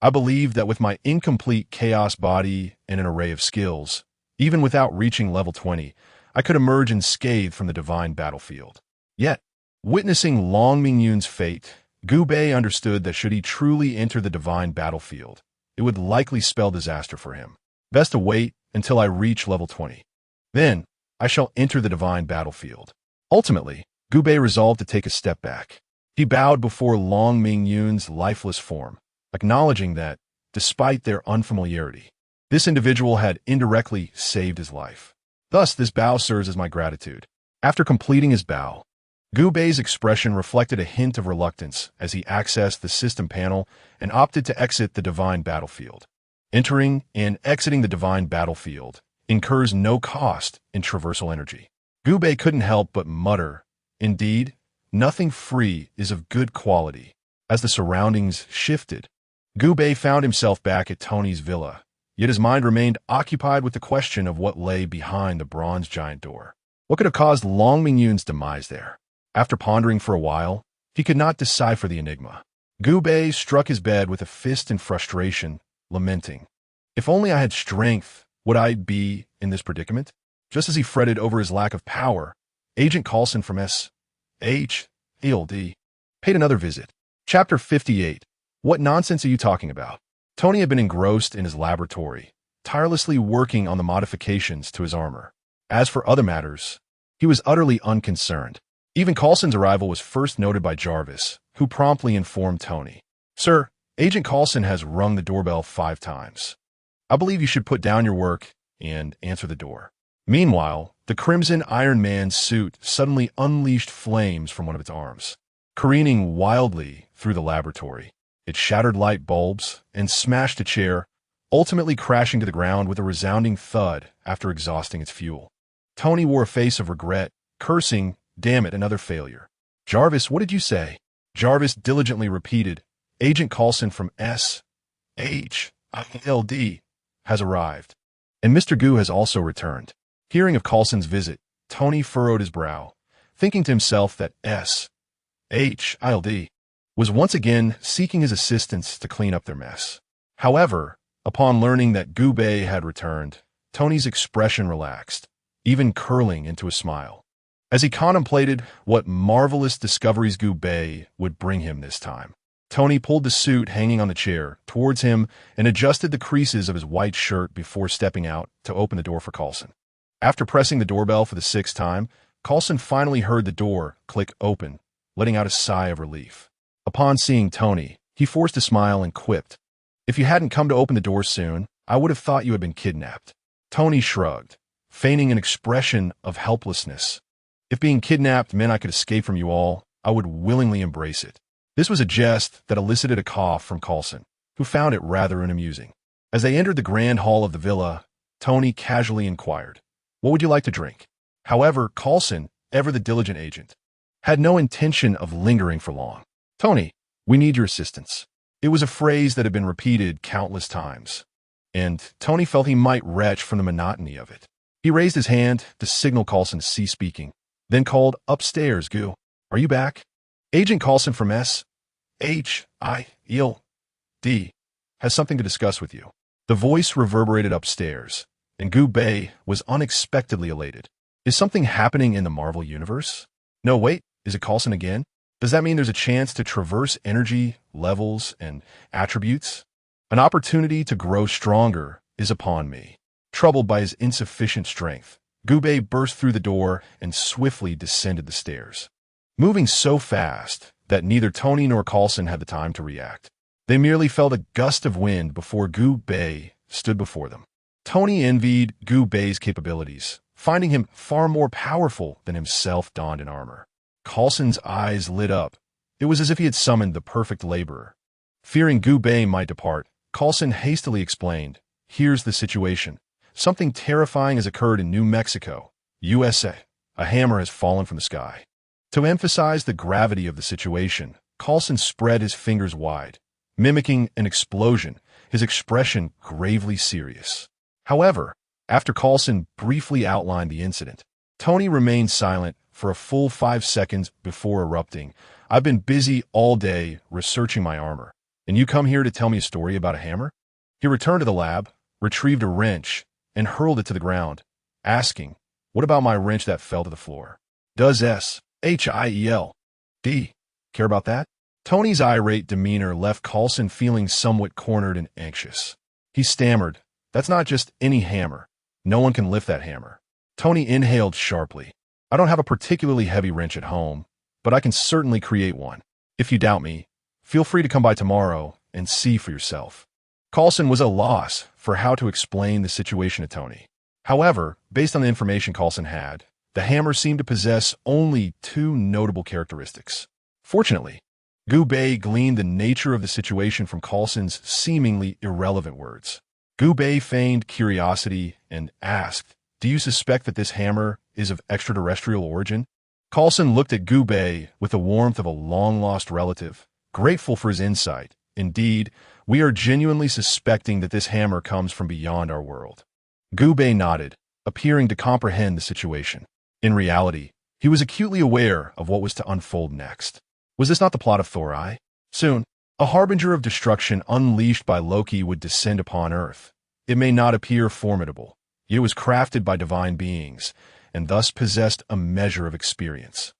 Speaker 1: I believed that with my incomplete chaos body and an array of skills, even without reaching level 20, I could emerge unscathed from the divine battlefield. Yet, witnessing Long Mingyun's fate, Gu Bei understood that should he truly enter the divine battlefield, it would likely spell disaster for him. Best to wait until I reach level 20. Then, I shall enter the divine battlefield. Ultimately, Gu Bei resolved to take a step back. He bowed before Long Mingyun's lifeless form, acknowledging that, despite their unfamiliarity, this individual had indirectly saved his life. Thus, this bow serves as my gratitude. After completing his bow, Gu Bei's expression reflected a hint of reluctance as he accessed the system panel and opted to exit the divine battlefield. Entering and exiting the divine battlefield incurs no cost in traversal energy. Gu Bei couldn't help but mutter, "Indeed, nothing free is of good quality." As the surroundings shifted, Gu Bei found himself back at Tony's villa, yet his mind remained occupied with the question of what lay behind the bronze giant door. What could have caused Long Mingyun's demise there? After pondering for a while, he could not decipher the enigma. Gu Bei struck his bed with a fist in frustration, lamenting, "If only I had strength, would I be in this predicament?" Just as he fretted over his lack of power, Agent Coulson from SHALD paid another visit. Chapter 58. What nonsense are you talking about? Tony had been engrossed in his laboratory, tirelessly working on the modifications to his armor. As for other matters, he was utterly unconcerned. Even Coulson's arrival was first noted by Jarvis, who promptly informed Tony, "Sir, Agent Coulson has rung the doorbell 5 times. I believe you should put down your work and answer the door." Meanwhile, the Crimson Iron Man's suit suddenly unleashed flames from one of its arms, careening wildly through the laboratory. It shattered light bulbs and smashed a chair, ultimately crashing to the ground with a resounding thud after exhausting its fuel. Tony wore a face of regret, cursing, "Damn it, another failure." "Jarvis, what did you say?" Jarvis diligently repeated, "Agent Coulson from SHALD has arrived, and Mr. Gu has also returned." Hearing of Coulson's visit, Tony furrowed his brow, thinking to himself that SHALD was once again seeking his assistance to clean up their mess. However, upon learning that Gu Bei had returned, Tony's expression relaxed, even curling into a smile, as he contemplated what marvelous discoveries Gu Bei would bring him this time. Tony pulled the suit hanging on the chair towards him and adjusted the creases of his white shirt before stepping out to open the door for Coulson. After pressing the doorbell for the 6th time, Coulson finally heard the door click open, letting out a sigh of relief. Upon seeing Tony, he forced a smile and quipped, "If you hadn't come to open the door soon, I would have thought you had been kidnapped." Tony shrugged, feigning an expression of helplessness. "If being kidnapped meant I could escape from you all, I would willingly embrace it." This was a jest that elicited a cough from Coulson, who found it rather amusing. As they entered the grand hall of the villa, Tony casually inquired, "What would you like to drink?" However, Coulson, ever the diligent agent, had no intention of lingering for long. Tony, we need your assistance. It was a phrase that had been repeated countless times, and Tony felt he might retch from the monotony of it. He raised his hand to signal Coulson to cease speaking, then called, "Upstairs, Goo. Are you back? Agent Coulson from S.H.I.E.L.D. has something to discuss with you." The voice reverberated upstairs, and Gu Bei was unexpectedly elated. Is something happening in the Marvel Universe? No, wait, is it Coulson again? Does that mean there's a chance to traverse energy, levels, and attributes? An opportunity to grow stronger is upon me. Troubled by his insufficient strength, Gu Bei burst through the door and swiftly descended the stairs, moving so fast that neither Tony nor Coulson had the time to react. They merely felt a gust of wind before Gu Bei stood before them. Tony envied Gu Bei's capabilities, finding him far more powerful than himself donned in armor. Coulson's eyes lit up. It was as if he had summoned the perfect laborer. Fearing Gu Bei might depart, Coulson hastily explained, "Here's the situation. Something terrifying has occurred in New Mexico, USA. A hammer has fallen from the sky." To emphasize the gravity of the situation, Coulson spread his fingers wide, mimicking an explosion, his expression gravely serious. However, after Coulson briefly outlined the incident, Tony remained silent for a full 5 seconds before erupting. "I've been busy all day researching my armor, and you come here to tell me a story about a hammer?" He returned to the lab, retrieved a wrench, and hurled it to the ground, asking, "What about my wrench that fell to the floor? Does S.H.I.E.L.D. care about that?" Tony's irate demeanor left Coulson feeling somewhat cornered and anxious. He stammered, "That's not just any hammer. No one can lift that hammer." Tony inhaled sharply. "I don't have a particularly heavy wrench at home, but I can certainly create one. If you doubt me, feel free to come by tomorrow and see for yourself." Coulson was at a loss for how to explain the situation to Tony. However, based on the information Coulson had, the hammer seemed to possess only 2 notable characteristics. Fortunately, Gu Bei gleaned the nature of the situation from Coulson's seemingly irrelevant words. Gu Bei feigned curiosity and asked, "Do you suspect that this hammer is of extraterrestrial origin?" Coulson looked at Gu Bei with the warmth of a long-lost relative, grateful for his insight. "Indeed, we are genuinely suspecting that this hammer comes from beyond our world." Gu Bei nodded, appearing to comprehend the situation. In reality, he was acutely aware of what was to unfold next. Was this not the plot of Thor I? Soon, a harbinger of destruction unleashed by Loki would descend upon Earth. It may not appear formidable, yet it was crafted by divine beings, and thus possessed a measure of experience.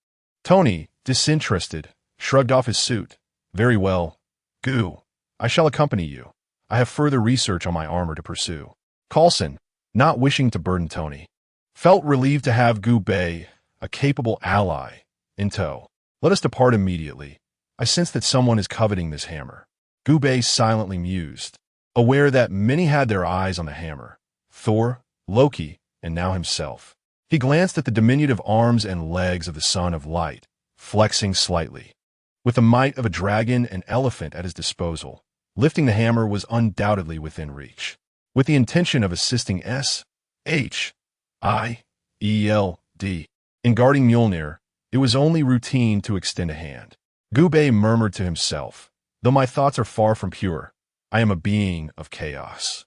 Speaker 1: Tony, disinterested, shrugged off his suit. "Very well, Gu. I shall accompany you. I have further research on my armor to pursue." Coulson, not wishing to burden Tony, felt relieved to have Gu Bei, a capable ally, in tow. "Let us depart immediately. I sense that someone is coveting this hammer." Gu Bei silently mused, aware that many had their eyes on the hammer. Thor, Loki, and now himself. He glanced at the diminutive arms and legs of the Son of Light, flexing slightly. With the might of a dragon and elephant at his disposal, lifting the hammer was undoubtedly within reach. With the intention of assisting S.H.I.E.L.D. in guarding Mjolnir, it was only routine to extend a hand. Gu Bei murmured to himself, "Though my thoughts are far from pure, I am a being of chaos."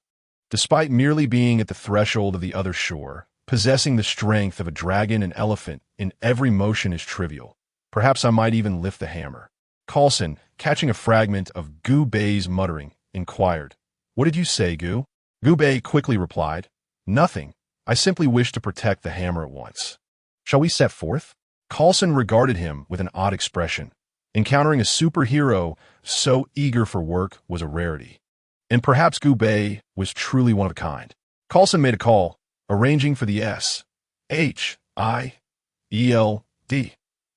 Speaker 1: Despite merely being at the threshold of the other shore, possessing the strength of a dragon and elephant in every motion is trivial. Perhaps I might even lift the hammer. Coulson, catching a fragment of Gu Bei's muttering, inquired, "What did you say, Gu?" Gu Bei quickly replied, "Nothing. I simply wish to protect the hammer at once." "Shall we set forth?" Coulson regarded him with an odd expression. Encountering a superhero so eager for work was a rarity. And perhaps Gu Bei was truly one of a kind. Coulson made a call, arranging for the S.H.I.E.L.D.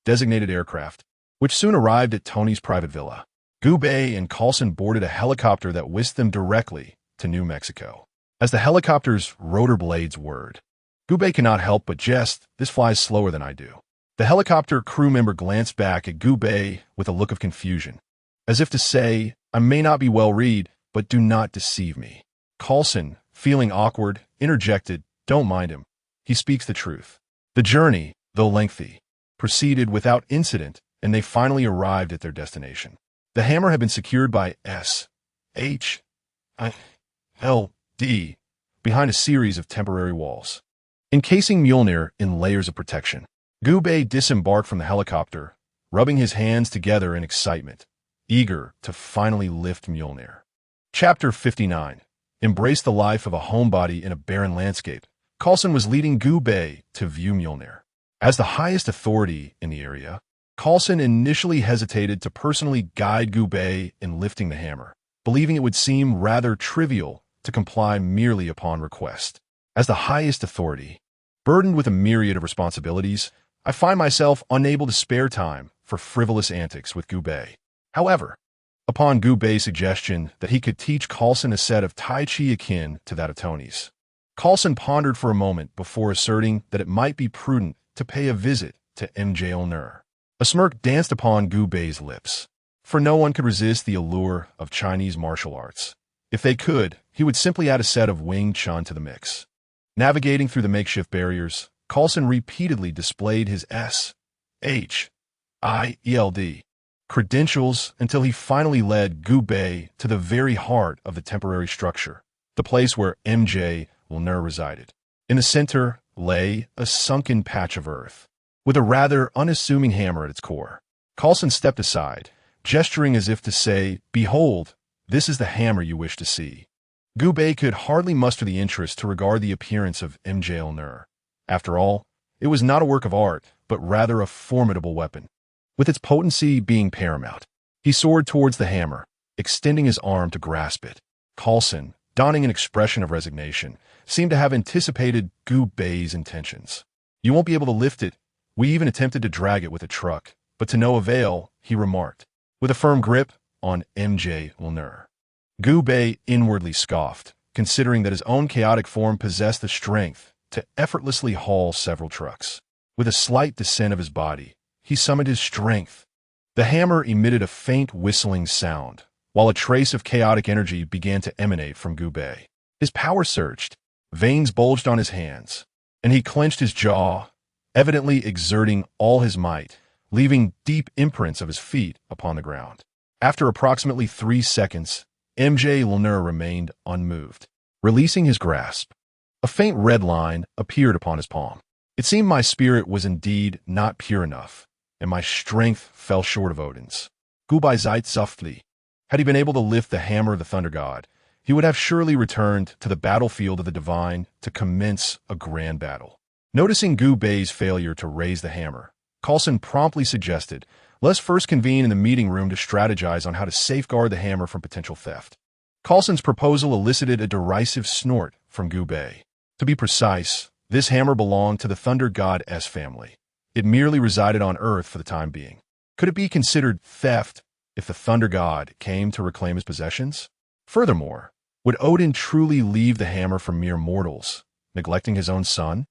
Speaker 1: designated aircraft, which soon arrived at Tony's private villa. Gu Bei and Coulson boarded a helicopter that whisked them directly to New Mexico. As the helicopter's rotor blades whirred, Gu Bei cannot help but jest, "This flies slower than I do." The helicopter crew member glanced back at Gu Bei with a look of confusion, as if to say, "I may not be well read, but do not deceive me." Coulson, feeling awkward, interjected, "Don't mind him. He speaks the truth." The journey, though lengthy, proceeded without incident and they finally arrived at their destination. The hammer had been secured by S.H.I.L.D. behind a series of temporary walls, encasing Mjolnir in layers of protection. Gubei disembarked from the helicopter, rubbing his hands together in excitement, eager to finally lift Mjolnir. Chapter 59. Embrace the life of a homebody in a barren landscape. Coulson was leading Gubei to view Mjolnir. As the highest authority in the area, Coulson initially hesitated to personally guide Gubei in lifting the hammer, believing it would seem rather trivial to comply merely upon request. As the highest authority, burdened with a myriad of responsibilities, I find myself unable to spare time for frivolous antics with Gubei. However, upon Gubei's suggestion that he could teach Coulson a set of Tai Chi akin to that of Tony's, Coulson pondered for a moment before asserting that it might be prudent to pay a visit to Mjolnir. A smirk danced upon Gubei's lips, for no one could resist the allure of Chinese martial arts. If they could, he would simply add a set of Wing Chun to the mix. Navigating through the makeshift barriers, Coulson repeatedly displayed his S.H.I.L.D. credentials until he finally led Gubei to the very heart of the temporary structure, the place where Mjolnir resided. In the center lay a sunken patch of earth, with a rather unassuming hammer at its core. Coulson stepped aside, gesturing as if to say, "Behold, this is the hammer you wish to see." Gubei could hardly muster the interest to regard the appearance of Mjolnir. After all, it was not a work of art, but rather a formidable weapon, with its potency being paramount. He soared towards the hammer, extending his arm to grasp it. Coulson, donning an expression of resignation, seemed to have anticipated Gubei's intentions. "You won't be able to lift it. We even attempted to drag it with a truck, but to no avail," he remarked, with a firm grip on Mjolnir. Gubei inwardly scoffed, considering that his own chaotic form possessed the strength to effortlessly haul several trucks. With a slight descent of his body, he summoned his strength. The hammer emitted a faint whistling sound, while a trace of chaotic energy began to emanate from Gubei. His power surged, veins bulged on his hands, and he clenched his jaw, evidently exerting all his might, leaving deep imprints of his feet upon the ground. After approximately 3 seconds, Mjolnir remained unmoved. Releasing his grasp, a faint red line appeared upon his palm. It seemed my spirit was indeed not pure enough, and my strength fell short of Odin's. Gubei sighed softly. Had he been able to lift the hammer of the Thunder God, he would have surely returned to the battlefield of the divine to commence a grand battle. Noticing Gubei's failure to raise the hammer, Coulson promptly suggested, "Let's first convene in the meeting room to strategize on how to safeguard the hammer from potential theft." Coulson's proposal elicited a derisive snort from Gubei. To be precise, this hammer belonged to the Thunder God's family. It merely resided on Earth for the time being. Could it be considered theft if the Thunder God came to reclaim his possessions? Furthermore, would Odin truly leave the hammer for mere mortals, neglecting his own son?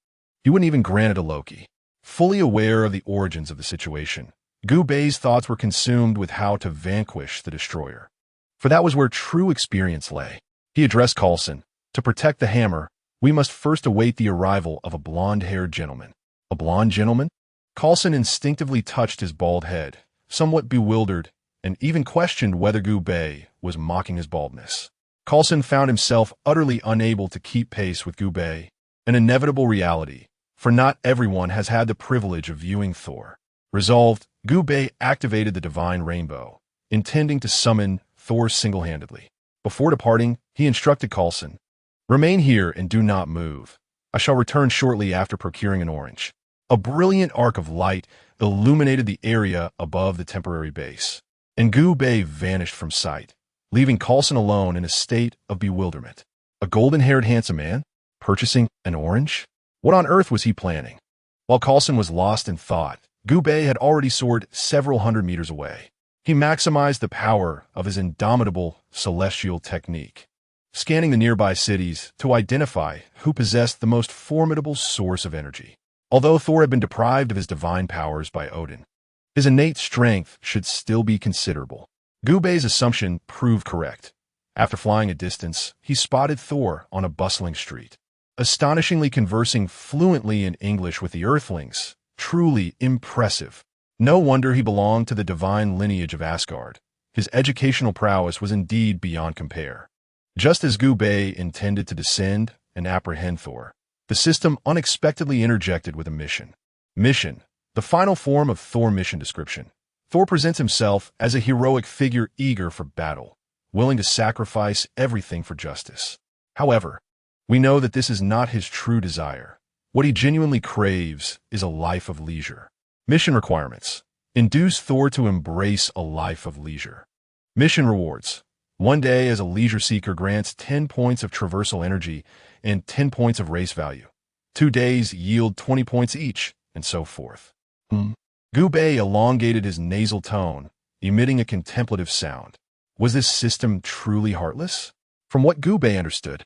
Speaker 1: He wouldn't even grant it to Loki. Fully aware of the origins of the situation, Gubei's thoughts were consumed with how to vanquish the destroyer. For that was where true experience lay. He addressed Coulson. "To protect the hammer, we must first await the arrival of a blonde-haired gentleman." "A blonde gentleman?" Coulson instinctively touched his bald head, somewhat bewildered, and even questioned whether Gubei was mocking his baldness. Coulson found himself utterly unable to keep pace with Gubei, an inevitable reality, for not everyone has had the privilege of viewing Thor. Resolved, Gubei activated the divine rainbow, intending to summon Thor single-handedly. Before departing, he instructed Coulson, "Remain here and do not move. I shall return shortly after procuring an orange." A brilliant arc of light illuminated the area above the temporary base, and Gubei vanished from sight, leaving Coulson alone in a state of bewilderment. A golden-haired handsome man? Purchasing an orange? What on earth was he planning? While Coulson was lost in thought, Gubei had already soared several hundred meters away. He maximized the power of his indomitable celestial technique, scanning the nearby cities to identify who possessed the most formidable source of energy. Although Thor had been deprived of his divine powers by Odin, his innate strength should still be considerable. Gubei's assumption proved correct. After flying a distance, he spotted Thor on a bustling street, astonishingly conversing fluently in English with the Earthlings. Truly impressive. No wonder he belonged to the divine lineage of Asgard. His educational prowess was indeed beyond compare. Just as Gubei intended to descend and apprehend Thor, the system unexpectedly interjected with a mission. Mission, the final form of Thor mission description. Thor presents himself as a heroic figure eager for battle, willing to sacrifice everything for justice. However, we know that this is not his true desire. What he genuinely craves is a life of leisure. Mission requirements. Induce Thor to embrace a life of leisure. Mission rewards. 1 day as a leisure seeker grants 10 points of traversal energy and 10 points of race value. 2 days yield 20 points each, and so forth. Gubei elongated his nasal tone, emitting a contemplative sound. Was this system truly heartless? From what Gubei understood,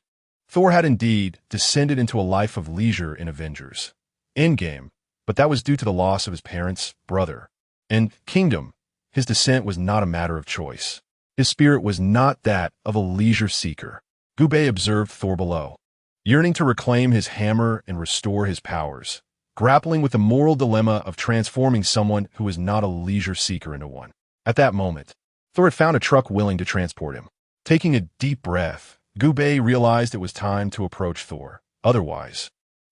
Speaker 1: Thor had indeed descended into a life of leisure in Avengers Endgame, but that was due to the loss of his parents, brother, and kingdom. His descent was not a matter of choice. His spirit was not that of a leisure seeker. Gubei observed Thor below, yearning to reclaim his hammer and restore his powers, grappling with the moral dilemma of transforming someone who is not a leisure seeker into one. At that moment, Thor had found a truck willing to transport him. Taking a deep breath, Gubei realized it was time to approach Thor. Otherwise,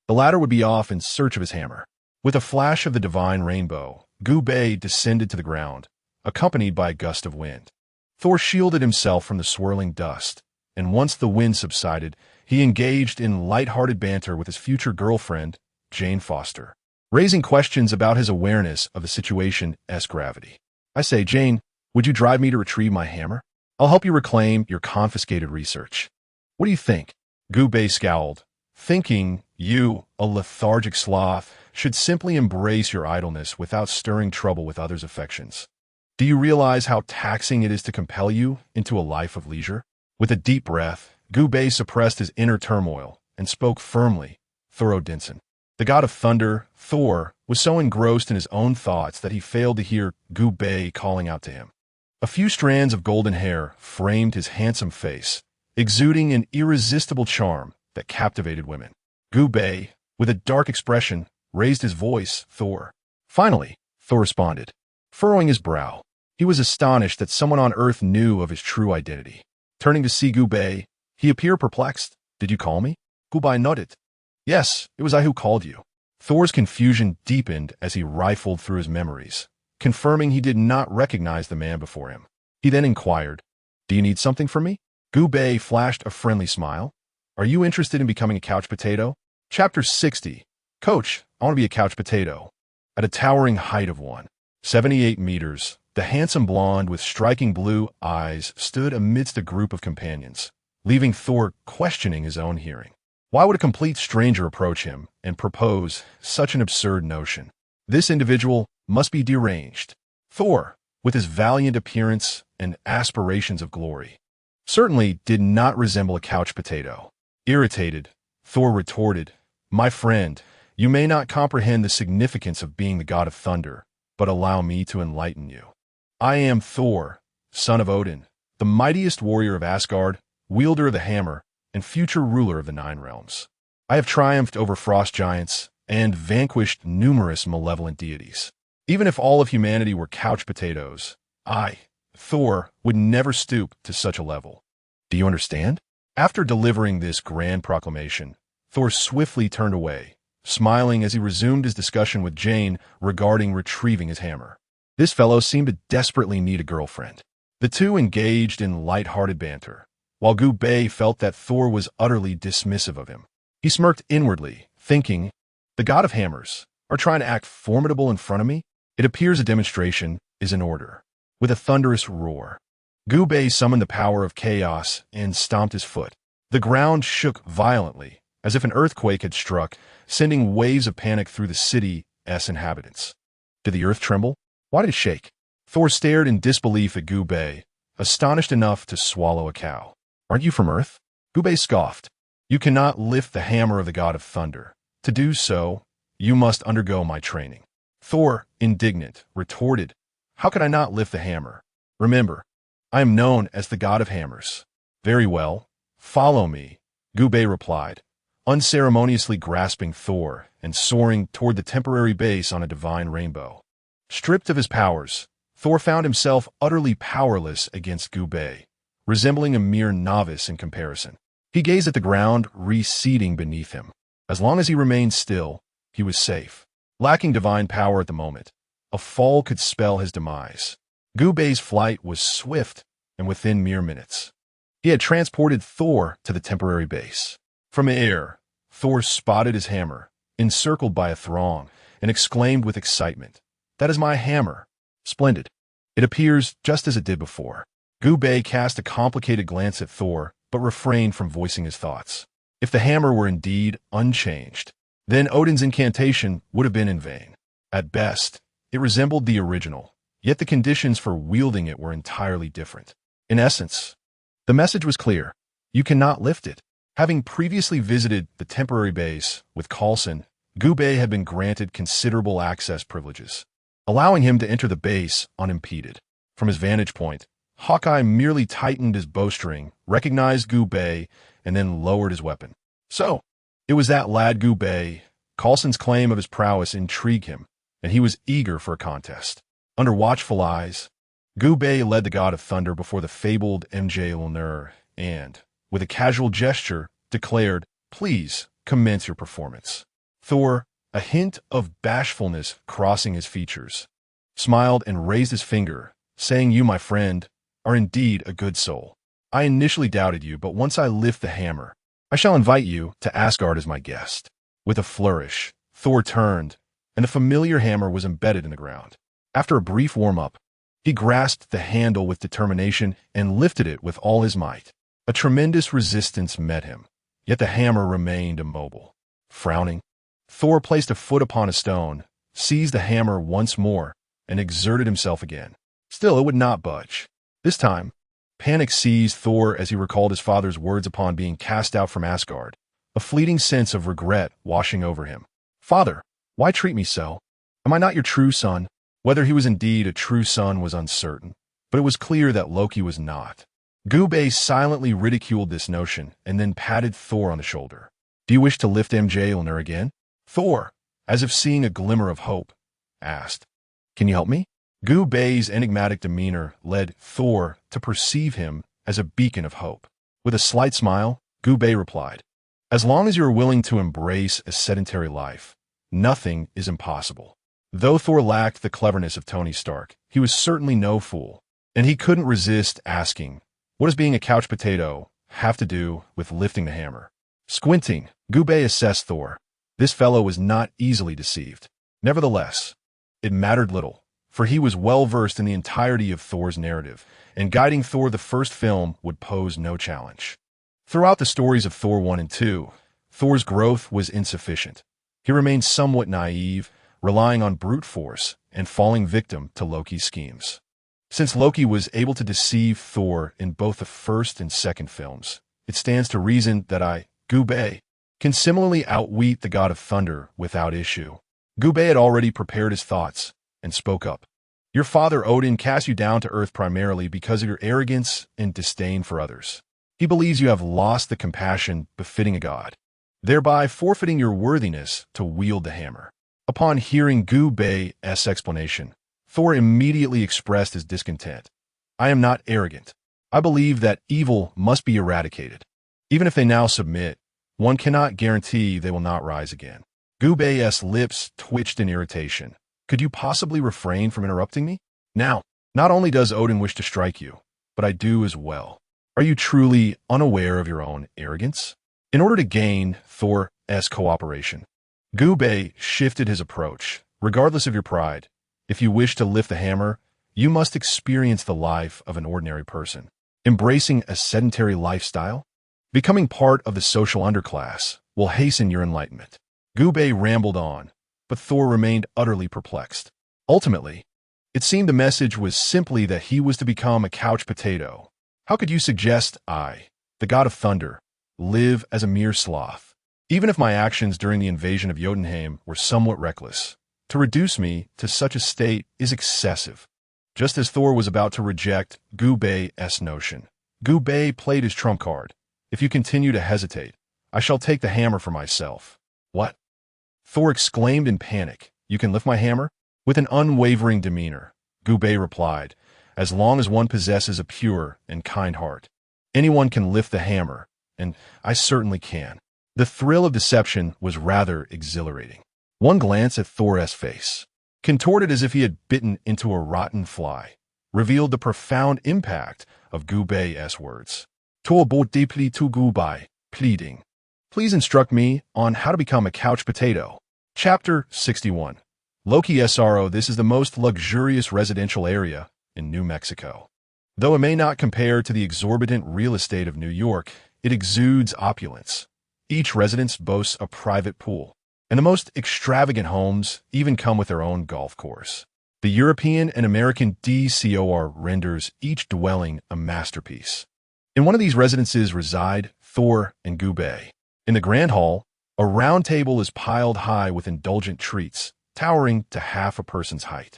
Speaker 1: the latter would be off in search of his hammer. With a flash of the divine rainbow, Gubei descended to the ground, accompanied by a gust of wind. Thor shielded himself from the swirling dust, and once the wind subsided, he engaged in light-hearted banter with his future girlfriend, Jane Foster, raising questions about his awareness of the situation's gravity. I say, Jane, would you drive me to retrieve my hammer? I'll help you reclaim your confiscated research. What do you think? Gubei scowled, thinking you, a lethargic sloth, should simply embrace your idleness without stirring trouble with others' affections. Do you realize how taxing it is to compel you into a life of leisure? With a deep breath, Gubei suppressed his inner turmoil and spoke firmly. Thorodinson, the god of thunder, Thor, was so engrossed in his own thoughts that he failed to hear Gubei calling out to him. A few strands of golden hair framed his handsome face, exuding an irresistible charm that captivated women. Gubei, with a dark expression, raised his voice, Thor. Finally, Thor responded, furrowing his brow. He was astonished that someone on Earth knew of his true identity. Turning to see Gubei, he appeared perplexed. Did you call me? Gubei nodded. Yes, it was I who called you. Thor's confusion deepened as he rifled through his memories, confirming he did not recognize the man before him. He then inquired, do you need something from me? Gubei flashed a friendly smile. Are you interested in becoming a couch potato? Chapter 60. Coach, I want to be a couch potato. At a towering height of 178 meters, the handsome blonde with striking blue eyes stood amidst a group of companions, leaving Thor questioning his own hearing. Why would a complete stranger approach him and propose such an absurd notion? This individual must be deranged. Thor, with his valiant appearance and aspirations of glory, certainly did not resemble a couch potato. Irritated, Thor retorted, my friend, you may not comprehend the significance of being the god of thunder, but allow me to enlighten you. I am Thor, son of Odin, the mightiest warrior of Asgard, wielder of the hammer, and future ruler of the 9 realms. I have triumphed over frost giants and vanquished numerous malevolent deities. Even if all of humanity were couch potatoes, I, Thor, would never stoop to such a level. Do you understand? After delivering this grand proclamation, Thor swiftly turned away, smiling as he resumed his discussion with Jane regarding retrieving his hammer. This fellow seemed to desperately need a girlfriend. The two engaged in light-hearted banter, while Gubei felt that Thor was utterly dismissive of him. He smirked inwardly, thinking, the god of hammers are trying to act formidable in front of me? It appears a demonstration is in order. With a thunderous roar, Gubei summoned the power of chaos and stomped his foot. The ground shook violently, as if an earthquake had struck, sending waves of panic through the city's inhabitants. Did the earth tremble? Why did it shake? Thor stared in disbelief at Gubei, astonished enough to swallow a cow. Aren't you from Earth? Gubei scoffed. You cannot lift the hammer of the god of thunder. To do so, you must undergo my training. Thor, indignant, retorted, how could I not lift the hammer? Remember, I am known as the god of hammers. Very well, follow me, Gubei replied, unceremoniously grasping Thor and soaring toward the temporary base on a divine rainbow. Stripped of his powers, Thor found himself utterly powerless against Gubei, resembling a mere novice in comparison. He gazed at the ground, receding beneath him. As long as he remained still, he was safe. Lacking divine power at the moment, a fall could spell his demise. Gubei's flight was swift, and within mere minutes, he had transported Thor to the temporary base. From air, Thor spotted his hammer, encircled by a throng, and exclaimed with excitement, "That is my hammer! Splendid! It appears just as it did before." Gubei cast a complicated glance at Thor, but refrained from voicing his thoughts. If the hammer were indeed unchanged, then Odin's incantation would have been in vain. At best, it resembled the original, yet the conditions for wielding it were entirely different. In essence, the message was clear. You cannot lift it. Having previously visited the temporary base with Coulson, Gubei had been granted considerable access privileges, allowing him to enter the base unimpeded. From his vantage point, Hawkeye merely tightened his bowstring, recognized Gubei, and then lowered his weapon. So, it was that lad Gubei. Coulson's claim of his prowess intrigued him, and he was eager for a contest. Under watchful eyes, Gubei led the god of thunder before the fabled Mjolnir and, with a casual gesture, declared, "Please, commence your performance." Thor, a hint of bashfulness crossing his features, smiled and raised his finger, saying, "You, my friend, are indeed a good soul. I initially doubted you, but once I lift the hammer, I shall invite you to Asgard as my guest." With a flourish, Thor turned, and the familiar hammer was embedded in the ground. After a brief warm-up, he grasped the handle with determination and lifted it with all his might. A tremendous resistance met him, yet the hammer remained immobile. Frowning, Thor placed a foot upon a stone, seized the hammer once more, and exerted himself again. Still, it would not budge. This time, panic seized Thor as he recalled his father's words upon being cast out from Asgard, a fleeting sense of regret washing over him. "Father, why treat me so? Am I not your true son?" Whether he was indeed a true son was uncertain, but it was clear that Loki was not. Gubei silently ridiculed this notion and then patted Thor on the shoulder. "Do you wish to lift Mjolnir again?" Thor, as if seeing a glimmer of hope, asked, "Can you help me?" Gubei's enigmatic demeanor led Thor to perceive him as a beacon of hope. With a slight smile, Gubei replied, "As long as you are willing to embrace a sedentary life, nothing is impossible." Though Thor lacked the cleverness of Tony Stark, he was certainly no fool, and he couldn't resist asking, "What does being a couch potato have to do with lifting the hammer?" Squinting, Gubei assessed Thor. This fellow was not easily deceived. Nevertheless, it mattered little, for he was well versed in the entirety of Thor's narrative, and guiding Thor the first film would pose no challenge. Throughout the stories of Thor 1 and 2, Thor's growth was insufficient. He remained somewhat naive, relying on brute force and falling victim to Loki's schemes. Since Loki was able to deceive Thor in both the first and second films, it stands to reason that Gubei, can similarly outwit the god of thunder without issue. Gubei had already prepared his thoughts and spoke up. "Your father Odin cast you down to earth primarily because of your arrogance and disdain for others. He believes you have lost the compassion befitting a god, thereby forfeiting your worthiness to wield the hammer." Upon hearing Gubei's explanation, Thor immediately expressed his discontent. "I am not arrogant. I believe that evil must be eradicated. Even if they now submit, one cannot guarantee they will not rise again." Gubei's lips twitched in irritation. "Could you possibly refrain from interrupting me? Now, not only does Odin wish to strike you, but I do as well. Are you truly unaware of your own arrogance?" In order to gain Thor's cooperation, Gubei shifted his approach. "Regardless of your pride, if you wish to lift the hammer, you must experience the life of an ordinary person. Embracing a sedentary lifestyle, becoming part of the social underclass, will hasten your enlightenment." Gubei rambled on, but Thor remained utterly perplexed. Ultimately, it seemed the message was simply that he was to become a couch potato. "How could you suggest I, the god of thunder, live as a mere sloth? Even if my actions during the invasion of Jotunheim were somewhat reckless, to reduce me to such a state is excessive." Just as Thor was about to reject Gubei's notion, Gubei played his trump card. "If you continue to hesitate, I shall take the hammer for myself." "What?" Thor exclaimed in panic. "You can lift my hammer?" With an unwavering demeanor, Gubei replied, "As long as one possesses a pure and kind heart, anyone can lift the hammer, and I certainly can." The thrill of deception was rather exhilarating. One glance at Thor's face, contorted as if he had bitten into a rotten fly, revealed the profound impact of Gubei's words. Thor bowed deeply to Gubei, pleading, "Please instruct me on how to become a couch potato." Chapter 61. Loki SRO. This is the most luxurious residential area in New Mexico. Though it may not compare to the exorbitant real estate of New York, it exudes opulence. Each residence boasts a private pool, and the most extravagant homes even come with their own golf course. The European and American decor renders each dwelling a masterpiece. In one of these residences reside Thor and Gubei. In the grand hall, a round table is piled high with indulgent treats, towering to half a person's height.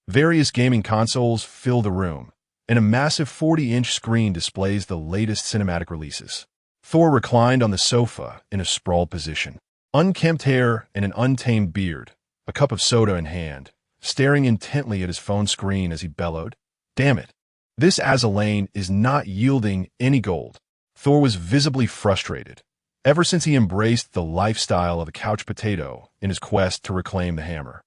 Speaker 1: Various gaming consoles fill the room, and a massive 40-inch screen displays the latest cinematic releases. Thor reclined on the sofa in a sprawled position, unkempt hair and an untamed beard, a cup of soda in hand, staring intently at his phone screen as he bellowed, "Damn it! This Azalane is not yielding any gold." Thor was visibly frustrated, ever since he embraced the lifestyle of a couch potato in his quest to reclaim the hammer.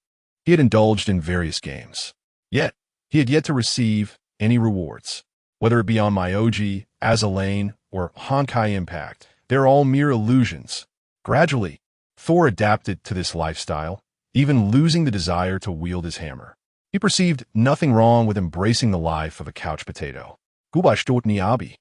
Speaker 1: He had indulged in various games, yet he had yet to receive any rewards. Whether it be on Myoji, Azalane, or Honkai Impact, they're all mere illusions. Gradually, Thor adapted to this lifestyle, even losing the desire to wield his hammer. He perceived nothing wrong with embracing the life of a couch potato. Gubei stot ni abi.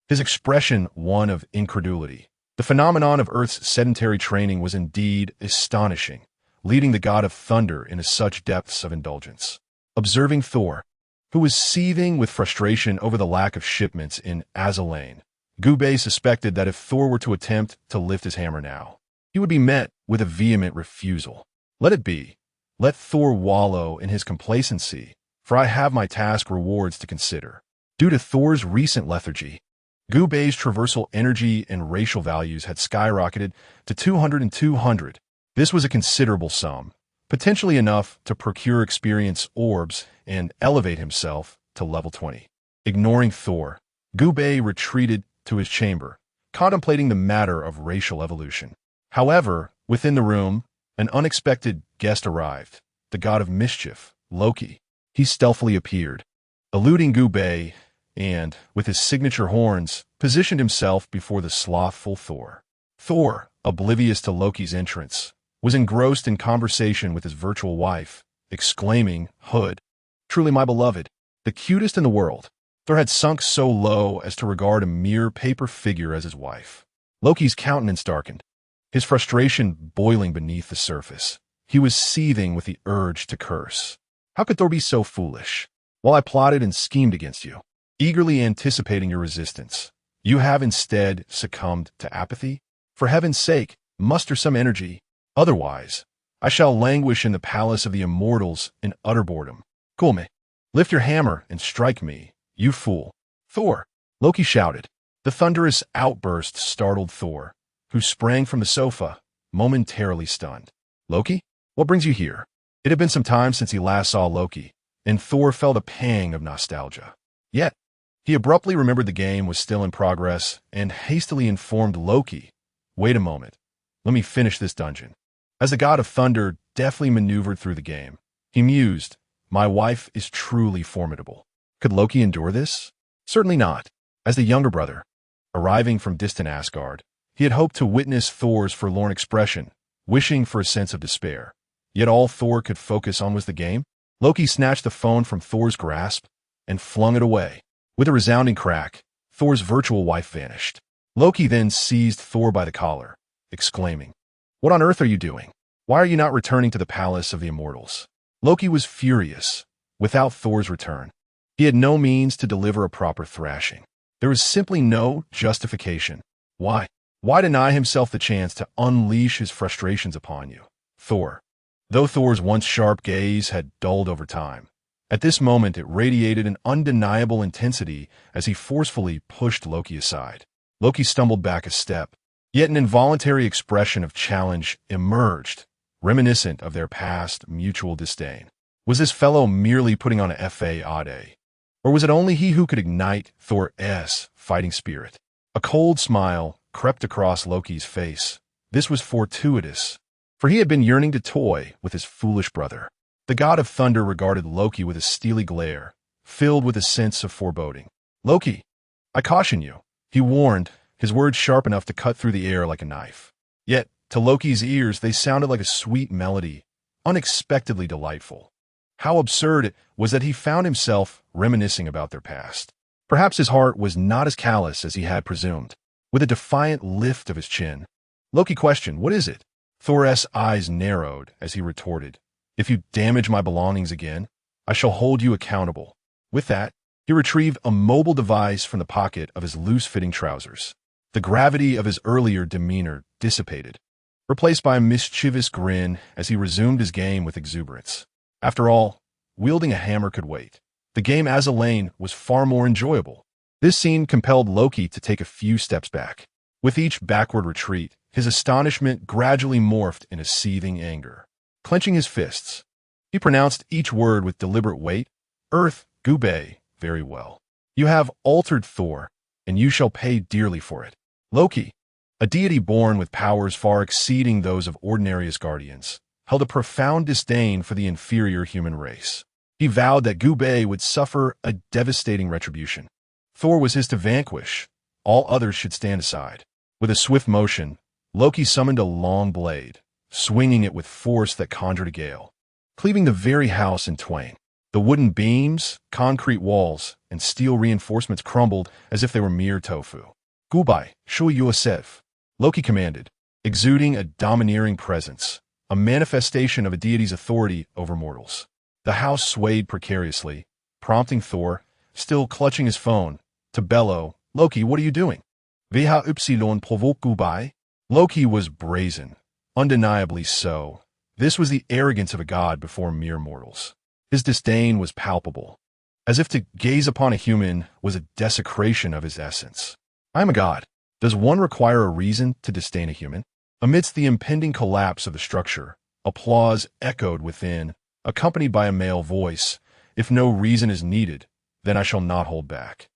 Speaker 1: His expression one of incredulity. The phenomenon of Earth's sedentary training was indeed astonishing, leading the god of thunder into such depths of indulgence. Observing Thor, who was seething with frustration over the lack of shipments in Azalane, Gubei suspected that if Thor were to attempt to lift his hammer now, he would be met with a vehement refusal. "Let it be. Let Thor wallow in his complacency, for I have my task rewards to consider." Due to Thor's recent lethargy, Gubei's traversal energy and racial values had skyrocketed to 200 and 200. This was a considerable sum, potentially enough to procure experience orbs and elevate himself to level 20. Ignoring Thor, Gubei retreated to his chamber, contemplating the matter of racial evolution. However, within the room, an unexpected guest arrived, the god of mischief, Loki. He stealthily appeared, eluding Gubei, and, with his signature horns, positioned himself before the slothful Thor. Thor, oblivious to Loki's entrance, was engrossed in conversation with his virtual wife, exclaiming, "Hood, truly my beloved, the cutest in the world." Thor had sunk so low as to regard a mere paper figure as his wife. Loki's countenance darkened, his frustration boiling beneath the surface. He was seething with the urge to curse. How could Thor be so foolish? While I plotted and schemed against you, eagerly anticipating your resistance, you have instead succumbed to apathy? For heaven's sake, muster some energy. Otherwise, I shall languish in the palace of the immortals in utter boredom. Cool me. Lift your hammer and strike me, you fool. Thor! Loki shouted. The thunderous outburst startled Thor, who sprang from the sofa, momentarily stunned. Loki? What brings you here? It had been some time since he last saw Loki, and Thor felt a pang of nostalgia. Yet, he abruptly remembered the game was still in progress and hastily informed Loki, "Wait a moment. Let me finish this dungeon." As the god of thunder deftly maneuvered through the game, he mused, "My wife is truly formidable." Could Loki endure this? Certainly not. As the younger brother, arriving from distant Asgard, he had hoped to witness Thor's forlorn expression, wishing for a sense of despair. Yet all Thor could focus on was the game. Loki snatched the phone from Thor's grasp and flung it away. With a resounding crack, Thor's virtual wife vanished. Loki then seized Thor by the collar, exclaiming, "What on earth are you doing? Why are you not returning to the palace of the immortals?" Loki was furious. Without Thor's return, he had no means to deliver a proper thrashing. There was simply no justification. Why? Why deny himself the chance to unleash his frustrations upon you, Thor? Though Thor's once sharp gaze had dulled over time, at this moment it radiated an undeniable intensity as he forcefully pushed Loki aside. Loki stumbled back a step, yet an involuntary expression of challenge emerged, reminiscent of their past mutual disdain. Was this fellow merely putting on a fade? Or was it only he who could ignite Thor's fighting spirit? A cold smile crept across Loki's face. This was fortuitous, for he had been yearning to toy with his foolish brother. The god of thunder regarded Loki with a steely glare, filled with a sense of foreboding. "Loki, I caution you," he warned, his words sharp enough to cut through the air like a knife. Yet, to Loki's ears, they sounded like a sweet melody, unexpectedly delightful. How absurd it was that he found himself reminiscing about their past. Perhaps his heart was not as callous as he had presumed. With a defiant lift of his chin, Loki questioned, "What is it?" Thor's eyes narrowed as he retorted, "If you damage my belongings again, I shall hold you accountable." With that, he retrieved a mobile device from the pocket of his loose-fitting trousers. The gravity of his earlier demeanor dissipated, replaced by a mischievous grin as he resumed his game with exuberance. After all, wielding a hammer could wait. The game as a lane was far more enjoyable. This scene compelled Loki to take a few steps back. With each backward retreat, his astonishment gradually morphed into seething anger. Clenching his fists, he pronounced each word with deliberate weight. "Earth, Gubei, very well. You have altered Thor, and you shall pay dearly for it." Loki, a deity born with powers far exceeding those of ordinary Asgardians, held a profound disdain for the inferior human race. He vowed that Gubei would suffer a devastating retribution. Thor was his to vanquish. All others should stand aside. With a swift motion, Loki summoned a long blade, swinging it with force that conjured a gale, cleaving the very house in twain. The wooden beams, concrete walls, and steel reinforcements crumbled as if they were mere tofu. "Gubei, show yourself," Loki commanded, exuding a domineering presence, a manifestation of a deity's authority over mortals. The house swayed precariously, prompting Thor, still clutching his phone, to bellow, "Loki, what are you doing?" "Veha Upsilon provoke Gubei." Loki was brazen, undeniably so. This was the arrogance of a god before mere mortals. His disdain was palpable, as if to gaze upon a human was a desecration of his essence. "I am a god. Does one require a reason to disdain a human?" Amidst the impending collapse of the structure, applause echoed within, accompanied by a male voice. "If no reason is needed, then I shall not hold back."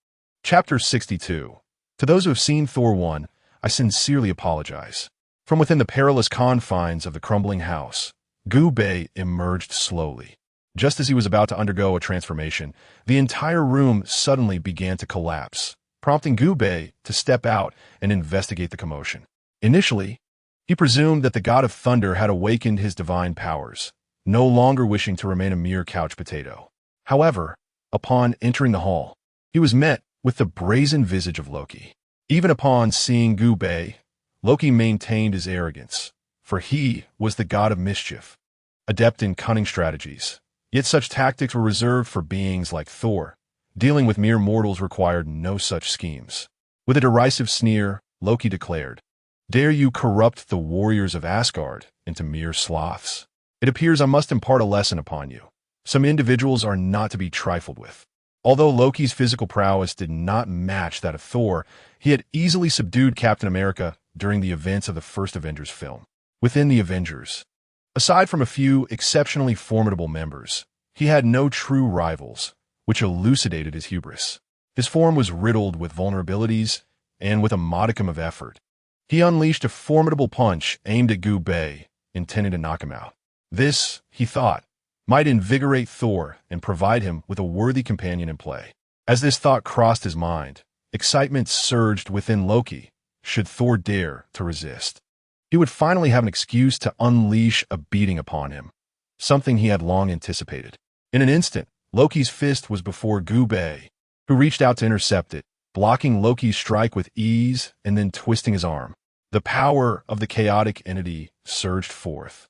Speaker 1: Chapter 62. To those who have seen Thor 1, I sincerely apologize. From within the perilous confines of the crumbling house, Gubei emerged slowly. Just as he was about to undergo a transformation, the entire room suddenly began to collapse, prompting Gubei to step out and investigate the commotion. Initially, he presumed that the god of thunder had awakened his divine powers, no longer wishing to remain a mere couch potato. However, upon entering the hall, he was met with the brazen visage of Loki. Even upon seeing Gubei, Loki maintained his arrogance, for he was the god of mischief, adept in cunning strategies. Yet such tactics were reserved for beings like Thor. Dealing with mere mortals required no such schemes. With a derisive sneer, Loki declared, "Dare you corrupt the warriors of Asgard into mere sloths? It appears I must impart a lesson upon you. Some individuals are not to be trifled with." Although Loki's physical prowess did not match that of Thor, he had easily subdued Captain America during the events of the first Avengers film. Within the Avengers, aside from a few exceptionally formidable members, he had no true rivals, which elucidated his hubris. His form was riddled with vulnerabilities, and with a modicum of effort, he unleashed a formidable punch aimed at Gubei, intending to knock him out. This, he thought, might invigorate Thor and provide him with a worthy companion in play. As this thought crossed his mind, excitement surged within Loki. Should Thor dare to resist, he would finally have an excuse to unleash a beating upon him, something he had long anticipated. In an instant, Loki's fist was before Gubei, who reached out to intercept it, blocking Loki's strike with ease and then twisting his arm. The power of the chaotic entity surged forth,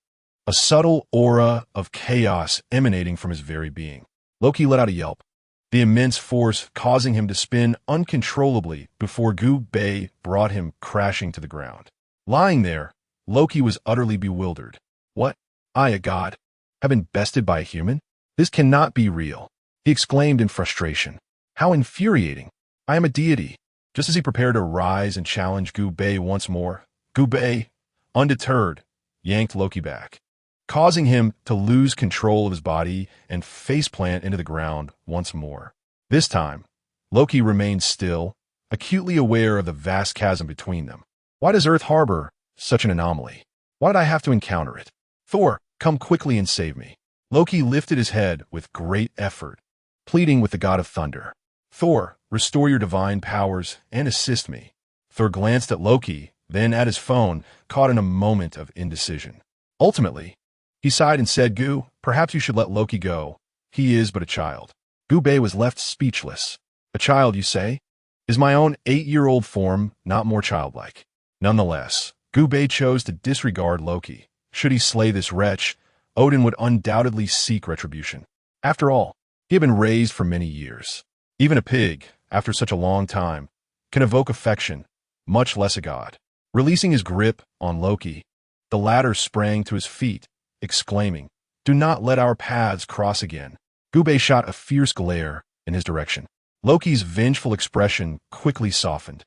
Speaker 1: a subtle aura of chaos emanating from his very being. Loki let out a yelp, the immense force causing him to spin uncontrollably before Gubei brought him crashing to the ground. Lying there, Loki was utterly bewildered. "What? I, a god, have been bested by a human? This cannot be real," he exclaimed in frustration. "How infuriating! I am a deity." Just as he prepared to rise and challenge Gubei once more, Gubei, undeterred, yanked Loki back. causing him to lose control of his body and faceplant into the ground once more. This time, Loki remained still, acutely aware of the vast chasm between them. Why does Earth harbor such an anomaly? Why did I have to encounter it? Thor, come quickly and save me. Loki lifted his head with great effort, pleading with the god of thunder. Thor, restore your divine powers and assist me. Thor glanced at Loki, then at his phone, caught in a moment of indecision. Ultimately, he sighed and said, Gu, perhaps you should let Loki go. He is but a child. Gu Bei was left speechless. A child, you say? Is my own 8-year-old form not more childlike? Nonetheless, Gu Bei chose to disregard Loki. Should he slay this wretch, Odin would undoubtedly seek retribution. After all, he had been raised for many years. Even a pig, after such a long time, can evoke affection, much less a god. Releasing his grip on Loki, the latter sprang to his feet, exclaiming, Do not let our paths cross again. Gu Bei shot a fierce glare in his direction. Loki's vengeful expression quickly softened,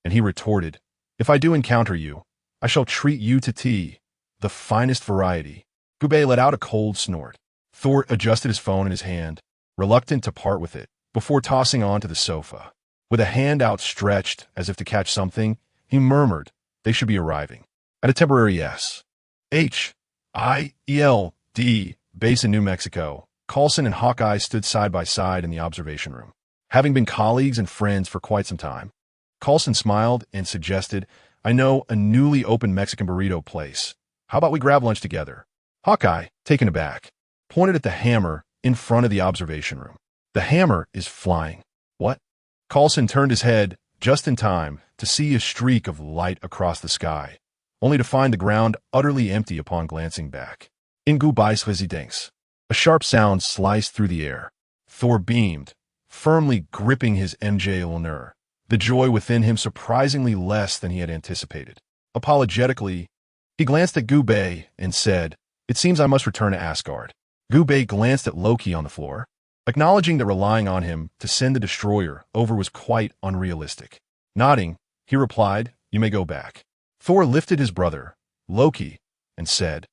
Speaker 1: and he retorted, If I do encounter you, I shall treat you to tea, the finest variety. Gu Bei let out a cold snort. Thor adjusted his phone in his hand, reluctant to part with it, before tossing onto the sofa. With a hand outstretched as if to catch something, he murmured, They should be arriving. At a temporary S.H.I.E.L.D. base in New Mexico, Coulson and Hawkeye stood side by side in the observation room. Having been colleagues and friends for quite some time, Coulson smiled and suggested, I know a newly opened Mexican burrito place. How about we grab lunch together? Hawkeye, taken aback, pointed at the hammer in front of the observation room. The hammer is flying. What? Coulson turned his head just in time to see a streak of light across the sky, only to find the ground utterly empty upon glancing back. In Gu Bei's residence, a sharp sound sliced through the air. Thor beamed, firmly gripping his Mjolnir, the joy within him surprisingly less than he had anticipated. Apologetically, he glanced at Gu Bei and said, It seems I must return to Asgard. Gu Bei glanced at Loki on the floor, acknowledging that relying on him to send the destroyer over was quite unrealistic. Nodding, he replied, You may go back. Thor lifted his brother, Loki, and said,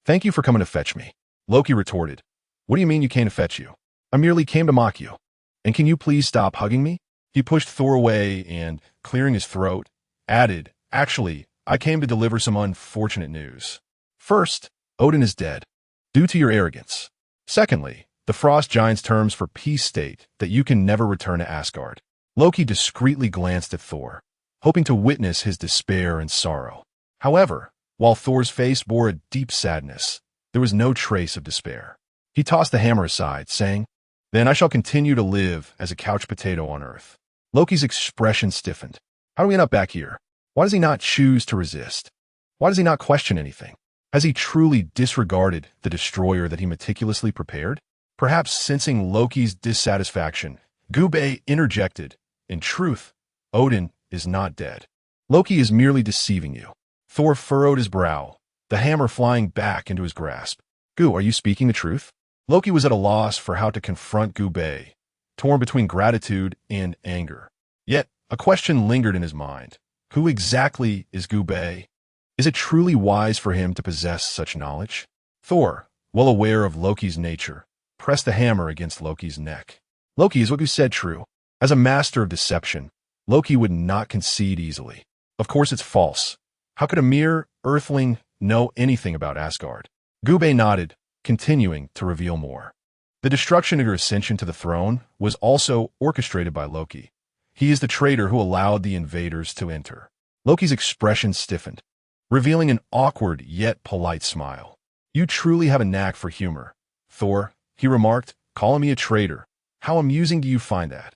Speaker 1: Thank you for coming to fetch me. Loki retorted, What do you mean you came to fetch you? I merely came to mock you. And can you please stop hugging me? He pushed Thor away and, clearing his throat, added, Actually, I came to deliver some unfortunate news. First, Odin is dead, due to your arrogance. Secondly, the Frost Giant's terms for peace state that you can never return to Asgard. Loki discreetly glanced at Thor, hoping to witness his despair and sorrow. However, while Thor's face bore a deep sadness, there was no trace of despair. He tossed the hammer aside, saying, Then I shall continue to live as a couch potato on Earth. Loki's expression stiffened. How do we end up back here? Why does he not choose to resist? Why does he not question anything? Has he truly disregarded the destroyer that he meticulously prepared? Perhaps sensing Loki's dissatisfaction, Gu Bei interjected, In truth, Odin is not dead. Loki is merely deceiving you. Thor furrowed his brow, the hammer flying back into his grasp. Gu, are you speaking the truth? Loki was at a loss for how to confront Gu Bei, torn between gratitude and anger. Yet, a question lingered in his mind. Who exactly is Gu Bei? Is it truly wise for him to possess such knowledge? Thor, well aware of Loki's nature, pressed the hammer against Loki's neck. Loki, is what you said true? As a master of deception, Loki would not concede easily. Of course it's false. How could a mere earthling know anything about Asgard? Gu Bei nodded, continuing to reveal more. The destruction of your ascension to the throne was also orchestrated by Loki. He is the traitor who allowed the invaders to enter. Loki's expression stiffened, revealing an awkward yet polite smile. You truly have a knack for humor, Thor, he remarked, calling me a traitor. How amusing do you find that?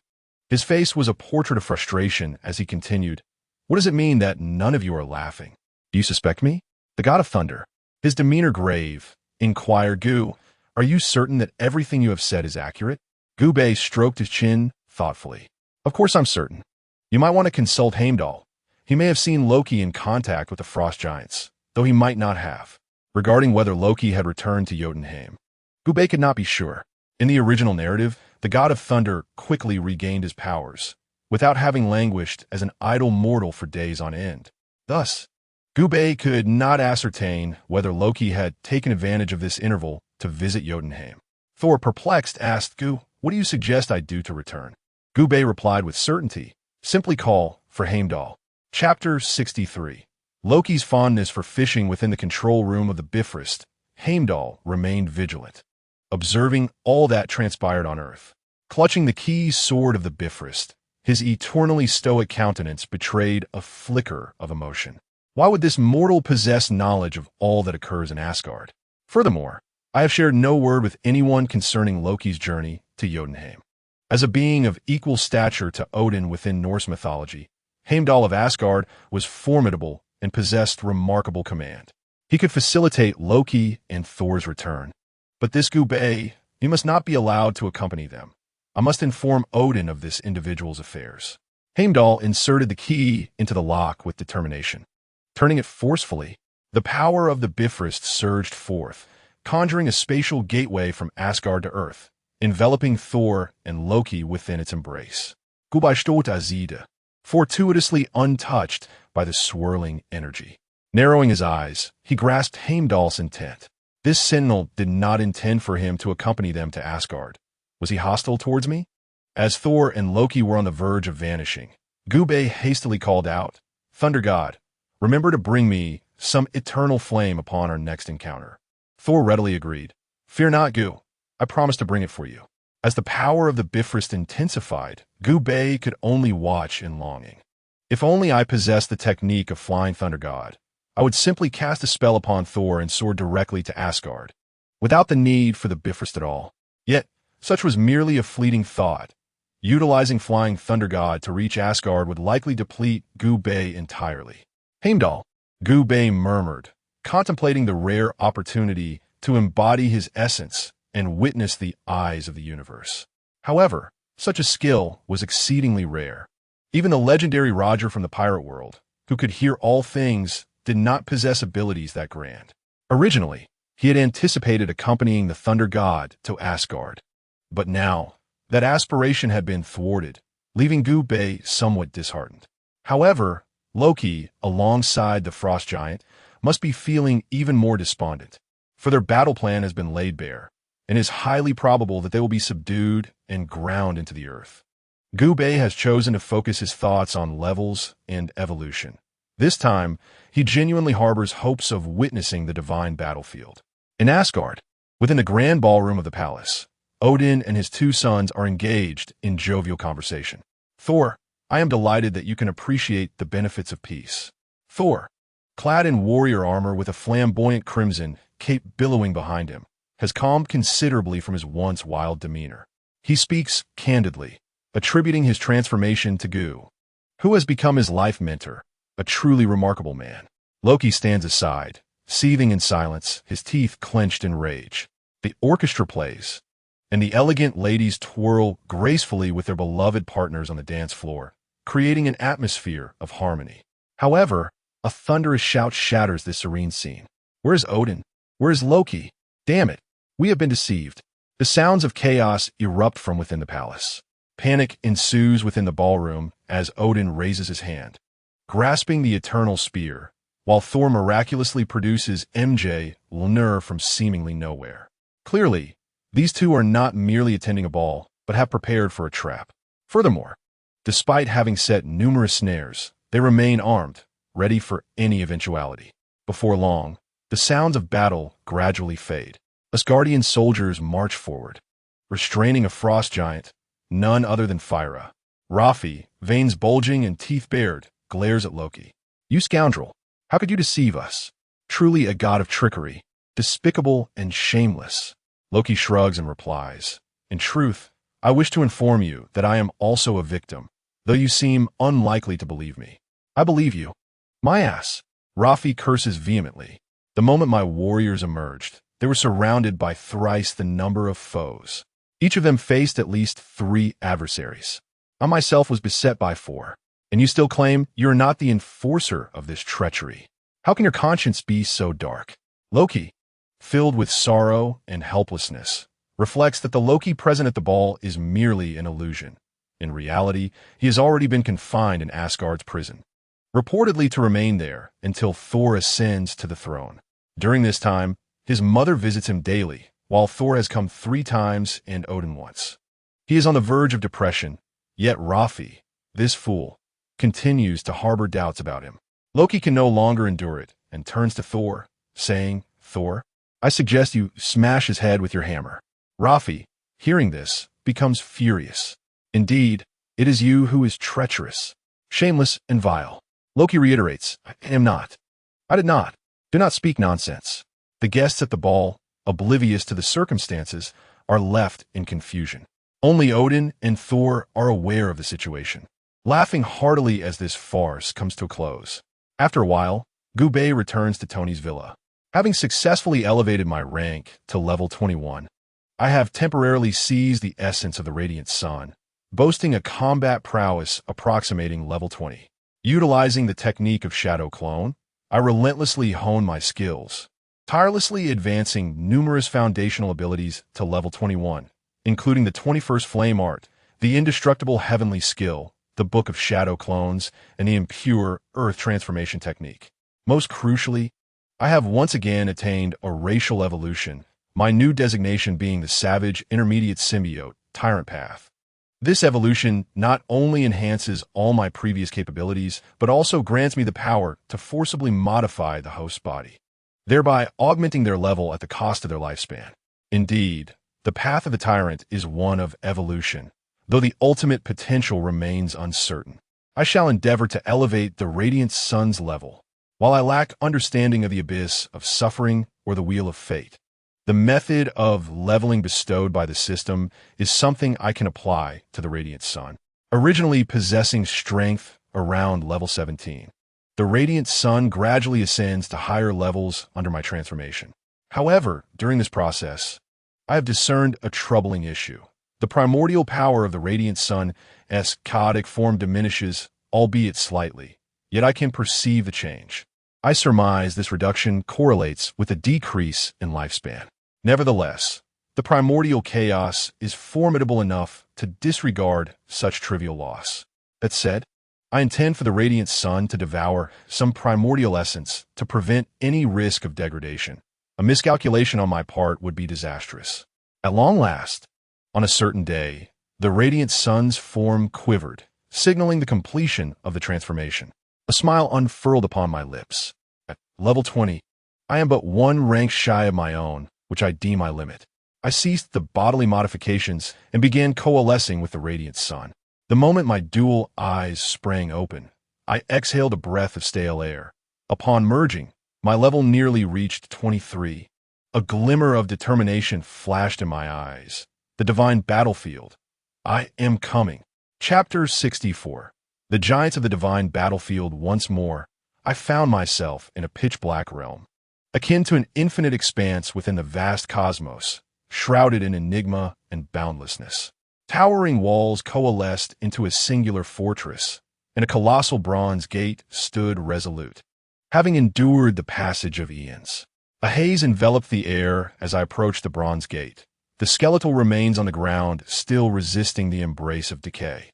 Speaker 1: His face was a portrait of frustration as he continued, What does it mean that none of you are laughing? Do you suspect me? The god of thunder, his demeanor grave, inquired Gu, Are you certain that everything you have said is accurate? Gu Bei stroked his chin thoughtfully. Of course I'm certain. You might want to consult Heimdall. He may have seen Loki in contact with the Frost Giants, though he might not have. Regarding whether Loki had returned to Jotunheim, Gu Bei could not be sure. In the original narrative, the god of thunder quickly regained his powers, without having languished as an idle mortal for days on end. Thus, Gubei could not ascertain whether Loki had taken advantage of this interval to visit Jotunheim. Thor, perplexed, asked Gu, "What do you suggest I do to return?" Gubei replied with certainty, "Simply call for Heimdall." Chapter 63. Loki's fondness for fishing within the control room of the Bifrost, Heimdall remained vigilant, observing all that transpired on Earth. Clutching the key sword of the Bifrost, his eternally stoic countenance betrayed a flicker of emotion. Why would this mortal possess knowledge of all that occurs in Asgard? Furthermore, I have shared no word with anyone concerning Loki's journey to Jotunheim. As a being of equal stature to Odin within Norse mythology, Heimdall of Asgard was formidable and possessed remarkable command. He could facilitate Loki and Thor's return. But this Gubei, you must not be allowed to accompany them. I must inform Odin of this individual's affairs. Heimdall inserted the key into the lock with determination. Turning it forcefully, the power of the Bifrost surged forth, conjuring a spatial gateway from Asgard to Earth, enveloping Thor and Loki within its embrace. Gubei stot azide, fortuitously untouched by the swirling energy. Narrowing his eyes, he grasped Heimdall's intent. This sentinel did not intend for him to accompany them to Asgard. Was he hostile towards me? As Thor and Loki were on the verge of vanishing, Gubei hastily called out, "Thunder God, remember to bring me some eternal flame upon our next encounter." Thor readily agreed. "Fear not, Gu. I promise to bring it for you." As the power of the Bifrost intensified, Gubei could only watch in longing. If only I possessed the technique of Flying Thunder God, I would simply cast a spell upon Thor and soar directly to Asgard, without the need for the Bifrost at all. Yet, such was merely a fleeting thought. Utilizing Flying Thunder God to reach Asgard would likely deplete Gubei entirely. "Heimdall," Gubei murmured, contemplating the rare opportunity to embody his essence and witness the eyes of the universe. However, such a skill was exceedingly rare. Even the legendary Roger from the pirate world, who could hear all things, did not possess abilities that grand. Originally, he had anticipated accompanying the Thunder God to Asgard. But now, that aspiration had been thwarted, leaving Gubei somewhat disheartened. However, Loki, alongside the Frost Giant, must be feeling even more despondent, for their battle plan has been laid bare, and it is highly probable that they will be subdued and ground into the earth. Gubei has chosen to focus his thoughts on levels and evolution. This time, he genuinely harbors hopes of witnessing the divine battlefield. In Asgard, within the grand ballroom of the palace, Odin and his two sons are engaged in jovial conversation. "Thor, I am delighted that you can appreciate the benefits of peace." Thor, clad in warrior armor with a flamboyant crimson cape billowing behind him, has calmed considerably from his once wild demeanor. He speaks candidly, attributing his transformation to Gu, who has become his life mentor, a truly remarkable man. Loki stands aside, seething in silence, his teeth clenched in rage. The orchestra plays, and the elegant ladies twirl gracefully with their beloved partners on the dance floor, creating an atmosphere of harmony. However, a thunderous shout shatters this serene scene. "Where is Odin? Where is Loki? Damn it, we have been deceived." The sounds of chaos erupt from within the palace. Panic ensues within the ballroom as Odin raises his hand, grasping the eternal spear, while Thor miraculously produces MJ Lnur from seemingly nowhere. Clearly, these two are not merely attending a ball, but have prepared for a trap. Furthermore, despite having set numerous snares, they remain armed, ready for any eventuality. Before long, the sounds of battle gradually fade. Asgardian soldiers march forward, restraining a frost giant, none other than Phyra. Rafi, veins bulging and teeth bared, glares at Loki. "You scoundrel, how could you deceive us? Truly a god of trickery, despicable and shameless." Loki shrugs and replies, "In truth, I wish to inform you that I am also a victim, though you seem unlikely to believe me." "I believe you." "My ass." Rafi curses vehemently. "The moment my warriors emerged, they were surrounded by thrice the number of foes. Each of them faced at least 3 adversaries. I myself was beset by 4. And you still claim you are not the enforcer of this treachery. How can your conscience be so dark?" Loki, filled with sorrow and helplessness, reflects that the Loki present at the ball is merely an illusion. In reality, he has already been confined in Asgard's prison. reportedly to remain there until Thor ascends to the throne. During this time, his mother visits him daily, while Thor has come 3 times and Odin once. He is on the verge of depression, yet Rafi, this fool, continues to harbor doubts about him. Loki can no longer endure it and turns to Thor, saying, "Thor, I suggest you smash his head with your hammer." Rafi, hearing this, becomes furious. "Indeed, it is you who is treacherous, shameless, and vile." Loki reiterates, "I am not. I did not. Do not speak nonsense." The guests at the ball, oblivious to the circumstances, are left in confusion. Only Odin and Thor are aware of the situation, laughing heartily as this farce comes to a close. After a while, Goku returns to Tony's villa. Having successfully elevated my rank to level 21, I have temporarily seized the essence of the Radiant Sun, boasting a combat prowess approximating level 20. Utilizing the technique of Shadow Clone, I relentlessly hone my skills, tirelessly advancing numerous foundational abilities to level 21, including the 21st Flame Art, the Indestructible Heavenly Skill, the Book of Shadow Clones, and the Impure Earth Transformation Technique. Most crucially, I have once again attained a racial evolution, my new designation being the Savage Intermediate Symbiote Tyrant Path. This evolution not only enhances all my previous capabilities, but also grants me the power to forcibly modify the host's body, thereby augmenting their level at the cost of their lifespan. Indeed, the path of the Tyrant is one of evolution, though the ultimate potential remains uncertain. I shall endeavor to elevate the Radiant Sun's level, while I lack understanding of the abyss of suffering or the wheel of fate. The method of leveling bestowed by the system is something I can apply to the Radiant Sun. Originally possessing strength around level 17, the Radiant Sun gradually ascends to higher levels under my transformation. However, during this process, I have discerned a troubling issue. The primordial power of the Radiant Sun's chaotic form diminishes, albeit slightly, yet I can perceive the change. I surmise this reduction correlates with a decrease in lifespan. Nevertheless, the primordial chaos is formidable enough to disregard such trivial loss. That said, I intend for the Radiant Sun to devour some primordial essence to prevent any risk of degradation. A miscalculation on my part would be disastrous. At long last, on a certain day, the Radiant Sun's form quivered, signaling the completion of the transformation. A smile unfurled upon my lips. At level 20, I am but 1 rank shy of my own, which I deem my limit. I ceased the bodily modifications and began coalescing with the Radiant Sun. The moment my dual eyes sprang open, I exhaled a breath of stale air. Upon merging, my level nearly reached 23. A glimmer of determination flashed in my eyes. The divine battlefield. I am coming. Chapter 64. The giants of the divine battlefield. Once more, I found myself in a pitch-black realm, akin to an infinite expanse within the vast cosmos, shrouded in enigma and boundlessness. Towering walls coalesced into a singular fortress, and a colossal bronze gate stood resolute, having endured the passage of eons. A haze enveloped the air as I approached the bronze gate, the skeletal remains on the ground still resisting the embrace of decay.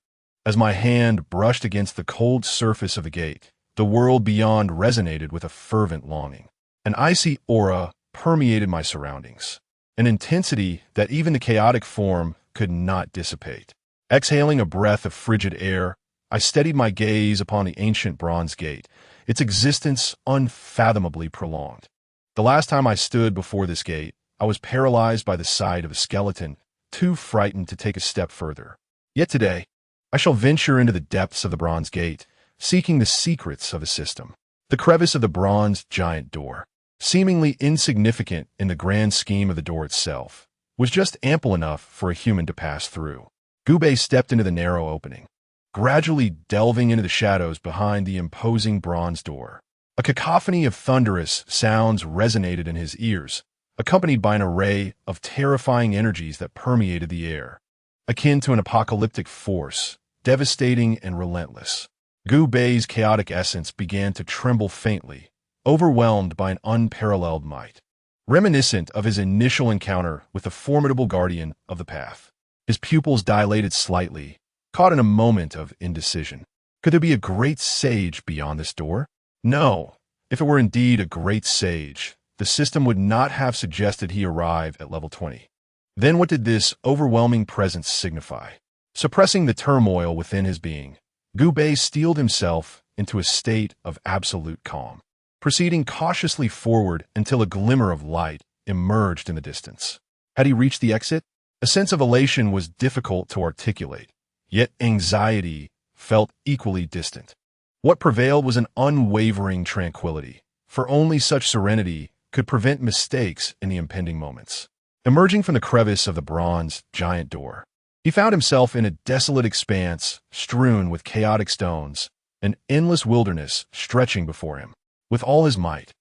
Speaker 1: As my hand brushed against the cold surface of the gate, the world beyond resonated with a fervent longing. An icy aura permeated my surroundings, an intensity that even the chaotic form could not dissipate. Exhaling a breath of frigid air, I steadied my gaze upon the ancient bronze gate, its existence unfathomably prolonged. The last time I stood before this gate, I was paralyzed by the sight of a skeleton, too frightened to take a step further. Yet today, I shall venture into the depths of the bronze gate, seeking the secrets of the system. The crevice of the bronze giant door, seemingly insignificant in the grand scheme of the door itself, was just ample enough for a human to pass through. Goku stepped into the narrow opening, gradually delving into the shadows behind the imposing bronze door. A cacophony of thunderous sounds resonated in his ears, accompanied by an array of terrifying energies that permeated the air, akin to an apocalyptic force, devastating and relentless. Goku's chaotic essence began to tremble faintly, overwhelmed by an unparalleled might, reminiscent of his initial encounter with the formidable guardian of the path. His pupils dilated slightly, caught in a moment of indecision. Could there be a great sage beyond this door? No. If it were indeed a great sage, the system would not have suggested he arrive at level 20. Then what did this overwhelming presence signify? Suppressing the turmoil within his being, Gubei steeled himself into a state of absolute calm, proceeding cautiously forward until a glimmer of light emerged in the distance. Had he reached the exit? A sense of elation was difficult to articulate, yet anxiety felt equally distant. What prevailed was an unwavering tranquility, for only such serenity could prevent mistakes in the impending moments. Emerging from the crevice of the bronze giant door, he found himself in a desolate expanse strewn with chaotic stones, an endless wilderness stretching before him. With all his might,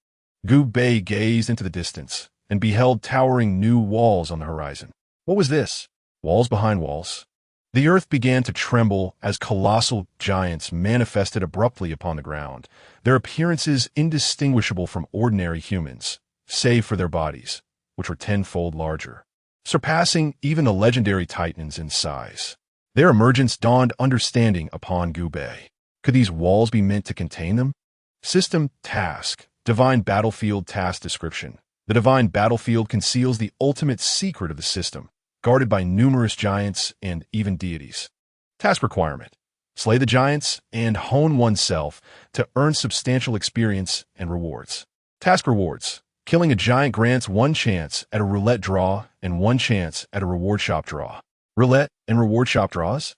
Speaker 1: Gubei gazed into the distance and beheld towering new walls on the horizon. What was this? Walls behind walls? The earth began to tremble as colossal giants manifested abruptly upon the ground, their appearances indistinguishable from ordinary humans, save for their bodies, which were tenfold larger, surpassing even the legendary titans in size. Their emergence dawned understanding upon Gubei. Could these walls be meant to contain them? System Task, Divine Battlefield Task Description. The Divine Battlefield conceals the ultimate secret of the system, guarded by numerous giants and even deities. Task Requirement: slay the giants and hone oneself to earn substantial experience and rewards. Task Rewards: killing a giant grants one chance at a roulette draw and one chance at a reward shop draw. Roulette and reward shop draws?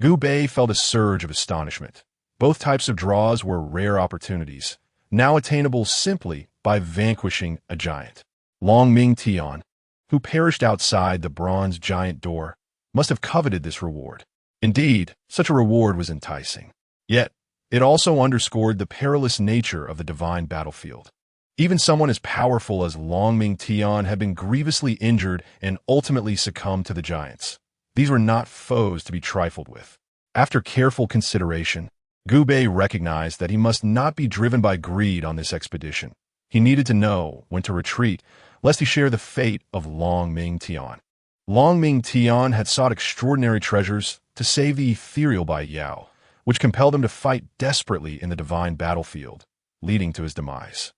Speaker 1: Gubei felt a surge of astonishment. Both types of draws were rare opportunities, now attainable simply by vanquishing a giant. Long Ming Tian, who perished outside the bronze giant door, must have coveted this reward. Indeed, such a reward was enticing. Yet, it also underscored the perilous nature of the divine battlefield. Even someone as powerful as Long Ming Tian had been grievously injured and ultimately succumbed to the giants. These were not foes to be trifled with. After careful consideration, Gubei recognized that he must not be driven by greed on this expedition. He needed to know when to retreat, lest he share the fate of Long Ming Tian. Long Ming Tian had sought extraordinary treasures to save the ethereal by Xiao, which compelled him to fight desperately in the divine battlefield, leading to his demise.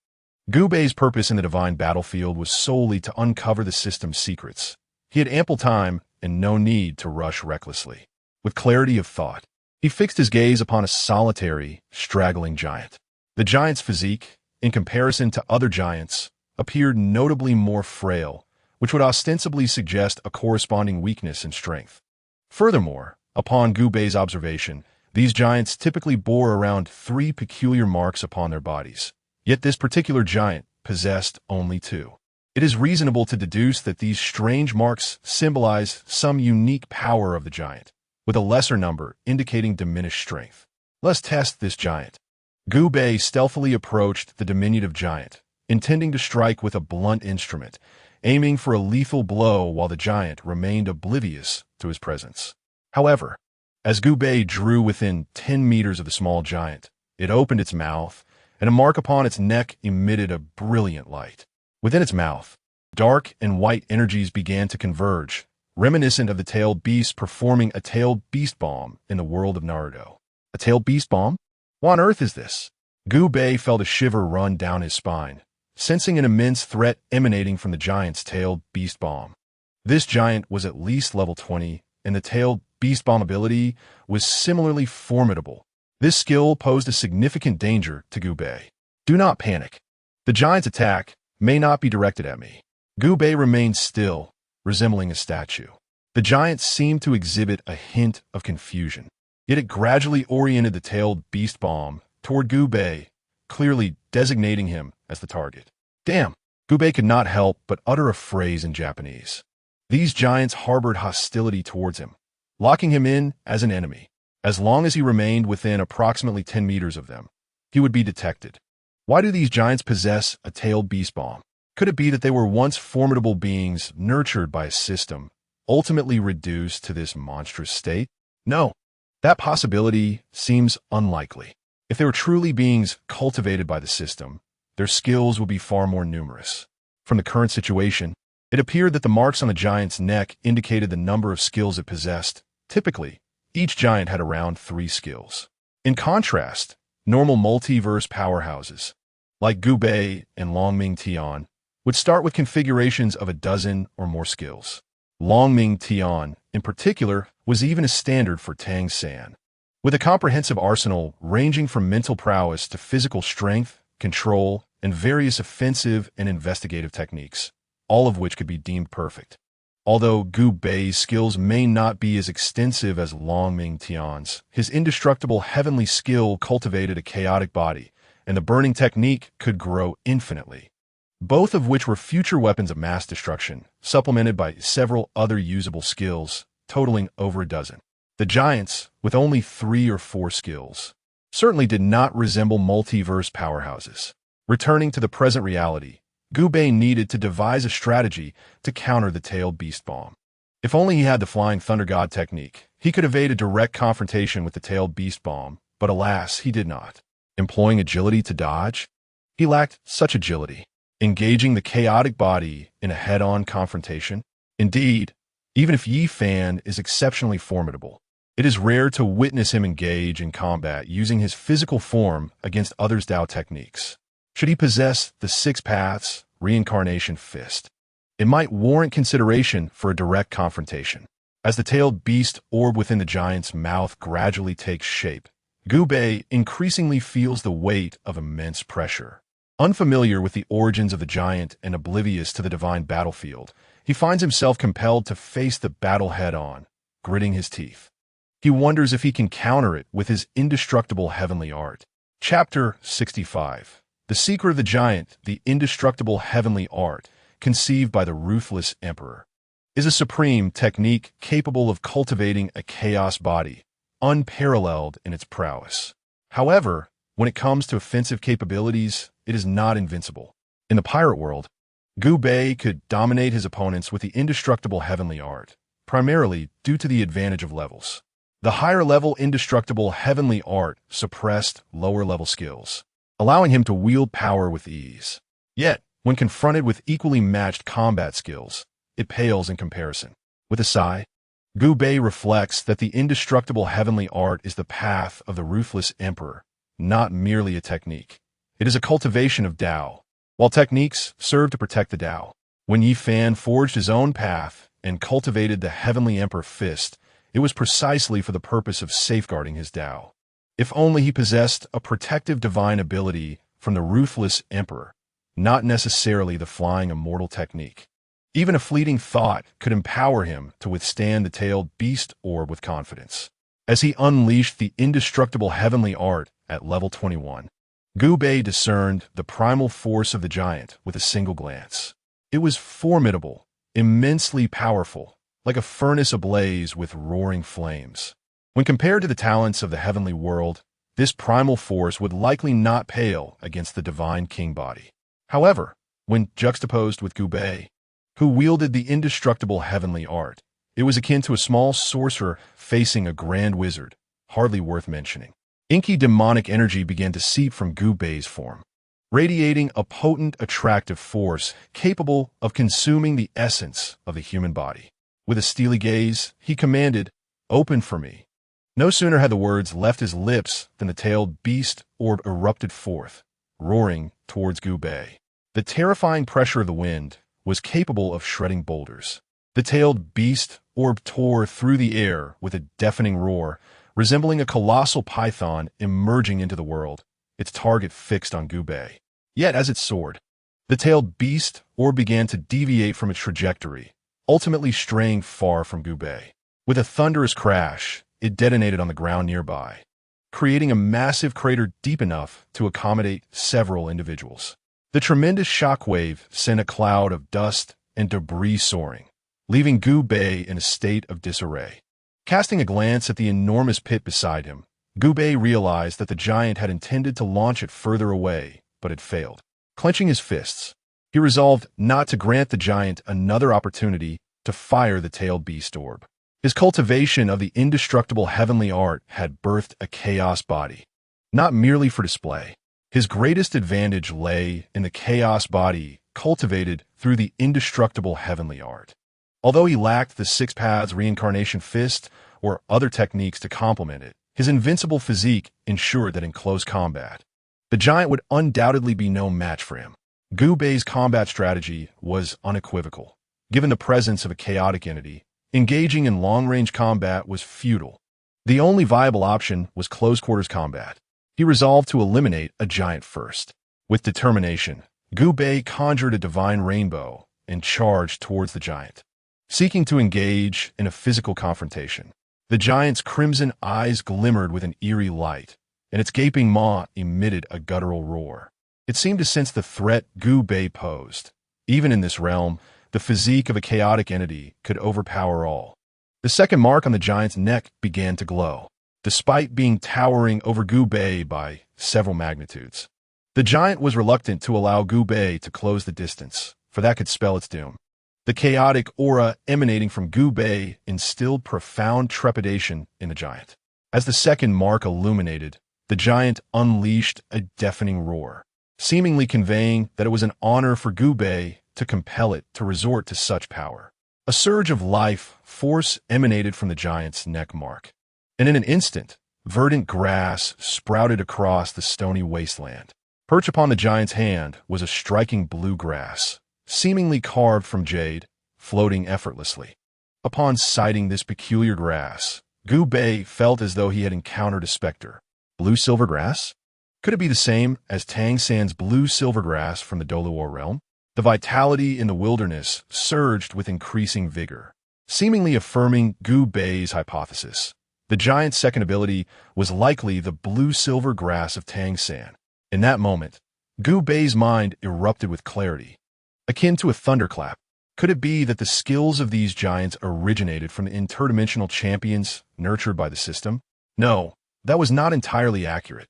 Speaker 1: Gubei's purpose in the divine battlefield was solely to uncover the system's secrets. He had ample time and no need to rush recklessly. With clarity of thought, he fixed his gaze upon a solitary, straggling giant. The giant's physique, in comparison to other giants, appeared notably more frail, which would ostensibly suggest a corresponding weakness in strength. Furthermore, upon Gubei's observation, these giants typically bore around 3 peculiar marks upon their bodies. Yet this particular giant possessed only 2. It is reasonable to deduce that these strange marks symbolize some unique power of the giant, with a lesser number indicating diminished strength. Let's test this giant. Gubei stealthily approached the diminutive giant, intending to strike with a blunt instrument, aiming for a lethal blow while the giant remained oblivious to his presence. However, as Gubei drew within 10 meters of the small giant, it opened its mouth, and a mark upon its neck emitted a brilliant light. Within its mouth, dark and white energies began to converge, reminiscent of the tailed beast performing a tailed beast bomb in the world of Naruto. A tailed beast bomb? What on earth is this? Gubei felt a shiver run down his spine, sensing an immense threat emanating from the giant's tailed beast bomb. This giant was at least level 20, and the tailed beast bomb ability was similarly formidable. This skill posed a significant danger to Gubei. Do not panic. The giant's attack may not be directed at me. Gubei remained still, resembling a statue. The giant seemed to exhibit a hint of confusion, yet it gradually oriented the tailed beast bomb toward Gubei, clearly designating him as the target. Damn! Gubei could not help but utter a phrase in Japanese. These giants harbored hostility towards him, locking him in as an enemy. As long as he remained within approximately 10 meters of them, he would be detected. Why do these giants possess a tailed beast bomb? Could it be that they were once formidable beings nurtured by a system, ultimately reduced to this monstrous state? No, that possibility seems unlikely. If they were truly beings cultivated by the system, their skills would be far more numerous. From the current situation, it appeared that the marks on the giant's neck indicated the number of skills it possessed. Typically, each giant had around 3 skills. In contrast, normal multiverse powerhouses, like Gu Bei and Longming Tian, would start with configurations of a dozen or more skills. Longming Tian, in particular, was even a standard for Tang San. With a comprehensive arsenal ranging from mental prowess to physical strength, control, and various offensive and investigative techniques, all of which could be deemed perfect. Although Gu Bei's skills may not be as extensive as Longming Tian's, his indestructible heavenly skill cultivated a chaotic body, and the burning technique could grow infinitely, both of which were future weapons of mass destruction, supplemented by several other usable skills, totaling over a dozen. The giants, with only 3 or 4 skills, certainly did not resemble multiverse powerhouses. Returning to the present reality, Gu Bei needed to devise a strategy to counter the tailed beast bomb. If only he had the Flying Thunder God technique, he could evade a direct confrontation with the tailed beast bomb, but alas, he did not. Employing agility to dodge? He lacked such agility. Engaging the chaotic body in a head-on confrontation? Indeed, even if Yi Fan is exceptionally formidable, it is rare to witness him engage in combat using his physical form against others' Dao techniques. Should he possess the 6 Paths Reincarnation Fist, it might warrant consideration for a direct confrontation. As the tailed beast orb within the giant's mouth gradually takes shape, Gu Bei increasingly feels the weight of immense pressure. Unfamiliar with the origins of the giant and oblivious to the divine battlefield, he finds himself compelled to face the battle head-on, gritting his teeth. He wonders if he can counter it with his indestructible heavenly art. Chapter 65. The Secret of the Giant, the Indestructible Heavenly Art, conceived by the Ruthless Emperor, is a supreme technique capable of cultivating a chaos body, unparalleled in its prowess. However, when it comes to offensive capabilities, it is not invincible. In the pirate world, Gu Bei could dominate his opponents with the indestructible heavenly art, primarily due to the advantage of levels. The higher-level indestructible heavenly art suppressed lower-level skills, allowing him to wield power with ease. Yet, when confronted with equally matched combat skills, it pales in comparison. With a sigh, Gu Bei reflects that the indestructible heavenly art is the path of the Ruthless Emperor, not merely a technique. It is a cultivation of Dao. While techniques serve to protect the Dao, when Yi Fan forged his own path and cultivated the Heavenly Emperor Fist, it was precisely for the purpose of safeguarding his Dao. If only he possessed a protective divine ability from the Ruthless Emperor, not necessarily the flying immortal technique. Even a fleeting thought could empower him to withstand the tailed beast orb with confidence. As he unleashed the indestructible heavenly art at level 21, Gu Bei discerned the primal force of the giant with a single glance. It was formidable, immensely powerful, like a furnace ablaze with roaring flames. When compared to the talents of the heavenly world, this primal force would likely not pale against the divine king body. However, when juxtaposed with Gu Bei, who wielded the indestructible heavenly art, it was akin to a small sorcerer facing a grand wizard, hardly worth mentioning. Inky demonic energy began to seep from Gu Bei's form, radiating a potent, attractive force capable of consuming the essence of the human body. With a steely gaze, he commanded, "Open for me." No sooner had the words left his lips than the tailed beast orb erupted forth, roaring towards Gu Bei. The terrifying pressure of the wind was capable of shredding boulders. The tailed beast orb tore through the air with a deafening roar, resembling a colossal python emerging into the world, its target fixed on Gu Bei. Yet as it soared, the tailed beast orb began to deviate from its trajectory, ultimately straying far from Gu Bei. With a thunderous crash, it detonated on the ground nearby, creating a massive crater deep enough to accommodate several individuals. The tremendous shockwave sent a cloud of dust and debris soaring, leaving Gu Bei in a state of disarray. Casting a glance at the enormous pit beside him, Gu Bei realized that the giant had intended to launch it further away, but had failed. Clenching his fists, he resolved not to grant the giant another opportunity to fire the tailed beast orb. His cultivation of the indestructible heavenly art had birthed a chaos body, not merely for display. His greatest advantage lay in the chaos body cultivated through the indestructible heavenly art. Although he lacked the 6 Paths Reincarnation Fist or other techniques to complement it, His invincible physique ensured that in close combat, the giant would undoubtedly be no match for him. Gu Bei's combat strategy was unequivocal. Given the presence of a chaotic entity, engaging in long-range combat was futile. The only viable option was close-quarters combat. He resolved to eliminate a giant first. With determination, Gu Bei conjured a divine rainbow and charged towards the giant, seeking to engage in a physical confrontation. The giant's crimson eyes glimmered with an eerie light, and its gaping maw emitted a guttural roar. It seemed to sense the threat Gu Bei posed. Even in this realm, the physique of a chaotic entity could overpower all. The second mark on the giant's neck began to glow, despite being towering over Gu Bei by several magnitudes. The giant was reluctant to allow Gu Bei to close the distance, for that could spell its doom. The chaotic aura emanating from Gu Bei instilled profound trepidation in the giant. As the second mark illuminated, the giant unleashed a deafening roar, seemingly conveying that it was an honor for Gu Bei to compel it to resort to such power. A surge of life force emanated from the giant's neck mark, and in an instant, verdant grass sprouted across the stony wasteland. Perched upon the giant's hand was a striking blue grass, seemingly carved from jade, floating effortlessly. Upon sighting this peculiar grass, Gu Bei felt as though he had encountered a specter. Blue-silver grass? Could it be the same as Tang San's blue-silver grass from the Doluo realm? The vitality in the wilderness surged with increasing vigor, seemingly affirming Gu Bei's hypothesis. The giant's second ability was likely the blue-silver grass of Tang San. In that moment, Gu Bei's mind erupted with clarity, akin to a thunderclap. Could it be that the skills of these giants originated from the interdimensional champions nurtured by the system? No, that was not entirely accurate.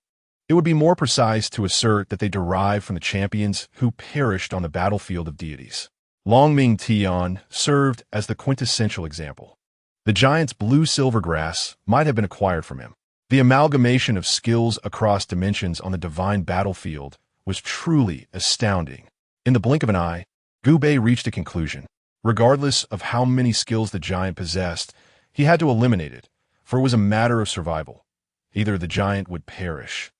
Speaker 1: It would be more precise to assert that they derived from the champions who perished on the battlefield of deities. Longming Tian served as the quintessential example. The giant's blue-silver grass might have been acquired from him. The amalgamation of skills across dimensions on the divine battlefield was truly astounding. In the blink of an eye, Gu Bei reached a conclusion. Regardless of how many skills the giant possessed, he had to eliminate it, for it was a matter of survival. Either the giant would perish,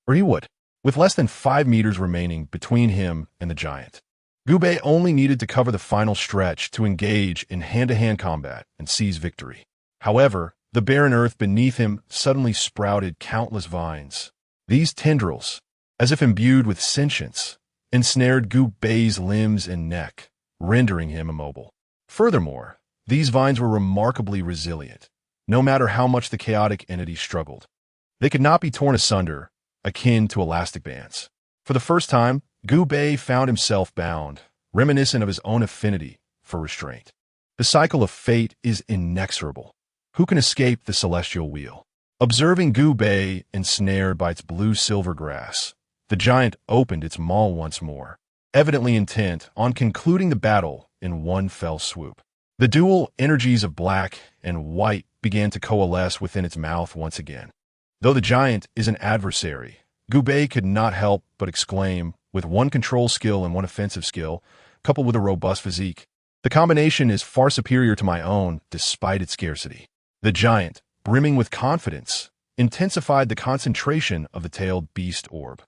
Speaker 1: or he would. With less than 5 meters remaining between him and the giant, Gu Bei only needed to cover the final stretch to engage in hand-to-hand combat and seize victory. However, the barren earth beneath him suddenly sprouted countless vines. These tendrils, as if imbued with sentience, ensnared Gu Bei's limbs and neck, rendering him immobile. Furthermore, these vines were remarkably resilient, no matter how much the chaotic entity struggled. They could not be torn asunder, akin to elastic bands. For the first time, Gu Bei found himself bound, reminiscent of his own affinity for restraint. The cycle of fate is inexorable. Who can escape the celestial wheel? Observing Gu Bei ensnared by its blue-silver grass, the giant opened its maw once more, evidently intent on concluding the battle in one fell swoop. The dual energies of black and white began to coalesce within its mouth once again. Though the giant is an adversary, Gu Bei could not help but exclaim, with one control skill and one offensive skill, coupled with a robust physique, the combination is far superior to my own, despite its scarcity. The giant, brimming with confidence, intensified the concentration of the tailed beast orb.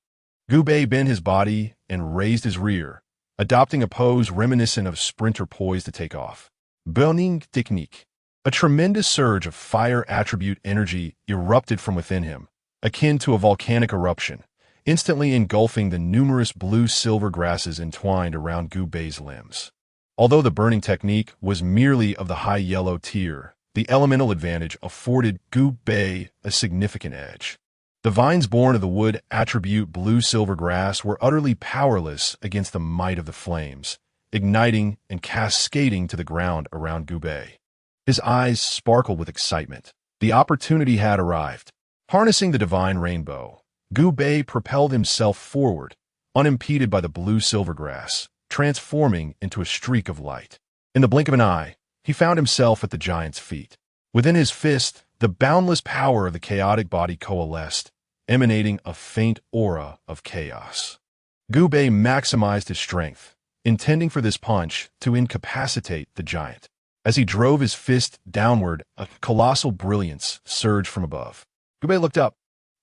Speaker 1: Gu Bei bent his body and raised his rear, adopting a pose reminiscent of a sprinter poised to take off. Burning technique. A tremendous surge of fire attribute energy erupted from within him, akin to a volcanic eruption, instantly engulfing the numerous blue-silver grasses entwined around Gu Bei's limbs. Although the burning technique was merely of the high yellow tier, the elemental advantage afforded Gu Bei a significant edge. The vines born of the wood attribute blue-silver grass were utterly powerless against the might of the flames, igniting and cascading to the ground around Gu Bei. His eyes sparkled with excitement. The opportunity had arrived. Harnessing the divine rainbow, Gu Bei propelled himself forward, unimpeded by the blue-silver grass, transforming into a streak of light. In the blink of an eye, he found himself at the giant's feet. Within his fist, the boundless power of the chaotic body coalesced, emanating a faint aura of chaos. Gu Bei maximized his strength, intending for this punch to incapacitate the giant. As he drove his fist downward, a colossal brilliance surged from above. Gubei looked up,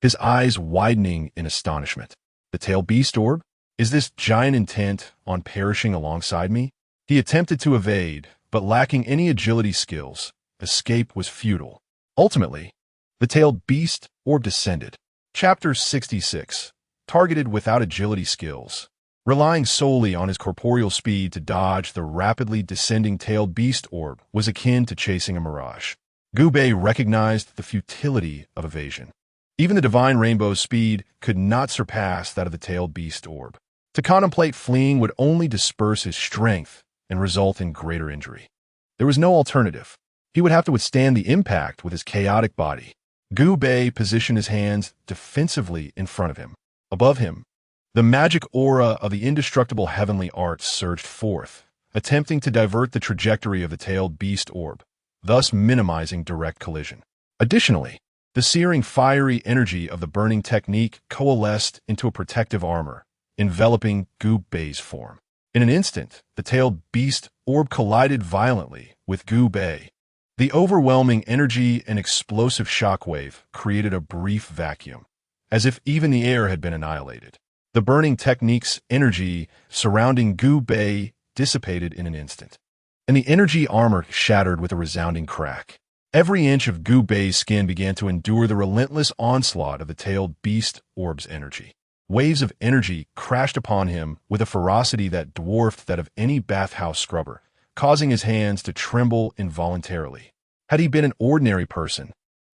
Speaker 1: his eyes widening in astonishment. The tailed beast orb? Is this giant intent on perishing alongside me? He attempted to evade, but lacking any agility skills, escape was futile. Ultimately, the tailed beast orb descended. Chapter 66. Targeted without agility skills. Relying solely on his corporeal speed to dodge the rapidly descending tailed beast orb was akin to chasing a mirage. Gubei recognized the futility of evasion. Even the divine rainbow's speed could not surpass that of the tailed beast orb. To contemplate fleeing would only disperse his strength and result in greater injury. There was no alternative. He would have to withstand the impact with his chaotic body. Gubei positioned his hands defensively in front of him. Above him, the magic aura of the indestructible heavenly arts surged forth, attempting to divert the trajectory of the tailed beast orb, thus minimizing direct collision. Additionally, the searing fiery energy of the burning technique coalesced into a protective armor, enveloping Gubei's form. In an instant, the tailed beast orb collided violently with Gubei. The overwhelming energy and explosive shockwave created a brief vacuum, as if even the air had been annihilated. The burning technique's energy surrounding Gubei dissipated in an instant, and the energy armor shattered with a resounding crack. Every inch of Gubei's skin began to endure the relentless onslaught of the tailed beast orb's energy. Waves of energy crashed upon him with a ferocity that dwarfed that of any bathhouse scrubber, causing his hands to tremble involuntarily. Had he been an ordinary person,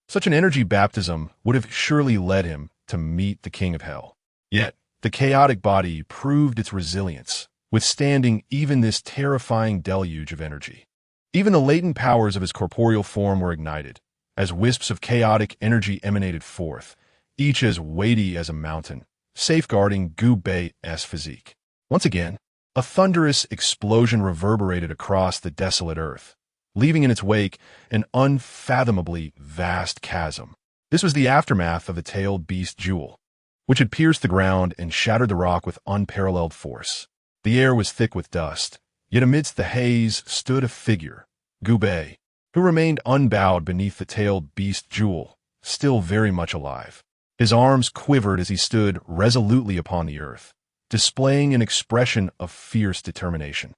Speaker 1: such an energy baptism would have surely led him to meet the king of hell. Yet, the chaotic body proved its resilience, withstanding even this terrifying deluge of energy. Even the latent powers of his corporeal form were ignited, as wisps of chaotic energy emanated forth, each as weighty as a mountain, safeguarding Gubei's physique. Once again, a thunderous explosion reverberated across the desolate earth, leaving in its wake an unfathomably vast chasm. This was the aftermath of the tailed beast jewel, which had pierced the ground and shattered the rock with unparalleled force. The air was thick with dust, yet amidst the haze stood a figure, Gubei, who remained unbowed beneath the tailed beast jewel, still very much alive. His arms quivered as he stood resolutely upon the earth, displaying an expression of fierce determination.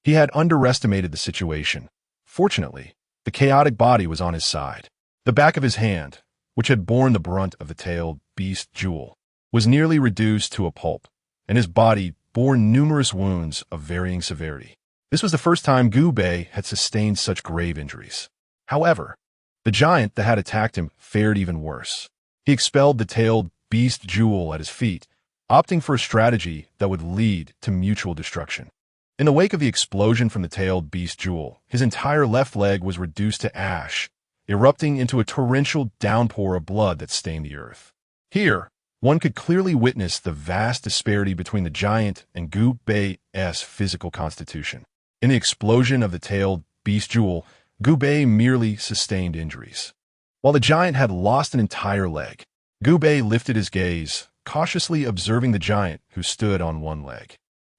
Speaker 1: He had underestimated the situation. Fortunately, the chaotic body was on his side. The back of his hand, which had borne the brunt of the tailed beast jewel, was nearly reduced to a pulp, and his body bore numerous wounds of varying severity. This was the first time Gubei had sustained such grave injuries. However, the giant that had attacked him fared even worse. He expelled the tailed beast jewel at his feet, opting for a strategy that would lead to mutual destruction. In the wake of the explosion from the tailed beast jewel, his entire left leg was reduced to ash, erupting into a torrential downpour of blood that stained the earth. Here, one could clearly witness the vast disparity between the giant and Gubei's physical constitution. In the explosion of the tailed beast jewel, Gubei merely sustained injuries, while the giant had lost an entire leg. Gubei lifted his gaze, cautiously observing the giant who stood on one leg.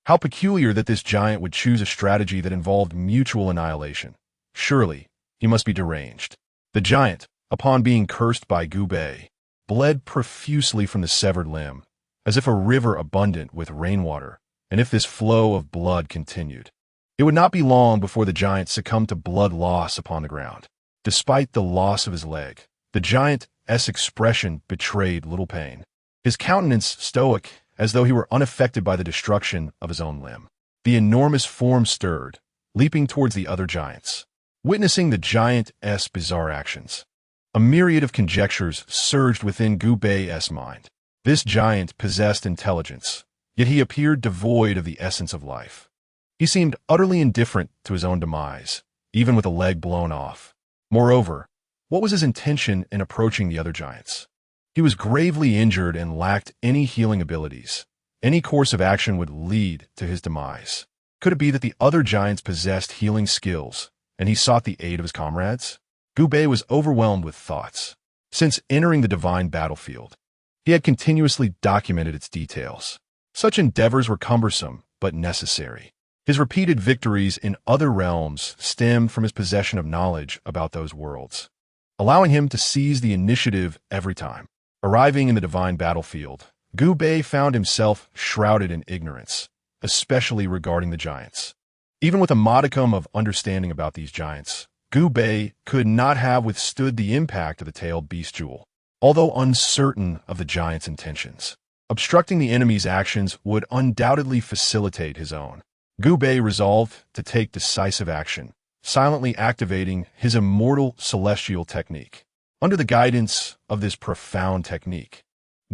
Speaker 1: How peculiar that this giant would choose a strategy that involved mutual annihilation. Surely, he must be deranged. The giant, upon being cursed by Gubei, bled profusely from the severed limb, as if a river abundant with rainwater, and if this flow of blood continued, it would not be long before the giant succumbed to blood loss upon the ground. Despite the loss of his leg, the giant's expression betrayed little pain. His countenance stoic, as though he were unaffected by the destruction of his own limb. The enormous form stirred, leaping towards the other giants. Witnessing the giant's bizarre actions, a myriad of conjectures surged within Gubei's mind. This giant possessed intelligence, yet he appeared devoid of the essence of life. He seemed utterly indifferent to his own demise, even with a leg blown off. Moreover, what was his intention in approaching the other giants? He was gravely injured and lacked any healing abilities. Any course of action would lead to his demise. Could it be that the other giants possessed healing skills, and he sought the aid of his comrades? Gubei was overwhelmed with thoughts. Since entering the divine battlefield, he had continuously documented its details. Such endeavors were cumbersome, but necessary. His repeated victories in other realms stemmed from his possession of knowledge about those worlds. allowing him to seize the initiative every time. Arriving in the divine battlefield, Gu Bei found himself shrouded in ignorance, especially regarding the giants. Even with a modicum of understanding about these giants, Gu Bei could not have withstood the impact of the tailed beast jewel. Although uncertain of the giant's intentions, obstructing the enemy's actions would undoubtedly facilitate his own. Gu Bei resolved to take decisive action, silently activating his immortal celestial technique. Under the guidance of this profound technique,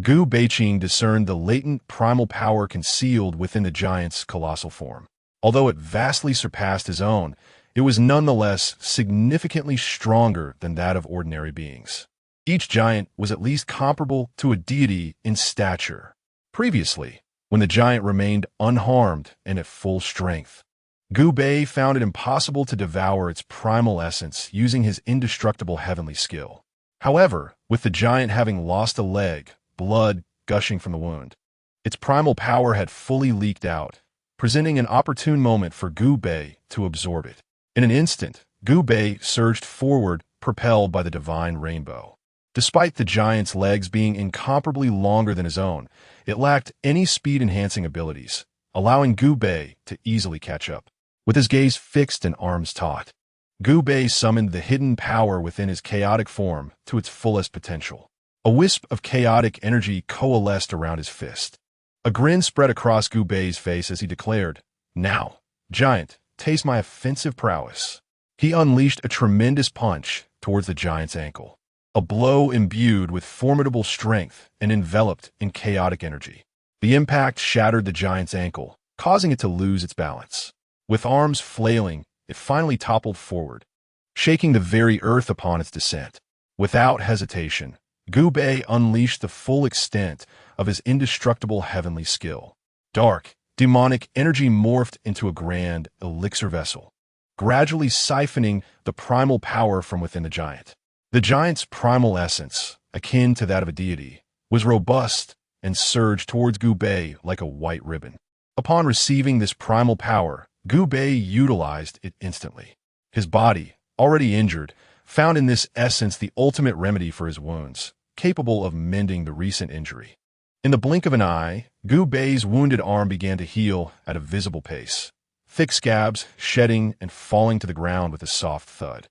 Speaker 1: Gu Beiqing discerned the latent primal power concealed within the giant's colossal form. Although it vastly surpassed his own, it was nonetheless significantly stronger than that of ordinary beings. Each giant was at least comparable to a deity in stature. Previously, when the giant remained unharmed and at full strength, Gu Bei found it impossible to devour its primal essence using his indestructible heavenly skill. However, with the giant having lost a leg, blood gushing from the wound, its primal power had fully leaked out, presenting an opportune moment for Gu Bei to absorb it. In an instant, Gu Bei surged forward, propelled by the divine rainbow. Despite the giant's legs being incomparably longer than his own, it lacked any speed-enhancing abilities, allowing Gu Bei to easily catch up. With his gaze fixed and arms taut, Gu Bei summoned the hidden power within his chaotic form to its fullest potential. A wisp of chaotic energy coalesced around his fist. A grin spread across Gu Bei's face as he declared, "Now, giant, taste my offensive prowess." He unleashed a tremendous punch towards the giant's ankle, a blow imbued with formidable strength and enveloped in chaotic energy. The impact shattered the giant's ankle, causing it to lose its balance. With arms flailing, it finally toppled forward, shaking the very earth upon its descent. Without hesitation, Gu Bei unleashed the full extent of his indestructible heavenly skill. Dark, demonic energy morphed into a grand elixir vessel, gradually siphoning the primal power from within the giant. The giant's primal essence, akin to that of a deity, was robust and surged towards Gu Bei like a white ribbon. Upon receiving this primal power, Gu Bei utilized it instantly. His body, already injured, found in this essence the ultimate remedy for his wounds, capable of mending the recent injury. In the blink of an eye, Gu Bei's wounded arm began to heal at a visible pace, thick scabs shedding and falling to the ground with a soft thud.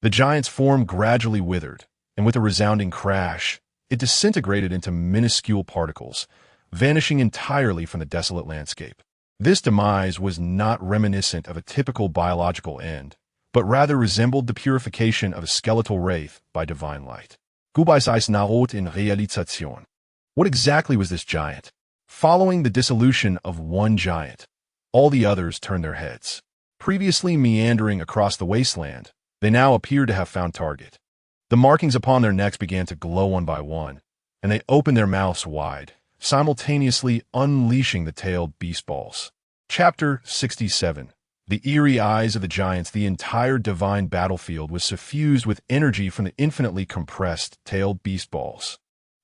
Speaker 1: The giant's form gradually withered, and with a resounding crash, it disintegrated into minuscule particles, vanishing entirely from the desolate landscape. This demise was not reminiscent of a typical biological end, but rather resembled the purification of a skeletal wraith by divine light. Gu Bei sais naut in Realisation. What exactly was this giant? Following the dissolution of one giant, all the others turned their heads. Previously meandering across the wasteland, they now appeared to have found target. The markings upon their necks began to glow one by one, and they opened their mouths wide, simultaneously unleashing the tailed beast balls. Chapter 67. The eerie eyes of the giants. The entire divine battlefield was suffused with energy from the infinitely compressed tailed beast balls.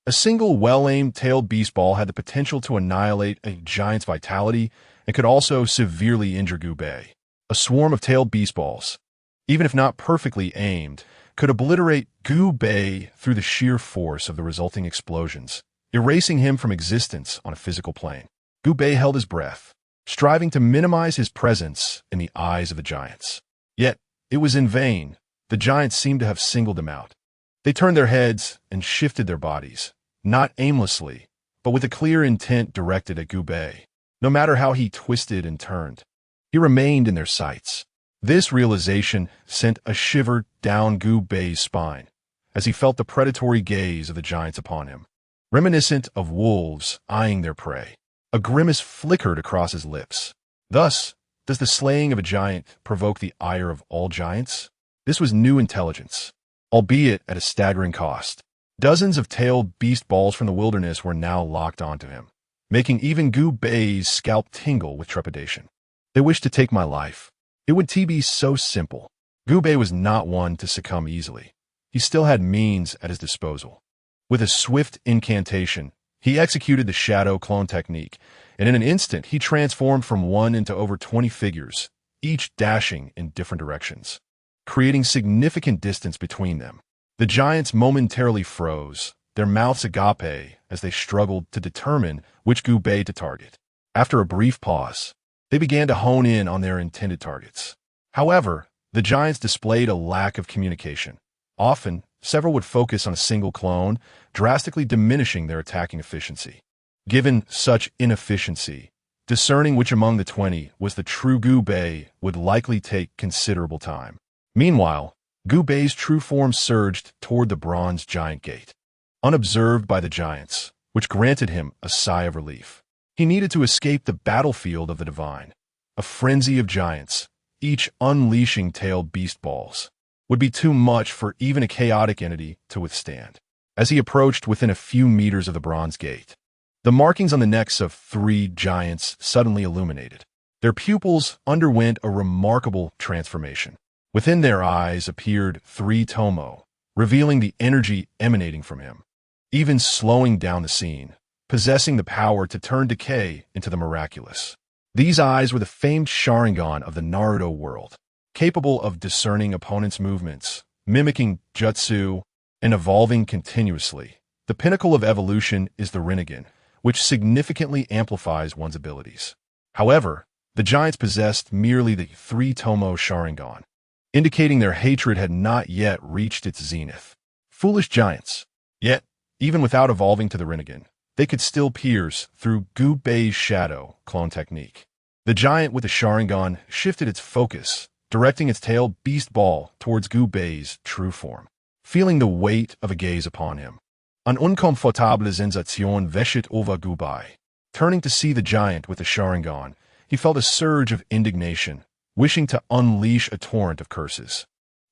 Speaker 1: A single well-aimed tailed beast ball had the potential to annihilate a giant's vitality and could also severely injure Gu Bei. A swarm of tailed beast balls, even if not perfectly aimed, could obliterate Gu Bei through the sheer force of the resulting explosions, erasing him from existence on a physical plane. Gu Bei held his breath, striving to minimize his presence in the eyes of the giants. Yet, it was in vain. The giants seemed to have singled him out. They turned their heads and shifted their bodies, not aimlessly, but with a clear intent directed at Gu Bei. No matter how he twisted and turned, he remained in their sights. This realization sent a shiver down Gu Bei's spine as he felt the predatory gaze of the giants upon him. Reminiscent of wolves eyeing their prey, a grimace flickered across his lips. Thus, does the slaying of a giant provoke the ire of all giants? This was new intelligence, albeit at a staggering cost. Dozens of tailed beast balls from the wilderness were now locked onto him, making even Gu Bei's scalp tingle with trepidation. They wished to take my life. It would be so simple. Gu Bei was not one to succumb easily. He still had means at his disposal. With a swift incantation, he executed the shadow clone technique, and in an instant he transformed from one into over 20 figures, each dashing in different directions, creating significant distance between them. The giants momentarily froze, their mouths agape as they struggled to determine which Gubei to target. After a brief pause, they began to hone in on their intended targets. However, the giants displayed a lack of communication. Often, several would focus on a single clone, drastically diminishing their attacking efficiency. Given such inefficiency, discerning which among the 20 was the true Gubei would likely take considerable time. Meanwhile, Gubei's true form surged toward the bronze giant gate, unobserved by the giants, which granted him a sigh of relief. He needed to escape the battlefield of the divine. A frenzy of giants, each unleashing tailed beast balls, would be too much for even a chaotic entity to withstand. As he approached within a few meters of the bronze gate, the markings on the necks of 3 giants suddenly illuminated. Their pupils underwent a remarkable transformation. Within their eyes appeared 3 Tomo, revealing the energy emanating from him, even slowing down the scene, possessing the power to turn decay into the miraculous. These eyes were the famed Sharingan of the Naruto world, capable of discerning opponents' movements, mimicking jutsu, and evolving continuously. The pinnacle of evolution is the Rinnegan, which significantly amplifies one's abilities. However, the giants possessed merely the 3 Tomo Sharingan, indicating their hatred had not yet reached its zenith. Foolish giants. Yet, even without evolving to the Rinnegan, they could still pierce through Gubei's shadow clone technique. The giant with the Sharingan shifted its focus, directing its tailed beast ball towards Gubei's true form, feeling the weight of a gaze upon him. An uncomfortable sensation veshet over Gubei. Turning to see the giant with the Sharingan, he felt a surge of indignation, wishing to unleash a torrent of curses.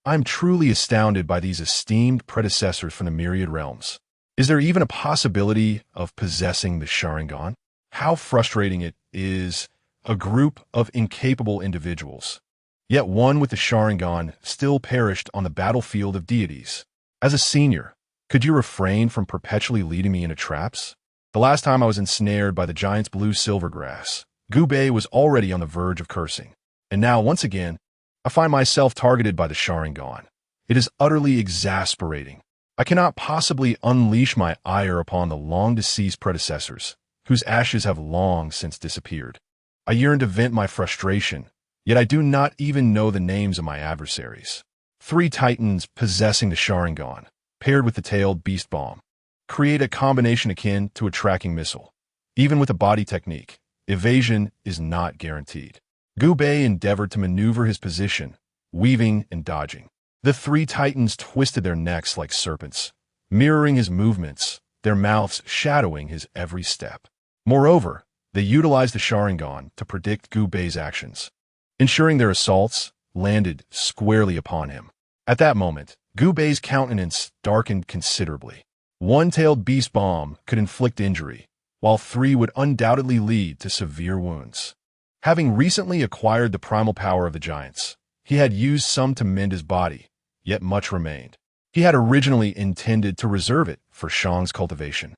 Speaker 1: I am truly astounded by these esteemed predecessors from the myriad realms. Is there even a possibility of possessing the Sharingan? How frustrating it is, a group of incapable individuals. Yet one with the Sharingan still perished on the battlefield of deities. As a senior, could you refrain from perpetually leading me into traps? The last time I was ensnared by the giant's blue silver grass, Gubei was already on the verge of cursing. And now, once again, I find myself targeted by the Sharingan. It is utterly exasperating. I cannot possibly unleash my ire upon the long-deceased predecessors, whose ashes have long since disappeared. I yearn to vent my frustration, yet I do not even know the names of my adversaries. 3 titans possessing the Sharingan, paired with the tailed beast bomb, create a combination akin to a tracking missile. Even with a body technique, evasion is not guaranteed. Gubei endeavored to maneuver his position, weaving and dodging. The 3 titans twisted their necks like serpents, mirroring his movements, their mouths shadowing his every step. Moreover, they utilized the Sharingan to predict Gubei's actions, ensuring their assaults landed squarely upon him. At that moment, Gubei's countenance darkened considerably. 1 tailed beast bomb could inflict injury, while 3 would undoubtedly lead to severe wounds. Having recently acquired the primal power of the giants, he had used some to mend his body, yet much remained. He had originally intended to reserve it for Xiang's cultivation,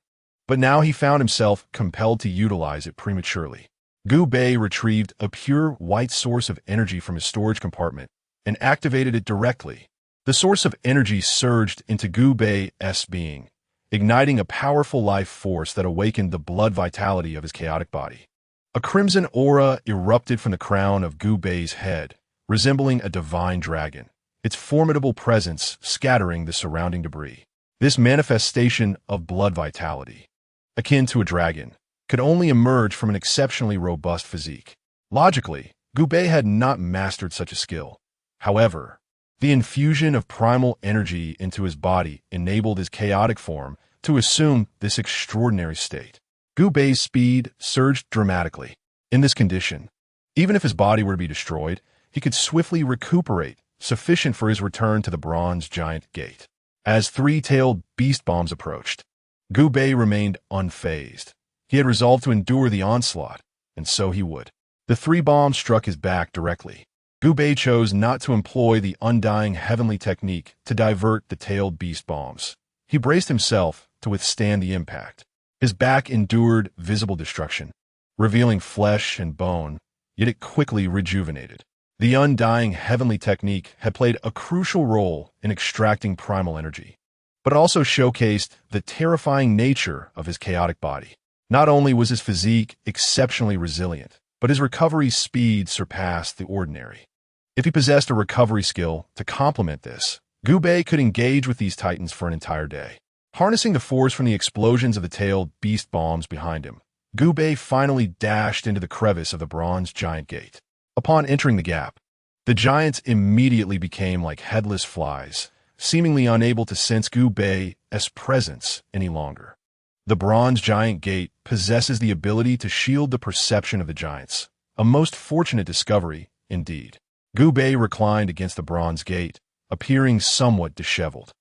Speaker 1: but now he found himself compelled to utilize it prematurely. Gubei retrieved a pure white source of energy from his storage compartment and activated it directly. The source of energy surged into Gubei's being, igniting a powerful life force that awakened the blood vitality of his chaotic body. A crimson aura erupted from the crown of Gubei's head, resembling a divine dragon, its formidable presence scattering the surrounding debris. This manifestation of blood vitality, akin to a dragon, could only emerge from an exceptionally robust physique. Logically, Gubei had not mastered such a skill. However, the infusion of primal energy into his body enabled his chaotic form to assume this extraordinary state. Gubei's speed surged dramatically. In this condition, even if his body were to be destroyed, he could swiftly recuperate, sufficient for his return to the bronze giant gate. As 3-tailed beast bombs approached, Gubei remained unfazed. He had resolved to endure the onslaught, and so he would. The 3 bombs struck his back directly. Gubei chose not to employ the undying heavenly technique to divert the tailed beast bombs. He braced himself to withstand the impact. His back endured visible destruction, revealing flesh and bone, yet it quickly rejuvenated. The undying heavenly technique had played a crucial role in extracting primal energy. but also showcased the terrifying nature of his chaotic body. Not only was his physique exceptionally resilient, but his recovery speed surpassed the ordinary. If he possessed a recovery skill to complement this, Gubei could engage with these titans for an entire day. Harnessing the force from the explosions of the tailed beast bombs behind him, Gubei finally dashed into the crevice of the bronze giant gate. Upon entering the gap, the giants immediately became like headless flies, seemingly unable to sense Gubei's presence any longer. The bronze giant gate possesses the ability to shield the perception of the giants, a most fortunate discovery, indeed. Gubei reclined against the bronze gate, appearing somewhat disheveled.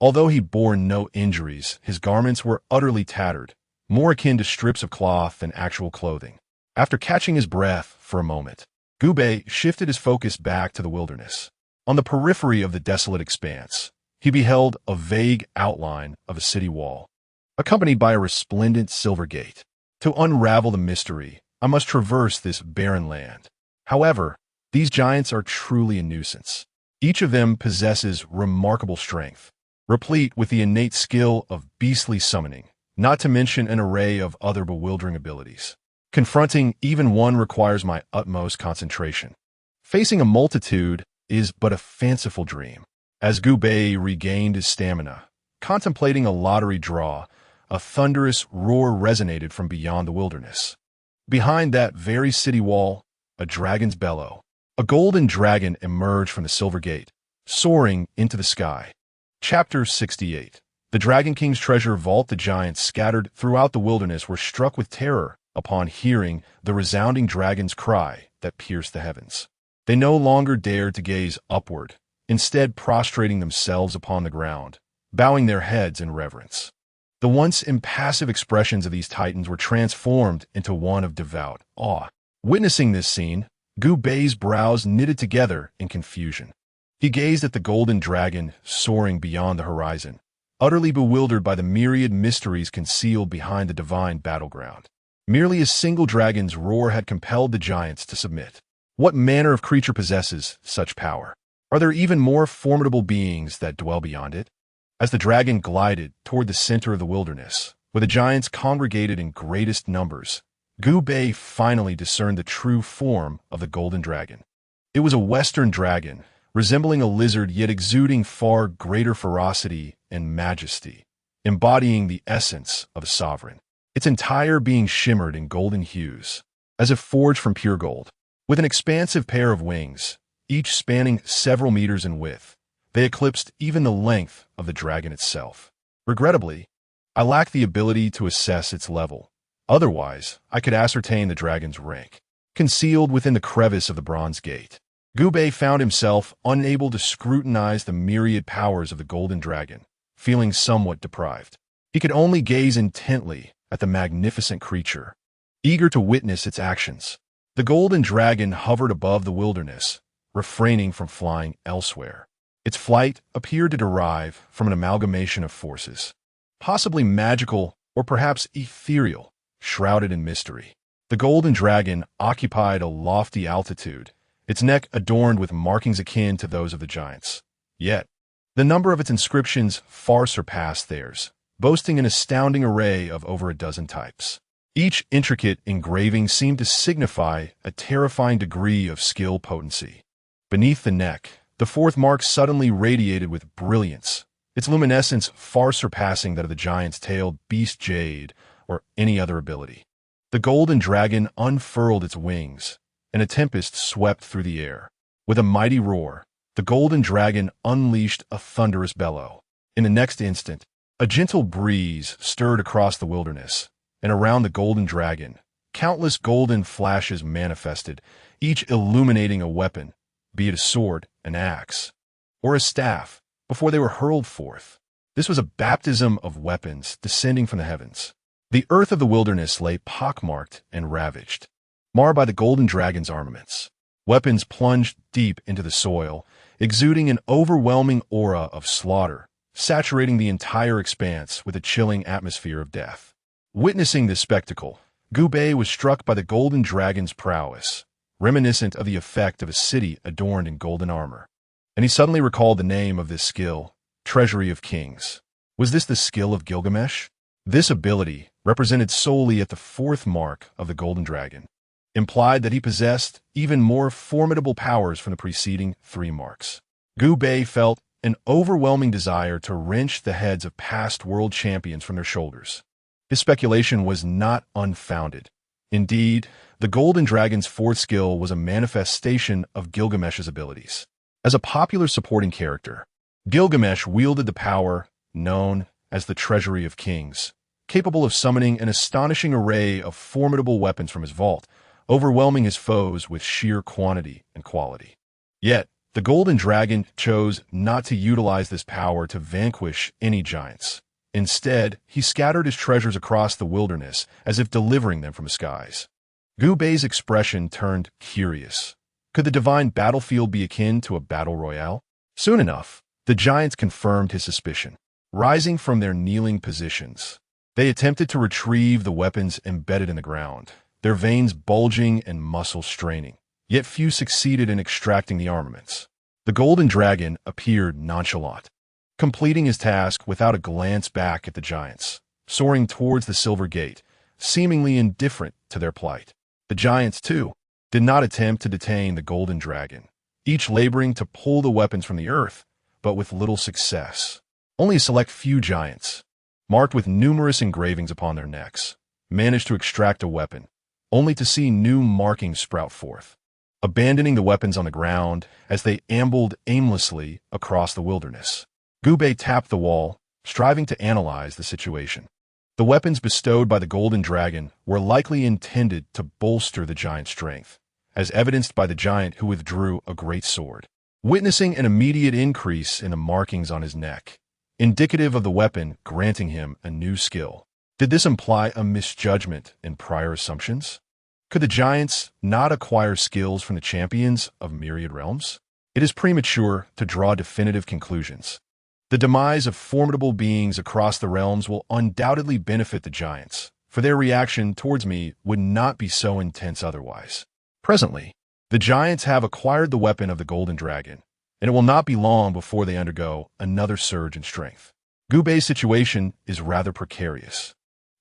Speaker 1: Although he bore no injuries, his garments were utterly tattered, more akin to strips of cloth than actual clothing. After catching his breath for a moment, Gubei shifted his focus back to the wilderness. On the periphery of the desolate expanse, he beheld a vague outline of a city wall, accompanied by a resplendent silver gate. To unravel the mystery, I must traverse this barren land. However, these giants are truly a nuisance. Each of them possesses remarkable strength, replete with the innate skill of beastly summoning, not to mention an array of other bewildering abilities. Confronting even one requires my utmost concentration. Facing a multitude is but a fanciful dream. As Gubei regained his stamina, contemplating a lottery draw, a thunderous roar resonated from beyond the wilderness. Behind that very city wall, a dragon's bellow. A golden dragon emerged from the silver gate, soaring into the sky. Chapter 68. The Dragon King's treasure vault. The giants scattered throughout the wilderness were struck with terror upon hearing the resounding dragon's cry that pierced the heavens. They no longer dared to gaze upward, instead prostrating themselves upon the ground, bowing their heads in reverence. The once impassive expressions of these titans were transformed into one of devout awe. Witnessing this scene, Gubei's brows knitted together in confusion. He gazed at the golden dragon soaring beyond the horizon, utterly bewildered by the myriad mysteries concealed behind the divine battleground. Merely a single dragon's roar had compelled the giants to submit. What manner of creature possesses such power? Are there even more formidable beings that dwell beyond it? As the dragon glided toward the center of the wilderness, where the giants congregated in greatest numbers, Gubei finally discerned the true form of the golden dragon. It was a western dragon, resembling a lizard yet exuding far greater ferocity and majesty, embodying the essence of a sovereign. Its entire being shimmered in golden hues, as if forged from pure gold. With an expansive pair of wings, each spanning several meters in width, they eclipsed even the length of the dragon itself. Regrettably, I lacked the ability to assess its level. Otherwise, I could ascertain the dragon's rank. Concealed within the crevice of the bronze gate, Gubei found himself unable to scrutinize the myriad powers of the golden dragon, feeling somewhat deprived. He could only gaze intently at the magnificent creature, eager to witness its actions. The golden dragon hovered above the wilderness, refraining from flying elsewhere. Its flight appeared to derive from an amalgamation of forces, possibly magical or perhaps ethereal, shrouded in mystery. The golden dragon occupied a lofty altitude, its neck adorned with markings akin to those of the giants. Yet, the number of its inscriptions far surpassed theirs, boasting an astounding array of over a dozen types. Each intricate engraving seemed to signify a terrifying degree of skill potency. Beneath the neck, the fourth mark suddenly radiated with brilliance, its luminescence far surpassing that of the giant's tailed beast jade or any other ability. The golden dragon unfurled its wings, and a tempest swept through the air. With a mighty roar, the golden dragon unleashed a thunderous bellow. In the next instant, a gentle breeze stirred across the wilderness, and around the golden dragon, countless golden flashes manifested, each illuminating a weapon, be it a sword, an axe, or a staff, before they were hurled forth. This was a baptism of weapons descending from the heavens. The earth of the wilderness lay pockmarked and ravaged, marred by the golden dragon's armaments. Weapons plunged deep into the soil, exuding an overwhelming aura of slaughter, saturating the entire expanse with a chilling atmosphere of death. Witnessing this spectacle, Gubei was struck by the golden dragon's prowess, reminiscent of the effect of a city adorned in golden armor. And he suddenly recalled the name of this skill, Treasury of Kings. Was this the skill of Gilgamesh? This ability, represented solely at the fourth mark of the Golden Dragon, implied that he possessed even more formidable powers from the preceding three marks. Gu Bei felt an overwhelming desire to wrench the heads of past world champions from their shoulders. His speculation was not unfounded. Indeed, the Golden Dragon's fourth skill was a manifestation of Gilgamesh's abilities. As a popular supporting character, Gilgamesh wielded the power known as the Treasury of Kings, capable of summoning an astonishing array of formidable weapons from his vault, overwhelming his foes with sheer quantity and quality. Yet, the Golden Dragon chose not to utilize this power to vanquish any giants. Instead, he scattered his treasures across the wilderness as if delivering them from the skies. Gu Bei's expression turned curious. Could the divine battlefield be akin to a battle royale? Soon enough, the giants confirmed his suspicion. Rising from their kneeling positions, they attempted to retrieve the weapons embedded in the ground, their veins bulging and muscles straining. Yet few succeeded in extracting the armaments. The Golden Dragon appeared nonchalant, completing his task without a glance back at the giants, soaring towards the Silver Gate, seemingly indifferent to their plight. The giants, too, did not attempt to detain the Golden Dragon, each laboring to pull the weapons from the earth, but with little success. Only a select few giants, marked with numerous engravings upon their necks, managed to extract a weapon, only to see new markings sprout forth, abandoning the weapons on the ground as they ambled aimlessly across the wilderness. Gu Bei tapped the wall, striving to analyze the situation. The weapons bestowed by the Golden Dragon were likely intended to bolster the giant's strength, as evidenced by the giant who withdrew a great sword, witnessing an immediate increase in the markings on his neck, indicative of the weapon granting him a new skill. Did this imply a misjudgment in prior assumptions? Could the giants not acquire skills from the champions of myriad realms? It is premature to draw definitive conclusions. The demise of formidable beings across the realms will undoubtedly benefit the giants, for their reaction towards me would not be so intense otherwise. Presently, the giants have acquired the weapon of the Golden Dragon, and it will not be long before they undergo another surge in strength. Gu Bei's situation is rather precarious,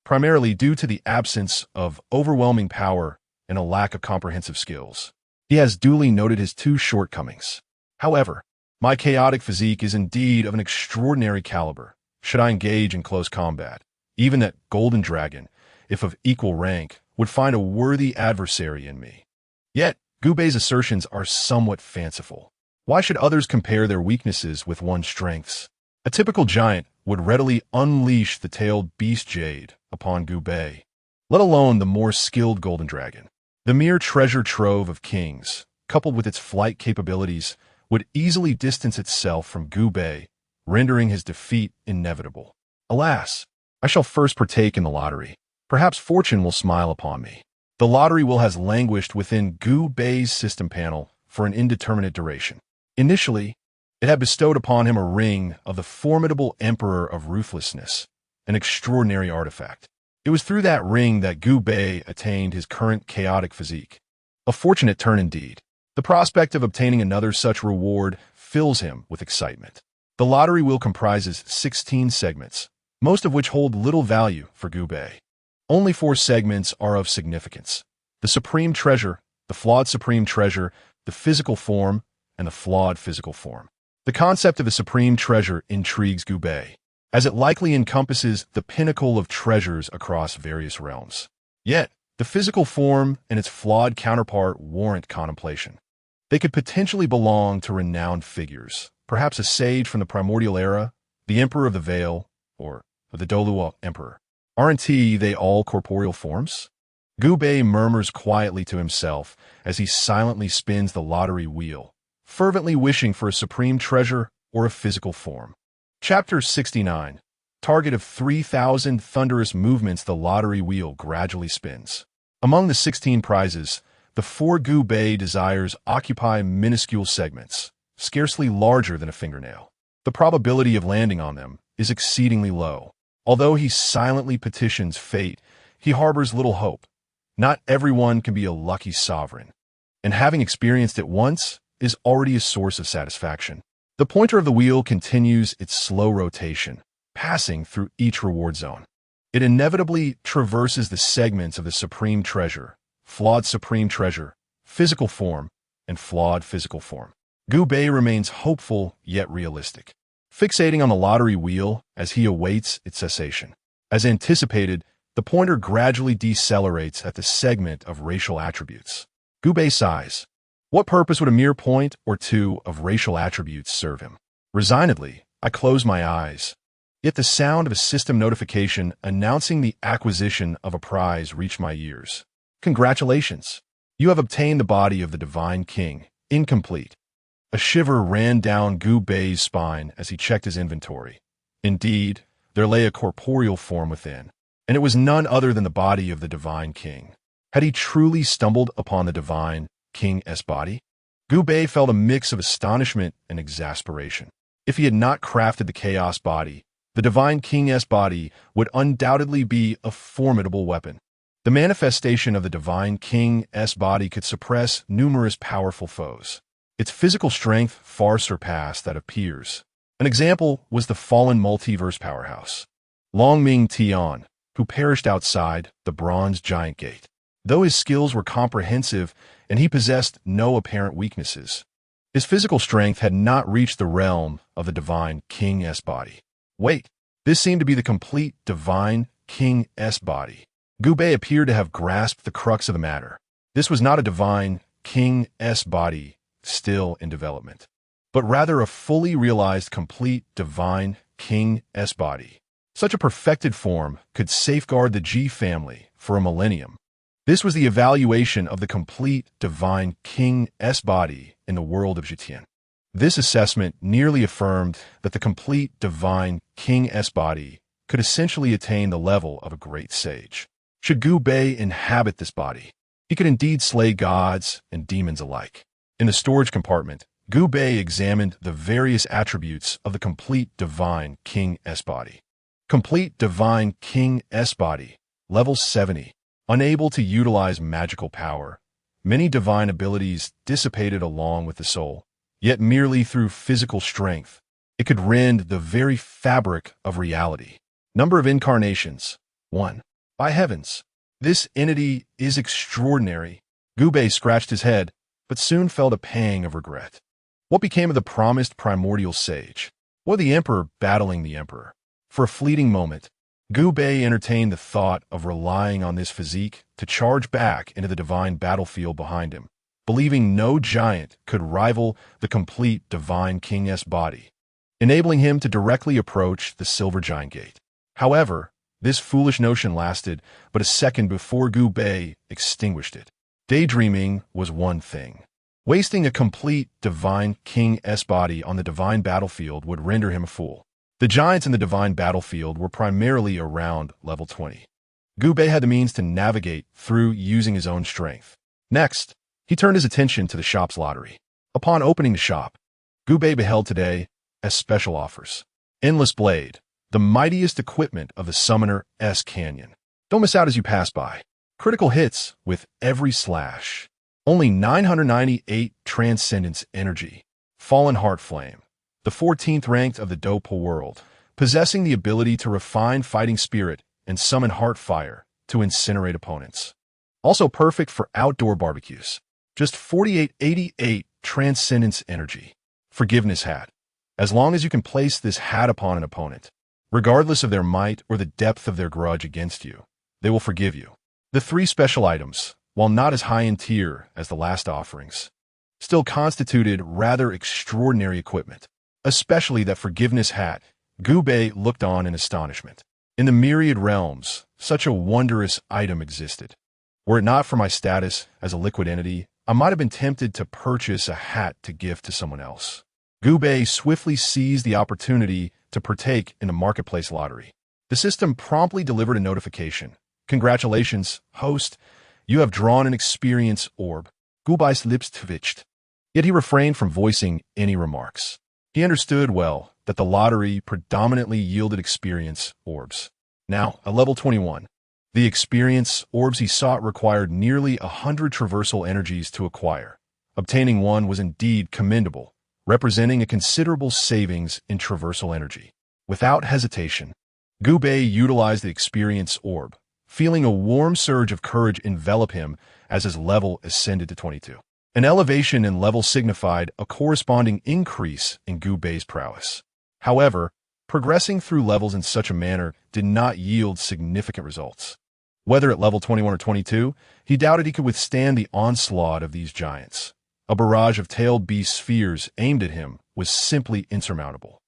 Speaker 1: primarily due to the absence of overwhelming power and a lack of comprehensive skills. He has duly noted his two shortcomings. However, my chaotic physique is indeed of an extraordinary caliber. Should I engage in close combat, even that Golden Dragon, if of equal rank, would find a worthy adversary in me. Yet, Gu Bei's assertions are somewhat fanciful. Why should others compare their weaknesses with one's strengths? A typical giant would readily unleash the tailed beast jade upon Gu Bei, let alone the more skilled Golden Dragon. The mere treasure trove of kings, coupled with its flight capabilities, would easily distance itself from Gu Bei, rendering his defeat inevitable. Alas, I shall first partake in the lottery. Perhaps fortune will smile upon me. The lottery will has languished within Gu Bei's system panel for an indeterminate duration. Initially, it had bestowed upon him a ring of the formidable Emperor of Ruthlessness, an extraordinary artifact. It was through that ring that Gu Bei attained his current chaotic physique. A fortunate turn indeed. The prospect of obtaining another such reward fills him with excitement. The lottery wheel comprises 16 segments, most of which hold little value for Gu Bei. Only 4 segments are of significance: the Supreme Treasure, the Flawed Supreme Treasure, the Physical Form, and the Flawed Physical Form. The concept of the Supreme Treasure intrigues Gu Bei, as it likely encompasses the pinnacle of treasures across various realms. Yet, the Physical Form and its flawed counterpart warrant contemplation. They could potentially belong to renowned figures, perhaps a sage from the primordial era, the Emperor of the Veil, or the Dolua Emperor. Aren't they all corporeal forms? Gu Bei murmurs quietly to himself as he silently spins the lottery wheel, fervently wishing for a supreme treasure or a physical form. Chapter 69. Target of 3,000 thunderous movements. The lottery wheel gradually spins. Among the 16 prizes, the 4 Gu Bei desires occupy minuscule segments, scarcely larger than a fingernail. The probability of landing on them is exceedingly low. Although he silently petitions fate, he harbors little hope. Not everyone can be a lucky sovereign, and having experienced it once is already a source of satisfaction. The pointer of the wheel continues its slow rotation, passing through each reward zone. It inevitably traverses the segments of the supreme treasure, flawed supreme treasure, physical form, and flawed physical form. Gubei remains hopeful yet realistic, fixating on the lottery wheel as he awaits its cessation. As anticipated, the pointer gradually decelerates at the segment of racial attributes. Gubei sighs. What purpose would a mere point or two of racial attributes serve him? Resignedly, I close my eyes. Yet the sound of a system notification announcing the acquisition of a prize reached my ears. Congratulations! You have obtained the body of the Divine King, incomplete. A shiver ran down Gubei's spine as he checked his inventory. Indeed, there lay a corporeal form within, and it was none other than the body of the Divine King. Had he truly stumbled upon the Divine King's body? Gubei felt a mix of astonishment and exasperation. If he had not crafted the Chaos body, the Divine King's body would undoubtedly be a formidable weapon. The manifestation of the Divine King's body could suppress numerous powerful foes. Its physical strength far surpassed that of peers. An example was the fallen multiverse powerhouse, Long Ming Tian, who perished outside the Bronze Giant Gate. Though his skills were comprehensive and he possessed no apparent weaknesses, his physical strength had not reached the realm of the Divine King's body. Wait, this seemed to be the complete Divine King's body. Gubei appeared to have grasped the crux of the matter. This was not a Divine King's body still in development, but rather a fully realized complete Divine King's body. Such a perfected form could safeguard the G family for a millennium. This was the evaluation of the complete Divine King's body in the world of Zhitian. This assessment nearly affirmed that the complete Divine King's body could essentially attain the level of a great sage. Should Gubei inhabit this body, he could indeed slay gods and demons alike. In the storage compartment, Gubei examined the various attributes of the complete Divine King's body. Complete Divine King's body, level 70. Unable to utilize magical power, many divine abilities dissipated along with the soul. Yet merely through physical strength, it could rend the very fabric of reality. Number of incarnations, 1. By heavens, this entity is extraordinary. Gubei scratched his head, but soon felt a pang of regret. What became of the promised primordial sage? Or the emperor battling the emperor? For a fleeting moment, Gubei entertained the thought of relying on this physique to charge back into the divine battlefield behind him, believing no giant could rival the complete Divine King's body, enabling him to directly approach the Silver Giant Gate. However, this foolish notion lasted but a second before Gubei extinguished it. Daydreaming was one thing. Wasting a complete Divine King's body on the divine battlefield would render him a fool. The giants in the divine battlefield were primarily around level 20. Gubei had the means to navigate through using his own strength. Next, he turned his attention to the shop's lottery. Upon opening the shop, Gubei beheld today as special offers. Endless Blade, the mightiest equipment of the Summoner's Canyon. Don't miss out as you pass by. Critical hits with every slash. Only 998 Transcendence Energy. Fallen Heart Flame, the 14th ranked of the Dope world, possessing the ability to refine fighting spirit and summon heart fire to incinerate opponents. Also perfect for outdoor barbecues. Just 4888 Transcendence Energy. Forgiveness Hat. As long as you can place this hat upon an opponent, regardless of their might or the depth of their grudge against you, they will forgive you. The 3 special items, while not as high in tier as the last offerings, still constituted rather extraordinary equipment. Especially that Forgiveness Hat. Gubei looked on in astonishment. In the myriad realms, such a wondrous item existed. Were it not for my status as a liquid entity, I might have been tempted to purchase a hat to gift to someone else. Gubei swiftly seized the opportunity to partake in the marketplace lottery. The system promptly delivered a notification. Congratulations, host. You have drawn an experience orb. Gubei's lips twitched. Yet he refrained from voicing any remarks. He understood well that the lottery predominantly yielded experience orbs. Now, at level 21, the experience orbs he sought required nearly 100 traversal energies to acquire. Obtaining one was indeed commendable, representing a considerable savings in traversal energy. Without hesitation, Gu Bei utilized the experience orb, feeling a warm surge of courage envelop him as his level ascended to 22. An elevation in level signified a corresponding increase in Gu Bei's prowess. However, progressing through levels in such a manner did not yield significant results. Whether at level 21 or 22, he doubted he could withstand the onslaught of these giants. A barrage of tailed beast spheres aimed at him was simply insurmountable.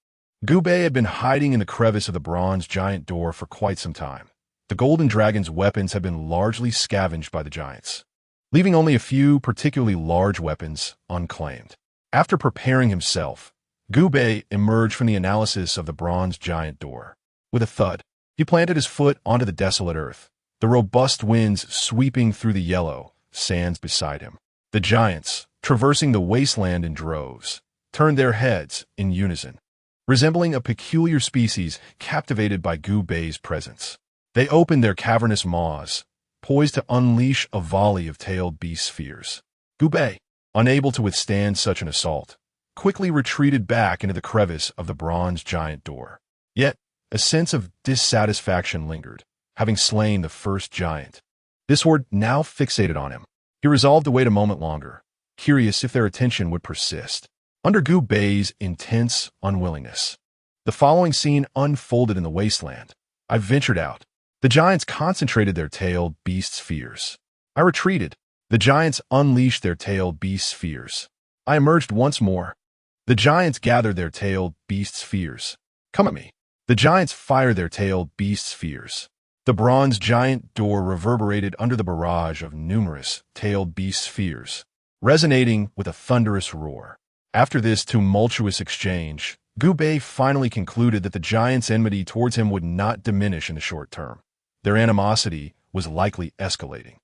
Speaker 1: Gu Bei had been hiding in the crevice of the bronze giant door for quite some time. The golden dragon's weapons had been largely scavenged by the giants, leaving only a few particularly large weapons unclaimed. After preparing himself, Gu Bei emerged from the analysis of the bronze giant door. With a thud, he planted his foot onto the desolate earth, the robust winds sweeping through the yellow sands beside him. The giants, traversing the wasteland in droves, turned their heads in unison, resembling a peculiar species captivated by Gu Bei's presence. They opened their cavernous maws, poised to unleash a volley of tailed beast spheres. Gu Bei, unable to withstand such an assault, quickly retreated back into the crevice of the bronze giant door. Yet, a sense of dissatisfaction lingered, having slain the first giant. This horde now fixated on him. He resolved to wait a moment longer, curious if their attention would persist. Under Gu Bei's intense unwillingness, the following scene unfolded in the wasteland. I ventured out. The giants concentrated their tailed beast spheres. I retreated. The giants unleashed their tailed beast spheres. I emerged once more. The giants gathered their tailed beast spheres. Come at me. The giants fired their tailed beast spheres. The bronze giant door reverberated under the barrage of numerous tailed beast spheres, resonating with a thunderous roar. After this tumultuous exchange, Gu Bei finally concluded that the giants' enmity towards him would not diminish in the short term. Their animosity was likely escalating.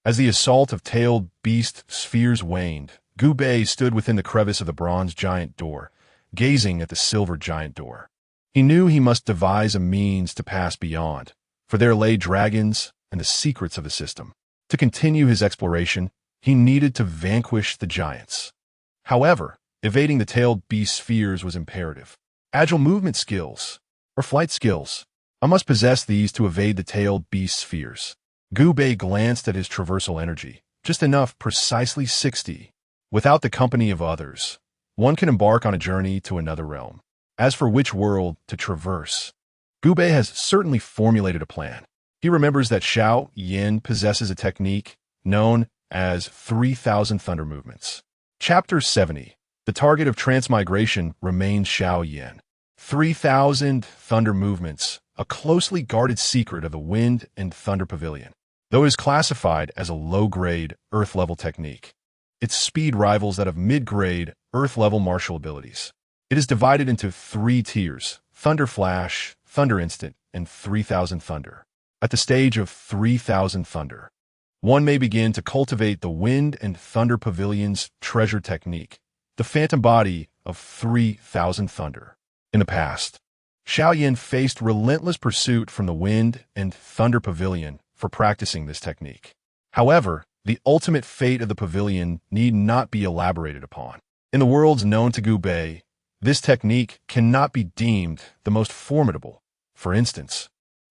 Speaker 1: As the assault of tailed beast spheres waned, Gu Bei stood within the crevice of the bronze giant door, gazing at the silver giant door. He knew he must devise a means to pass beyond, for there lay dragons and the secrets of the system. To continue his exploration, he needed to vanquish the giants. However, evading the tailed beast spheres was imperative. Agile movement skills, or flight skills. I must possess these to evade the tailed beast spheres. Gu Bei glanced at his traversal energy, just enough, precisely 60. Without the company of others, one can embark on a journey to another realm. As for which world to traverse, Gu Bei has certainly formulated a plan. He remembers that Xiao Yin possesses a technique known as 3,000 thunder movements. Chapter 70. The target of transmigration remains Xiao Yin. 3,000 thunder movements, a closely guarded secret of the Wind and Thunder Pavilion. Though it is classified as a low-grade, Earth-level technique, its speed rivals that of mid-grade, Earth-level martial abilities. It is divided into 3 tiers: Thunder Flash, Thunder Instant, and 3,000 Thunder. At the stage of 3,000 Thunder, one may begin to cultivate the Wind and Thunder Pavilion's treasure technique, the phantom body of 3,000 Thunder. In the past, Xiao Yin faced relentless pursuit from the Wind and Thunder Pavilion for practicing this technique. However, the ultimate fate of the pavilion need not be elaborated upon. In the worlds known to Gu Bei, this technique cannot be deemed the most formidable. For instance,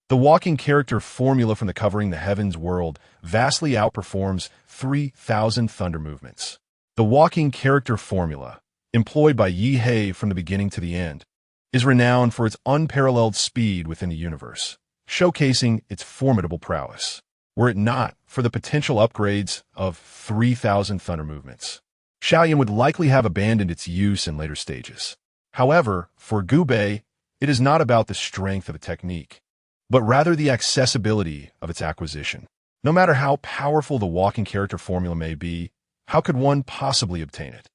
Speaker 1: the walking character formula from the Covering the Heavens world vastly outperforms 3,000 thunder movements. The walking character formula, employed by Yi Hei from the beginning to the end, is renowned for its unparalleled speed within the universe, showcasing its formidable prowess. Were it not for the potential upgrades of 3,000 thunder movements, Xiao Yin would likely have abandoned its use in later stages. However, for Gu Bei, it is not about the strength of a technique, but rather the accessibility of its acquisition. No matter how powerful the walking character formula may be, how could one possibly obtain it?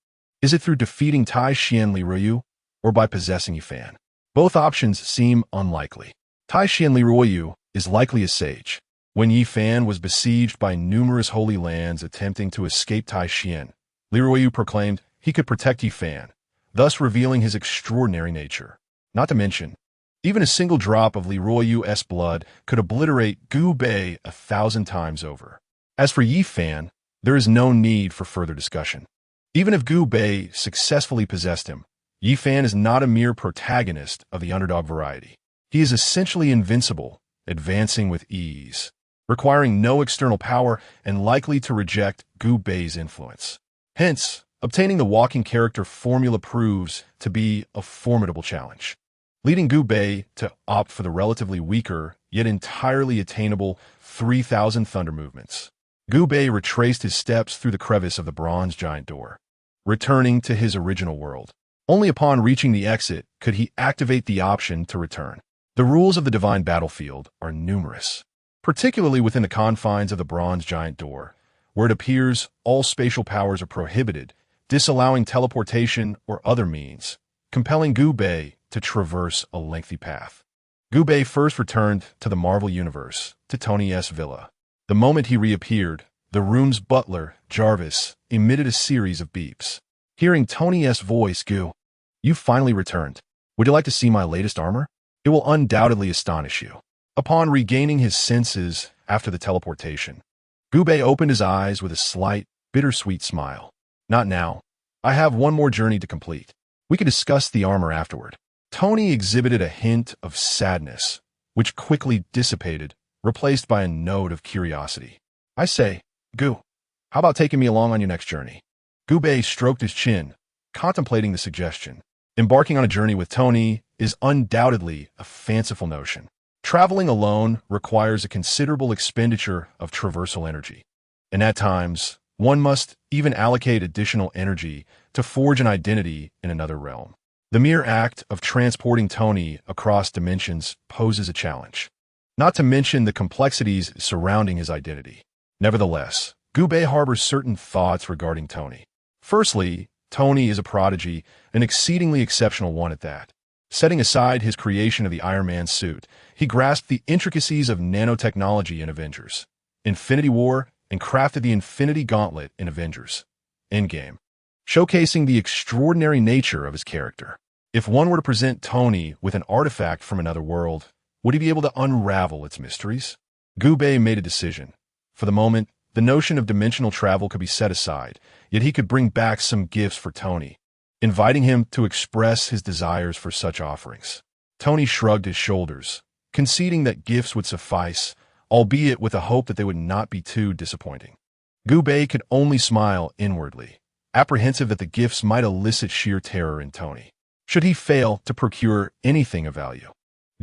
Speaker 1: Is it through defeating Tai Xian Li Ruoyu, or by possessing Yifan? Both options seem unlikely. Tai Xian Li Ruoyu is likely a sage. When Yifan was besieged by numerous holy lands attempting to escape Tai Xian, Li Ruoyu proclaimed he could protect Yifan, thus revealing his extraordinary nature. Not to mention, even a single drop of Li Ruoyu's blood could obliterate Gu Bei 1,000 times over. As for Yifan, there is no need for further discussion. Even if Gu Bei successfully possessed him, Yi Fan is not a mere protagonist of the underdog variety. He is essentially invincible, advancing with ease, requiring no external power and likely to reject Gu Bei's influence. Hence, obtaining the walking character formula proves to be a formidable challenge, leading Gu Bei to opt for the relatively weaker, yet entirely attainable 3,000 thunder movements. Gu Bei retraced his steps through the crevice of the bronze giant door, returning to his original world. Only upon reaching the exit could he activate the option to return. The rules of the divine battlefield are numerous, particularly within the confines of the bronze giant door, where it appears all spatial powers are prohibited, disallowing teleportation or other means, compelling Gu Bei to traverse a lengthy path. Gu Bei first returned to the Marvel Universe, to Tony's villa. The moment he reappeared, the room's butler, Jarvis, emitted a series of beeps. Hearing Tony's voice, "Gu, you finally returned. Would you like to see my latest armor? It will undoubtedly astonish you." Upon regaining his senses after the teleportation, Gu Bei opened his eyes with a slight, bittersweet smile. "Not now. I have one more journey to complete. We can discuss the armor afterward." Tony exhibited a hint of sadness, which quickly dissipated, replaced by a note of curiosity. "I say, Gu, how about taking me along on your next journey?" Gu Bei stroked his chin, contemplating the suggestion. Embarking on a journey with Tony is undoubtedly a fanciful notion. Traveling alone requires a considerable expenditure of traversal energy, and at times, one must even allocate additional energy to forge an identity in another realm. The mere act of transporting Tony across dimensions poses a challenge, not to mention the complexities surrounding his identity. Nevertheless, Gu Bei harbors certain thoughts regarding Tony. Firstly, Tony is a prodigy, an exceedingly exceptional one at that. Setting aside his creation of the Iron Man suit, he grasped the intricacies of nanotechnology in Avengers, Infinity War, and crafted the Infinity Gauntlet in Avengers Endgame, showcasing the extraordinary nature of his character. If one were to present Tony with an artifact from another world, would he be able to unravel its mysteries? Gu Bei made a decision. For the moment, the notion of dimensional travel could be set aside, yet he could bring back some gifts for Tony, inviting him to express his desires for such offerings. Tony shrugged his shoulders, conceding that gifts would suffice, albeit with a hope that they would not be too disappointing. Gu Bei could only smile inwardly, apprehensive that the gifts might elicit sheer terror in Tony, should he fail to procure anything of value.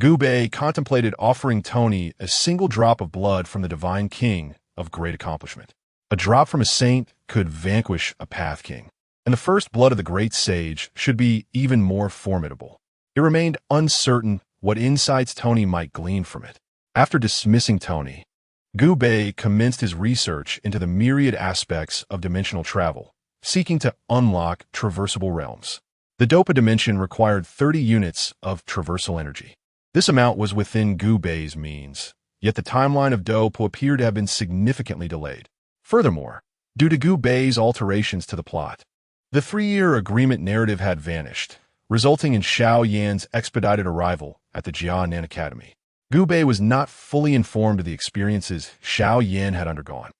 Speaker 1: Gu Bei contemplated offering Tony a single drop of blood from the Divine King of great accomplishment. A drop from a saint could vanquish a Path King, and the first blood of the great sage should be even more formidable. It remained uncertain what insights Tony might glean from it. After dismissing Tony, Gu Bei commenced his research into the myriad aspects of dimensional travel, seeking to unlock traversable realms. The Dopa dimension required 30 units of traversal energy. This amount was within Gu Bei's means, yet the timeline of Dopa appeared to have been significantly delayed. Furthermore, due to Gu Bei's alterations to the plot, the 3-year agreement narrative had vanished, resulting in Xiao Yan's expedited arrival at the Jianan Academy. Gu Bei was not fully informed of the experiences Xiao Yan had undergone.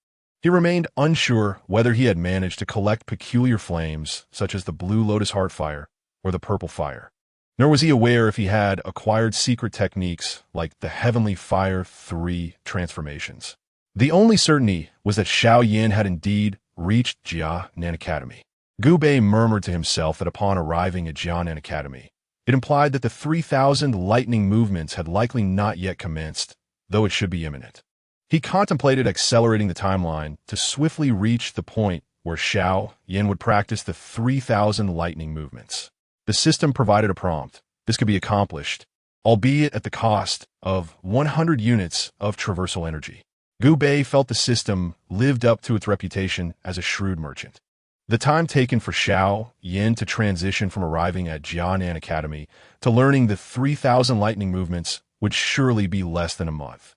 Speaker 1: He remained unsure whether he had managed to collect peculiar flames, such as the blue lotus heart fire or the purple fire. Nor was he aware if he had acquired secret techniques like the Heavenly Fire 3 transformations. The only certainty was that Xiao Yan had indeed reached Jianan Academy. Gu Bei murmured to himself that upon arriving at Jianan Academy, it implied that the 3,000 lightning movements had likely not yet commenced, though it should be imminent. He contemplated accelerating the timeline to swiftly reach the point where Xiao Yan would practice the 3,000 lightning movements. The system provided a prompt. This could be accomplished, albeit at the cost of 100 units of traversal energy. Gu Bei felt the system lived up to its reputation as a shrewd merchant. The time taken for Xiao Yan to transition from arriving at Jianan Academy to learning the 3,000 lightning movements would surely be less than a month.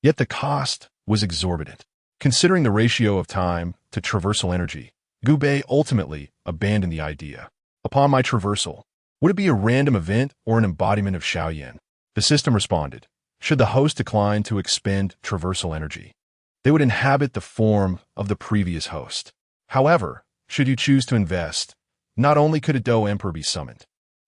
Speaker 1: Yet the cost was exorbitant. Considering the ratio of time to traversal energy, Gu Bei ultimately abandoned the idea. Upon my traversal, would it be a random event or an embodiment of Xiao Yan? The system responded. Should the host decline to expend traversal energy, they would inhabit the form of the previous host. However, should you choose to invest, not only could a Do Emperor be summoned,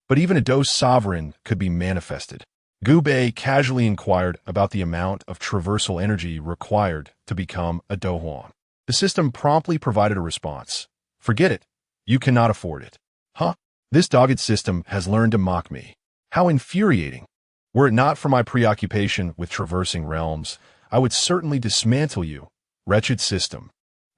Speaker 1: but even a Dou sovereign could be manifested. Gu Bei casually inquired about the amount of traversal energy required to become a Dou Huang. The system promptly provided a response. Forget it. You cannot afford it. Huh? This dogged system has learned to mock me. How infuriating. Were it not for my preoccupation with traversing realms, I would certainly dismantle you. Wretched system.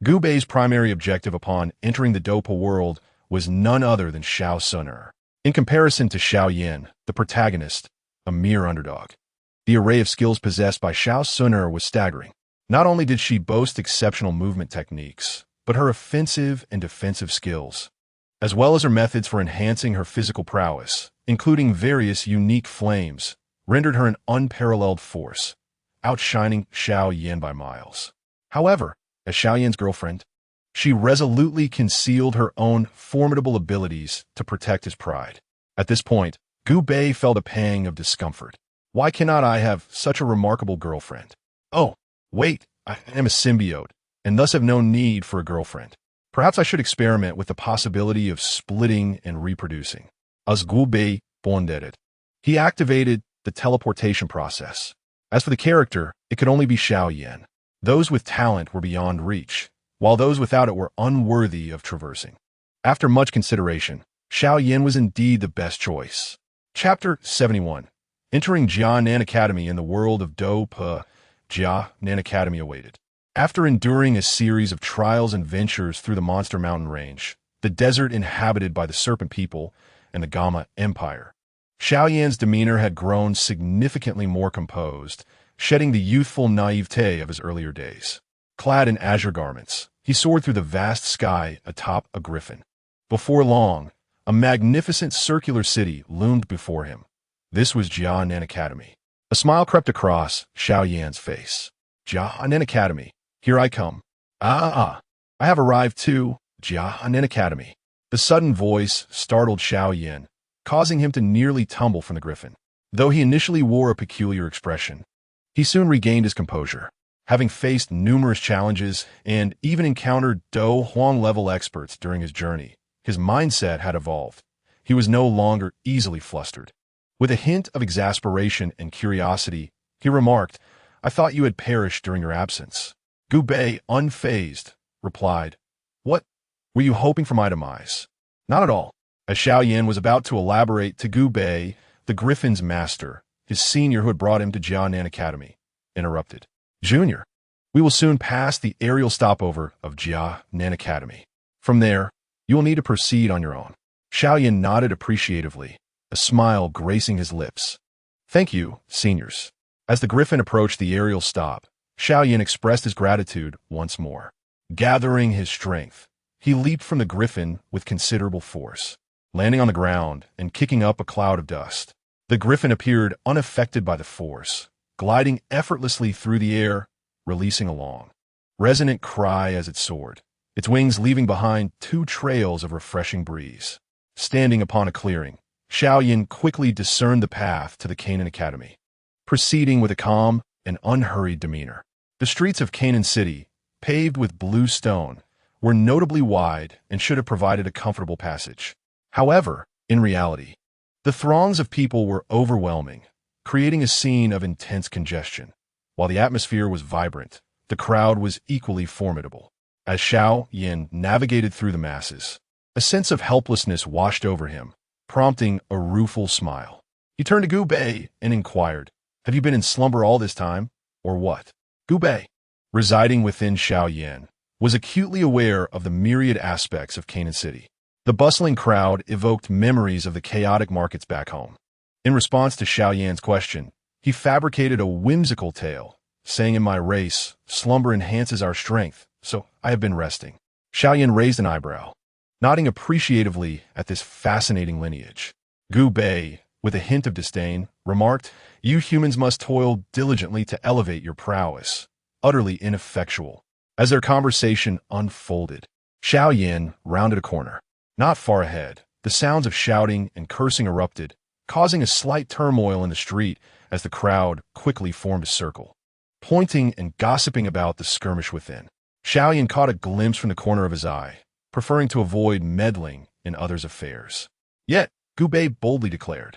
Speaker 1: Gu Bei's primary objective upon entering the Dopa world was none other than Xiao Suner. In comparison to Xiao Yan, the protagonist, a mere underdog. The array of skills possessed by Xiao Suner was staggering. Not only did she boast exceptional movement techniques, but her offensive and defensive skills, as well as her methods for enhancing her physical prowess, including various unique flames, rendered her an unparalleled force, outshining Xiao Yan by miles. However, as Xiao Yan's girlfriend, she resolutely concealed her own formidable abilities to protect his pride. At this point, Gu Bei felt a pang of discomfort. Why cannot I have such a remarkable girlfriend? Oh, wait, I am a symbiote, and thus have no need for a girlfriend. Perhaps I should experiment with the possibility of splitting and reproducing. As Gu Bei pondered, he activated the teleportation process. As for the character, it could only be Xiao Yan. Those with talent were beyond reach, while those without it were unworthy of traversing. After much consideration, Xiao Yan was indeed the best choice. Chapter 71. Entering Jianan Academy in the world of Do Pe, Jianan Academy awaited. After enduring a series of trials and ventures through the Monster Mountain Range, the desert inhabited by the Serpent People, and the Gamma Empire, Xiao Yan's demeanor had grown significantly more composed, shedding the youthful naivete of his earlier days. Clad in azure garments, he soared through the vast sky atop a griffin. Before long, a magnificent circular city loomed before him. This was Jianan Academy. A smile crept across Xiao Yan's face. Jianan Academy, here I come. I have arrived too, Jianan Academy. The sudden voice startled Xiao Yan, causing him to nearly tumble from the griffin. Though he initially wore a peculiar expression, he soon regained his composure. Having faced numerous challenges and even encountered Do Huang-level experts during his journey, his mindset had evolved. He was no longer easily flustered. With a hint of exasperation and curiosity, he remarked, I thought you had perished during your absence. Gu Bei, unfazed, replied, What? Were you hoping for my demise? Not at all. As Xiao Yan was about to elaborate to Gu Bei, the Griffin's master, his senior who had brought him to Jianan Academy, interrupted. Junior, we will soon pass the aerial stopover of Jianan Academy. From there, you will need to proceed on your own. Xiao Yan nodded appreciatively, a smile gracing his lips. Thank you, seniors. As the Griffin approached the aerial stop, Xiao Yan expressed his gratitude once more. Gathering his strength, he leaped from the Griffin with considerable force, landing on the ground and kicking up a cloud of dust. The Griffin appeared unaffected by the force, gliding effortlessly through the air, releasing a long, resonant cry as it soared, its wings leaving behind two trails of refreshing breeze. Standing upon a clearing, Xiao Yan quickly discerned the path to the Canaan Academy, proceeding with a calm and unhurried demeanor. The streets of Canaan City, paved with blue stone, were notably wide and should have provided a comfortable passage. However, in reality, the throngs of people were overwhelming, creating a scene of intense congestion. While the atmosphere was vibrant, the crowd was equally formidable. As Xiao Yan navigated through the masses, a sense of helplessness washed over him, prompting a rueful smile. He turned to Gu Bei and inquired, Have you been in slumber all this time, or what? Gu Bei, residing within Xiao Yan, was acutely aware of the myriad aspects of Canaan City. The bustling crowd evoked memories of the chaotic markets back home. In response to Xiao Yan's question, he fabricated a whimsical tale, saying, In my race, slumber enhances our strength, so I have been resting. Xiao Yan raised an eyebrow, nodding appreciatively at this fascinating lineage. Gu Bei, with a hint of disdain, remarked, You humans must toil diligently to elevate your prowess, utterly ineffectual. As their conversation unfolded, Xiao Yan rounded a corner. Not far ahead, the sounds of shouting and cursing erupted, causing a slight turmoil in the street as the crowd quickly formed a circle, pointing and gossiping about the skirmish within. Xiao Yan caught a glimpse from the corner of his eye, preferring to avoid meddling in others' affairs. Yet, Gu Bei boldly declared.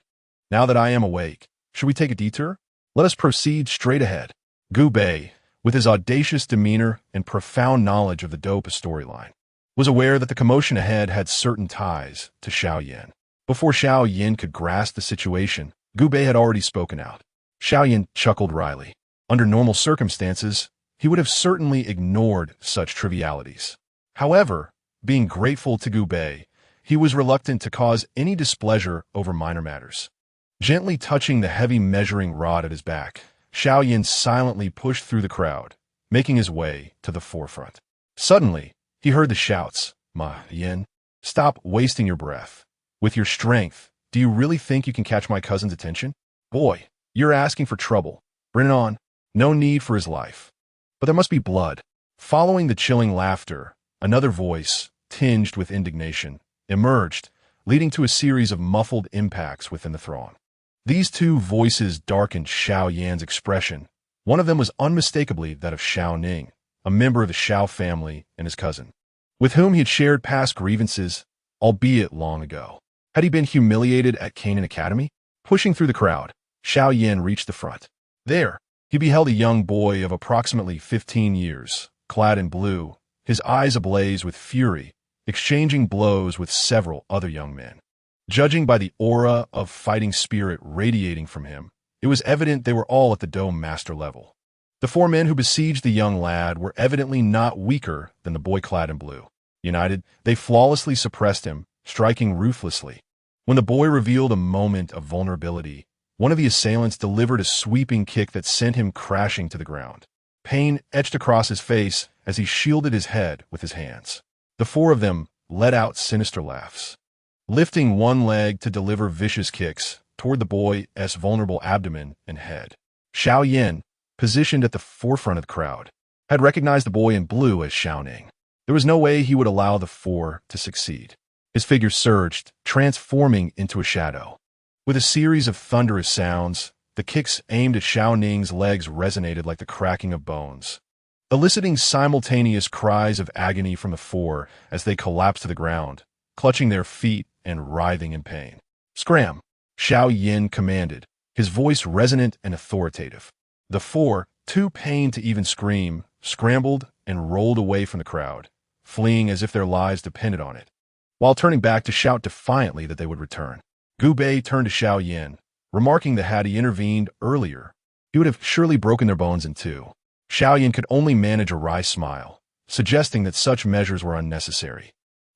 Speaker 1: Now that I am awake, should we take a detour? Let us proceed straight ahead. Gu Bei, with his audacious demeanor and profound knowledge of the Dopa storyline, was aware that the commotion ahead had certain ties to Xiao Yan. Before Xiao Yan could grasp the situation, Gu Bei had already spoken out. Xiao Yan chuckled wryly. Under normal circumstances, he would have certainly ignored such trivialities. However, being grateful to Gu Bei, he was reluctant to cause any displeasure over minor matters. Gently touching the heavy measuring rod at his back, Xiao Yan silently pushed through the crowd, making his way to the forefront. Suddenly, he heard the shouts, "Ma Yan, stop wasting your breath. With your strength, do you really think you can catch my cousin's attention? Boy, you're asking for trouble. Bring it on. No need for his life. But there must be blood." Following the chilling laughter, another voice, tinged with indignation, emerged, leading to a series of muffled impacts within the throng. These two voices darkened Xiao Yan's expression. One of them was unmistakably that of Xiao Ning, a member of the Xiao family and his cousin, with whom he had shared past grievances, albeit long ago. Had he been humiliated at Canaan Academy? Pushing through the crowd, Xiao Yan reached the front. There, he beheld a young boy of approximately 15 years, clad in blue, his eyes ablaze with fury, exchanging blows with several other young men. Judging by the aura of fighting spirit radiating from him, it was evident they were all at the Dome Master level. The four men who besieged the young lad were evidently not weaker than the boy clad in blue. United, they flawlessly suppressed him, striking ruthlessly. When the boy revealed a moment of vulnerability, one of the assailants delivered a sweeping kick that sent him crashing to the ground. Pain etched across his face as he shielded his head with his hands. The four of them let out sinister laughs. Lifting one leg to deliver vicious kicks toward the boy's vulnerable abdomen and head. Xiao Yan, positioned at the forefront of the crowd, had recognized the boy in blue as Xiao Ning. There was no way he would allow the four to succeed. His figure surged, transforming into a shadow. With a series of thunderous sounds, the kicks aimed at Xiao Ning's legs resonated like the cracking of bones, eliciting simultaneous cries of agony from the four as they collapsed to the ground, clutching their feet and writhing in pain. "Scram!" Xiao Yan commanded, his voice resonant and authoritative. The four, too pained to even scream, scrambled and rolled away from the crowd, fleeing as if their lives depended on it, while turning back to shout defiantly that they would return. Gu Bei turned to Xiao Yan, remarking that had he intervened earlier, he would have surely broken their bones in two. Xiao Yan could only manage a wry smile, suggesting that such measures were unnecessary.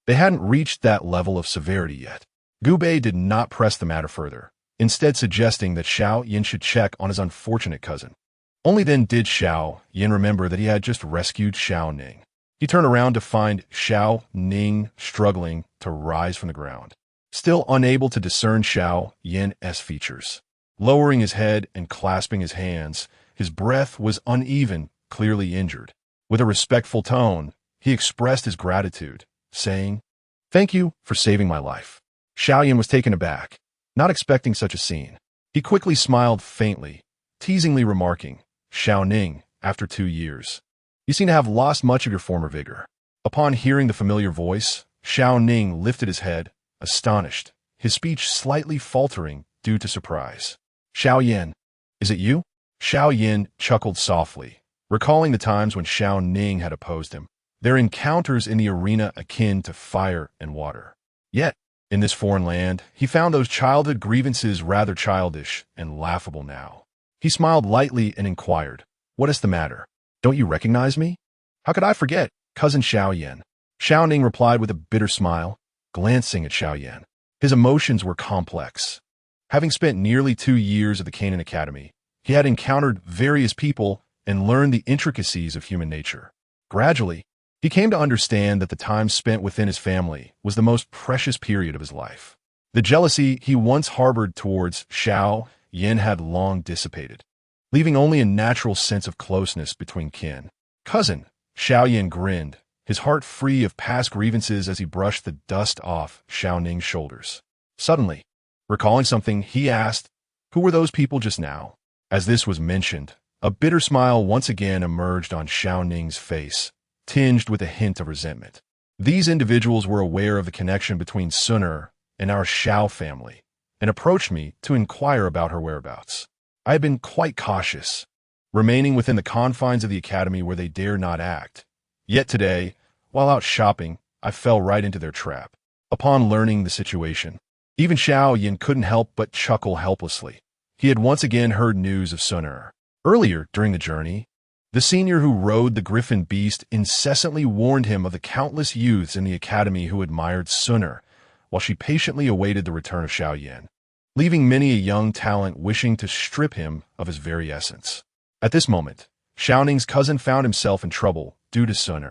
Speaker 1: They hadn't reached that level of severity yet. Gu Bei did not press the matter further, instead suggesting that Xiao Yan should check on his unfortunate cousin. Only then did Xiao Yan remember that he had just rescued Xiao Ning. He turned around to find Xiao Ning struggling to rise from the ground, still unable to discern Xiao Yan's features. Lowering his head and clasping his hands, his breath was uneven, clearly injured. With a respectful tone, he expressed his gratitude, saying, "Thank you for saving my life." Xiao Yan was taken aback, not expecting such a scene. He quickly smiled faintly, teasingly remarking, "Xiao Ning, after 2 years, you seem to have lost much of your former vigor." Upon hearing the familiar voice, Xiao Ning lifted his head, astonished, his speech slightly faltering due to surprise. "Xiao Yan, is it you?" Xiao Yan chuckled softly, recalling the times when Xiao Ning had opposed him, their encounters in the arena akin to fire and water. Yet, in this foreign land, he found those childhood grievances rather childish and laughable now. He smiled lightly and inquired, "What is the matter? Don't you recognize me?" "How could I forget, cousin Xiao Yan?" Xiao Ning replied with a bitter smile, glancing at Xiao Yan. His emotions were complex. Having spent nearly 2 years at the Canaan Academy, he had encountered various people and learned the intricacies of human nature. Gradually, he came to understand that the time spent within his family was the most precious period of his life. The jealousy he once harbored towards Xiao Yan had long dissipated, leaving only a natural sense of closeness between kin. "Cousin," Xiao Yan grinned, his heart free of past grievances as he brushed the dust off Xiao Ning's shoulders. Suddenly, recalling something, he asked, "Who were those people just now?" As this was mentioned, a bitter smile once again emerged on Xiao Ning's face, tinged with a hint of resentment. These individuals were aware of the connection between Sun Er in our Xiao family and approached me to inquire about her whereabouts. I had been quite cautious, remaining within the confines of the academy where they dare not act. Yet today, while out shopping, I fell right into their trap. Upon learning the situation, even Xiao Yin couldn't help but chuckle helplessly. He had once again heard news of Sun. Earlier during the journey, the senior who rode the griffin beast incessantly warned him of the countless youths in the academy who admired Sun, while she patiently awaited the return of Xiao Yan, leaving many a young talent wishing to strip him of his very essence. At this moment, Xiao Ning's cousin found himself in trouble due to Sun.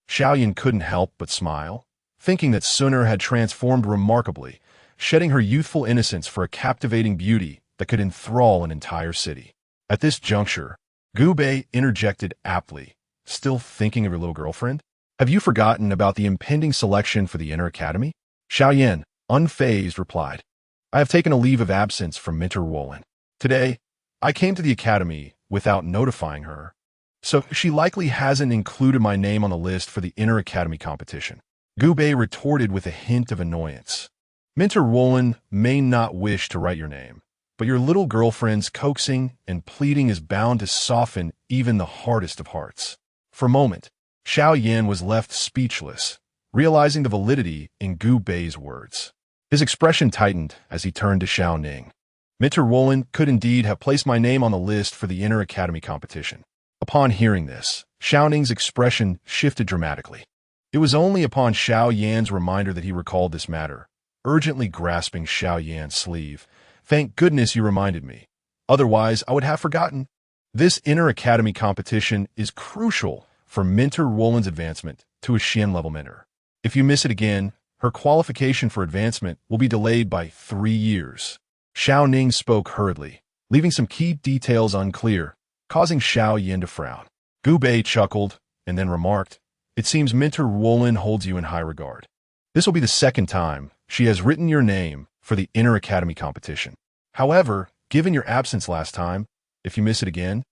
Speaker 1: Xiao Yan couldn't help but smile, thinking that Sun had transformed remarkably, shedding her youthful innocence for a captivating beauty that could enthrall an entire city. At this juncture, Gu Bei interjected aptly, "Still thinking of your little girlfriend? Have you forgotten about the impending selection for the Inner Academy?" Xiao Yan, unfazed, replied, "I have taken a leave of absence from Minter Wolin. Today, I came to the academy without notifying her, so she likely hasn't included my name on the list for the Inner Academy competition." Gu Bei retorted with a hint of annoyance. "Minter Wolin may not wish to write your name, but your little girlfriend's coaxing and pleading is bound to soften even the hardest of hearts." For a moment, Xiao Yan was left speechless, realizing the validity in Gu Bei's words. His expression tightened as he turned to Xiao Ning. "Minter Wolin could indeed have placed my name on the list for the Inner Academy competition." Upon hearing this, Xiao Ning's expression shifted dramatically. It was only upon Xiao Yan's reminder that he recalled this matter, urgently grasping Xiao Yan's sleeve. "Thank goodness you reminded me. Otherwise, I would have forgotten. This Inner Academy competition is crucial for Minter Wolin's advancement to a Xian-level mentor. If you miss it again, her qualification for advancement will be delayed by 3 years." Xiao Ning spoke hurriedly, leaving some key details unclear, causing Xiao Yan to frown. Gu Bei chuckled and then remarked, "It seems Minter Wolin holds you in high regard. This will be the second time she has written your name for the Inner Academy competition. However, given your absence last time, if you miss it again,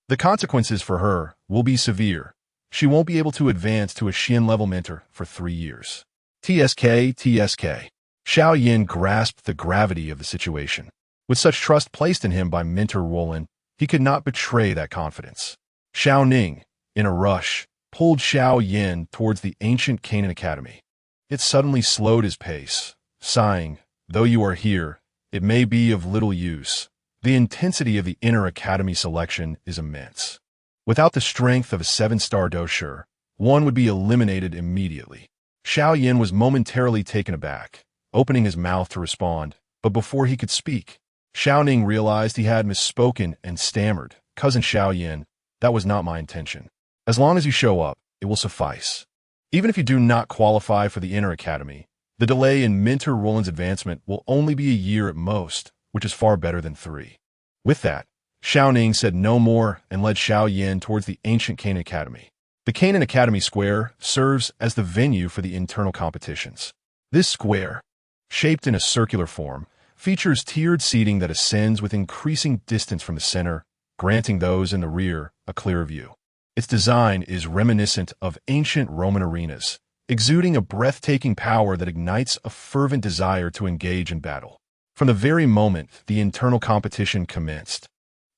Speaker 1: the consequences for her will be severe. She won't be able to advance to a Xian-level mentor for 3 years. TSK, TSK. Xiao Yan grasped the gravity of the situation. With such trust placed in him by Minter Wolin, he could not betray that confidence. Xiao Ning, in a rush, pulled Xiao Yan towards the ancient Canaan Academy. It suddenly slowed his pace, sighing, "Though you are here, it may be of little use. The intensity of the Inner Academy selection is immense. Without the strength of a 7-star dosher, one would be eliminated immediately." Xiao Yan was momentarily taken aback, opening his mouth to respond, but before he could speak, Xiao Ning realized he had misspoken and stammered, "Cousin Xiao Yan, that was not my intention. As long as you show up, it will suffice. Even if you do not qualify for the Inner Academy, the delay in Minter Wolin's advancement will only be a year at most, which is far better than 3. With that, Xiao Ning said no more and led Xiao Yan towards the ancient Canaan Academy. The Canaan Academy Square serves as the venue for the internal competitions. This square, shaped in a circular form, features tiered seating that ascends with increasing distance from the center, granting those in the rear a clearer view. Its design is reminiscent of ancient Roman arenas, exuding a breathtaking power that ignites a fervent desire to engage in battle. From the very moment the internal competition commenced,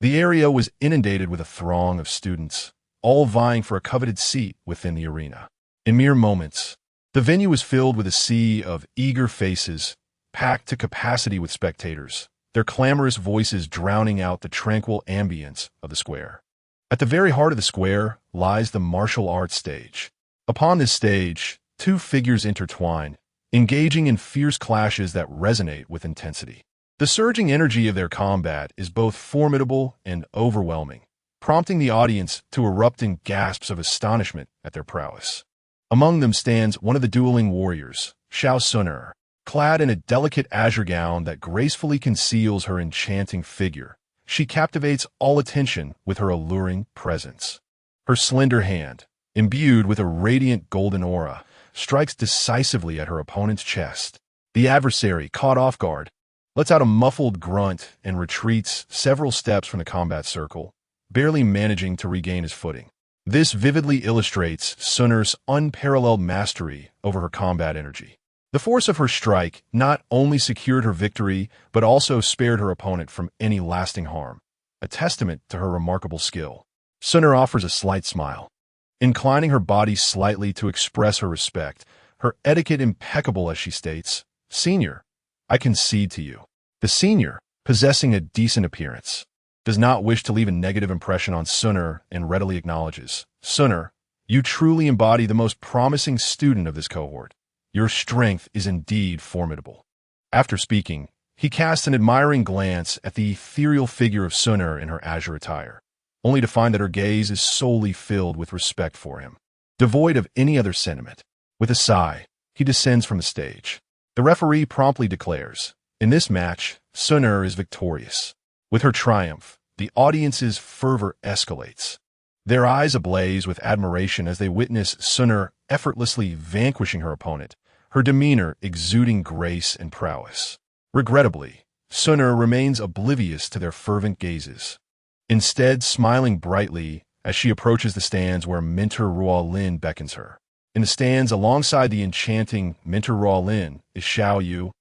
Speaker 1: the area was inundated with a throng of students, all vying for a coveted seat within the arena. In mere moments, the venue was filled with a sea of eager faces, packed to capacity with spectators, their clamorous voices drowning out the tranquil ambience of the square. At the very heart of the square lies the martial arts stage. Upon this stage, 2 figures intertwine, engaging in fierce clashes that resonate with intensity. The surging energy of their combat is both formidable and overwhelming, prompting the audience to erupt in gasps of astonishment at their prowess. Among them stands one of the dueling warriors, Xiao Sun, clad in a delicate azure gown that gracefully conceals her enchanting figure. She captivates all attention with her alluring presence. Her slender hand, imbued with a radiant golden aura, strikes decisively at her opponent's chest. The adversary, caught off guard, lets out a muffled grunt and retreats several steps from the combat circle, barely managing to regain his footing. This vividly illustrates Sun's unparalleled mastery over her combat energy. The force of her strike not only secured her victory, but also spared her opponent from any lasting harm, a testament to her remarkable skill. Suner offers a slight smile, inclining her body slightly to express her respect, her etiquette impeccable as she states, "Senior, I concede to you." The senior, possessing a decent appearance, does not wish to leave a negative impression on Suner and readily acknowledges, "Suner, you truly embody the most promising student of this cohort. Your strength is indeed formidable." After speaking, he casts an admiring glance at the ethereal figure of Suner in her azure attire, only to find that her gaze is solely filled with respect for him, devoid of any other sentiment. With a sigh, he descends from the stage. The referee promptly declares, "In this match, Suner is victorious." With her triumph, the audience's fervor escalates, their eyes ablaze with admiration as they witness Suner effortlessly vanquishing her opponent, her demeanor exuding grace and prowess. Regrettably, Suner remains oblivious to their fervent gazes, instead smiling brightly as she approaches the stands where Mentor Ruolin beckons her. In the stands alongside the enchanting Mentor Ruolin is Xiao,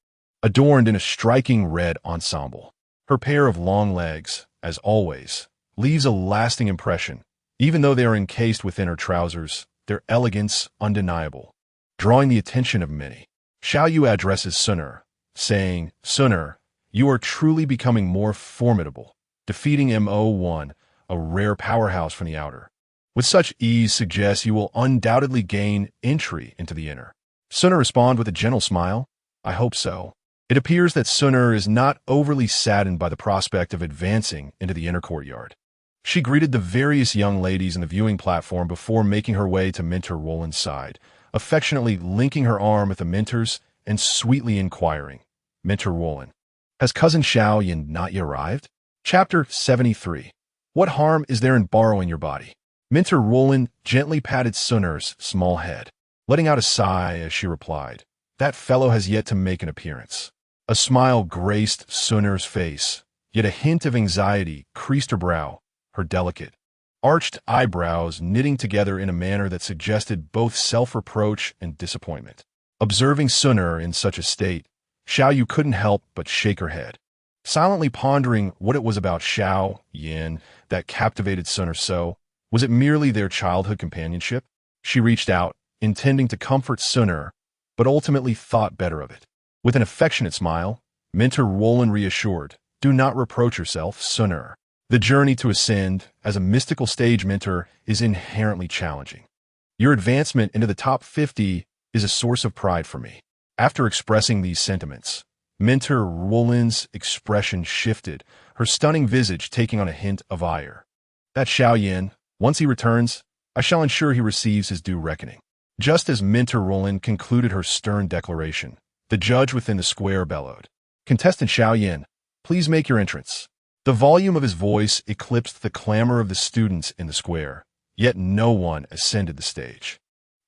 Speaker 1: adorned in a striking red ensemble. Her pair of long legs, as always, leaves a lasting impression, even though they are encased within her trousers, their elegance undeniable, drawing the attention of many. Xiao addresses Suner, saying, "Suner, you are truly becoming more formidable, defeating Mo1, a rare powerhouse from the outer. With such ease suggests you will undoubtedly gain entry into the inner." Suner responds with a gentle smile, "I hope so." It appears that Suner is not overly saddened by the prospect of advancing into the inner courtyard. She greeted the various young ladies in the viewing platform before making her way to Mentor Roland's side, affectionately linking her arm with the mentor's and sweetly inquiring, "Mentor Roland, has cousin Xiao not yet arrived?" Chapter 73. What harm is there in borrowing your body? Mentor Roland gently patted Suner's small head, letting out a sigh as she replied, "That fellow has yet to make an appearance." A smile graced Suner's face, yet a hint of anxiety creased her brow, her delicate, arched eyebrows knitting together in a manner that suggested both self-reproach and disappointment. Observing Suner in such a state, Xiao couldn't help but shake her head, silently pondering what it was about Xiao Yin that captivated Suner so. Was it merely their childhood companionship? She reached out, intending to comfort Suner, but ultimately thought better of it. With an affectionate smile, Mentor Roland reassured, "Do not reproach yourself, Suner. The journey to ascend as a mystical stage mentor is inherently challenging. Your advancement into the top 50 is a source of pride for me." After expressing these sentiments, Mentor Roland's expression shifted, her stunning visage taking on a hint of ire. "That Xiao, once he returns, I shall ensure he receives his due reckoning." Just as Mentor Roland concluded her stern declaration, the judge within the square bellowed, "Contestant Xiao, please make your entrance." The volume of his voice eclipsed the clamor of the students in the square, yet no one ascended the stage.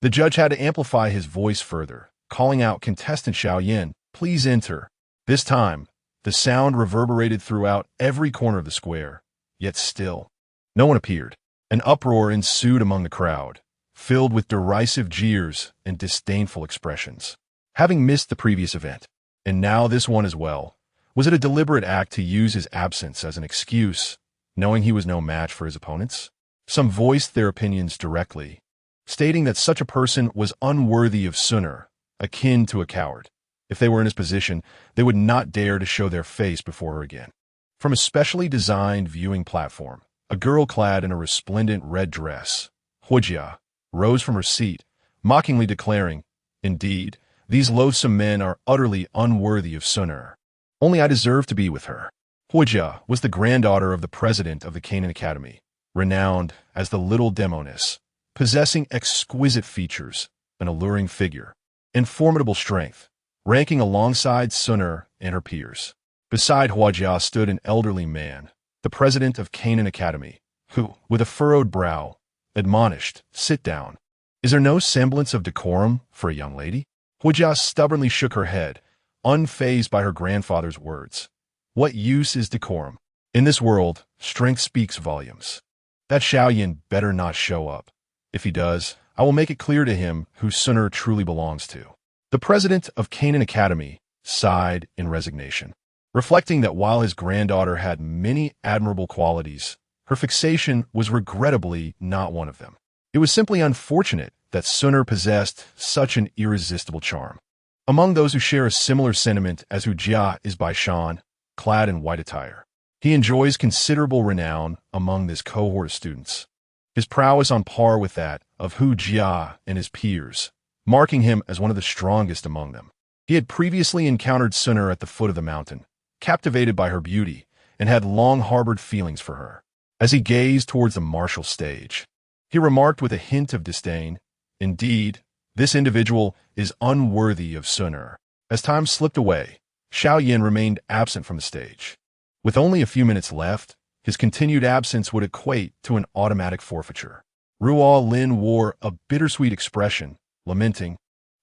Speaker 1: The judge had to amplify his voice further, calling out, "Contestant Xiao, please enter." This time, the sound reverberated throughout every corner of the square, yet still, no one appeared. An uproar ensued among the crowd, filled with derisive jeers and disdainful expressions. Having missed the previous event, and now this one as well, was it a deliberate act to use his absence as an excuse, knowing he was no match for his opponents? Some voiced their opinions directly, stating that such a person was unworthy of Suner, akin to a coward. If they were in his position, they would not dare to show their face before her again. From a specially designed viewing platform, a girl clad in a resplendent red dress, Huojia, rose from her seat, mockingly declaring, "Indeed, these loathsome men are utterly unworthy of Suner. Only I deserve to be with her." Huojia was the granddaughter of the president of the Canaan Academy, renowned as the Little Demoness, possessing exquisite features, an alluring figure, and formidable strength, ranking alongside Suner and her peers. Beside Huojia stood an elderly man, the president of Canaan Academy, who, with a furrowed brow, admonished, "Sit down. Is there no semblance of decorum for a young lady?" Huojia stubbornly shook her head, unfazed by her grandfather's words. What use is decorum? In this world, strength speaks volumes. That Xiao better not show up. If he does, I will make it clear to him who Suner truly belongs to. The president of Canaan Academy sighed in resignation, reflecting that while his granddaughter had many admirable qualities, her fixation was regrettably not one of them. It was simply unfortunate that Suner possessed such an irresistible charm. Among those who share a similar sentiment as Hu Jia is Bai Shan, clad in white attire. He enjoys considerable renown among this cohort of students, his prowess on par with that of Hu Jia and his peers, marking him as one of the strongest among them. He had previously encountered Suner at the foot of the mountain, captivated by her beauty, and had long harbored feelings for her. As he gazed towards the martial stage, he remarked with a hint of disdain, "Indeed, this individual is unworthy of Suner." As time slipped away, Xiao Yin remained absent from the stage. With only a few minutes left, his continued absence would equate to an automatic forfeiture. Ruo Lin wore a bittersweet expression, lamenting,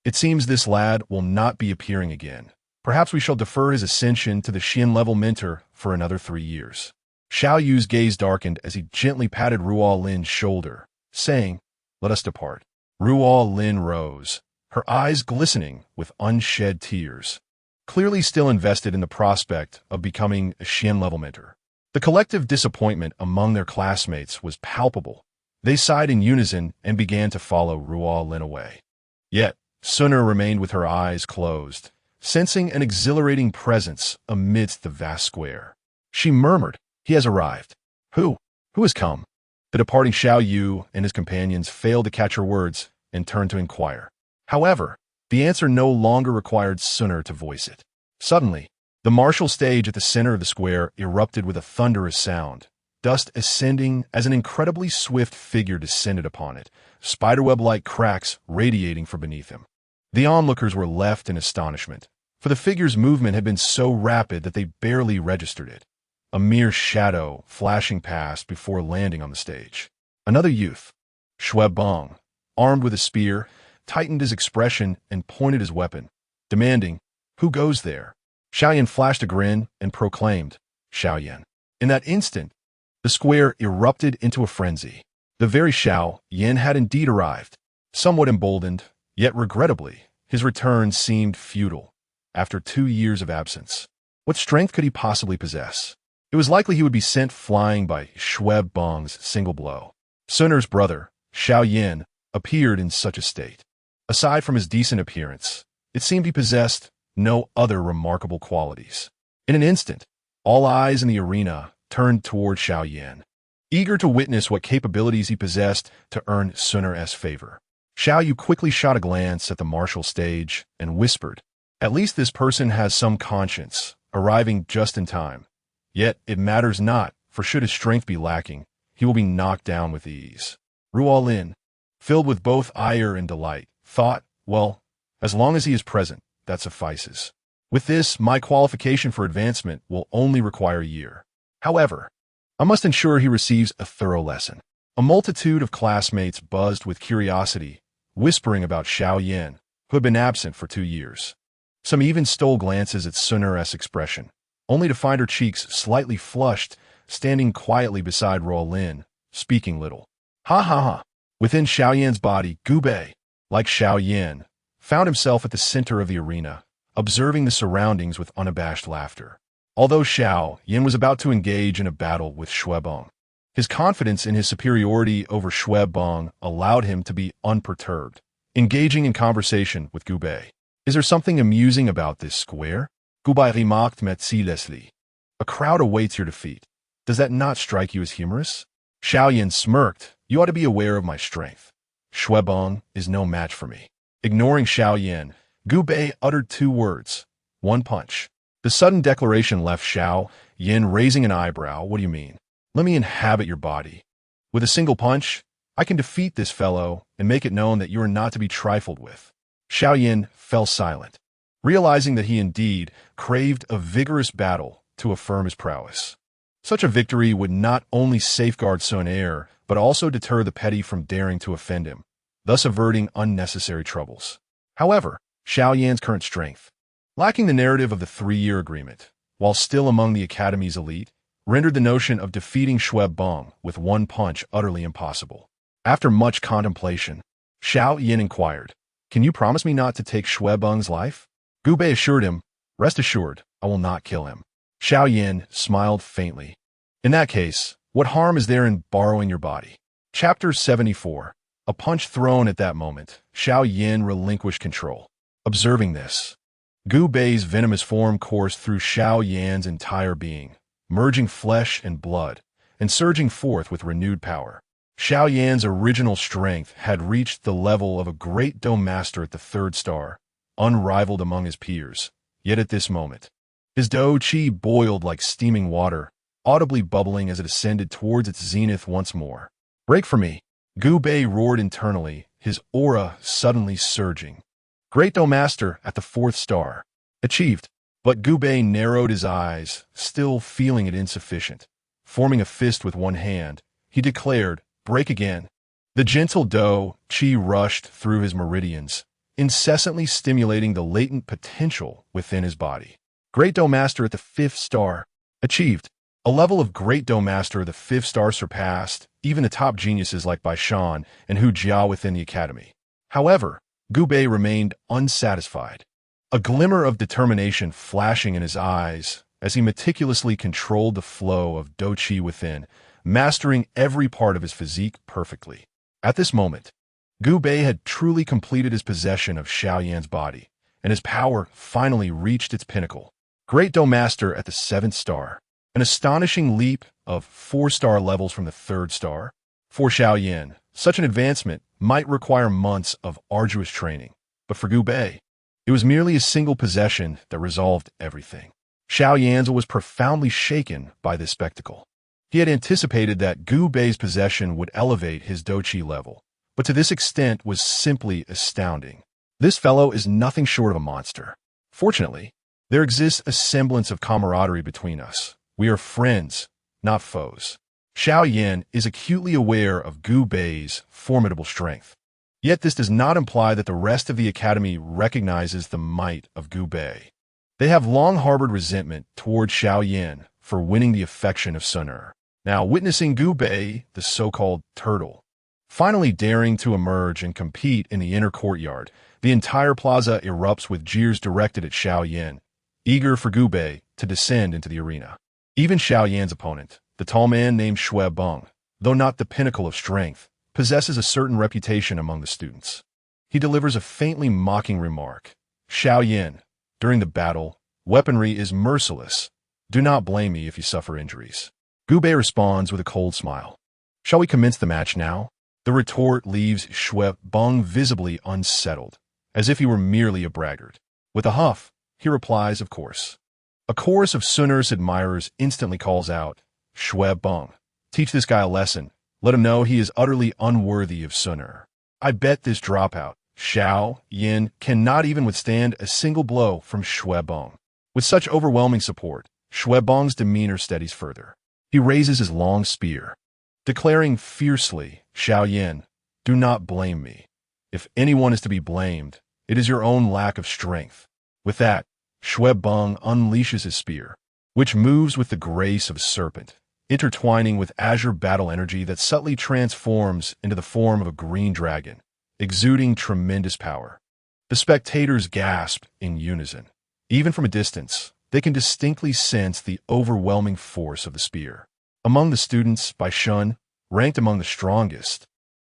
Speaker 1: "It seems this lad will not be appearing again. Perhaps we shall defer his ascension to the Xian-level mentor for another 3 years." Xiao Yu's gaze darkened as he gently patted Ruo Lin's shoulder, saying, "Let us depart." Ruo Lin rose, her eyes glistening with unshed tears, clearly still invested in the prospect of becoming a Xian-level mentor. The collective disappointment among their classmates was palpable. They sighed in unison and began to follow Ruo Lin away. Yet, Suner remained with her eyes closed, sensing an exhilarating presence amidst the vast square. She murmured, "He has arrived." Who? Who has come?" The departing Xiao Yu and his companions failed to catch her words and turned to inquire. However, the answer no longer required Suner to voice it. Suddenly, the martial stage at the center of the square erupted with a thunderous sound, dust ascending as an incredibly swift figure descended upon it, spiderweb-like cracks radiating from beneath him. The onlookers were left in astonishment, for the figure's movement had been so rapid that they barely registered it. A mere shadow flashing past before landing on the stage. Another youth, Shui Bong, armed with a spear, tightened his expression and pointed his weapon, demanding, "Who goes there?" Xiao Yan flashed a grin and proclaimed, "Xiao Yan." In that instant, the square erupted into a frenzy. The very Xiao Yan had indeed arrived. Somewhat emboldened, yet regrettably, his return seemed futile. After 2 years of absence, what strength could he possibly possess? It was likely he would be sent flying by Shui Bong's single blow. Suner's brother, Xiao Yin, appeared in such a state. Aside from his decent appearance, it seemed he possessed no other remarkable qualities. In an instant, all eyes in the arena turned toward Xiao Yin, eager to witness what capabilities he possessed to earn Suner's favor. Xiao Yu quickly shot a glance at the martial stage and whispered, "At least this person has some conscience, arriving just in time. Yet it matters not, for should his strength be lacking, he will be knocked down with ease." Ruo Lin, filled with both ire and delight, thought, "Well, as long as he is present, that suffices. With this, my qualification for advancement will only require a year. However, I must ensure he receives a thorough lesson." A multitude of classmates buzzed with curiosity, whispering about Xiao Yin, who had been absent for 2 years. Some even stole glances at Suner's expression, only to find her cheeks slightly flushed, standing quietly beside Ruo Lin, speaking little. Ha ha ha! Within Xiao Yan's body, Gu Bei, like Xiao Yin, found himself at the center of the arena, observing the surroundings with unabashed laughter. Although Xiao Yin was about to engage in a battle with Shui Bong, his confidence in his superiority over Shui Bong allowed him to be unperturbed, engaging in conversation with Gu Bei. "Is there something amusing about this square?" Gu Bei remarked mercilessly. "A crowd awaits your defeat. Does that not strike you as humorous?" Xiao Yin smirked. "You ought to be aware of my strength. Shui Bong is no match for me." Ignoring Xiao Yin, Gu Bei uttered 2 words. "One punch." The sudden declaration left Xiao Yin raising an eyebrow. "What do you mean?" "Let me inhabit your body. With a single punch, I can defeat this fellow and make it known that you are not to be trifled with." Xiao Yin fell silent, realizing that he indeed craved a vigorous battle to affirm his prowess. Such a victory would not only safeguard Sun Er, but also deter the petty from daring to offend him, thus averting unnecessary troubles. However, Xiao Yan's current strength, lacking the narrative of the 3-year agreement, while still among the Academy's elite, rendered the notion of defeating Shui Bong with one punch utterly impossible. After much contemplation, Xiao Yin inquired, Can you promise me not to take Bung's life? Gu Bei assured him, rest assured, I will not kill him. Xiao Yin smiled faintly. In that case, what harm is there in borrowing your body? Chapter 74. A punch thrown at that moment, Xiao Yin relinquished control. Observing this, Gu Bei's venomous form coursed through Xiao Yan's entire being, merging flesh and blood, and surging forth with renewed power. Xiao Yan's original strength had reached the level of a great Dome Master at the third star, unrivaled among his peers. Yet at this moment, his Dou Qi boiled like steaming water, audibly bubbling as it ascended towards its zenith once more. Break for me! Gu Bei roared internally, his aura suddenly surging. Great Dome Master at the fourth star. Achieved. But Gu Bei narrowed his eyes, still feeling it insufficient. Forming a fist with one hand, he declared, break again. The gentle Dou Qi rushed through his meridians, incessantly stimulating the latent potential within his body. Great Dome Master at the fifth star. Achieved. A level of Great Dome Master of the fifth star surpassed even the top geniuses like Bai Shan and Hu Jia within the academy. However, Gu Bei remained unsatisfied, a glimmer of determination flashing in his eyes as he meticulously controlled the flow of Dou Qi within, mastering every part of his physique perfectly. At this moment, Gu Bei had truly completed his possession of Xiao Yan's body, and his power finally reached its pinnacle. Great Dome Master at the seventh star. An astonishing leap of 4-star levels from the third star. For Xiao Yan, such an advancement might require months of arduous training, but for Gu Bei, it was merely a single possession that resolved everything. Xiao Yan was profoundly shaken by this spectacle. He had anticipated that Gu Bei's possession would elevate his Dou Qi level, but to this extent was simply astounding. This fellow is nothing short of a monster. Fortunately, there exists a semblance of camaraderie between us. We are friends, not foes. Xiao Yan is acutely aware of Gu Bei's formidable strength. Yet this does not imply that the rest of the academy recognizes the might of Gu Bei. They have long harbored resentment toward Xiao Yan for winning the affection of Sun Er. Now, witnessing Gu Bei, the so-called turtle, finally daring to emerge and compete in the inner courtyard, the entire plaza erupts with jeers directed at Xiao Yan, eager for Gu Bei to descend into the arena. Even Xiao Yan's opponent, the tall man named Shui Bung, though not the pinnacle of strength, possesses a certain reputation among the students. He delivers a faintly mocking remark. Xiao Yan, during the battle, weaponry is merciless. Do not blame me if you suffer injuries. Gu Bei responds with a cold smile. Shall we commence the match now? The retort leaves Shui Bung visibly unsettled, as if he were merely a braggart. With a huff, he replies, of course. A chorus of Sun Er's admirers instantly calls out, Shui Bung, teach this guy a lesson. Let him know he is utterly unworthy of Sun Er. I bet this dropout, Xiao Yan, cannot even withstand a single blow from Shui Bung. With such overwhelming support, Shui Bung's demeanor steadies further. He raises his long spear, declaring fiercely, Xiao Yan, do not blame me. If anyone is to be blamed, it is your own lack of strength. With that, Shui Bung unleashes his spear, which moves with the grace of a serpent, intertwining with azure battle energy that subtly transforms into the form of a green dragon, exuding tremendous power. The spectators gasp in unison. Even from a distance, they can distinctly sense the overwhelming force of the spear. Among the students, Bai Shan, ranked among the strongest,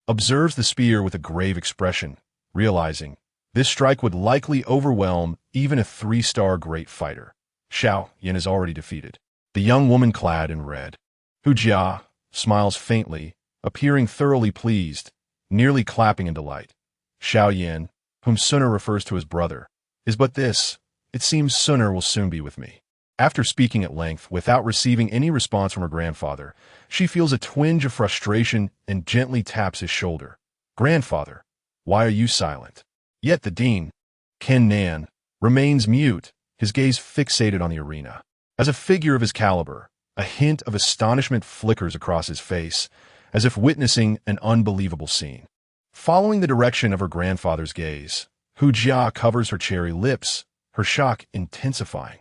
Speaker 1: observes the spear with a grave expression, realizing this strike would likely overwhelm even a 3-star great fighter. Xiao Yan is already defeated. The young woman clad in red, Hu Jia, smiles faintly, appearing thoroughly pleased, nearly clapping in delight. Xiao Yan, whom Sun Er refers to as brother, is but this. It seems Sun Er will soon be with me. After speaking at length without receiving any response from her grandfather, she feels a twinge of frustration and gently taps his shoulder. Grandfather, why are you silent? Yet the dean, Ken Nan, remains mute, his gaze fixated on the arena. As a figure of his caliber, a hint of astonishment flickers across his face, as if witnessing an unbelievable scene. Following the direction of her grandfather's gaze, Hu Jia covers her cherry lips, her shock intensifying.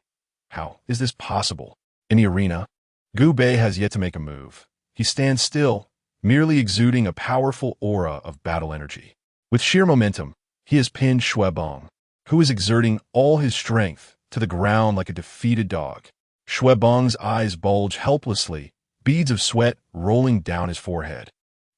Speaker 1: How is this possible? In the arena, Gu Bei has yet to make a move. He stands still, merely exuding a powerful aura of battle energy. With sheer momentum, he has pinned Xuebong, who is exerting all his strength, to the ground like a defeated dog. Xuebong's eyes bulge helplessly, beads of sweat rolling down his forehead.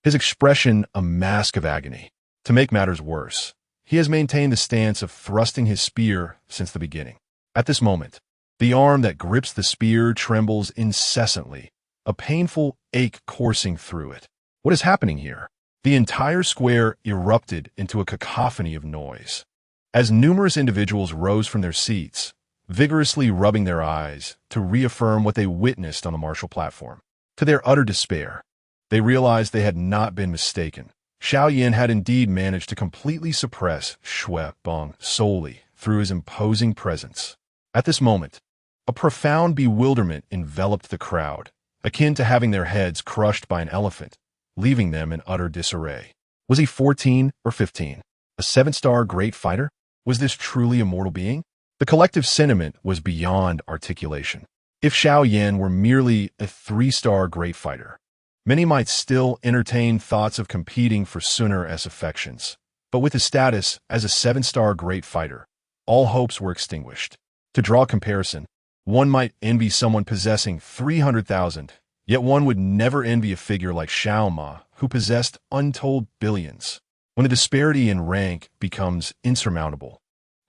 Speaker 1: His expression a mask of agony. To make matters worse, he has maintained the stance of thrusting his spear since the beginning. At this moment, the arm that grips the spear trembles incessantly, a painful ache coursing through it. What is happening here? The entire square erupted into a cacophony of noise. As numerous individuals rose from their seats, vigorously rubbing their eyes to reaffirm what they witnessed on the martial platform. To their utter despair, they realized they had not been mistaken. Xiao had indeed managed to completely suppress Xuebong solely through his imposing presence. At this moment, a profound bewilderment enveloped the crowd, akin to having their heads crushed by an elephant, leaving them in utter disarray. Was he 14 or 15? A 7-star great fighter? Was this truly a mortal being? The collective sentiment was beyond articulation. If Xiao were merely a 3-star great fighter, many might still entertain thoughts of competing for Sun's affections. But with his status as a 7-star great fighter, all hopes were extinguished. To draw comparison, one might envy someone possessing 300,000, yet one would never envy a figure like Xiao, who possessed untold billions. When the disparity in rank becomes insurmountable,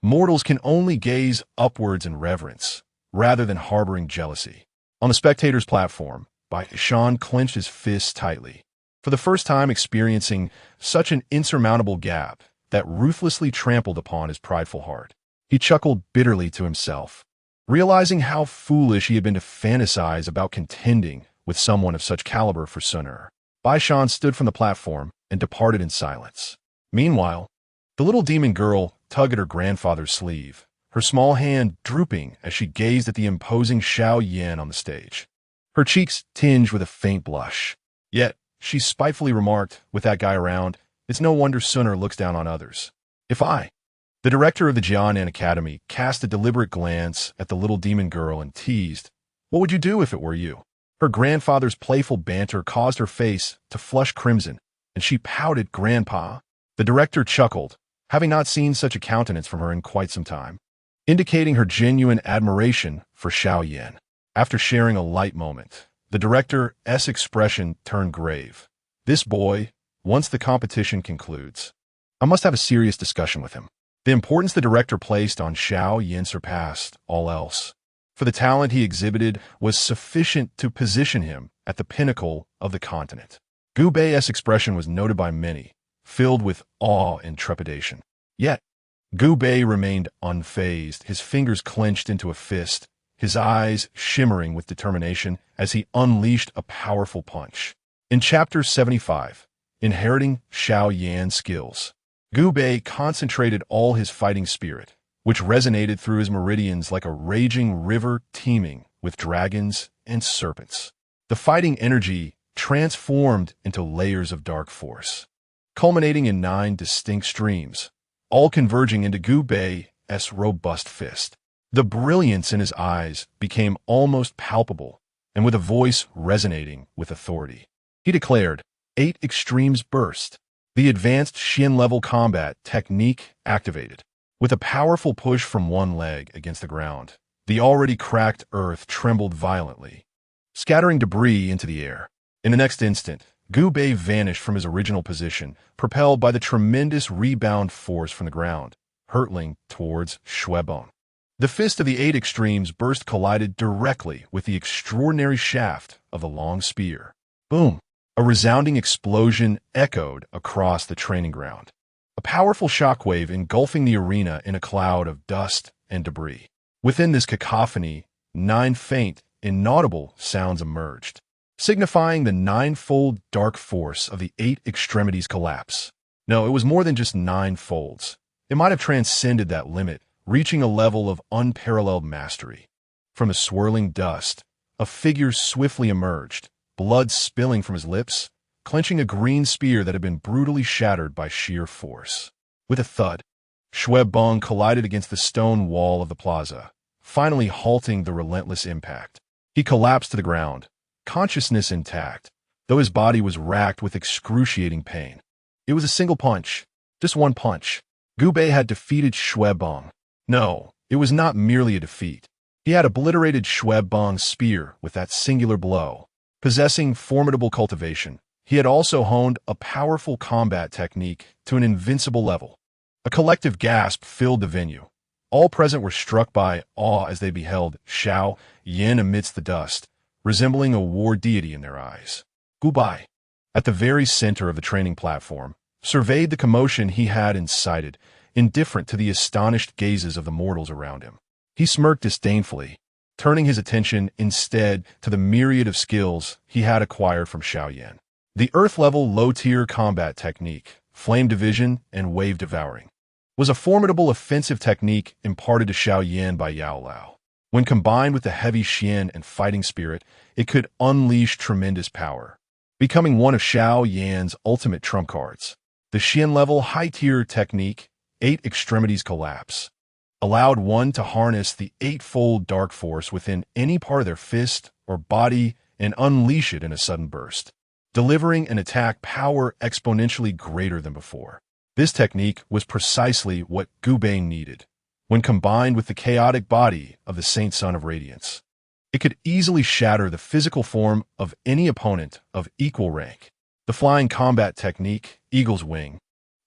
Speaker 1: mortals can only gaze upwards in reverence, rather than harboring jealousy. On the spectator's platform, Xiao clenched his fists tightly, for the first time experiencing such an insurmountable gap that ruthlessly trampled upon his prideful heart. He chuckled bitterly to himself, realizing how foolish he had been to fantasize about contending with someone of such caliber for Sun. Xiao stood from the platform and departed in silence. Meanwhile, the little demon girl tugged at her grandfather's sleeve, her small hand drooping as she gazed at the imposing Xiao on the stage. Her cheeks tinged with a faint blush. Yet, she spitefully remarked, with that guy around, it's no wonder Sun looks down on others. The director of the Jianan Academy cast a deliberate glance at the little demon girl and teased, what would you do if it were you? Her grandfather's playful banter caused her face to flush crimson, and she pouted, Grandpa. The director chuckled, having not seen such a countenance from her in quite some time, indicating her genuine admiration for Xiao. After sharing a light moment, the director's expression turned grave. This boy, once the competition concludes, I must have a serious discussion with him. The importance the director placed on Xiao surpassed all else, for the talent he exhibited was sufficient to position him at the pinnacle of the continent. Gu Bei's expression was noted by many, filled with awe and trepidation. Yet, Gu Bei remained unfazed, his fingers clenched into a fist, his eyes shimmering with determination as he unleashed a powerful punch. In Chapter 75, Inheriting Xiao Skills, Gu Bei concentrated all his fighting spirit, which resonated through his meridians like a raging river teeming with dragons and serpents. The fighting energy transformed into layers of dark force, culminating in 9 distinct streams, all converging into Gu Bei's robust fist. The brilliance in his eyes became almost palpable, and with a voice resonating with authority, he declared, 8 extremes burst. The advanced Xin-level combat technique activated. With a powerful push from one leg against the ground, the already cracked earth trembled violently, scattering debris into the air. In the next instant, Gu Bei vanished from his original position, propelled by the tremendous rebound force from the ground, hurtling towards Xuebong. The fist of the 8 extremes burst collided directly with the extraordinary shaft of the long spear. Boom! A resounding explosion echoed across the training ground, a powerful shockwave engulfing the arena in a cloud of dust and debris. Within this cacophony, 9 faint, inaudible sounds emerged, signifying the 9-fold dark force of the 8 extremities collapse. No, it was more than just 9 folds. It might have transcended that limit, reaching a level of unparalleled mastery. From the swirling dust, a figure swiftly emerged, blood spilling from his lips, clenching a green spear that had been brutally shattered by sheer force. With a thud, Xuebong collided against the stone wall of the plaza, finally halting the relentless impact. He collapsed to the ground, consciousness intact, though his body was racked with excruciating pain. It was a single punch, just one punch, Gubei had defeated Xuebong. No, it was not merely a defeat. He had obliterated Xuebong's spear with that singular blow. Possessing formidable cultivation, he had also honed a powerful combat technique to an invincible level. A collective gasp filled the venue. All present were struck by awe as they beheld Xiao Yin amidst the dust, resembling a war deity in their eyes. Gubei, at the very center of the training platform, surveyed the commotion he had incited, indifferent to the astonished gazes of the mortals around him. He smirked disdainfully, turning his attention instead to the myriad of skills he had acquired from Xiao. The Earth-level low-tier combat technique, Flame Division and Wave Devouring, was a formidable offensive technique imparted to Xiao by Yao Lao. When combined with the heavy Xian and fighting spirit, it could unleash tremendous power, becoming one of Xiao ultimate trump cards. The Xian-level high-tier technique, Eight Extremities Collapse, allowed one to harness the eightfold dark force within any part of their fist or body and unleash it in a sudden burst, delivering an attack power exponentially greater than before. This technique was precisely what Gubei needed. When combined with the chaotic body of the Saint Son of Radiance, it could easily shatter the physical form of any opponent of equal rank. The flying combat technique, Eagle's Wing,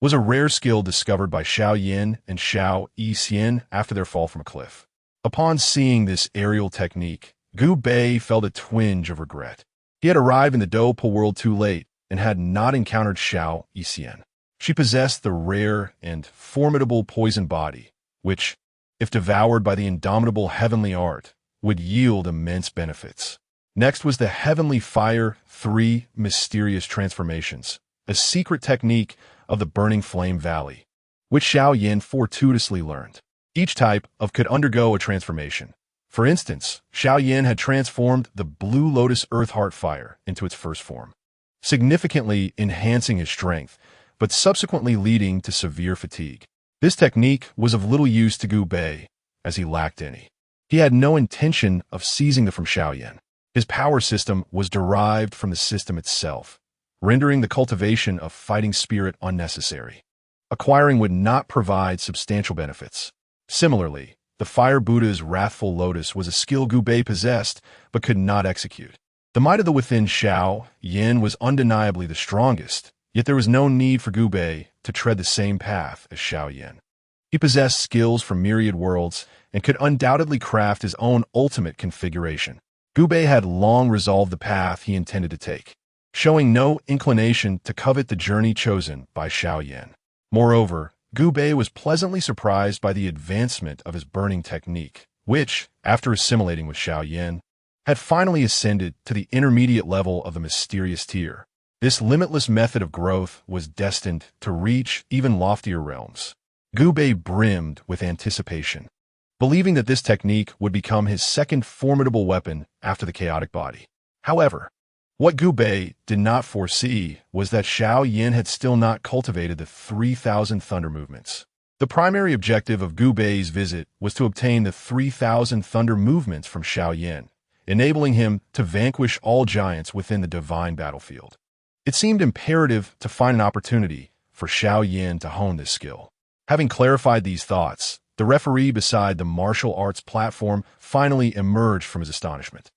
Speaker 1: was a rare skill discovered by Xiao and Xiao Yixian after their fall from a cliff. Upon seeing this aerial technique, Gubei felt a twinge of regret. He had arrived in the Dopo world too late and had not encountered Xiao Yixian. She possessed the rare and formidable poison body, which, if devoured by the indomitable heavenly art, would yield immense benefits. Next was the Heavenly Fire 3 Mysterious Transformations, a secret technique of the Burning Flame Valley, which Xiao fortuitously learned. Each type of could undergo a transformation. For instance, Xiao had transformed the Blue Lotus Earth Heart Fire into its first form, significantly enhancing his strength, but subsequently leading to severe fatigue. This technique was of little use to Gubei, as he lacked any. He had no intention of seizing them from Xiao. His power system was derived from the system itself, rendering the cultivation of fighting spirit unnecessary. Acquiring would not provide substantial benefits. Similarly, the Fire Buddha's Wrathful Lotus was a skill Gubei possessed but could not execute. The might of the within Xiao was undeniably the strongest, yet there was no need for Gubei to tread the same path as Xiao. He possessed skills from myriad worlds and could undoubtedly craft his own ultimate configuration. Gubei had long resolved the path he intended to take, showing no inclination to covet the journey chosen by Xiao. Moreover, Gubei was pleasantly surprised by the advancement of his burning technique, which, after assimilating with Xiao, had finally ascended to the intermediate level of the mysterious tier. This limitless method of growth was destined to reach even loftier realms. Gubei brimmed with anticipation, believing that this technique would become his second formidable weapon after the chaotic body. However, what Gubei did not foresee was that Xiao had still not cultivated the 3,000 thunder movements. The primary objective of Gubei's visit was to obtain the 3,000 thunder movements from Xiao, enabling him to vanquish all giants within the divine battlefield. It seemed imperative to find an opportunity for Xiao to hone this skill. Having clarified these thoughts, the referee beside the martial arts platform finally emerged from his astonishment.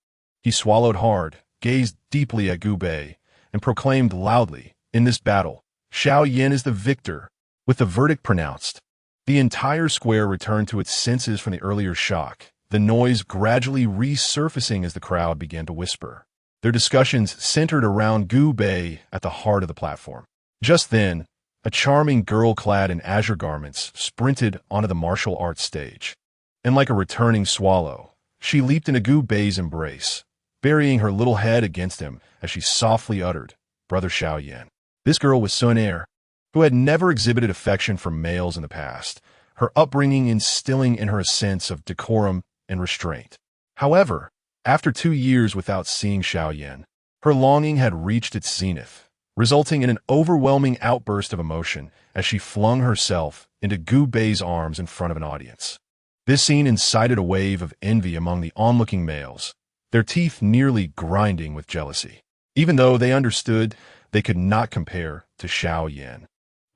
Speaker 1: He swallowed hard, gazed deeply at Gubei, and proclaimed loudly, "In this battle, Xiao is the victor." With the verdict pronounced, the entire square returned to its senses from the earlier shock, the noise gradually resurfacing as the crowd began to whisper. Their discussions centered around Gubei at the heart of the platform. Just then, a charming girl clad in azure garments sprinted onto the martial arts stage, and like a returning swallow, she leaped into Gubei's embrace, burying her little head against him as she softly uttered, "Brother Xiao." This girl was Sun Er, who had never exhibited affection for males in the past, her upbringing instilling in her a sense of decorum and restraint. However, after 2 years without seeing Xiao, her longing had reached its zenith, resulting in an overwhelming outburst of emotion as she flung herself into Gubei's arms in front of an audience. This scene incited a wave of envy among the onlooking males, their teeth nearly grinding with jealousy, even though they understood they could not compare to Xiao.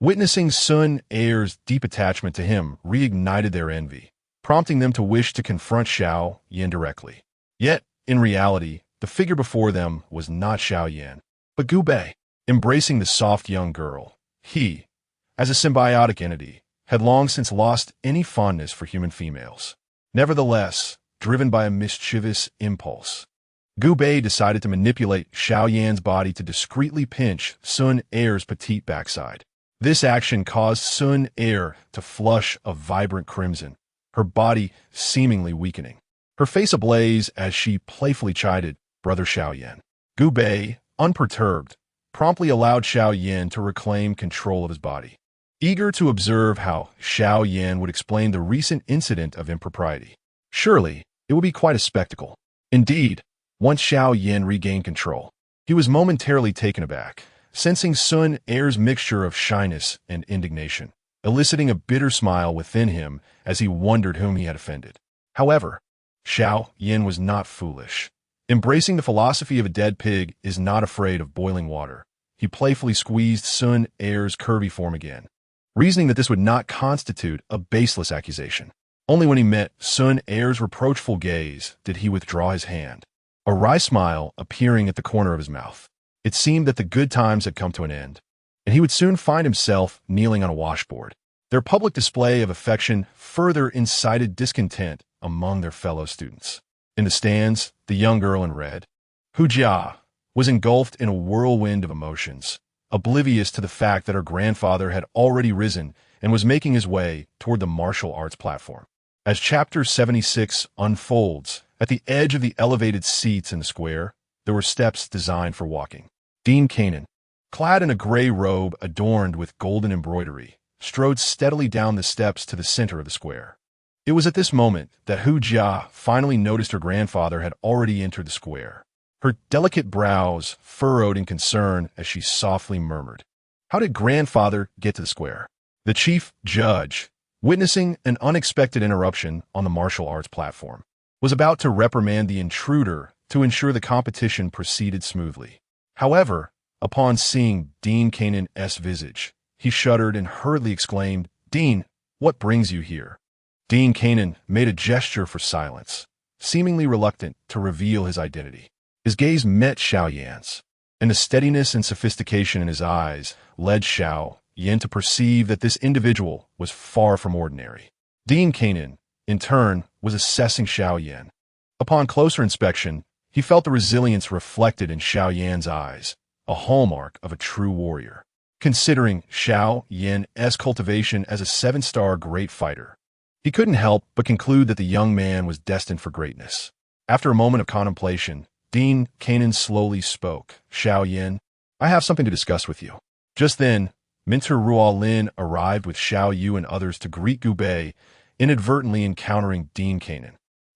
Speaker 1: Witnessing Sun Air's deep attachment to him reignited their envy, prompting them to wish to confront Xiao Yan directly. Yet, in reality, the figure before them was not Xiao Yan, but Gu Bei. Embracing the soft young girl, he, as a symbiotic entity, had long since lost any fondness for human females. Nevertheless, driven by a mischievous impulse, Gu Bei decided to manipulate Xiao Yan's body to discreetly pinch Sun Air's petite backside. This action caused Sun Air to flush a vibrant crimson, her body seemingly weakening. Her face ablaze as she playfully chided Brother Xiao Yan. Gu Bei, unperturbed, promptly allowed Xiao Yan to reclaim control of his body. Eager to observe how Xiao Yan would explain the recent incident of impropriety. Surely, it would be quite a spectacle. Indeed, once Xiao Yan regained control, he was momentarily taken aback, sensing Sun Air's mixture of shyness and indignation, eliciting a bitter smile within him as he wondered whom he had offended. However, Xiao Yan was not foolish. Embracing the philosophy of a dead pig is not afraid of boiling water, he playfully squeezed Sun Air's curvy form again, reasoning that this would not constitute a baseless accusation. Only when he met Sun Air's reproachful gaze did he withdraw his hand, a wry smile appearing at the corner of his mouth. It seemed that the good times had come to an end, and he would soon find himself kneeling on a washboard. Their public display of affection further incited discontent among their fellow students. In the stands, the young girl in red, Hu Jia, was engulfed in a whirlwind of emotions, oblivious to the fact that her grandfather had already risen and was making his way toward the martial arts platform. As Chapter 76 unfolds, at the edge of the elevated seats in the square, there were steps designed for walking. Dean Kanan, clad in a gray robe adorned with golden embroidery, strode steadily down the steps to the center of the square. It was at this moment that Hu Jia finally noticed her grandfather had already entered the square. Her delicate brows furrowed in concern as she softly murmured, "How did grandfather get to the square?" The chief judge, witnessing an unexpected interruption on the martial arts platform, was about to reprimand the intruder to ensure the competition proceeded smoothly. However, upon seeing Dean Kanan's visage, he shuddered and hurriedly exclaimed, "Dean, what brings you here?" Dean Kanan made a gesture for silence, seemingly reluctant to reveal his identity. His gaze met Xiao Yan's, and the steadiness and sophistication in his eyes led Xiao Yan to perceive that this individual was far from ordinary. Dean Kanan, in turn, was assessing Xiao Yan. Upon closer inspection, he felt the resilience reflected in Xiao Yan's eyes, a hallmark of a true warrior. Considering Xiao Yan's cultivation as a 7-star great fighter, he couldn't help but conclude that the young man was destined for greatness. After a moment of contemplation, Dean Kanan slowly spoke. "Xiao Yan, I have something to discuss with you." Just then, Minter Ruolin arrived with Xiao Yu and others to greet Gu Bei, inadvertently encountering Dean Kanan.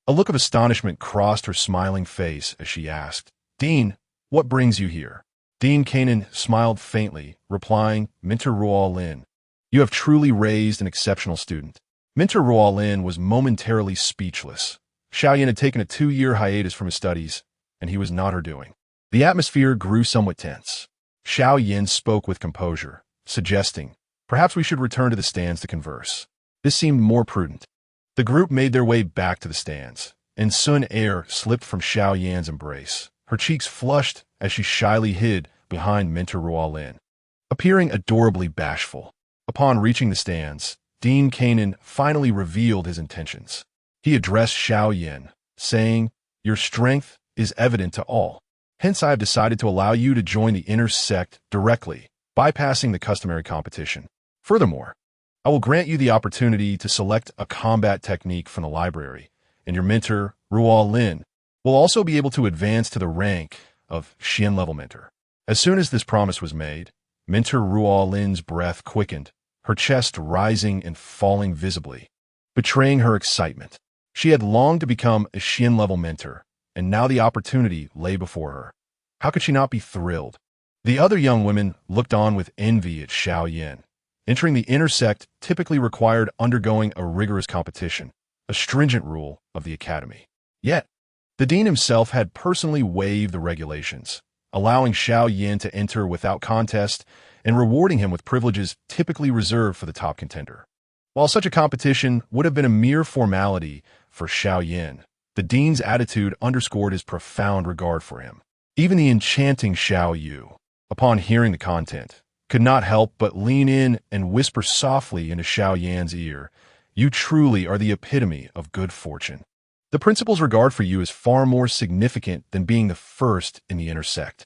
Speaker 1: A look of astonishment crossed her smiling face as she asked, "Dean, what brings you here?" Dean Kanan smiled faintly, replying, "Minter Ruolin, you have truly raised an exceptional student." Minter Ruolin was momentarily speechless. Xiao Yan had taken a 2-year hiatus from his studies, and he was not her doing. The atmosphere grew somewhat tense. Xiao Yan spoke with composure, suggesting, "Perhaps we should return to the stands to converse." This seemed more prudent. The group made their way back to the stands, and Sun Air slipped from Xiao Yan's embrace. Her cheeks flushed as she shyly hid behind Minter Ruolin, appearing adorably bashful. Upon reaching the stands, Dean Kanan finally revealed his intentions. He addressed Xiao Yan, saying, "Your strength is evident to all. Hence I have decided to allow you to join the inner sect directly, bypassing the customary competition. Furthermore, I will grant you the opportunity to select a combat technique from the library, and your mentor, Ruolin, will also be able to advance to the rank of Xian level mentor." As soon as this promise was made, Mentor Ruolin's breath quickened, her chest rising and falling visibly, betraying her excitement. She had longed to become a Xian level mentor, and now the opportunity lay before her. How could she not be thrilled? The other young women looked on with envy at Xiao Yan. Entering the inner sect typically required undergoing a rigorous competition, a stringent rule of the academy. Yet, the dean himself had personally waived the regulations, allowing Xiao Yan to enter without contest and rewarding him with privileges typically reserved for the top contender. While such a competition would have been a mere formality for Xiao, the dean's attitude underscored his profound regard for him. Even the enchanting Xiao, upon hearing the content, could not help but lean in and whisper softly into Xiaoyan's ear, "You truly are the epitome of good fortune." The principal's regard for you is far more significant than being the first in the inner sect.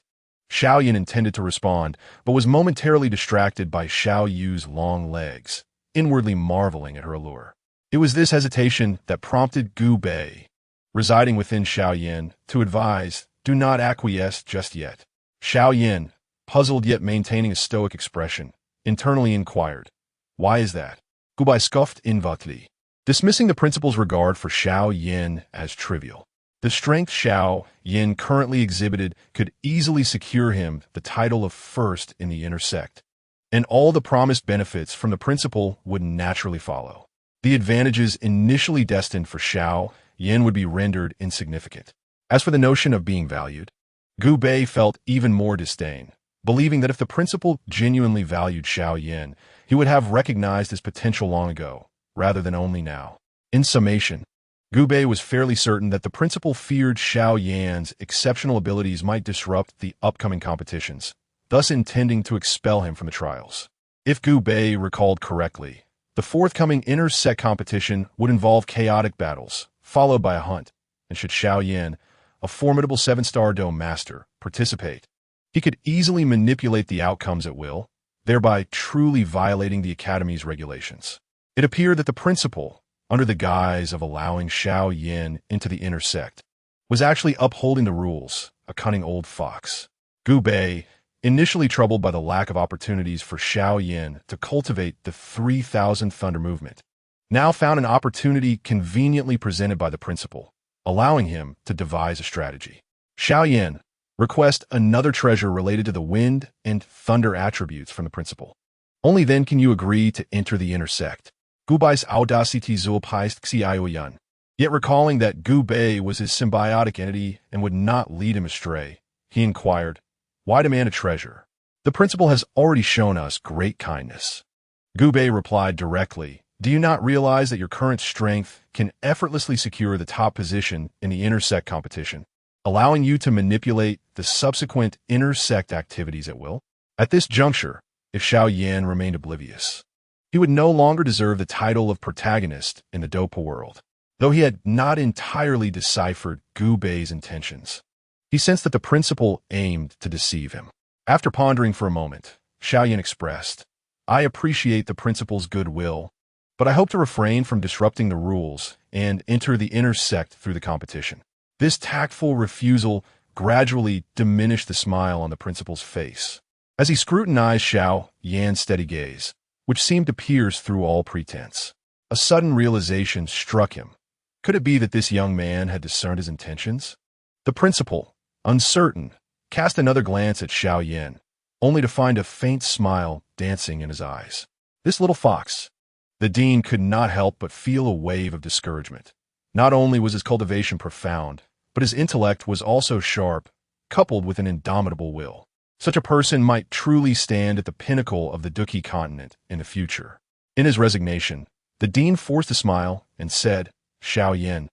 Speaker 1: Xiaoyan intended to respond, but was momentarily distracted by Xiao Yu's long legs, inwardly marveling at her allure. It was this hesitation that prompted Gu Bei, residing within Xiaoyan, to advise, "Do not acquiesce just yet." Xiaoyan, puzzled yet maintaining a stoic expression, internally inquired, "Why is that?" Gu Bei scoffed involently, dismissing the principal's regard for Xiaoyan as trivial. The strength Xiaoyan currently exhibited could easily secure him the title of first in the inner sect, and all the promised benefits from the principal would naturally follow. The advantages initially destined for Xiaoyan would be rendered insignificant. As for the notion of being valued, Gu Bei felt even more disdain, believing that if the principal genuinely valued Xiaoyan, he would have recognized his potential long ago, rather than only now. In summation, Gu Bei was fairly certain that the principal feared Xiaoyan's exceptional abilities might disrupt the upcoming competitions, thus intending to expel him from the trials. If Gu Bei recalled correctly, the forthcoming inter-sect competition would involve chaotic battles, followed by a hunt, and should Xiaoyan, a formidable 7-star dome master, participate, he could easily manipulate the outcomes at will, thereby truly violating the Academy's regulations. It appeared that the principal, under the guise of allowing Xiaoyan into the inner sect, was actually upholding the rules, a cunning old fox. Gu Bei, initially troubled by the lack of opportunities for Xiaoyan to cultivate the 3,000 Thunder movement, now found an opportunity conveniently presented by the principal, allowing him to devise a strategy. Xiaoyan, request another treasure related to the wind and thunder attributes from the principal. Only then can you agree to enter the inner sect. Gu Bei's audacity zulpeist Xiaoyan. Yet recalling that Gu Bei was his symbiotic entity and would not lead him astray, he inquired, "Why demand a treasure? The principal has already shown us great kindness." Gu Bei replied directly, "Do you not realize that your current strength can effortlessly secure the top position in the inter-sect competition, allowing you to manipulate the subsequent inter-sect activities at will?" At this juncture, if Xiaoyan remained oblivious, he would no longer deserve the title of protagonist in the Dopa world. Though he had not entirely deciphered Gu Bei's intentions, he sensed that the principal aimed to deceive him. After pondering for a moment, Xiaoyan expressed, "I appreciate the principal's goodwill, but I hope to refrain from disrupting the rules and enter the inner sect through the competition." This tactful refusal gradually diminished the smile on the principal's face, as he scrutinized Xiaoyan's steady gaze, which seemed to pierce through all pretense. A sudden realization struck him. Could it be that this young man had discerned his intentions? The principal, uncertain, cast another glance at Xiaoyan, only to find a faint smile dancing in his eyes. This little fox. The dean could not help but feel a wave of discouragement. Not only was his cultivation profound, but his intellect was also sharp, coupled with an indomitable will. Such a person might truly stand at the pinnacle of the Duki continent in the future. In his resignation, the dean forced a smile and said, "Xiaoyan,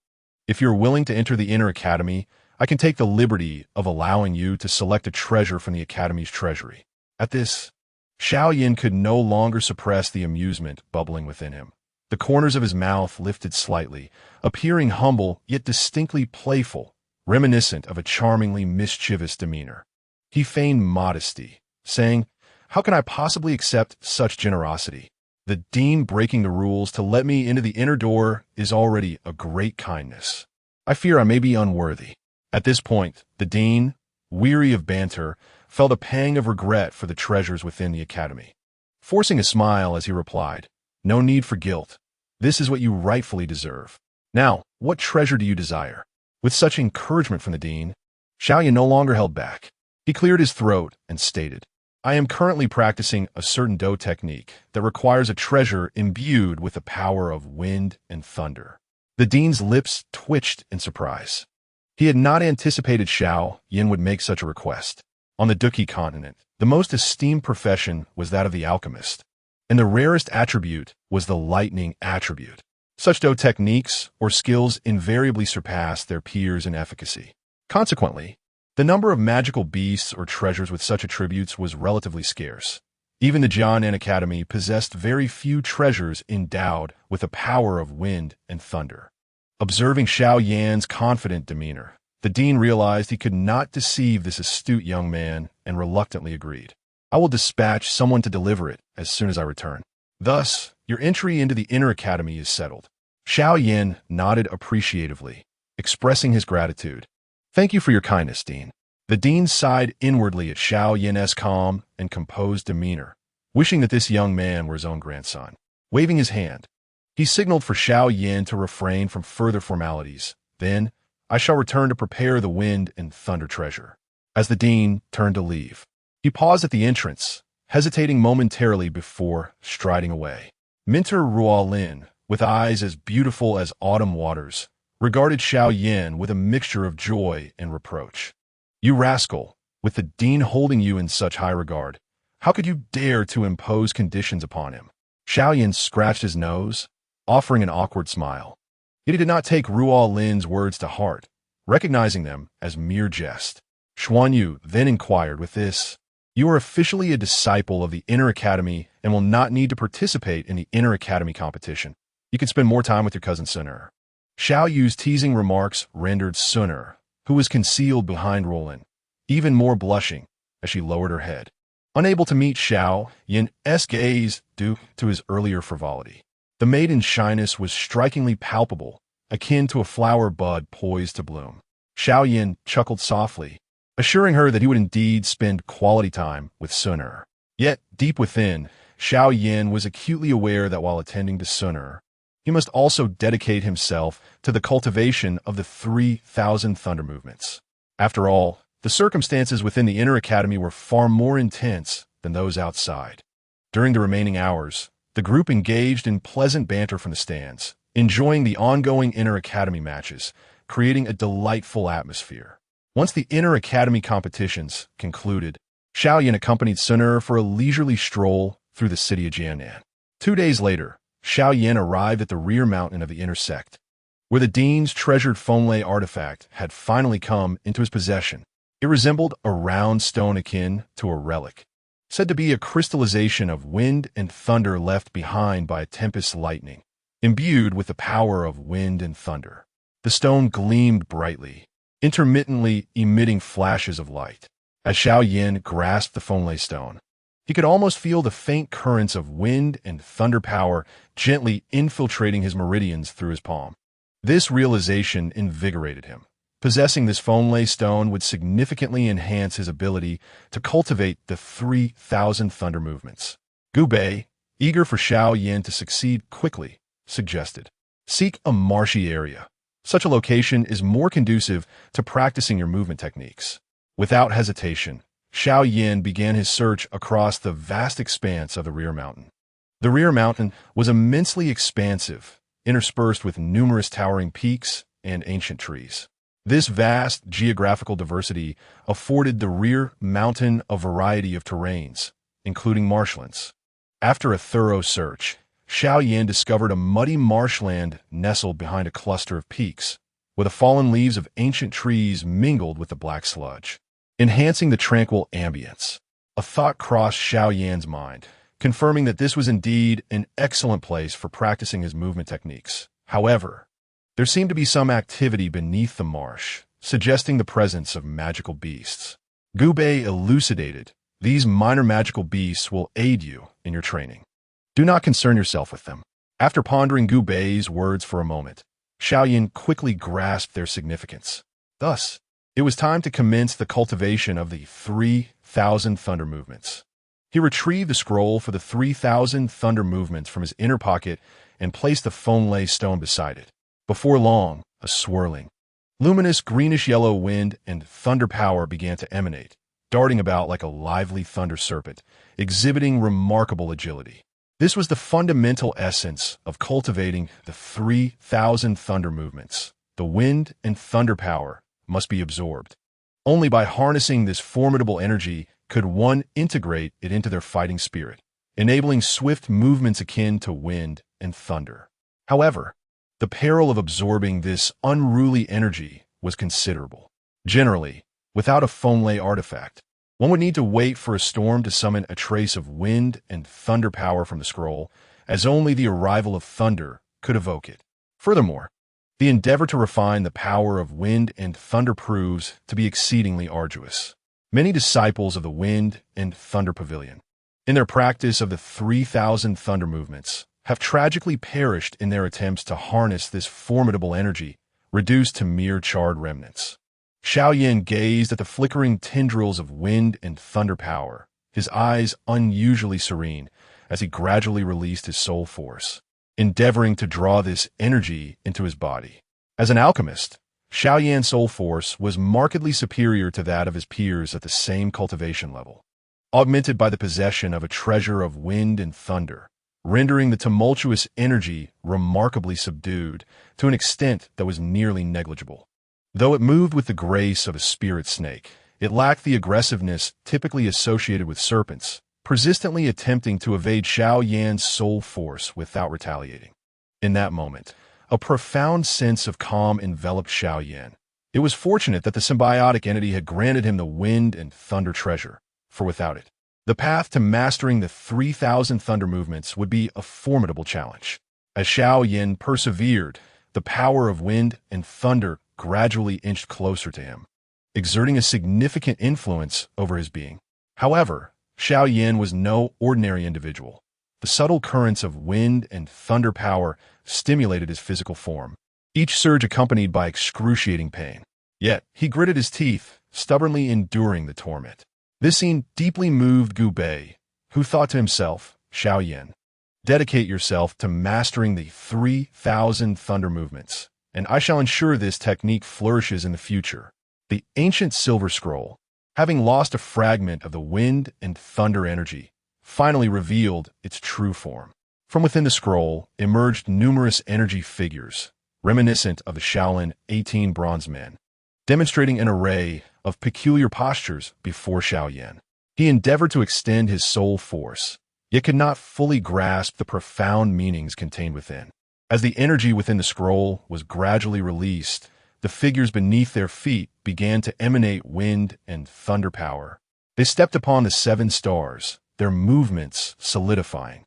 Speaker 1: if you're willing to enter the inner academy, I can take the liberty of allowing you to select a treasure from the academy's treasury." At this, Xiaoyan could no longer suppress the amusement bubbling within him. The corners of his mouth lifted slightly, appearing humble yet distinctly playful, reminiscent of a charmingly mischievous demeanor. He feigned modesty, saying, "How can I possibly accept such generosity? The dean breaking the rules to let me into the inner door is already a great kindness. I fear I may be unworthy." At this point, the dean, weary of banter, felt a pang of regret for the treasures within the academy. Forcing a smile as he replied, "No need for guilt. This is what you rightfully deserve. Now, what treasure do you desire?" With such encouragement from the dean, Xiaoyan no longer held back. He cleared his throat and stated, "I am currently practicing a certain Do technique that requires a treasure imbued with the power of wind and thunder." The dean's lips twitched in surprise. He had not anticipated Xiaoyan would make such a request. On the Duki continent, The most esteemed profession was that of the alchemist, and the rarest attribute was the lightning attribute. Such techniques or skills invariably surpassed their peers in efficacy. Consequently, the number of magical beasts or treasures with such attributes was relatively scarce. Even the Jianan Academy possessed very few treasures endowed with the power of wind and thunder. Observing Xiao Yan's confident demeanor, the dean realized he could not deceive this astute young man and reluctantly agreed. I will dispatch someone to deliver it as soon as I return. Thus, your entry into the inner academy is settled. Xiao Yan nodded appreciatively, expressing his gratitude. Thank you for your kindness, Dean. The dean sighed inwardly at Xiao Yan's calm and composed demeanor, wishing that this young man were his own grandson. Waving his hand, he signaled for Xiao Yan to refrain from further formalities. Then, I shall return to prepare the wind and thunder treasure. As the dean turned to leave, he paused at the entrance, hesitating momentarily before striding away. Minter Ruolin, with eyes as beautiful as autumn waters, regarded Xiao Yan with a mixture of joy and reproach. You rascal, with the dean holding you in such high regard, how could you dare to impose conditions upon him? Xiao Yan scratched his nose, offering an awkward smile. Yet he did not take Ruolin's words to heart, recognizing them as mere jest. Xuanyu then inquired with this, you are officially a disciple of the Inner Academy and will not need to participate in the Inner Academy competition. You can spend more time with your cousin Suner. Xiao Yu's teasing remarks rendered Suner, who was concealed behind Roland, even more blushing as she lowered her head. Unable to meet Xiao Yan's gaze due to his earlier frivolity, the maiden's shyness was strikingly palpable, akin to a flower bud poised to bloom. Xiao Yan chuckled softly, assuring her that he would indeed spend quality time with Suner. Yet, deep within, Xiao Yan was acutely aware that while attending to Suner, he must also dedicate himself to the cultivation of the 3,000 thunder movements. After all, the circumstances within the Inner Academy were far more intense than those outside. During the remaining hours, the group engaged in pleasant banter from the stands, enjoying the ongoing Inner Academy matches, creating a delightful atmosphere. Once the Inner Academy competitions concluded, Xiao Yan accompanied Suner for a leisurely stroll through the city of Jianan. 2 days later, Xiao Yan arrived at the rear mountain of the inner sect, where the dean's treasured Fonlei artifact had finally come into his possession. It resembled a round stone akin to a relic, said to be a crystallization of wind and thunder left behind by a tempest lightning, imbued with the power of wind and thunder. The stone gleamed brightly, intermittently emitting flashes of light. As Xiao Yan grasped the Fonlei stone, he could almost feel the faint currents of wind and thunder power gently infiltrating his meridians through his palm. This realization invigorated him. Possessing this Fonlei stone would significantly enhance his ability to cultivate the 3,000 thunder movements. Gu Bei, eager for Xiao Yan to succeed quickly, suggested, seek a marshy area. Such a location is more conducive to practicing your movement techniques. Without hesitation, Xiao Yan began his search across the vast expanse of the rear mountain. The rear mountain was immensely expansive, interspersed with numerous towering peaks and ancient trees. This vast geographical diversity afforded the rear mountain a variety of terrains, including marshlands. After a thorough search, Xiao Yan discovered a muddy marshland nestled behind a cluster of peaks, where the fallen leaves of ancient trees mingled with the black sludge, enhancing the tranquil ambience. A thought crossed Xiao Yan's mind, confirming that this was indeed an excellent place for practicing his movement techniques. However, there seemed to be some activity beneath the marsh, suggesting the presence of magical beasts. Gu Bei elucidated, these minor magical beasts will aid you in your training. Do not concern yourself with them. After pondering Gu Bei's words for a moment, Xiao Yan quickly grasped their significance. Thus, it was time to commence the cultivation of the 3,000 thunder movements. He retrieved the scroll for the 3,000 thunder movements from his inner pocket and placed the Fonlei stone beside it. Before long, a swirling, luminous greenish-yellow wind and thunder power began to emanate, darting about like a lively thunder serpent, exhibiting remarkable agility. This was the fundamental essence of cultivating the 3,000 thunder movements. The wind and thunder power must be absorbed. Only by harnessing this formidable energy could one integrate it into their fighting spirit, enabling swift movements akin to wind and thunder. However, the peril of absorbing this unruly energy was considerable. Generally, without a Fonlay artifact, one would need to wait for a storm to summon a trace of wind and thunder power from the scroll, as only the arrival of thunder could evoke it. Furthermore, the endeavor to refine the power of wind and thunder proves to be exceedingly arduous. Many disciples of the Wind and Thunder Pavilion, in their practice of the 3,000 thunder movements, have tragically perished in their attempts to harness this formidable energy, reduced to mere charred remnants. Xiao gazed at the flickering tendrils of wind and thunder power, his eyes unusually serene as he gradually released his soul force, endeavoring to draw this energy into his body. As an alchemist, Xiao soul force was markedly superior to that of his peers at the same cultivation level, augmented by the possession of a treasure of wind and thunder, rendering the tumultuous energy remarkably subdued to an extent that was nearly negligible. Though it moved with the grace of a spirit snake, it lacked the aggressiveness typically associated with serpents, persistently attempting to evade Xiao soul force without retaliating. In that moment, a profound sense of calm enveloped Xiao. It was fortunate that the symbiotic entity had granted him the wind and thunder treasure, for without it, the path to mastering the 3,000 thunder movements would be a formidable challenge. As Xiao persevered, the power of wind and thunder gradually inched closer to him, exerting a significant influence over his being. However, Xiao was no ordinary individual. The subtle currents of wind and thunder power stimulated his physical form, each surge accompanied by excruciating pain. Yet, he gritted his teeth, stubbornly enduring the torment. This scene deeply moved Gu Bei, who thought to himself, Xiao, dedicate yourself to mastering the 3,000 thunder movements, and I shall ensure this technique flourishes in the future. The ancient silver scroll, having lost a fragment of the wind and thunder energy, finally revealed its true form. From within the scroll emerged numerous energy figures, reminiscent of the Shaolin 18 bronze men, demonstrating an array of peculiar postures before Xiao. He endeavored to extend his soul force, yet could not fully grasp the profound meanings contained within. As the energy within the scroll was gradually released, the figures beneath their feet began to emanate wind and thunder power. They stepped upon the 7 stars, their movements solidifying,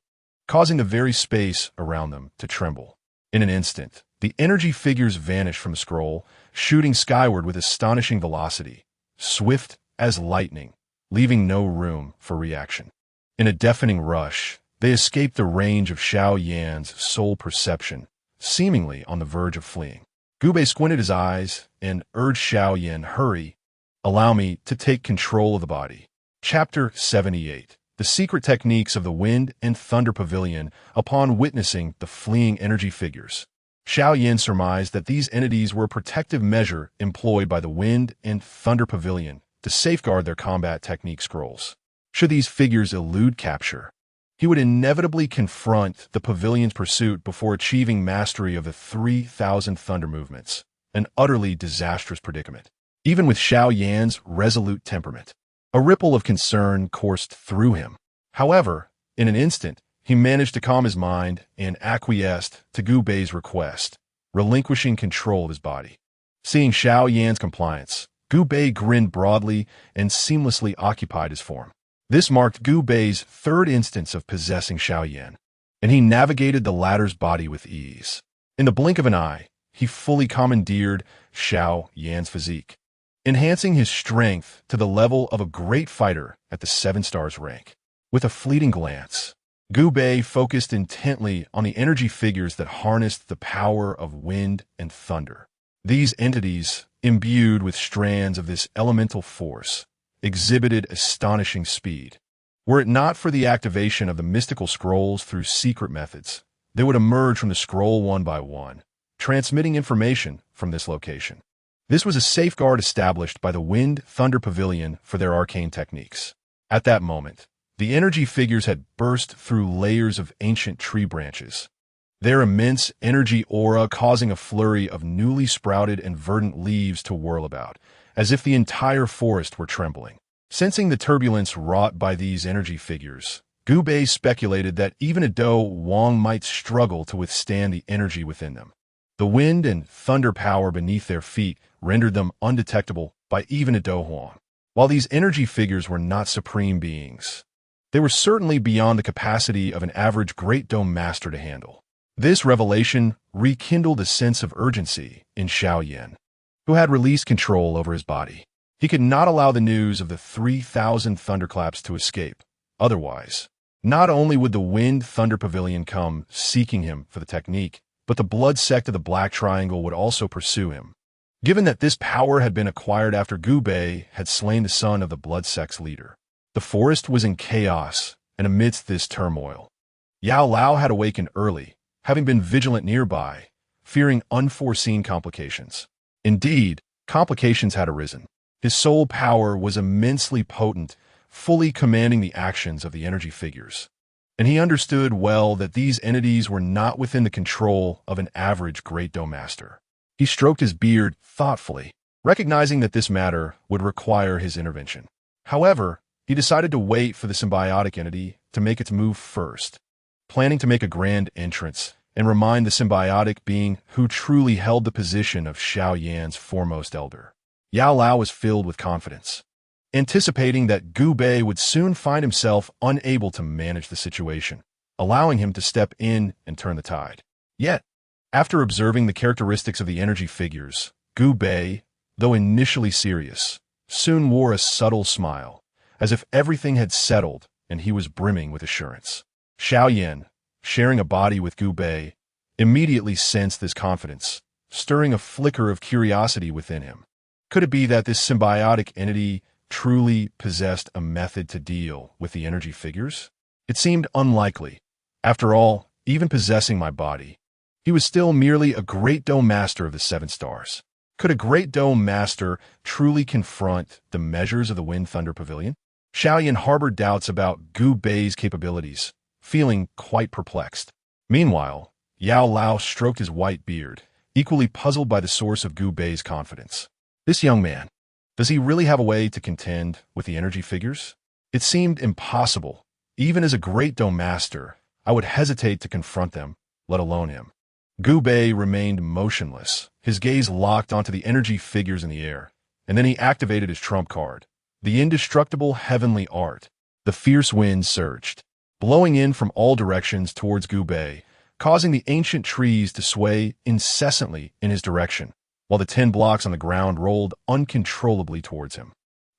Speaker 1: causing the very space around them to tremble. In an instant, the energy figures vanished from the scroll, shooting skyward with astonishing velocity, swift as lightning, leaving no room for reaction. In a deafening rush, they escaped the range of Xiao soul perception, seemingly on the verge of fleeing. Gu Bei squinted his eyes and urged Xiao, hurry, allow me to take control of the body. Chapter 78. The Secret Techniques of the Wind and Thunder Pavilion. Upon witnessing the fleeing energy figures, Xiao surmised that these entities were a protective measure employed by the Wind and Thunder Pavilion to safeguard their combat technique scrolls. Should these figures elude capture, he would inevitably confront the pavilion's pursuit before achieving mastery of the 3,000 thunder movements, an utterly disastrous predicament. Even with Xiao resolute temperament, a ripple of concern coursed through him. However, in an instant, he managed to calm his mind and acquiesced to Gu Bei's request, relinquishing control of his body. Seeing Xiao compliance, Gu Bei grinned broadly and seamlessly occupied his form. This marked Gu Bei's 3rd instance of possessing Xiao, and he navigated the latter's body with ease. In the blink of an eye, he fully commandeered Xiao's physique, enhancing his strength to the level of a great fighter at the 7 stars rank. With a fleeting glance, Gu Bei focused intently on the energy figures that harnessed the power of wind and thunder. These entities, imbued with strands of this elemental force, exhibited astonishing speed. Were it not for the activation of the mystical scrolls through secret methods, they would emerge from the scroll one by one, transmitting information from this location. This was a safeguard established by the Wind Thunder Pavilion for their arcane techniques. At that moment, the energy figures had burst through layers of ancient tree branches, their immense energy aura causing a flurry of newly sprouted and verdant leaves to whirl about, as if the entire forest were trembling. Sensing the turbulence wrought by these energy figures, Gu Bei speculated that even a Do Wang might struggle to withstand the energy within them. The wind and thunder power beneath their feet rendered them undetectable by even a Do Huang. While these energy figures were not supreme beings, they were certainly beyond the capacity of an average Great Dome Master to handle. This revelation rekindled a sense of urgency in Xiao, who had released control over his body. He could not allow the news of the 3,000 thunderclaps to escape. Otherwise, not only would the Wind Thunder Pavilion come seeking him for the technique, but the blood sect of the Black Triangle would also pursue him. Given that this power had been acquired after Gu Bei had slain the son of the blood sect's leader, the forest was in chaos, and amidst this turmoil, Yao Lao had awakened early, having been vigilant nearby, fearing unforeseen complications. Indeed, complications had arisen. His soul power was immensely potent, fully commanding the actions of the energy figures. And he understood well that these entities were not within the control of an average Great Dome Master. He stroked his beard thoughtfully, recognizing that this matter would require his intervention. However, he decided to wait for the symbiotic entity to make its move first, planning to make a grand entrance and remind the symbiotic being who truly held the position of Xiao Yan's foremost elder. Yao Lao was filled with confidence, anticipating that Gu Bei would soon find himself unable to manage the situation, allowing him to step in and turn the tide. Yet, after observing the characteristics of the energy figures, Gu Bei, though initially serious, soon wore a subtle smile, as if everything had settled and he was brimming with assurance. Xiao Yan, sharing a body with Gu Bei, immediately sensed this confidence, stirring a flicker of curiosity within him. Could it be that this symbiotic entity truly possessed a method to deal with the energy figures? It seemed unlikely. After all, even possessing my body, he was still merely a Great Dome Master of the 7 stars. Could a Great Dome Master truly confront the measures of the Wind Thunder Pavilion? Xiaoyan harbored doubts about Gu Bei's capabilities, feeling quite perplexed. Meanwhile, Yao Lao stroked his white beard, equally puzzled by the source of Gu Bei's confidence. This young man, does he really have a way to contend with the energy figures? It seemed impossible. Even as a Great Dome Master, I would hesitate to confront them, let alone him. Gu Bei remained motionless, his gaze locked onto the energy figures in the air, and then he activated his trump card, the indestructible heavenly art. The fierce wind surged, blowing in from all directions towards Gu Bei, causing the ancient trees to sway incessantly in his direction, while the 10 blocks on the ground rolled uncontrollably towards him.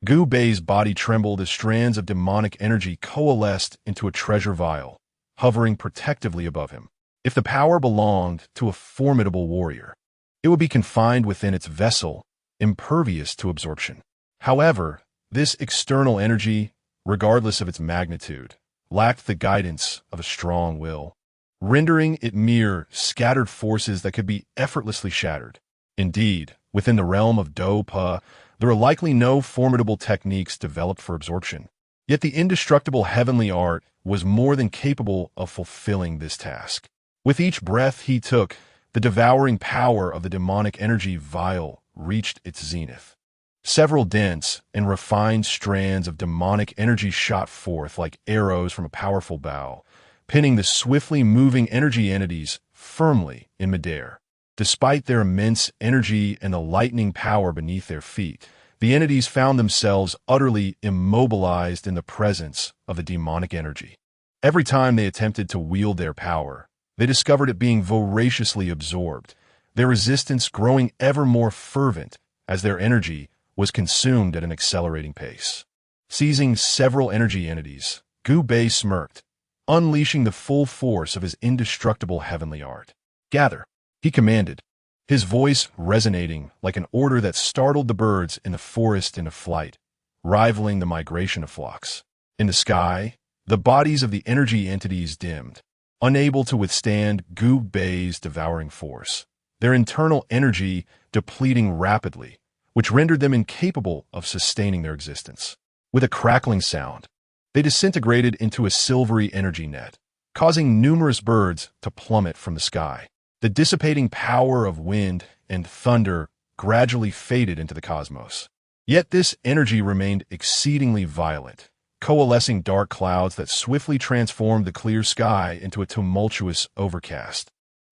Speaker 1: Gu Bei's body trembled as strands of demonic energy coalesced into a treasure vial, hovering protectively above him. If the power belonged to a formidable warrior, it would be confined within its vessel, impervious to absorption. However, this external energy, regardless of its magnitude, lacked the guidance of a strong will, rendering it mere scattered forces that could be effortlessly shattered. Indeed, within the realm of Do Pa, there are likely no formidable techniques developed for absorption. Yet the indestructible heavenly art was more than capable of fulfilling this task. With each breath he took, the devouring power of the demonic energy vial reached its zenith. Several dense and refined strands of demonic energy shot forth like arrows from a powerful bow, pinning the swiftly moving energy entities firmly in midair. Despite their immense energy and the lightning power beneath their feet, the entities found themselves utterly immobilized in the presence of the demonic energy. Every time they attempted to wield their power, they discovered it being voraciously absorbed, their resistance growing ever more fervent as their energy was consumed at an accelerating pace. Seizing several energy entities, Gu Bei smirked, unleashing the full force of his indestructible heavenly art. "Gather," he commanded, his voice resonating like an order that startled the birds in the forest into flight, rivaling the migration of flocks. In the sky, the bodies of the energy entities dimmed, unable to withstand Gu Bei's devouring force, their internal energy depleting rapidly, which rendered them incapable of sustaining their existence. With a crackling sound, they disintegrated into a silvery energy net, causing numerous birds to plummet from the sky. The dissipating power of wind and thunder gradually faded into the cosmos, Yet this energy remained exceedingly violent, coalescing dark clouds that swiftly transformed the clear sky into a tumultuous overcast,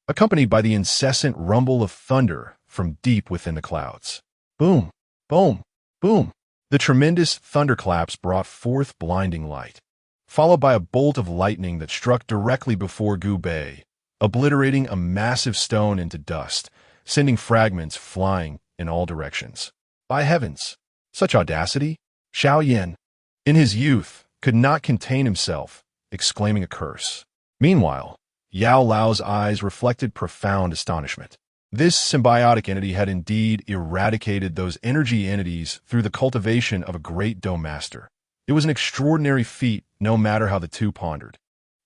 Speaker 1: accompanied by the incessant rumble of thunder from deep within the clouds. Boom, boom, boom. The tremendous thunderclaps brought forth blinding light, followed by a bolt of lightning that struck directly before Gu Bei, obliterating a massive stone into dust, sending fragments flying in all directions. By heavens, such audacity! Xiao Yan, in his youth, could not contain himself, exclaiming a curse. Meanwhile, Yao Lao's eyes reflected profound astonishment. This symbiotic entity had indeed eradicated those energy entities through the cultivation of a great dome master. It was an extraordinary feat, no matter how the two pondered.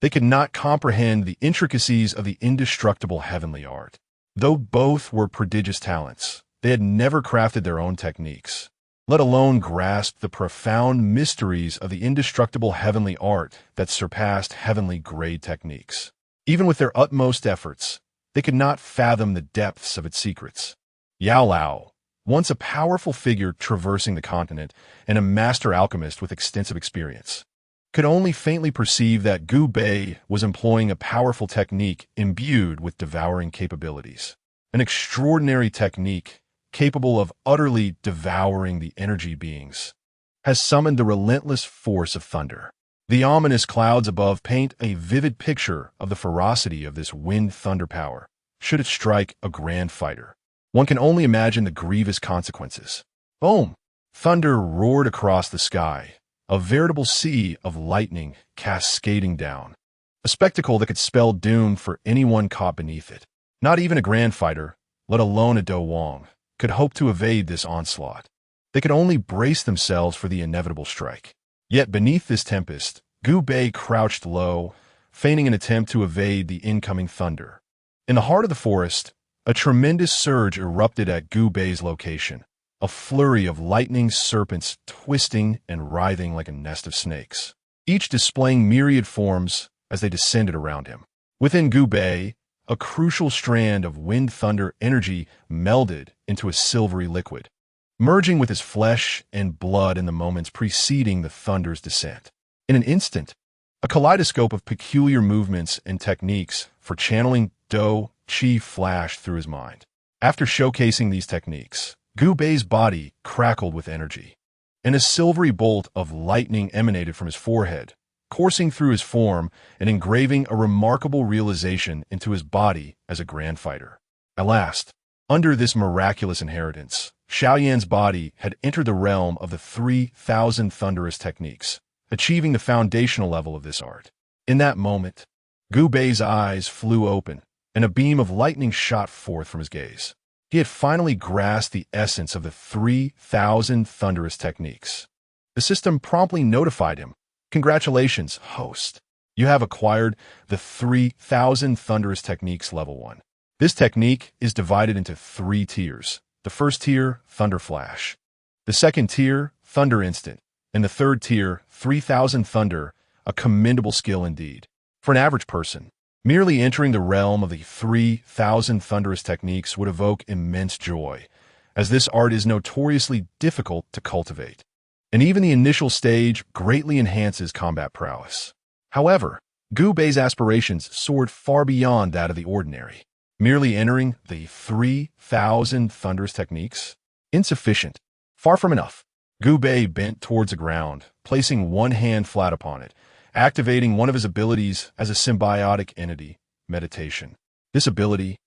Speaker 1: They could not comprehend the intricacies of the indestructible heavenly art. Though both were prodigious talents, they had never crafted their own techniques, let alone grasped the profound mysteries of the indestructible heavenly art that surpassed heavenly-grade techniques. Even with their utmost efforts, they could not fathom the depths of its secrets. Yao Lao, once a powerful figure traversing the continent and a master alchemist with extensive experience, could only faintly perceive that Gu Bei was employing a powerful technique imbued with devouring capabilities. An extraordinary technique capable of utterly devouring the energy beings, has summoned the relentless force of thunder. The ominous clouds above paint a vivid picture of the ferocity of this wind thunder power, should it strike a grand fighter. One can only imagine the grievous consequences. Boom! Thunder roared across the sky, a veritable sea of lightning cascading down, a spectacle that could spell doom for anyone caught beneath it. Not even a grand fighter, let alone a Do Wong, could hope to evade this onslaught. They could only brace themselves for the inevitable strike. Yet beneath this tempest, Gu Bei crouched low, feigning an attempt to evade the incoming thunder. In the heart of the forest, a tremendous surge erupted at Gu Bei's location, a flurry of lightning serpents twisting and writhing like a nest of snakes, each displaying myriad forms as they descended around him. Within Gu Bei, a crucial strand of wind thunder energy melded into a silvery liquid, merging with his flesh and blood in the moments preceding the thunder's descent. In an instant, a kaleidoscope of peculiar movements and techniques for channeling Do Qi flashed through his mind. After showcasing these techniques, Gu Bei's body crackled with energy, and a silvery bolt of lightning emanated from his forehead, coursing through his form and engraving a remarkable realization into his body as a grand fighter. At last, under this miraculous inheritance, Xiao Yan's body had entered the realm of the 3,000 thunderous techniques, achieving the foundational level of this art. In that moment, Gu Bei's eyes flew open, and a beam of lightning shot forth from his gaze. He had finally grasped the essence of the 3,000 thunderous techniques. The system promptly notified him, "Congratulations, host. You have acquired the 3,000 thunderous techniques level 1. This technique is divided into 3 tiers. The first tier, Thunder Flash. The second tier, Thunder Instant. And the third tier, 3,000 Thunder, a commendable skill indeed. For an average person, merely entering the realm of the 3,000 thunderous techniques would evoke immense joy, as this art is notoriously difficult to cultivate. And even the initial stage greatly enhances combat prowess. However, Gu Bei's aspirations soared far beyond that of the ordinary. Merely entering the 3,000 thunderous techniques? Insufficient. Far from enough. Gu Bei bent towards the ground, placing one hand flat upon it, activating one of his abilities as a symbiotic entity, meditation. This ability,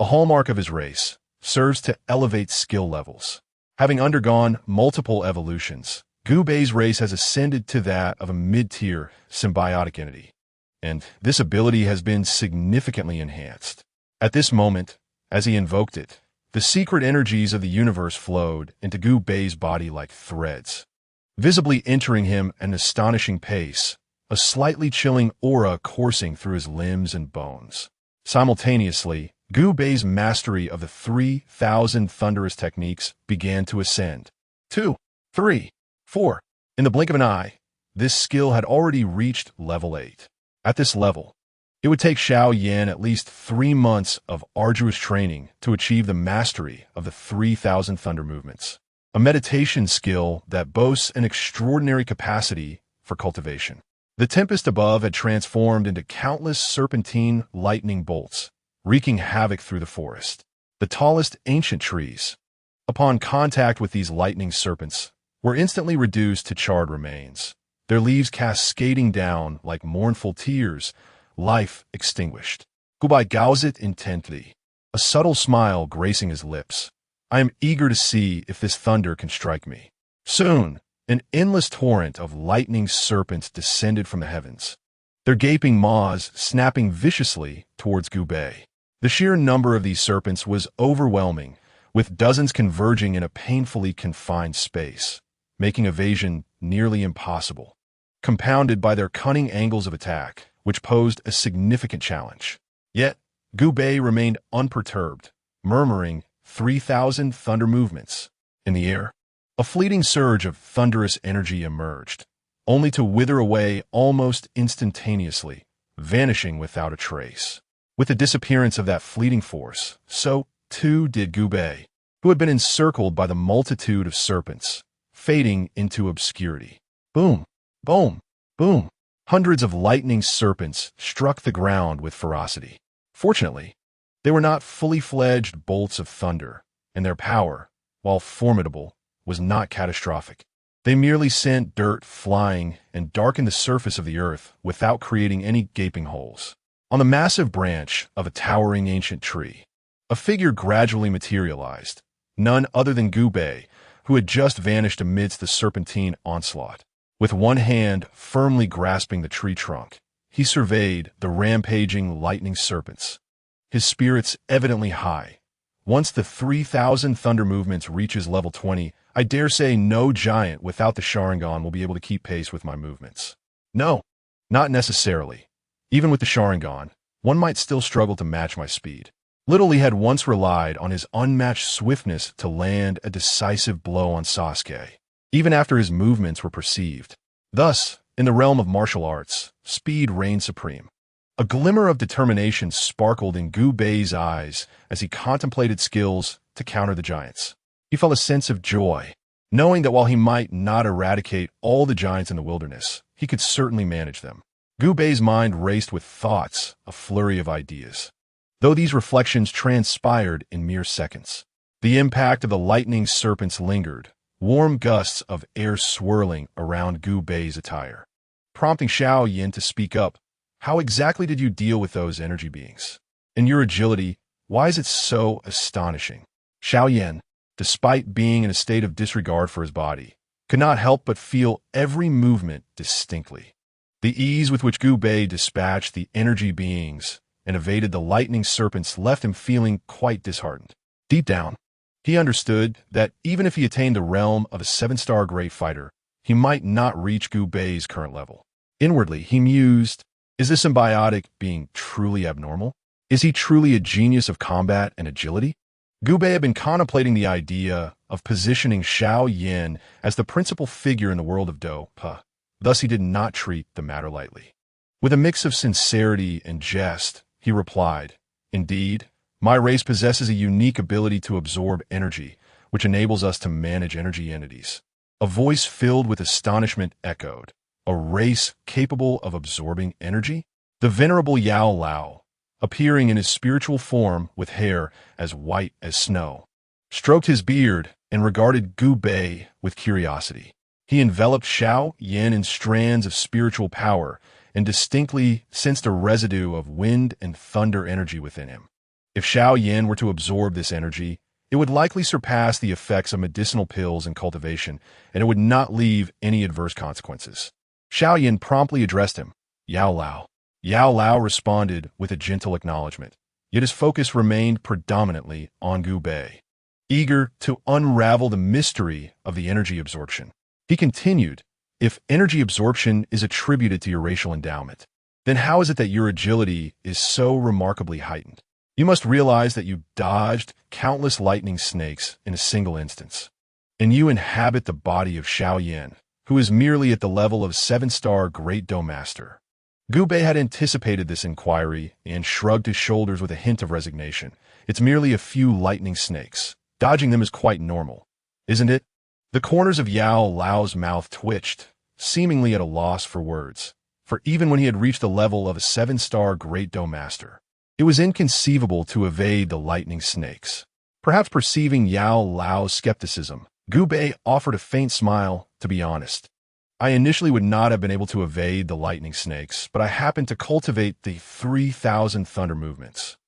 Speaker 1: a hallmark of his race, serves to elevate skill levels. Having undergone multiple evolutions, Gu Bei's race has ascended to that of a mid-tier symbiotic entity, and this ability has been significantly enhanced. At this moment, as he invoked it, the secret energies of the universe flowed into Gu Bei's body like threads, visibly entering him at an astonishing pace, a slightly chilling aura coursing through his limbs and bones. Simultaneously, Gu Bei's mastery of the 3,000 thunderous techniques began to ascend. 2, 3, 4. In the blink of an eye, this skill had already reached level 8. At this level, it would take Xiao Yan at least 3 months of arduous training to achieve the mastery of the 3,000 thunder movements. a meditation skill that boasts an extraordinary capacity for cultivation. The tempest above had transformed into countless serpentine lightning bolts, wreaking havoc through the forest. The tallest ancient trees, upon contact with these lightning serpents, were instantly reduced to charred remains, their leaves cascading down like mournful tears, life extinguished. Gubai gazed intently, a subtle smile gracing his lips. I am eager to see if this thunder can strike me. Soon, an endless torrent of lightning serpents descended from the heavens, their gaping maws snapping viciously towards Gubei. The sheer number of these serpents was overwhelming, with dozens converging in a painfully confined space, making evasion nearly impossible, compounded by their cunning angles of attack, which posed a significant challenge. Yet, Gubei remained unperturbed, murmuring 3,000 thunder movements. In the air, a fleeting surge of thunderous energy emerged, only to wither away almost instantaneously, vanishing without a trace. With the disappearance of that fleeting force, so too did Gubei, who had been encircled by the multitude of serpents, fading into obscurity. Boom, boom, boom. Hundreds of lightning serpents struck the ground with ferocity. Fortunately, they were not fully fledged bolts of thunder, and their power, while formidable, was not catastrophic. They merely sent dirt flying and darkened the surface of the earth without creating any gaping holes. On the massive branch of a towering ancient tree, a figure gradually materialized, none other than Gubei, who had just vanished amidst the serpentine onslaught. With one hand firmly grasping the tree trunk, he surveyed the rampaging lightning serpents, his spirits evidently high. Once the 3,000 thunder movements reaches level 20, I dare say no giant without the Sharingan will be able to keep pace with my movements. No, not necessarily. Even with the Sharingan, one might still struggle to match my speed. Little Lee had once relied on his unmatched swiftness to land a decisive blow on Sasuke, even after his movements were perceived. Thus, in the realm of martial arts, speed reigned supreme. A glimmer of determination sparkled in Gubei's eyes as he contemplated skills to counter the giants. He felt a sense of joy, knowing that while he might not eradicate all the giants in the wilderness, he could certainly manage them. Gubei's mind raced with thoughts, a flurry of ideas. Though these reflections transpired in mere seconds, the impact of the lightning serpents lingered, warm gusts of air swirling around Gubei's attire, prompting Xiao Yin to speak up. How exactly did you deal with those energy beings? In your agility, why is it so astonishing? Xiao Yin, despite being in a state of disregard for his body, could not help but feel every movement distinctly. The ease with which Gubei dispatched the energy beings and evaded the lightning serpents left him feeling quite disheartened. Deep down, he understood that even if he attained the realm of a 7-star great fighter, he might not reach Gubei's current level. Inwardly, he mused, is this symbiotic being truly abnormal? Is he truly a genius of combat and agility? Gubei had been contemplating the idea of positioning Xiao Yin as the principal figure in the world of Dopa. Thus, he did not treat the matter lightly. With a mix of sincerity and jest, he replied, indeed, my race possesses a unique ability to absorb energy, which enables us to manage energy entities. A voice filled with astonishment echoed, a race capable of absorbing energy? The venerable Yao Lao, appearing in his spiritual form with hair as white as snow, stroked his beard and regarded Gubei with curiosity. He enveloped Xiao Yin in strands of spiritual power and distinctly sensed a residue of wind and thunder energy within him. If Xiao Yin were to absorb this energy, it would likely surpass the effects of medicinal pills and cultivation, and it would not leave any adverse consequences. Xiao Yin promptly addressed him, Yao Lao. Yao Lao responded with a gentle acknowledgement, yet his focus remained predominantly on Gubei, eager to unravel the mystery of the energy absorption. He continued, if energy absorption is attributed to your racial endowment, then how is it that your agility is so remarkably heightened? You must realize that you dodged countless lightning snakes in a single instance, and you inhabit the body of Xiao Yin, who is merely at the level of 7-star Great Dome Master. Gubei had anticipated this inquiry and shrugged his shoulders with a hint of resignation. It's merely a few lightning snakes. Dodging them is quite normal, isn't it? The corners of Yao Lao's mouth twitched, seemingly at a loss for words, for even when he had reached the level of a 7-star Great Doe Master, it was inconceivable to evade the lightning snakes. Perhaps perceiving Yao Lao's skepticism, Gu Bei offered a faint smile, to be honest. I initially would not have been able to evade the lightning snakes, but I happened to cultivate the 3,000 thunder movements.